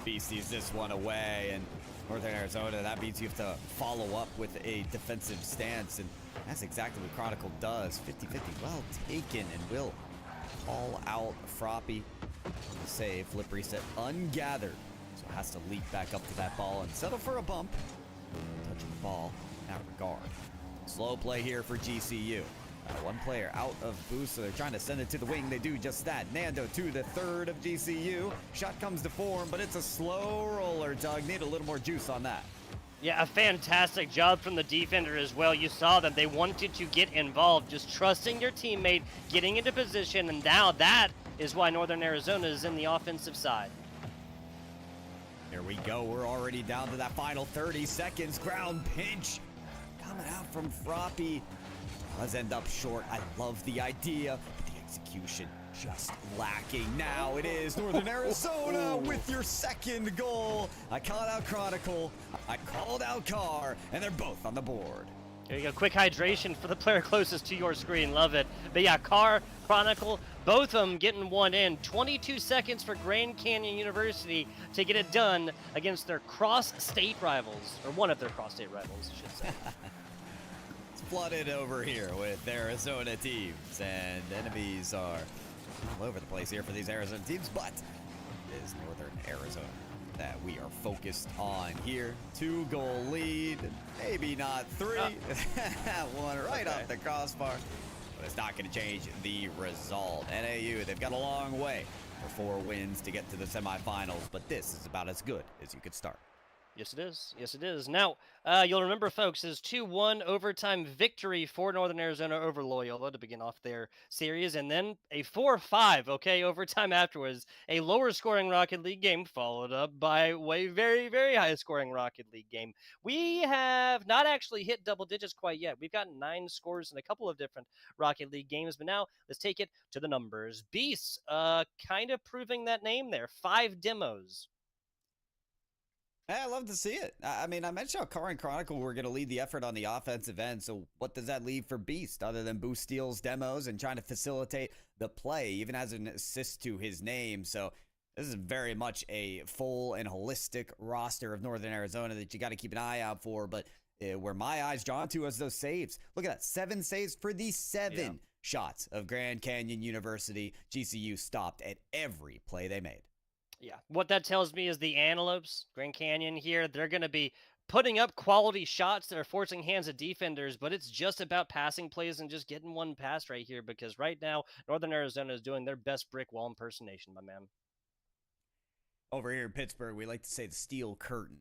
B sees this one away, and Northern Arizona, that means you have to follow up with a defensive stance, and that's exactly what Chronicle does. 50-50, well taken, and will call out Froppy. The save, flip reset, ungathered. So has to leap back up to that ball and settle for a bump. Touching the ball in that regard. Slow play here for GCU. One player out of boost, so they're trying to send it to the wing. They do just that. Nando to the third of GCU. Shot comes to form, but it's a slow roller, Doug. Need a little more juice on that. Yeah, a fantastic job from the defender as well. You saw them. They wanted to get involved, just trusting your teammate, getting into position, and now that is why Northern Arizona is in the offensive side. Here we go. We're already down to that final 30 seconds. Ground pinch coming out from Froppy. Does end up short. I love the idea, but the execution just lacking. Now it is Northern Arizona with your second goal. I called out Chronicle, I called out Carr, and they're both on the board. There you go. Quick hydration for the player closest to your screen. Love it. But yeah, Carr, Chronicle, both of them getting one in. 22 seconds for Grand Canyon University to get it done against their cross-state rivals, or one of their cross-state rivals, I should say. Flooded over here with Arizona teams, and enemies are all over the place here for these Arizona teams, but it is Northern Arizona that we are focused on here. 2-goal lead, maybe not 3. One right off the crossbar, but it's not going to change the result. NAU, they've got a long way for 4 wins to get to the semifinals, but this is about as good as you could start. Yes, it is. Yes, it is. Now, you'll remember, folks, is 2-1 overtime victory for Northern Arizona over Loyola to begin off their series, and then a 4-5, okay, overtime afterwards. A lower-scoring Rocket League game followed up by a very, very high-scoring Rocket League game. We have not actually hit double digits quite yet. We've got 9 scores in a couple of different Rocket League games, but now let's take it to the numbers. Beasts, kind of proving that name there. 5 demos. I love to see it. I mean, I mentioned how Carr and Chronicle were going to lead the effort on the offensive end, so what does that leave for Beast other than boost steals, demos, and trying to facilitate the play, even as an assist to his name? So this is very much a full and holistic roster of Northern Arizona that you got to keep an eye out for, but where my eyes drawn to is those saves. Look at that, 7 saves for the 7 shots of Grand Canyon University. GCU stopped at every play they made. Yeah, what that tells me is the Antelopes, Grand Canyon here, they're going to be putting up quality shots that are forcing hands of defenders, but it's just about passing plays and just getting one pass right here, because right now, Northern Arizona is doing their best brick wall impersonation, my man. Over here in Pittsburgh, we like to say the steel curtain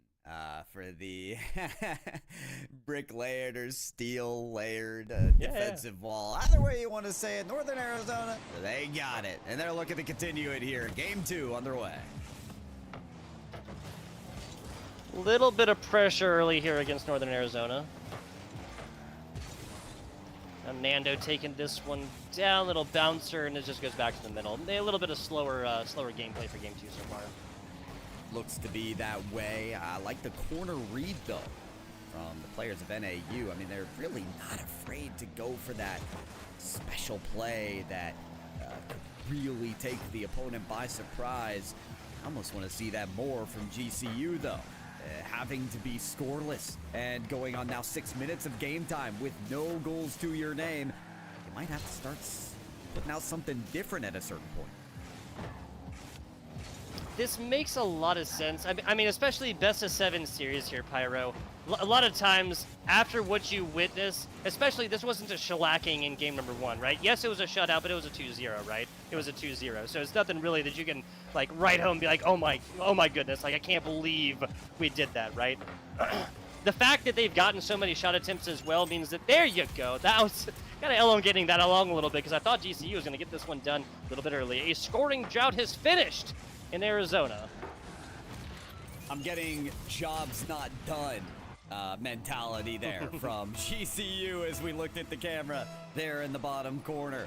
for the brick layered or steel layered defensive wall. Either way you want to say it, Northern Arizona, they got it. And they're looking to continue it here. Game 2 underway. Little bit of pressure early here against Northern Arizona. Now Nando taking this one down, little bouncer, and it just goes back to the middle. A little bit of slower gameplay for Game 2 so far. Looks to be that way. I like the corner read, though, from the players of NAU. I mean, they're really not afraid to go for that special play that could really take the opponent by surprise. I almost want to see that more from GCU, though. Having to be scoreless and going on now 6 minutes of game time with no goals to your name, you might have to start putting out something different at a certain point. This makes a lot of sense. I mean, especially best of 7 series here, Pyro. A lot of times, after what you witness, especially this wasn't a shellacking in game number 1, right? Yes, it was a shutout, but it was a 2-0, right? It was a 2-0. So it's nothing really that you can, like, write home and be like, oh my goodness, like, I can't believe we did that, right? The fact that they've gotten so many shot attempts as well means that, there you go. That was kind of elongating that along a little bit, because I thought GCU was going to get this one done a little bit early. A scoring drought has finished in Arizona. I'm getting jobs not done mentality there from GCU as we looked at the camera there in the bottom corner.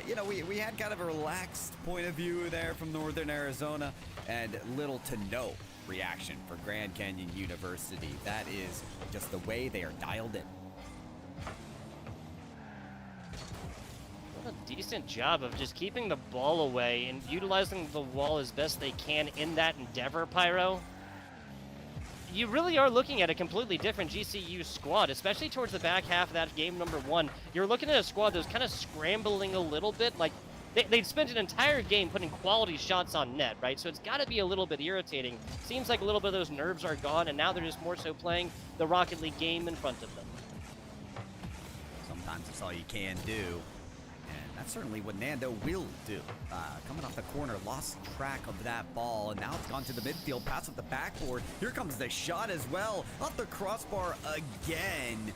You know, we had kind of a relaxed point of view there from Northern Arizona, and little to no reaction for Grand Canyon University. That is just the way they are dialed in. What a decent job of just keeping the ball away and utilizing the wall as best they can in that endeavor, Pyro. you really are looking at a completely different GCU squad, especially towards the back half of that game number 1. You're looking at a squad that was kind of scrambling a little bit. Like, they'd spent an entire game putting quality shots on net, right? So it's got to be a little bit irritating. Seems like a little bit of those nerves are gone, and now they're just more so playing the Rocket League game in front of them. Sometimes it's all you can do. And that's certainly what Nando will do. Coming off the corner, lost track of that ball, and now it's gone to the midfield, pass up the backboard. Here comes the shot as well, off the crossbar again.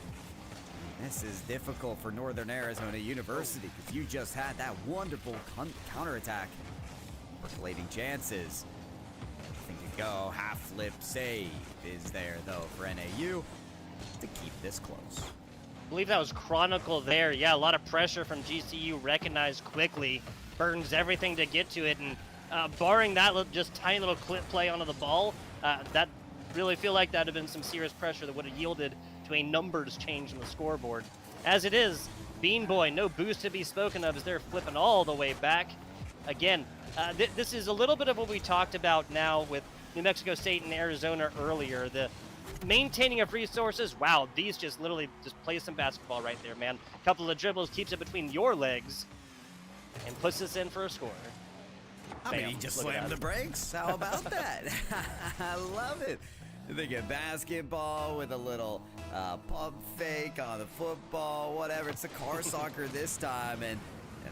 This is difficult for Northern Arizona University because you just had that wonderful counterattack. Percolating chances. Nothing to go. Half flip save is there though for NAU to keep this close. I believe that was Chronicle there. Yeah, a lot of pressure from GCU, recognized quickly, burns everything to get to it, and barring that just tiny little clip play onto the ball, that really feel like that would have been some serious pressure that would have yielded to a numbers change in the scoreboard. As it is, Bean Boy, no boost to be spoken of as they're flipping all the way back. Again, this is a little bit of what we talked about now with New Mexico State and Arizona earlier. The maintaining of resources. Wow, these just literally just play some basketball right there, man. A couple of dribbles, keeps it between your legs, and puts us in for a score. I mean, he just slammed the brakes. How about that? I love it. Thinking basketball with a little pump fake on the football, whatever. It's a car soccer this time, and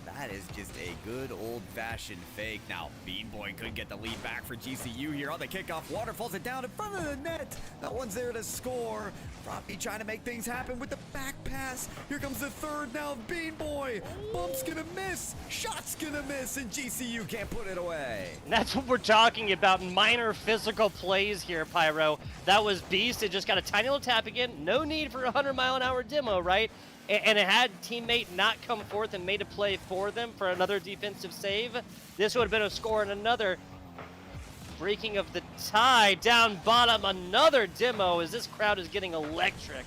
that is just a good old-fashioned fake. Now, Bean Boy could get the lead back for GCU here on the kickoff. Water falls it down in front of the net. No one's there to score. Robbie trying to make things happen with the back pass. Here comes the third now of Bean Boy. Bump's gonna miss. Shot's gonna miss, and GCU can't put it away. And that's what we're talking about. Minor physical plays here, Pyro. That was Beast. It just got a tiny little tap again. No need for a 100-mile-an-hour demo, right? And it had teammate not come forth and made a play for them for another defensive save, this would have been a score and another breaking of the tie. Down bottom, another demo as this crowd is getting electric.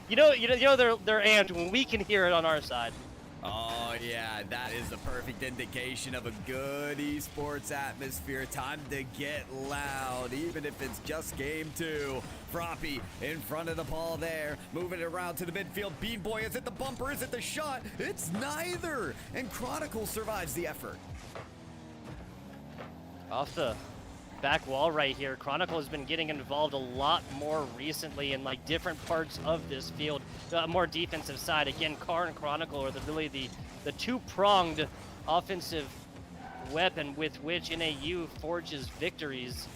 You know they're amped when we can hear it on our side. Oh yeah, that is the perfect indication of a good esports atmosphere. Time to get loud, even if it's just game 2. Froppy in front of the ball there, moving it around to the midfield. Bean Boy, is it the bumper? Is it the shot? It's neither, and Chronicle survives the effort. Off the back wall right here, Chronicle has been getting involved a lot more recently in like different parts of this field, more defensive side. Again, Carr and Chronicle are really the two-pronged offensive weapon with which NAU forges victories.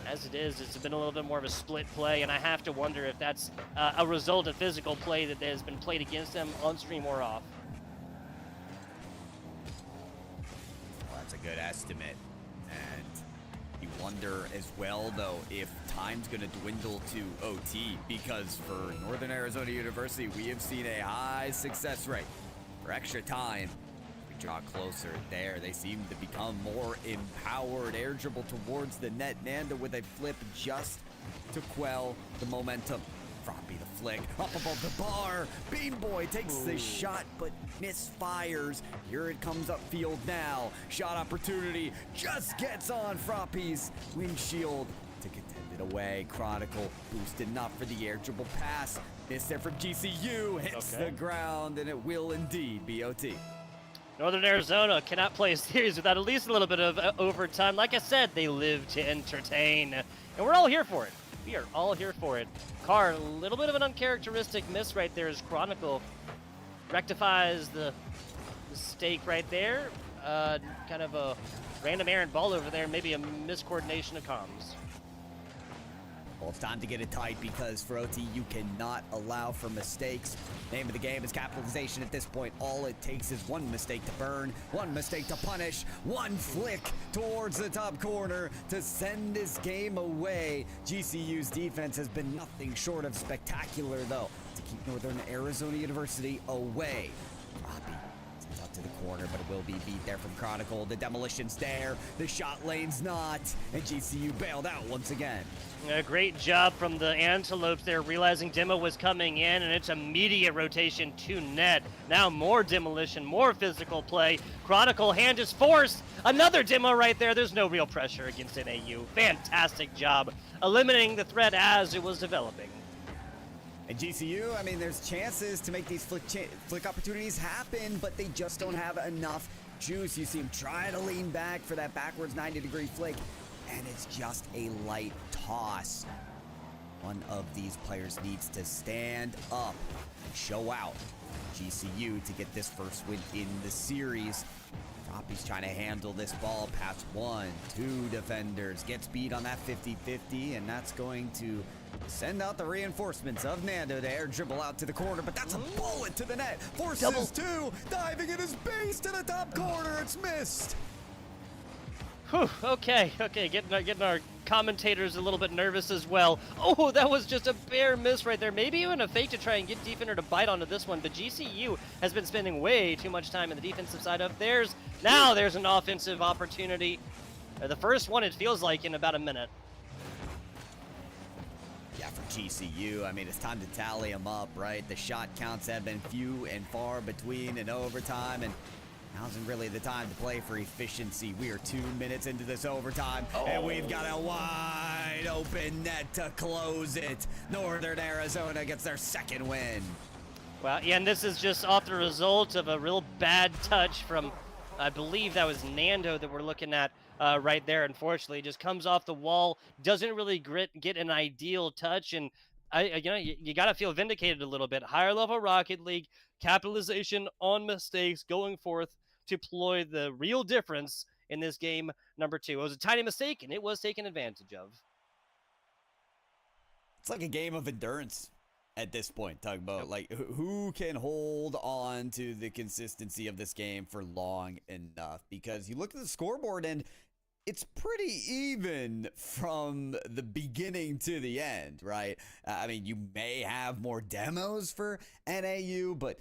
As it is, it's been a little bit more of a split play, and I have to wonder if that's a result of physical play that has been played against them on stream or off. Well, that's a good estimate. And you wonder as well, though, if time's going to dwindle to OT, because for Northern Arizona University, we have seen a high success rate for extra time. We draw closer there. They seem to become more empowered. Air dribble towards the net. Nanda with a flip just to quell the momentum. Froppy the flick, up above the bar. Bean Boy takes the shot, but misfires. Here it comes upfield now. Shot opportunity, just gets on Froppy's windshield to contend it away. Chronicle boosted enough for the air dribble pass. Missed there from GCU, hits the ground, and it will indeed be OT. Northern Arizona cannot play a series without at least a little bit of overtime. Like I said, they live to entertain, and we're all here for it. We are all here for it. Carr, a little bit of an uncharacteristic miss right there as Chronicle rectifies the mistake right there. Kind of a random errant ball over there, maybe a miscoordination of comms. Well, it's time to get it tight because for OT, you cannot allow for mistakes. Name of the game is capitalization at this point. All it takes is one mistake to burn, one mistake to punish, one flick towards the top corner to send this game away. GCU's defense has been nothing short of spectacular, though, to keep Northern Arizona University away. Robbie sends out out to the corner, but it will be beat there from Chronicle. The demolition's there, the shot lane's not, and GCU bailed out once again. A great job from the Antelopes there, realizing Demo was coming in, and it's immediate rotation to net. Now more demolition, more physical play. Chronicle hand is forced. Another Demo right there. There's no real pressure against NAU. Fantastic job eliminating the threat as it was developing. And GCU, I mean, there's chances to make these flick opportunities happen, but they just don't have enough juice. You see him try to lean back for that backwards 90-degree flick, and it's just a light toss. One of these players needs to stand up and show out GCU to get this first win in the series. Froppy's trying to handle this ball past 1, 2 defenders. Gets beat on that 50-50, and that's going to send out the reinforcements of Nando to air dribble out to the corner, but that's a bullet to the net. Forces 2, diving in his base to the top corner. It's missed. Whew, okay, getting our commentators a little bit nervous as well. Oh, that was just a bare miss right there. Maybe even a fake to try and get Defender to bite onto this one, but GCU has been spending way too much time in the defensive side of theirs. Now there's an offensive opportunity. The first one, it feels like, in about a minute. Yeah, for GCU, I mean, it's time to tally them up, right? The shot counts have been few and far between in overtime, and now isn't really the time to play for efficiency. We are 2 minutes into this overtime, and we've got a wide open net to close it. Northern Arizona gets their second win. Well, yeah, and this is just off the result of a real bad touch from, I believe that was Nando that we're looking at right there. Unfortunately, just comes off the wall, doesn't really get an ideal touch, and you got to feel vindicated a little bit. Higher level Rocket League, capitalization on mistakes, going forth to deploy the real difference in this game number 2. It was a tiny mistake, and it was taken advantage of. It's like a game of endurance at this point, Tugboat. Like, who can hold on to the consistency of this game for long enough? Because you look at the scoreboard, and it's pretty even from the beginning to the end, right? I mean, you may have more demos for NAU, but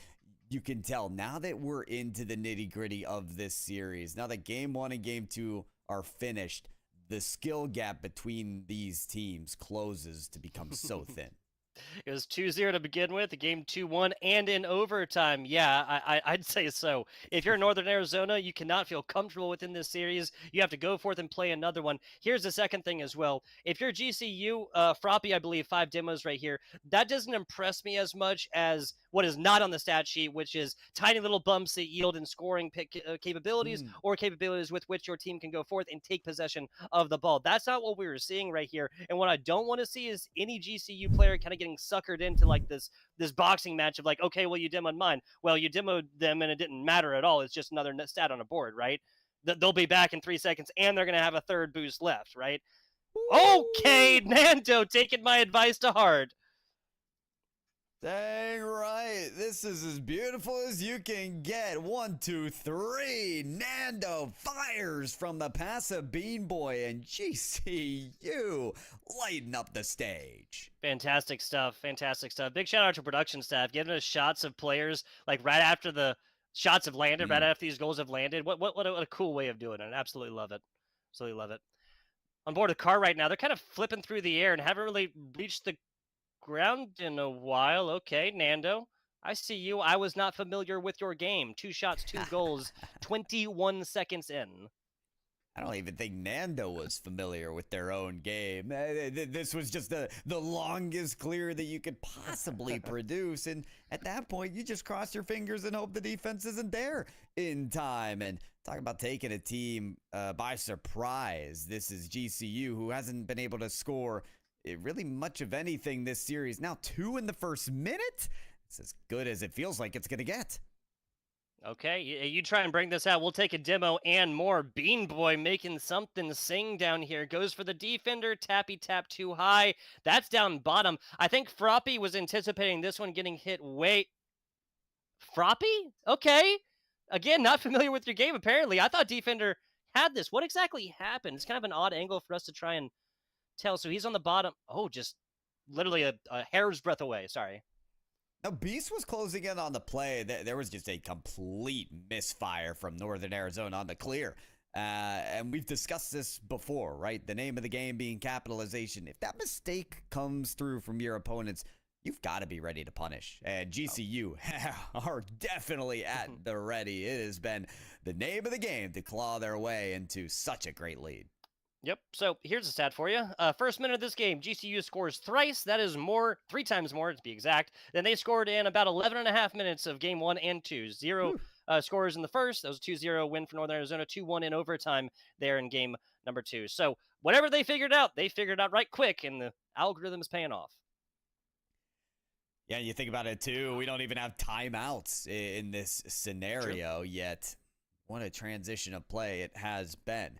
you can tell now that we're into the nitty-gritty of this series, now that Game 1 and Game 2 are finished, the skill gap between these teams closes to become so thin. It was 2-0 to begin with, the game 2-1, and in overtime. Yeah, I'd say so. If you're Northern Arizona, you cannot feel comfortable within this series. You have to go forth and play another one. Here's the second thing as well. If you're GCU, Froppy, I believe, 5 demos right here, that doesn't impress me as much as what is not on the stat sheet, which is tiny little bumps that yield in scoring capabilities or capabilities with which your team can go forth and take possession of the ball. That's not what we were seeing right here. And what I don't want to see is any GCU player kind of getting suckered into like this boxing match of like, okay, well, you demoed mine. Well, you demoed them and it didn't matter at all. It's just another stat on a board, right? They'll be back in 3 seconds and they're going to have a third boost left, right? Okay, Nando taking my advice to heart. Dang right. This is as beautiful as you can get. 1, 2, 3. Nando fires from the passive Bean Boy, and GCU lighten up the stage. Fantastic stuff. Fantastic stuff. Big shout out to production staff giving us shots of players like right after the shots have landed, right after these goals have landed. What a cool way of doing it. I absolutely love it. Absolutely love it. On board the car right now, they're kind of flipping through the air and haven't really reached the ground in a while. Okay, Nando, I see you. I was not familiar with your game. 2 shots, 2 goals, 21 seconds in. I don't even think Nando was familiar with their own game. This was just the longest clear that you could possibly produce. And at that point, you just cross your fingers and hope the defense isn't there in time. And talk about taking a team by surprise. This is GCU, who hasn't been able to score really much of anything this series. Now 2 in the first minute. It's as good as it feels like it's going to get. Okay, you try and bring this out. We'll take a demo and more. Bean Boy making something sing down here. Goes for the defender. Tappy tap too high. That's down bottom. I think Froppy was anticipating this one getting hit. Wait. Froppy? Okay. Again, not familiar with your game, apparently. I thought defender had this. What exactly happened? It's kind of an odd angle for us to try and tell. So he's on the bottom. Oh, just literally a hair's breadth away. Sorry. Now, Beast was closing in on the play. There was just a complete misfire from Northern Arizona on the clear. And we've discussed this before, right? The name of the game being capitalization. If that mistake comes through from your opponents, you've got to be ready to punish. And GCU are definitely at the ready. It has been the name of the game to claw their way into such a great lead. Yep. So here's a stat for you. First minute of this game, GCU scores thrice. That is three times more to be exact, than they scored in about 11 and a half minutes of game 1 and 2. Zero scores in the first. That was a 2-0 win for Northern Arizona. 2-1 in overtime there in game number 2. So whatever they figured out right quick, and the algorithm is paying off. Yeah, you think about it too. We don't even have timeouts in this scenario yet. What a transition of play it has been.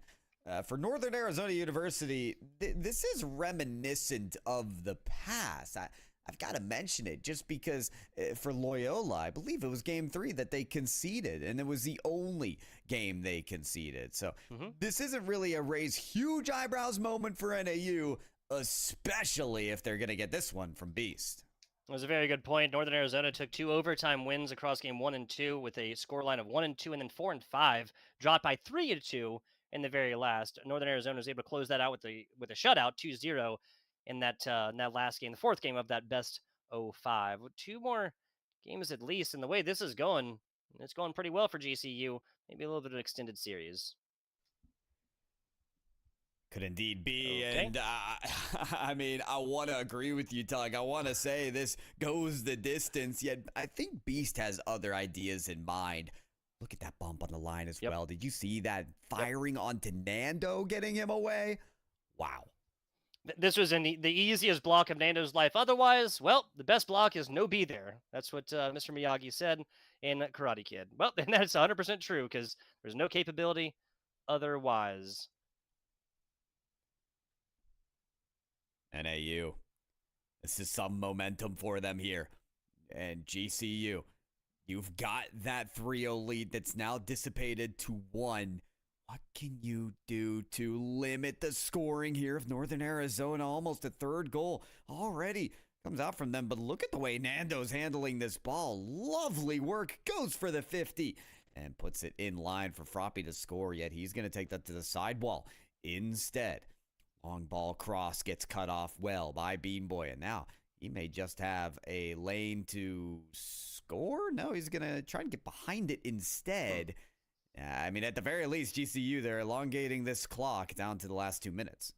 For Northern Arizona University, this is reminiscent of the past. I've got to mention it just because for Loyola, I believe it was game 3 that they conceded, and it was the only game they conceded. So this isn't really a raise huge eyebrows moment for NAU, especially if they're going to get this one from Beast. That was a very good point. Northern Arizona took 2 overtime wins across game 1 and 2 with a scoreline of 1-2 and then 4-5, dropped by 3-2 in the very last. Northern Arizona was able to close that out with a shutout, 2-0 in that last game, the fourth game of that best 05. 2 more games at least, and the way this is going, it's going pretty well for GCU. Maybe a little bit of an extended series. Could indeed be. Okay. And I mean, I want to agree with you, Tug. I want to say this goes the distance, yet I think Beast has other ideas in mind. Look at that bump on the line as well. Did you see that firing onto Nando, getting him away? Wow. This was in the easiest block of Nando's life. Otherwise, well, the best block is no be there. That's what Mr. Miyagi said in Karate Kid. Well, and that's 100% true because there's no capability otherwise. NAU. This is some momentum for them here. And GCU, you've got that 3-0 lead that's now dissipated to 1. What can you do to limit the scoring here of Northern Arizona? Almost a third goal already comes out from them. But look at the way Nando's handling this ball. Lovely work. Goes for the 50 and puts it in line for Froppy to score. Yet he's going to take that to the sidewall instead. Long ball cross gets cut off well by Bean Boy. And now he may just have a lane to score. No, he's going to try and get behind it instead. I mean, at the very least, GCU, they're elongating this clock down to the last 2 minutes.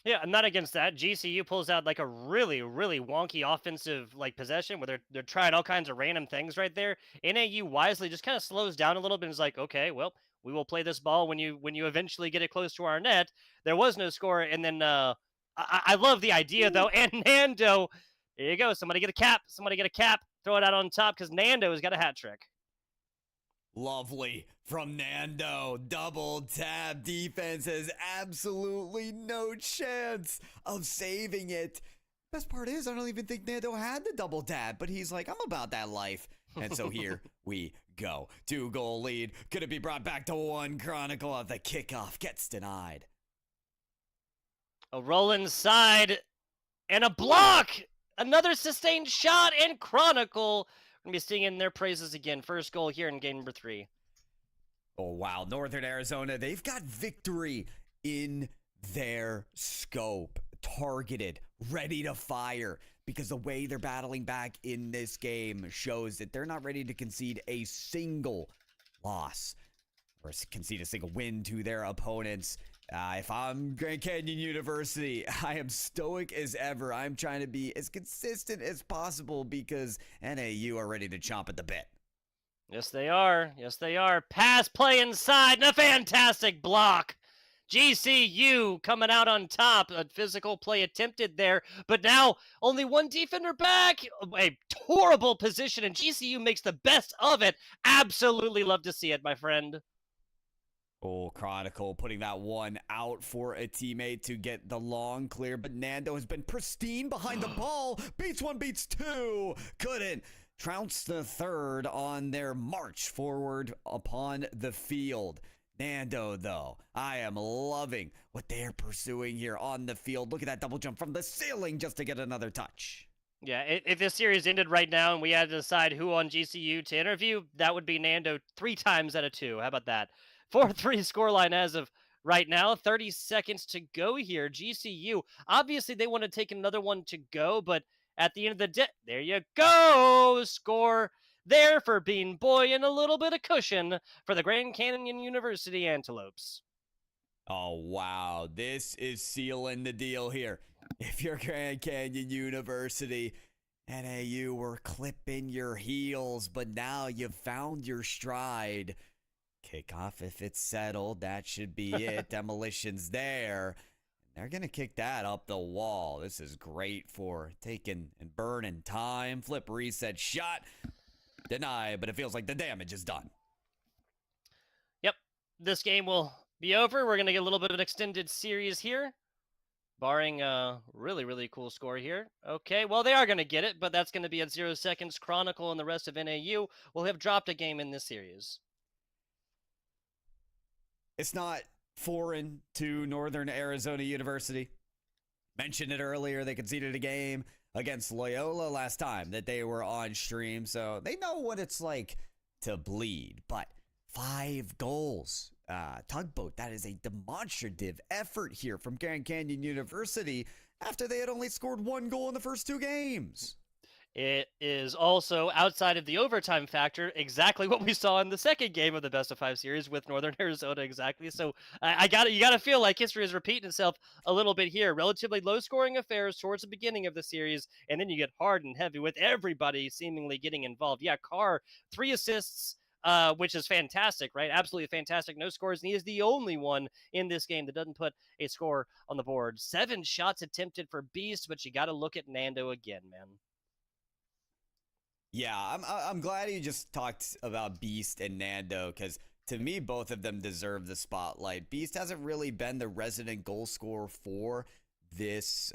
Yeah, I'm not against that. GCU pulls out like a really, really wonky offensive possession where they're trying all kinds of random things right there. NAU wisely just kind of slows down a little bit and is like, okay, well, we will play this ball when you eventually get it close to our net. There was no score, and then I love the idea though. And Nando, there you go. Somebody get a cap. Throw it out on top because Nando's got a hat trick. Lovely from Nando. Double tap. Defense has absolutely no chance of saving it. Best part is, I don't even think Nando had the double tap, but he's like, I'm about that life. And so here we go. 2-goal lead. Could it be brought back to 1? Chronicle of the kickoff gets denied. A roll inside and a block. Another sustained shot, and Chronicle going to be singing their praises again. First goal here in game number 3. Oh, wow. Northern Arizona, they've got victory in their scope. Targeted, ready to fire. Because the way they're battling back in this game shows that they're not ready to concede a single loss or concede a single win to their opponents. If I'm Grand Canyon University, I am stoic as ever. I'm trying to be as consistent as possible because NAU are ready to chomp at the bit. Yes, they are. Pass play inside and a fantastic block. GCU coming out on top. A physical play attempted there, but now only one defender back. A horrible position, and GCU makes the best of it. Absolutely love to see it, my friend. Oh, Chronicle putting that one out for a teammate to get the long clear, but Nando has been pristine behind the ball. Beats 1, beats 2. Couldn't trounce the third on their march forward upon the field. Nando, though, I am loving what they're pursuing here on the field. Look at that double jump from the ceiling just to get another touch. Yeah, if this series ended right now and we had to decide who on GCU to interview, that would be Nando 3 times out of 2. How about that? 4-3 scoreline as of right now. 30 seconds to go here. GCU, obviously they want to take another one to go, but at the end of the day, there you go. Score there for Bean Boy and a little bit of cushion for the Grand Canyon University Antelopes. Oh, wow. This is sealing the deal here. If you're Grand Canyon University, NAU were clipping your heels, but now you've found your stride. Kickoff, if it's settled, that should be it. Demolition's there. They're going to kick that up the wall. This is great for taking and burning time. Flip, reset, shot. Deny, but it feels like the damage is done. Yep, this game will be over. We're going to get a little bit of an extended series here, barring a really, really cool score here. Okay, well, they are going to get it, but that's going to be at 0 seconds. Chronicle and the rest of NAU will have dropped a game in this series. It's not foreign to Northern Arizona University. Mentioned it earlier, they conceded a game against Loyola last time that they were on stream, so they know what it's like to bleed. But 5 goals. Tugboat, that is a demonstrative effort here from Grand Canyon University after they had only scored 1 goal in the first 2 games. It is also, outside of the overtime factor, exactly what we saw in the second game of the best of 5 series with Northern Arizona. Exactly. So you got to feel like history is repeating itself a little bit here. Relatively low scoring affairs towards the beginning of the series, and then you get hard and heavy with everybody seemingly getting involved. Yeah, Carr, 3 assists. Which is fantastic, right? Absolutely fantastic. No scores, and he is the only one in this game that doesn't put a score on the board. 7 shots attempted for Beast, but you got to look at Nando again, man. Yeah, I'm glad you just talked about Beast and Nando, because to me, both of them deserve the spotlight. Beast hasn't really been the resident goal scorer for this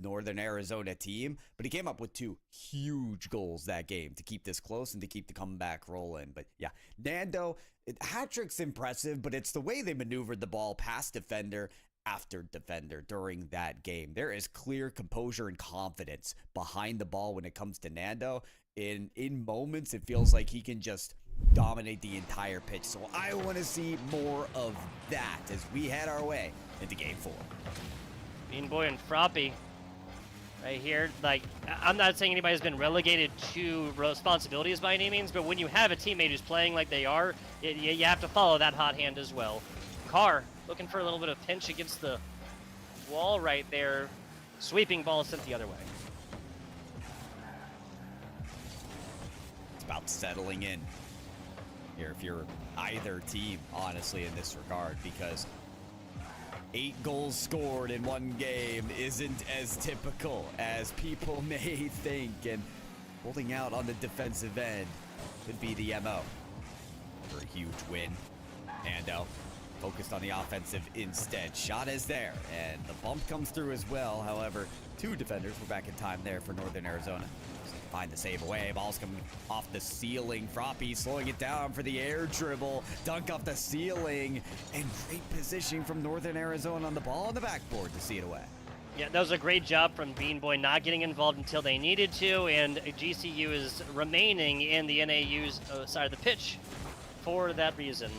Northern Arizona team, but he came up with 2 huge goals that game to keep this close and to keep the comeback rolling. But yeah, Nando, hat-trick's impressive, but it's the way they maneuvered the ball past defender after defender during that game. There is clear composure and confidence behind the ball when it comes to Nando. In moments, it feels like he can just dominate the entire pitch. So I want to see more of that as we head our way into Game 4. Bean Boy and Froppy right here. Like, I'm not saying anybody's been relegated to responsibilities by any means, but when you have a teammate who's playing like they are, you have to follow that hot hand as well. Carr looking for a little bit of pinch against the wall right there. Sweeping ball sent the other way. It's about settling in here if you're either team, honestly, in this regard, because 8 goals scored in 1 game isn't as typical as people may think, and holding out on the defensive end could be the MO for a huge win. Nando focused on the offensive instead. Shot is there, and the bump comes through as well. However, 2 defenders were back in time there for Northern Arizona. So they find the save away. Ball's coming off the ceiling. Froppy slowing it down for the air dribble. Dunk off the ceiling, and great positioning from Northern Arizona on the ball on the backboard to see it away. Yeah, that was a great job from Bean Boy, not getting involved until they needed to, and GCU is remaining in the NAU's side of the pitch for that reason.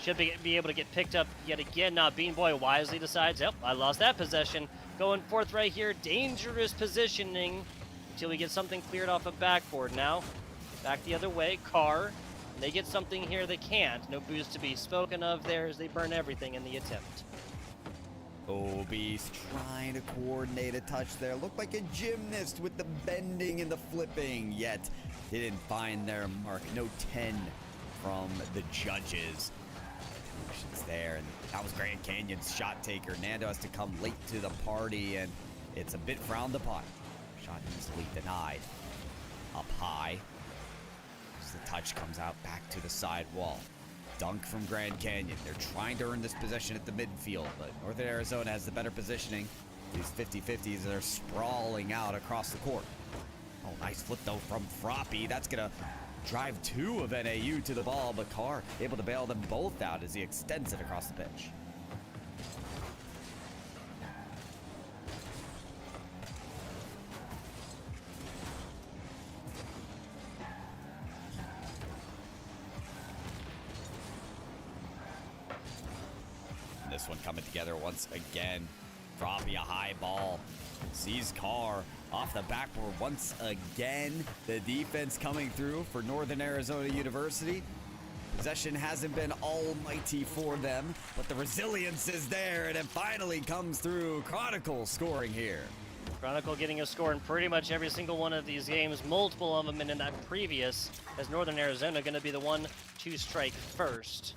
Should be able to get picked up yet again. Now Bean Boy wisely decides, yep, I lost that possession. Going forth right here, dangerous positioning until we get something cleared off of backboard. Now, back the other way, Carr. They get something here they can't. No boost to be spoken of there as they burn everything in the attempt. Oh, Beast trying to coordinate a touch there. Looked like a gymnast with the bending and the flipping, yet didn't find their mark. No 10 from the judges. There, and that was Grand Canyon's shot taker. Nando has to come late to the party, and it's a bit frowned upon. Shot easily denied. Up high. As the touch comes out back to the side wall. Dunk from Grand Canyon. They're trying to earn this possession at the midfield, but Northern Arizona has the better positioning. These 50-50s that are sprawling out across the court. Oh, nice flip though from Froppy. That's gonna drive 2 of NAU to the ball, but Carr able to bail them both out as he extends it across the pitch. this one coming together once again. Dropping a high ball. Sees Carr off the backboard once again. The defense coming through for Northern Arizona University. Possession hasn't been almighty for them, but the resilience is there, and it finally comes through. Chronicle scoring here. Chronicle getting a score in pretty much every single one of these games, multiple of them in that previous, as Northern Arizona going to be the one to strike first.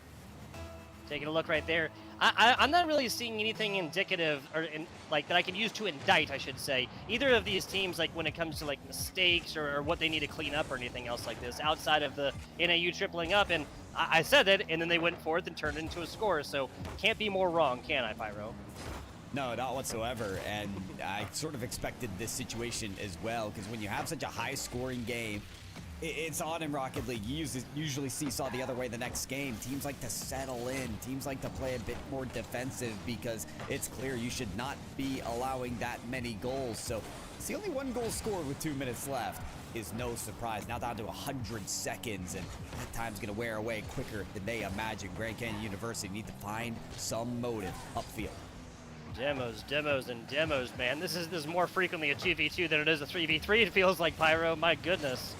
Taking a look right there. I'm not really seeing anything indicative or like that I can use to indict, I should say, either of these teams, like when it comes to like mistakes or what they need to clean up or anything else like this, outside of the NAU tripling up. And I said it, and then they went forth and turned it into a score. So can't be more wrong, can I, Pyro? No, not whatsoever. And I sort of expected this situation as well, because when you have such a high-scoring game, it's odd in Rocket League. You usually seesaw the other way the next game. Teams like to settle in. Teams like to play a bit more defensive because it's clear you should not be allowing that many goals. So it's the only one goal scored with 2 minutes left is no surprise. Now down to 100 seconds, and that time's going to wear away quicker than they imagine. Grand Canyon University need to find some motive upfield. Demos, and demos, man. This is more frequently a 2v2 than it is a 3v3, it feels like, Pyro. My goodness.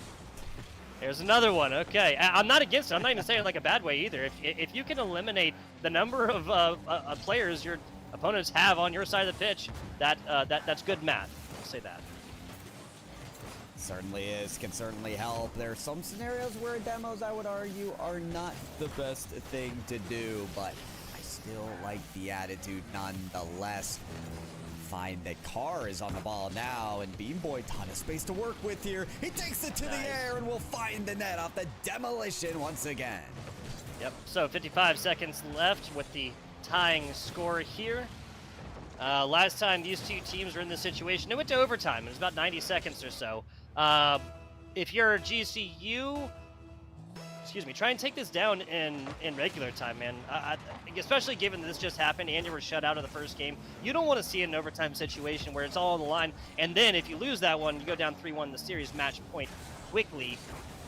There's another one. Okay, I'm not against it. I'm not even saying it like a bad way either. If you can eliminate the number of players your opponents have on your side of the pitch, that's good math. I'll say that. Certainly is. Can certainly help. There are some scenarios where demos, I would argue, are not the best thing to do, but I still like the attitude nonetheless. Find that Carr is on the ball now, and Bean Boy, ton of space to work with here. He takes it to the air and will find the net off the demolition once again. Yep, so 55 seconds left with the tying score here. Last time these two teams were in this situation, it went to overtime. It was about 90 seconds or so. If you're GCU, try and take this down in regular time, man. Especially given that this just happened and you were shut out of the first game. You don't want to see an overtime situation where it's all on the line. And then if you lose that one, you go down 3-1 in the series, match point quickly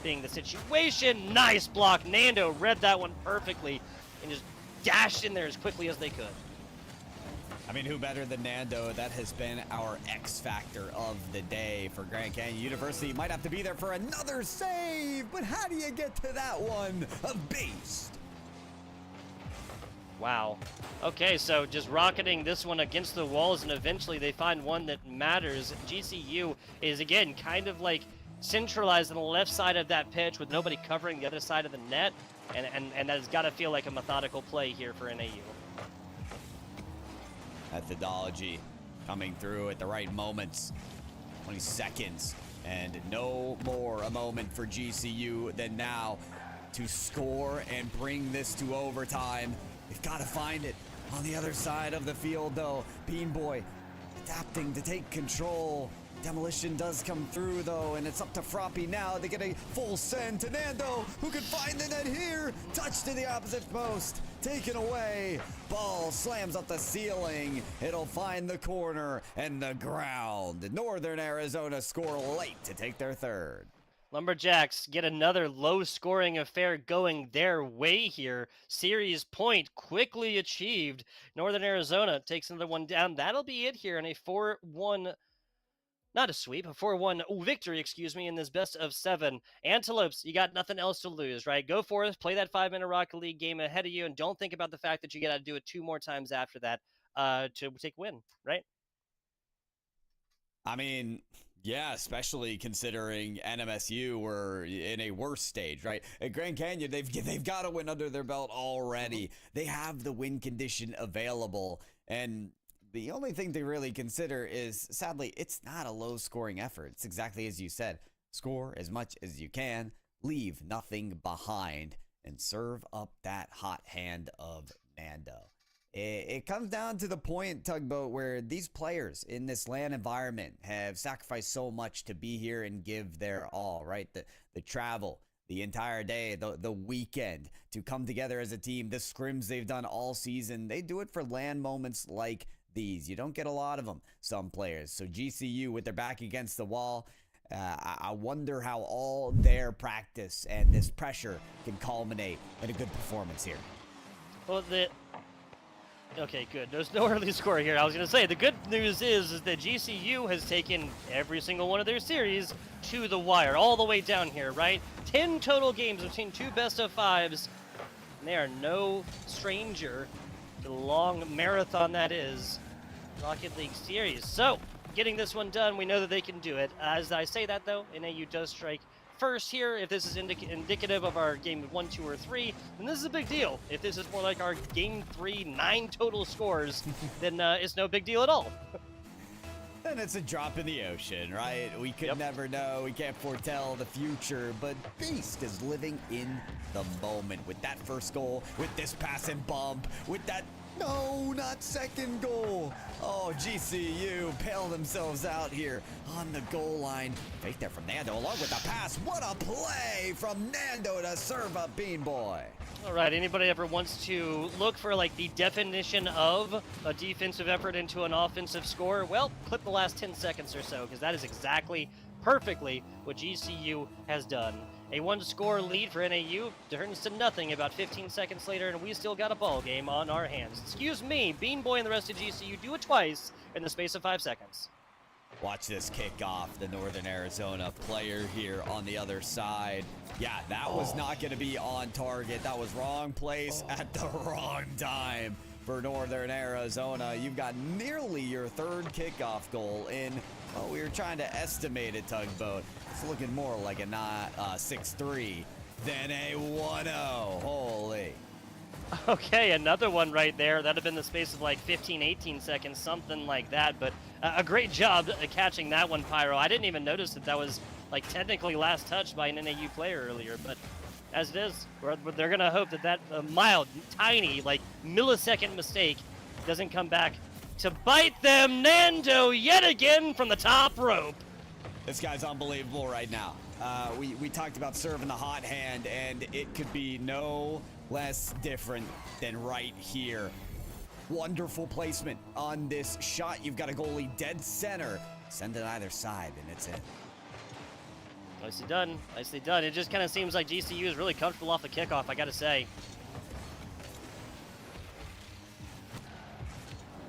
being the situation. Nice block. Nando read that one perfectly and just dashed in there as quickly as they could. I mean, who better than Nando? That has been our X factor of the day for Grand Canyon University. Might have to be there for another save, but how do you get to that one? A beast. Wow. Okay, so just rocketing this one against the walls, and eventually they find one that matters. GCU is, again, kind of like centralized on the left side of that pitch with nobody covering the other side of the net, and that has got to feel like a methodical play here for NAU. Methodology coming through at the right moments. 20 seconds, and no more a moment for GCU than now to score and bring this to overtime. They've got to find it on the other side of the field, though. Bean Boy adapting to take control. Demolition does come through, though, and it's up to Froppy now. They get a full send to Nando, who can find the net here. Touch to the opposite post. Taken away. Ball slams up the ceiling. It'll find the corner and the ground. Northern Arizona score late to take their third. Lumberjacks get another low-scoring affair going their way here. Series point quickly achieved. Northern Arizona takes another one down. That'll be it here in a 4-1... Not a sweep, a 4-1 victory, in this best of 7. Antelopes, you got nothing else to lose, right? Go forth, play that 5-minute Rocket League game ahead of you, and don't think about the fact that you got to do it 2 more times after that to take a win, right? I mean, yeah, especially considering NMSU were in a worse stage, right? At Grand Canyon, they've got a win under their belt already. They have the win condition available, and the only thing to really consider is, sadly, it's not a low-scoring effort. It's exactly as you said. Score as much as you can, leave nothing behind, and serve up that hot hand of Nando. It comes down to the point, Tugboat, where these players in this LAN environment have sacrificed so much to be here and give their all, right? The travel, the entire day, the weekend, to come together as a team, the scrims they've done all season, they do it for LAN moments like these. You don't get a lot of them, some players. So GCU, with their back against the wall, I wonder how all their practice and this pressure can culminate in a good performance here. Well, Okay, good. There's no early score here. I was going to say, the good news is that GCU has taken every single one of their series to the wire, all the way down here, right? 10 total games between 2 best-of-5s, and they are no stranger to the long marathon that is Rocket League series. So, getting this one done, we know that they can do it. As I say that, though, NAU does strike first here. If this is indicative of our game 1, 2, or 3, then this is a big deal. If this is more like our game 3, 9 total scores, then it's no big deal at all. And it's a drop in the ocean, right? We could never know. We can't foretell the future, but Beast is living in the moment with that first goal, with this pass and bump, with that no, not second goal. Oh, GCU bail themselves out here on the goal line. Fake there from Nando along with the pass. What a play from Nando to serve up Bean Boy. All right, anybody ever wants to look for like the definition of a defensive effort into an offensive score? Well, clip the last 10 seconds or so, because that is exactly, perfectly what GCU has done. A 1-score lead for NAU turns to nothing about 15 seconds later, and we still got a ball game on our hands. Excuse me, Bean Boy and the rest of GCU do it twice in the space of 5 seconds. Watch this kick off. The Northern Arizona player here on the other side. Yeah, that was not going to be on target. That was wrong place at the wrong time for Northern Arizona. You've got nearly your third kickoff goal in. Well, we were trying to estimate it, Tugboat. It's looking more like a 6-3 than a 1-0. Holy. Okay, another one right there. That'd have been the space of like 15, 18 seconds, something like that. But a great job catching that one, Pyro. I didn't even notice that was like technically last touched by an NAU player earlier. But as it is, they're going to hope that mild, tiny, like millisecond mistake doesn't come back to bite them. Nando yet again from the top rope. This guy's unbelievable right now. We talked about serving the hot hand, and it could be no less different than right here. Wonderful placement on this shot. You've got a goalie dead center. Send it either side, and it's in. Nicely done. Nicely done. It just kind of seems like GCU is really comfortable off the kickoff, I got to say.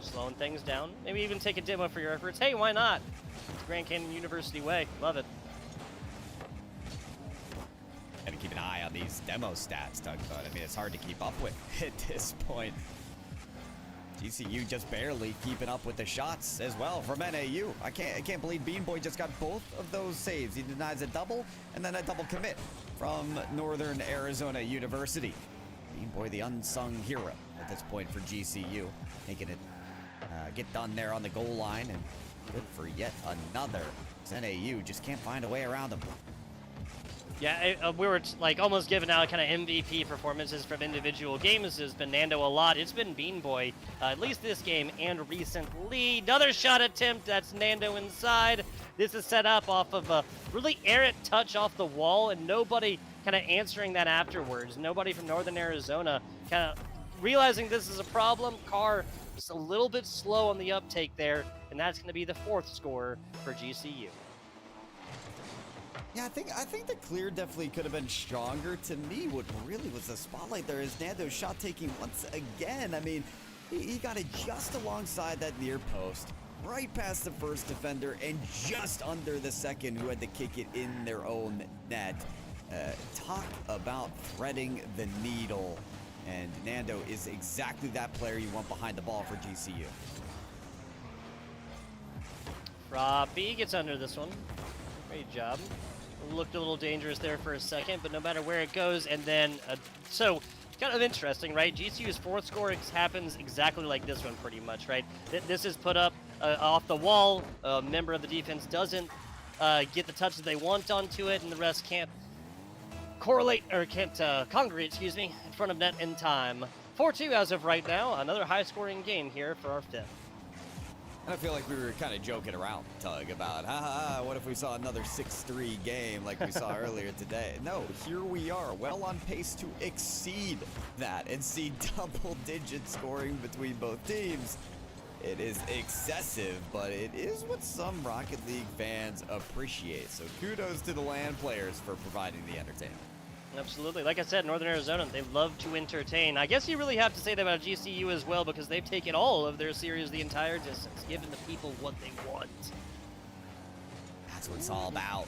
Slowing things down. Maybe even take a demo for your efforts. Hey, why not? It's Grand Canyon University way. Love it. Gotta keep an eye on these demo stats, Tugboat. I mean, it's hard to keep up with at this point. GCU just barely keeping up with the shots as well from NAU. I can't believe Bean Boy just got both of those saves. He denies a double and then a double commit from Northern Arizona University. Bean Boy, the unsung hero at this point for GCU, making it get done there on the goal line, and good for yet another. NAU just can't find a way around them. Yeah, we were like almost giving out kind of MVP performances from individual games. It's been Nando a lot. It's been Bean Boy, at least this game and recently. Another shot attempt. That's Nando inside. This is set up off of a really errant touch off the wall, and nobody kind of answering that afterwards. Nobody from Northern Arizona kind of realizing this is a problem. Carr just a little bit slow on the uptake there, and that's going to be the 4th score for GCU. Yeah, I think the clear definitely could have been stronger. To me, what really was the spotlight there is Nando's shot taking once again. I mean, he got it just alongside that near post, right past the first defender, and just under the second who had to kick it in their own net. Talk about threading the needle. And Nando is exactly that player you want behind the ball for GCU. Robbie gets under this one. Great job. Looked a little dangerous there for a second, but no matter where it goes, and then, so, kind of interesting, right? GCU's 4th score happens exactly like this one, pretty much, right? This is put up off the wall. A member of the defense doesn't get the touch that they want onto it, and the rest can't correlate, or can't congregate, excuse me, in front of net in time. 4-2 as of right now. Another high-scoring game here for our 5th. And I feel like we were kind of joking around, Tug, about, what if we saw another 6-3 game like we saw earlier today? No, here we are, well on pace to exceed that and see double-digit scoring between both teams. It is excessive, but it is what some Rocket League fans appreciate. So kudos to the LAN players for providing the entertainment. Absolutely. Like I said, Northern Arizona, they love to entertain. I guess you really have to say that about GCU as well, because they've taken all of their series the entire distance, giving the people what they want. That's what it's all about.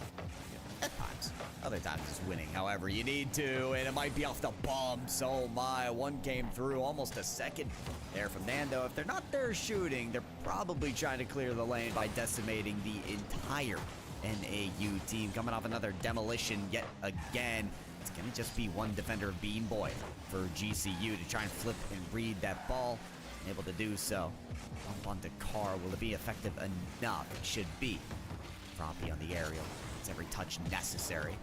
At times. Other times it's winning however you need to, and it might be off the bumps. Oh my, one came through, almost a second there from Nando. If they're not there shooting, they're probably trying to clear the lane by decimating the entire NAU team. Coming off another demolition yet again. It's going to just be one defender of Bean Boy for GCU to try and flip and read that ball. Able to do so. Bump onto Carr. Will it be effective enough? It should be. Froppy on the aerial. It's every touch necessary.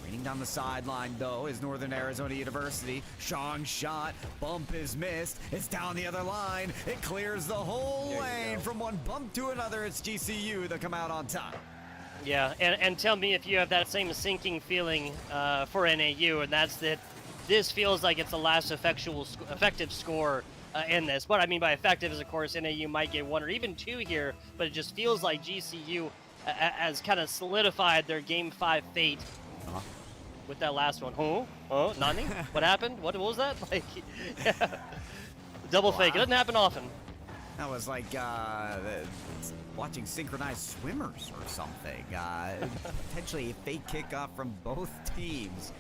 Raining down the sideline, though, is Northern Arizona University. Shang shot. Bump is missed. It's down the other line. It clears the whole lane. From one bump to another, it's GCU that come out on top. Yeah, and tell me if you have that same sinking feeling for NAU, and that's that this feels like it's the last effective score in this. What I mean by effective is, of course, NAU might get 1 or even 2 here, but it just feels like GCU has kind of solidified their Game 5 fate with that last one. Nani? What happened? What was that? Like, double fake. It doesn't happen often. That was like watching synchronized swimmers or something. Potentially a fake kickoff from both teams.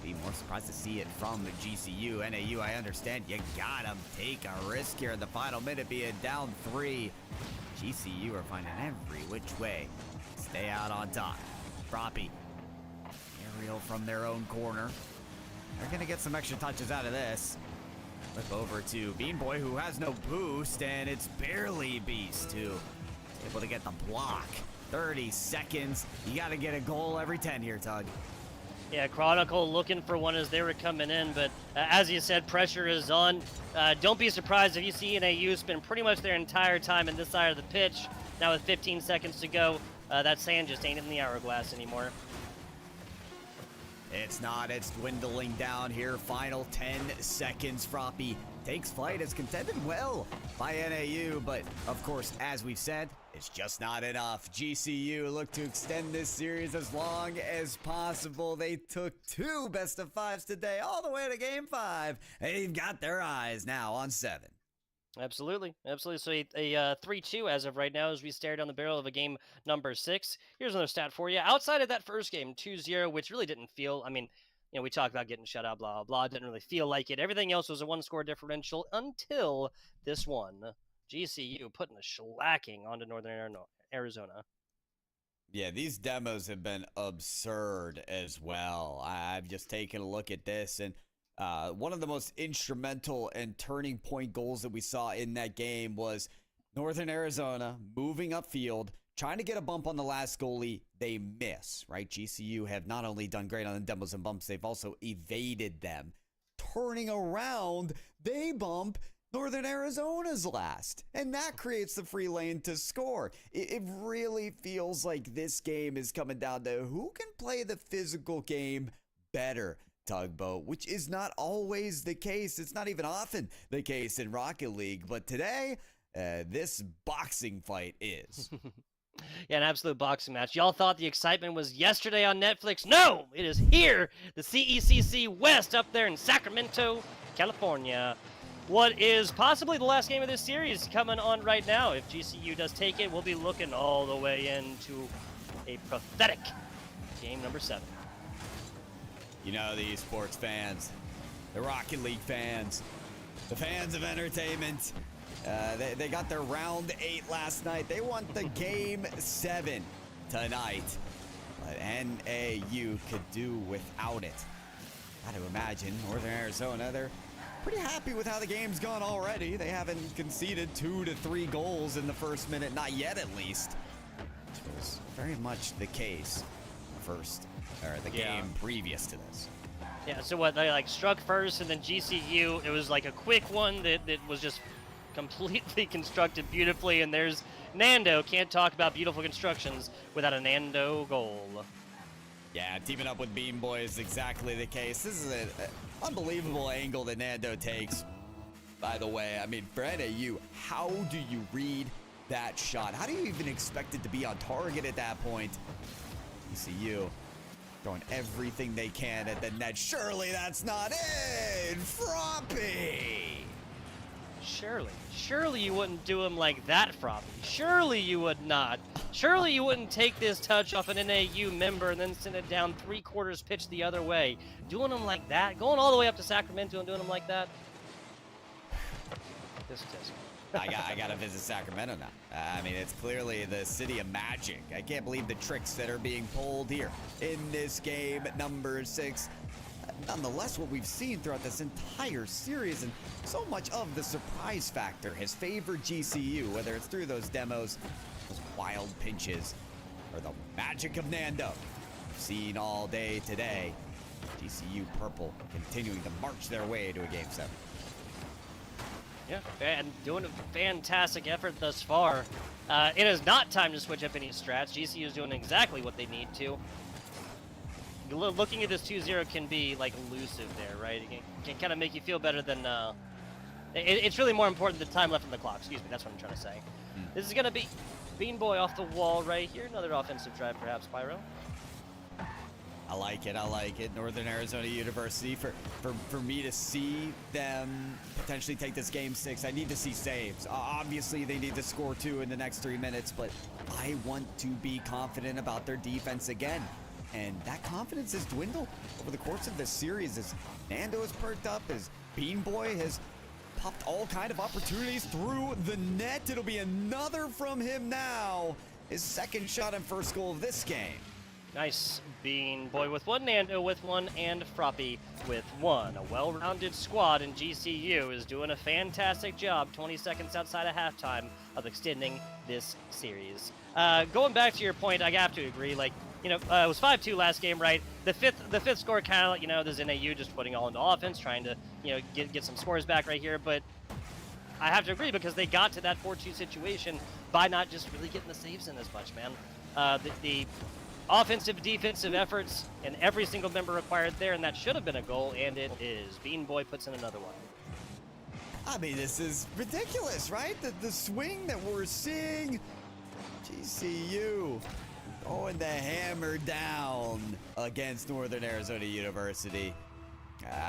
Be more surprised to see it from the GCU. NAU, I understand you gotta take a risk here in the final minute, being down 3. GCU are finding every which way to stay out on top. Froppy. Aerial from their own corner. They're gonna get some extra touches out of this. Flip over to Bean Boy, who has no boost, and it's barely Beast who is able to get the block. 30 seconds. You got to get a goal every 10 here, Tug. Yeah, Chronicle looking for one as they were coming in, but as you said, pressure is on. Don't be surprised if you see NAU spend pretty much their entire time in this side of the pitch. Now with 15 seconds to go, that sand just ain't in the hourglass anymore. It's not. It's dwindling down here. Final 10 seconds. Froppy takes flight. It's contended well by NAU, but of course, as we've said, it's just not enough. GCU look to extend this series as long as possible. They took 2 best-of-5s today all the way to Game 5. They've got their eyes now on 7. Absolutely. So a 3-2 as of right now as we stare down the barrel of a game number 6. Here's another stat for you. Outside of that first game, 2-0, which really didn't feel, I mean, you know, we talked about getting shut out, blah, blah, blah. Didn't really feel like it. Everything else was a 1-score differential until this one. GCU putting a shellacking onto Northern Arizona. Yeah, these demos have been absurd as well. I've just taken a look at this, and one of the most instrumental and turning point goals that we saw in that game was Northern Arizona moving upfield, trying to get a bump on the last goalie. They miss, right? GCU have not only done great on the demos and bumps, they've also evaded them. Turning around, they bump Northern Arizona's last, and that creates the free lane to score. It really feels like this game is coming down to who can play the physical game better. Tugboat, which is not always the case. It's not even often the case in Rocket League, but today, this boxing fight is. Yeah, an absolute boxing match. Y'all thought the excitement was yesterday on Netflix. No, it is here. The CECC West up there in Sacramento, California. What is possibly the last game of this series coming on right now. If GCU does take it, we'll be looking all the way into a pathetic game number 7. You know, the esports fans, the Rocket League fans, the fans of entertainment, they got their round 8 last night. They want the game 7 tonight. But NAU could do without it. Got to imagine Northern Arizona, they're pretty happy with how the game's gone already. They haven't conceded 2 to 3 goals in the first minute, not yet at least. Which was very much the case the game previous to this. Yeah, so what, they like struck first and then GCU, it was like a quick one that was just completely constructed beautifully, and there's Nando. Can't talk about beautiful constructions without a Nando goal. Yeah, teaming up with Beam Boy is exactly the case. This is an unbelievable angle that Nando takes, by the way. I mean, for NAU, how do you read that shot? How do you even expect it to be on target at that point? ECU throwing everything they can at the net. Surely that's not it! Froppy! Surely you wouldn't do him like that, Froppy. Surely you would not. Surely you wouldn't take this touch off an NAU member and then send it down 3/4 pitch the other way. Doing him like that? Going all the way up to Sacramento and doing him like that? This is I gotta visit Sacramento now. I mean, it's clearly the city of magic. I can't believe the tricks that are being pulled here in this game number 6. Nonetheless, what we've seen throughout this entire series and so much of the surprise factor has favored GCU, whether it's through those demos, those wild pinches, or the magic of Nando. We've seen all day today. GCU Purple continuing to march their way to a Game 7. Yeah, and doing a fantastic effort thus far. It is not time to switch up any strats. GCU is doing exactly what they need to. Looking at this 2-0 can be like elusive there, right? It can kind of make you feel better than. It's really more important than the time left on the clock. Excuse me, that's what I'm trying to say. This is gonna be Bean Boy off the wall right here. Another offensive drive, perhaps, Pyro. I like it. Northern Arizona University, for me to see them potentially take this Game 6, I need to see saves. Obviously, they need to score 2 in the next 3 minutes, but I want to be confident about their defense again. And that confidence has dwindled over the course of this series as Nando has perked up, as Bean Boy has popped all kind of opportunities through the net. It'll be another from him now. His second shot and first goal of this game. Nice Bean Boy with one, Nando with one, and Froppy with one. A well-rounded squad in GCU is doing a fantastic job 20 seconds outside of halftime of extending this series. Going back to your point, I have to agree, like, it was 5-2 last game, right? The fifth score kind of, there's NAU just putting all into offense, trying to, get some scores back right here, but I have to agree because they got to that 4-2 situation by not just really getting the saves in as much, man. The offensive, defensive efforts, and every single member required there, and that should have been a goal, and it is. Bean Boy puts in another one. I mean, this is ridiculous, right? The swing that we're seeing. GCU going the hammer down against Northern Arizona University.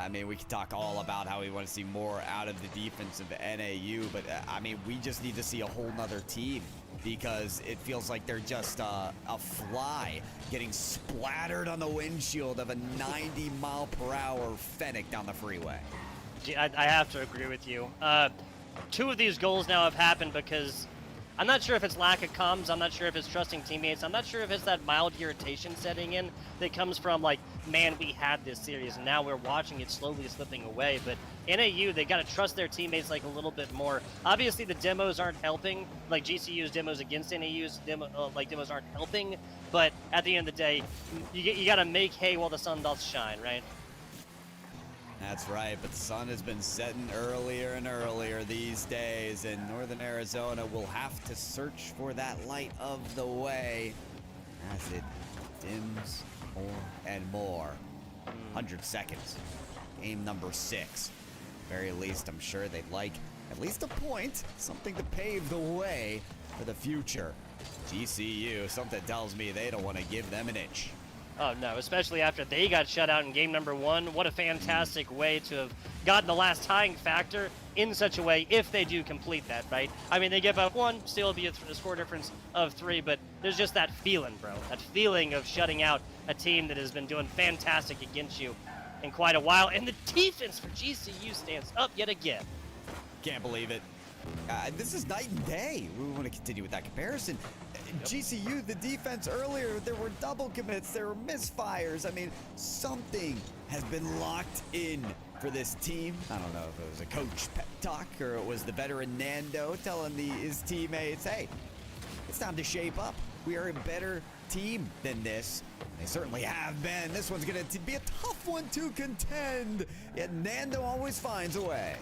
I mean, we could talk all about how we want to see more out of the defense of NAU, but I mean, we just need to see a whole nother team because it feels like they're just a fly getting splattered on the windshield of a 90-mile-per-hour Fennec down the freeway. I have to agree with you. 2 of these goals now have happened because I'm not sure if it's lack of comms. I'm not sure if it's trusting teammates. I'm not sure if it's that mild irritation setting in that comes from, like, man, we had this series, and now we're watching it slowly slipping away. But NAU, they got to trust their teammates, like, a little bit more. Obviously, the demos aren't helping. Like, GCU's demos against NAU's demos aren't helping. But at the end of the day, you got to make hay while the sun does shine, right? That's right, but the sun has been setting earlier and earlier these days, and Northern Arizona will have to search for that light of the way as it dims more and more. 100 seconds. Game number 6. Very least, I'm sure they'd like at least a point, something to pave the way for the future. GCU, something tells me they don't want to give them an inch. Oh, no, especially after they got shut out in game number 1. What a fantastic way to have gotten the last tying factor in such a way if they do complete that, right? I mean, they give up 1, still be a score difference of 3, but there's just that feeling, bro. That feeling of shutting out a team that has been doing fantastic against you in quite a while. And the defense for GCU stands up yet again. Can't believe it. This is night and day. We want to continue with that comparison. GCU, the defense earlier, there were double commits, there were misfires. I mean, something has been locked in for this team. I don't know if it was a coach pep talk or it was the veteran Nando telling his teammates, hey, it's time to shape up. We are a better team than this. They certainly have been. This one's going to be a tough one to contend, yet Nando always finds a way.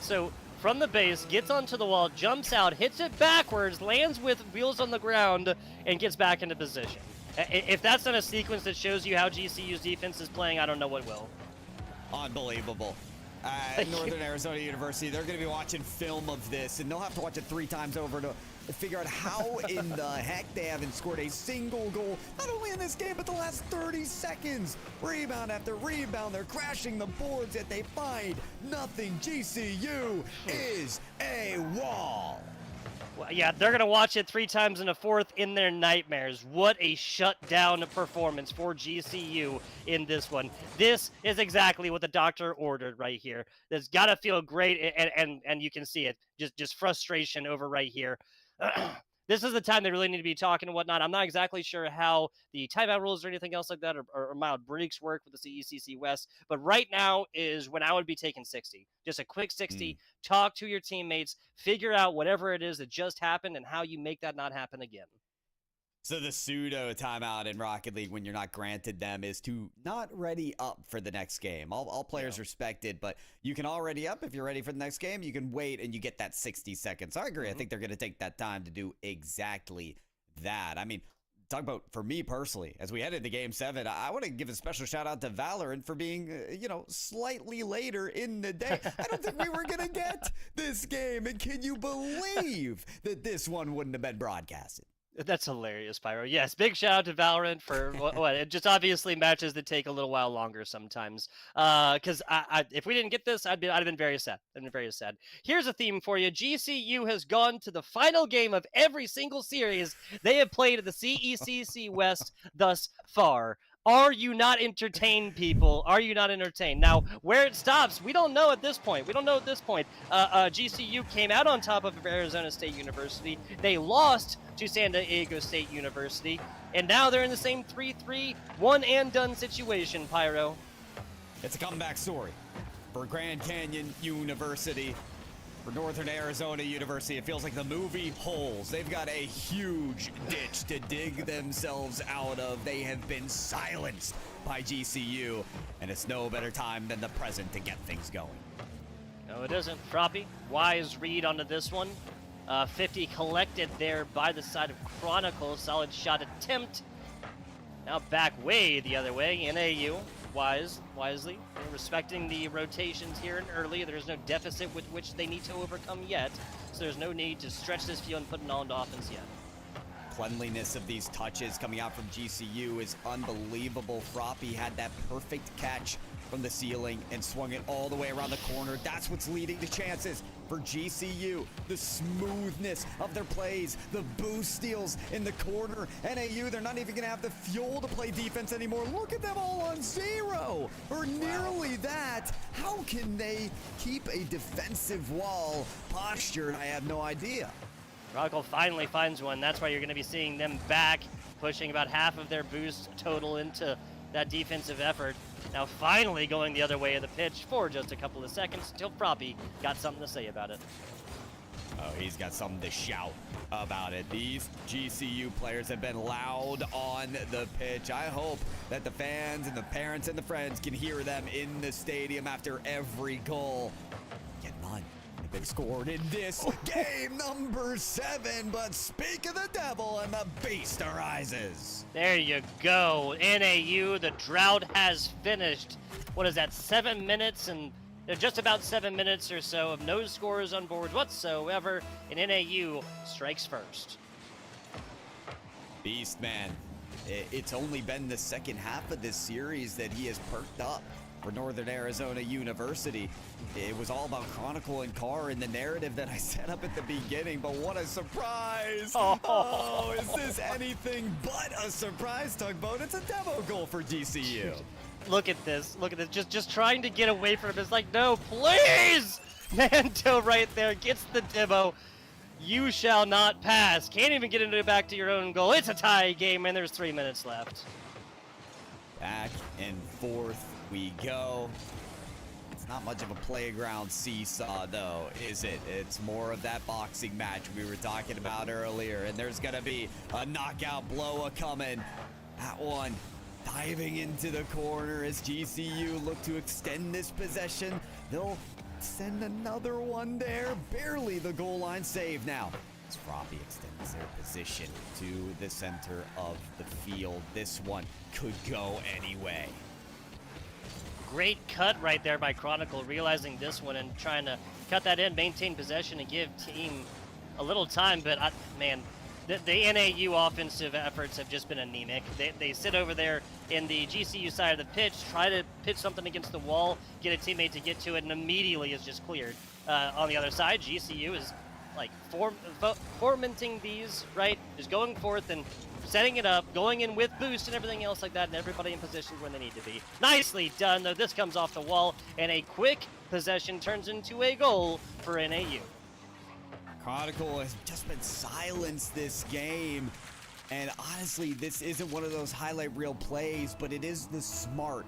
So, from the base, gets onto the wall, jumps out, hits it backwards, lands with wheels on the ground, and gets back into position. If that's not a sequence that shows you how GCU's defense is playing, I don't know what will. Unbelievable. Northern Arizona University, they're going to be watching film of this, and they'll have to watch it 3 times over to figure out how in the heck they haven't scored a single goal, not only in this game, but the last 30 seconds. Rebound after rebound, they're crashing the boards, yet they find nothing. GCU is a wall. Well, yeah, they're going to watch it 3 times in a fourth in their nightmares. What a shutdown performance for GCU in this one. This is exactly what the doctor ordered right here. That's got to feel great, and you can see it. Just frustration over right here. This is the time they really need to be talking and whatnot. I'm not exactly sure how the timeout rules or anything else like that or mild breaks work with the CECC West, but right now is when I would be taking 60. Just a quick 60, talk to your teammates, figure out whatever it is that just happened and how you make that not happen again. So the pseudo timeout in Rocket League when you're not granted them is to not ready up for the next game. All players respect it, but you can all ready up. If you're ready for the next game, you can wait and you get that 60 seconds. I agree. I think they're going to take that time to do exactly that. I mean, talk about, for me personally, as we head into Game 7, I want to give a special shout out to Valorant for being, slightly later in the day. I don't think we were going to get this game, and can you believe that this one wouldn't have been broadcasted? That's hilarious, Pyro. Yes, big shout out to Valorant for what it just obviously matches that take a little while longer sometimes. Because if we didn't get this, I'd have been very sad. I'd been very sad. Here's a theme for you. GCU has gone to the final game of every single series they have played at the CECC West thus far. Are you not entertained, people? Are you not entertained? Now, where it stops, we don't know at this point. GCU came out on top of Arizona State University. They lost to San Diego State University. And now they're in the same 3-3, one-and-done situation, Pyro. It's a comeback story for Grand Canyon University. For Northern Arizona University, it feels like the movie Holes. They've got a huge ditch to dig themselves out of. They have been silenced by GCU, and it's no better time than the present to get things going. No, it isn't. Froppy, wise read onto this one. 50 collected there by the side of Chronicle. Solid shot attempt. Now back way the other way. NAU, wisely. They're respecting the rotations here and early. There's no deficit with which they need to overcome yet. So there's no need to stretch this field and put it all into offense yet. Cleanliness of these touches coming out from GCU is unbelievable. Froppy had that perfect catch from the ceiling and swung it all the way around the corner. That's what's leading to chances for GCU. The smoothness of their plays, the boost steals in the corner. NAU, they're not even going to have the fuel to play defense anymore. Look at them all on 0 or nearly that. How can they keep a defensive wall postured? I have no idea. Chronicle finally finds one. That's why you're going to be seeing them back, pushing about half of their boost total into that defensive effort. Now finally going the other way of the pitch for just a couple of seconds until Froppy got something to say about it. Oh, he's got something to shout about it. These GCU players have been loud on the pitch. I hope that the fans and the parents and the friends can hear them in the stadium after every goal. Yet none have been scored in this game number 7. But speak of the devil, and the beast arises. There you go. NAU, the drought has finished. What is that, 7 minutes and just about 7 minutes or so of no scores on board whatsoever, and NAU strikes first. Beast, man. It's only been the second half of this series that he has perked up for Northern Arizona University. It was all about Chronicle and Carr in the narrative that I set up at the beginning, but what a surprise! Oh, is this anything but a surprise, Tugboat? It's a demo goal for GCU. Look at this. Look at this. Just trying to get away from him. It's like, no, please! Manto right there gets the demo. You shall not pass. Can't even get into back to your own goal. It's a tie game, and there's 3 minutes left. Back and forth we go. It's not much of a playground seesaw, though, is it? It's more of that boxing match we were talking about earlier, and there's going to be a knockout blow coming. That one diving into the corner as GCU look to extend this possession. They'll send another one there. Barely the goal line save now. As Froppy extends their position to the center of the field. This one could go anyway. Great cut right there by Chronicle, realizing this one and trying to cut that in, maintain possession, and give Team a little time, but man, the NAU offensive efforts have just been anemic. They sit over there in the GCU side of the pitch, try to pitch something against the wall, get a teammate to get to it, and immediately is just cleared. On the other side, GCU is like fomenting these, right? Just going forth and setting it up, going in with boost and everything else like that, and everybody in positions where they need to be. Nicely done, though. This comes off the wall, and a quick possession turns into a goal for NAU. Chronicle has just been silenced this game. And honestly, this isn't one of those highlight reel plays, but it is the smart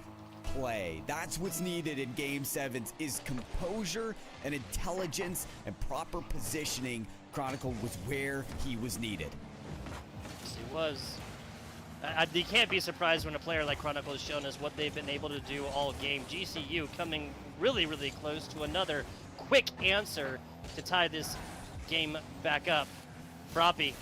play. That's what's needed in Game 7s is composure and intelligence and proper positioning. Chronicle was where he was needed. Yes, he was. You can't be surprised when a player like Chronicle has shown us what they've been able to do all game. GCU coming really, really close to another quick answer to tie this game back up. Froppy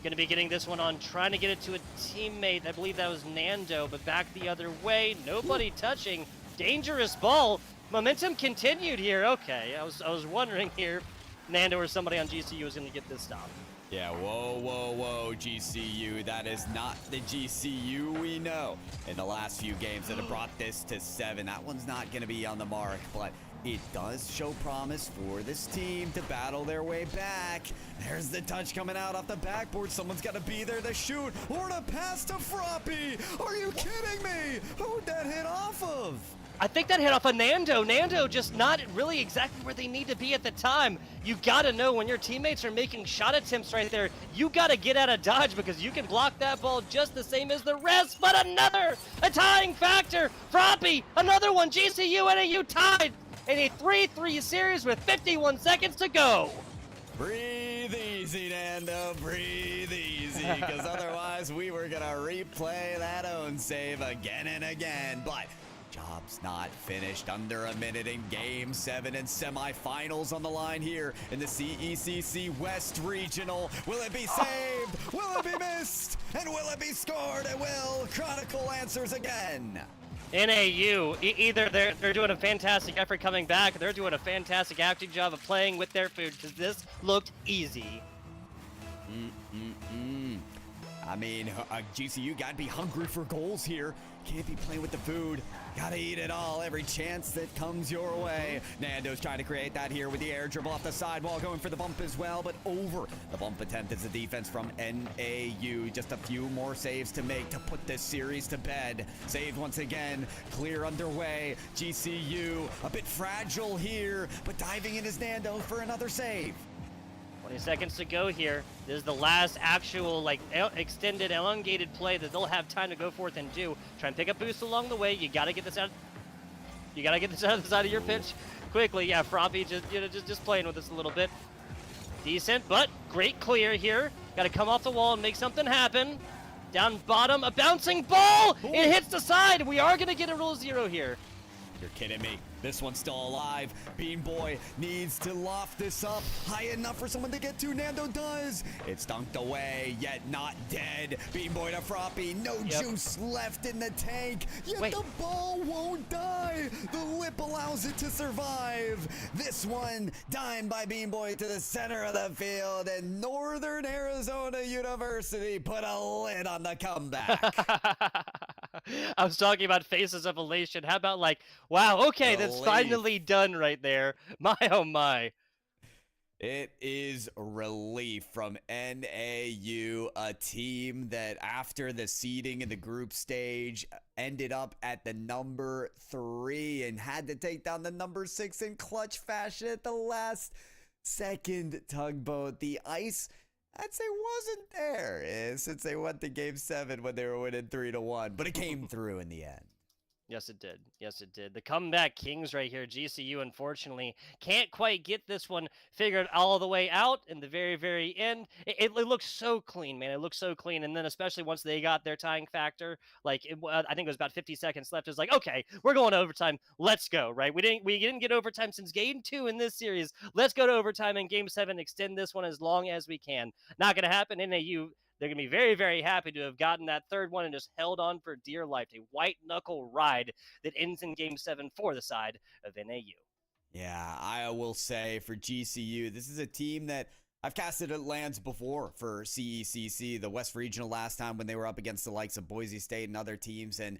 going to be getting this one on, trying to get it to a teammate. I believe that was Nando, but back the other way. Nobody touching. Dangerous ball. Momentum continued here. Okay, I was wondering here, Nando or somebody on GCU was going to get this stop. Yeah, whoa, GCU. That is not the GCU we know in the last few games that have brought this to 7. That one's not going to be on the mark, but it does show promise for this team to battle their way back. There's the touch coming out off the backboard. Someone's got to be there to shoot or to pass to Froppy. Are you kidding me? Who'd that hit off of? I think that hit off of Nando. Nando just not really exactly where they need to be at the time. You gotta know when your teammates are making shot attempts right there, you gotta get out of dodge because you can block that ball just the same as the rest. But a tying factor. Froppy, another one. GCU and NAU tied in a 3-3 series with 51 seconds to go. Breathe easy, Nando, breathe easy, because otherwise we were gonna replay that own save again and again. But job's not finished. Under a minute in Game 7 and semifinals on the line here in the CECC West Regional. Will it be saved? Will it be missed? And will it be scored? It will. Chronicle answers again. NAU, either they're doing a fantastic effort coming back, or they're doing a fantastic acting job of playing with their food, because this looked easy. I mean, GCU gotta be hungry for goals here. Can't be playing with the food. Gotta eat it all every chance that comes your way. Nando's trying to create that here with the air dribble off the sidewall, going for the bump as well, but over the bump attempt is the defense from NAU. Just a few more saves to make to put this series to bed. Saved once again, clear underway. GCU a bit fragile here, but diving in is Nando for another save. 20 seconds to go here. This is the last actual, extended, elongated play that they'll have time to go forth and do. Try and pick up boost along the way. You gotta get this out. You gotta get this out of the side of your pitch quickly. Yeah, Froppy just playing with us a little bit. Decent, but great clear here. Gotta come off the wall and make something happen. Down bottom, a bouncing ball. Ooh. It hits the side. We are gonna get a roll 0 here. You're kidding me. This one's still alive. Bean Boy needs to loft this up high enough for someone to get to. Nando does. It's dunked away, yet not dead. Bean Boy to Froppy. No juice left in the tank. Yet the ball won't die. The lip allows it to survive. This one, dime by Bean Boy to the center of the field. And Northern Arizona University put a lid on the comeback. I was talking about faces of elation. How about wow, okay, that's finally done right there. My, oh my. It is relief from NAU, a team that after the seeding in the group stage ended up at the number 3 and had to take down the number 6 in clutch fashion at the last second. Tugboat. The ice, I'd say, wasn't there since they went to Game 7 when they were winning 3-1, but it came through in the end. Yes, it did. Yes, it did. The comeback kings right here. GCU, unfortunately, can't quite get this one figured all the way out in the very, very end. It looks so clean, man. It looks so clean. And then especially once they got their tying factor, I think it was about 50 seconds left. It was like, okay, we're going to overtime. Let's go, right? We didn't get overtime since Game 2 in this series. Let's go to overtime in Game 7. Extend this one as long as we can. Not going to happen. NAU, they're going to be very, very happy to have gotten that third one and just held on for dear life. A white-knuckle ride that ends in Game 7 for the side of NAU. Yeah, I will say for GCU, this is a team that I've casted lands before for CECC, the West Regional last time when they were up against the likes of Boise State and other teams, and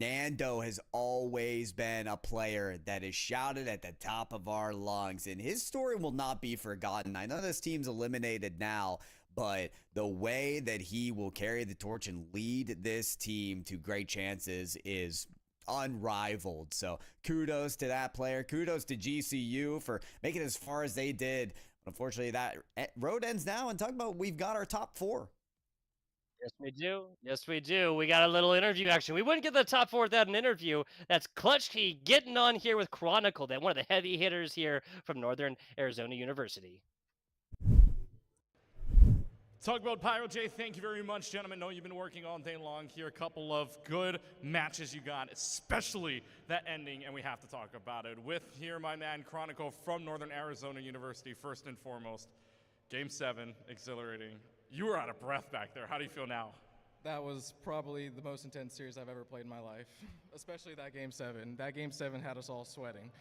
Nando has always been a player that is shouted at the top of our lungs, and his story will not be forgotten. I know this team's eliminated now, but the way that he will carry the torch and lead this team to great chances is unrivaled. So kudos to that player. Kudos to GCU for making it as far as they did. Unfortunately, that road ends now, and talking about we've got our top 4. Yes, we do. Yes, we do. We got a little interview action. We wouldn't get the top 4 without an interview. That's Clutch Key getting on here with Chronicle, then one of the heavy hitters here from Northern Arizona University. Tugboat Pyro J, thank you very much, gentlemen. Know you've been working all day long here. A couple of good matches you got, especially that ending, and we have to talk about it. With here, my man Chronicle from Northern Arizona University, first and foremost. Game 7, exhilarating. You were out of breath back there. How do you feel now? That was probably the most intense series I've ever played in my life, especially that Game 7. That Game 7 had us all sweating.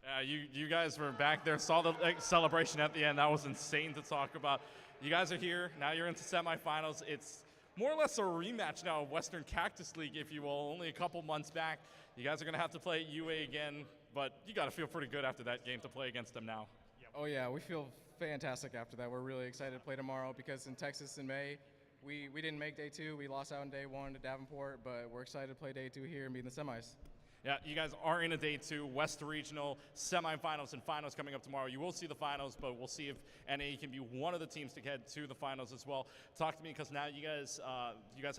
Yeah, you guys were back there, saw the celebration at the end. That was insane to talk about. You guys are here. Now you're into semifinals. It's more or less a rematch now of Western Cactus League, if you will, only a couple months back. You guys are going to have to play UA again, but you got to feel pretty good after that game to play against them now. Oh, yeah, we feel fantastic after that. We're really excited to play tomorrow because in Texas in May, we didn't make day 2. We lost out in day 1 to Davenport, but we're excited to play day 2 here and be in the semis. Yeah, you guys are in a day 2, West Regional semifinals and finals coming up tomorrow. You will see the finals, but we'll see if NA can be one of the teams to head to the finals as well. Talk to me, because now you guys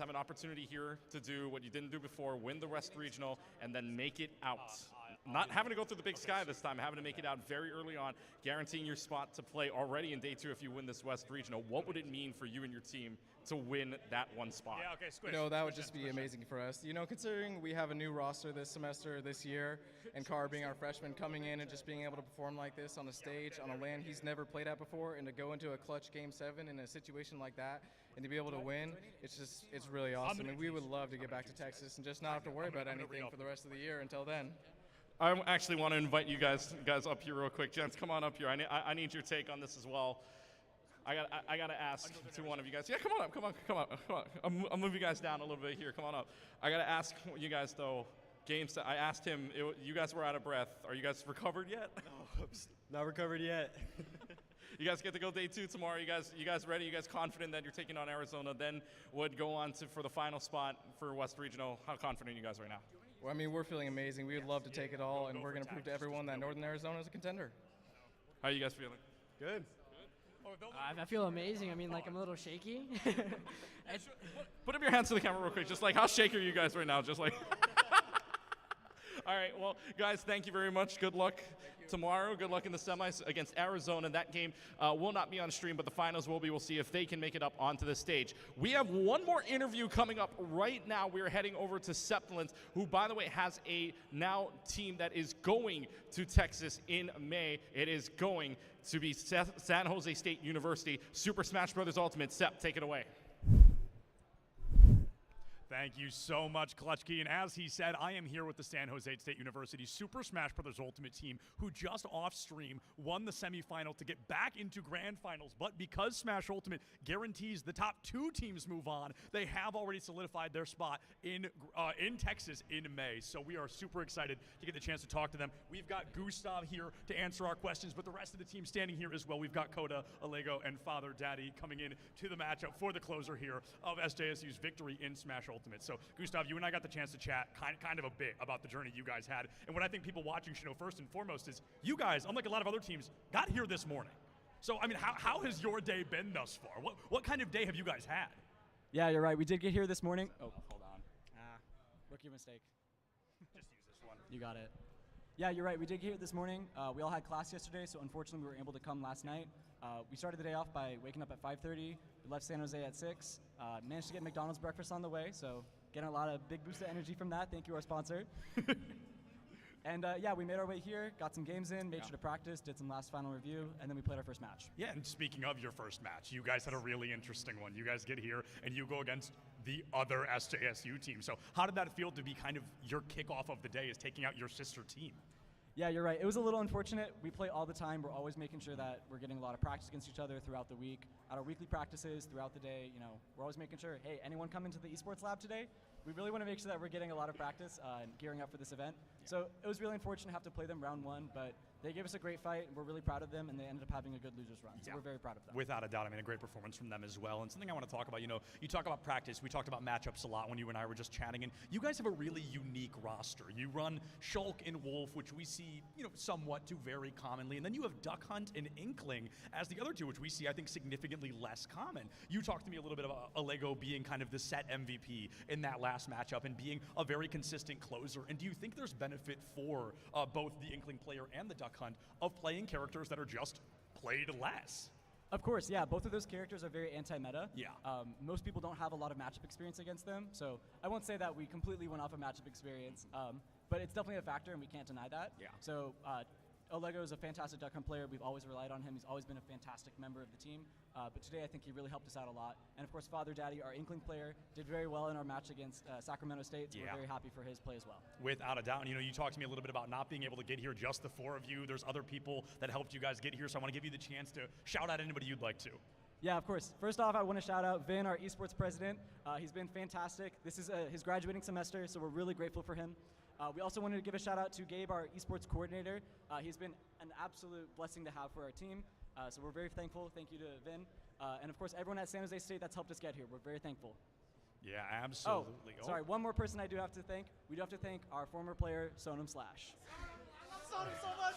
have an opportunity here to do what you didn't do before, win the West Regional, and then make it out. Not having to go through the big sky this time, having to make it out very early on, guaranteeing your spot to play already in day 2 if you win this West Regional. What would it mean for you and your team to win that one spot? Yeah, okay, Squish. That would just be amazing for us. Considering we have a new roster this semester, this year, and Carr being our freshman coming in and just being able to perform like this on a stage, on a land he's never played at before, and to go into a clutch Game 7 in a situation like that, and to be able to win, it's really awesome. And we would love to get back to Texas and just not have to worry about anything for the rest of the year until then. I actually want to invite you guys up here real quick. Gents, come on up here. I need your take on this as well. I got to ask to one of you guys. Yeah, come on up. I'll move you guys down a little bit here. Come on up. I got to ask you guys, though. I asked him, you guys were out of breath. Are you guys recovered yet? No, not recovered yet. You guys get to go day 2 tomorrow. You guys ready? You guys confident that you're taking on Arizona? Then would go on for the final spot for West Regional. How confident are you guys right now? Well, we're feeling amazing. We would love to take it all, and we're going to prove to everyone that Northern Arizona is a contender. How are you guys feeling? Good. I feel amazing. I'm a little shaky. Put up your hands to the camera real quick. Just like, how shaky are you guys right now? Just like. All right, well, guys, thank you very much. Good luck tomorrow. Good luck in the semis against Arizona. That game will not be on stream, but the finals will be. We'll see if they can make it up onto the stage. We have one more interview coming up right now. We're heading over to Septilant, who, by the way, has a now team that is going to Texas in May. It is going to be San Jose State University. Super Smash Bros. Ultimate. Sep, take it away. Thank you so much, Clutchkey. And as he said, I am here with the San Jose State University Super Smash Bros. Ultimate team, who just off-stream won the semifinal to get back into grand finals. But because Smash Ultimate guarantees the top 2 teams move on, they have already solidified their spot in Texas in May. So we are super excited to get the chance to talk to them. We've got Gustav here to answer our questions, but the rest of the team standing here as well. We've got Coda, Alego, and Father Daddy coming in to the matchup for the closer here of SJSU's victory in Smash Ultimate. So, Gustav, you and I got the chance to chat kind of a bit about the journey you guys had. And what I think people watching should know first and foremost is you guys, unlike a lot of other teams, got here this morning. So, how has your day been thus far? What kind of day have you guys had? Yeah, you're right. We did get here this morning. Oh, hold on. Rookie mistake. Just use this one. You got it. Yeah, you're right. We did get here this morning. We all had class yesterday, so unfortunately we were able to come last night. We started the day off by waking up at 5:30. We left San Jose at 6. Managed to get McDonald's breakfast on the way, so getting a lot of big boost of energy from that. Thank you, our sponsor. And yeah, we made our way here, got some games in, made sure to practice, did some last final review, and then we played our first match. Yeah, and speaking of your first match, you guys had a really interesting one. You guys get here and you go against the other SJSU team. So how did that feel to be kind of your kickoff of the day is taking out your sister team? Yeah, you're right. It was a little unfortunate. We play all the time. We're always making sure that we're getting a lot of practice against each other throughout the week. At our weekly practices throughout the day, we're always making sure, hey, anyone come into the esports lab today? We really want to make sure that we're getting a lot of practice and gearing up for this event. So it was really unfortunate to have to play them round one, but they gave us a great fight, and we're really proud of them, and they ended up having a good losers run. So we're very proud of them. Without a doubt, I mean, a great performance from them as well. And something I want to talk about, you talk about practice. We talked about matchups a lot when you and I were just chatting, and you guys have a really unique roster. You run Shulk and Wolf, which we see, somewhat do very commonly, and then you have Duck Hunt and Inkling as the other two, which we see, I think, significantly less common. You talked to me a little bit about Alego being kind of the set MVP in that last matchup and being a very consistent closer. And do you think there's benefit for both the Inkling player and the Duck Hunt of playing characters that are just played less? Of course, yeah. Both of those characters are very anti-meta. Yeah. Most people don't have a lot of matchup experience against them, so I won't say that we completely went off of matchup experience, but it's definitely a factor, and we can't deny that. Yeah. So Alego is a fantastic Duck Hunt player. We've always relied on him. He's always been a fantastic member of the team. But today, I think he really helped us out a lot. And of course, Father Daddy, our Inkling player, did very well in our match against Sacramento State. So we're very happy for his play as well. Without a doubt. And, you talked to me a little bit about not being able to get here, just the four of you. There's other people that helped you guys get here. So I want to give you the chance to shout out anybody you'd like to. Yeah, of course. First off, I want to shout out Vin, our esports president. He's been fantastic. This is his graduating semester, so we're really grateful for him. We also wanted to give a shout out to Gabe, our esports coordinator. He's been an absolute blessing to have for our team. So we're very thankful. Thank you to Vin. And of course, everyone at San Jose State that's helped us get here. We're very thankful. Yeah, absolutely. Oh, sorry, one more person I do have to thank. We do have to thank our former player, Sonam Slash. I love Sonam so much.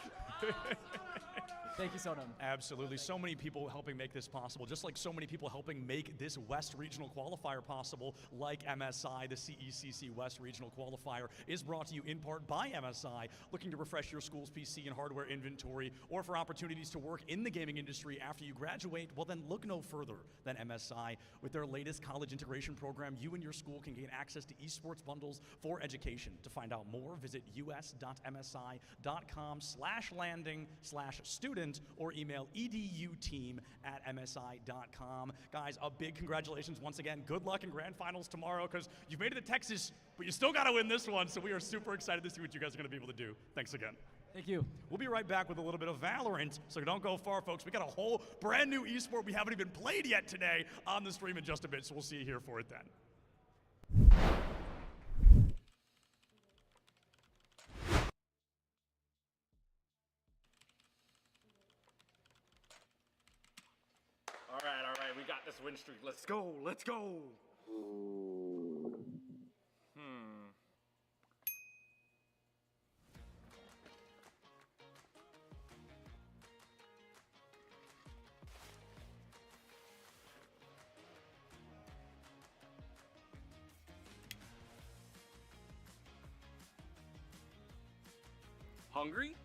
Thank you, Sonam. Absolutely. So many people helping make this possible, just like so many people helping make this West Regional Qualifier possible, like MSI. The CECC West Regional Qualifier is brought to you in part by MSI, looking to refresh your school's PC and hardware inventory, or for opportunities to work in the gaming industry after you graduate. Well, then look no further than MSI. With their latest college integration program, you and your school can gain access to esports bundles for education. To find out more, visit us.msi.com/landing/student or email eduteam@msi.com. Guys, a big congratulations once again. Good luck in grand finals tomorrow, because you've made it to Texas, but you still got to win this one. So we are super excited to see what you guys are going to be able to do. Thanks again. Thank you. We'll be right back with a little bit of Valorant, so don't go far, folks. We got a whole brand new esport we haven't even played yet today on the stream in just a bit, so we'll see you here for it then. All right, we got this win streak. Let's go, let's go. Hungry?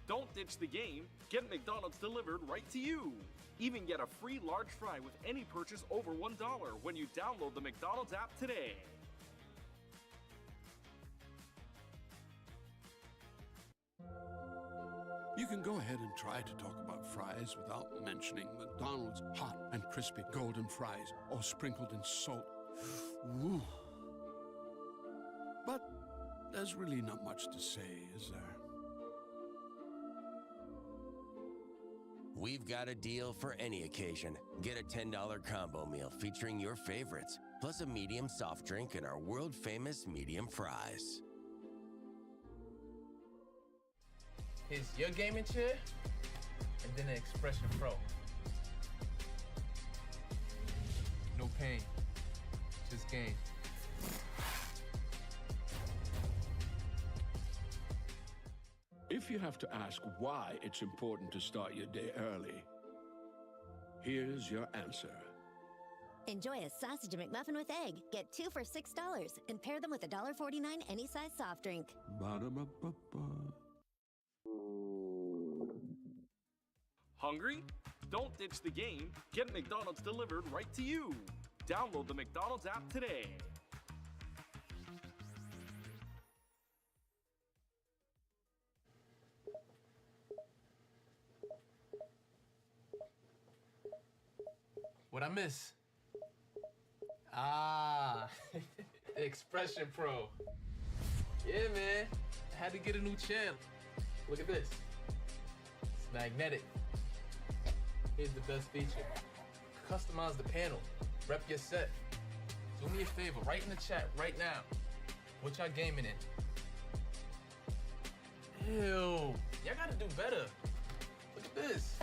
Don't ditch the game. Get McDonald's delivered right to you. Even get a free large fry with any purchase over $1 when you download the McDonald's app today. You can go ahead and try to talk about fries without mentioning McDonald's hot and crispy golden fries, all sprinkled in salt. Woo. But there's really not much to say, is there? We've got a deal for any occasion. Get a $10 combo meal featuring your favorites, plus a medium soft drink and our world-famous medium fries. Here's your gaming chair, and then an Expression Pro. No pain, just game. If you have to ask why it's important to start your day early, here's your answer. Enjoy a sausage McMuffin with egg. Get 2 for $6 and pair them with a $1.49 any size soft drink. Ba-da-ba-ba-ba. Hungry? Don't ditch the game. Get McDonald's delivered right to you. Download the McDonald's app today. What I miss? Expression Pro. Yeah, man. I had to get a new channel. Look at this. It's magnetic. Here's the best feature. Customize the panel. Rep your set. Do me a favor, write in the chat right now. What y'all gaming in? Ew. Y'all gotta do better. Look at this.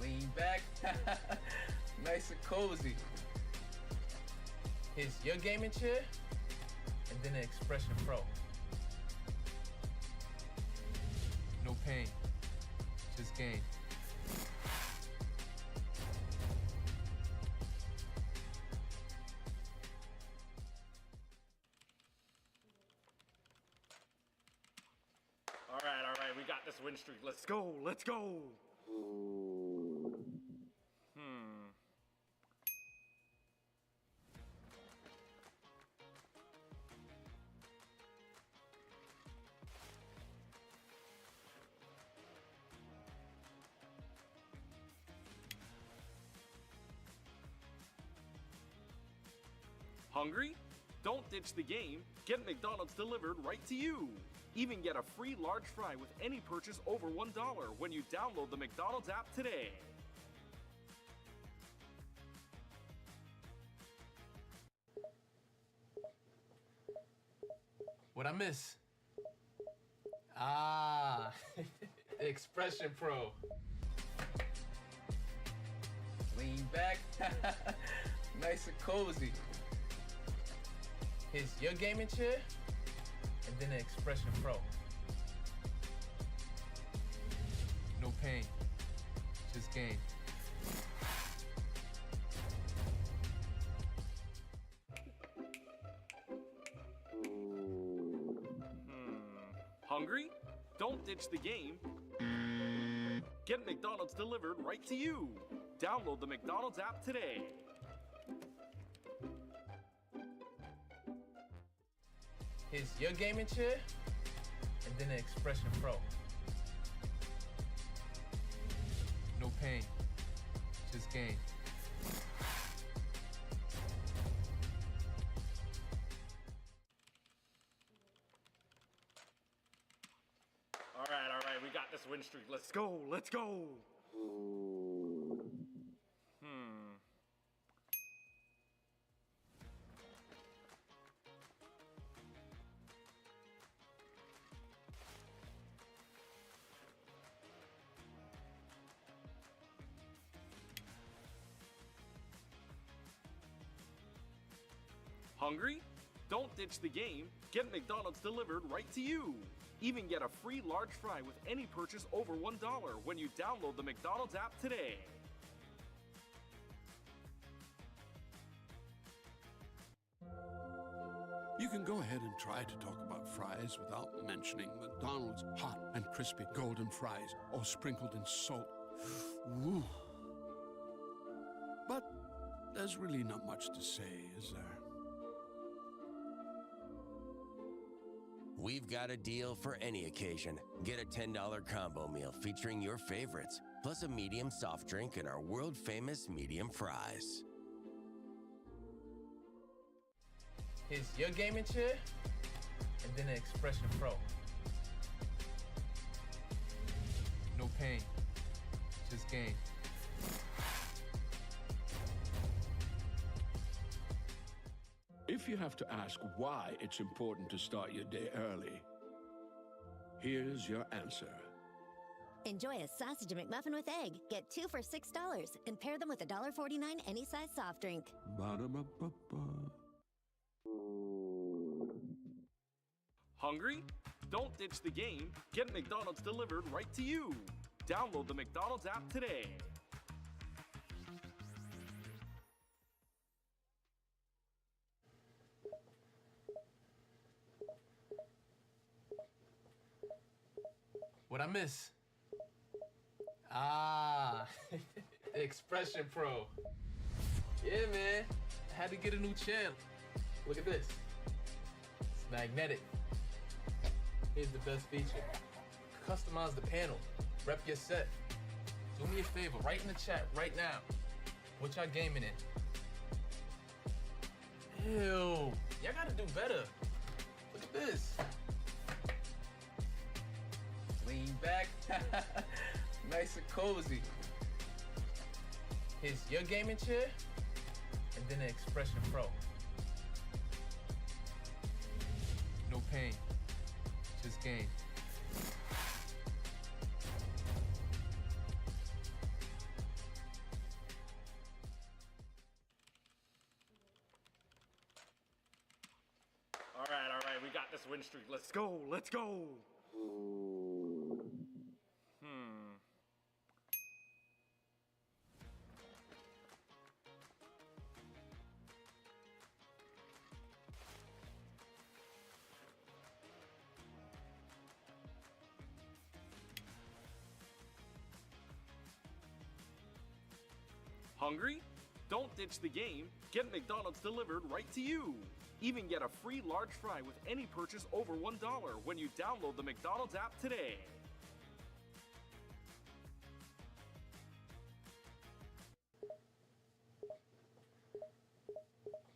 Lean back. Nice and cozy. Here's your gaming chair, and then an Expression Pro. No pain, just gain. All right, we got this win streak. Let's go, let's go. Hungry? Don't ditch the game. Get McDonald's delivered right to you. Even get a free large fry with any purchase over $1 when you download the McDonald's app today. What I miss? Expression Pro. Lean back. Nice and cozy. Here's your gaming chair, and then an Expression Pro. No pain, just gain. Hungry? Don't ditch the game. Get McDonald's delivered right to you. Download the McDonald's app today. Here's your gaming chair, and then an Expression Pro. No pain, just gain. All right, we got this win streak. Let's go, let's go. Hungry? Don't ditch the game. Get McDonald's delivered right to you. Even get a free large fry with any purchase over $1 when you download the McDonald's app today. You can go ahead and try to talk about fries without mentioning McDonald's hot and crispy golden fries, all sprinkled in salt. Woo. But there's really not much to say, is there? We've got a deal for any occasion. Get a $10 combo meal featuring your favorites, plus a medium soft drink and our world-famous medium fries. Here's your gaming chair, and then an Expression Pro. No pain, just gain. If you have to ask why it's important to start your day early, here's your answer. Enjoy a sausage McMuffin with egg. Get 2 for $6 and pair them with a $1.49 any size soft drink. Ba-da-ba-ba-ba. Hungry? Don't ditch the game. Get McDonald's delivered right to you. Download the McDonald's app today. What I miss? Expression Pro. Yeah, man. I had to get a new channel. Look at this. It's magnetic. Here's the best feature. Customize the panel. Rep your set. Do me a favor, write in the chat right now. What y'all gaming in? Ew. Y'all gotta do better. Look at this. back. Nice and cozy. Here's your gaming chair, and then the Expression Pro. No pain, just game. All right, we got this win streak. Let's go, let's go. Hungry? Don't ditch the game. Get McDonald's delivered right to you. Even get a free large fry with any purchase over $1 when you download the McDonald's app today.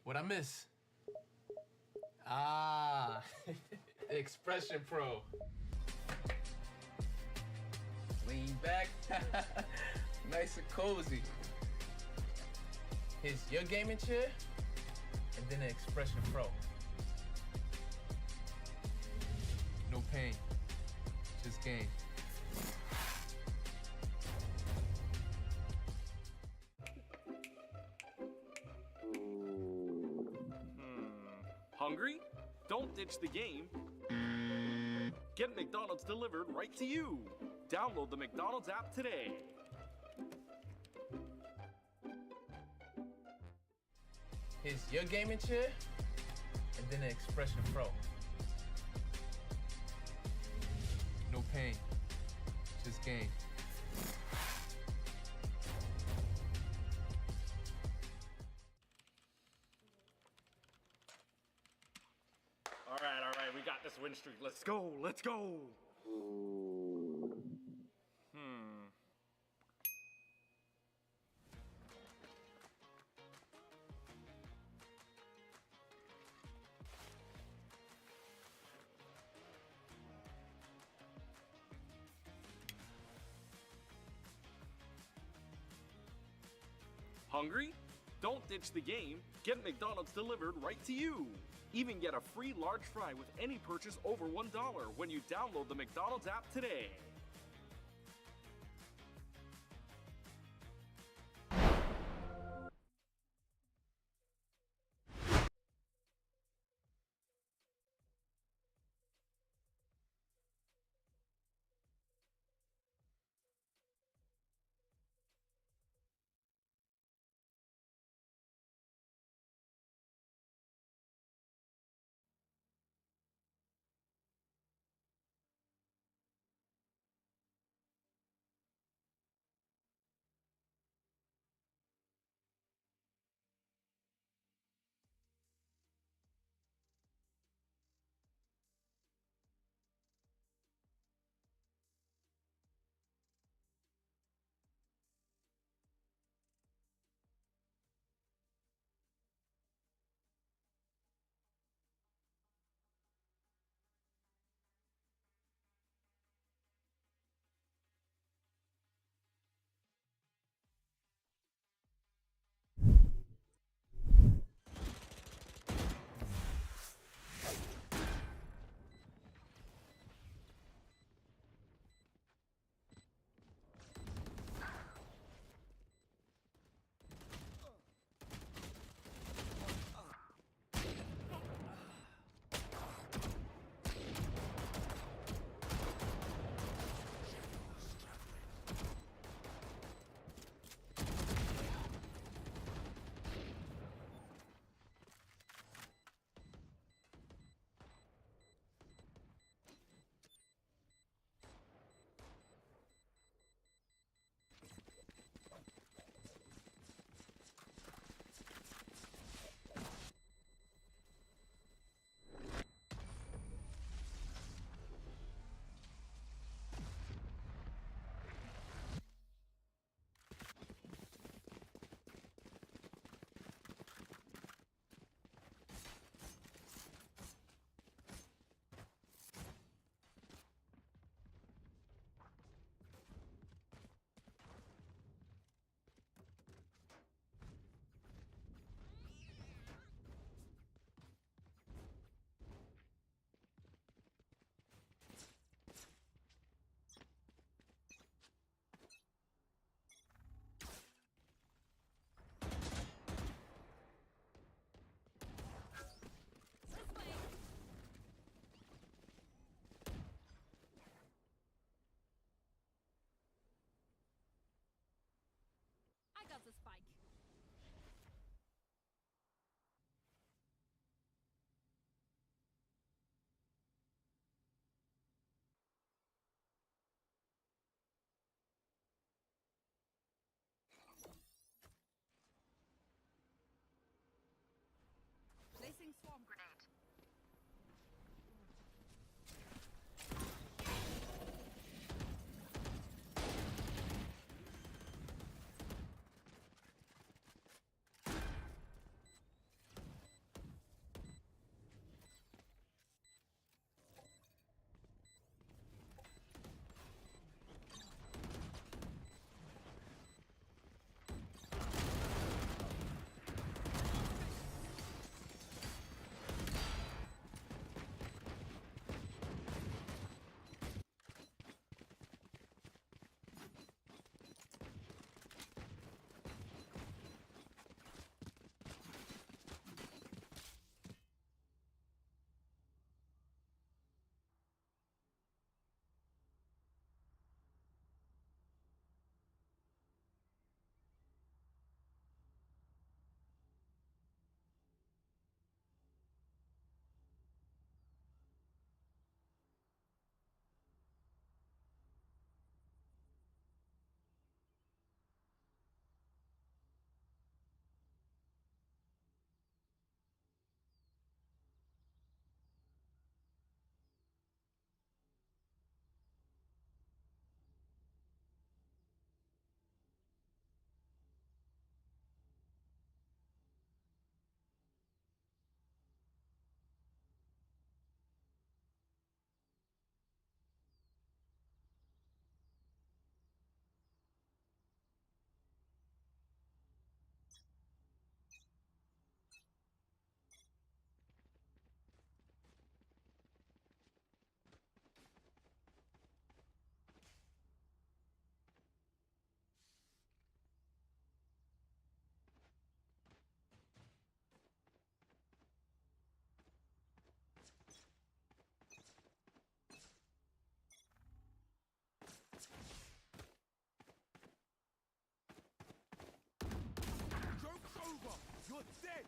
What I miss? Ah, the Expression Pro. Lean back. Nice and cozy. Here's your gaming chair, and then the Expression Pro. No pain, just game. Hungry? Don't ditch the game. Get McDonald's delivered right to you. Download the McDonald's app today. Here's your gaming chair, and then the Expression Pro. No pain, just game. All right, we got this win streak. Let's go, let's go. Hungry? Don't ditch the game. Get McDonald's delivered right to you. Even get a free large fry with any purchase over $1 when you download the McDonald's app today. You're dead!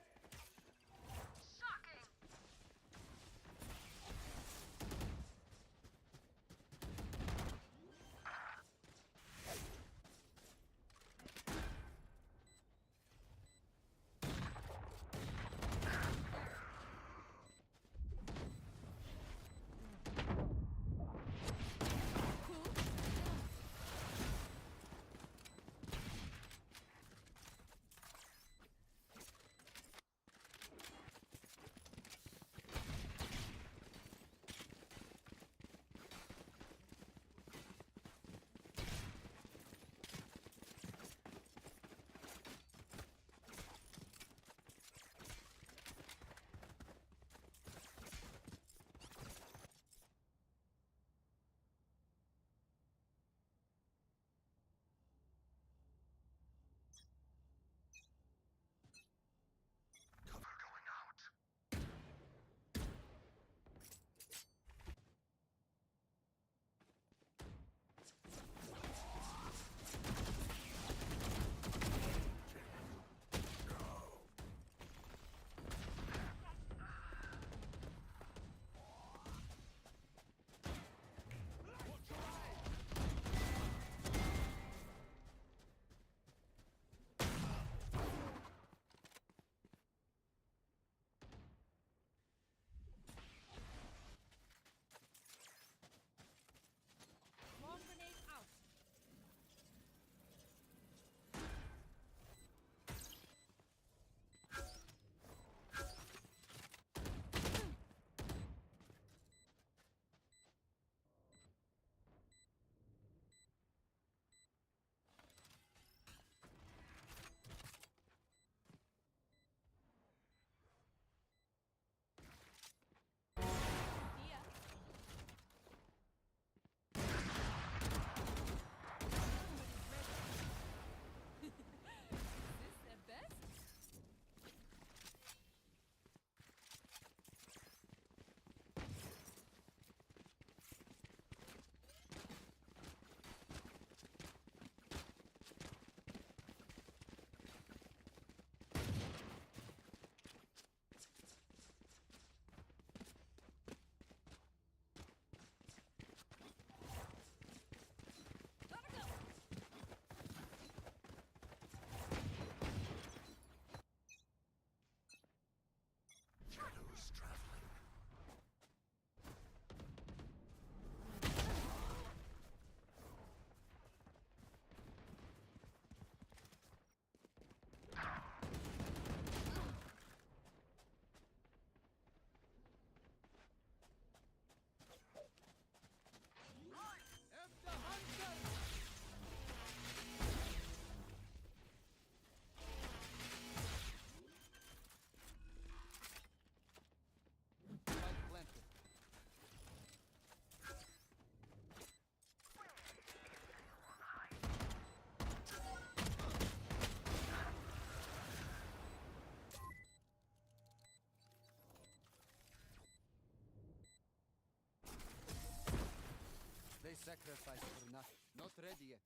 sacrifice for nothing. Not ready yet.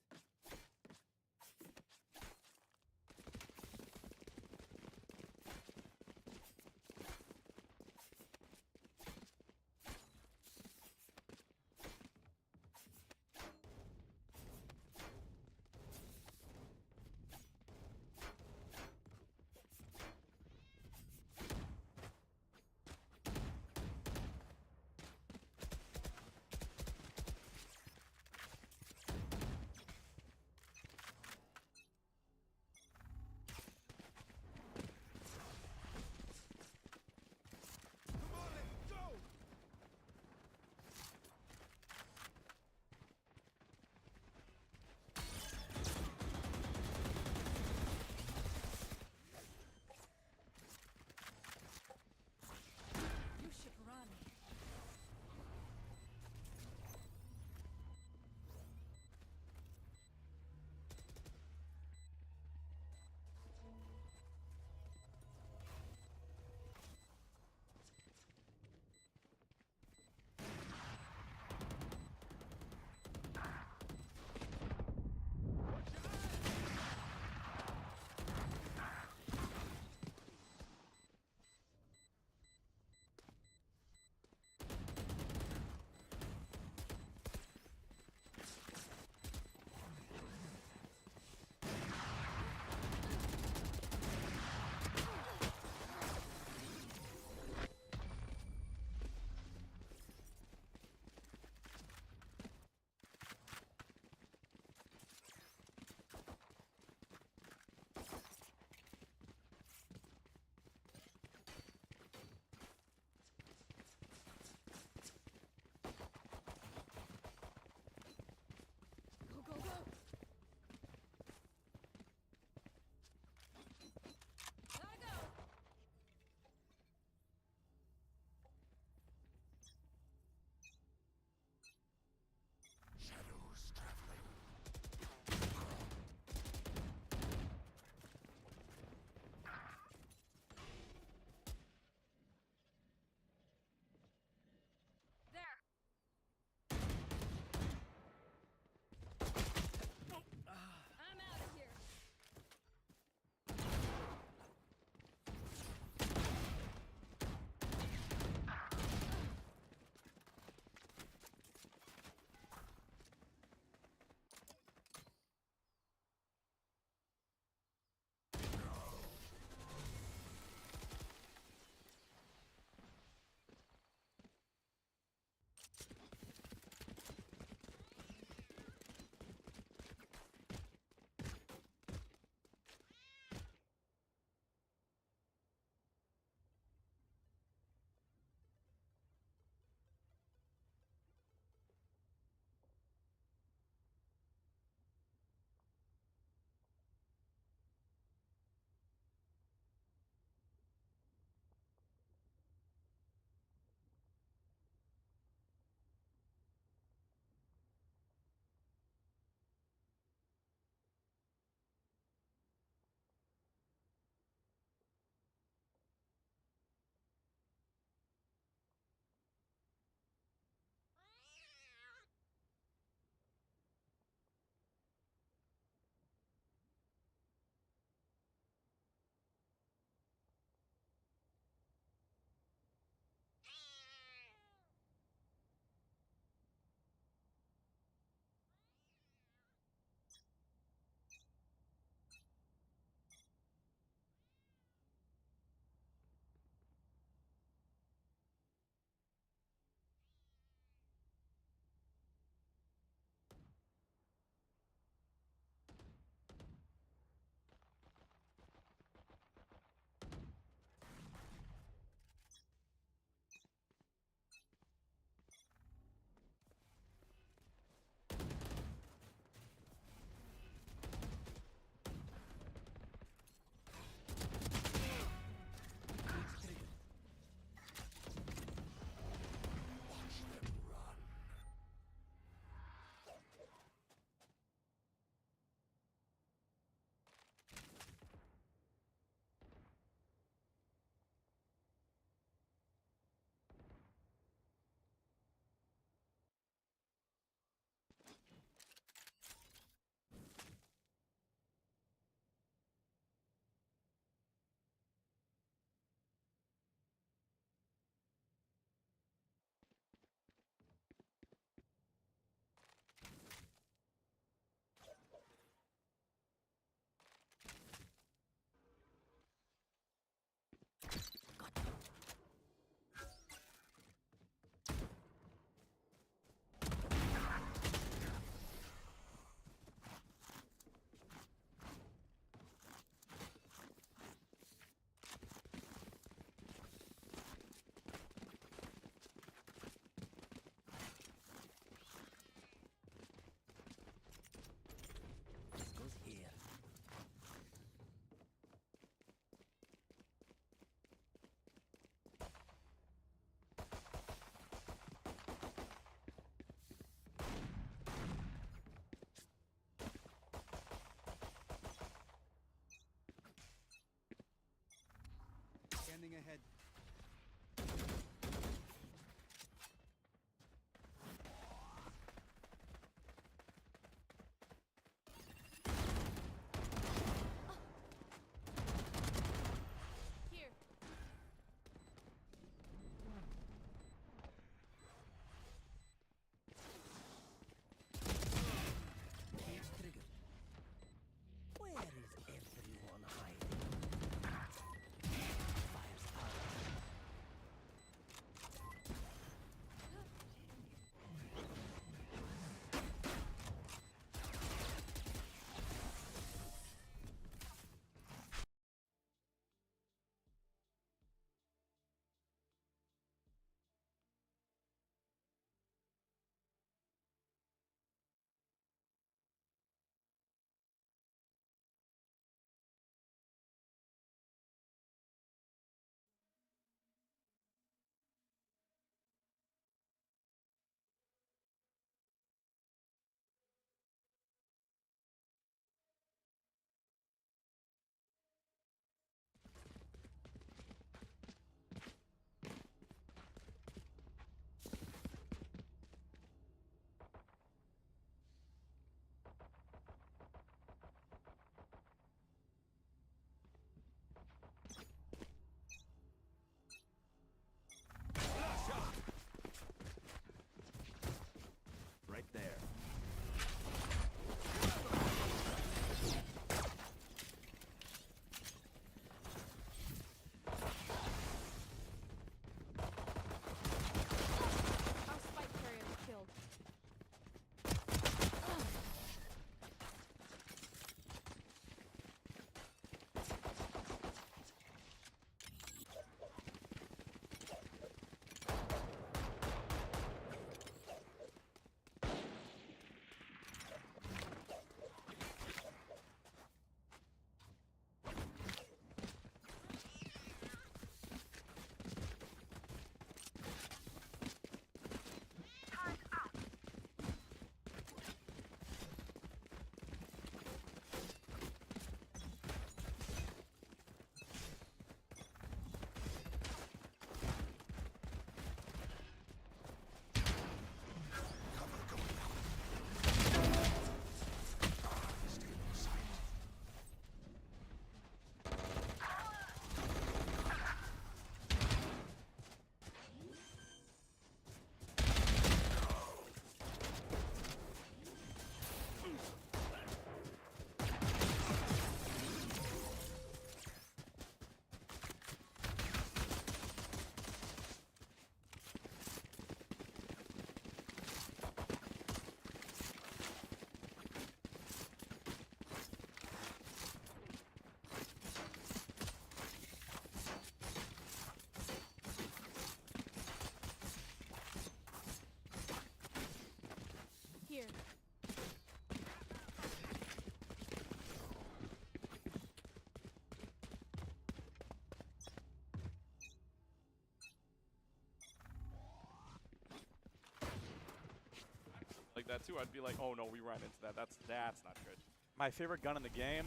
like that too, I'd be like, oh no, we ran into that. That's not good. My favorite gun in the game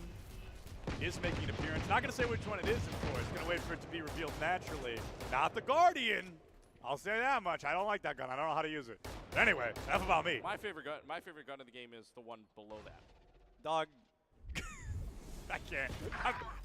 is making an appearance. Not going to say which one it is, of course. Going to wait for it to be revealed naturally. Not the Guardian. I'll say that much. I don't like that gun. I don't know how to use it. But anyway, enough about me. My favorite gun in the game is the one below that. Dog. I can't.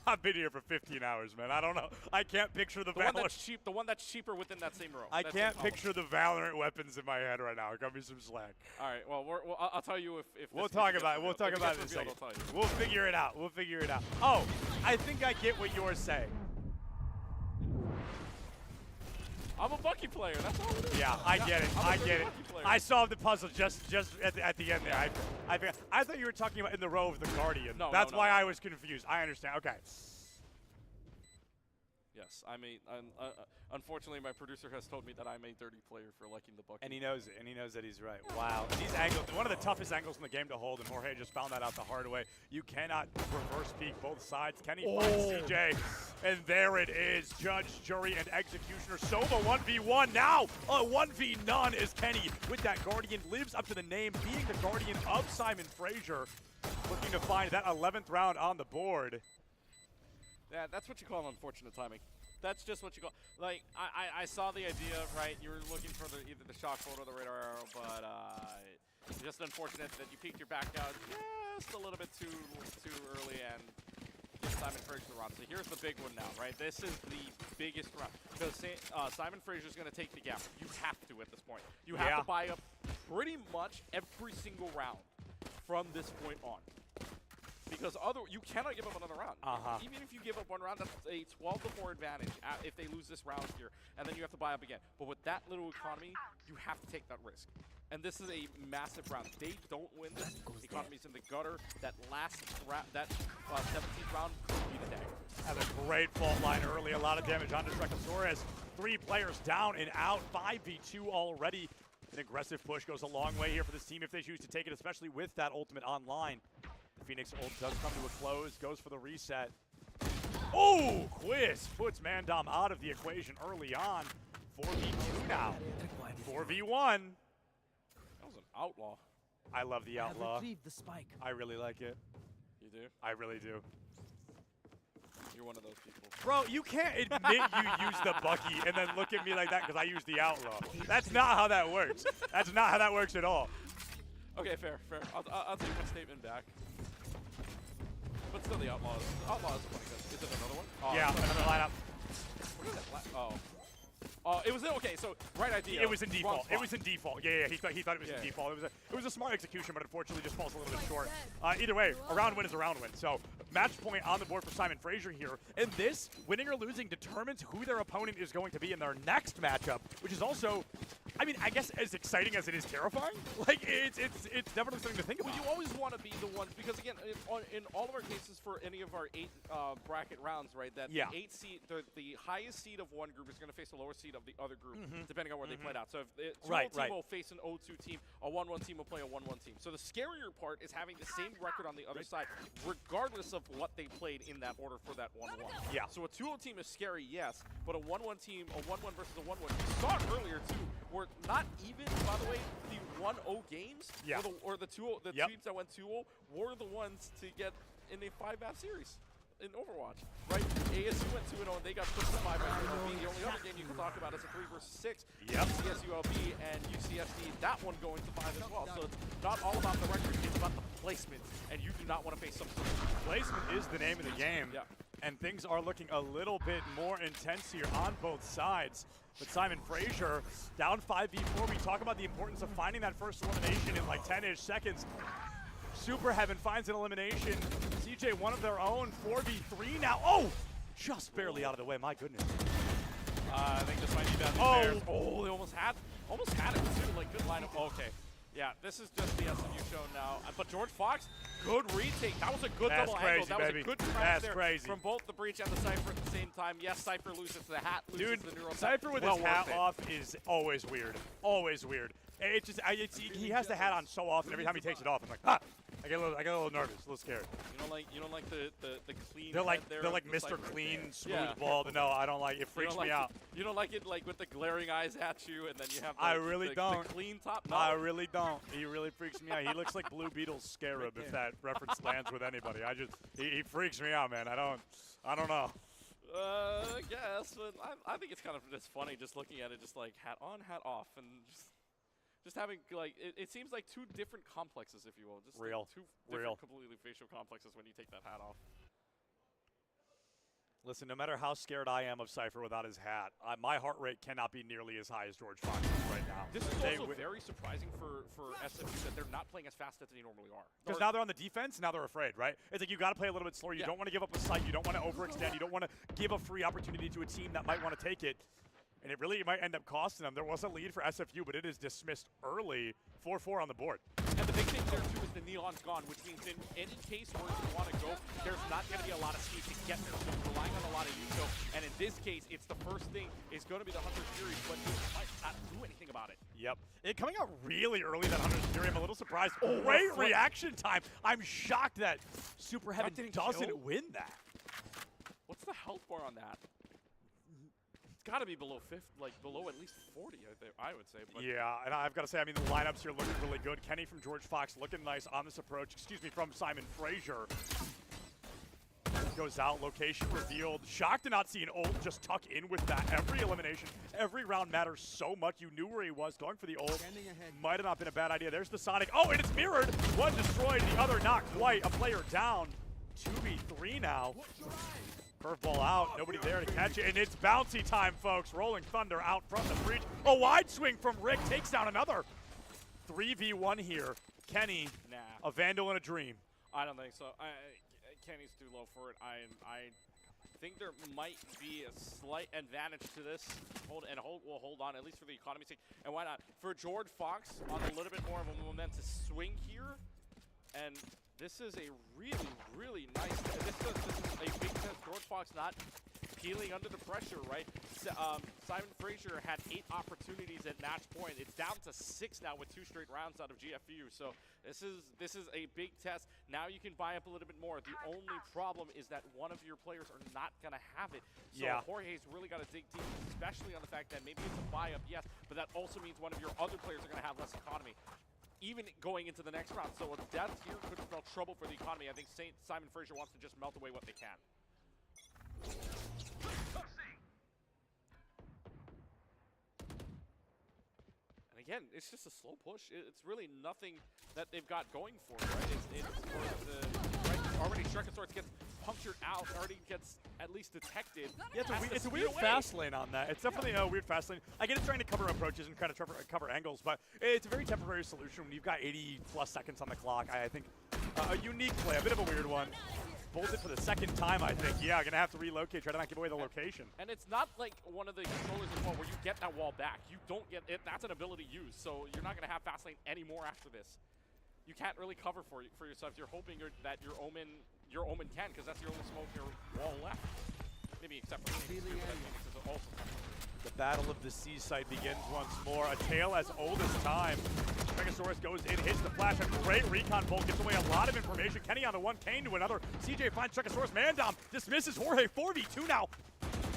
I've been here for 15 hours, man. I don't know. I can't picture the one that's cheap. The one that's cheaper within that same row. I can't picture the Valorant weapons in my head right now. Cut me some slack. All right. Well, I'll tell you if we'll talk about it. We'll talk about it in a second. We'll figure it out. We'll figure it out. Oh, I think I get what you're saying. I'm a Bucky player. That's all it is. Yeah, I get it. I get it. I solved the puzzle just at the end there. I thought you were talking about in the row of the Guardian. No, That's no, why I was confused. I understand. Okay. Yes, unfortunately, my producer has told me that I'm a dirty player for liking the Bucky. And he knows it, and he knows that he's right. Wow. And these angles, one of the toughest angles in the game to hold, and Jorge just found that out the hard way. You cannot reverse peek both sides. Kenny finds CJ, and there it is. Judge, jury, and executioner. Sova 1v1 now. A 1v none as Kenny with that Guardian lives up to the name, being the Guardian of Simon Fraser. Looking to find that 11th round on the board. Yeah, that's what you call unfortunate timing. That's just what you call. Like, I saw the idea, right? You were looking for either the shock bolt or the radar arrow, but just unfortunate that you peeked your back out just a little bit too early and give Simon Fraser the round. So here's the big one now, right? This is the biggest round because Simon Fraser is going to take the gap. You have to at this point. You have to buy up pretty much every single round from this point on. Because you cannot give up another round. Even if you give up one round, that's a 12-4 advantage if they lose this round here, and then you have to buy up again. But with that little economy, you have to take that risk. And this is a massive round. They don't win this. The economy's in the gutter. That last that 17th round could be the day. Had a great fault line early. A lot of damage on Drekosaurus. 3 players down and out. 5v2 already. An aggressive push goes a long way here for this team if they choose to take it, especially with that ultimate online. The Phoenix ult does come to a close, goes for the reset. Oh, Quiz puts Mandom out of the equation early on. 4v2 now. 4v1. That was an outlaw. I love the outlaw. The spike. I really like it. You do? I really do. You're one of those people. Bro, you can't admit you use the Bucky and then look at me like that because I use the outlaw. That's not how that works. That's not how that works at all. Okay, fair. I'll take my statement back. But still, the outlaw is funny. Is it another one? Oh, yeah, another lineup. What is that? It was okay. So right idea. It was in default. It was in default. Yeah. He thought it was in default. It was a smart execution, but unfortunately just falls a little bit short. Either way, a round win is a round win. So match point on the board for Simon Fraser here. And this, winning or losing, determines who their opponent is going to be in their next matchup, which is also, I mean, I guess as exciting as it is terrifying. Like it's definitely something to think about. Well, you always want to be the ones because again, in all of our cases for any of our 8 bracket rounds, right? That the 8 seed, the highest seed of one group is going to face the lower seed of the other group, depending on where they played out. So if the 2-0 team will face an 0-2 team, a 1-1 team will play a 1-1 team. So the scarier part is having the same record on the other side, regardless of what they played in that order for that 1-1. Yeah. So a 2-0 team is scary, yes, but a 1-1 team, a 1-1 versus a 1-1. You saw it earlier too, where not even, by the way, the 1-0 games, or the 2-0, the teams that went 2-0 were the ones to get in a 5-map series in Overwatch, right? ASU went 2-0 and they got pushed to 5 by ULB. The only other game you can talk about is a 3 versus 6. UCS ULB and UCSD, that one going to 5 as well. So it's not all about the record, it's about the placement, and you do not want to face something. Placement is the name of the game. Yeah. And things are looking a little bit more intense here on both sides. But Simon Fraser down 5v4. We talk about the importance of finding that first elimination in like 10-ish seconds. Super Heaven finds an elimination. CJ, one of their own, 4v3 now. Oh, just barely out of the way. My goodness. I think this might be bad. They almost had it too. Like good lineup. Okay. Yeah, this is just the SMU show now. But George Fox, good retake. That was a good double angle. That was a good crash there from both the Breach and the Cypher at the same time. Yes, Cypher loses the hat, loses the neural. Cypher with his hat off is always weird. Always weird. It just he has the hat on so often. Every time he takes it off, I'm like, ah. I get a little nervous, a little scared. You don't like the clean. They're like head there they're of like the Mr. Cypher? Clean, smooth Yeah. ball. No, I don't like it. It freaks me out. You don't like it like with the glaring eyes at you, and then you have. I really don't. The clean top. No. I really don't. He really freaks me out. He looks like Blue Beetle's Scarab. If that reference lands with anybody, he freaks me out, man. I don't know. I guess, but I think it's kind of just funny just looking at it, just like hat on, hat off, and just having like it seems like two different complexes, if you will, just real, like two different completely facial complexes when you take that hat off. Listen, no matter how scared I am of Cypher without his hat, my heart rate cannot be nearly as high as George Fox's right now. This is also very surprising for SFU that they're not playing as fast as they normally are. Because now they're on the defense, now they're afraid, right? It's like you got to play a little bit slower. You don't want to give up a sight. You don't want to overextend. You don't want to give a free opportunity to a team that might want to take it. And it really might end up costing them. There was a lead for SFU, but it is dismissed early. 4-4 on the board. And the big thing there, too, is the Neon's gone, which means in any case where you want to go, there's not going to be a lot of speed to get there. So you're relying on a lot of Yuko. And in this case, it's the first thing is going to be the Hunter's Fury, but you might not do anything about it. Yep. It coming out really early, that Hunter's Fury. I'm a little surprised. Great reaction time. I'm shocked that Super Heaven doesn't win that. What's the health bar on that? It's got to be below 50, like below at least 40, I would say. But yeah, and I've got to say, I mean, the lineups here looking really good. Kenny from George Fox looking nice on this approach. Excuse me, from Simon Frazier. Goes out, location revealed. Shocked to not see an ult just tuck in with that. Every elimination, every round matters so much. You knew where he was, going for the ult. Might have not been a bad idea. There's the Sonic. Oh, and it's mirrored. One destroyed, the other not quite. A player down. 2v3 now. Curveball out, nobody there to catch it, and it's bouncy time, folks. Rolling Thunder out from the breach. A wide swing from Rick takes down another. 3v1 here. Kenny, a Vandal and a Dream. I don't think so. Kenny's too low for it. I think there might be a slight advantage to this. We'll hold on, at least for the economy's sake. And why not? For George Fox, on a little bit more of a momentous swing here. And this is a really, really nice. This is a big test. George Fox not peeling under the pressure, right? Simon Frazier had 8 opportunities at match point. It's down to 6 now with 2 straight rounds out of GFU. So this is a big test. Now you can buy up a little bit more. The only problem is that one of your players are not going to have it. So Jorge's really got to dig deep, especially on the fact that maybe it's a buy up, yes, but that also means one of your other players are going to have less economy. Even going into the next round. So a death here could spell trouble for the economy. I think Simon Frazier wants to just melt away what they can. And again, it's just a slow push. It's really nothing that they've got going for it, right? It's for the already Shrek Swords gets punctured out, already gets at least detected. Yeah, it's a weird fast lane on that. It's definitely a weird fast lane. I get it's trying to cover approaches and kind of cover angles, but it's a very temporary solution when you've got 80 plus seconds on the clock. I think a unique play, a bit of a weird one. Bolted for the second time, I think. Yeah, gonna have to relocate, try to not give away the location. And it's not like one of the controllers as well where you get that wall back. You don't get it. That's an ability used, so you're not gonna have fast lane anymore after this. You can't really cover for yourself. You're hoping that your Omen can, because that's the only smoke your wall left. Maybe except for Phoenix, too, but Phoenix is also The battle of the seaside begins once more. A tale as old as time. Megasaurus goes in, hits the flash. A great recon bolt, gets away a lot of information. Kenny on the one, Kane to another. CJ finds Checosaurus. Mandom dismisses Jorge. 4v2 now.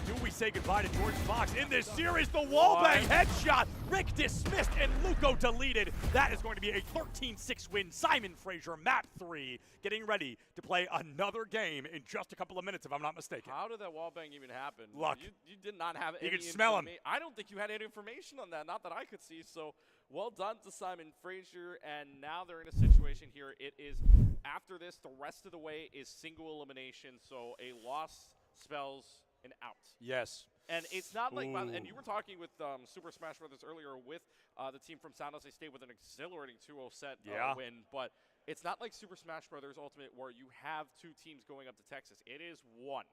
Do we say goodbye to George Fox in this series? The wallbang headshot. Rick dismissed and Luco deleted. That is going to be a 13-6 win. Simon Frazier, map 3, getting ready to play another game in just a couple of minutes, if I'm not mistaken. How did that wallbang even happen? Luck. You did not have any You could smell him. I don't think you had any information on that, not that I could see. So well done to Simon Frazier, and now they're in a situation here. It is, after this, the rest of the way is single elimination, so a loss spells an out. Yes. And it's not like, and you were talking with Super Smash Brothers earlier with the team from San Jose State with an exhilarating 2-0 set win, but it's not like Super Smash Brothers Ultimate where you have 2 teams going up to Texas. It is one.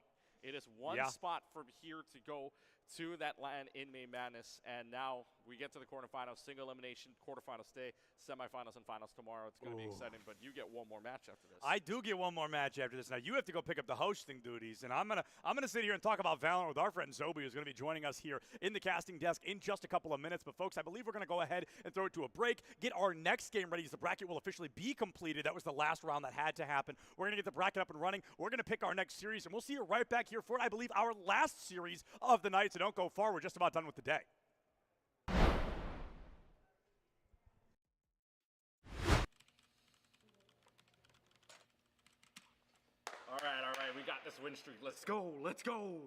It is one spot from here to go to that LAN in May Madness, and now we get to the quarterfinals, single elimination, quarterfinals today, semifinals and finals tomorrow. It's going to be exciting, but you get one more match after this. I do get one more match after this. Now you have to go pick up the hosting duties, and I'm gonna sit here and talk about Valorant with our friend Zobi, who's going to be joining us here in the casting desk in just a couple of minutes. But folks, I believe we're going to go ahead and throw it to a break, get our next game ready, as the bracket will officially be completed. That was the last round that had to happen. We're going to get the bracket up and running. We're going to pick our next series, and we'll see you right back here for, I believe, our last series of the night. So don't go far. We're just about done with the day. All right, we got this win streak. Let's go, let's go.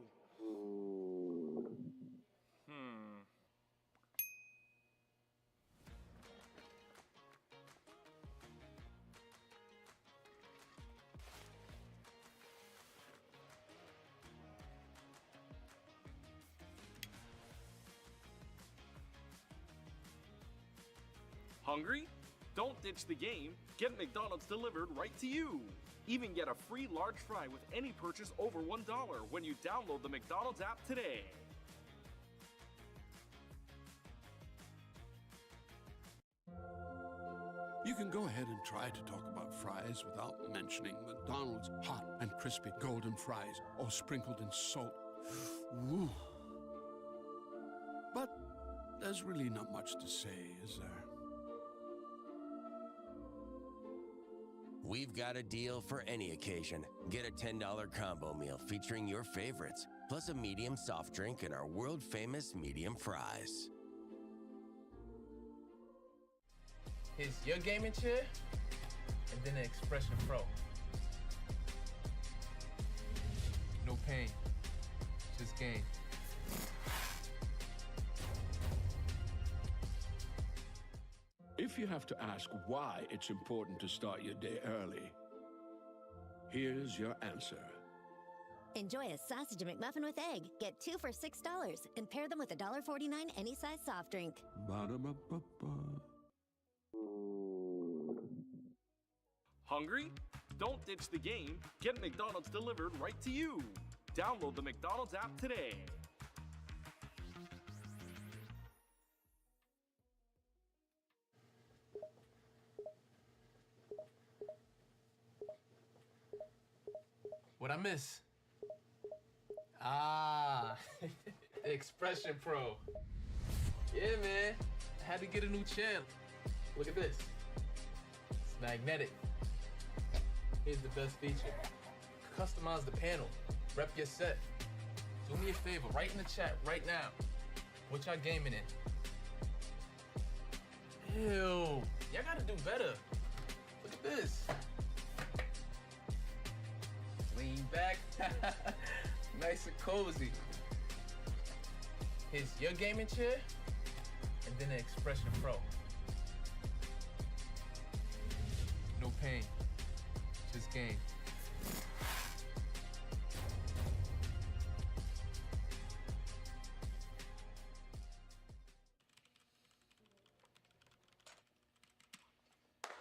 Hungry? Don't ditch the game. Get McDonald's delivered right to you. Even get a free large fry with any purchase over $1 when you download the McDonald's app today. You can go ahead and try to talk about fries without mentioning McDonald's hot and crispy golden fries, all sprinkled in salt. Ooh. But there's really not much to say, is there? We've got a deal for any occasion. Get a $10 combo meal featuring your favorites, plus a medium soft drink and our world-famous medium fries. Here's your gaming chair, and then an Expression Pro. No pain, just game. If you have to ask why it's important to start your day early, here's your answer. Enjoy a sausage McMuffin with egg. Get 2 for $6 and pair them with a $1.49 any size soft drink. Ba-da-ba-ba-ba. Hungry? Don't ditch the game. Get McDonald's delivered right to you. Download the McDonald's app today. What I miss? The Expression Pro. Yeah, man. I had to get a new channel. Look at this. It's magnetic. Here's the best feature. Customize the panel. Rep your set. Do me a favor, write in the chat right now. What y'all gaming in? Ew. Y'all gotta do better. Look at this. Lean back. Nice and cozy. Here's your gaming chair, and then an Expression Pro. No pain, just game.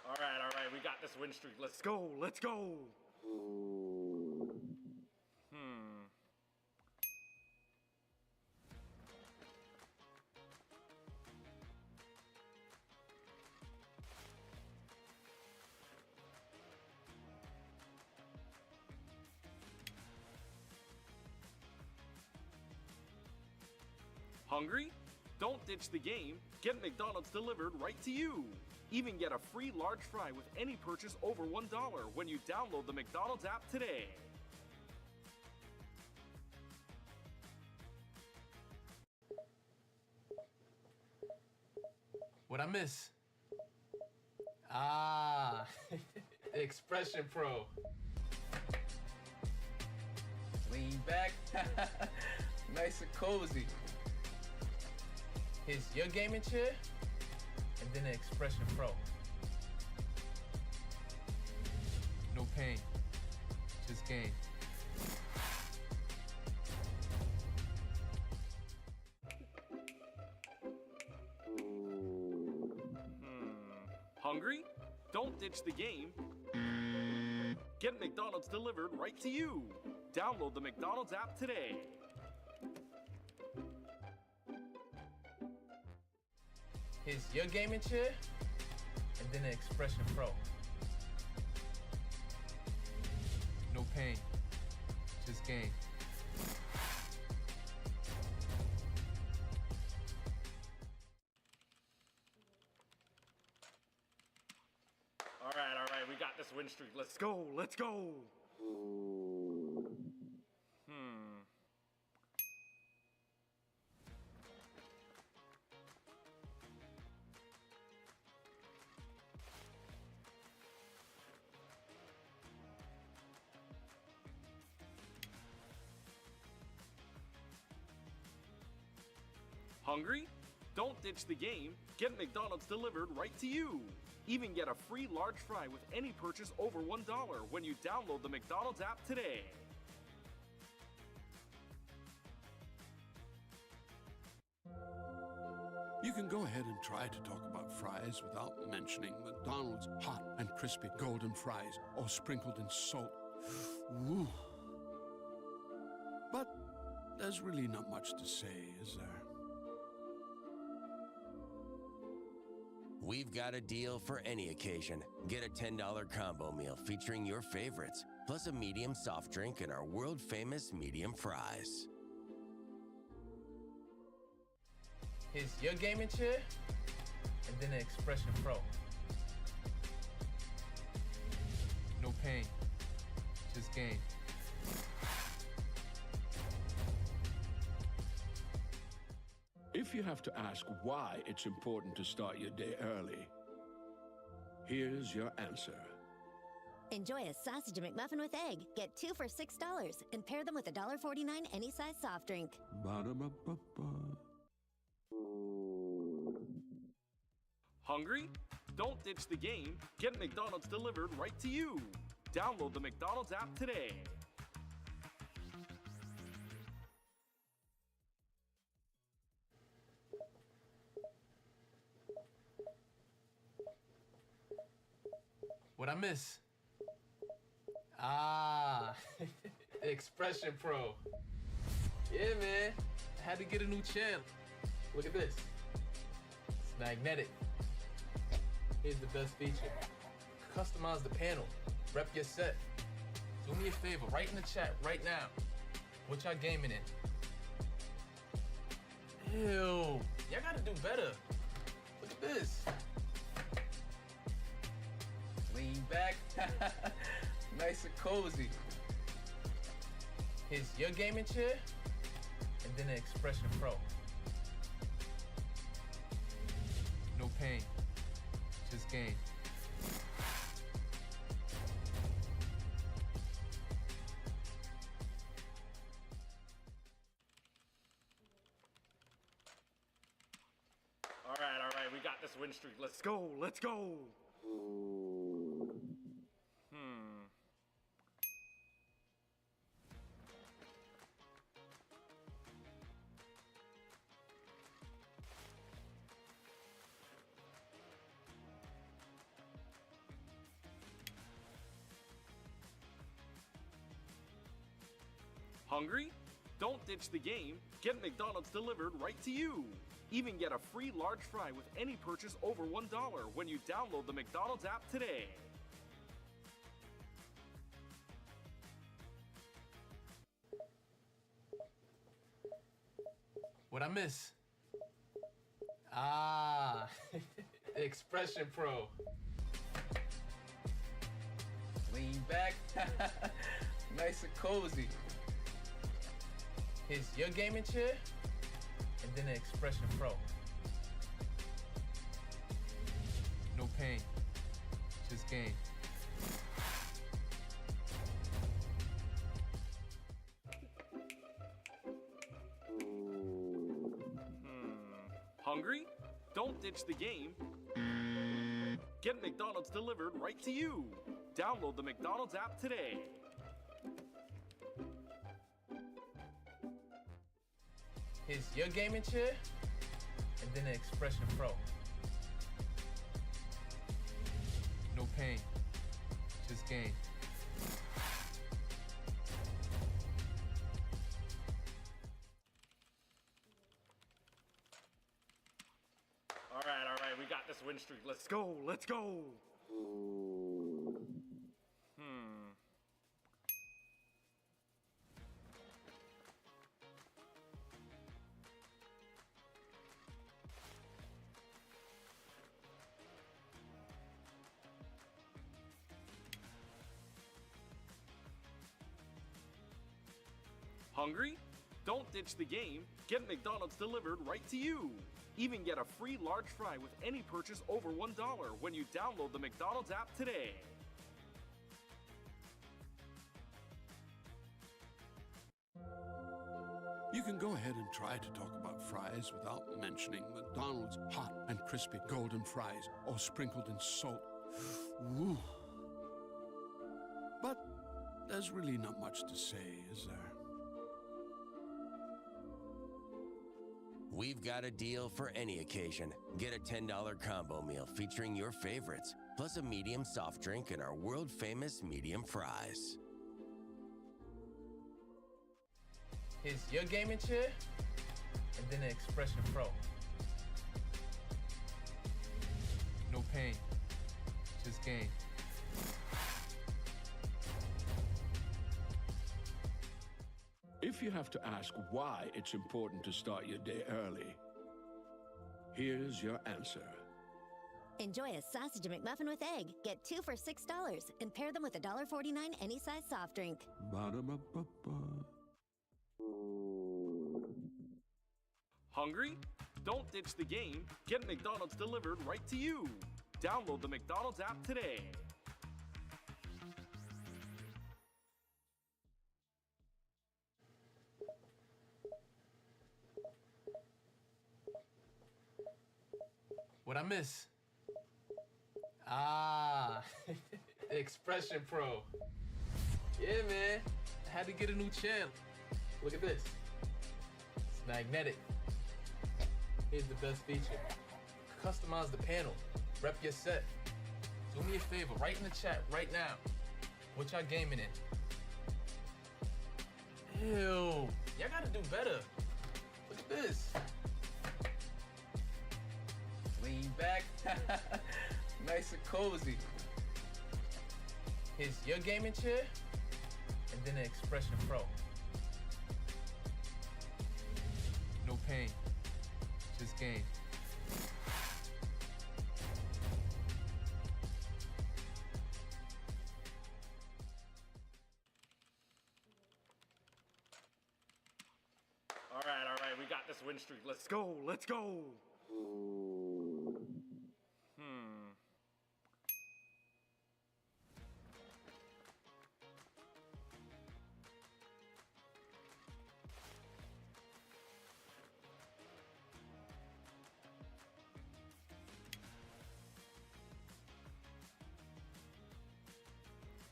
All right, we got this win streak. Let's go, let's go. Hungry? Don't ditch the game. Get McDonald's delivered right to you. Even get a free large fry with any purchase over $1 when you download the McDonald's app today. What I miss? The Expression Pro. Lean back. Nice and cozy. Here's your gaming chair, and then an Expression Pro. No pain, just game. Hungry? Don't ditch the game. Get McDonald's delivered right to you. Download the McDonald's app today. Here's your gaming chair, and then an Expression Pro. No pain, just game. All right, we got this win streak. Let's go, let's go. Hungry? Don't ditch the game. Get McDonald's delivered right to you. Even get a free large fry with any purchase over $1 when you download the McDonald's app today. You can go ahead and try to talk about fries without mentioning McDonald's hot and crispy golden fries, all sprinkled in salt. Ooh. But there's really not much to say, is there? We've got a deal for any occasion. Get a $10 combo meal featuring your favorites, plus a medium soft drink and our world-famous medium fries. Here's your gaming chair, and then an Expression Pro. No pain, just game. If you have to ask why it's important to start your day early, here's your answer. Enjoy a sausage McMuffin with egg. Get 2 for $6 and pair them with a $1.49 any size soft drink. Ba-da-ba-ba-ba. Hungry? Don't ditch the game. Get McDonald's delivered right to you. Download the McDonald's app today. What I miss? Expression Pro. Yeah, man. I had to get a new channel. Look at this. It's magnetic. Here's the best feature. Customize the panel. Rep your set. Do me a favor, write in the chat right now. What y'all gaming in? Ew. Y'all gotta do better. Look at this. Lean back. Nice and cozy. Here's your gaming chair, and then an Expression Pro. No pain, just game. All right, we got this win streak. Let's go, let's go. Hungry? Don't ditch the game. Get McDonald's delivered right to you. Even get a free large fry with any purchase over $1 when you download the McDonald's app today. What I miss? Expression Pro. Lean back. Nice and cozy. Here's your gaming chair, and then an Expression Pro. No pain, just game. Hungry? Don't ditch the game. Get McDonald's delivered right to you. Download the McDonald's app today. Here's your gaming chair, and then an Expression Pro. No pain, just game. All win streak. Let's go. Let's go. Hungry? Don't ditch the game. Get McDonald's delivered right to you. Even get a free large fry with any purchase over $1 when you download the McDonald's app today. You can go ahead and try to talk about fries without mentioning McDonald's hot and crispy golden fries, all sprinkled in salt. Woo. But there's really not much to say, is there? We've got a deal for any occasion. Get a $10 combo meal featuring your favorites, plus a medium soft drink and our world-famous medium fries. Here's your gaming chair, and then an Expression Pro. No pain, just gain. If you have to ask why it's important to start your day early, here's your answer. Enjoy a sausage McMuffin with egg. Get 2 for $6 and pair them with a $1.49 any size soft drink. Ba-da-ba-ba-ba. Hungry? Don't ditch the game. Get McDonald's delivered right to you. Download the McDonald's app today. What I miss? Expression Pro. Yeah, man. I had to get a new channel. Look at this. It's magnetic. Here's the best feature. Customize the panel. Rep your set. Do me a favor, write in the chat right now. What y'all gaming in? Ew. Y'all gotta do better. Look at this. Lean back. Nice and cozy. Here's your gaming chair, and then an Expression Pro. No pain, just gain. All right, we got this win streak. Let's go, let's go.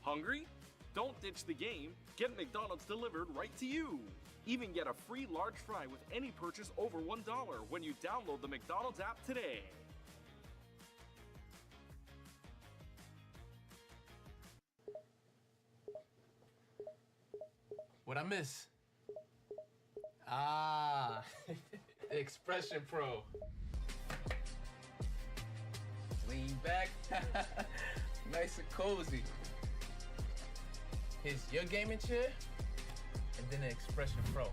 Hungry? Don't ditch the game. Get McDonald's delivered right to you. Even get a free large fry with any purchase over $1 when you download the McDonald's app today. What I miss? Expression Pro. Lean back. Nice and cozy. Here's your gaming chair, and then an Expression Pro.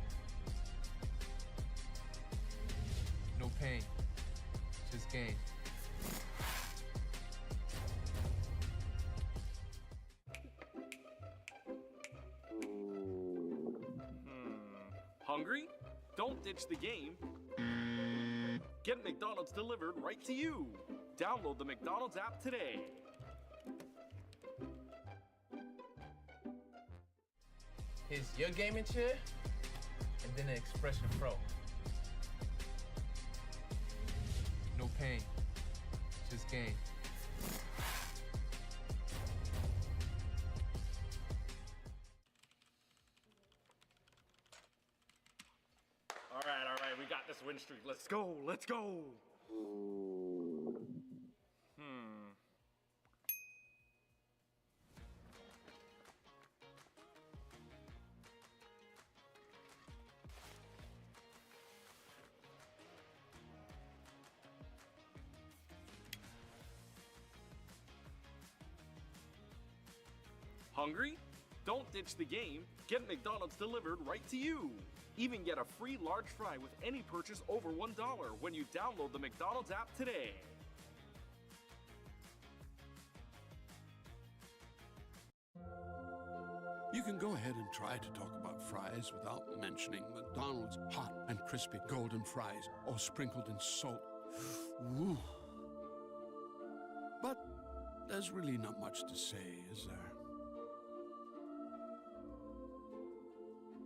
No pain, just gain. Hungry? Don't ditch the game. Get McDonald's delivered right to you. Download the McDonald's app today. Here's your gaming chair, and then an Expression Pro. No pain, just gain. All right, we got this win streak. Let's go, let's go. Hungry? Don't ditch the game. Get McDonald's delivered right to you. Even get a free large fry with any purchase over $1 when you download the McDonald's app today. You can go ahead and try to talk about fries without mentioning McDonald's hot and crispy golden fries, all sprinkled in salt. Woo. But there's really not much to say, is there?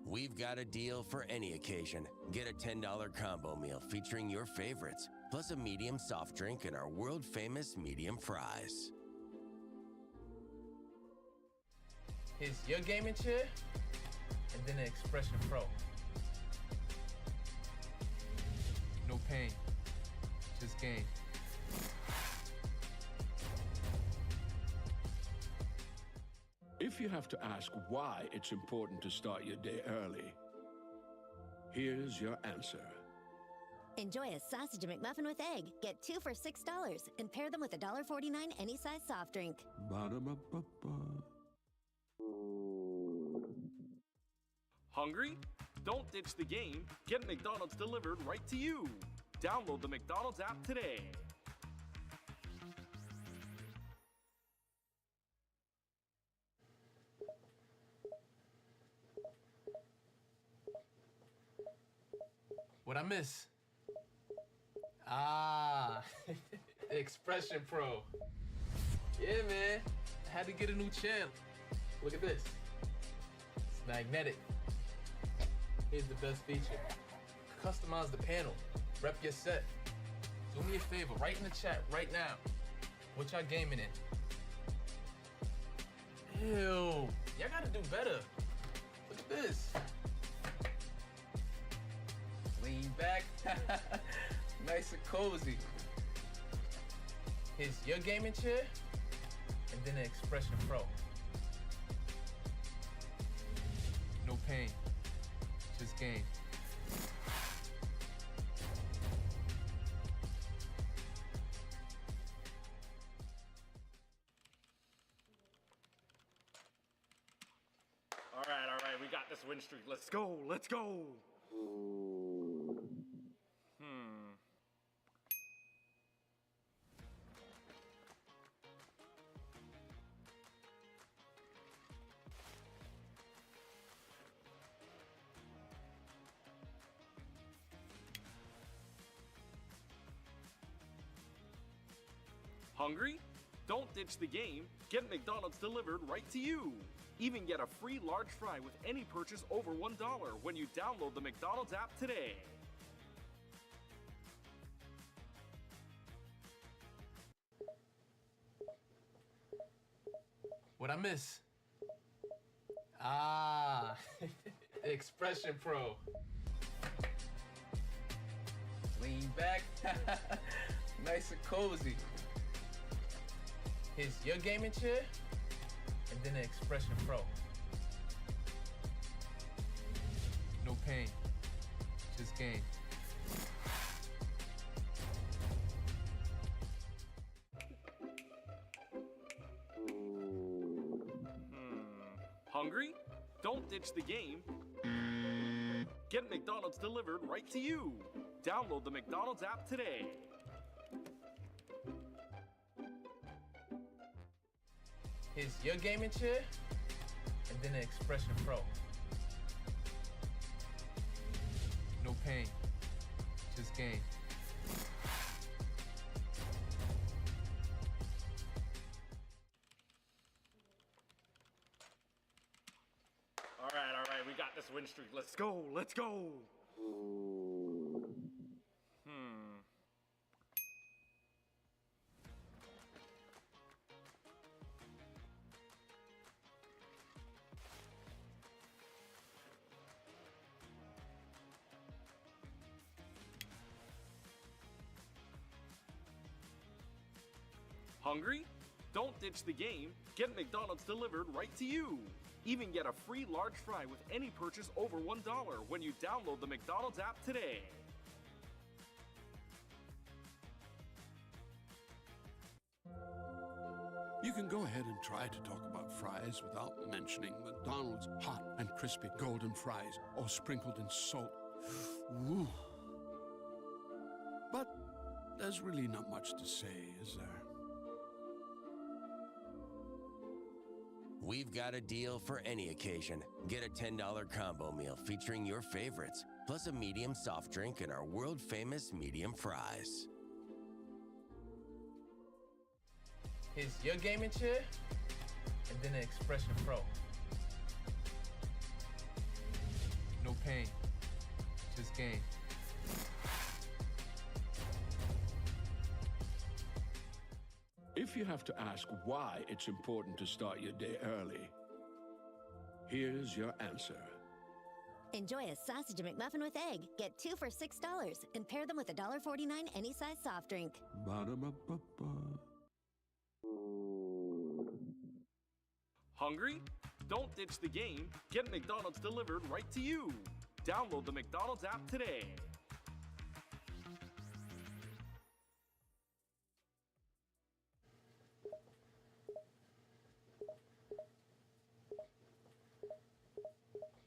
We've got a deal for any occasion. Get a $10 combo meal featuring your favorites, plus a medium soft drink and our world-famous medium fries. Here's your gaming chair, and then an Expression Pro. No pain, just gain. If you have to ask why it's important to start your day early, here's your answer. Enjoy a sausage McMuffin with egg. Get 2 for $6 and pair them with a $1.49 any size soft drink. Ba-da-ba-ba-ba. Hungry? Don't ditch the game. Get McDonald's delivered right to you. Download the McDonald's app today. What I miss? Expression Pro. Yeah, man. I had to get a new channel. Look at this. It's magnetic. Here's the best feature. Customize the panel. Rep your set. Do me a favor, write in the chat right now. What y'all gaming in? Ew. Y'all gotta do better. Look at this. Lean back. Nice and cozy. Here's your gaming chair, and then an Expression Pro. No pain, just gain. All right, we got this win streak. Let's go, let's go. Hungry? Don't ditch the game. Get McDonald's delivered right to you. Even get a free large fry with any purchase over $1 when you download the McDonald's app today. What I miss? Expression Pro. Lean back. Nice and cozy. Here's your gaming chair, and then an Expression Pro. No pain, just gain. Hungry? Don't ditch the game. Get McDonald's delivered right to you. Download the McDonald's app today. Here's your gaming chair, and then an Expression Pro. No pain, just gain. All right, we got this win streak. Let's go, let's go. Hungry? Don't ditch the game. Get McDonald's delivered right to you. Even get a free large fry with any purchase over $1 when you download the McDonald's app today. You can go ahead and try to talk about fries without mentioning McDonald's hot and crispy golden fries, all sprinkled in salt. Woo. But there's really not much to say, is there? We've got a deal for any occasion. Get a $10 combo meal featuring your favorites, plus a medium soft drink and our world-famous medium fries. Here's your gaming chair, and then an Expression Pro. No pain, just gain. If you have to ask why it's important to start your day early, here's your answer. Enjoy a sausage McMuffin with egg. Get 2 for $6 and pair them with a $1.49 any size soft drink. Ba-da-ba-ba-ba. Hungry? Don't ditch the game. Get McDonald's delivered right to you. Download the McDonald's app today.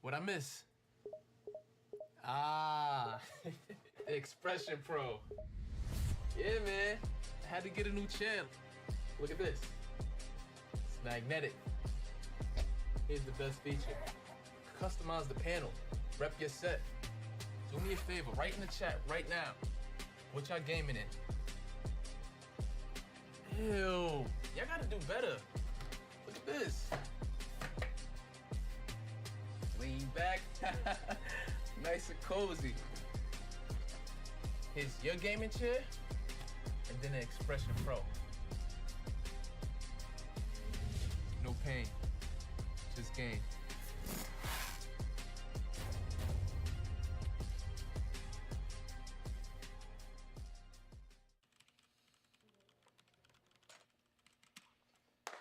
What I miss? Ah, Expression Pro. Yeah, man. I had to get a new channel. Look at this. It's magnetic. Here's the best feature. Customize the panel. Rep your set. Do me a favor, write in the chat right now. What y'all gaming in? Ew. Y'all gotta do better. Look at this. Lean back. Nice and cozy. Here's your gaming chair, and then an Expression Pro. No pain, just gain.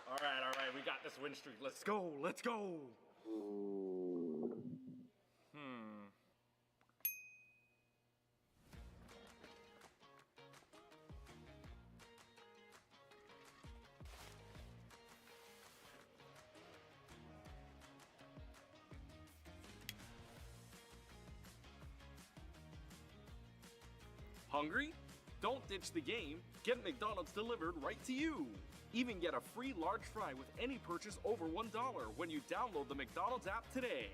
All right, we got this win streak. Let's go, let's go. Hungry? Don't ditch the game. Get McDonald's delivered right to you. Even get a free large fry with any purchase over $1 when you download the McDonald's app today.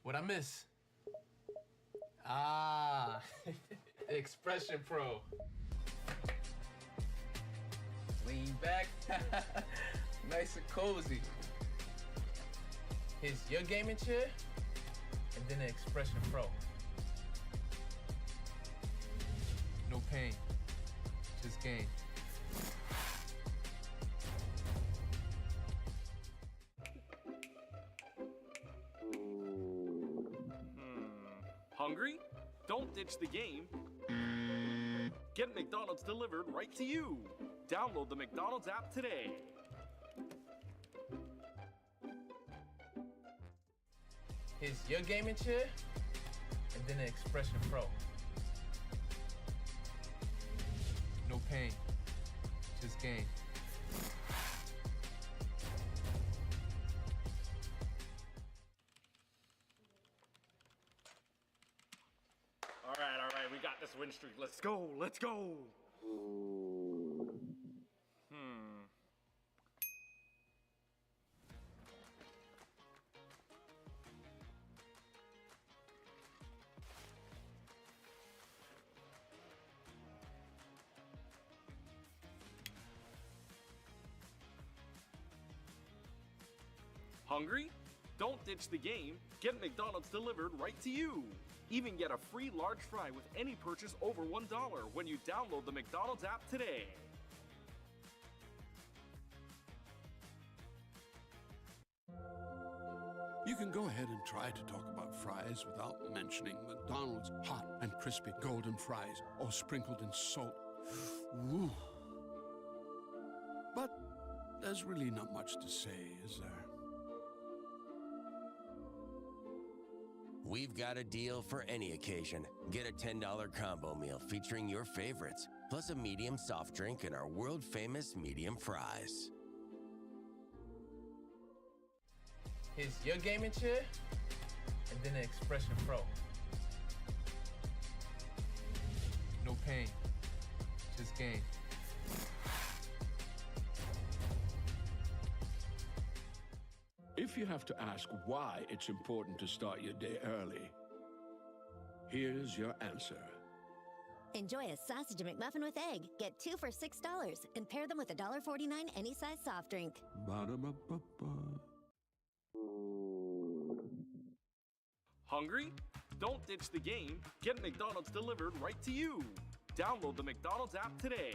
What I miss? Ah, Expression Pro. Lean back. Nice and cozy. Here's your gaming chair, and then an Expression Pro. No pain, just gain. Hungry? Don't ditch the game. Get McDonald's delivered right to you. Download the McDonald's app today. Here's your gaming chair, and then an Expression Pro. No pain, just gain. All right, we got this win streak. Let's go, let's go. Hungry? Don't ditch the game. Get McDonald's delivered right to you. Even get a free large fry with any purchase over $1 when you download the McDonald's app today. You can go ahead and try to talk about fries without mentioning McDonald's hot and crispy golden fries, all sprinkled in salt. Woo. But there's really not much to say, is there? We've got a deal for any occasion. Get a $10 combo meal featuring your favorites, plus a medium soft drink and our world-famous medium fries. Here's your gaming chair, and then an Expression Pro. No pain, just game. If you have to ask why it's important to start your day early, here's your answer. Enjoy a sausage McMuffin with egg. Get 2 for $6 and pair them with a $1.49 any size soft drink. Ba-da-ba-ba-ba. Hungry? Don't ditch the game. Get McDonald's delivered right to you. Download the McDonald's app today.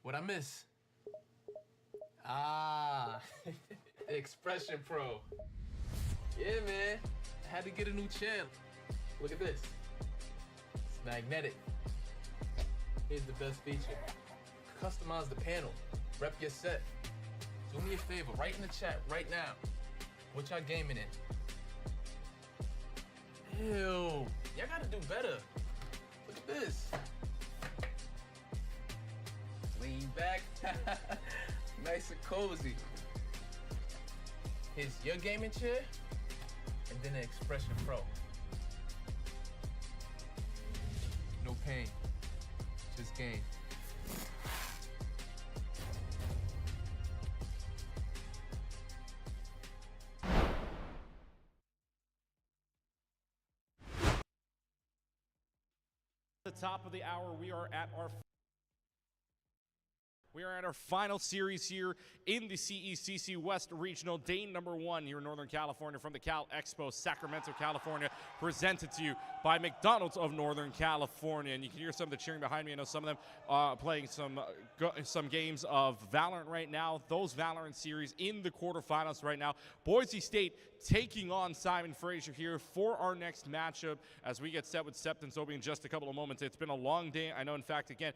What I miss? Ah, Expression Pro. Yeah, man. I had to get a new channel. Look at this. It's magnetic. Here's the best feature. Customize the panel. Rep your set. Do me a favor, write in the chat right now. What y'all gaming in? Ew. Y'all gotta do better. Look at this. Lean back. Nice and cozy. Here's your gaming chair, and then an Expression Pro. No pain, just game. At the top of the hour, we are at our final series here in the CECC West Regional, day number 1 here in Northern California from the Cal Expo, Sacramento, California, presented to you by McDonald's of Northern California. And you can hear some of the cheering behind me. I know some of them playing some games of Valorant right now. Those Valorant series in the quarterfinals right now. Boise State taking on Simon Fraser here for our next matchup as we get set with Sept and Zobi in just a couple of moments. It's been a long day. I know, in fact, again,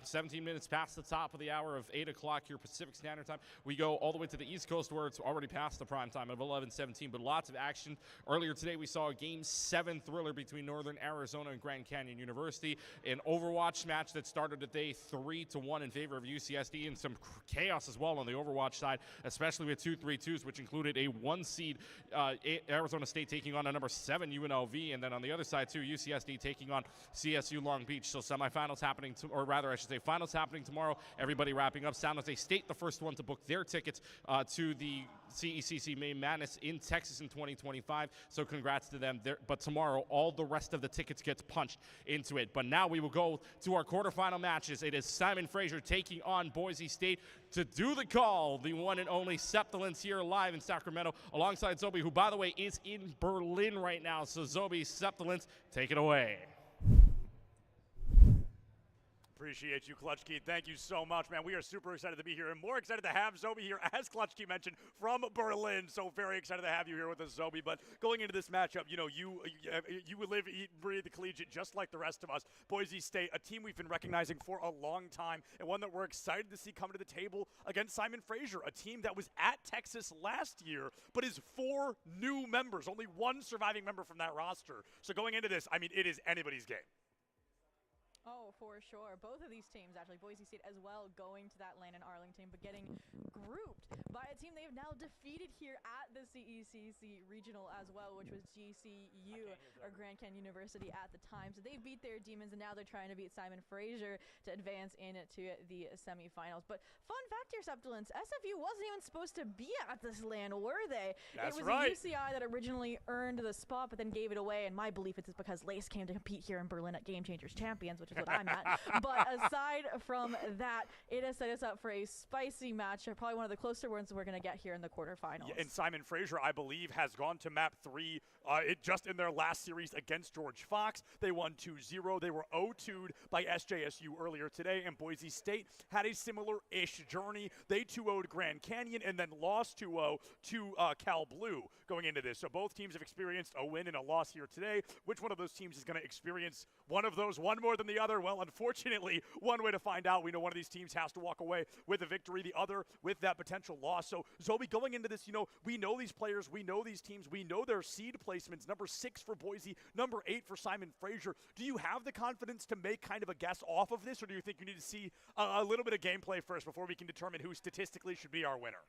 17 minutes past the top of the hour of 8 o'clock here Pacific Standard Time. We go all the way to the East Coast where it's already past the prime time of 11:17, but lots of action. Earlier today, we saw a Game 7 thriller between Northern Arizona and Grand Canyon University, an Overwatch match that started today 3-1 in favor of UCSD, and some chaos as well on the Overwatch side, especially with 2-3-2s, which included a 1 seed Arizona State taking on a number 7 UNLV, and then on the other side too, UCSD taking on CSU Long Beach. So semifinals happening, or rather I should say finals happening tomorrow. Everybody wrapping up. San Jose State, the first one to book their tickets to the CECC May Madness in Texas in 2025. So congrats to them. But tomorrow, all the rest of the tickets gets punched into it. But now we will go to our quarterfinal matches. It is Simon Fraser taking on Boise State to do the call. The one and only Septilence here live in Sacramento alongside Zobi, who, by the way, is in Berlin right now. So Zobi, Septilence, take it away. Appreciate you, Clutch Key. Thank you so much, man. We are super excited to be here and more excited to have Zobi here, as Clutch Key mentioned, from Berlin. So very excited to have you here with us, Zobi. But going into this matchup, you know, you live, eat, and breathe the collegiate just like the rest of us. Boise State, a team we've been recognizing for a long time, and one that we're excited to see come to the table against Simon Fraser, a team that was at Texas last year, but is 4 new members, only 1 surviving member from that roster. So going into this, I mean, it is anybody's game. Oh, for sure. Both of these teams, actually, Boise State as well, going to that lane in Arlington, but getting grouped by a team they have now defeated here at the CECC Regional as well, which was GCU, or Grand Canyon University at the time. So they beat their demons, and now they're trying to beat Simon Fraser to advance into the semifinals. But fun fact here, Septilence, SFU wasn't even supposed to be at this LAN, were they? That's it was right. UCI that originally earned the spot, but then gave it away, and my belief is it's because Lace came to compete here in Berlin at Game Changers Champions, which is what I'm at. But aside from that, it has set us up for a spicy match, probably one of the closer ones matchups we're going to get here in the quarterfinals. Yeah, and Simon Fraser, I believe, has gone to map 3 just in their last series against George Fox. They won 2-0. They were 0-2'd by SJSU earlier today, and Boise State had a similar-ish journey. They 2-0'd Grand Canyon and then lost 2-0 to Cal Blue going into this. So both teams have experienced a win and a loss here today. Which one of those teams is going to experience one of those, one more than the other? Well, unfortunately, one way to find out, we know one of these teams has to walk away with a victory, the other with that potential loss. So, Zoe, going into this, we know these players, we know these teams, we know their seed placements, number 6 for Boise, number 8 for Simon Fraser. Do you have the confidence to make kind of a guess off of this, or do you think you need to see a little bit of gameplay first before we can determine who statistically should be our winner?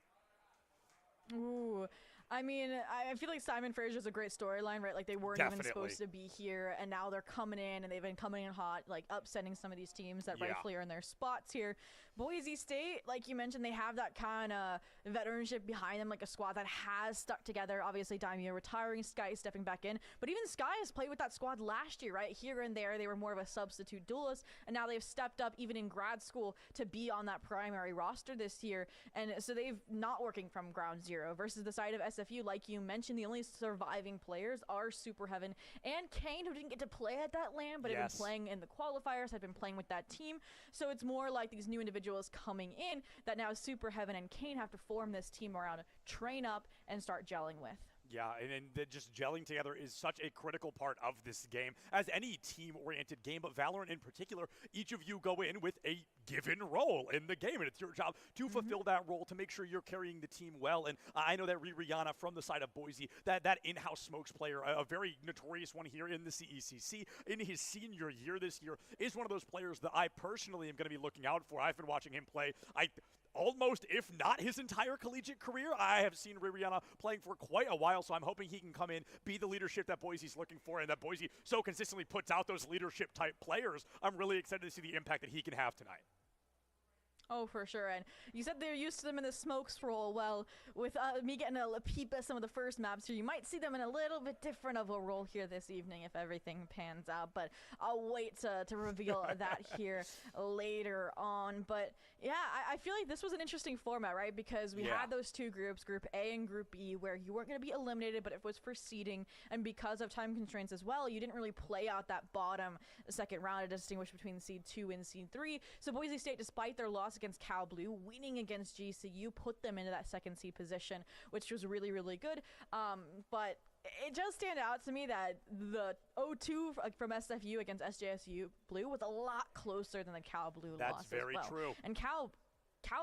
Ooh. I mean, I feel like Simon Fraser's a great storyline, right? Like, they weren't even supposed to be here, and now they're coming in, and they've been coming in hot, like, upsetting some of these teams that rightfully are in their spots here. Boise State, like you mentioned, they have that kind of veteranship behind them, like a squad that has stuck together. Obviously, Daimyo retiring, Sky stepping back in, but even Sky has played with that squad last year, right? Here and there, they were more of a substitute duelist, and now they've stepped up, even in grad school, to be on that primary roster this year, and so they've not working from ground zero versus the side of SFU, like you mentioned, the only surviving players are Super Heaven and Kane, who didn't get to play at that LAN, but had been playing in the qualifiers, had been playing with that team. So it's more like these new individuals coming in that now Super Heaven and Kane have to form this team around, train up, and start gelling with. Yeah, and just gelling together is such a critical part of this game, as any team-oriented game, but Valorant in particular, each of you go in with a given role in the game, and it's your job to fulfill that role, to make sure you're carrying the team well. And I know that Rihanna from the side of Boise, that in-house smokes player, a very notorious one here in the CECC, in his senior year this year, is one of those players that I personally am going to be looking out for. I've been watching him play, almost, if not his entire collegiate career. I have seen Rihanna playing for quite a while, so I'm hoping he can come in, be the leadership that Boise's looking for, and that Boise so consistently puts out those leadership-type players. I'm really excited to see the impact that he can have tonight. Oh, for sure. And you said they're used to them in the smokes role. Well, with me getting a peep at some of the first maps here, you might see them in a little bit different of a role here this evening if everything pans out. But I'll wait to reveal that here later on. But yeah, I feel like this was an interesting format, right? Because we had those two groups, Group A and Group B, where you weren't going to be eliminated, but it was for seeding. And because of time constraints as well, you didn't really play out that bottom second round to distinguish between Seed 2 and Seed 3. So Boise State, despite their loss against Cal Blue, winning against GCU put them into that second seed position, which was really, really good. But it does stand out to me that the 0-2 from SFU against SJSU Blue was a lot closer than the Cal Blue loss. That's very true. And Cal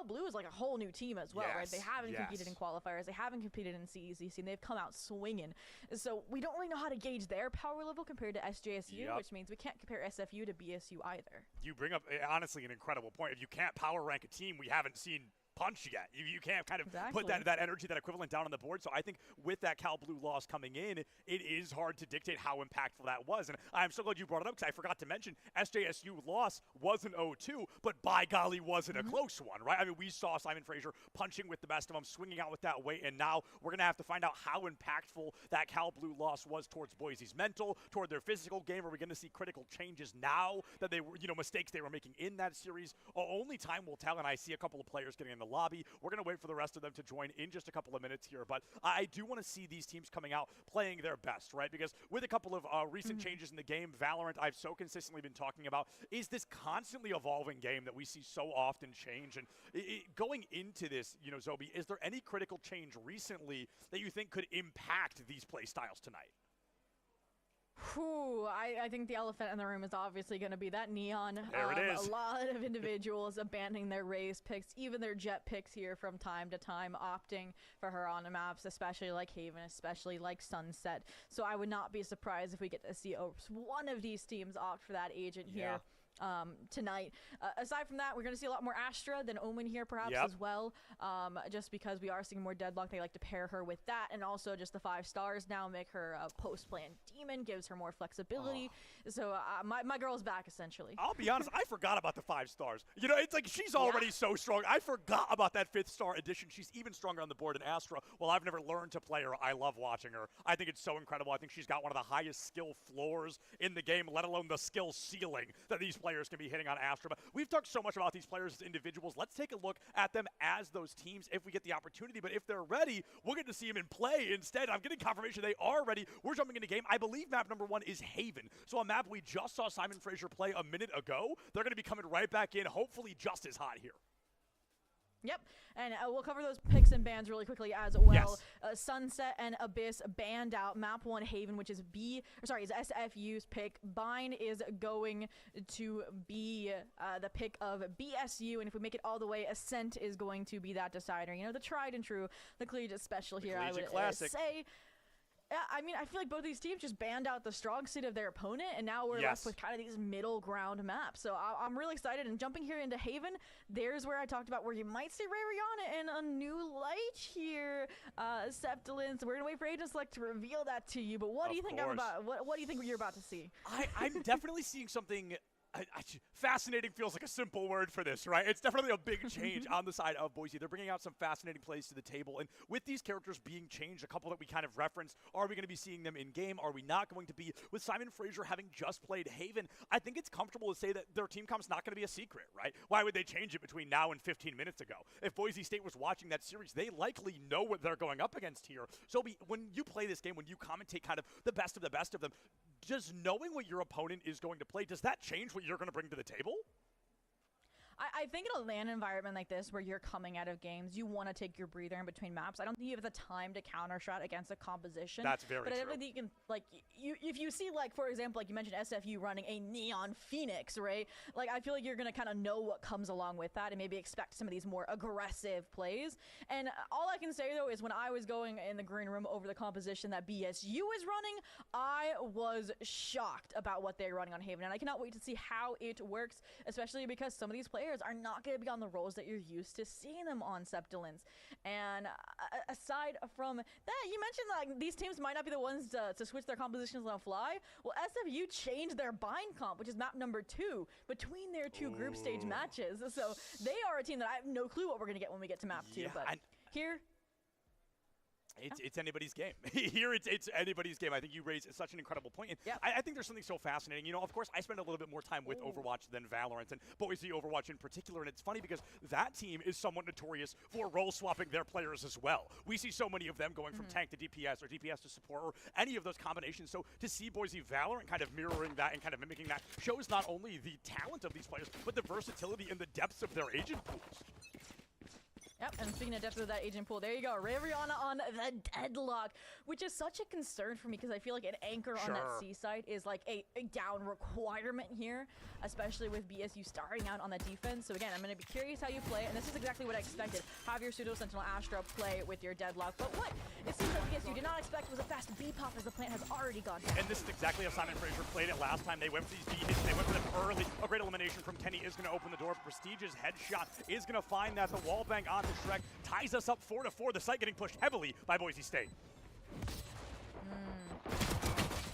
Blue is like a whole new team as well, right? They haven't competed in qualifiers. They haven't competed in CECC, and they've come out swinging. So we don't really know how to gauge their power level compared to SJSU, which means we can't compare SFU to BSU either. You bring up, honestly, an incredible point. If you can't power rank a team, we haven't seen punch yet. You can't kind of put that energy, that equivalent down on the board. So I think with that Cal Blue loss coming in, it is hard to dictate how impactful that was. And I'm so glad you brought it up, because I forgot to mention SJSU loss was an 0-2, but by golly, wasn't a close one, right? I mean, we saw Simon Fraser punching with the best of them, swinging out with that weight, and now we're going to have to find out how impactful that Cal Blue loss was towards Boise's mental, toward their physical game. Are we going to see critical changes now that they were, mistakes they were making in that series? Only time will tell, and I see a couple of players getting in the lobby. We're going to wait for the rest of them to join in just a couple of minutes here, but I do want to see these teams coming out playing their best, right? Because with a couple of recent changes in the game, Valorant, I've so consistently been talking about, is this constantly evolving game that we see so often change. And going into this, Zobi, is there any critical change recently that you think could impact these play styles tonight? Whew, I think the elephant in the room is obviously going to be that Neon. There it is. A lot of individuals abandoning their Raze picks, even their Jet picks here from time to time, opting for her on the maps, especially like Haven, especially like Sunset. So I would not be surprised if we get to see one of these teams opt for that agent here. Tonight. Aside from that, we're going to see a lot more Astra than Omen here perhaps as well, just because we are seeing more Deadlock. They like to pair her with that, and also just the 5 stars now make her a post-plan demon, gives her more flexibility. So my girl's back, essentially. I'll be honest, I forgot about the 5 stars. It's like she's already so strong. I forgot about that 5th star addition. She's even stronger on the board than Astra. Well, I've never learned to play her. I love watching her. I think it's so incredible. I think she's got one of the highest skill floors in the game, let alone the skill ceiling that these players players can be hitting on Astra. But we've talked so much about these players as individuals. Let's take a look at them as those teams if we get the opportunity. But if they're ready, we'll get to see them in play instead. I'm getting confirmation they are ready. We're jumping into game. I believe map number 1 is Haven. So a map we just saw Simon Fraser play a minute ago. They're going to be coming right back in, hopefully just as hot here. Yep, and we'll cover those picks and bans really quickly as well. Yes. Sunset and Abyss banned out. Map 1 Haven, which is is SFU's pick. Bind is going to be the pick of BSU, and if we make it all the way, Ascent is going to be that decider. You know, the tried and true, the collegiate special here, I would say. Yeah, I mean, I feel like both these teams just banned out the strong suit of their opponent, and now we're left with kind of these middle ground maps. So I'm really excited. And jumping here into Haven, there's where I talked about where you might see Rariana in a new light here. Septilence, we're going to wait for Agent Select to reveal that to you. But what do you think what do you think you're about to see? I'm definitely seeing something. Fascinating feels like a simple word for this, right? It's definitely a big change on the side of Boise. They're bringing out some fascinating plays to the table. And with these characters being changed, a couple that we kind of referenced, are we going to be seeing them in game? Are we not going to be? With Simon Fraser having just played Haven, I think it's comfortable to say that their team comp's not going to be a secret, right? Why would they change it between now and 15 minutes ago? If Boise State was watching that series, they likely know what they're going up against here. So when you play this game, when you commentate kind of the best of them, just knowing what your opponent is going to play, does that change what you're going to bring to the table? I think in a LAN environment like this where you're coming out of games, you want to take your breather in between maps. I don't think you have the time to counter strat against a composition. That's very true. But I don't think you can, like, if you see, like, for example, like you mentioned SFU running a Neon Phoenix, right? Like, I feel like you're going to kind of know what comes along with that and maybe expect some of these more aggressive plays. And all I can say, though, is when I was going in the green room over the composition that BSU is running, I was shocked about what they're running on Haven. And I cannot wait to see how it works, especially because some of these players are not going to be on the roles that you're used to seeing them on, Septilence. And aside from that, you mentioned like these teams might not be the ones to switch their compositions on the fly. Well, SFU changed their bind comp, which is map number 2, between their 2 group stage matches. So they are a team that I have no clue what we're going to get when we get to map 2. But here... It's anybody's game. Here it's anybody's game. I think you raised such an incredible point. And I think there's something so fascinating. You know, of course, I spend a little bit more time with Overwatch than Valorant, and Boise Overwatch in particular. And it's funny because that team is somewhat notorious for role swapping their players as well. We see so many of them going from tank to DPS or DPS to support or any of those combinations. So to see Boise Valorant kind of mirroring that and kind of mimicking that shows not only the talent of these players, but the versatility and the depths of their agent pools. Yep, and speaking of depth of that agent pool, there you go. Rariana on the deadlock, which is such a concern for me because I feel like an anchor on that C side is like a down requirement here, especially with BSU starting out on the defense. So again, I'm going to be curious how you play, and this is exactly what I expected. Have your Pseudo Sentinel Astra play with your deadlock, but what it seems like BSU did not expect was a fast B-pop as the plant has already gone down. And this is exactly how Simon Fraser played it last time. They went for these B hits, they went for them early. A great elimination from Kenny is going to open the door. Prestige's headshot is going to find that. The wall bang on Shrek ties us up 4-4. The site getting pushed heavily by Boise State.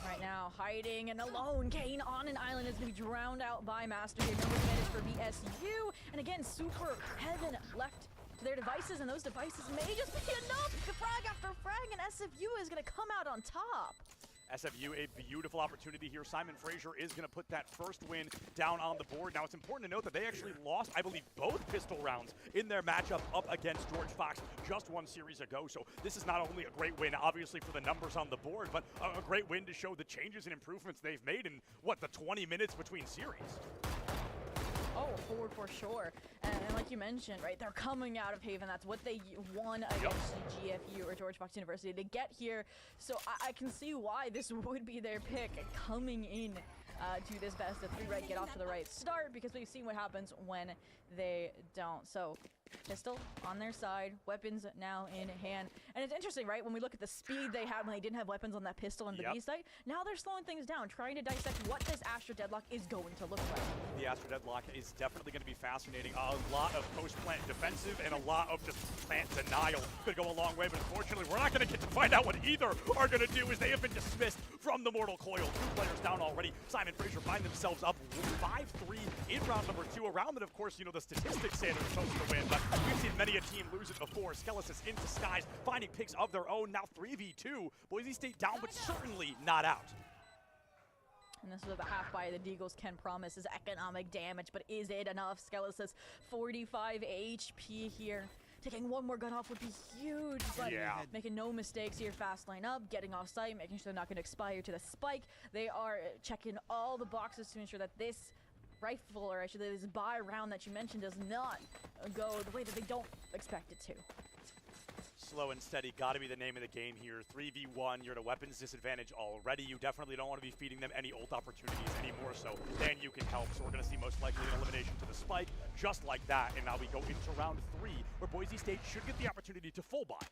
Right now, hiding and alone. Kane on an island is going to be drowned out by Master here. Number advantage for BSU. And again, Super Heaven left to their devices, and those devices may just be enough. Frag after frag, and SFU is going to come out on top. SFU, a beautiful opportunity here. Simon Fraser is going to put that first win down on the board. Now, it's important to note that they actually lost, I believe, both pistol rounds in their matchup up against George Fox just one series ago. So this is not only a great win, obviously, for the numbers on the board, but a great win to show the changes and improvements they've made in, what, the 20 minutes between series. Oh, forward for sure. And like you mentioned, right, they're coming out of Haven. That's what they won against GFU or George Fox University to get here. So I can see why this would be their pick coming in to this best of 3 right, get off to the right start, because we've seen what happens when they don't. So pistol on their side, weapons now in hand. And it's interesting, right, when we look at the speed they had when they didn't have weapons on that pistol and the B site, now they're slowing things down, trying to dissect what this Astra Deadlock is going to look like. The Astra Deadlock is definitely going to be fascinating. A lot of post-plant defensive and a lot of just plant denial could go a long way, but unfortunately we're not going to get to find out what either are going to do, as they have been dismissed from the Mortal Coil. 2 players down already. Simon Fraser find themselves up 5-3 in round number 2. A round that, of course, you know, the statistics say they're supposed to win, but we've seen many a team lose it before. Skelesis into skies, finding picks of their own. Now 3v2. Boise State down, but certainly not out. And this is what the half buy the Deagles can promise is economic damage, but is it enough? Skelis says 45 HP here. Taking one more gun off would be huge, but making no mistakes here. Fast line up, getting off site, making sure they're not going to expire to the spike. They are checking all the boxes to ensure that this rifle, or actually this buy round that you mentioned, does not go the way that they don't expect it to. Slow and steady, gotta be the name of the game here. 3v1, you're at a weapons disadvantage already. You definitely don't want to be feeding them any ult opportunities any more so than you can help. So we're gonna see most likely an elimination to the spike, just like that. And now we go into round 3, where Boise State should get the opportunity to full buy.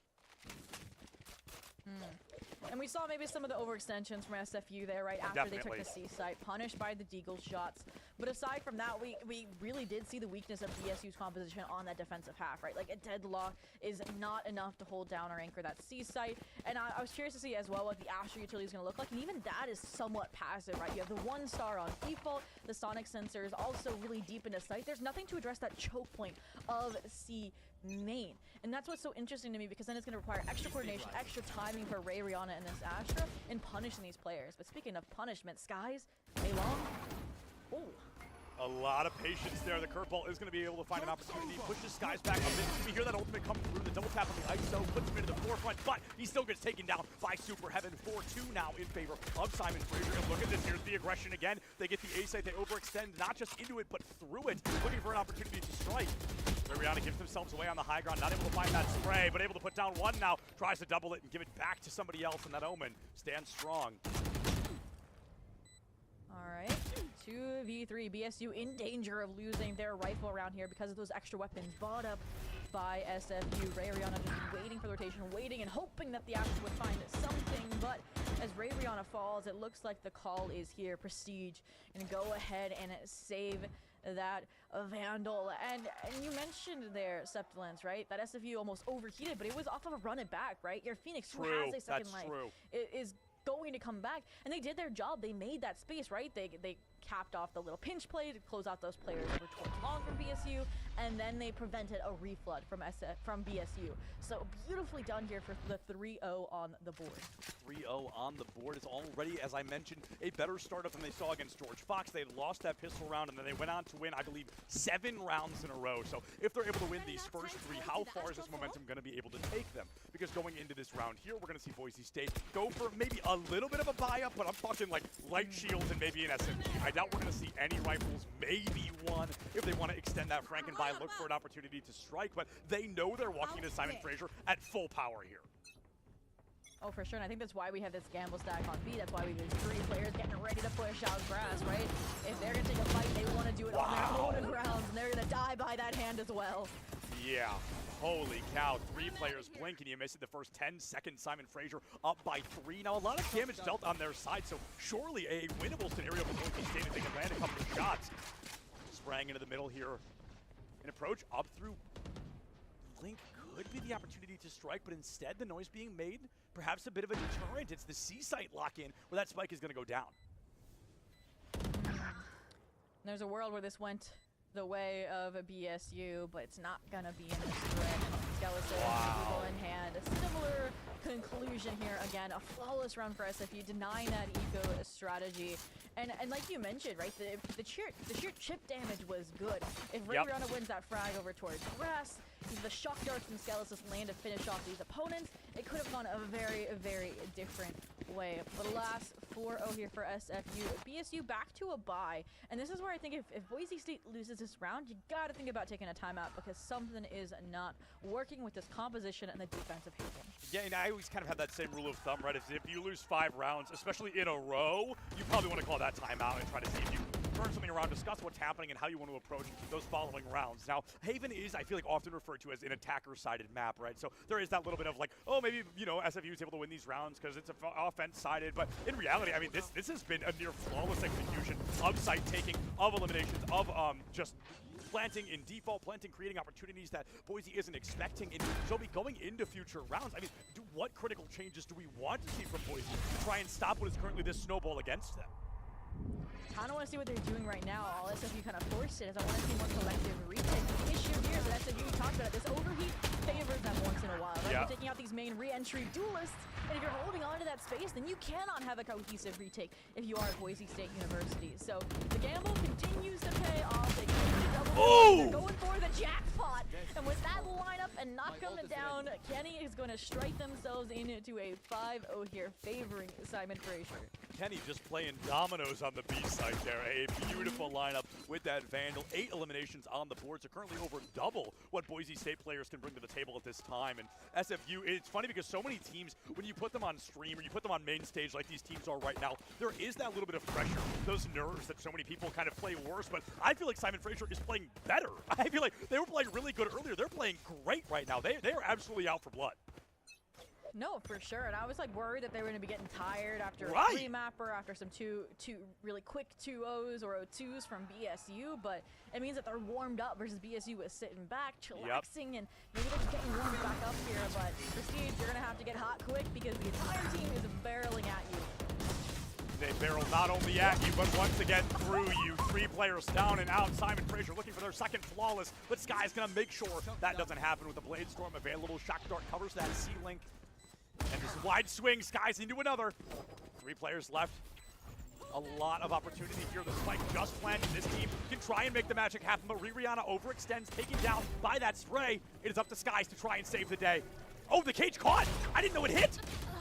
And we saw maybe some of the overextensions from SFU there right after they took the C site, punished by the Deagle shots. But aside from that, we really did see the weakness of BSU's composition on that defensive half, right? Like a deadlock is not enough to hold down or anchor that C site. And I was curious to see as well what the Astra utility is going to look like. And even that is somewhat passive, right? You have the 1 star on default, the sonic sensor is also really deep into sight. There's nothing to address that choke point of C main. And that's what's so interesting to me, because then it's going to require extra coordination, extra timing for Ray, Rihanna, and this Astra in punishing these players. But speaking of punishment, Skies, Long. Oh. A lot of patience there. The curveball is going to be able to find an opportunity. Pushes Skies back a bit. We hear that ultimate come through. The double tap on the ISO puts him into the forefront, but he still gets taken down by Super Heaven. 4-2 now in favor of Simon Fraser. And look at this. Here's the aggression again. They get the A site. They overextend not just into it, but through it, looking for an opportunity to strike. Rihanna gives themselves away on the high ground, not able to find that spray, but able to put down 1 now. Tries to double it and give it back to somebody else, and that Omen stands strong. All right, 2v3. BSU in danger of losing their rifle around here because of those extra weapons bought up by SFU. Ray Rihanna just waiting for the rotation, waiting and hoping that the Astra would find something, but as Ray Rihanna falls, it looks like the call is here. Prestige, and go ahead and save that Vandal. And you mentioned there, Septilance, right? That SFU almost overheated, but it was off of a run it back, right? Your Phoenix, who has a second life, is going to come back, and they did their job. They made that space, right? They capped off the little pinch play to close out those players over towards long from BSU, and then they prevented a reflood from BSU. So beautifully done here for the 3-0 on the board. 3-0 on the board is already, as I mentioned, a better startup than they saw against George Fox. They had lost that pistol round, and then they went on to win, I believe, 7 rounds in a row. So if they're able to win these first 3, how far is this momentum going to be able to take them? Because going into this round here, we're going to see Boise State go for maybe a little bit of a buy-up, but I'm talking like light shields and maybe an SMG. I doubt we're going to see any rifles, maybe 1, if they want to extend that Franken buy, look for an opportunity to strike, but they know they're walking into Simon Fraser at full power here. Oh, for sure, and I think that's why we have this gamble stack on B. That's why we have 3 players getting ready to push out grass, right? If they're going to take a fight, they want to do it on their own grounds, and they're going to die by that hand as well. Yeah. Holy cow, 3 players blink and you miss it the first 10 seconds. Simon Fraser up by 3. Now a lot of damage dealt on their side, so surely a winnable scenario for Boise State if they can land a couple of shots. Sprang into the middle here. An approach up through Link could be the opportunity to strike, but instead the noise being made, perhaps a bit of a deterrent. It's the C site lock-in where that spike is going to go down. There's a world where this went the way of a BSU, but it's not gonna be in this thread. Skeleton, Eagle in hand. A similar conclusion here. Again, a flawless round for SFU, denying that eco strategy. And like you mentioned, right, the sheer chip damage was good. If Ray Rihanna wins that frag over towards grass, the shock darts from Skelis land to finish off these opponents, it could have gone a very, very different way. The last 4-0 here for SFU. BSU back to a bye. And this is where I think if Boise State loses this round, you got to think about taking a timeout, because something is not working with this composition and the defensive handling. Yeah, and I always kind of have that same rule of thumb, right? If you lose 5 rounds, especially in a row, you probably want to call that timeout and try to see if you turn something around, discuss what's happening and how you want to approach those following rounds. Now, Haven is, I feel like, often referred to as an attacker-sided map, right? So there is that little bit of like, oh, maybe, you know, SFU is able to win these rounds because it's offense-sided. But in reality, I mean, this has been a near flawless execution of site taking, of eliminations, of just planting in default, creating opportunities that Boise isn't expecting, and so be going into future rounds. I mean, what critical changes do we want to see from Boise to try and stop what is currently this snowball against them? I don't want to see what they're doing right now. All SFU kind of forced it, as I want to see more collective retake. The issue here is that SFU talked about it. This overheat favors them once in a while. Right? Yeah. taking out these main re-entry duelists, and if you're holding on to that space, then you cannot have a cohesive retake if you are at Boise State University. So the gamble continues to pay off. They continue to double. They're going for the jackpot, and with that lineup and not coming down, Kenny is going to strike themselves into a 5-0 here, favoring Simon Fraser. Kenny just playing dominoes on the B side there. A beautiful lineup with that Vandal. 8 eliminations on the board, so currently over double what Boise State players can bring to the table at this time. And SFU, it's funny because so many teams, when you put them on stream or you put them on main stage like these teams are right now, there is that little bit of pressure, those nerves that so many people kind of play worse. But I feel like Simon Fraser is playing better. I feel like they were playing really good earlier. They're playing great right now. They are absolutely out for blood. No, for sure. And I was like worried that they were going to be getting tired after a Right. three-mapper, after some two really quick 2-0s or 0-2s from BSU, but it means that they're warmed up versus BSU was sitting back, chillaxing, and maybe they're just getting warmed back up here. But Prestige, you're going to have to get hot quick because the entire team is barreling at you. They barrel not only at you, but once again through you. 3 players down and out. Simon Fraser looking for their second flawless, but Sky's going to make sure that doesn't happen with the Blade Storm available. Shock Dart covers that C-Link. And this wide swing, Sky's into another. 3 players left. A lot of opportunity here. The spike just planted. This team can try and make the magic happen, but Rihanna overextends, taken down by that spray. It is up to Skies to try and save the day. Oh, the cage caught! I didn't know it hit!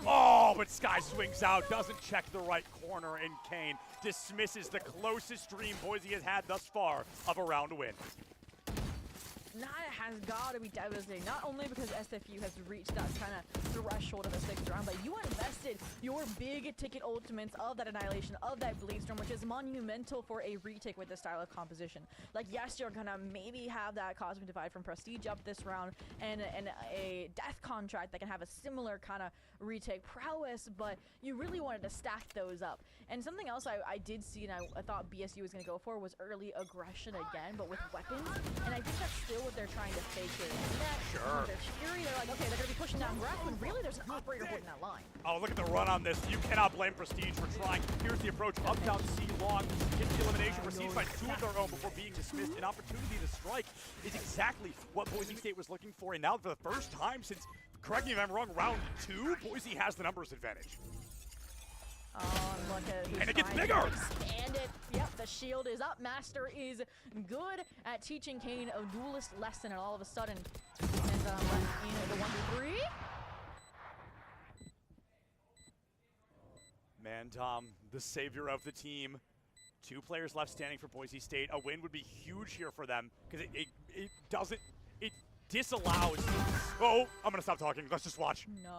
Oh, but Sky swings out, doesn't check the right corner, and Kane dismisses the closest stream Boise has had thus far of a round win. That has got to be devastating, not only because SFU has reached that kind of threshold of the 6th round, but you invested your big ticket ultimates of that Annihilation, of that Blade Storm, which is monumental for a retake with this style of composition. Like, yes, you're going to maybe have that Cosmic Divide from Prestige up this round and a Death Contract that can have a similar kind of retake prowess, but you really wanted to stack those up. And something else I did see and I thought BSU was going to go for was early aggression again, but with weapons, and I think that's still what they're trying to fake here. Sure. There's Fury, they're like, okay, they're going to be pushing down Graph, when really there's an operator holding that line. Oh, look at the run on this. You cannot blame Prestige for trying. Here's the approach. Up, down, C, long. Gets the elimination. Prestige finds 2 of their own before being dismissed. An opportunity to strike is exactly what Boise State was looking for. And now for the first time since, correct me if I'm wrong, round 2, Boise has the numbers advantage. Oh, and look at And it gets trying bigger! to expand it. Yep, the shield is up. Master is good at teaching Kane a duelist lesson, and all of a sudden, and in the 1v3. Mandom, the savior of the team. 2 players left standing for Boise State. A win would be huge here for them because it disallows. Oh, I'm gonna stop talking. Let's just watch. No.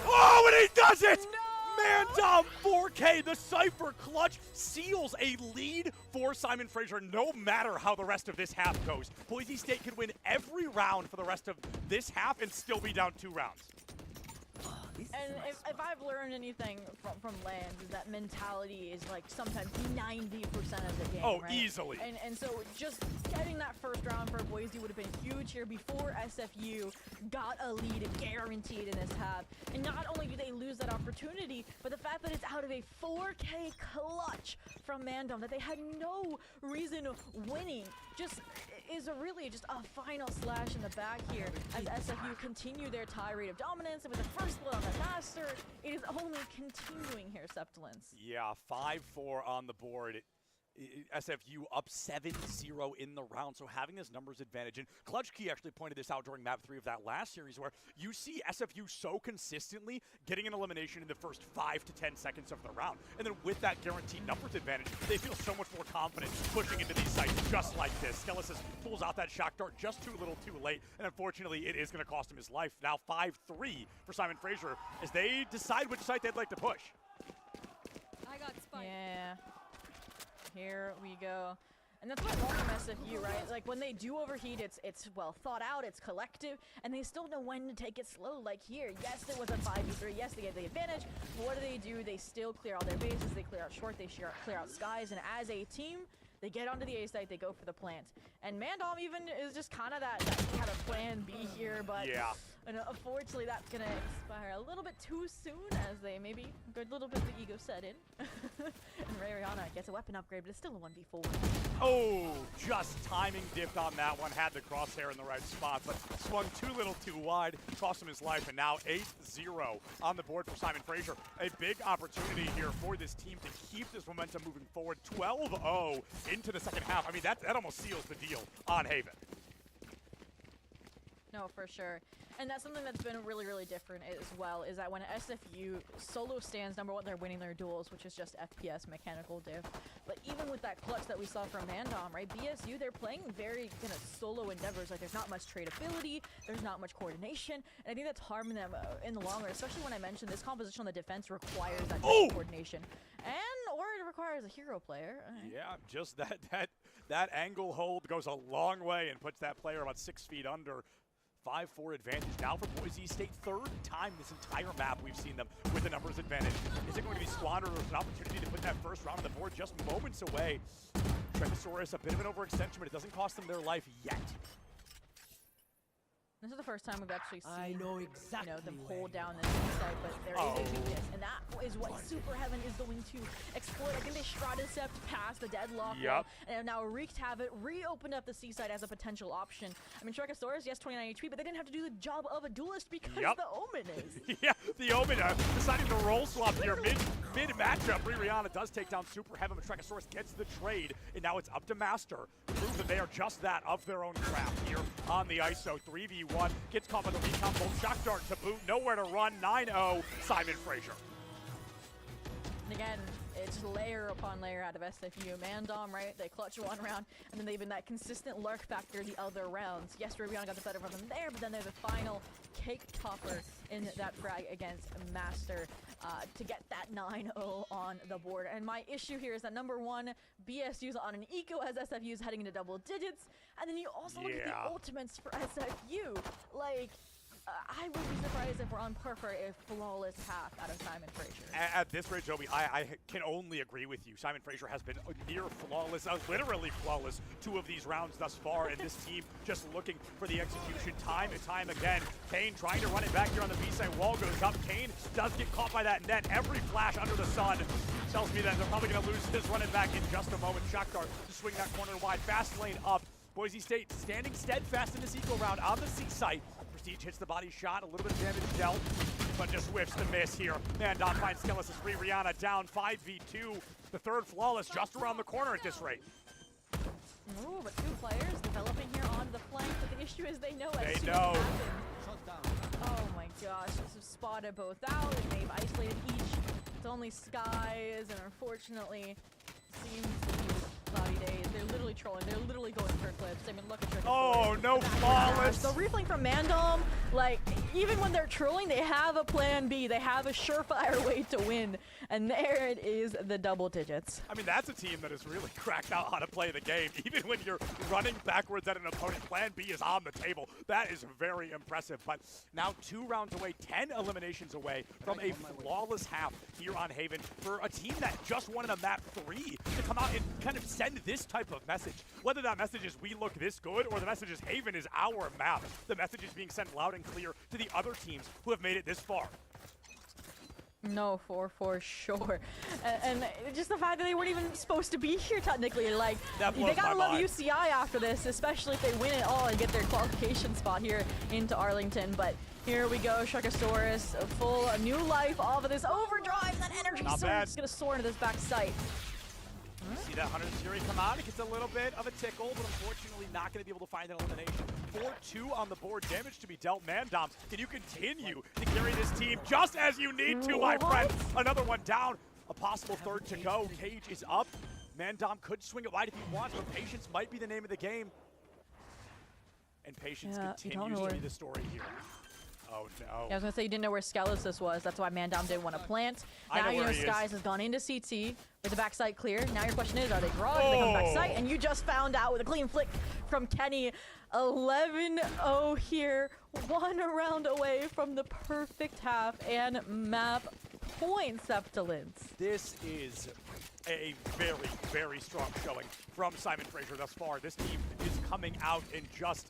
Oh, and he does it! No! Mandom 4K, the Cypher clutch seals a lead for Simon Fraser no matter how the rest of this half goes. Boise State could win every round for the rest of this half and still be down 2 rounds. And if I've learned anything from Lands, is that mentality is like sometimes 90% of the game. Oh, right? easily. And so just getting that first round for Boise would have been huge here before SFU got a lead guaranteed in this half. And not only do they lose that opportunity, but the fact that it's out of a 4K clutch from Mandom that they had no reason winning just is really just a final slash in the back here as SFU continue their tirade of dominance, and with the first blood on the Master, it is only continuing here, Septilence. Yeah, 5-4 on the board. SFU up 7-0 in the round, so having this numbers advantage. And Clutch Key actually pointed this out during map 3 of that last series, where you see SFU so consistently getting an elimination in the first 5 to 10 seconds of the round. And then with that guaranteed numbers advantage, they feel so much more confident pushing into these sites just like this. Skelis pulls out that shock dart just too little too late, and unfortunately it is going to cost him his life. Now 5-3 for Simon Fraser as they decide which site they'd like to push. I got spiked. Yeah. Here we go. And that's what I love from SFU, right? Like, when they do overheat, it's well thought out, it's collective, and they still know when to take it slow. Like here, yes, it was a 5v3, yes, they get the advantage, but what do? They still clear all their bases, they clear out short, they clear out skies, and as a team, they get onto the A site, they go for the plant. And Mandom even is just kind of that kind of plan B here, but yeah. And unfortunately, that's going to expire a little bit too soon as they maybe a little bit of the ego set in. And Rihanna gets a weapon upgrade, but it's still a 1v4. Oh, just timing dipped on that one. Had the crosshair in the right spot, but swung too little too wide. Cost him his life, and now 8-0 on the board for Simon Fraser. A big opportunity here for this team to keep this momentum moving forward. 12-0 into the second half. I mean, that almost seals the deal on Haven. No, for sure. And that's something that's been really, really different as well, is that when SFU solo stands, number one, they're winning their duels, which is just FPS mechanical diff. But even with that clutch that we saw from Mandom, right, BSU, they're playing very kind of solo endeavors. Like, there's not much tradability, there's not much coordination, and I think that's harming them in the long run, especially when I mentioned this composition on the defense requires that coordination. Or it requires a hero player. Yeah, just that angle hold goes a long way and puts that player about 6 feet under. 5-4 advantage now for Boise State. Third time this entire map we've seen them with a numbers advantage. Is it going to be squandered, or an opportunity to put that first round on the board just moments away? Tremosaurus, a bit of an overextension, but it doesn't cost them their life yet. This is the first time we've actually seen exactly them hold down this site, but there is a weakness, and that is what Super Heaven is going to exploit. I think they Stratacept past the deadlock wall, and have now wreaked havoc, reopened up the seaside as a potential option. I mean, Sharkosaurus, yes, 29 HP, but they didn't have to do the job of a duelist because the Omen is. Yeah, the Omen deciding to roll swap here mid matchup. Rihanna does take down Super Heaven, but Sharkosaurus gets the trade, and now it's up to Master to prove that they are just that, of their own craft here on the ISO. 3v1. Gets caught by the recon bolt, shock dart to boot, nowhere to run. 9-0, Simon Fraser. And again, it's layer upon layer out of SFU. Mandom, right? They clutch one round, and then they've been that consistent lurk factor the other rounds. Yes, Rihanna got the better from them there, but then they're the final cake topper in that frag against Master to get that 9-0 on the board. And my issue here is that number one, BSU's on an eco as SFU's heading into double digits, and then you also look at the ultimates for SFU. Like, I would be surprised if we're on par for a flawless half out of Simon Fraser. At this rate, Joby, I can only agree with you. Simon Fraser has been near flawless, literally flawless, 2 of these rounds thus far, and this team just looking for the execution time and time again. Kane trying to run it back here on the B-side. Wall goes up. Kane does get caught by that net. Every flash under the sun tells me that they're probably going to lose this running back in just a moment. Shock dart to swing that corner wide. Fast lane up. Boise State standing steadfast in this eco round on the C site. Prestige hits the body shot, a little bit of damage dealt, but just whiffs the miss here. Mandom finds Skelis' free. Rihanna down 5v2. The third flawless just around the corner at this rate. Ooh, but 2 players developing here on the flank, but the issue is they know as soon know. as it happens. Oh my gosh, this has spotted both out, and they've isolated each. It's only Skies, and unfortunately, seems to be cloudy days. They're literally trolling. They're literally going for clips. I mean, look at Trick. Oh, no flawless. The reflink from Mandom, like, even when they're trolling, they have a plan B. They have a surefire way to win. And there it is, the double digits. I mean, that's a team that has really cracked out how to play the game. Even when you're running backwards at an opponent, plan B is on the table. That is very impressive. But now 2 rounds away, 10 eliminations away from a flawless half here on Haven for a team that just wanted a map 3 to come out and kind of send this type of message. Whether that message is we look this good or the message is Haven is our map, the message is being sent loud and clear to the other teams who have made it this far. No, for sure. And just the fact that they weren't even supposed to be here technically, like, they gotta love UCI after this, especially if they win it all and get their qualification spot here into Arlington. But here we go, Sharkosaurus, full new life off of this overdrive. That energy surge is gonna soar into this back sight. See that Hunter's Fury come out. It gets a little bit of a tickle, but unfortunately not going to be able to find an elimination. 4-2 on the board. Damage to be dealt. Mandom, can you continue to carry this team just as you need to, my friend? Another one down. A possible third to go. Cage is up. Mandom could swing it wide if he wants, but patience might be the name of the game. And patience continues to be the story here. Oh, no. Yeah, I was going to say you didn't know where Skelis was. That's why Mandom didn't want to plant. Now you know Skies has gone into CT with the backside clear. Now your question is, are they drawn? They come backside? And you just found out with a clean flick from Kenny. 11-0 here. 1 round away from the perfect half and map points, Septilance. This is a very, very strong showing from Simon Fraser thus far. This team is coming out in just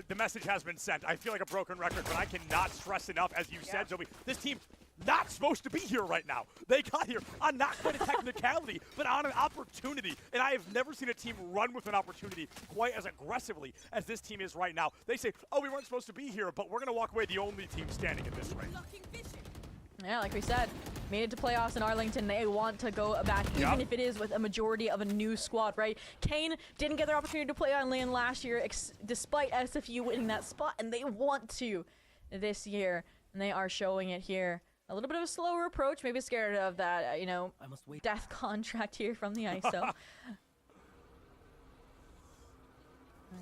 the message has been sent. I feel like a broken record, but I cannot stress enough, as you said, Zoe, this team not supposed to be here right now. They got here on not quite a technicality, but on an opportunity. And I have never seen a team run with an opportunity quite as aggressively as this team is right now. They say, oh, we weren't supposed to be here, but we're going to walk away the only team standing in this race. Yeah, like we said, made it to playoffs in Arlington. They want to go back, even if it is with a majority of a new squad, right? Kane didn't get their opportunity to play on lane last year, despite SFU winning that spot, and they want to this year, and they are showing it here. A little bit of a slower approach, maybe scared of that, you know, death contract here from the ISO.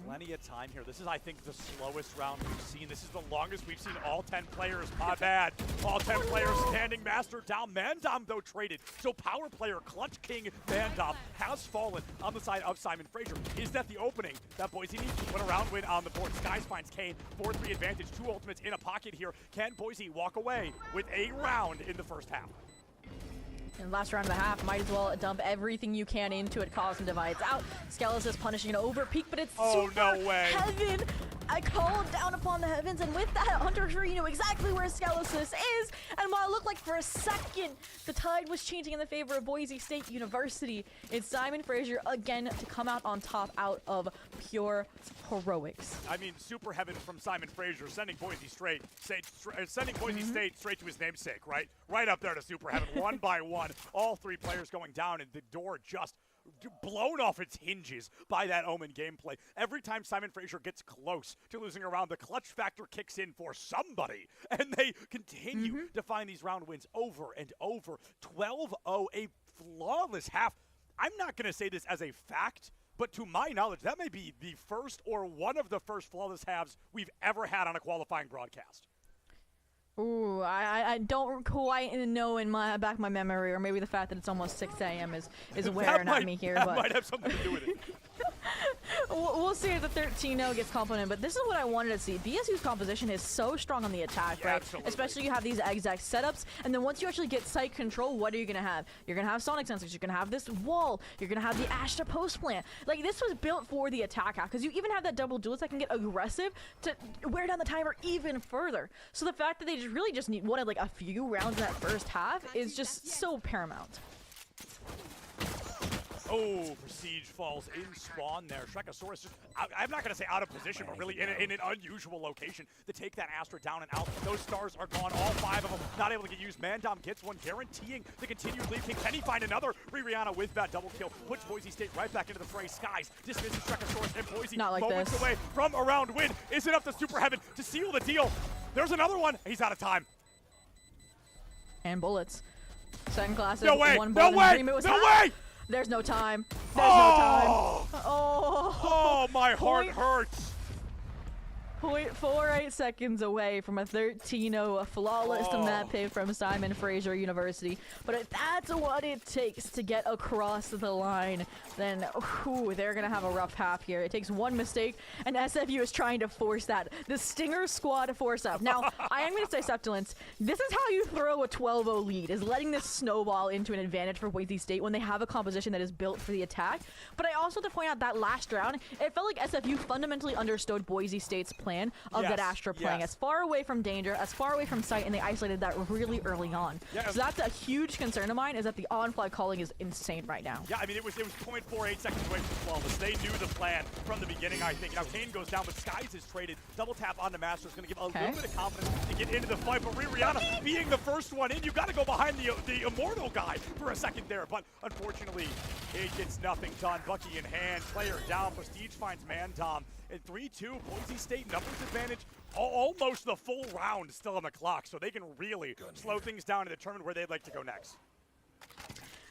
Plenty of time here. This is, I think, the slowest round we've seen. This is the longest we've seen all 10 players. My bad. All 10 players standing. Master down. Mandom, though, traded. So power player, Clutch King Mandom, has fallen on the side of Simon Fraser. Is that the opening that Boise needs to put a round win on the board? Skies finds Kane. 4-3 advantage. 2 ultimates in a pocket here. Can Boise walk away with a round in the first half? In the last round of the half, might as well dump everything you can into it. Cosm divides out. Skelos is punishing an over peak, but it's super heaven. I called down upon the heavens, and with that, Hunter Tree knew exactly where Skelos is. And while it looked like for a second the tide was changing in the favor of Boise State University, it's Simon Fraser again to come out on top out of pure heroics. I mean, super heaven from Simon Fraser, sending Boise State straight to his namesake, right? Right up there to super heaven, one by one. All 3 players going down, and the door just blown off its hinges by that Omen gameplay. Every time Simon Fraser gets close to losing a round, the clutch factor kicks in for somebody, and they continue to find these round wins over and over. 12-0, a flawless half. I'm not going to say this as a fact, but to my knowledge, that may be the first or one of the first flawless halves we've ever had on a qualifying broadcast. Ooh, I don't quite know in my back of my memory, or maybe the fact that it's almost 6 a.m. is wearing at me here. That But might have something to do with it. we'll see if the 13-0 gets complimented, but this is what I wanted to see. BSU's composition is so strong on the attack, right? Absolutely. Especially you have these exact setups, and then once you actually get site control, what are you going to have? You're going to have sonic sensors, you're going to have this wall, you're going to have the Astra post plant. Like, this was built for the attack half, because you even have that double duelist that can get aggressive to wear down the timer even further. So the fact that they just really wanted like a few rounds in that first half is just so paramount. Oh, Prestige falls in spawn there. Shrekasaurus just, I'm not going to say out of position, but really in an unusual location to take that Astra down and out. Those stars are gone, all 5 of them not able to get used. Mandom gets one, guaranteeing the continued lead. Can he find another? Rihanna with that double kill puts Boise State right back into the fray. Skies dismisses Shrekasaurus, and Boise moments away from a round win. Is enough to Super Heaven to seal the deal. There's another one. He's out of time. And bullets. Second class. No way! One No way! No way! There's no time. There's no time. Oh, my heart hurts. 0.48 seconds away from a 13-0, a flawless map pick from Simon Fraser University. But if that's what it takes to get across the line, then they're going to have a rough half here. It takes one mistake, and SFU is trying to force that. The Stinger squad force up. Now, I am going to say, Septilance, this is how you throw a 12-0 lead, is letting this snowball into an advantage for Boise State when they have a composition that is built for the attack. But I also have to point out that last round, it felt like SFU fundamentally understood Boise State's plan of that Astra playing as far away from danger, as far away from sight, and they isolated that really early on. So that's a huge concern of mine, is that the on-fly calling is insane right now. Yeah, I mean, it was 0.48 seconds away from flawless. They knew the plan from the beginning, I think. Now, Kane goes down, but Skies is traded. Double tap onto Master is going to give a little bit of confidence to get into the fight, but Rihanna being the first one in, you got to go behind the immortal guy for a second there, but unfortunately, it gets nothing done. Bucky in hand, player down. Prestige finds Mandom. At 3-2, Boise State numbers advantage, almost the full round still on the clock, so they can really slow things down and determine where they'd like to go next.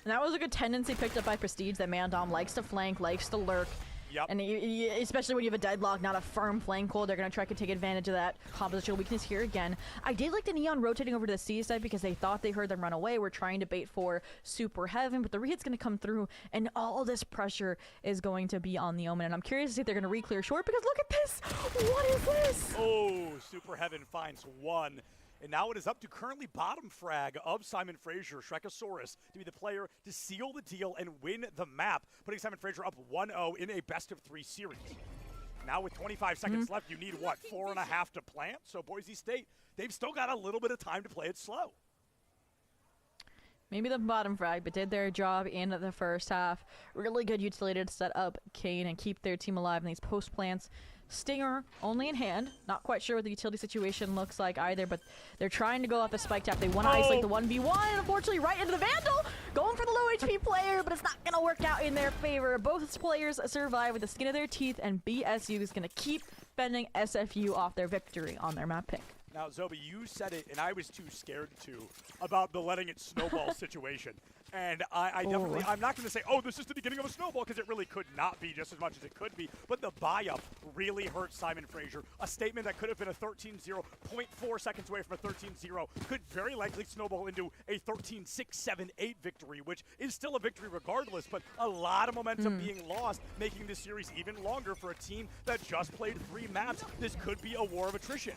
And that was a good tendency picked up by Prestige, that Mandom likes to flank, likes to lurk. Yep. And especially when you have a deadlock, not a firm flank hold, they're going to try to take advantage of that compositional weakness here again. I did like the Neon rotating over to the C side because they thought they heard them run away. We're trying to bait for Super Heaven, but the rehit's going to come through, and all this pressure is going to be on the Omen. And I'm curious to see if they're going to re-clear short, because look at this! What is this? Oh, Super Heaven finds one. And now it is up to currently bottom frag of Simon Fraser, Shrekasaurus, to be the player to seal the deal and win the map, putting Simon Fraser up 1-0 in a best-of-3 series. Now with 25 seconds left, you need, what, 4.5 to plant? So Boise State, they've still got a little bit of time to play it slow. Maybe the bottom frag, but did their job in the first half. Really good utility to set up Kane and keep their team alive in these post plants. Stinger only in hand. Not quite sure what the utility situation looks like either, but they're trying to go off the spike tap. They want to isolate the 1v1, and unfortunately right into the Vandal. Going for the low HP player, but it's not going to work out in their favor. Both players survive with the skin of their teeth, and BSU is going to keep fending SFU off their victory on their map pick. Now, Zobi, you said it, and I was too scared to, about the letting it snowball situation. And I definitely, I'm not going to say, oh, this is the beginning of a snowball, because it really could not be just as much as it could be. But the buy-up really hurt Simon Fraser. A statement that could have been a 13-0, 0.4 seconds away from a 13-0, could very likely snowball into a 13-6-7-8 victory, which is still a victory regardless, but a lot of momentum being lost, making this series even longer for a team that just played 3 maps. This could be a war of attrition.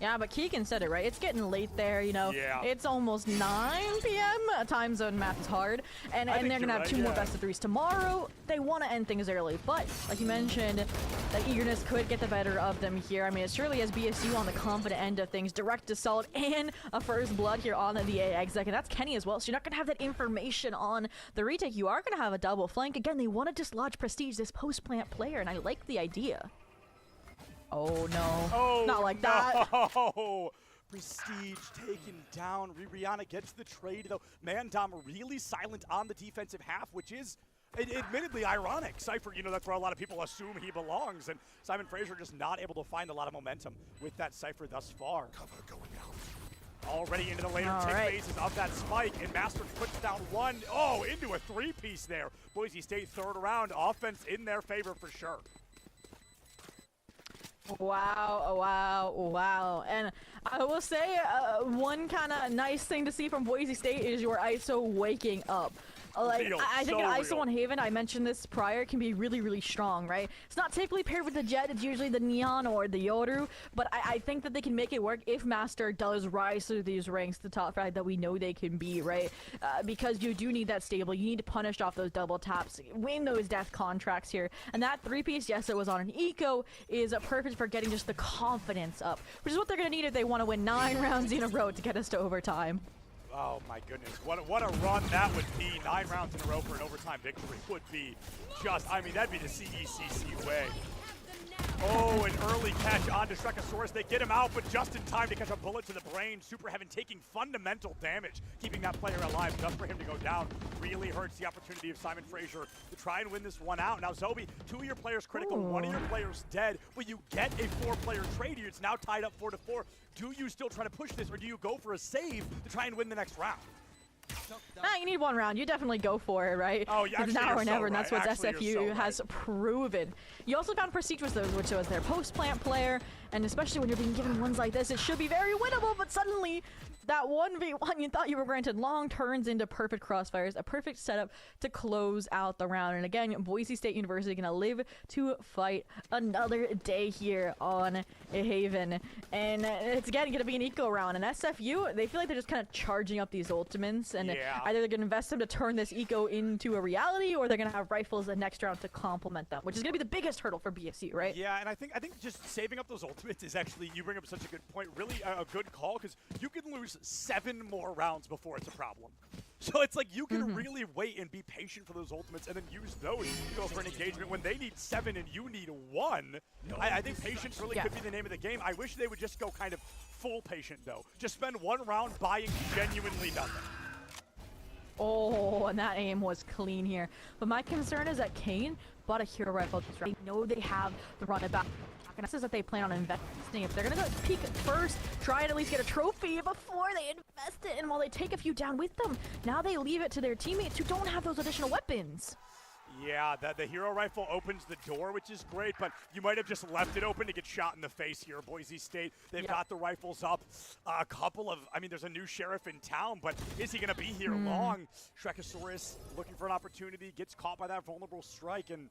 Yeah, but Keegan said it right. It's getting late there, you know. Yeah. It's almost 9 p.m. Time zone math is hard. And they're going to have 2 more best of 3s tomorrow. They want to end things early. But, like you mentioned, that eagerness could get the better of them here. I mean, it surely has BSU on the confident end of things. Direct assault and a first blood here on the exec. And that's Kenny as well. So you're not going to have that information on the retake. You are going to have a double flank. Again, they want to dislodge Prestige, this post-plant player. And I like the idea. Oh, no. Oh, not like that. No. Prestige taken down. Rihanna gets the trade, though. Mandam really silent on the defensive half, which is admittedly ironic. Cypher, you know, that's where a lot of people assume he belongs, and Simon Fraser just not able to find a lot of momentum with that Cypher thus far. Cover going out. Already into the later tick phases of that spike, and Master puts down 1. Oh, into a 3-piece there. Boise State third round. Offense in their favor for sure. Wow, wow, wow. And I will say one kind of nice thing to see from Boise State is your ISO waking up. Like, I think ISO on Haven, I mentioned this prior, can be really, really strong, right? It's not typically paired with the Jet, it's usually the Neon or the Yoru, but I think that they can make it work if Master does rise through these ranks, the top frag that we know they can be, right? Because you do need that stable, you need to punish off those double taps, win those death contracts here, and that 3-piece, yes, it was on an eco, is perfect for getting just the confidence up, which is what they're going to need if they want to win 9 rounds in a row to get us to overtime. Oh my goodness, what a run that would be. 9 rounds in a row for an overtime victory would be just, I mean, that'd be the CECC way. Oh, an early catch onto Shrekasaurus. They get him out, but just in time to catch a bullet to the brain. Super Heaven taking fundamental damage, keeping that player alive just for him to go down. Really hurts the opportunity of Simon Fraser to try and win this one out. Now, Zobi, 2 of your players critical, 1 of your players dead, but you get a 4-player trade here. It's now tied up 4-4. Do you still try to push this, or do you go for a save to try and win the next round? You need 1 round. You definitely go for it, right? Oh, yeah, it's now or never, right. and that's what SFU has proven. You also found Prestige with those, which was their post-plant player, and especially when you're being given ones like this, it should be very winnable, but suddenly that 1v1 you thought you were granted long turns into perfect crossfires, a perfect setup to close out the round. And again, Boise State University gonna live to fight another day here on Haven. And it's again gonna be an eco round. And SFU, they feel like they're just kind of charging up these ultimates, and either they're gonna invest them to turn this eco into a reality, or they're gonna have rifles the next round to complement them, which is gonna be the biggest hurdle for BSU, right? Yeah, and I think just saving up those ultimates is actually, you bring up such a good point, really a good call, because you can lose 7 more rounds before it's a problem. So it's like you can really wait and be patient for those ultimates and then use those to go for an engagement when they need 7 and you need 1. I think patience really could be the name of the game. I wish they would just go kind of full patient, though. Just spend 1 round buying genuinely nothing. Oh, and that aim was clean here. But my concern is that Kane bought a hero rifle. They know they have the run it back. And this is that they plan on investing. If they're going to peek first, try and at least get a trophy before they invest it. And while they take a few down with them, now they leave it to their teammates who don't have those additional weapons. Yeah, the hero rifle opens the door, which is great, but you might have just left it open to get shot in the face here. Boise State, they've got the rifles up. A couple of, I mean, there's a new sheriff in town, but is he going to be here long? Shrekasaurus looking for an opportunity, gets caught by that vulnerable strike, and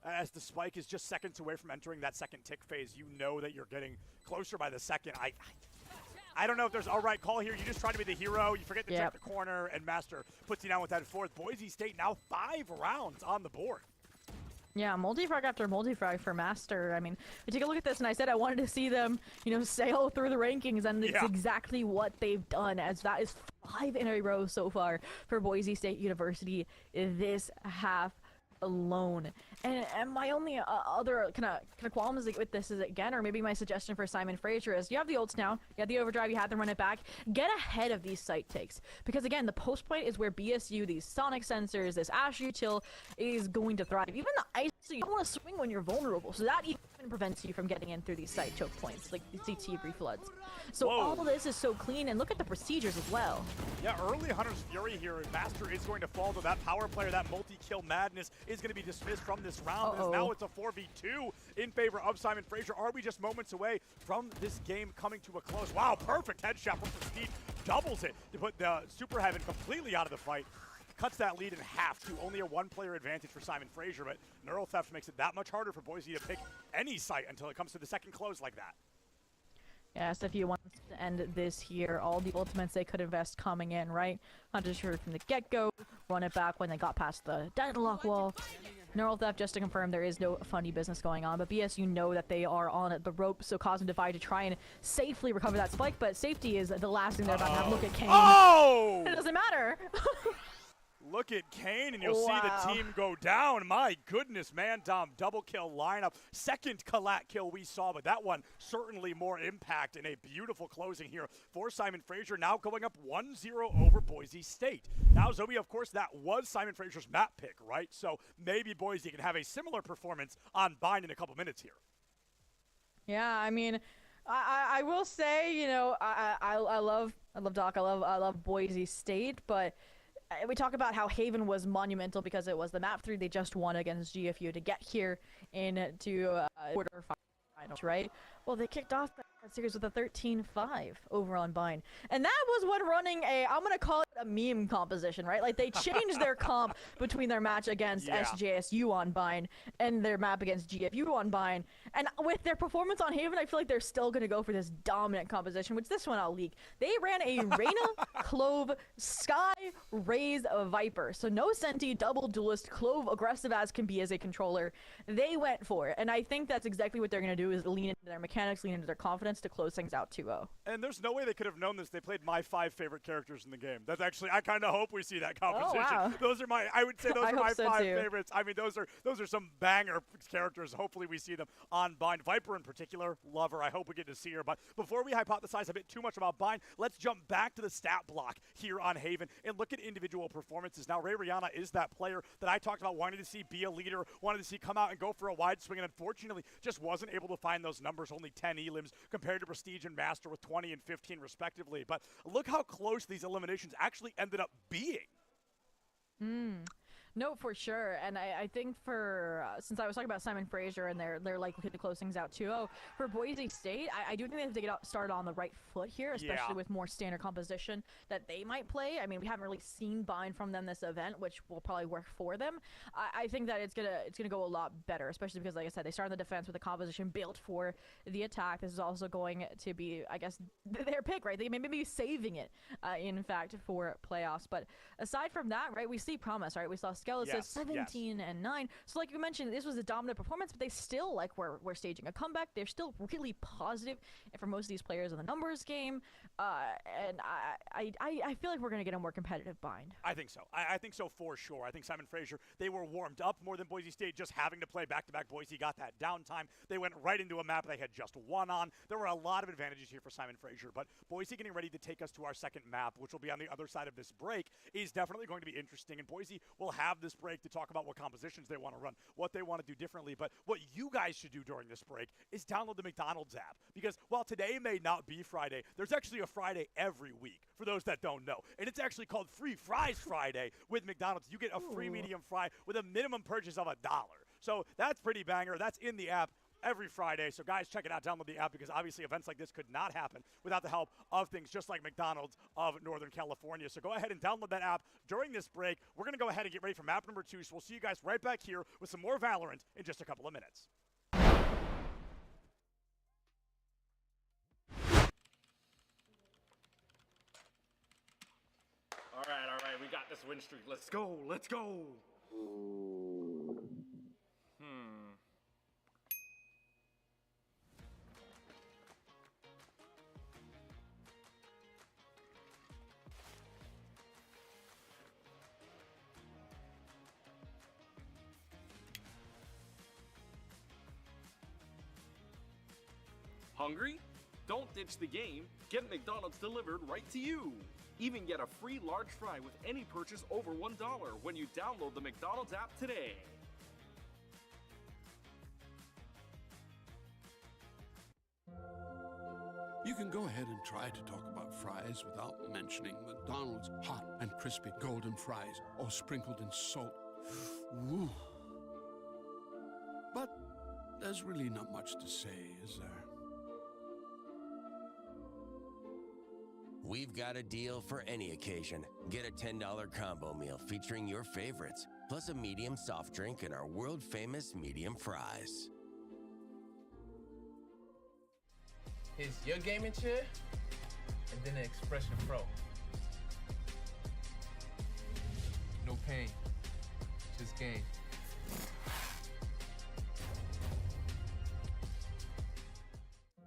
as the spike is just seconds away from entering that second tick phase, you know that you're getting closer by the second. I don't know if there's a right call here. You just try to be the hero. You forget to check the corner, and Master puts you down with that 4th. Boise State now 5 rounds on the board. Yeah, multi-frag after multi-frag for Master. I mean, we take a look at this, and I said I wanted to see them, sail through the rankings, and it's exactly what they've done, as that is 5 in a row so far for Boise State University this half alone. And my only other kind of qualms with this is, again, or maybe my suggestion for Simon Fraser is, you have the ults now, you have the overdrive, you have them run it back, get ahead of these site takes, because again, the post point is where BSU, these sonic sensors, this Ash util is going to thrive. Even the ice, you don't want to swing when you're vulnerable, so that even prevents you from getting in through these site choke points, like the CT refloods. So all of this is so clean, and look at the procedures as well. Yeah, early Hunter's Fury here, and Master is going to fall to that power player. That multi-kill madness is going to be dismissed from this round, as now it's a 4v2 in favor of Simon Fraser. Are we just moments away from this game coming to a close? Wow, perfect headshot from Prestige, doubles it to put the Super Heaven completely out of the fight. Cuts that lead in half to only a 1-player advantage for Simon Fraser, but Neural Theft makes it that much harder for Boise to pick any site until it comes to the second close like that. Yes, if you want to end this here, all the ultimates they could invest coming in, right? Hunter's Fury from the get-go, run it back when they got past the deadlock wall. Neural Theft, just to confirm, there is no funny business going on, but BSU know that they are on the rope, so Cosmic Divide to try and safely recover that spike, but safety is the last thing they're about to have. Look at Kane. Oh! It doesn't matter. Look at Kane, and you'll see the team go down. My goodness, man, Dom, double kill lineup. Second collat kill we saw, but that one certainly more impact, and a beautiful closing here for Simon Fraser, now going up 1-0 over Boise State. Now, Zoe, of course, that was Simon Fraser's map pick, right? So maybe Boise can have a similar performance on Bind in a couple minutes here. Yeah, I mean, I will say, I love Doc, I love Boise State, but we talk about how Haven was monumental because it was the map 3 they just won against GFU to get here into quarterfinals, right? Well, they kicked off that series with a 13-5 over on Bind. And that was when running I'm going to call it a meme composition, right? Like, they changed their comp between their match against SJSU on Bind and their map against GFU on Bind. And with their performance on Haven, I feel like they're still going to go for this dominant composition, which this one I'll leak. They ran a Reyna, Clove, Sky, Raze, Viper. So no Senti, double duelist, Clove, aggressive as can be as a controller. They went for it. And I think that's exactly what they're going to do, is lean into their mechanics, lean into their confidence to close things out 2-0. And there's no way they could have known this. They played my 5 favorite characters in the game. That's actually, I kind of hope we see that composition. Oh, wow. Those are I would say those are my 5 too. favorites. I mean, those are some banger characters. Hopefully we see them on Bind. Viper in particular, love her. I hope we get to see her. But before we hypothesize a bit too much about Bind, let's jump back to the stat block here on Haven and look at individual performances. Now, Ray Rihanna is that player that I talked about wanting to see be a leader, wanted to see come out and go for a wide swing, and unfortunately just wasn't able to find those numbers. Only 10 elims compared to Prestige and Master with 20 and 15 respectively. But look how close these eliminations actually ended up being. No, for sure. And I think for, since I was talking about Simon Fraser and they're likely to close things out 2-0, for Boise State, I do think they have to get started on the right foot here, especially with more standard composition that they might play. I mean, we haven't really seen Bind from them this event, which will probably work for them. I think that it's gonna go a lot better, especially because, like I said, they start on the defense with a composition built for the attack. This is also going to be, I guess, their pick, right? They may be saving it, in fact, for playoffs. But aside from that, right, we see promise, right? We saw Skeleton 17 and 9. So like you mentioned, this was a dominant performance, but they still we're staging a comeback. They're still really positive for most of these players in the numbers game. And I feel like we're going to get a more competitive Bind. I think so. I think so for sure. I think Simon Fraser, they were warmed up more than Boise State, just having to play back-to-back. Boise got that downtime. They went right into a map they had just won on. There were a lot of advantages here for Simon Fraser, but Boise getting ready to take us to our second map, which will be on the other side of this break, is definitely going to be interesting. And Boise will have this break to talk about what compositions they want to run, what they want to do differently. But what you guys should do during this break is download the McDonald's app, because while today may not be Friday, there's actually a Friday every week, for those that don't know. And it's actually called Free Fries Friday with McDonald's. You get a free medium fry with a minimum purchase of $1. So that's pretty banger. That's in the app every Friday. So guys, check it out. Download the app, because obviously events like this could not happen without the help of things just like McDonald's of Northern California. So go ahead and download that app during this break. We're going to go ahead and get ready for map number 2. So we'll see you guys right back here with some more Valorant in just a couple of minutes. All right, we got this win streak. Let's go, let's go. Hungry? Don't ditch the game. Get McDonald's delivered right to you. Even get a free large fry with any purchase over $1 when you download the McDonald's app today. You can go ahead and try to talk about fries without mentioning McDonald's hot and crispy golden fries, all sprinkled in salt. Woo. But there's really not much to say, is there? We've got a deal for any occasion. Get a $10 combo meal featuring your favorites, plus a medium soft drink and our world-famous medium fries. Here's your gaming chair, and then an Expression Pro. No pain, just gain.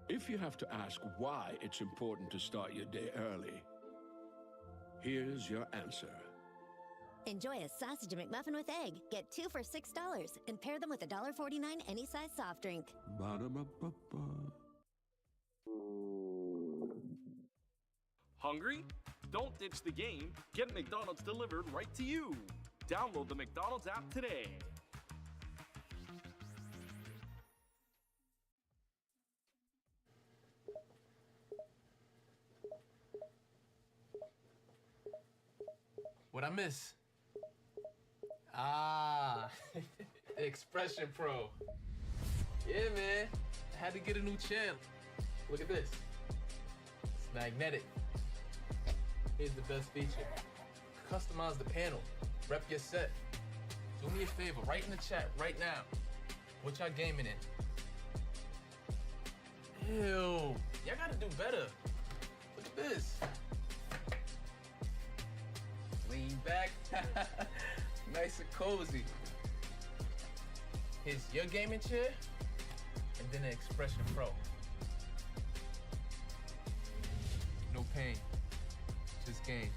If you have to ask why it's important to start your day early, here's your answer. Enjoy a sausage McMuffin with egg. Get 2 for $6 and pair them with a $1.49 any size soft drink. Ba-da-ba-ba-ba. Hungry? Don't ditch the game. Get McDonald's delivered right to you. Download the McDonald's app today. What I miss? Ah, Expression Pro. Yeah, man. I had to get a new channel. Look at this. It's magnetic. Here's the best feature. Customize the panel. Rep your set. Do me a favor, write in the chat right now. What y'all gaming in? Ew. Y'all gotta do better. Look at this. Lean back. Nice and cozy. Here's your gaming chair, and then an Expression Pro. No pain, just gain.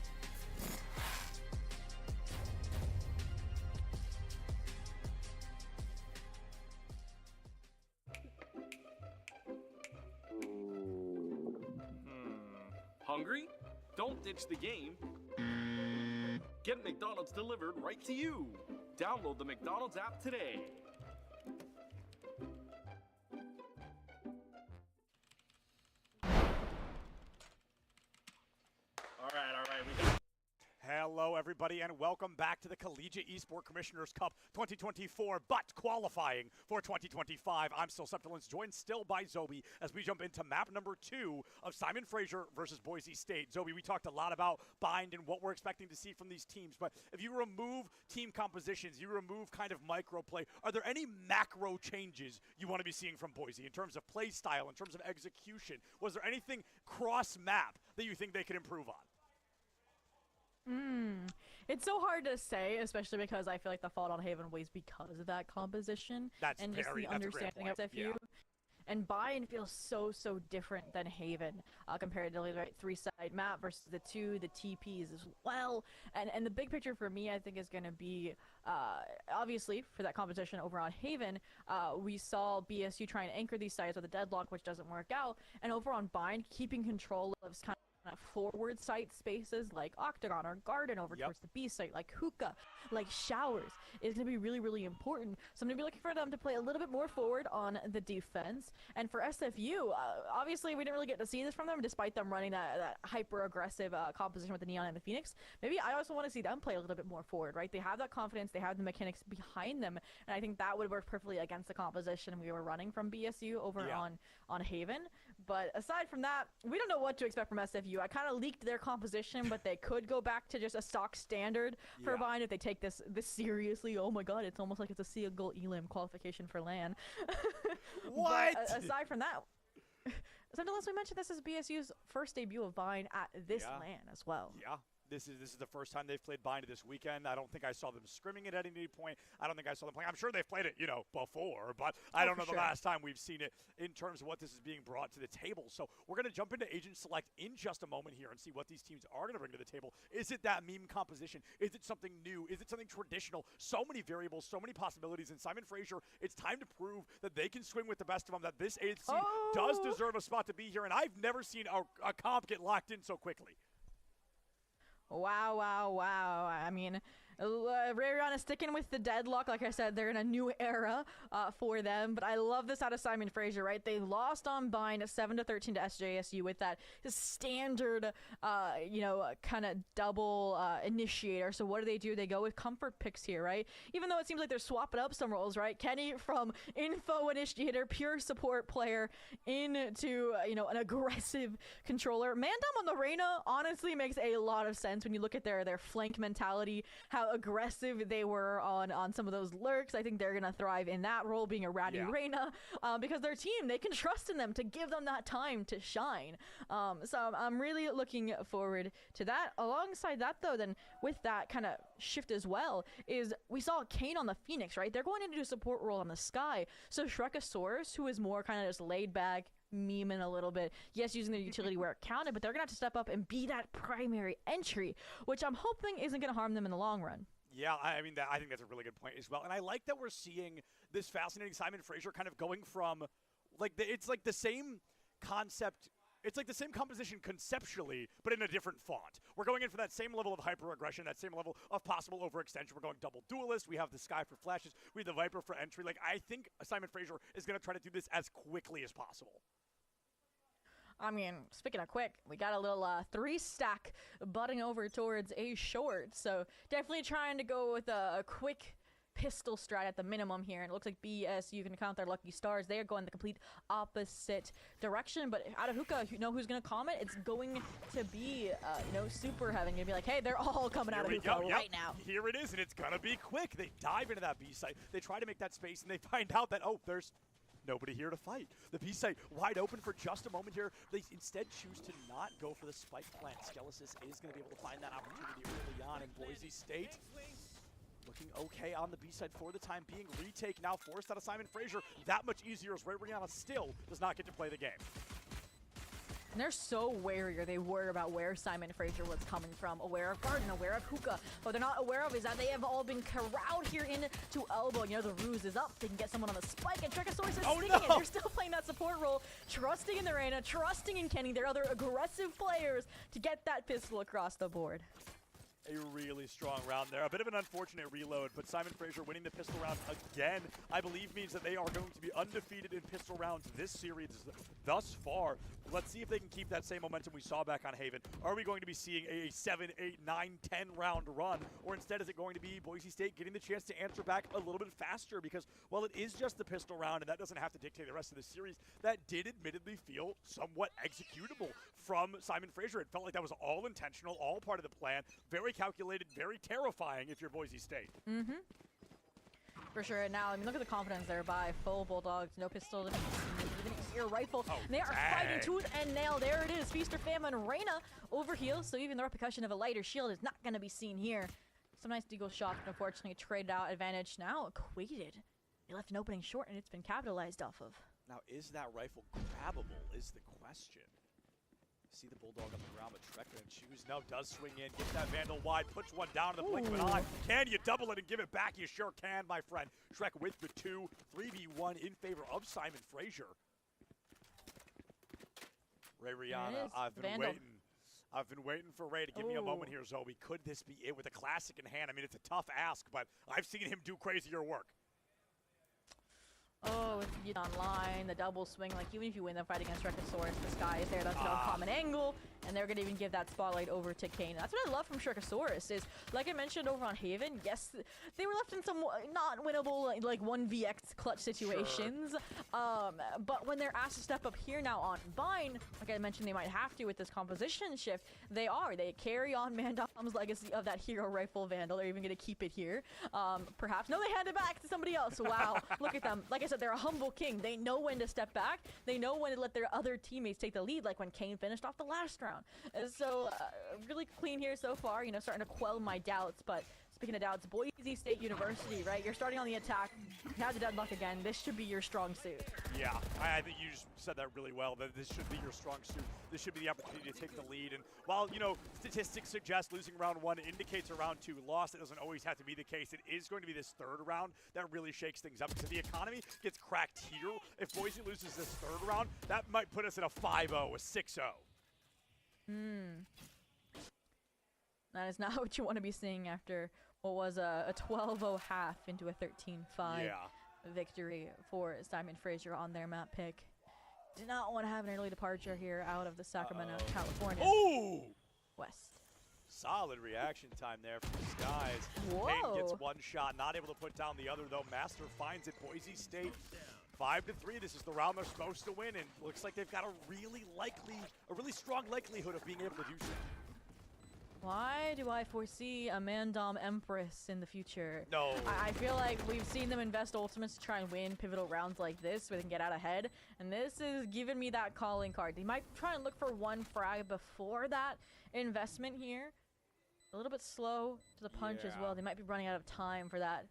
Hungry? Don't ditch the game. Get McDonald's delivered right to you. Download the McDonald's app today. All right. We got. Hello, everybody, and welcome back to the Collegiate Esport Commissioners Cup 2024, but qualifying for 2025. I'm still Septilence, joined still by Zobi as we jump into map number 2 of Simon Fraser versus Boise State. Zobi, we talked a lot about bind and what we're expecting to see from these teams, but if you remove team compositions, you remove kind of micro play, are there any macro changes you want to be seeing from Boise in terms of play style, in terms of execution? Was there anything cross-map that you think they could improve on? It's so hard to say, especially because I feel like the fault on Haven weighs because of that composition and just the understanding of SFU. And Bind feels so different than Haven compared to the 3-side map versus the 2, the TPs as well. And the big picture for me, I think, is going to be, obviously, for that competition over on Haven, we saw BSU try and anchor these sites with a deadlock, which doesn't work out. And over on Bind, keeping control of kind of forward site spaces like Octagon or Garden over towards the B site, like Hookah, like Showers, is going to be really important. So I'm going to be looking for them to play a little bit more forward on the defense. And for SFU, obviously we didn't really get to see this from them despite them running that hyper-aggressive composition with the Neon and the Phoenix. Maybe I also want to see them play a little bit more forward, right? They have that confidence, they have the mechanics behind them, and I think that would work perfectly against the composition we were running from BSU over on Haven. But aside from that, we don't know what to expect from SFU. I kind of leaked their composition, but they could go back to just a stock standard for Bind if they take this seriously. Oh my god, it's almost like it's a single elim qualification for LAN. What? But aside from that, unless we mentioned this is BSU's first debut of Bind at this LAN as well. Yeah. This is the first time they've played Bind this weekend. I don't think I saw them scrimming it at any point. I don't think I saw them playing. I'm sure they've played it, before, but I don't know the last time we've seen it in terms of what this is being brought to the table. So we're going to jump into Agent Select in just a moment here and see what these teams are going to bring to the table. Is it that meme composition? Is it something new? Is it something traditional? So many variables, so many possibilities. And Simon Fraser, it's time to prove that they can swing with the best of them, that this AFC does deserve a spot to be here. And I've never seen a comp get locked in so quickly. Wow, wow, wow. I mean, Rayon is sticking with the deadlock. Like I said, they're in a new era for them. But I love this out of Simon Fraser, right? They lost on Bind 7-13 to SJSU with that standard, kind of double initiator. So what do? They go with comfort picks here, right? Even though it seems like they're swapping up some roles, right? Kenny from info initiator, pure support player, into, an aggressive controller. Mandam on the Reyna honestly makes a lot of sense when you look at their flank mentality, how aggressive they were on some of those lurks. I think they're going to thrive in that role, being a ratty Reyna, because their team, they can trust in them to give them that time to shine. So I'm really looking forward to that. Alongside that, though, then with that kind of shift as well, is we saw Kane on the Phoenix, right? They're going into a support role on the Sky. So Shrekasaurus, who is more kind of just laid back, memeing a little bit, yes, using their utility where it counted, but they're gonna have to step up and be that primary entry, which I'm hoping isn't gonna harm them in the long run. Yeah, I think that's a really good point as well. And I like that we're seeing this fascinating Simon Fraser kind of going from, it's like the same concept. It's like the same composition conceptually, but in a different font. We're going in for that same level of hyper-aggression, that same level of possible overextension. We're going double duelist. We have the Sky for flashes. We have the Viper for entry. I think Simon Fraser is going to try to do this as quickly as possible. I mean, speaking of quick, we got a little 3-stack butting over towards a short. So definitely trying to go with a quick pistol strat at the minimum here. And it looks like BSU can count their lucky stars. They are going the complete opposite direction. But out of hookah, who's going to comment? It's going to be, Super Heaven. You're going to be like, hey, they're all coming out of hookah right now. Here it is, and it's going to be quick. They dive into that B site. They try to make that space, and they find out that, there's nobody here to fight. The B site wide open for just a moment here. They instead choose to not go for the spike plant. Skelesis is going to be able to find that opportunity early on in Boise State. Looking okay on the B side for the time being. Retake now forced out of Simon Fraser. That much easier as Rihanna still does not get to play the game. And they're so wary, or they worry about where Simon Fraser was coming from. Aware of Garden, aware of Hookah. What they're not aware of is that they have all been corralled here into elbow. The ruse is up. They can get someone on the spike, and Trekosaurus is sneaking in. They're still playing that support role, trusting in the Reyna, trusting in Kenny, their other aggressive players, to get that pistol across the board. A really strong round there. A bit of an unfortunate reload, but Simon Fraser winning the pistol round again, I believe, means that they are going to be undefeated in pistol rounds this series thus far. Let's see if they can keep that same momentum we saw back on Haven. Are we going to be seeing a 7, 8, 9, 10 round run, or instead is it going to be Boise State getting the chance to answer back a little bit faster? Because while it is just the pistol round, and that doesn't have to dictate the rest of the series, that did admittedly feel somewhat executable from Simon Fraser. It felt like that was all intentional, all part of the plan, very calculated, very terrifying if you're Boise State. Mm-hmm. For sure. Now, look at the confidence there by full Bulldogs. No pistol, even your rifle. They are fighting tooth and nail. There it is. Feast or famine. Reyna over heels, so even the repercussion of a lighter shield is not going to be seen here. Some nice deagle shots, but unfortunately traded out advantage. Now equated. They left an opening short, and it's been capitalized off of. Now, is that rifle grabbable is the question. See the Bulldog on the ground, but Shrek going to choose. No, does swing in, gets that Vandal wide, puts one down in the blink of an eye. Can you double it and give it back? You sure can, my friend. Shrek with the 2, 3v1 in favor of Simon Fraser. Rihanna, I've been waiting for Ray to give me a moment here, Zoe. Could this be it with a classic in hand? I mean, it's a tough ask, but I've seen him do crazier work. Oh, with you online, the double swing, even if you win the fight against Shrekasaurus, the Sky is there, that's an uncommon angle, and they're going to even give that spotlight over to Kane. That's what I love from Shrekasaurus is, like I mentioned over on Haven, yes, they were left in some not winnable, 1vx clutch situations, but when they're asked to step up here now on Bind, like I mentioned, they might have to with this composition shift, they carry on Mandam's legacy of that hero rifle Vandal. They're even going to keep it here, perhaps. No, they hand it back to somebody else. Wow, look at them. Like I said, they're a humble king. They know when to step back. They know when to let their other teammates take the lead, like when Kane finished off the last round. round. So really clean here so far, you know, starting to quell my doubts. But speaking of doubts, Boise State University, right? You're starting on the attack. You had the deadlock again. This should be your strong suit. Yeah, I think you just said that really well, that this should be your strong suit. This should be the opportunity to take the lead. And while, you know, statistics suggest losing round 1 indicates a round 2 loss, it doesn't always have to be the case. It is going to be this third round that really shakes things up. Because if the economy gets cracked here, if Boise loses this third round, that might put us at a 5-0, a 6-0. That is not what you want to be seeing after what was a 12-0 half into a 13-5 victory for Simon Fraser on their map pick. Did not want to have an early departure here out of the Sacramento, California. Ooh! West. Solid reaction time there from the Skies. Whoa. Payne gets one shot, not able to put down the other though. Master finds it. Boise State 5-3. This is the round they're supposed to win, and looks like they've got a really strong likelihood of being able to do so. Why do I foresee a Mandom Empress in the future? No. I feel like we've seen them invest ultimates to try and win pivotal rounds like this where they can get out ahead. And this is giving me that calling card. They might try and look for one frag before that investment here. A little bit slow to the punch as well. They might be running out of time for that.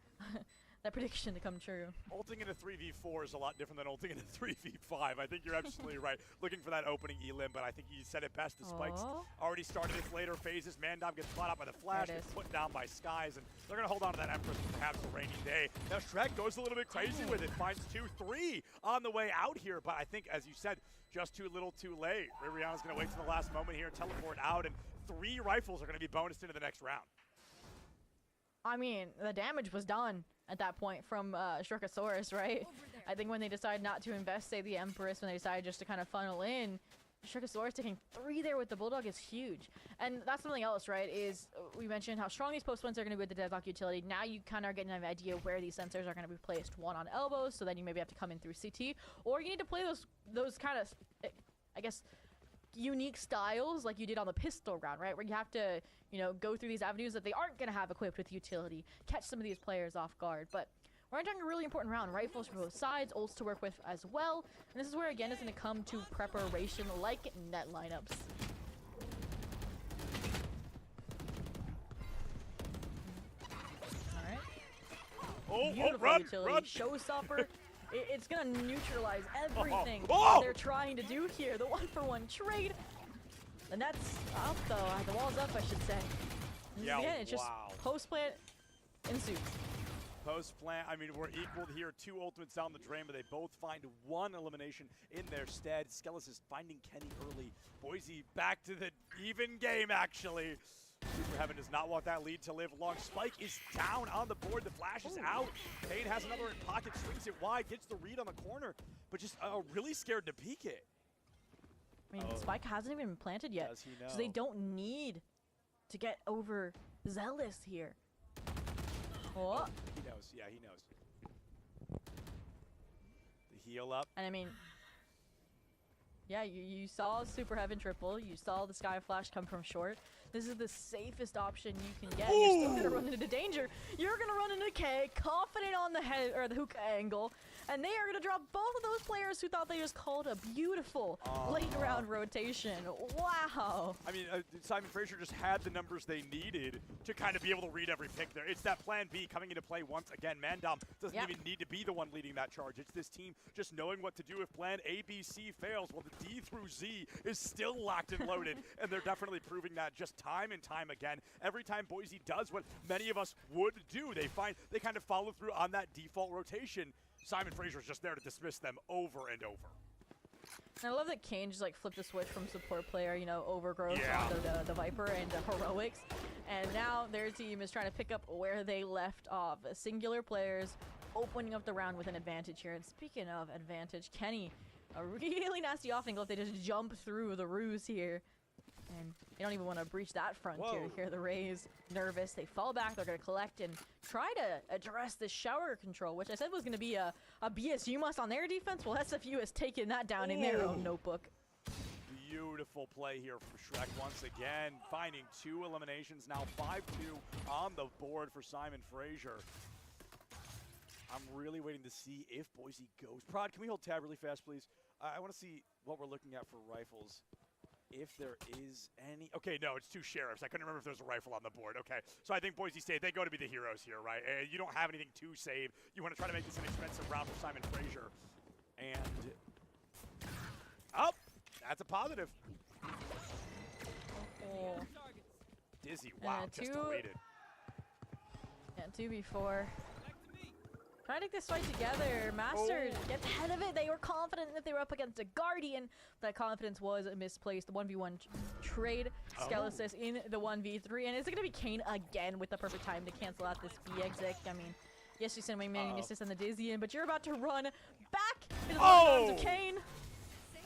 That prediction to come true. Ulting in a 3v4 is a lot different than ulting in a 3v5. I think you're absolutely right. Looking for that opening elim, but I think you said it best. The spikes already started its later phases. Mandom gets caught out by the flash, gets put down by Skies, and they're going to hold on to that Empress for perhaps a rainy day. Now Shrek goes a little bit crazy with it, finds 2-3 on the way out here, but I think, as you said, just too little too late. Rihanna's going to wait till the last moment here and teleport out, and 3 rifles are going to be bonused into the next round. I mean, the damage was done at that point from Shrekasaurus, right? I think when they decided not to invest, say, the Empress, when they decided just to kind of funnel in, Shrekasaurus taking 3 there with the Bulldog is huge. And that's something else, right, is we mentioned how strong these post-ones are going to be with the Deadlock utility. Now you kind of are getting an idea where these sensors are going to be placed. One on elbows, so then you maybe have to come in through CT, or you need to play those kind of, I guess, unique styles like you did on the pistol round, right? Where you have to, you know, go through these avenues that they aren't going to have equipped with utility, catch some of these players off guard. But we're entering a really important round. Rifles from both sides, ults to work with as well. And this is where, again, it's going to come to preparation like net lineups. All right. Beautiful utility. Showstopper. It's going to neutralize everything they're trying to do here. The 1-for-1 trade. The net's up, though. The wall's up, I should say. And again, it's just post-plant ensues. Post-plant, I mean, we're equaled here. 2 ultimates down the drain, but they both find 1 elimination in their stead. Skellis is finding Kenny early. Boise back to the even game, actually. Super Heaven does not want that lead to live long. Spike is down on the board. The flash is out. Payne has another in pocket, swings it wide, gets the read on the corner, but just really scared to peek it. I mean, Spike hasn't even been planted yet. Does he know? So they don't need to get over zealous here. Oh. He knows. Yeah, he knows. The heal up. And I mean, yeah, you saw Super Heaven triple. You saw the Sky Flash come from short. This is the safest option you can get. Ooh. You're still going to run into danger. You're going to run into K, confident on the head or the hookah angle. And they are going to drop both of those players who thought they just called a beautiful late round rotation. Wow. I mean, Simon Fraser just had the numbers they needed to kind of be able to read every pick there. It's that plan B coming into play once again. Mandom doesn't even need to be the one leading that charge. It's this team just knowing what to do if plan A, B, C fails. Well, the D through Z is still locked and loaded, and they're definitely proving that just time and time again. Every time Boise does what many of us would do, they kind of follow through on that default rotation. Simon Fraser's just there to dismiss them over and over. And I love that Kane just like flipped the switch from support player, you know, Overgrowth onto the Viper and Heroics. And now their team is trying to pick up where they left off. Singular players opening up the round with an advantage here. And speaking of advantage, Kenny, a really nasty off angle if they just jump through the ruse here. And they don't even want to breach that frontier here. The Rays nervous. They fall back. They're going to collect and try to address this shower control, which I said was going to be a BSU must on their defense. Well, SFU has taken that down in their own notebook. Beautiful play here from Shrek once again, finding 2 eliminations, now 5-2 on the board for Simon Fraser. I'm really waiting to see if Boise goes. Prod, can we hold tab really fast, please? I want to see what we're looking at for rifles. if there is any. Okay, no, it's 2 sheriffs. I couldn't remember if there's a rifle on the board. Okay, so I think Boise State, they go to be the heroes here, right? You don't have anything to save. You want to try to make this an expensive round for Simon Fraser. And, oh, that's a positive. Oh. Dizzy, wow, just deleted. Yeah, 2v4. Trying to take this fight together. Master get ahead of it. They were confident that they were up against a Guardian. That confidence was misplaced. The 1v1 trade. Skelesis in the 1v3. And is it going to be Kane again with the perfect time to cancel out this B exit? I mean, yes, you sent my man assist on the Dizzy in, but you're about to run back into the arms of Kane.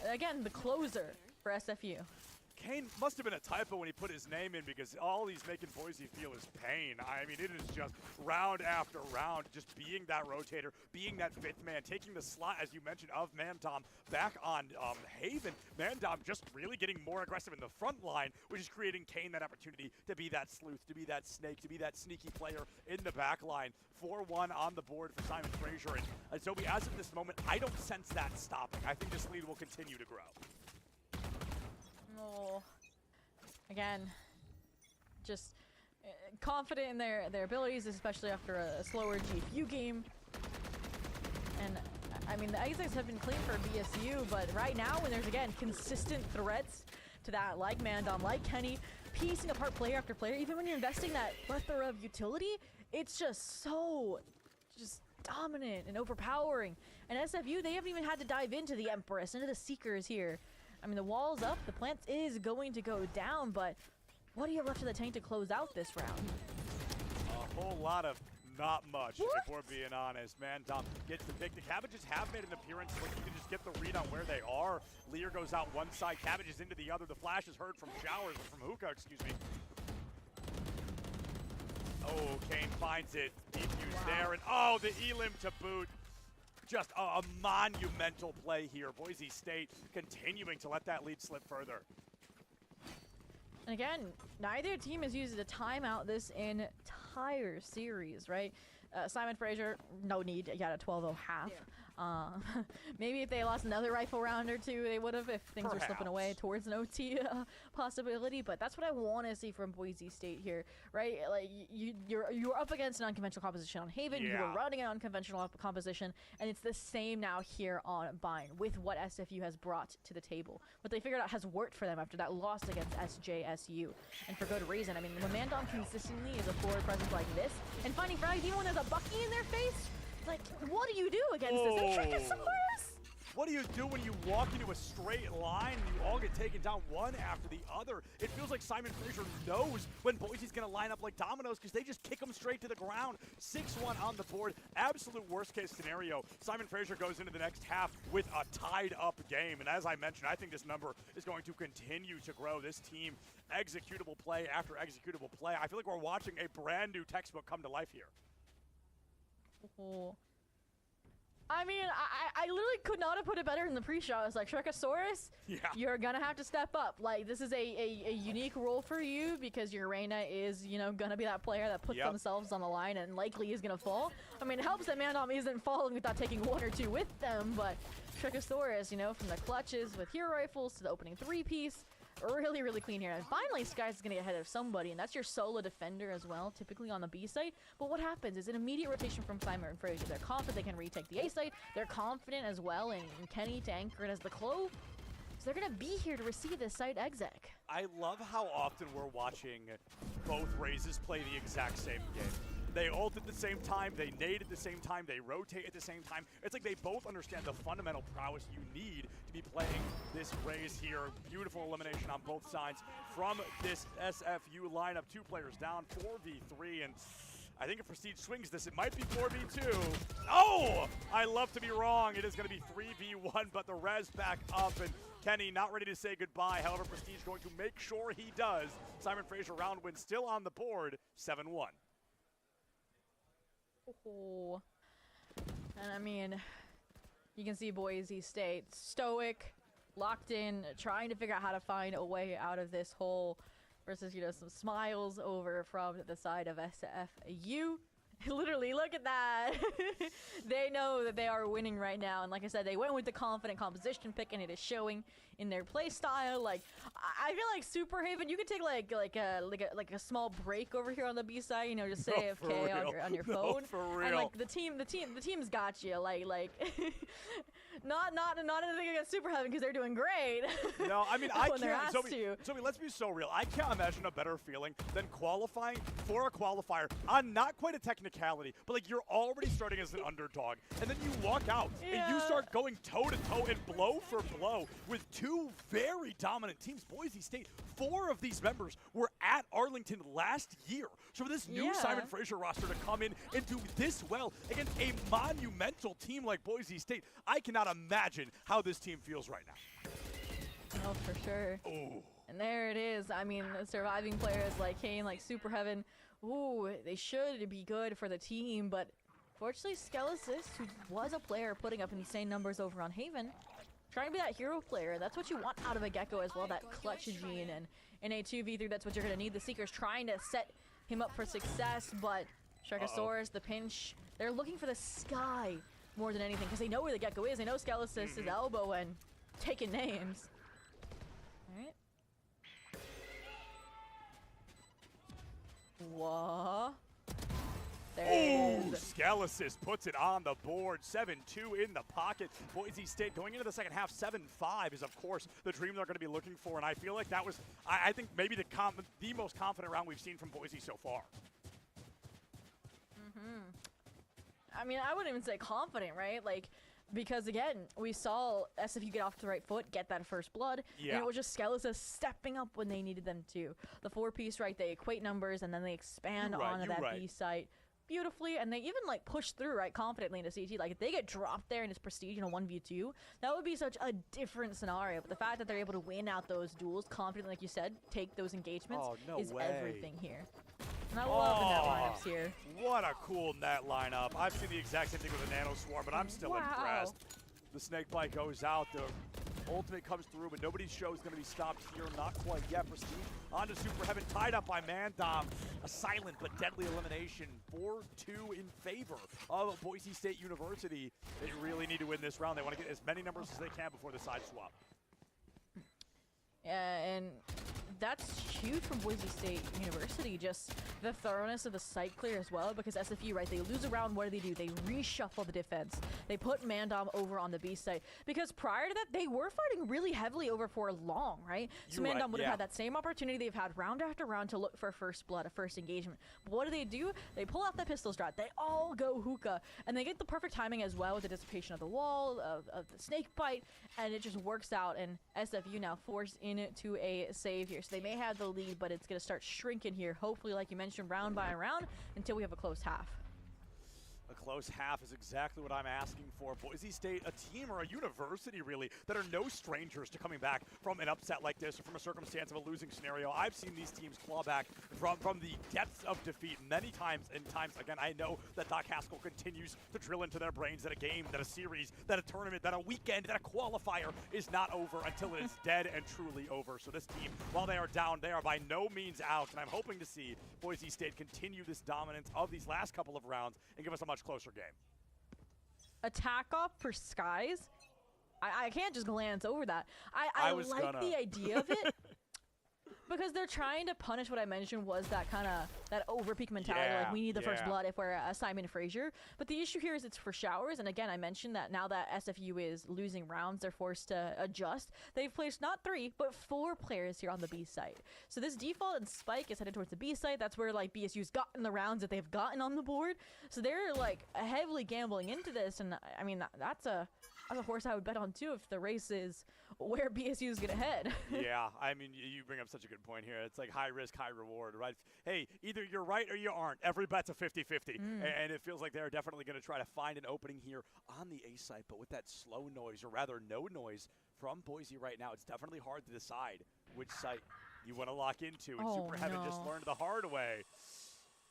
Again, the closer for SFU. Kane must have been a typo when he put his name in, because all he's making Boise feel is pain. I mean, it is just round after round, just being that rotator, being that 5th man, taking the slot, as you mentioned, of Mandom back on Haven. Mandom just really getting more aggressive in the front line, which is creating Kane that opportunity to be that sleuth, to be that snake, to be that sneaky player in the back line. 4-1 on the board for Simon Fraser. And Zoe, as of this moment, I don't sense that stopping. I think this lead will continue to grow. Oh. Again, just confident in their abilities, especially after a slower GFU game. And I mean, the exits have been clean for BSU, but right now, when there's again consistent threats to that, like Mandom, like Kenny, piecing apart player after player, even when you're investing that plethora of utility, it's just so dominant and overpowering. And SFU, they haven't even had to dive into the Empress, into the Seekers here. I mean, the wall's up, the plant is going to go down, but what do you have left in the tank to close out this round? A whole lot of not much, if we're being honest. Mandom gets the pick. The Cabbages have made an appearance, but you can just get the read on where they are. Lear goes out one side, Cabbages into the other. The flash is heard from Showers, or from Hookah, excuse me. Oh, Kane finds it. Defuse there, and oh, the Elim to boot. Just a monumental play here. Boise State continuing to let that lead slip further. And again, neither team has used a timeout this entire series, right? Simon Fraser, no need. You got a 12-0 half. Maybe if they lost another rifle round or two, they would have, if things were slipping away towards an OT possibility. But that's what I want to see from Boise State here, right? Like you're up against an unconventional composition on Haven. You were running an unconventional composition, and it's the same now here on Bind with what SFU has brought to the table. What they figured out has worked for them after that loss against SJSU, and for good reason. I mean, when Mandom consistently is a forward presence like this, and finding frags even when there's a Bucky in their face. Like, what do you do against this? Trichosaurus? What do you do when you walk into a straight line and you all get taken down one after the other? It feels like Simon Fraser knows when Boise's going to line up like dominoes, because they just kick them straight to the ground. 6-1 on the board. Absolute worst case scenario. Simon Fraser goes into the next half with a tied up game. And as I mentioned, I think this number is going to continue to grow. This team, executable play after executable play. I feel like we're watching a brand new textbook come to life here. Oh. I mean, I literally could not have put it better in the pre-show. I was like, Trichosaurus, you're gonna have to step up. Like, this is a unique role for you, because your Reyna is, you know, gonna be that player that puts themselves on the line and likely is gonna fall. I mean, it helps that Mandom isn't falling without taking 1 or 2 with them, but Trichosaurus, you know, from the clutches with hero rifles to the opening 3-piece, really, really clean here. And finally, Skies is going to get ahead of somebody, and that's your solo defender as well, typically on the B site. But what happens is an immediate rotation from Simon and Fraser. They're confident they can retake the A site. They're confident as well in Kenny to anchor it as the Clove. So they're going to be here to receive this site exec. I love how often we're watching both Razes play the exact same game. They ult at the same time, they nade at the same time, they rotate at the same time. It's like they both understand the fundamental prowess you need to be playing this Raze here. Beautiful elimination on both sides from this SFU lineup. 2 players down, 4v3, and I think if Prestige swings this, it might be 4v2. Oh! I love to be wrong. It is going to be 3v1, but the res back up, and Kenny not ready to say goodbye. However, Prestige going to make sure he does. Simon Fraser round win still on the board, 7-1. Oh. And I mean, you can see Boise State stoic, locked in, trying to figure out how to find a way out of this hole, versus, you know, some smiles over from the side of SFU. Literally, look at that. They know that they are winning right now, and like I said, they went with the confident composition pick, and it is showing in their play style. Like, I feel like Super Haven, you could take like a small break over here on the B side, you know, just say AFK on your phone, and like the team's got you. Like not anything against Super Haven because they're doing great. No, I mean I when they're can't. asked to. Sophie, let's be so real. I can't imagine a better feeling than qualifying for a qualifier on not quite a technicality, but like you're already starting as an underdog, and then you walk out and you start going toe to toe and blow for blow with two very dominant teams. Boise State, 4 of these members were at Arlington last year. So for this new Simon Fraser roster to come in and do this well against a monumental team like Boise State, I cannot imagine how this team feels right now. Oh, for sure. Ooh. And there it is. I mean, surviving players like Kane, like Super Heaven, ooh, they should be good for the team, but fortunately, Skelesis, who was a player putting up insane numbers over on Haven, trying to be that hero player. That's what you want out of a Gecko as well, that clutch gene. And in a 2v3, that's what you're going to need. The Seeker's trying to set him up for success, but Sharkosaurus, the pinch, they're looking for the sky more than anything because they know where the Gecko is. They know Skelesis is elbow and taking names. All right. Whoa. There it is. Skelesis puts it on the board. 7-2 in the pocket. Boise State going into the second half, 7-5 is, of course, the dream they're going to be looking for. And I feel like that was, I think, maybe the most confident round we've seen from Boise so far. I mean, I wouldn't even say confident, right? Like, because again, we saw SFU get off to the right foot, get that first blood, and it was just Skelesis stepping up when they needed them to. The 4-piece, right, they equate numbers, and then they expand onto that B site beautifully, and they even, like, push through, right, confidently into CT. Like, if they get dropped there in its prestige in a 1v2, that would be such a different scenario. But the fact that they're able to win out those duels confidently, like you said, take those engagements is everything here. And I love the net lineups here. What a cool net lineup. I've seen the exact same thing with a Nano Swarm, but I'm still impressed. The Snake Bite goes out, the ultimate comes through, but nobody's show is going to be stopped here. Not quite yet. Prestige onto Super Heaven, tied up by Mandom. A silent but deadly elimination. 4-2 in favor of Boise State University. They really need to win this round. They want to get as many numbers as they can before the side swap. Yeah, and that's huge from Boise State University, just the thoroughness of the site clear as well, because SFU, right, they lose a round, what do? They reshuffle the defense. They put Mandom over on the B site, because prior to that, they were fighting really heavily over for long, right? So Mandom would have had that same opportunity they've had round after round to look for first blood, a first engagement. But what do? They pull out the pistol strat. They all go hookah, and they get the perfect timing as well with the dissipation of the wall, of the snake bite, and it just works out, and SFU now forced into a save here. So they may have the lead, but it's going to start shrinking here, hopefully, like you mentioned, round by round, until we have a close half. A close half is exactly what I'm asking for. Boise State, a team or a university, really, that are no strangers to coming back from an upset like this or from a circumstance of a losing scenario. I've seen these teams claw back from the depths of defeat many times, and times again. I know that Doc Haskell continues to drill into their brains that a game, that a series, that a tournament, that a weekend, that a qualifier is not over until it is dead and truly over. So this team, while they are down, they are by no means out, and I'm hoping to see Boise State continue this dominance of these last couple of rounds and give us a much closer game. Attack off for Skies? I can't just glance over that. I like the idea of it because they're trying to punish what I mentioned was that kind of that overpeak mentality, like we need the first blood if we're Simon Fraser. But the issue here is it's for showers, and again I mentioned that now that SFU is losing rounds, they're forced to adjust. They've placed not 3 but 4 players here on the B site. So this default and Spike is headed towards the B site. That's where like BSU's gotten the rounds that they've gotten on the board. So they're like heavily gambling into this, and I mean that's a horse I would bet on too if the race is where BSU is gonna head. Yeah, I mean, you bring up such a good point here. It's like high risk, high reward, right? Hey, either you're right or you aren't. Every bet's a 50-50. And it feels like they're definitely going to try to find an opening here on the A site. But with that slow noise, or rather no noise, from Boise right now, it's definitely hard to decide which site you want to lock into. And Super Heaven just learned the hard way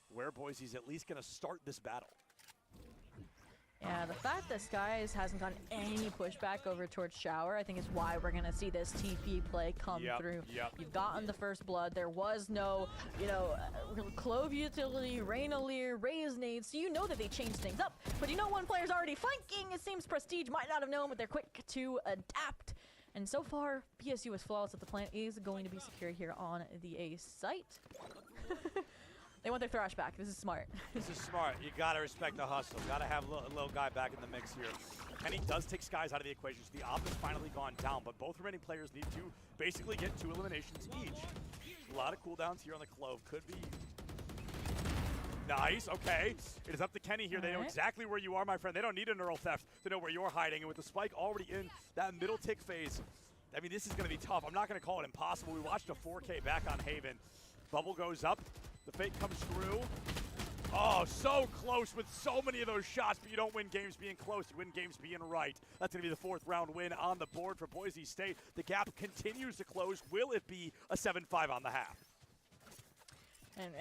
where Boise's at least going to start this battle. Yeah, the fact that Skies hasn't gotten any pushback over towards Shower, I think is why we're going to see this TP play come through. You've gotten the first blood. There was no, Clove utility, Raynalier, Raise nades, so you know that they changed things up. But one player's already flanking. It seems Prestige might not have known, but they're quick to adapt. And so far, PSU is flawless that the plant is going to be secured here on the A site. They want their Thrash back. This is smart. This is smart. You gotta respect the hustle. Gotta have a little guy back in the mix here. Kenny does take Skies out of the equation, so the op has finally gone down, but both remaining players need to basically get 2 eliminations each. A lot of cooldowns here on the Clove. Could be nice. Okay. It is up to Kenny here. They know exactly where you are, my friend. They don't need a neural theft to know where you're hiding. And with the spike already in that middle tick phase, I mean, this is going to be tough. I'm not going to call it impossible. We watched a 4K back on Haven. Bubble goes up. The fake comes through. Oh, so close with so many of those shots, but you don't win games being close. You win games being right. That's going to be the 4th round win on the board for Boise State. The gap continues to close. Will it be a 7-5 on the half?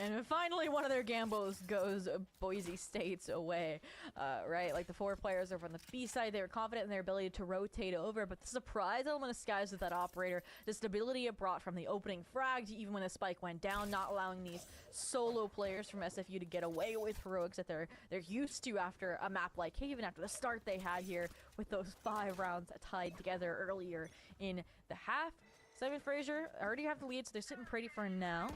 And finally, one of their gambos goes Boise State's away, right? Like the 4 players over on the B side, they were confident in their ability to rotate over, but the surprise element of Skies with that operator, the stability it brought from the opening frag, even when the spike went down, not allowing these solo players from SFU to get away with heroics that they're used to after a map like Haven, after the start they had here with those 5 rounds tied together earlier in the half. Simon Fraser already have the lead, so they're sitting pretty for now.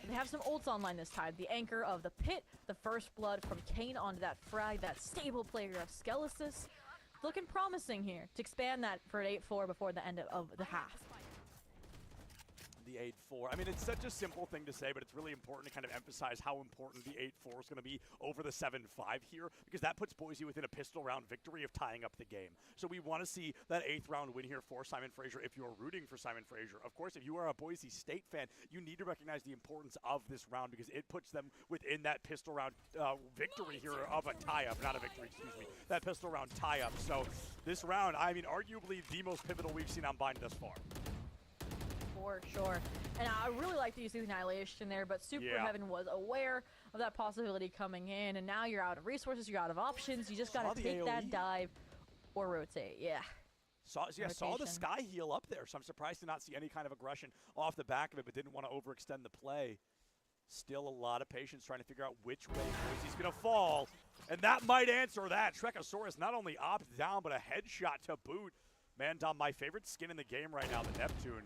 They have some ults online this time. The anchor of the pit, the first blood from Kane onto that frag, that stable player of Skelesis. Looking promising here to expand that for an 8-4 before the end of the half. The 8-4. I mean, it's such a simple thing to say, but it's really important to kind of emphasize how important the 8-4 is going to be over the 7-5 here, because that puts Boise within a pistol round victory of tying up the game. So we want to see that 8th round win here for Simon Fraser if you're rooting for Simon Fraser. Of course, if you are a Boise State fan, you need to recognize the importance of this round because it puts them within that pistol round victory here of a tie-up, not a victory, excuse me, that pistol round tie-up. So this round, I mean, arguably the most pivotal we've seen on Bind thus far. For sure. And I really like the use of Annihilation there, but Super Heaven was aware of that possibility coming in, and now you're out of resources, you're out of options, you just got to take that dive or rotate. Saw the Sky heal up there, so I'm surprised to not see any kind of aggression off the back of it, but didn't want to overextend the play. Still a lot of patience trying to figure out which way Boise's going to fall, and that might answer that. Trekosaurus not only opts down, but a headshot to boot. Man, Dom, my favorite skin in the game right now, the Neptune.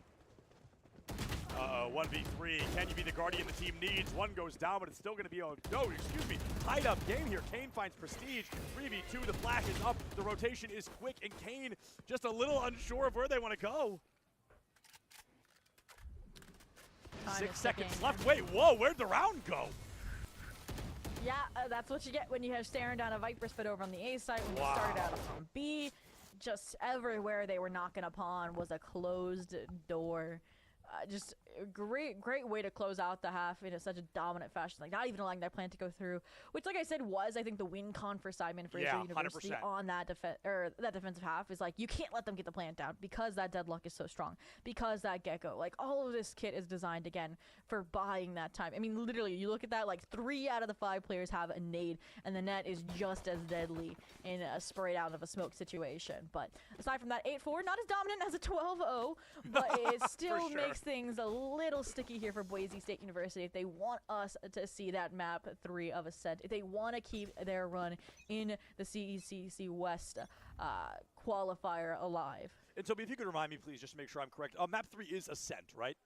1v3. Can you be the guardian the team needs? One goes down, but it's still going to be tied up game here. Kane finds Prestige. 3v2. The flash is up. The rotation is quick, and Kane just a little unsure of where they want to go. 6 seconds left. Wait, whoa, where'd the round go? Yeah, that's what you get when you have staring down a Viper Spit over on the A side. When you started out on B, just everywhere they were knocking upon was a closed door. Just a great way to close out the half in such a dominant fashion, like not even allowing that plan to go through, which, like I said, was I think the win con for Simon Fraser University 100%. On that defensive half is like you can't let them get the plant down because that deadlock is so strong, because that gecko, like all of this kit is designed again for buying that time. I mean, literally, you look at that, like 3 out of the 5 players have a nade, and the net is just as deadly in a sprayed out of a smoke situation. But aside from that, 8-4, not as dominant as a 12-0, but it still makes things a little sticky here for Boise State University if they want us to see that map 3 of Ascent, if they want to keep their run in the CECC West qualifier alive. And Toby, if you could remind me, please, just to make sure I'm correct. Map 3 is Ascent, right?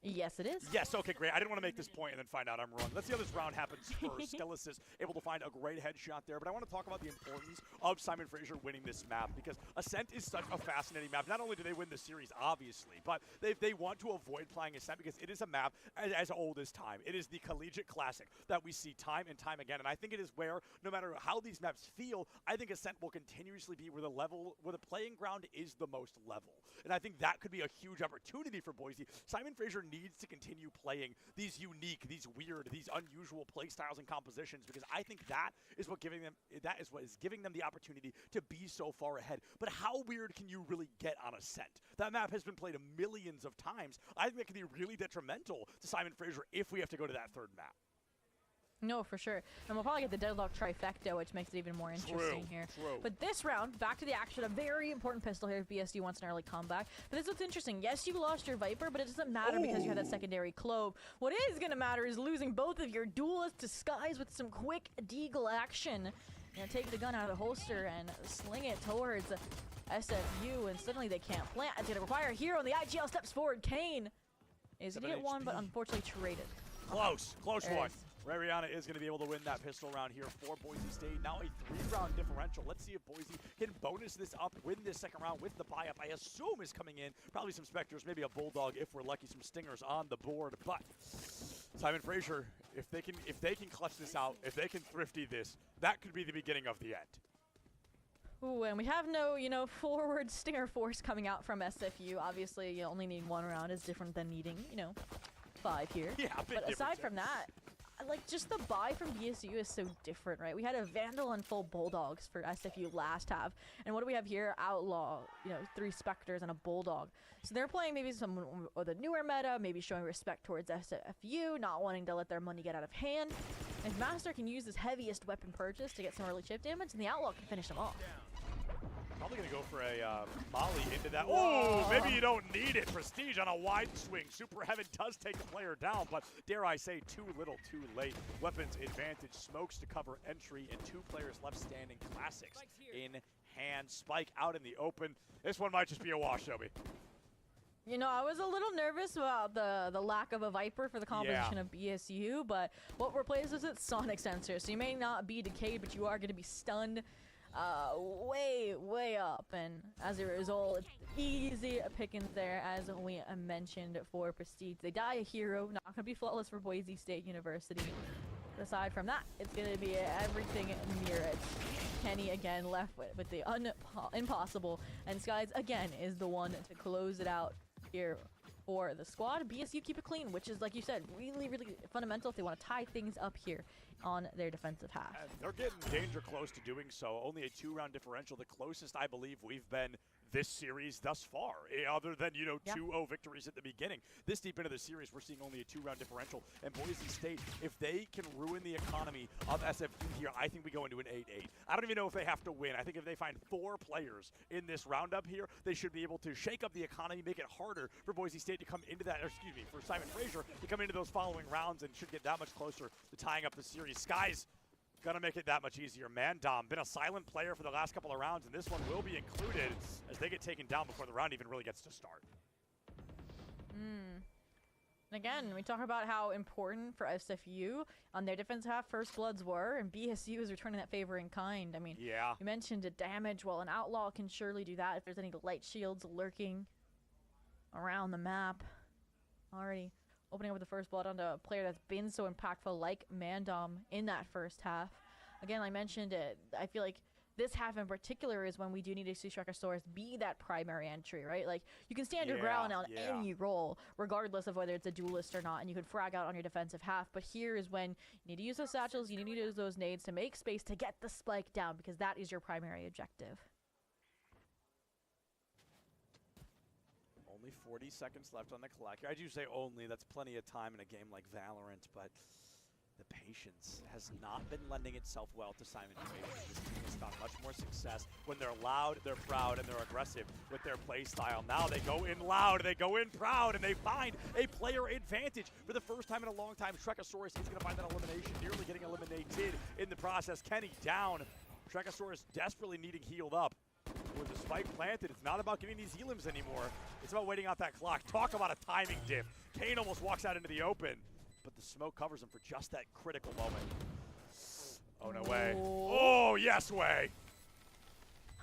Yes, it is. Yes, okay, great. I didn't want to make this point and then find out I'm wrong. Let's see how this round happens first. Skelesis able to find a great headshot there, but I want to talk about the importance of Simon Fraser winning this map because Ascent is such a fascinating map. Not only do they win the series, obviously, but they want to avoid playing Ascent because it is a map as old as time. It is the collegiate classic that we see time and time again, and I think it is where, no matter how these maps feel, I think Ascent will continuously be where the playing ground is the most level. And I think that could be a huge opportunity for Boise. Simon Fraser needs to continue playing these unique, these weird, these unusual play styles and compositions because I think that is what is giving them the opportunity to be so far ahead. But how weird can you really get on Ascent? That map has been played millions of times. I think that can be really detrimental to Simon Fraser if we have to go to that third map. No, for sure. And we'll probably get the deadlock trifecta, which makes it even more interesting here. True. But this round, back to the action, a very important pistol here if BSU wants an early comeback. But this is what's interesting. Yes, you lost your Viper, but it doesn't matter because you have that secondary Clove. What is going to matter is losing both of your duelist disguise with some quick deagle action. Take the gun out of the holster and sling it towards SFU, and suddenly they can't plant. It's going to require a hero, and the IGL steps forward. Kane is going to get one, but unfortunately traded. Close one. There Rariana is going to be able to win that pistol round here for Boise State. Now a 3-round differential. Let's see if Boise can bonus this up, win this second round with the buy-up. I assume is coming in. Probably some Spectres, maybe a Bulldog if we're lucky, some Stingers on the board. But Simon Fraser, if they can clutch this out, if they can thrifty this, that could be the beginning of the end. Ooh, and we have no, forward Stinger force coming out from SFU. Obviously, you only need 1 round is different than needing, 5 here. Yeah, but aside from that, just the buy from BSU is so different, right? We had a Vandal and full Bulldogs for SFU last half. And what do we have here? Outlaw, 3 Spectres and a Bulldog. So they're playing maybe some of the newer meta, maybe showing respect towards SFU, not wanting to let their money get out of hand. If Master can use his heaviest weapon purchase to get some early chip damage, then the Outlaw can finish him off. Probably going to go for a molly into that. Oh, maybe you don't need it. Prestige on a wide swing. Super Heaven does take the player down, but dare I say, too little, too late. Weapons advantage, smokes to cover entry, and 2 players left standing. Classics in hand. Spike out in the open. This one might just be a wash, Obi. I was a little nervous about the lack of a Viper for the composition of BSU, but what replaces it? Sonic Sensor. So you may not be decayed, but you are going to be stunned way up, and as a result, it's easy pickings there, as we mentioned for Prestige. They die a hero, not going to be flawless for Boise State University. But aside from that, it's going to be everything near it. Kenny again left with the impossible, and Skies again is the one to close it out here for the squad. BSU keep it clean, which is, like you said, really fundamental if they want to tie things up here on their defensive half. And they're getting danger close to doing so. Only a 2-round differential, the closest I believe we've been this series thus far, other than 2-0 victories at the beginning. This deep into the series, we're seeing only a 2-round differential, and Boise State, if they can ruin the economy of SFU here, I think we go into an 8-8. I don't even know if they have to win. I think if they find 4 players in this roundup here, they should be able to shake up the economy, make it harder for Boise State to come into that, for Simon Fraser to come into those following rounds, and should get that much closer to tying up the series. Skies gonna make it that much easier. Mandom been a silent player for the last couple of rounds, and this one will be included as they get taken down before the round even really gets to start. Again, we talk about how important for SFU on their defense half First Bloods were, and BSU is returning that favor in kind. I mean, you mentioned the damage. Well, an Outlaw can surely do that if there's any light shields lurking around the map. Already opening up with the first blood onto a player that's been so impactful like Mandom in that first half. Again, I mentioned it. I feel like this half in particular is when we do need to see Shrekasaurus be that primary entry, right? Like, you can stand your ground on any role, regardless of whether it's a duelist or not, and you can frag out on your defensive half. But here is when you need to use those satchels, you need to use those nades to make space to get the spike down, because that is your primary objective. Only 40 seconds left on the clock. I do say only, that's plenty of time in a game like Valorant, but the patience has not been lending itself well to Simon Fraser. This team has found much more success when they're loud, they're proud, and they're aggressive with their play style. Now they go in loud, they go in proud, and they find a player advantage. For the first time in a long time, Shrekasaurus is going to find that elimination, nearly getting eliminated in the process. Kenny down. Shrekasaurus desperately needing healed up. With the spike planted, it's not about getting these elims anymore. It's about waiting out that clock. Talk about a timing diff. Kane almost walks out into the open, but the smoke covers him for just that critical moment. Oh, no way. Oh, yes way.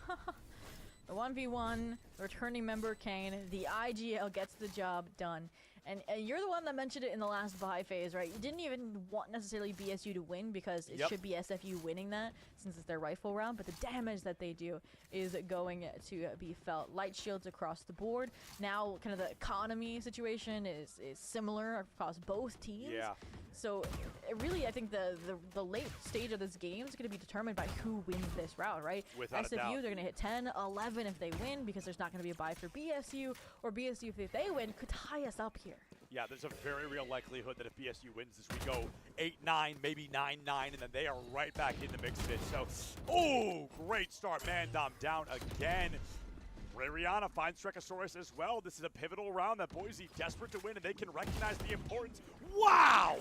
The 1v1, returning member Kane, the IGL gets the job done. And you're the one that mentioned it in the last buy phase, right? You didn't even want necessarily BSU to win because it should be SFU winning that since it's their rifle round, but the damage that they do is going to be felt. Light shields across the board. Now kind of the economy situation is similar across both teams. So really, I think the late stage of this game is going to be determined by who wins this round, right? Without SFU, a doubt. they're going to hit 10, 11 if they win because there's not going to be a buy for BSU, or BSU, if they win, could tie us up here. Yeah, there's a very real likelihood that if BSU wins this, we go 8-9, maybe 9-9, and then they are right back in the mix of it. So, oh, great start. Mandom down again. Rihanna finds Trekosaurus as well. This is a pivotal round that Boise desperate to win, and they can recognize the importance. Wow!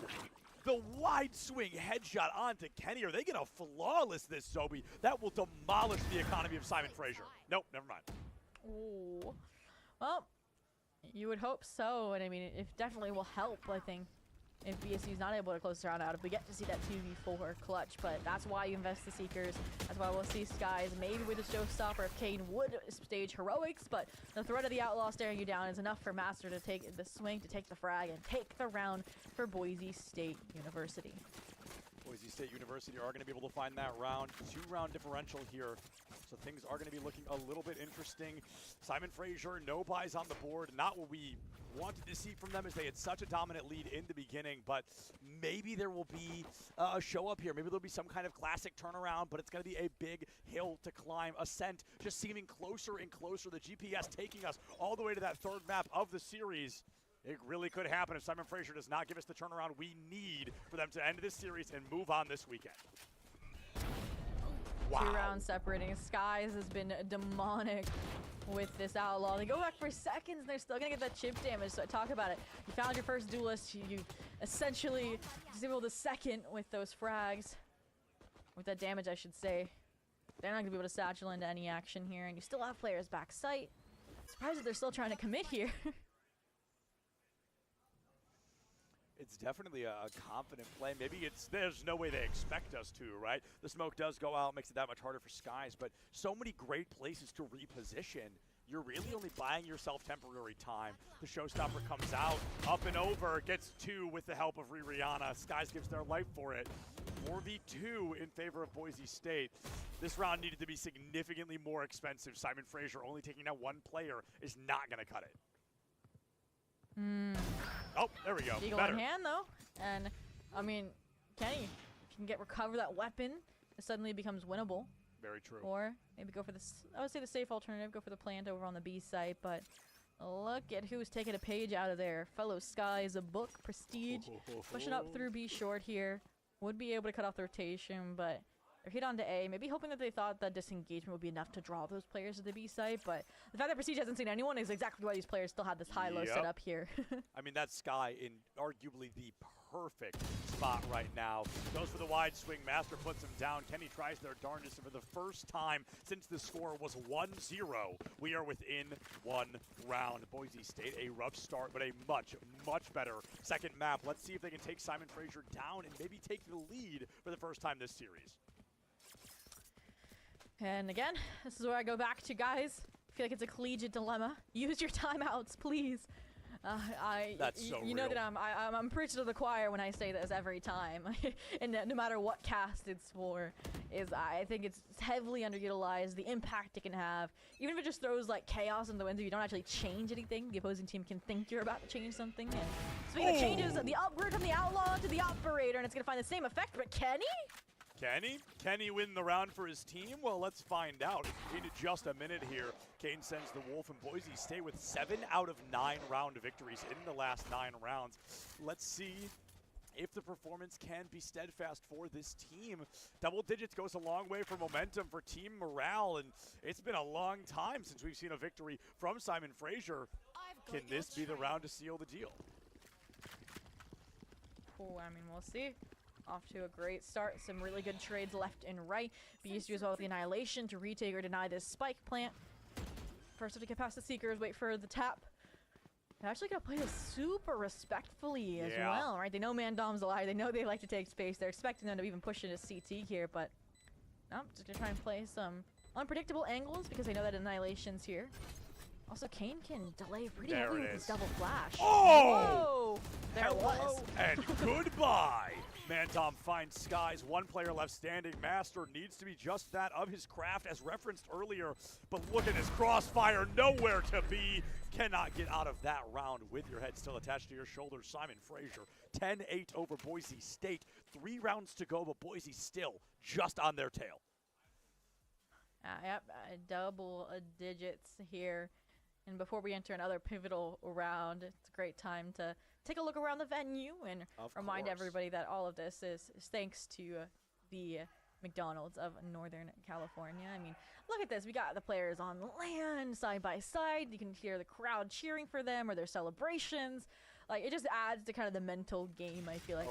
The wide swing headshot onto Kenny. Are they going to flawless this, Zobi? That will demolish the economy of Simon Fraser. Nope, never mind. Ooh. Well, you would hope so, and I mean, it definitely will help, I think, if BSU's not able to close this round out, if we get to see that 2v4 clutch. But that's why you invest the Seekers. That's why we'll see Skies maybe with a showstopper if Kane would stage heroics, but the threat of the Outlaw staring you down is enough for Master to take the swing, to take the frag, and take the round for Boise State University. Boise State University are going to be able to find that round. 2-round differential here. So things are going to be looking a little bit interesting. Simon Fraser, no buys on the board. Not what we wanted to see from them, as they had such a dominant lead in the beginning, but maybe there will be a show up here. Maybe there'll be some kind of classic turnaround, but it's going to be a big hill to climb. Ascent just seeming closer and closer. The GPS taking us all the way to that third map of the series. It really could happen if Simon Fraser does not give us the turnaround we need for them to end this series and move on this weekend. Wow. 2 rounds separating. Skies has been demonic with this Outlaw. They go back for seconds, and they're still going to get that chip damage, so talk about it. You found your first duelist. You essentially disabled the second with those frags. With that damage, I should say. They're not going to be able to satchel into any action here, and you still have players back sight. Surprised that they're still trying to commit here. It's definitely a confident play. Maybe there's no way they expect us to, right? The smoke does go out, makes it that much harder for Skies, but so many great places to reposition. You're really only buying yourself temporary time. The showstopper comes out, up and over, gets 2 with the help of Rihanna. Skies gives their life for it. 4v2 in favor of Boise State. This round needed to be significantly more expensive. Simon Fraser only taking out 1 player is not going to cut it. Oh, there we go. Eagle in hand, though. And, I mean, Kenny, if you can recover that weapon, it suddenly becomes winnable. Very true. Or maybe go for I would say the safe alternative, go for the plant over on the B site, but look at who's taking a page out of there. Fellow Skies, a book, Prestige, pushing up through B short here. Would be able to cut off the rotation, but they're hit onto A, maybe hoping that they thought that disengagement would be enough to draw those players to the B site, but the fact that Prestige hasn't seen anyone is exactly why these players still have this high-low set up here. I mean, that's Sky in arguably the perfect spot right now. Goes for the wide swing. Master puts him down. Kenny tries their darndest, and for the first time since the score was 1-0, we are within 1 round. Boise State, a rough start, but a much, much better second map. Let's see if they can take Simon Fraser down and maybe take the lead for the first time this series. And again, this is where I go back to, guys. I feel like it's a collegiate dilemma. Use your timeouts, please. That's so you know that I'm preaching to the choir when I say this every time, and no matter what cast it's for, I think it's heavily underutilized. The impact it can have, even if it just throws like chaos in the window, you don't actually change anything. The opposing team can think you're about to change something. And speaking of changes, the upgrade from the Outlaw to the Operator, and it's gonna find the same effect. But Kenny win the round for his team? Well, let's find out in just a minute here. Kane sends the Wolf, and Boise State with 7 out of 9 round victories in the last 9 rounds. Let's see if the performance can be steadfast for this team. Double digits goes a long way for momentum, for team morale, and it's been a long time since we've seen a victory from Simon Fraser. Can this be the round to seal the deal? Oh, I mean, we'll see. Off to a great start. Some really good trades left and right. BSU as well with the Annihilation to retake or deny this spike plant. First have to get past the Seekers, wait for the tap. They're actually going to play this super respectfully as well, right? They know Mandom's alive. They know they like to take space. They're expecting them to even push into CT here, but no, just going to try and play some unpredictable angles because they know that Annihilation's here. Also, Kane can delay pretty heavily with his double flash. Oh! Whoa! There it was. And goodbye! Mandom finds Skies, 1 player left standing. Master needs to be just that of his craft as referenced earlier, but look at his crossfire, nowhere to be. Cannot get out of that round with your head still attached to your shoulders. Simon Fraser, 10-8 over Boise State. 3 rounds to go, but Boise still just on their tail. Yep, double digits here. And before we enter another pivotal round, it's a great time to take a look around the venue and Of remind course. everybody that all of this is thanks to the McDonald's of Northern California. I mean, look at this. We got the players on land side by side. You can hear the crowd cheering for them or their celebrations. Like, it just adds to kind of the mental game, I feel like,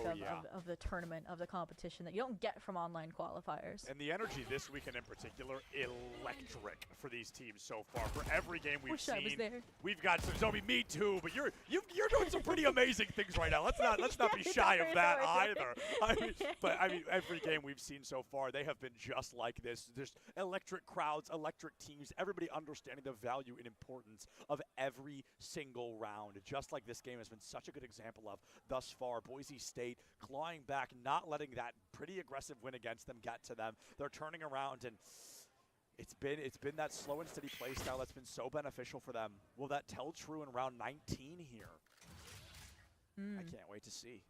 of the tournament, of the competition that you don't get from online qualifiers. And the energy this weekend in particular, electric for these teams so far. For every game we've Wish seen, I was there. we've got some Zoe. Me too, but you're doing some pretty amazing things right now. Let's not be shy of that either. I mean, every game we've seen so far, they have been just like this. There's electric crowds, electric teams, everybody understanding the value and importance of every single round. Just like this game has been such a good example of thus far. Boise State clawing back, not letting that pretty aggressive win against them get to them. They're turning around, and it's been that slow and steady play style that's been so beneficial for them. Will that tell true in round 19 here? I can't wait to see.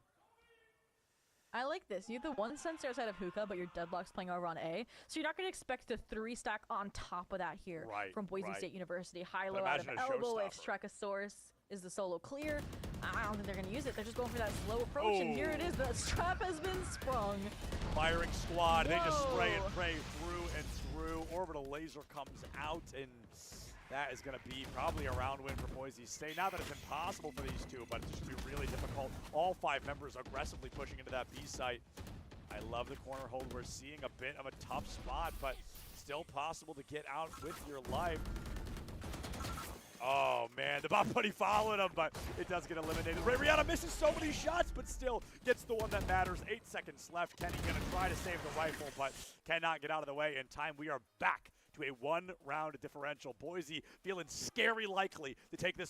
I like this. You have the one sensor outside of Hookah, but your Deadlock's playing over on A. So you're not going to expect the 3-stack on top of that here from Boise State University. High-low out of elbow. If Strekasaurus is the solo clear, I don't think they're going to use it. They're just going for that slow approach, and here it is. The trap has been sprung. Firing squad. They just spray and pray through and through. Orbital laser comes out, and that is going to be probably a round win for Boise State. Not that it's impossible for these two, but it's just going to be really difficult. All 5 members aggressively pushing into that B site. I love the corner hold. We're seeing a bit of a tough spot, but still possible to get out with your life. Oh, man, the Bob Buddy followed him, but it does get eliminated. Rihanna misses so many shots, but still gets the one that matters. 8 seconds left. Kenny going to try to save the rifle, but cannot get out of the way in time. We are back to a 1-round differential. Boise feeling scary likely to take this